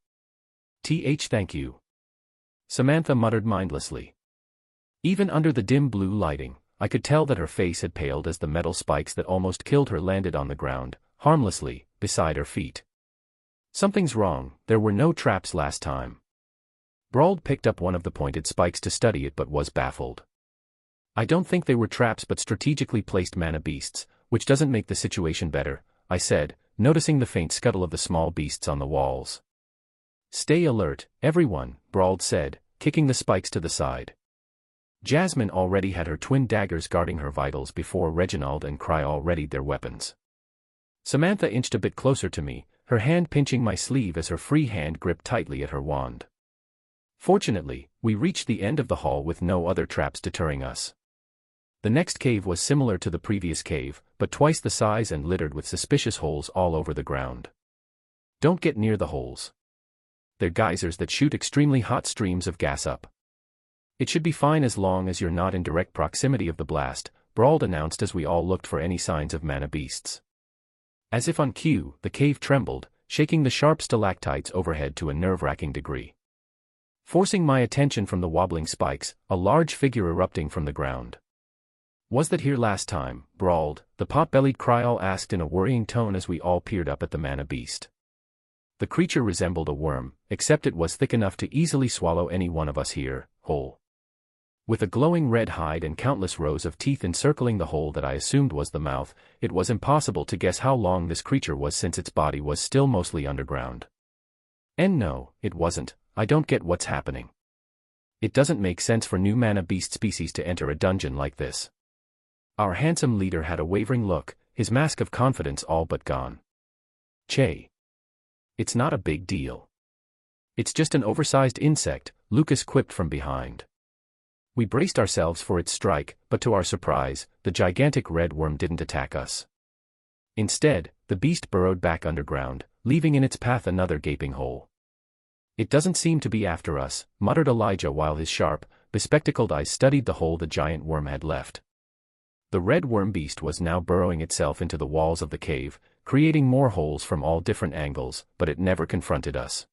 Thank you. Samantha muttered mindlessly. Even under the dim blue lighting, I could tell that her face had paled as the metal spikes that almost killed her landed on the ground, harmlessly, beside her feet. Something's wrong, there were no traps last time. Brauld picked up one of the pointed spikes to study it but was baffled. I don't think they were traps but strategically placed mana beasts, which doesn't make the situation better, I said, noticing the faint scuttle of the small beasts on the walls. Stay alert, everyone, Brauld said, kicking the spikes to the side. Jasmine already had her twin daggers guarding her vitals before Reginald and Cryall readied their weapons. Samantha inched a bit closer to me, her hand pinching my sleeve as her free hand gripped tightly at her wand. Fortunately, we reached the end of the hall with no other traps deterring us. The next cave was similar to the previous cave, but twice the size and littered with suspicious holes all over the ground. Don't get near the holes. They're geysers that shoot extremely hot streams of gas up. It should be fine as long as you're not in direct proximity of the blast, Brauld announced as we all looked for any signs of mana beasts. As if on cue, the cave trembled, shaking the sharp stalactites overhead to a nerve-wracking degree. Forcing my attention from the wobbling spikes, a large figure erupting from the ground. Was that here last time, Brauld? The pot-bellied Cryall asked in a worrying tone as we all peered up at the mana beast. The creature resembled a worm, except it was thick enough to easily swallow any one of us here, whole. With a glowing red hide and countless rows of teeth encircling the hole that I assumed was the mouth, it was impossible to guess how long this creature was since its body was still mostly underground. And no, it wasn't. I don't get what's happening. It doesn't make sense for new mana beast species to enter a dungeon like this. Our handsome leader had a wavering look, his mask of confidence all but gone. Che. It's not a big deal. It's just an oversized insect, Lucas quipped from behind. We braced ourselves for its strike, but to our surprise, the gigantic red worm didn't attack us. Instead, the beast burrowed back underground, leaving in its path another gaping hole. It doesn't seem to be after us, muttered Elijah while his sharp, bespectacled eyes studied the hole the giant worm had left. The red worm beast was now burrowing itself into the walls of the cave, creating more holes from all different angles, but it never confronted us.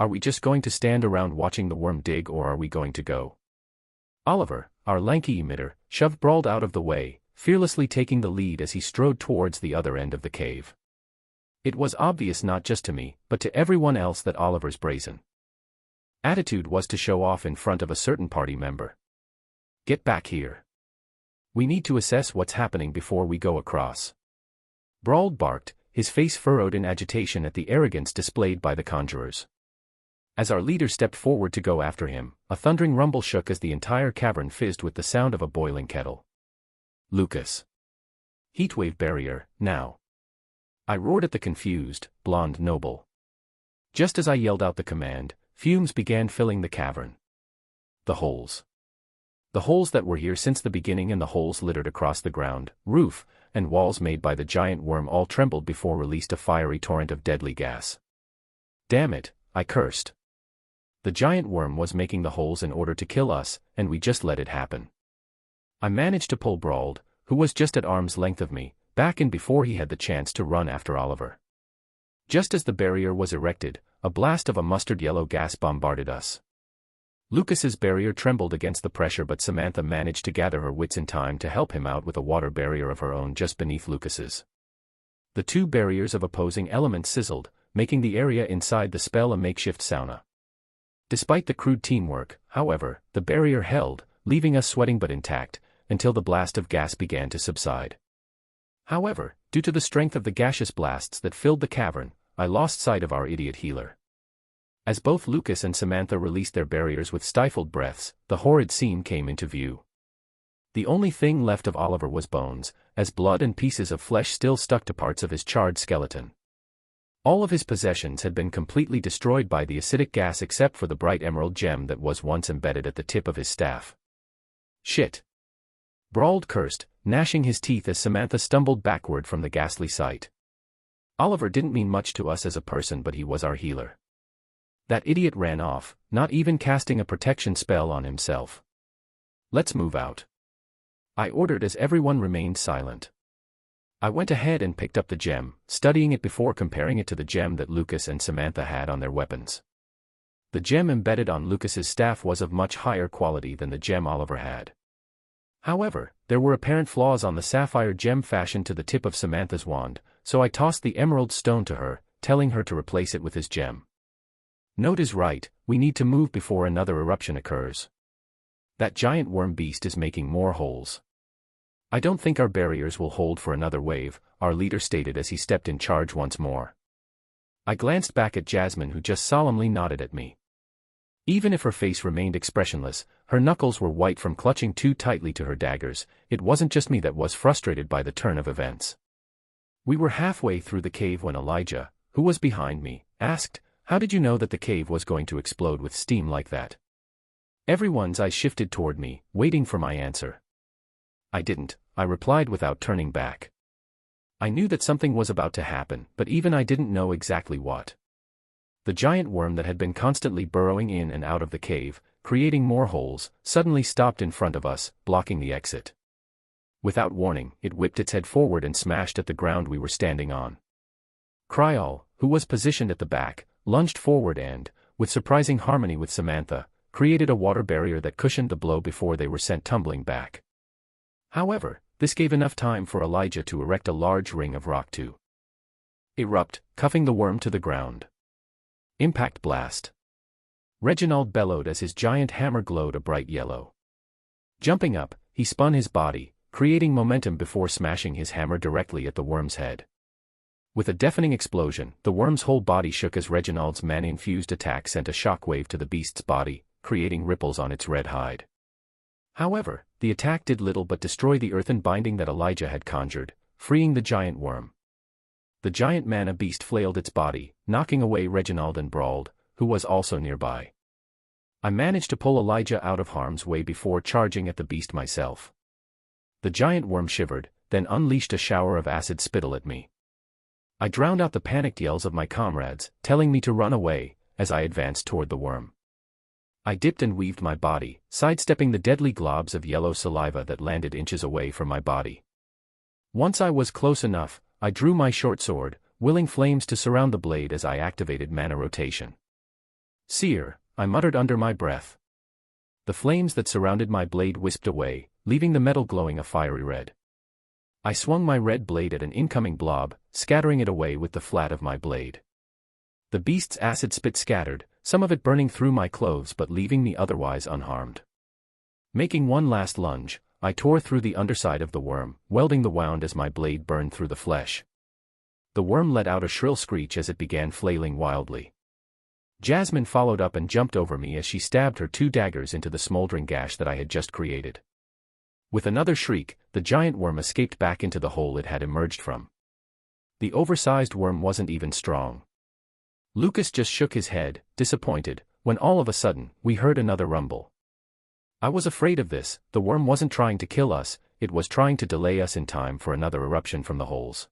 Are we just going to stand around watching the worm dig, or are we going to go? Oliver, our lanky emitter, shoved Brauld out of the way, fearlessly taking the lead as he strode towards the other end of the cave. It was obvious not just to me, but to everyone else that Oliver's brazen attitude was to show off in front of a certain party member. Get back here. We need to assess what's happening before we go across. Brauld barked, his face furrowed in agitation at the arrogance displayed by the conjurers. As our leader stepped forward to go after him, a thundering rumble shook as the entire cavern fizzed with the sound of a boiling kettle. Lucas. Heatwave barrier, now. I roared at the confused, blonde noble. Just as I yelled out the command, fumes began filling the cavern. The holes. The holes that were here since the beginning and the holes littered across the ground, roof, and walls made by the giant worm all trembled before released a fiery torrent of deadly gas. Damn it, I cursed. The giant worm was making the holes in order to kill us, and we just let it happen. I managed to pull Brauld, who was just at arm's length of me, back in before he had the chance to run after Oliver. Just as the barrier was erected, a blast of a mustard-yellow gas bombarded us. Lucas's barrier trembled against the pressure, but Samantha managed to gather her wits in time to help him out with a water barrier of her own just beneath Lucas's. The two barriers of opposing elements sizzled, making the area inside the spell a makeshift sauna. Despite the crude teamwork, however, the barrier held, leaving us sweating but intact, until the blast of gas began to subside. However, due to the strength of the gaseous blasts that filled the cavern, I lost sight of our idiot healer. As both Lucas and Samantha released their barriers with stifled breaths, the horrid scene came into view. The only thing left of Oliver was bones, as blood and pieces of flesh still stuck to parts of his charred skeleton. All of his possessions had been completely destroyed by the acidic gas except for the bright emerald gem that was once embedded at the tip of his staff. Shit! Brauld cursed, gnashing his teeth as Samantha stumbled backward from the ghastly sight. Oliver didn't mean much to us as a person, but he was our healer. That idiot ran off, not even casting a protection spell on himself. Let's move out, I ordered as everyone remained silent. I went ahead and picked up the gem, studying it before comparing it to the gem that Lucas and Samantha had on their weapons. The gem embedded on Lucas's staff was of much higher quality than the gem Oliver had. However, there were apparent flaws on the sapphire gem fashioned to the tip of Samantha's wand, so I tossed the emerald stone to her, telling her to replace it with his gem. Note is right, we need to move before another eruption occurs. That giant worm beast is making more holes. I don't think our barriers will hold for another wave, our leader stated as he stepped in charge once more. I glanced back at Jasmine, who just solemnly nodded at me. Even if her face remained expressionless, her knuckles were white from clutching too tightly to her daggers. It wasn't just me that was frustrated by the turn of events. We were halfway through the cave when Elijah, who was behind me, asked, "How did you know that the cave was going to explode with steam like that?" Everyone's eyes shifted toward me, waiting for my answer. I didn't, I replied without turning back. I knew that something was about to happen, but even I didn't know exactly what. The giant worm that had been constantly burrowing in and out of the cave, creating more holes, suddenly stopped in front of us, blocking the exit. Without warning, it whipped its head forward and smashed at the ground we were standing on. Kryal, who was positioned at the back, lunged forward and, with surprising harmony with Samantha, created a water barrier that cushioned the blow before they were sent tumbling back. However, this gave enough time for Elijah to erect a large ring of rock to erupt, cuffing the worm to the ground. Impact blast. Reginald bellowed as his giant hammer glowed a bright yellow. Jumping up, he spun his body, creating momentum before smashing his hammer directly at the worm's head. With a deafening explosion, the worm's whole body shook as Reginald's mana-infused attack sent a shockwave to the beast's body, creating ripples on its red hide. However, the attack did little but destroy the earthen binding that Elijah had conjured, freeing the giant worm. The giant mana beast flailed its body, knocking away Reginald and Brauld, who was also nearby. I managed to pull Elijah out of harm's way before charging at the beast myself. The giant worm shivered, then unleashed a shower of acid spittle at me. I drowned out the panicked yells of my comrades, telling me to run away, as I advanced toward the worm. I dipped and weaved my body, sidestepping the deadly globs of yellow saliva that landed inches away from my body. Once I was close enough, I drew my short sword, willing flames to surround the blade as I activated mana rotation. "Seer," I muttered under my breath. The flames that surrounded my blade wisped away, leaving the metal glowing a fiery red. I swung my red blade at an incoming blob, scattering it away with the flat of my blade. The beast's acid spit scattered, some of it burning through my clothes but leaving me otherwise unharmed. Making one last lunge, I tore through the underside of the worm, welding the wound as my blade burned through the flesh. The worm let out a shrill screech as it began flailing wildly. Jasmine followed up and jumped over me as she stabbed her 2 daggers into the smoldering gash that I had just created. With another shriek, the giant worm escaped back into the hole it had emerged from. The oversized worm wasn't even strong. Lucas just shook his head, disappointed, when all of a sudden, we heard another rumble. I was afraid of this. The worm wasn't trying to kill us, it was trying to delay us in time for another eruption from the holes.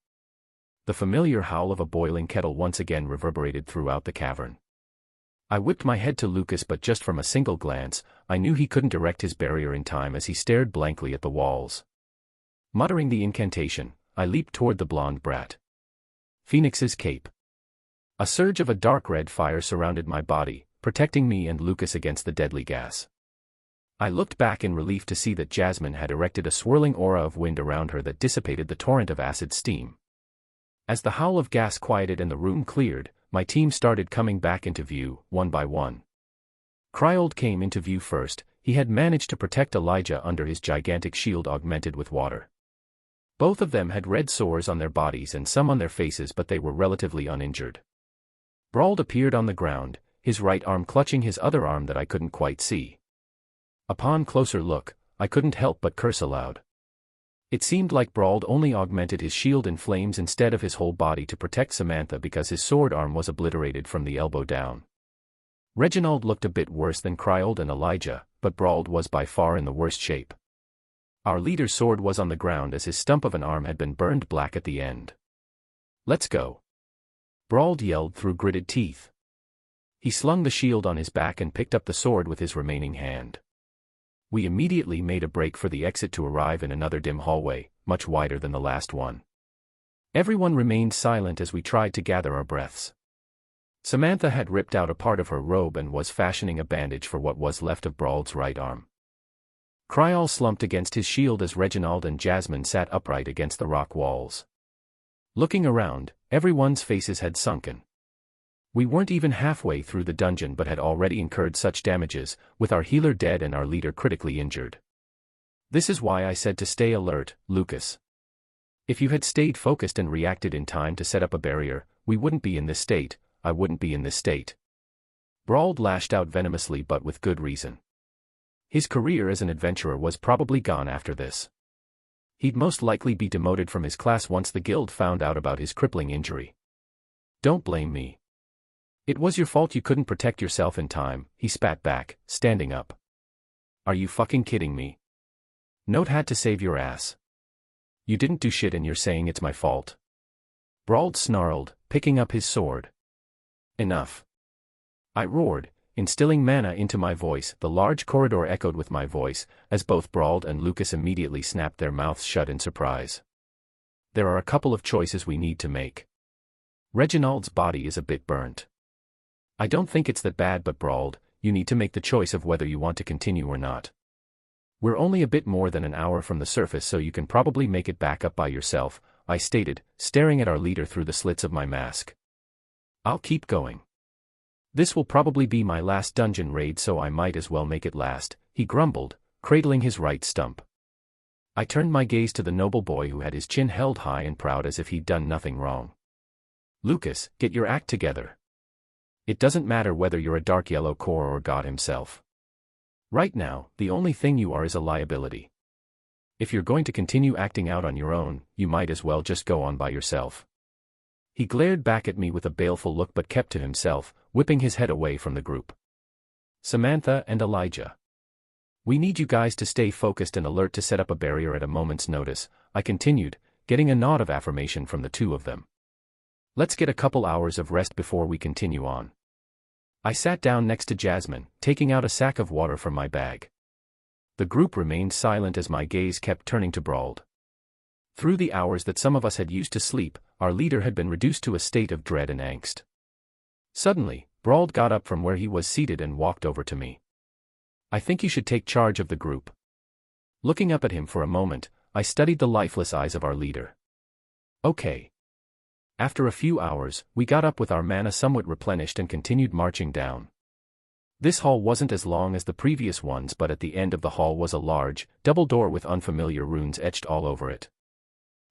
The familiar howl of a boiling kettle once again reverberated throughout the cavern. I whipped my head to Lucas, but just from a single glance, I knew he couldn't erect his barrier in time as he stared blankly at the walls. Muttering the incantation, I leaped toward the blonde brat. Phoenix's cape. A surge of a dark red fire surrounded my body, protecting me and Lucas against the deadly gas. I looked back in relief to see that Jasmine had erected a swirling aura of wind around her that dissipated the torrent of acid steam. As the howl of gas quieted and the room cleared, my team started coming back into view, one by one. Cryold came into view first. He had managed to protect Elijah under his gigantic shield augmented with water. Both of them had red sores on their bodies and some on their faces, but they were relatively uninjured. Brauld appeared on the ground, his right arm clutching his other arm that I couldn't quite see. Upon closer look, I couldn't help but curse aloud. It seemed like Brauld only augmented his shield in flames instead of his whole body to protect Samantha, because his sword arm was obliterated from the elbow down. Reginald looked a bit worse than Cryold and Elijah, but Brauld was by far in the worst shape. Our leader's sword was on the ground as his stump of an arm had been burned black at the end. "Let's go!" Brauld yelled through gritted teeth. He slung the shield on his back and picked up the sword with his remaining hand. We immediately made a break for the exit to arrive in another dim hallway, much wider than the last one. Everyone remained silent as we tried to gather our breaths. Samantha had ripped out a part of her robe and was fashioning a bandage for what was left of Brauld's right arm. Cryall slumped against his shield as Reginald and Jasmine sat upright against the rock walls. Looking around, everyone's faces had sunken. We weren't even halfway through the dungeon but had already incurred such damages, with our healer dead and our leader critically injured. This is why I said to stay alert, Lucas. If you had stayed focused and reacted in time to set up a barrier, we wouldn't be in this state. I wouldn't be in this state. Brauld lashed out venomously, but with good reason. His career as an adventurer was probably gone after this. He'd most likely be demoted from his class once the guild found out about his crippling injury. "Don't blame me. It was your fault you couldn't protect yourself in time," he spat back, standing up. "Are you fucking kidding me? Note had to save your ass. You didn't do shit and you're saying it's my fault?" Brauld snarled, picking up his sword. "Enough!" I roared, instilling mana into my voice. The large corridor echoed with my voice, as both Brauld and Lucas immediately snapped their mouths shut in surprise. "There are a couple of choices we need to make. Reginald's body is a bit burnt. I don't think it's that bad, but Brauld, you need to make the choice of whether you want to continue or not. We're only a bit more than an hour from the surface, so you can probably make it back up by yourself," I stated, staring at our leader through the slits of my mask. "I'll keep going. This will probably be my last dungeon raid, so I might as well make it last," he grumbled, cradling his right stump. I turned my gaze to the noble boy who had his chin held high and proud as if he'd done nothing wrong. "Lucas, get your act together. It doesn't matter whether you're a dark yellow core or God himself. Right now, the only thing you are is a liability. If you're going to continue acting out on your own, you might as well just go on by yourself." He glared back at me with a baleful look but kept to himself, whipping his head away from the group. "Samantha and Elijah. We need you guys to stay focused and alert to set up a barrier at a moment's notice," I continued, getting a nod of affirmation from the two of them. "Let's get a couple hours of rest before we continue on." I sat down next to Jasmine, taking out a sack of water from my bag. The group remained silent as my gaze kept turning to Brauld. Through the hours that some of us had used to sleep, our leader had been reduced to a state of dread and angst. Suddenly, Brauld got up from where he was seated and walked over to me. "I think you should take charge of the group." Looking up at him for a moment, I studied the lifeless eyes of our leader. "Okay." After a few hours, we got up with our mana somewhat replenished and continued marching down. This hall wasn't as long as the previous ones, but at the end of the hall was a large, double door with unfamiliar runes etched all over it.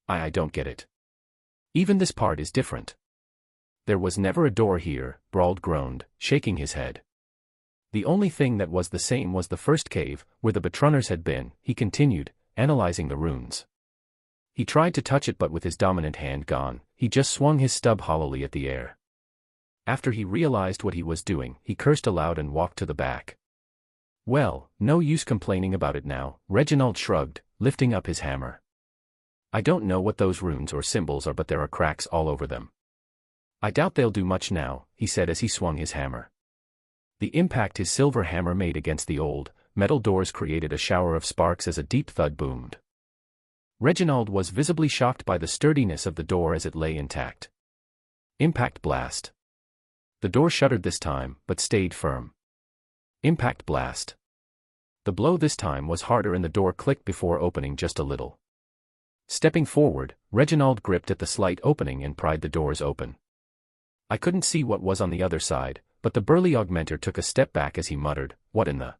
I don't get it. Even this part is different. "There was never a door here," Brauld groaned, shaking his head. "The only thing that was the same was the first cave, where the Betrunners had been," he continued, analyzing the runes. He tried to touch it, but with his dominant hand gone, he just swung his stub hollowly at the air. After he realized what he was doing, he cursed aloud and walked to the back. "Well, no use complaining about it now," Reginald shrugged, lifting up his hammer. "I don't know what those runes or symbols are, but there are cracks all over them. I doubt they'll do much now," he said as he swung his hammer. The impact his silver hammer made against the old, metal doors created a shower of sparks as a deep thud boomed. Reginald was visibly shocked by the sturdiness of the door as it lay intact. Impact blast. The door shuddered this time, but stayed firm. Impact blast. The blow this time was harder and the door clicked before opening just a little. Stepping forward, Reginald gripped at the slight opening and pried the doors open. I couldn't see what was on the other side, but the burly augmenter took a step back as he muttered, "What in the—"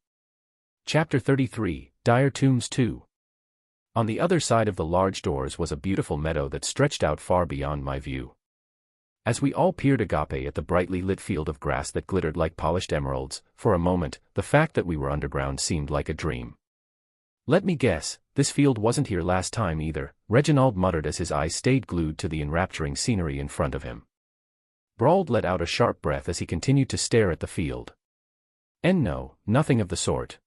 Chapter 33, Dire Tombs 2. On the other side of the large doors was a beautiful meadow that stretched out far beyond my view. As we all peered agape at the brightly lit field of grass that glittered like polished emeralds, for a moment, the fact that we were underground seemed like a dream. "Let me guess, this field wasn't here last time either," Reginald muttered as his eyes stayed glued to the enrapturing scenery in front of him. Brauld let out a sharp breath as he continued to stare at the field. No, nothing of the sort."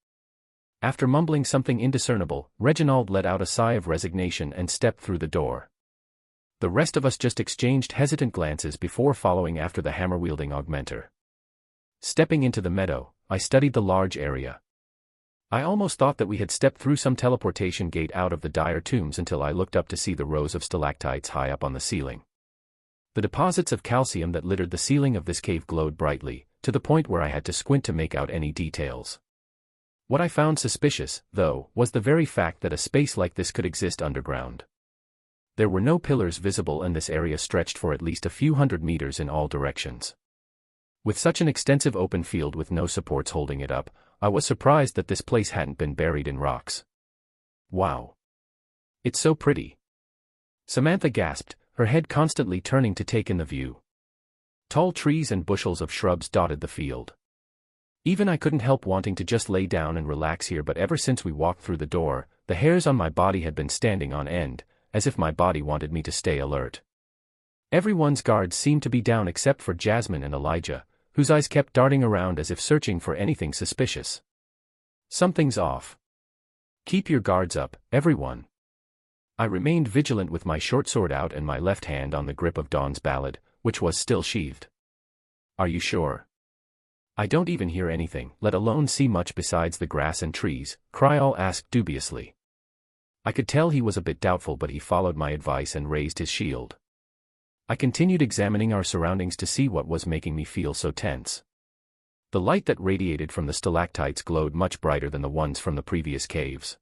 After mumbling something indiscernible, Reginald let out a sigh of resignation and stepped through the door. The rest of us just exchanged hesitant glances before following after the hammer-wielding augmenter. Stepping into the meadow, I studied the large area. I almost thought that we had stepped through some teleportation gate out of the Dire Tombs until I looked up to see the rows of stalactites high up on the ceiling. The deposits of calcium that littered the ceiling of this cave glowed brightly, to the point where I had to squint to make out any details. What I found suspicious, though, was the very fact that a space like this could exist underground. There were no pillars visible and this area stretched for at least a few hundred meters in all directions. With such an extensive open field with no supports holding it up, I was surprised that this place hadn't been buried in rocks. "Wow. It's so pretty." Samantha gasped, her head constantly turning to take in the view. Tall trees and bushels of shrubs dotted the field. Even I couldn't help wanting to just lay down and relax here, but ever since we walked through the door, the hairs on my body had been standing on end, as if my body wanted me to stay alert. Everyone's guards seemed to be down except for Jasmine and Elijah, whose eyes kept darting around as if searching for anything suspicious. "Something's off. Keep your guards up, everyone." I remained vigilant with my short sword out and my left hand on the grip of Dawn's ballad, which was still sheathed. "Are you sure?" "I don't even hear anything, let alone see much besides the grass and trees," Kryal asked dubiously. I could tell he was a bit doubtful, but he followed my advice and raised his shield. I continued examining our surroundings to see what was making me feel so tense. The light that radiated from the stalactites glowed much brighter than the ones from the previous caves.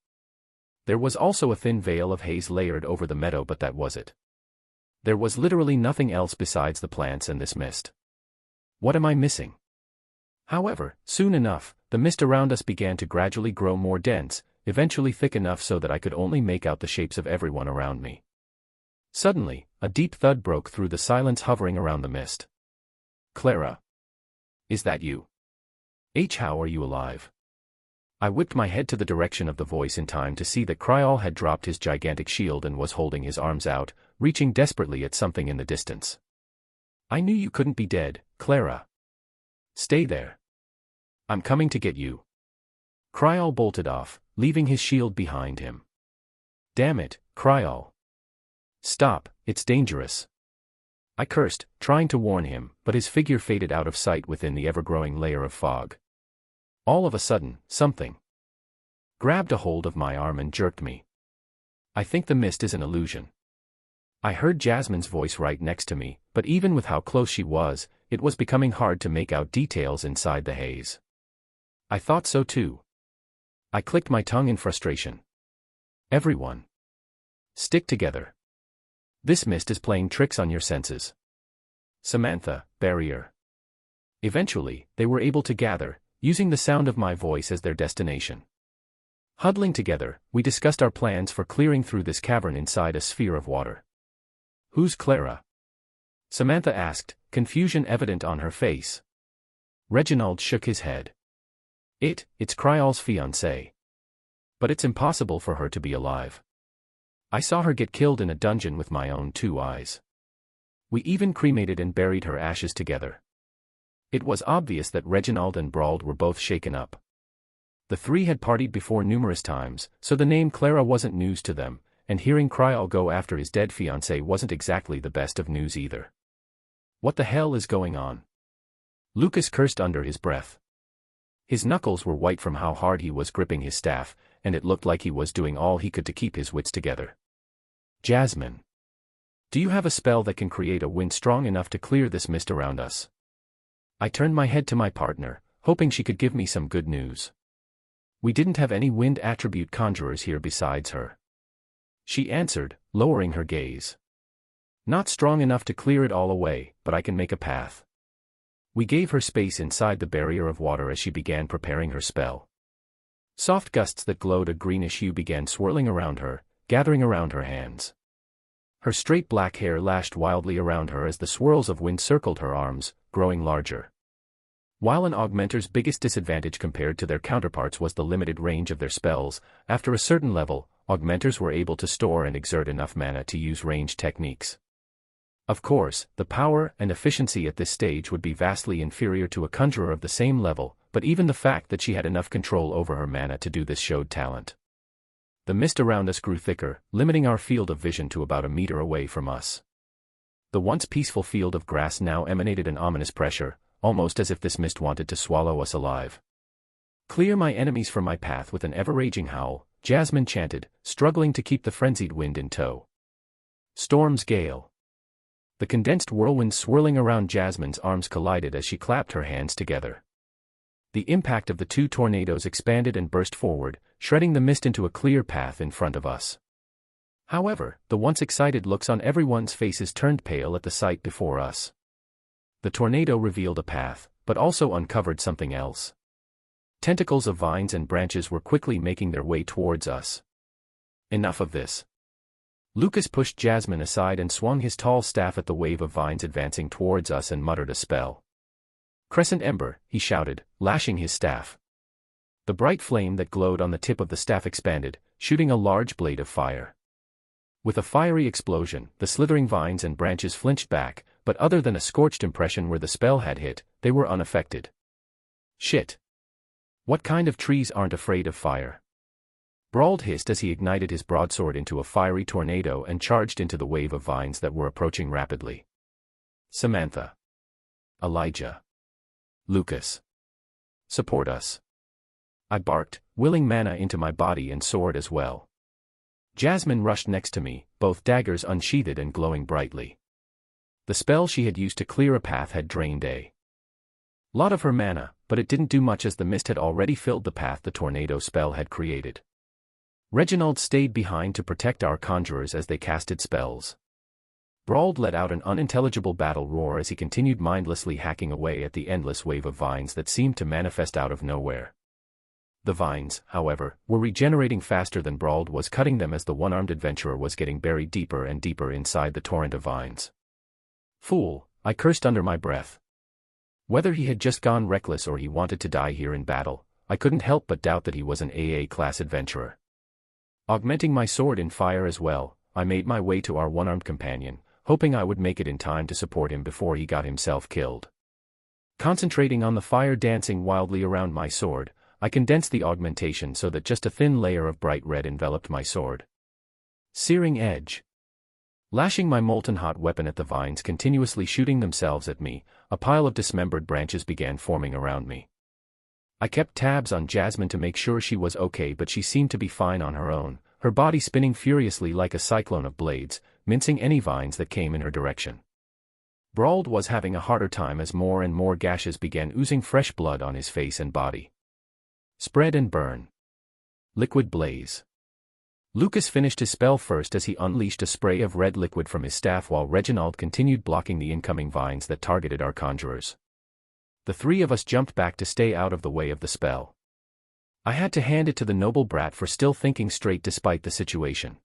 There was also a thin veil of haze layered over the meadow, but that was it. There was literally nothing else besides the plants and this mist. What am I missing? However, soon enough, the mist around us began to gradually grow more dense, eventually thick enough so that I could only make out the shapes of everyone around me. Suddenly, a deep thud broke through the silence hovering around the mist. "Clara? Is that you? How are you alive?" I whipped my head to the direction of the voice in time to see that Kryal had dropped his gigantic shield and was holding his arms out, reaching desperately at something in the distance. "I knew you couldn't be dead, Clara. Stay there. I'm coming to get you." Kryal bolted off, leaving his shield behind him. "Damn it, Kryal. Stop, it's dangerous." I cursed, trying to warn him, but his figure faded out of sight within the ever-growing layer of fog. All of a sudden, something grabbed a hold of my arm and jerked me. I think the mist is an illusion. I heard Jasmine's voice right next to me, but even with how close she was, it was becoming hard to make out details inside the haze. I thought so too. I clicked my tongue in frustration. "Everyone. Stick together. This mist is playing tricks on your senses." "Samantha, barrier." Eventually, they were able to gather, using the sound of my voice as their destination. Huddling together, we discussed our plans for clearing through this cavern inside a sphere of water. "Who's Clara?" Samantha asked, confusion evident on her face. Reginald shook his head. It's Kryal's fiancée. But it's impossible for her to be alive. I saw her get killed in a dungeon with my own 2 eyes. We even cremated and buried her ashes together." It was obvious that Reginald and Brauld were both shaken up. The 3 had partied before numerous times, so the name Clara wasn't news to them, and hearing Kryal go after his dead fiancée wasn't exactly the best of news either. "What the hell is going on?" Lucas cursed under his breath. His knuckles were white from how hard he was gripping his staff, and it looked like he was doing all he could to keep his wits together. Jasmine. Do you have a spell that can create a wind strong enough to clear this mist around us? I turned my head to my partner, hoping she could give me some good news. We didn't have any wind attribute conjurers here besides her. She answered, lowering her gaze. Not strong enough to clear it all away, but I can make a path. We gave her space inside the barrier of water as she began preparing her spell. Soft gusts that glowed a greenish hue began swirling around her, gathering around her hands. Her straight black hair lashed wildly around her as the swirls of wind circled her arms, growing larger. While an augmenter's biggest disadvantage compared to their counterparts was the limited range of their spells, after a certain level, augmenters were able to store and exert enough mana to use ranged techniques. Of course, the power and efficiency at this stage would be vastly inferior to a conjurer of the same level, but even the fact that she had enough control over her mana to do this showed talent. The mist around us grew thicker, limiting our field of vision to about a meter away from us. The once peaceful field of grass now emanated an ominous pressure, almost as if this mist wanted to swallow us alive. Clear my enemies from my path with an ever-raging howl, Jasmine chanted, struggling to keep the frenzied wind in tow. Storm's gale. The condensed whirlwind swirling around Jasmine's arms collided as she clapped her hands together. The impact of the two tornadoes expanded and burst forward, shredding the mist into a clear path in front of us. However, the once excited looks on everyone's faces turned pale at the sight before us. The tornado revealed a path, but also uncovered something else. Tentacles of vines and branches were quickly making their way towards us. Enough of this. Lucas pushed Jasmine aside and swung his tall staff at the wave of vines advancing towards us and muttered a spell. Crescent Ember, he shouted, lashing his staff. The bright flame that glowed on the tip of the staff expanded, shooting a large blade of fire. With a fiery explosion, the slithering vines and branches flinched back, but other than a scorched impression where the spell had hit, they were unaffected. Shit. What kind of trees aren't afraid of fire? Brauld hissed as he ignited his broadsword into a fiery tornado and charged into the wave of vines that were approaching rapidly. Samantha. Elijah. Lucas. Support us. I barked, willing mana into my body and sword as well. Jasmine rushed next to me, both daggers unsheathed and glowing brightly. The spell she had used to clear a path had drained a lot of her mana, but it didn't do much as the mist had already filled the path the tornado spell had created. Reginald stayed behind to protect our conjurers as they casted spells. Brauld let out an unintelligible battle roar as he continued mindlessly hacking away at the endless wave of vines that seemed to manifest out of nowhere. The vines, however, were regenerating faster than Brauld was cutting them as the one-armed adventurer was getting buried deeper and deeper inside the torrent of vines. Fool, I cursed under my breath. Whether he had just gone reckless or he wanted to die here in battle, I couldn't help but doubt that he was an AA-class adventurer. Augmenting my sword in fire as well, I made my way to our one-armed companion, hoping I would make it in time to support him before he got himself killed. Concentrating on the fire dancing wildly around my sword, I condensed the augmentation so that just a thin layer of bright red enveloped my sword. Searing edge. Lashing my molten hot weapon at the vines continuously shooting themselves at me, a pile of dismembered branches began forming around me. I kept tabs on Jasmine to make sure she was okay, but she seemed to be fine on her own, her body spinning furiously like a cyclone of blades, mincing any vines that came in her direction. Brauld was having a harder time as more and more gashes began oozing fresh blood on his face and body. Spread and burn. Liquid blaze. Lucas finished his spell first as he unleashed a spray of red liquid from his staff while Reginald continued blocking the incoming vines that targeted our conjurers. The three of us jumped back to stay out of the way of the spell. I had to hand it to the noble brat for still thinking straight despite the situation.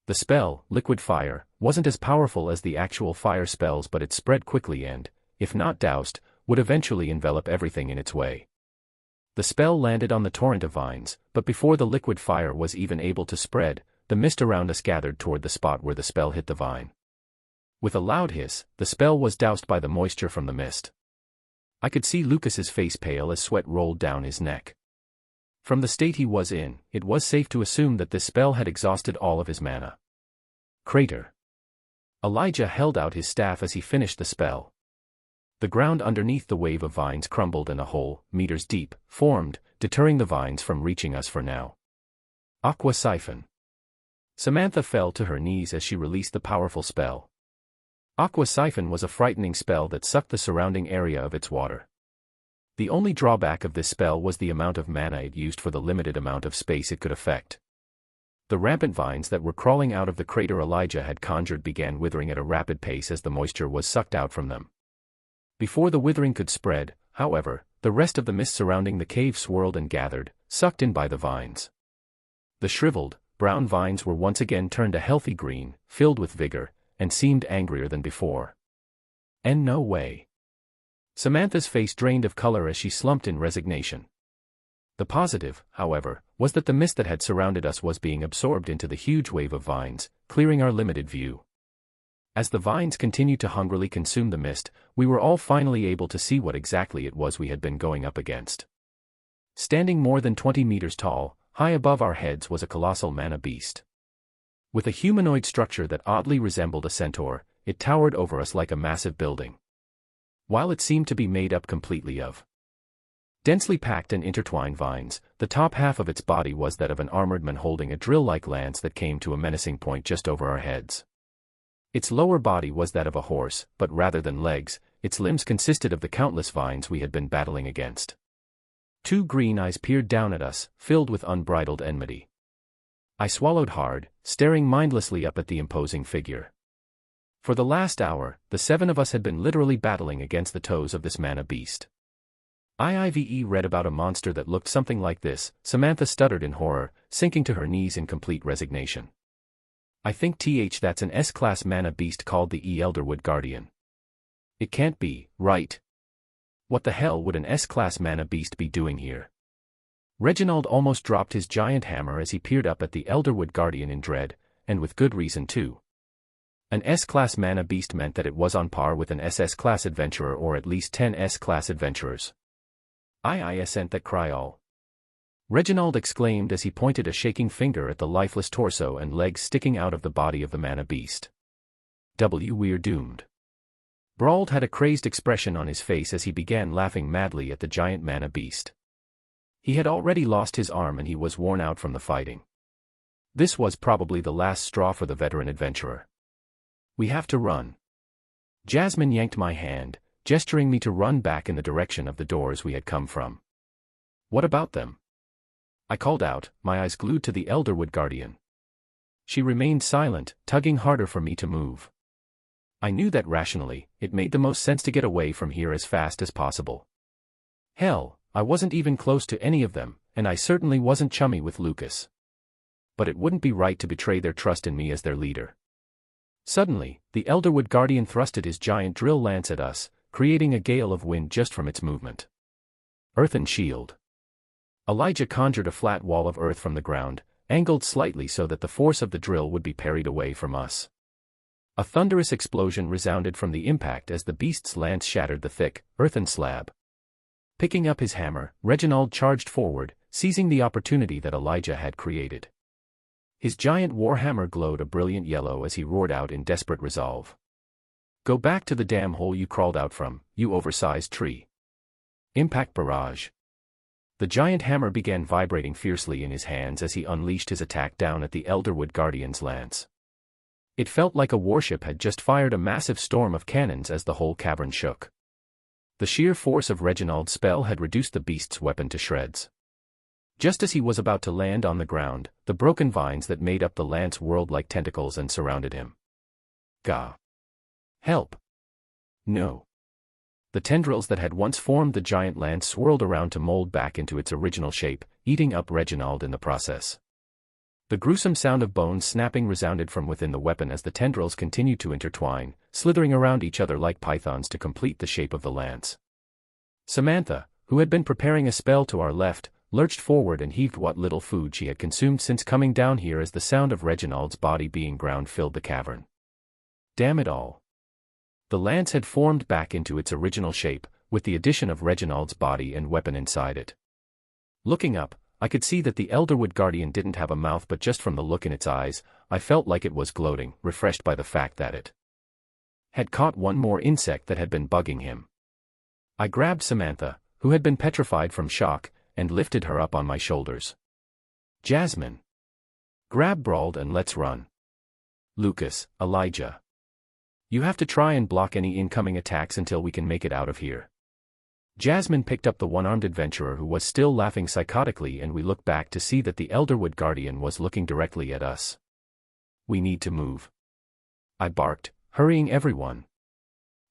The spell, Liquid Fire, wasn't as powerful as the actual fire spells, but it spread quickly and, if not doused, would eventually envelop everything in its way. The spell landed on the torrent of vines, but before the liquid fire was even able to spread, the mist around us gathered toward the spot where the spell hit the vine. With a loud hiss, the spell was doused by the moisture from the mist. I could see Lucas's face pale as sweat rolled down his neck. From the state he was in, it was safe to assume that this spell had exhausted all of his mana. Crater. Elijah held out his staff as he finished the spell. The ground underneath the wave of vines crumbled and a hole, meters deep, formed, deterring the vines from reaching us for now. Aqua Siphon. Samantha fell to her knees as she released the powerful spell. Aqua Siphon was a frightening spell that sucked the surrounding area of its water. The only drawback of this spell was the amount of mana it used for the limited amount of space it could affect. The rampant vines that were crawling out of the crater Elijah had conjured began withering at a rapid pace as the moisture was sucked out from them. Before the withering could spread, however, the rest of the mist surrounding the cave swirled and gathered, sucked in by the vines. The shriveled, brown vines were once again turned a healthy green, filled with vigor, and seemed angrier than before. And no way. Samantha's face drained of color as she slumped in resignation. The positive, however, was that the mist that had surrounded us was being absorbed into the huge wave of vines, clearing our limited view. As the vines continued to hungrily consume the mist, we were all finally able to see what exactly it was we had been going up against. Standing more than 20 meters tall, high above our heads was a colossal mana beast. With a humanoid structure that oddly resembled a centaur, it towered over us like a massive building. While it seemed to be made up completely of densely packed and intertwined vines, the top half of its body was that of an armored man holding a drill-like lance that came to a menacing point just over our heads. Its lower body was that of a horse, but rather than legs, its limbs consisted of the countless vines we had been battling against. Two green eyes peered down at us, filled with unbridled enmity. I swallowed hard, staring mindlessly up at the imposing figure. For the last hour, the 7 of us had been literally battling against the toes of this mana beast. "I've read about a monster that looked something like this," Samantha stuttered in horror, sinking to her knees in complete resignation. "I think that's an S-class mana beast called the Elderwood Guardian." "It can't be, right? What the hell would an S-class mana beast be doing here?" Reginald almost dropped his giant hammer as he peered up at the Elderwood Guardian in dread, and with good reason too. An S-class mana beast meant that it was on par with an SS-class adventurer or at least 10 S-class adventurers. I assent that cry all," Reginald exclaimed as he pointed a shaking finger at the lifeless torso and legs sticking out of the body of the mana beast. "We're doomed." Brauld had a crazed expression on his face as he began laughing madly at the giant mana beast. He had already lost his arm and he was worn out from the fighting. This was probably the last straw for the veteran adventurer. "We have to run." Jasmine yanked my hand, gesturing me to run back in the direction of the doors we had come from. "What about them?" I called out, my eyes glued to the Elderwood Guardian. She remained silent, tugging harder for me to move. I knew that rationally, it made the most sense to get away from here as fast as possible. Hell, I wasn't even close to any of them, and I certainly wasn't chummy with Lucas. But it wouldn't be right to betray their trust in me as their leader. Suddenly, the Elderwood Guardian thrusted his giant drill lance at us, creating a gale of wind just from its movement. Earthen shield. Elijah conjured a flat wall of earth from the ground, angled slightly so that the force of the drill would be parried away from us. A thunderous explosion resounded from the impact as the beast's lance shattered the thick, earthen slab. Picking up his hammer, Reginald charged forward, seizing the opportunity that Elijah had created. His giant warhammer glowed a brilliant yellow as he roared out in desperate resolve. "Go back to the damn hole you crawled out from, you oversized tree." Impact barrage. The giant hammer began vibrating fiercely in his hands as he unleashed his attack down at the Elderwood Guardian's lance. It felt like a warship had just fired a massive storm of cannons as the whole cavern shook. The sheer force of Reginald's spell had reduced the beast's weapon to shreds. Just as he was about to land on the ground, the broken vines that made up the lance whirled like tentacles and surrounded him. Gah! Help! No! The tendrils that had once formed the giant lance swirled around to mold back into its original shape, eating up Reginald in the process. The gruesome sound of bones snapping resounded from within the weapon as the tendrils continued to intertwine, slithering around each other like pythons to complete the shape of the lance. Samantha, who had been preparing a spell to our left, lurched forward and heaved what little food she had consumed since coming down here as the sound of Reginald's body being ground filled the cavern. Damn it all. The lance had formed back into its original shape, with the addition of Reginald's body and weapon inside it. Looking up, I could see that the Elderwood Guardian didn't have a mouth, but just from the look in its eyes, I felt like it was gloating, refreshed by the fact that it had caught one more insect that had been bugging him. I grabbed Samantha, who had been petrified from shock, and lifted her up on my shoulders. Jasmine. Grab Brauld and let's run. Lucas, Elijah. You have to try and block any incoming attacks until we can make it out of here. Jasmine picked up the one-armed adventurer who was still laughing psychotically, and we looked back to see that the Elderwood Guardian was looking directly at us. We need to move. I barked, hurrying everyone.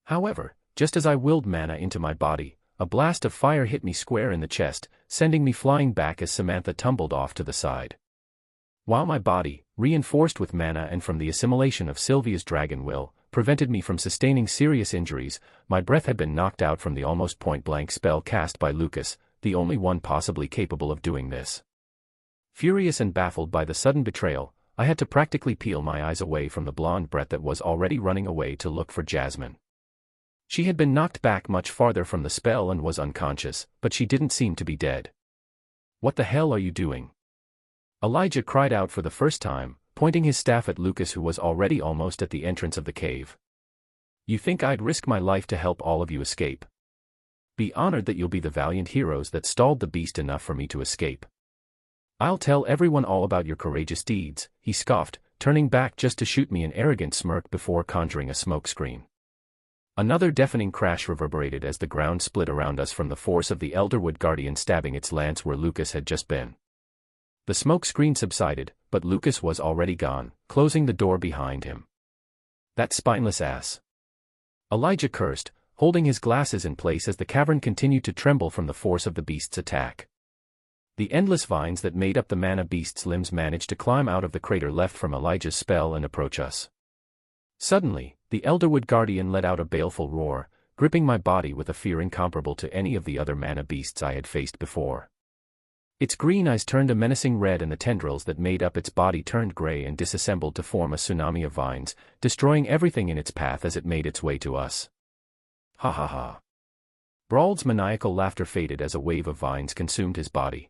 However, just as I willed mana into my body, a blast of fire hit me square in the chest, sending me flying back as Samantha tumbled off to the side. While my body, reinforced with mana and from the assimilation of Sylvia's dragon will, prevented me from sustaining serious injuries, my breath had been knocked out from the almost point-blank spell cast by Lucas, the only one possibly capable of doing this. Furious and baffled by the sudden betrayal, I had to practically peel my eyes away from the blonde Brett that was already running away to look for Jasmine. She had been knocked back much farther from the spell and was unconscious, but she didn't seem to be dead. What the hell are you doing? Elijah cried out for the first time, pointing his staff at Lucas, who was already almost at the entrance of the cave. You think I'd risk my life to help all of you escape? Be honored that you'll be the valiant heroes that stalled the beast enough for me to escape. I'll tell everyone all about your courageous deeds, he scoffed, turning back just to shoot me an arrogant smirk before conjuring a smoke screen. Another deafening crash reverberated as the ground split around us from the force of the Elderwood Guardian stabbing its lance where Lucas had just been. The smoke screen subsided, but Lucas was already gone, closing the door behind him. That spineless ass. Elijah cursed, holding his glasses in place as the cavern continued to tremble from the force of the beast's attack. The endless vines that made up the mana beast's limbs managed to climb out of the crater left from Elijah's spell and approach us. Suddenly, the Elderwood Guardian let out a baleful roar, gripping my body with a fear incomparable to any of the other mana beasts I had faced before. Its green eyes turned a menacing red, and the tendrils that made up its body turned gray and disassembled to form a tsunami of vines, destroying everything in its path as it made its way to us. Ha ha ha. Brauld's maniacal laughter faded as a wave of vines consumed his body.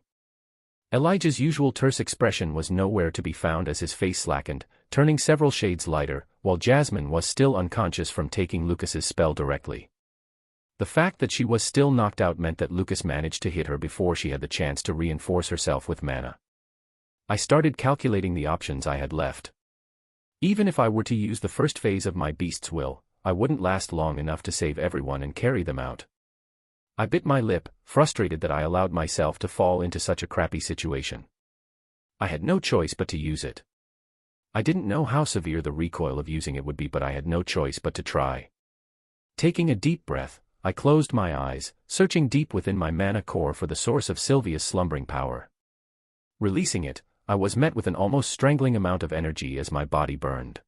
Elijah's usual terse expression was nowhere to be found as his face slackened, turning several shades lighter, while Jasmine was still unconscious from taking Lucas's spell directly. The fact that she was still knocked out meant that Lucas managed to hit her before she had the chance to reinforce herself with mana. I started calculating the options I had left. Even if I were to use the first phase of my beast's will, I wouldn't last long enough to save everyone and carry them out. I bit my lip, frustrated that I allowed myself to fall into such a crappy situation. I had no choice but to use it. I didn't know how severe the recoil of using it would be, but I had no choice but to try. Taking a deep breath, I closed my eyes, searching deep within my mana core for the source of Sylvia's slumbering power. Releasing it, I was met with an almost strangling amount of energy as my body burned.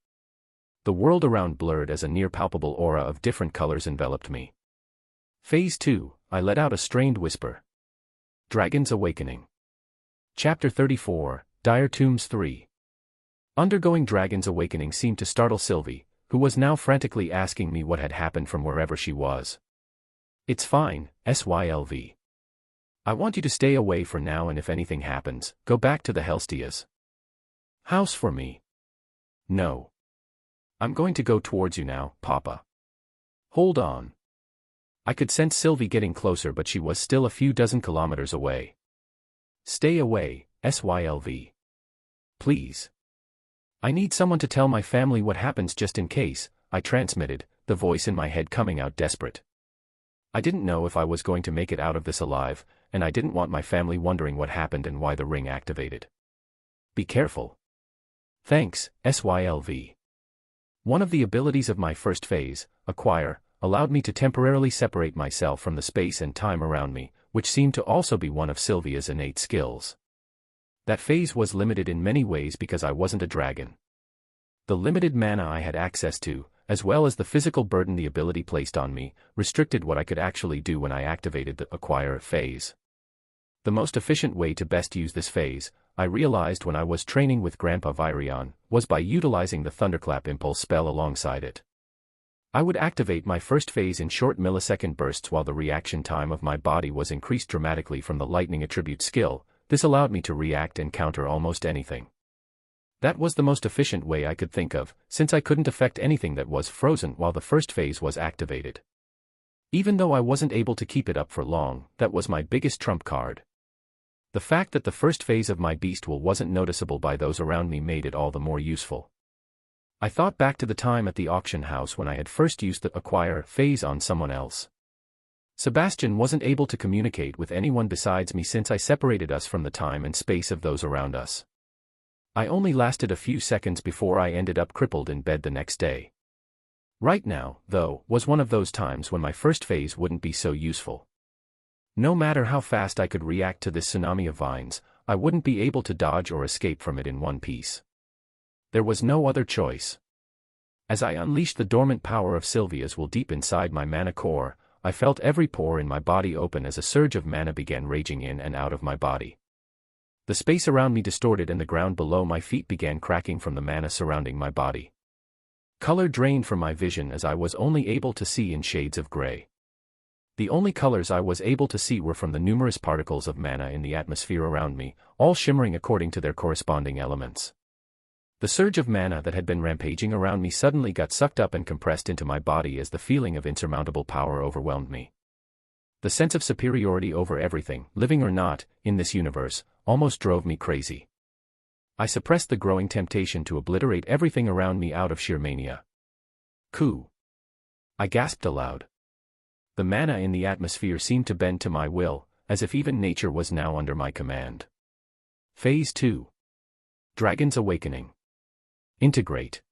The world around blurred as a near-palpable aura of different colors enveloped me. Phase 2, I let out a strained whisper. Dragon's Awakening. Chapter 34, Dire Tombs 3. Undergoing Dragon's Awakening seemed to startle Sylvie, who was now frantically asking me what had happened from wherever she was. It's fine, Sylv. I want you to stay away for now, and if anything happens, go back to the Helstia's house for me. No. I'm going to go towards you now, Papa. Hold on. I could sense Sylvie getting closer, but she was still a few dozen kilometers away. Stay away, Sylv. Please. I need someone to tell my family what happens just in case, I transmitted, the voice in my head coming out desperate. I didn't know if I was going to make it out of this alive, and I didn't want my family wondering what happened and why the ring activated. Be careful. Thanks, Sylv. One of the abilities of my first phase, Acquire, allowed me to temporarily separate myself from the space and time around me, which seemed to also be one of Sylvia's innate skills. That phase was limited in many ways because I wasn't a dragon. The limited mana I had access to, as well as the physical burden the ability placed on me, restricted what I could actually do when I activated the Acquire phase. The most efficient way to best use this phase, I realized when I was training with Grandpa Virion, was by utilizing the Thunderclap Impulse spell alongside it. I would activate my first phase in short millisecond bursts while the reaction time of my body was increased dramatically from the lightning attribute skill. This allowed me to react and counter almost anything. That was the most efficient way I could think of, since I couldn't affect anything that was frozen while the first phase was activated. Even though I wasn't able to keep it up for long, that was my biggest trump card. The fact that the first phase of my beast will wasn't noticeable by those around me made it all the more useful. I thought back to the time at the auction house when I had first used the acquire phase on someone else. Sebastian wasn't able to communicate with anyone besides me since I separated us from the time and space of those around us. I only lasted a few seconds before I ended up crippled in bed the next day. Right now, though, was one of those times when my first phase wouldn't be so useful. No matter how fast I could react to this tsunami of vines, I wouldn't be able to dodge or escape from it in one piece. There was no other choice. As I unleashed the dormant power of Sylvia's will deep inside my mana core, I felt every pore in my body open as a surge of mana began raging in and out of my body. The space around me distorted and the ground below my feet began cracking from the mana surrounding my body. Color drained from my vision as I was only able to see in shades of gray. The only colors I was able to see were from the numerous particles of mana in the atmosphere around me, all shimmering according to their corresponding elements. The surge of mana that had been rampaging around me suddenly got sucked up and compressed into my body as the feeling of insurmountable power overwhelmed me. The sense of superiority over everything, living or not, in this universe, almost drove me crazy. I suppressed the growing temptation to obliterate everything around me out of sheer mania. Coup! I gasped aloud. The mana in the atmosphere seemed to bend to my will, as if even nature was now under my command. Phase 2. Dragon's Awakening. Integrate.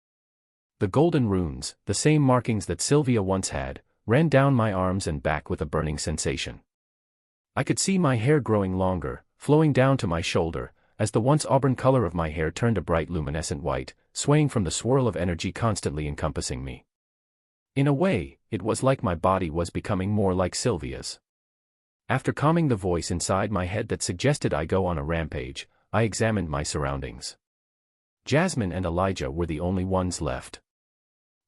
The golden runes, the same markings that Sylvia once had, ran down my arms and back with a burning sensation. I could see my hair growing longer, flowing down to my shoulder, as the once auburn color of my hair turned a bright luminescent white, swaying from the swirl of energy constantly encompassing me. In a way, it was like my body was becoming more like Sylvia's. After calming the voice inside my head that suggested I go on a rampage, I examined my surroundings. Jasmine and Elijah were the only ones left.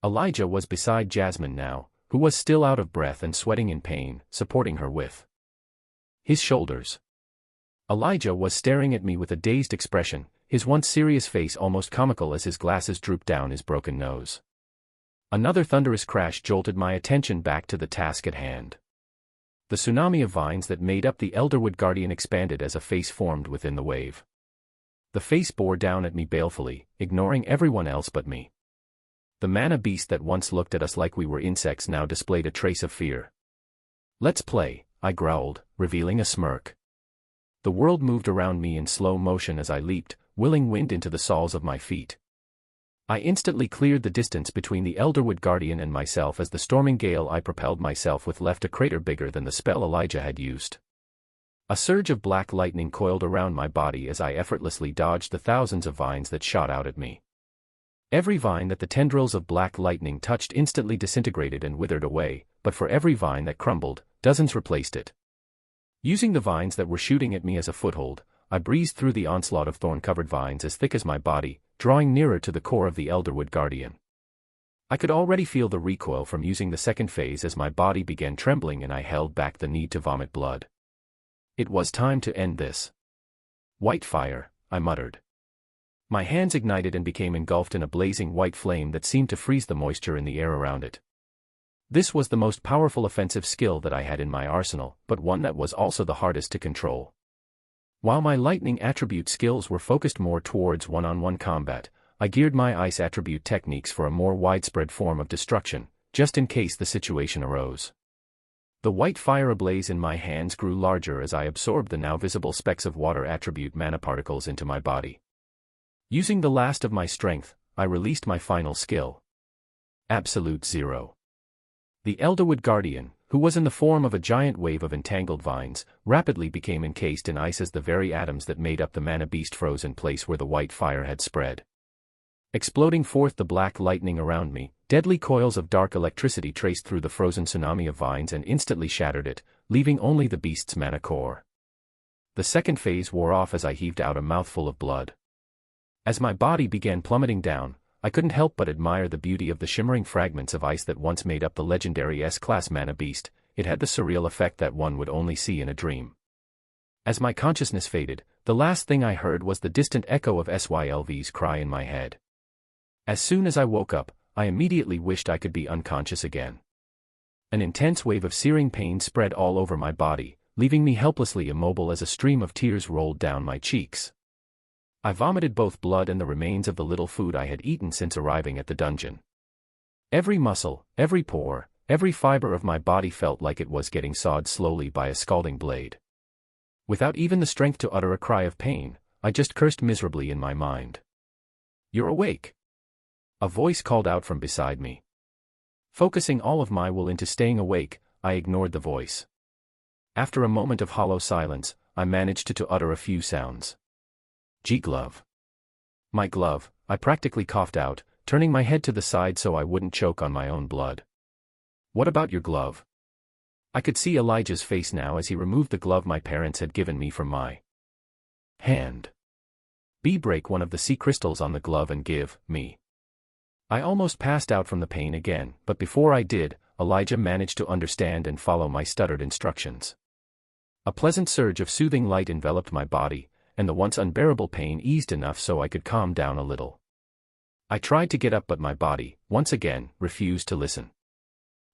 Elijah was beside Jasmine now, who was still out of breath and sweating in pain, supporting her with his shoulders. Elijah was staring at me with a dazed expression, his once serious face almost comical as his glasses drooped down his broken nose. Another thunderous crash jolted my attention back to the task at hand. The tsunami of vines that made up the Elderwood Guardian expanded as a face formed within the wave. The face bore down at me balefully, ignoring everyone else but me. The mana beast that once looked at us like we were insects now displayed a trace of fear. "Let's play," I growled, revealing a smirk. The world moved around me in slow motion as I leaped, willing wind into the soles of my feet. I instantly cleared the distance between the Elderwood Guardian and myself as the storming gale I propelled myself with left a crater bigger than the spell Elijah had used. A surge of black lightning coiled around my body as I effortlessly dodged the thousands of vines that shot out at me. Every vine that the tendrils of black lightning touched instantly disintegrated and withered away, but for every vine that crumbled, dozens replaced it. Using the vines that were shooting at me as a foothold, I breezed through the onslaught of thorn-covered vines as thick as my body, drawing nearer to the core of the Elderwood Guardian. I could already feel the recoil from using the second phase as my body began trembling and I held back the need to vomit blood. It was time to end this. "White fire," I muttered. My hands ignited and became engulfed in a blazing white flame that seemed to freeze the moisture in the air around it. This was the most powerful offensive skill that I had in my arsenal, but one that was also the hardest to control. While my lightning attribute skills were focused more towards one-on-one combat, I geared my ice attribute techniques for a more widespread form of destruction, just in case the situation arose. The white fire ablaze in my hands grew larger as I absorbed the now visible specks of water attribute mana particles into my body. Using the last of my strength, I released my final skill. Absolute Zero. The Elderwood Guardian, who was in the form of a giant wave of entangled vines, rapidly became encased in ice as the very atoms that made up the mana beast froze in place where the white fire had spread. Exploding forth the black lightning around me, deadly coils of dark electricity traced through the frozen tsunami of vines and instantly shattered it, leaving only the beast's mana core. The second phase wore off as I heaved out a mouthful of blood. As my body began plummeting down, I couldn't help but admire the beauty of the shimmering fragments of ice that once made up the legendary S-class mana beast. It had the surreal effect that one would only see in a dream. As my consciousness faded, the last thing I heard was the distant echo of Sylv's cry in my head. As soon as I woke up, I immediately wished I could be unconscious again. An intense wave of searing pain spread all over my body, leaving me helplessly immobile as a stream of tears rolled down my cheeks. I vomited both blood and the remains of the little food I had eaten since arriving at the dungeon. Every muscle, every pore, every fiber of my body felt like it was getting sawed slowly by a scalding blade. Without even the strength to utter a cry of pain, I just cursed miserably in my mind. "You're awake!" A voice called out from beside me. Focusing all of my will into staying awake, I ignored the voice. After a moment of hollow silence, I managed to utter a few sounds. "Glove." "My glove," I practically coughed out, turning my head to the side so I wouldn't choke on my own blood. "What about your glove?" I could see Elijah's face now as he removed the glove my parents had given me from my hand. Break one of the sea crystals on the glove and give me. I almost passed out from the pain again, but before I did, Elijah managed to understand and follow my stuttered instructions. A pleasant surge of soothing light enveloped my body, and the once unbearable pain eased enough so I could calm down a little. I tried to get up but my body, once again, refused to listen.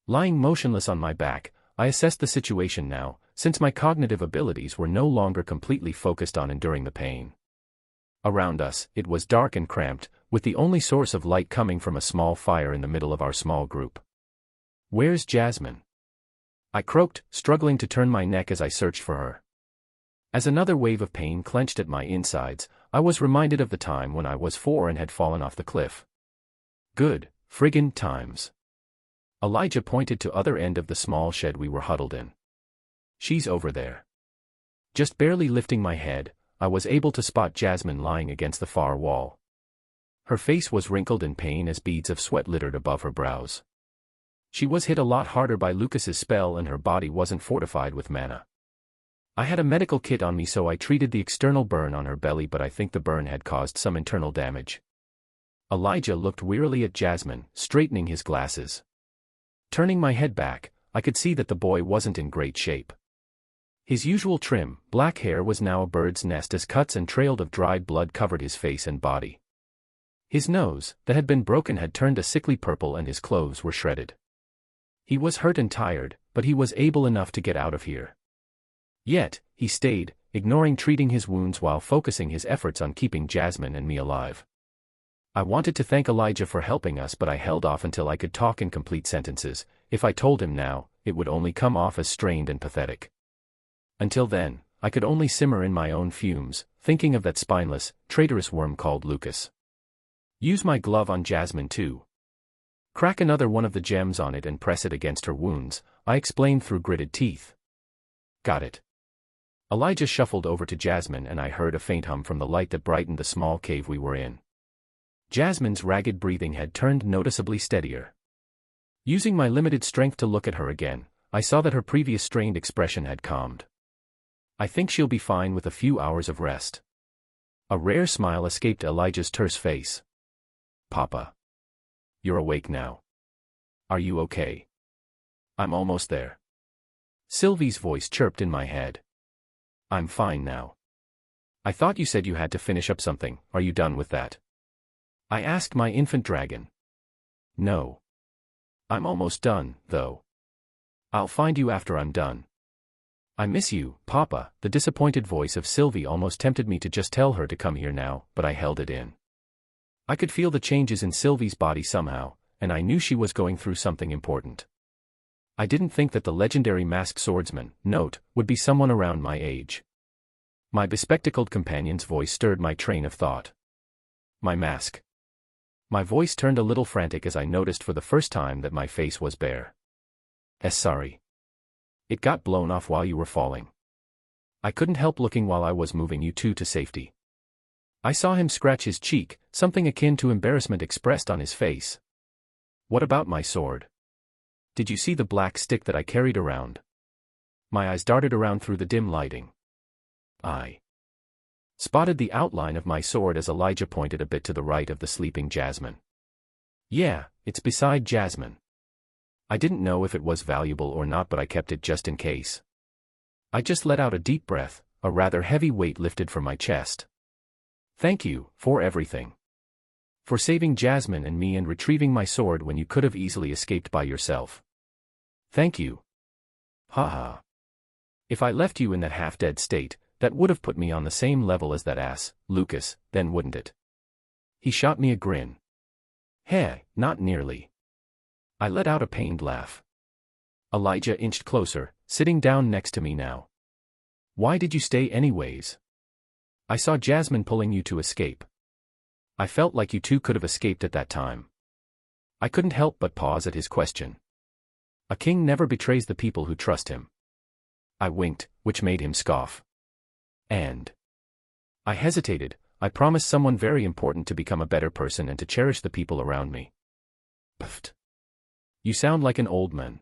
Lying motionless on my back, I assessed the situation now, since my cognitive abilities were no longer completely focused on enduring the pain. Around us, it was dark and cramped, with the only source of light coming from a small fire in the middle of our small group. "Where's Jasmine?" I croaked, struggling to turn my neck as I searched for her. As another wave of pain clenched at my insides, I was reminded of the time when I was 4 and had fallen off the cliff. Good friggin' times. Elijah pointed to other end of the small shed we were huddled in. "She's over there." Just barely lifting my head, I was able to spot Jasmine lying against the far wall. Her face was wrinkled in pain as beads of sweat littered above her brows. She was hit a lot harder by Lucas's spell and her body wasn't fortified with mana. I had a medical kit on me so I treated the external burn on her belly, but I think the burn had caused some internal damage. Elijah looked wearily at Jasmine, straightening his glasses. Turning my head back, I could see that the boy wasn't in great shape. His usual trim, black hair was now a bird's nest as cuts and trails of dried blood covered his face and body. His nose, that had been broken, had turned a sickly purple and his clothes were shredded. He was hurt and tired, but he was able enough to get out of here. Yet, he stayed, ignoring treating his wounds while focusing his efforts on keeping Jasmine and me alive. I wanted to thank Elijah for helping us, but I held off until I could talk in complete sentences. If I told him now, it would only come off as strained and pathetic. Until then, I could only simmer in my own fumes, thinking of that spineless, traitorous worm called Lucas. "Use my glove on Jasmine too. Crack another one of the gems on it and press it against her wounds," I explained through gritted teeth. "Got it." Elijah shuffled over to Jasmine and I heard a faint hum from the light that brightened the small cave we were in. Jasmine's ragged breathing had turned noticeably steadier. Using my limited strength to look at her again, I saw that her previous strained expression had calmed. "I think she'll be fine with a few hours of rest." A rare smile escaped Elijah's terse face. "Papa. You're awake now. Are you okay?" "I'm almost there." Sylvie's voice chirped in my head. "I'm fine now." "I thought you said you had to finish up something. Are you done with that?" I asked my infant dragon. "No. I'm almost done, though. I'll find you after I'm done." "I miss you, Papa." The disappointed voice of Sylvie almost tempted me to just tell her to come here now, but I held it in. I could feel the changes in Sylvie's body somehow, and I knew she was going through something important. I didn't think that the legendary masked swordsman, Note, would be someone around my age. My bespectacled companion's voice stirred my train of thought. "My mask." My voice turned a little frantic as I noticed for the first time that my face was bare. Sorry. It got blown off while you were falling. I couldn't help looking while I was moving you two to safety." I saw him scratch his cheek, something akin to embarrassment expressed on his face. "What about my sword? Did you see the black stick that I carried around?" My eyes darted around through the dim lighting. I spotted the outline of my sword as Elijah pointed a bit to the right of the sleeping Jasmine. "Yeah, it's beside Jasmine." I didn't know if it was valuable or not, but I kept it just in case. I just let out a deep breath, a rather heavy weight lifted from my chest. "Thank you for everything. For saving Jasmine and me and retrieving my sword when you could have easily escaped by yourself. Thank you. Ha ha. If I left you in that half-dead state, that would have put me on the same level as that ass, Lucas, then wouldn't it? He shot me a grin. Hey, not nearly. I let out a pained laugh. Elijah inched closer, sitting down next to me now. Why did you stay anyways? I saw Jasmine pulling you to escape. I felt like you two could have escaped at that time. I couldn't help but pause at his question. A king never betrays the people who trust him. I winked, which made him scoff. And I hesitated. I promised someone very important to become a better person and to cherish the people around me. Pfft. You sound like an old man.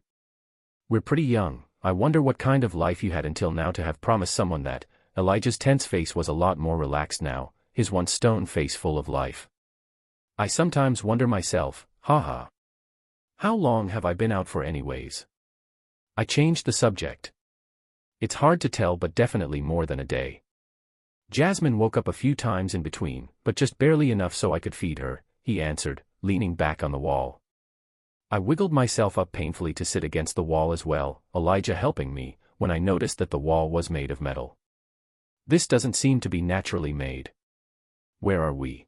We're pretty young. I wonder what kind of life you had until now to have promised someone that. Elijah's tense face was a lot more relaxed now, his once stone face full of life. I sometimes wonder myself, haha. How long have I been out for anyways? I changed the subject. It's hard to tell, but definitely more than a day. Jasmine woke up a few times in between, but just barely enough so I could feed her, he answered, leaning back on the wall. I wiggled myself up painfully to sit against the wall as well, Elijah helping me, when I noticed that the wall was made of metal. This doesn't seem to be naturally made. Where are we?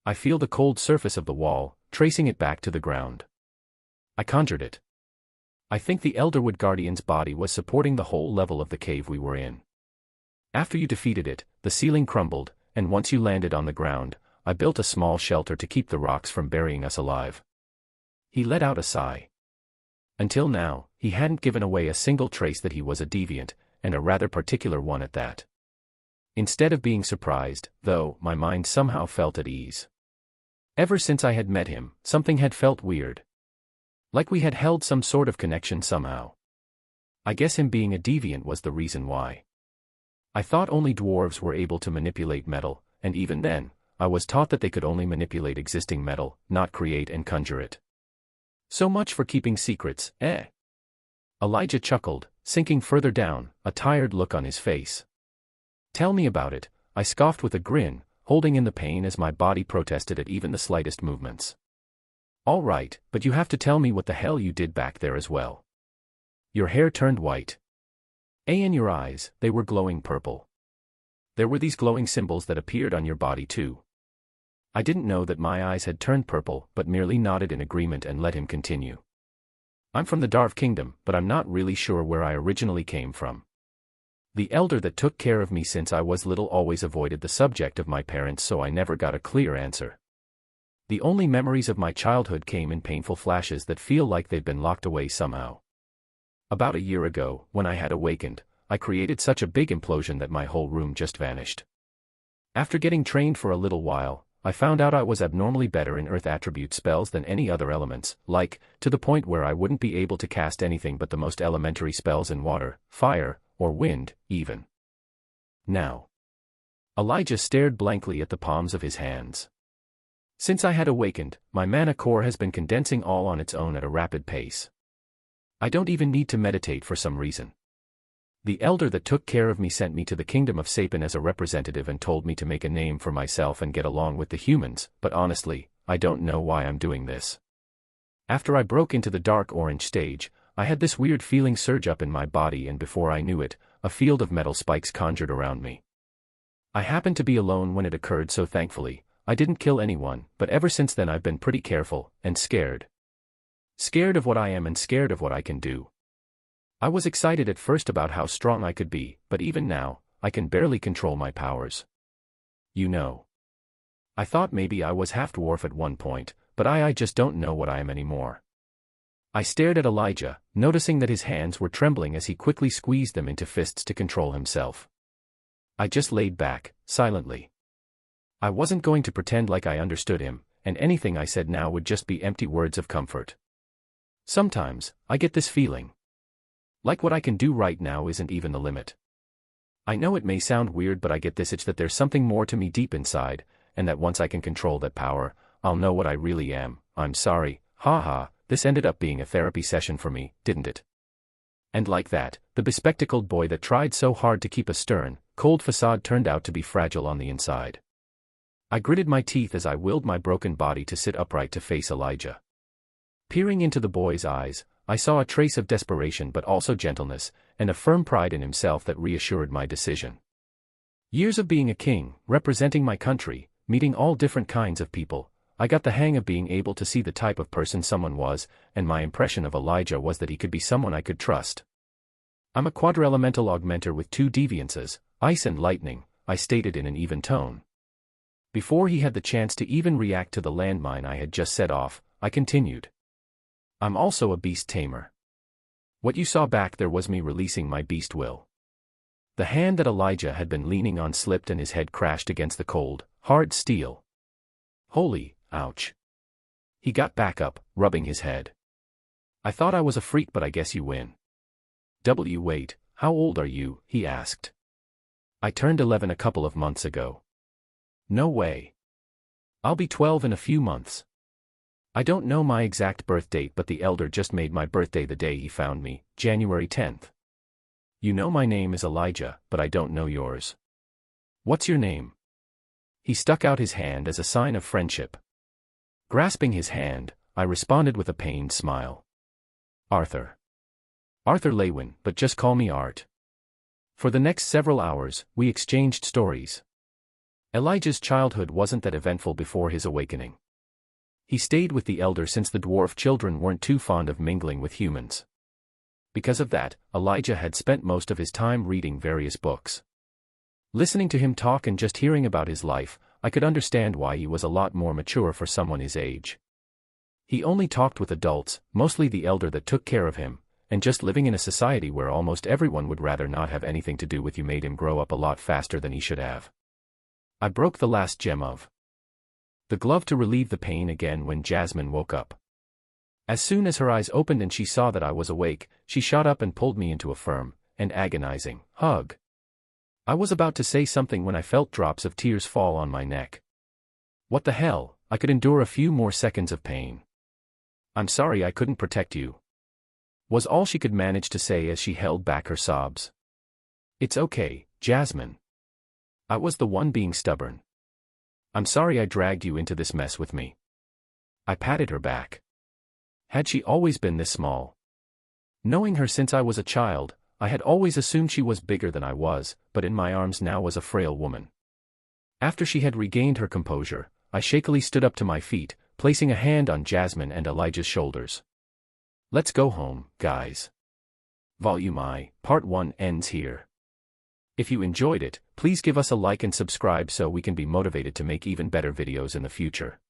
I feel the cold surface of the wall, tracing it back to the ground. I conjured it. I think the Elderwood Guardian's body was supporting the whole level of the cave we were in. After you defeated it, the ceiling crumbled, and once you landed on the ground, I built a small shelter to keep the rocks from burying us alive. He let out a sigh. Until now, he hadn't given away a single trace that he was a deviant, and a rather particular one at that. Instead of being surprised, though, my mind somehow felt at ease. Ever since I had met him, something had felt weird. Like we had held some sort of connection somehow. I guess him being a deviant was the reason why. I thought only dwarves were able to manipulate metal, and even then, I was taught that they could only manipulate existing metal, not create and conjure it. So much for keeping secrets, eh? Elijah chuckled, sinking further down, a tired look on his face. Tell me about it, I scoffed with a grin, holding in the pain as my body protested at even the slightest movements. All right, but you have to tell me what the hell you did back there as well. Your hair turned white. And your eyes, they were glowing purple. There were these glowing symbols that appeared on your body too. I didn't know that my eyes had turned purple, but merely nodded in agreement and let him continue. I'm from the Darv Kingdom, but I'm not really sure where I originally came from. The elder that took care of me since I was little always avoided the subject of my parents, so I never got a clear answer. The only memories of my childhood came in painful flashes that feel like they've been locked away somehow. About a year ago, when I had awakened, I created such a big implosion that my whole room just vanished. After getting trained for a little while, I found out I was abnormally better in earth attribute spells than any other elements, to the point where I wouldn't be able to cast anything but the most elementary spells in water, fire, or wind, even. Now. Elijah stared blankly at the palms of his hands. Since I had awakened, my mana core has been condensing all on its own at a rapid pace. I don't even need to meditate for some reason. The elder that took care of me sent me to the kingdom of Sapin as a representative and told me to make a name for myself and get along with the humans, but honestly, I don't know why I'm doing this. After I broke into the dark orange stage, I had this weird feeling surge up in my body, and before I knew it, a field of metal spikes conjured around me. I happened to be alone when it occurred, so thankfully, I didn't kill anyone, but ever since then I've been pretty careful, and scared. Scared of what I am and scared of what I can do. I was excited at first about how strong I could be, but even now, I can barely control my powers. You know. I thought maybe I was half dwarf at one point, but I just don't know what I am anymore. I stared at Elijah, noticing that his hands were trembling as he quickly squeezed them into fists to control himself. I just laid back, silently. I wasn't going to pretend like I understood him, and anything I said now would just be empty words of comfort. Sometimes, I get this feeling. Like what I can do right now isn't even the limit. I know it may sound weird, but I get this itch that there's something more to me deep inside, and that once I can control that power, I'll know what I really am. I'm sorry, haha, this ended up being a therapy session for me, didn't it? And like that, the bespectacled boy that tried so hard to keep a stern, cold facade turned out to be fragile on the inside. I gritted my teeth as I willed my broken body to sit upright to face Elijah. Peering into the boy's eyes, I saw a trace of desperation but also gentleness, and a firm pride in himself that reassured my decision. Years of being a king, representing my country, meeting all different kinds of people, I got the hang of being able to see the type of person someone was, and my impression of Elijah was that he could be someone I could trust. I'm a quadrielemental augmenter with 2 deviances, ice and lightning, I stated in an even tone. Before he had the chance to even react to the landmine I had just set off, I continued. I'm also a beast tamer. What you saw back there was me releasing my beast will. The hand that Elijah had been leaning on slipped and his head crashed against the cold, hard steel. Holy, ouch. He got back up, rubbing his head. I thought I was a freak, but I guess you win. Wait, how old are you? He asked. I turned 11 a couple of months ago. No way. I'll be 12 in a few months. I don't know my exact birth date, but the elder just made my birthday the day he found me, January 10th. You know my name is Elijah, but I don't know yours. What's your name? He stuck out his hand as a sign of friendship. Grasping his hand, I responded with a pained smile. Arthur. Arthur Lewin, but just call me Art. For the next several hours, we exchanged stories. Elijah's childhood wasn't that eventful before his awakening. He stayed with the elder since the dwarf children weren't too fond of mingling with humans. Because of that, Elijah had spent most of his time reading various books. Listening to him talk and just hearing about his life, I could understand why he was a lot more mature for someone his age. He only talked with adults, mostly the elder that took care of him, and just living in a society where almost everyone would rather not have anything to do with you made him grow up a lot faster than he should have. I broke the last gem of the glove to relieve the pain again when Jasmine woke up. As soon as her eyes opened and she saw that I was awake, she shot up and pulled me into a firm and agonizing hug. I was about to say something when I felt drops of tears fall on my neck. What the hell, I could endure a few more seconds of pain. I'm sorry I couldn't protect you, was all she could manage to say as she held back her sobs. It's okay, Jasmine. I was the one being stubborn. I'm sorry I dragged you into this mess with me. I patted her back. Had she always been this small? Knowing her since I was a child, I had always assumed she was bigger than I was, but in my arms now was a frail woman. After she had regained her composure, I shakily stood up to my feet, placing a hand on Jasmine and Elijah's shoulders. Let's go home, guys. Volume I, Part 1 ends here. If you enjoyed it, please give us a like and subscribe so we can be motivated to make even better videos in the future.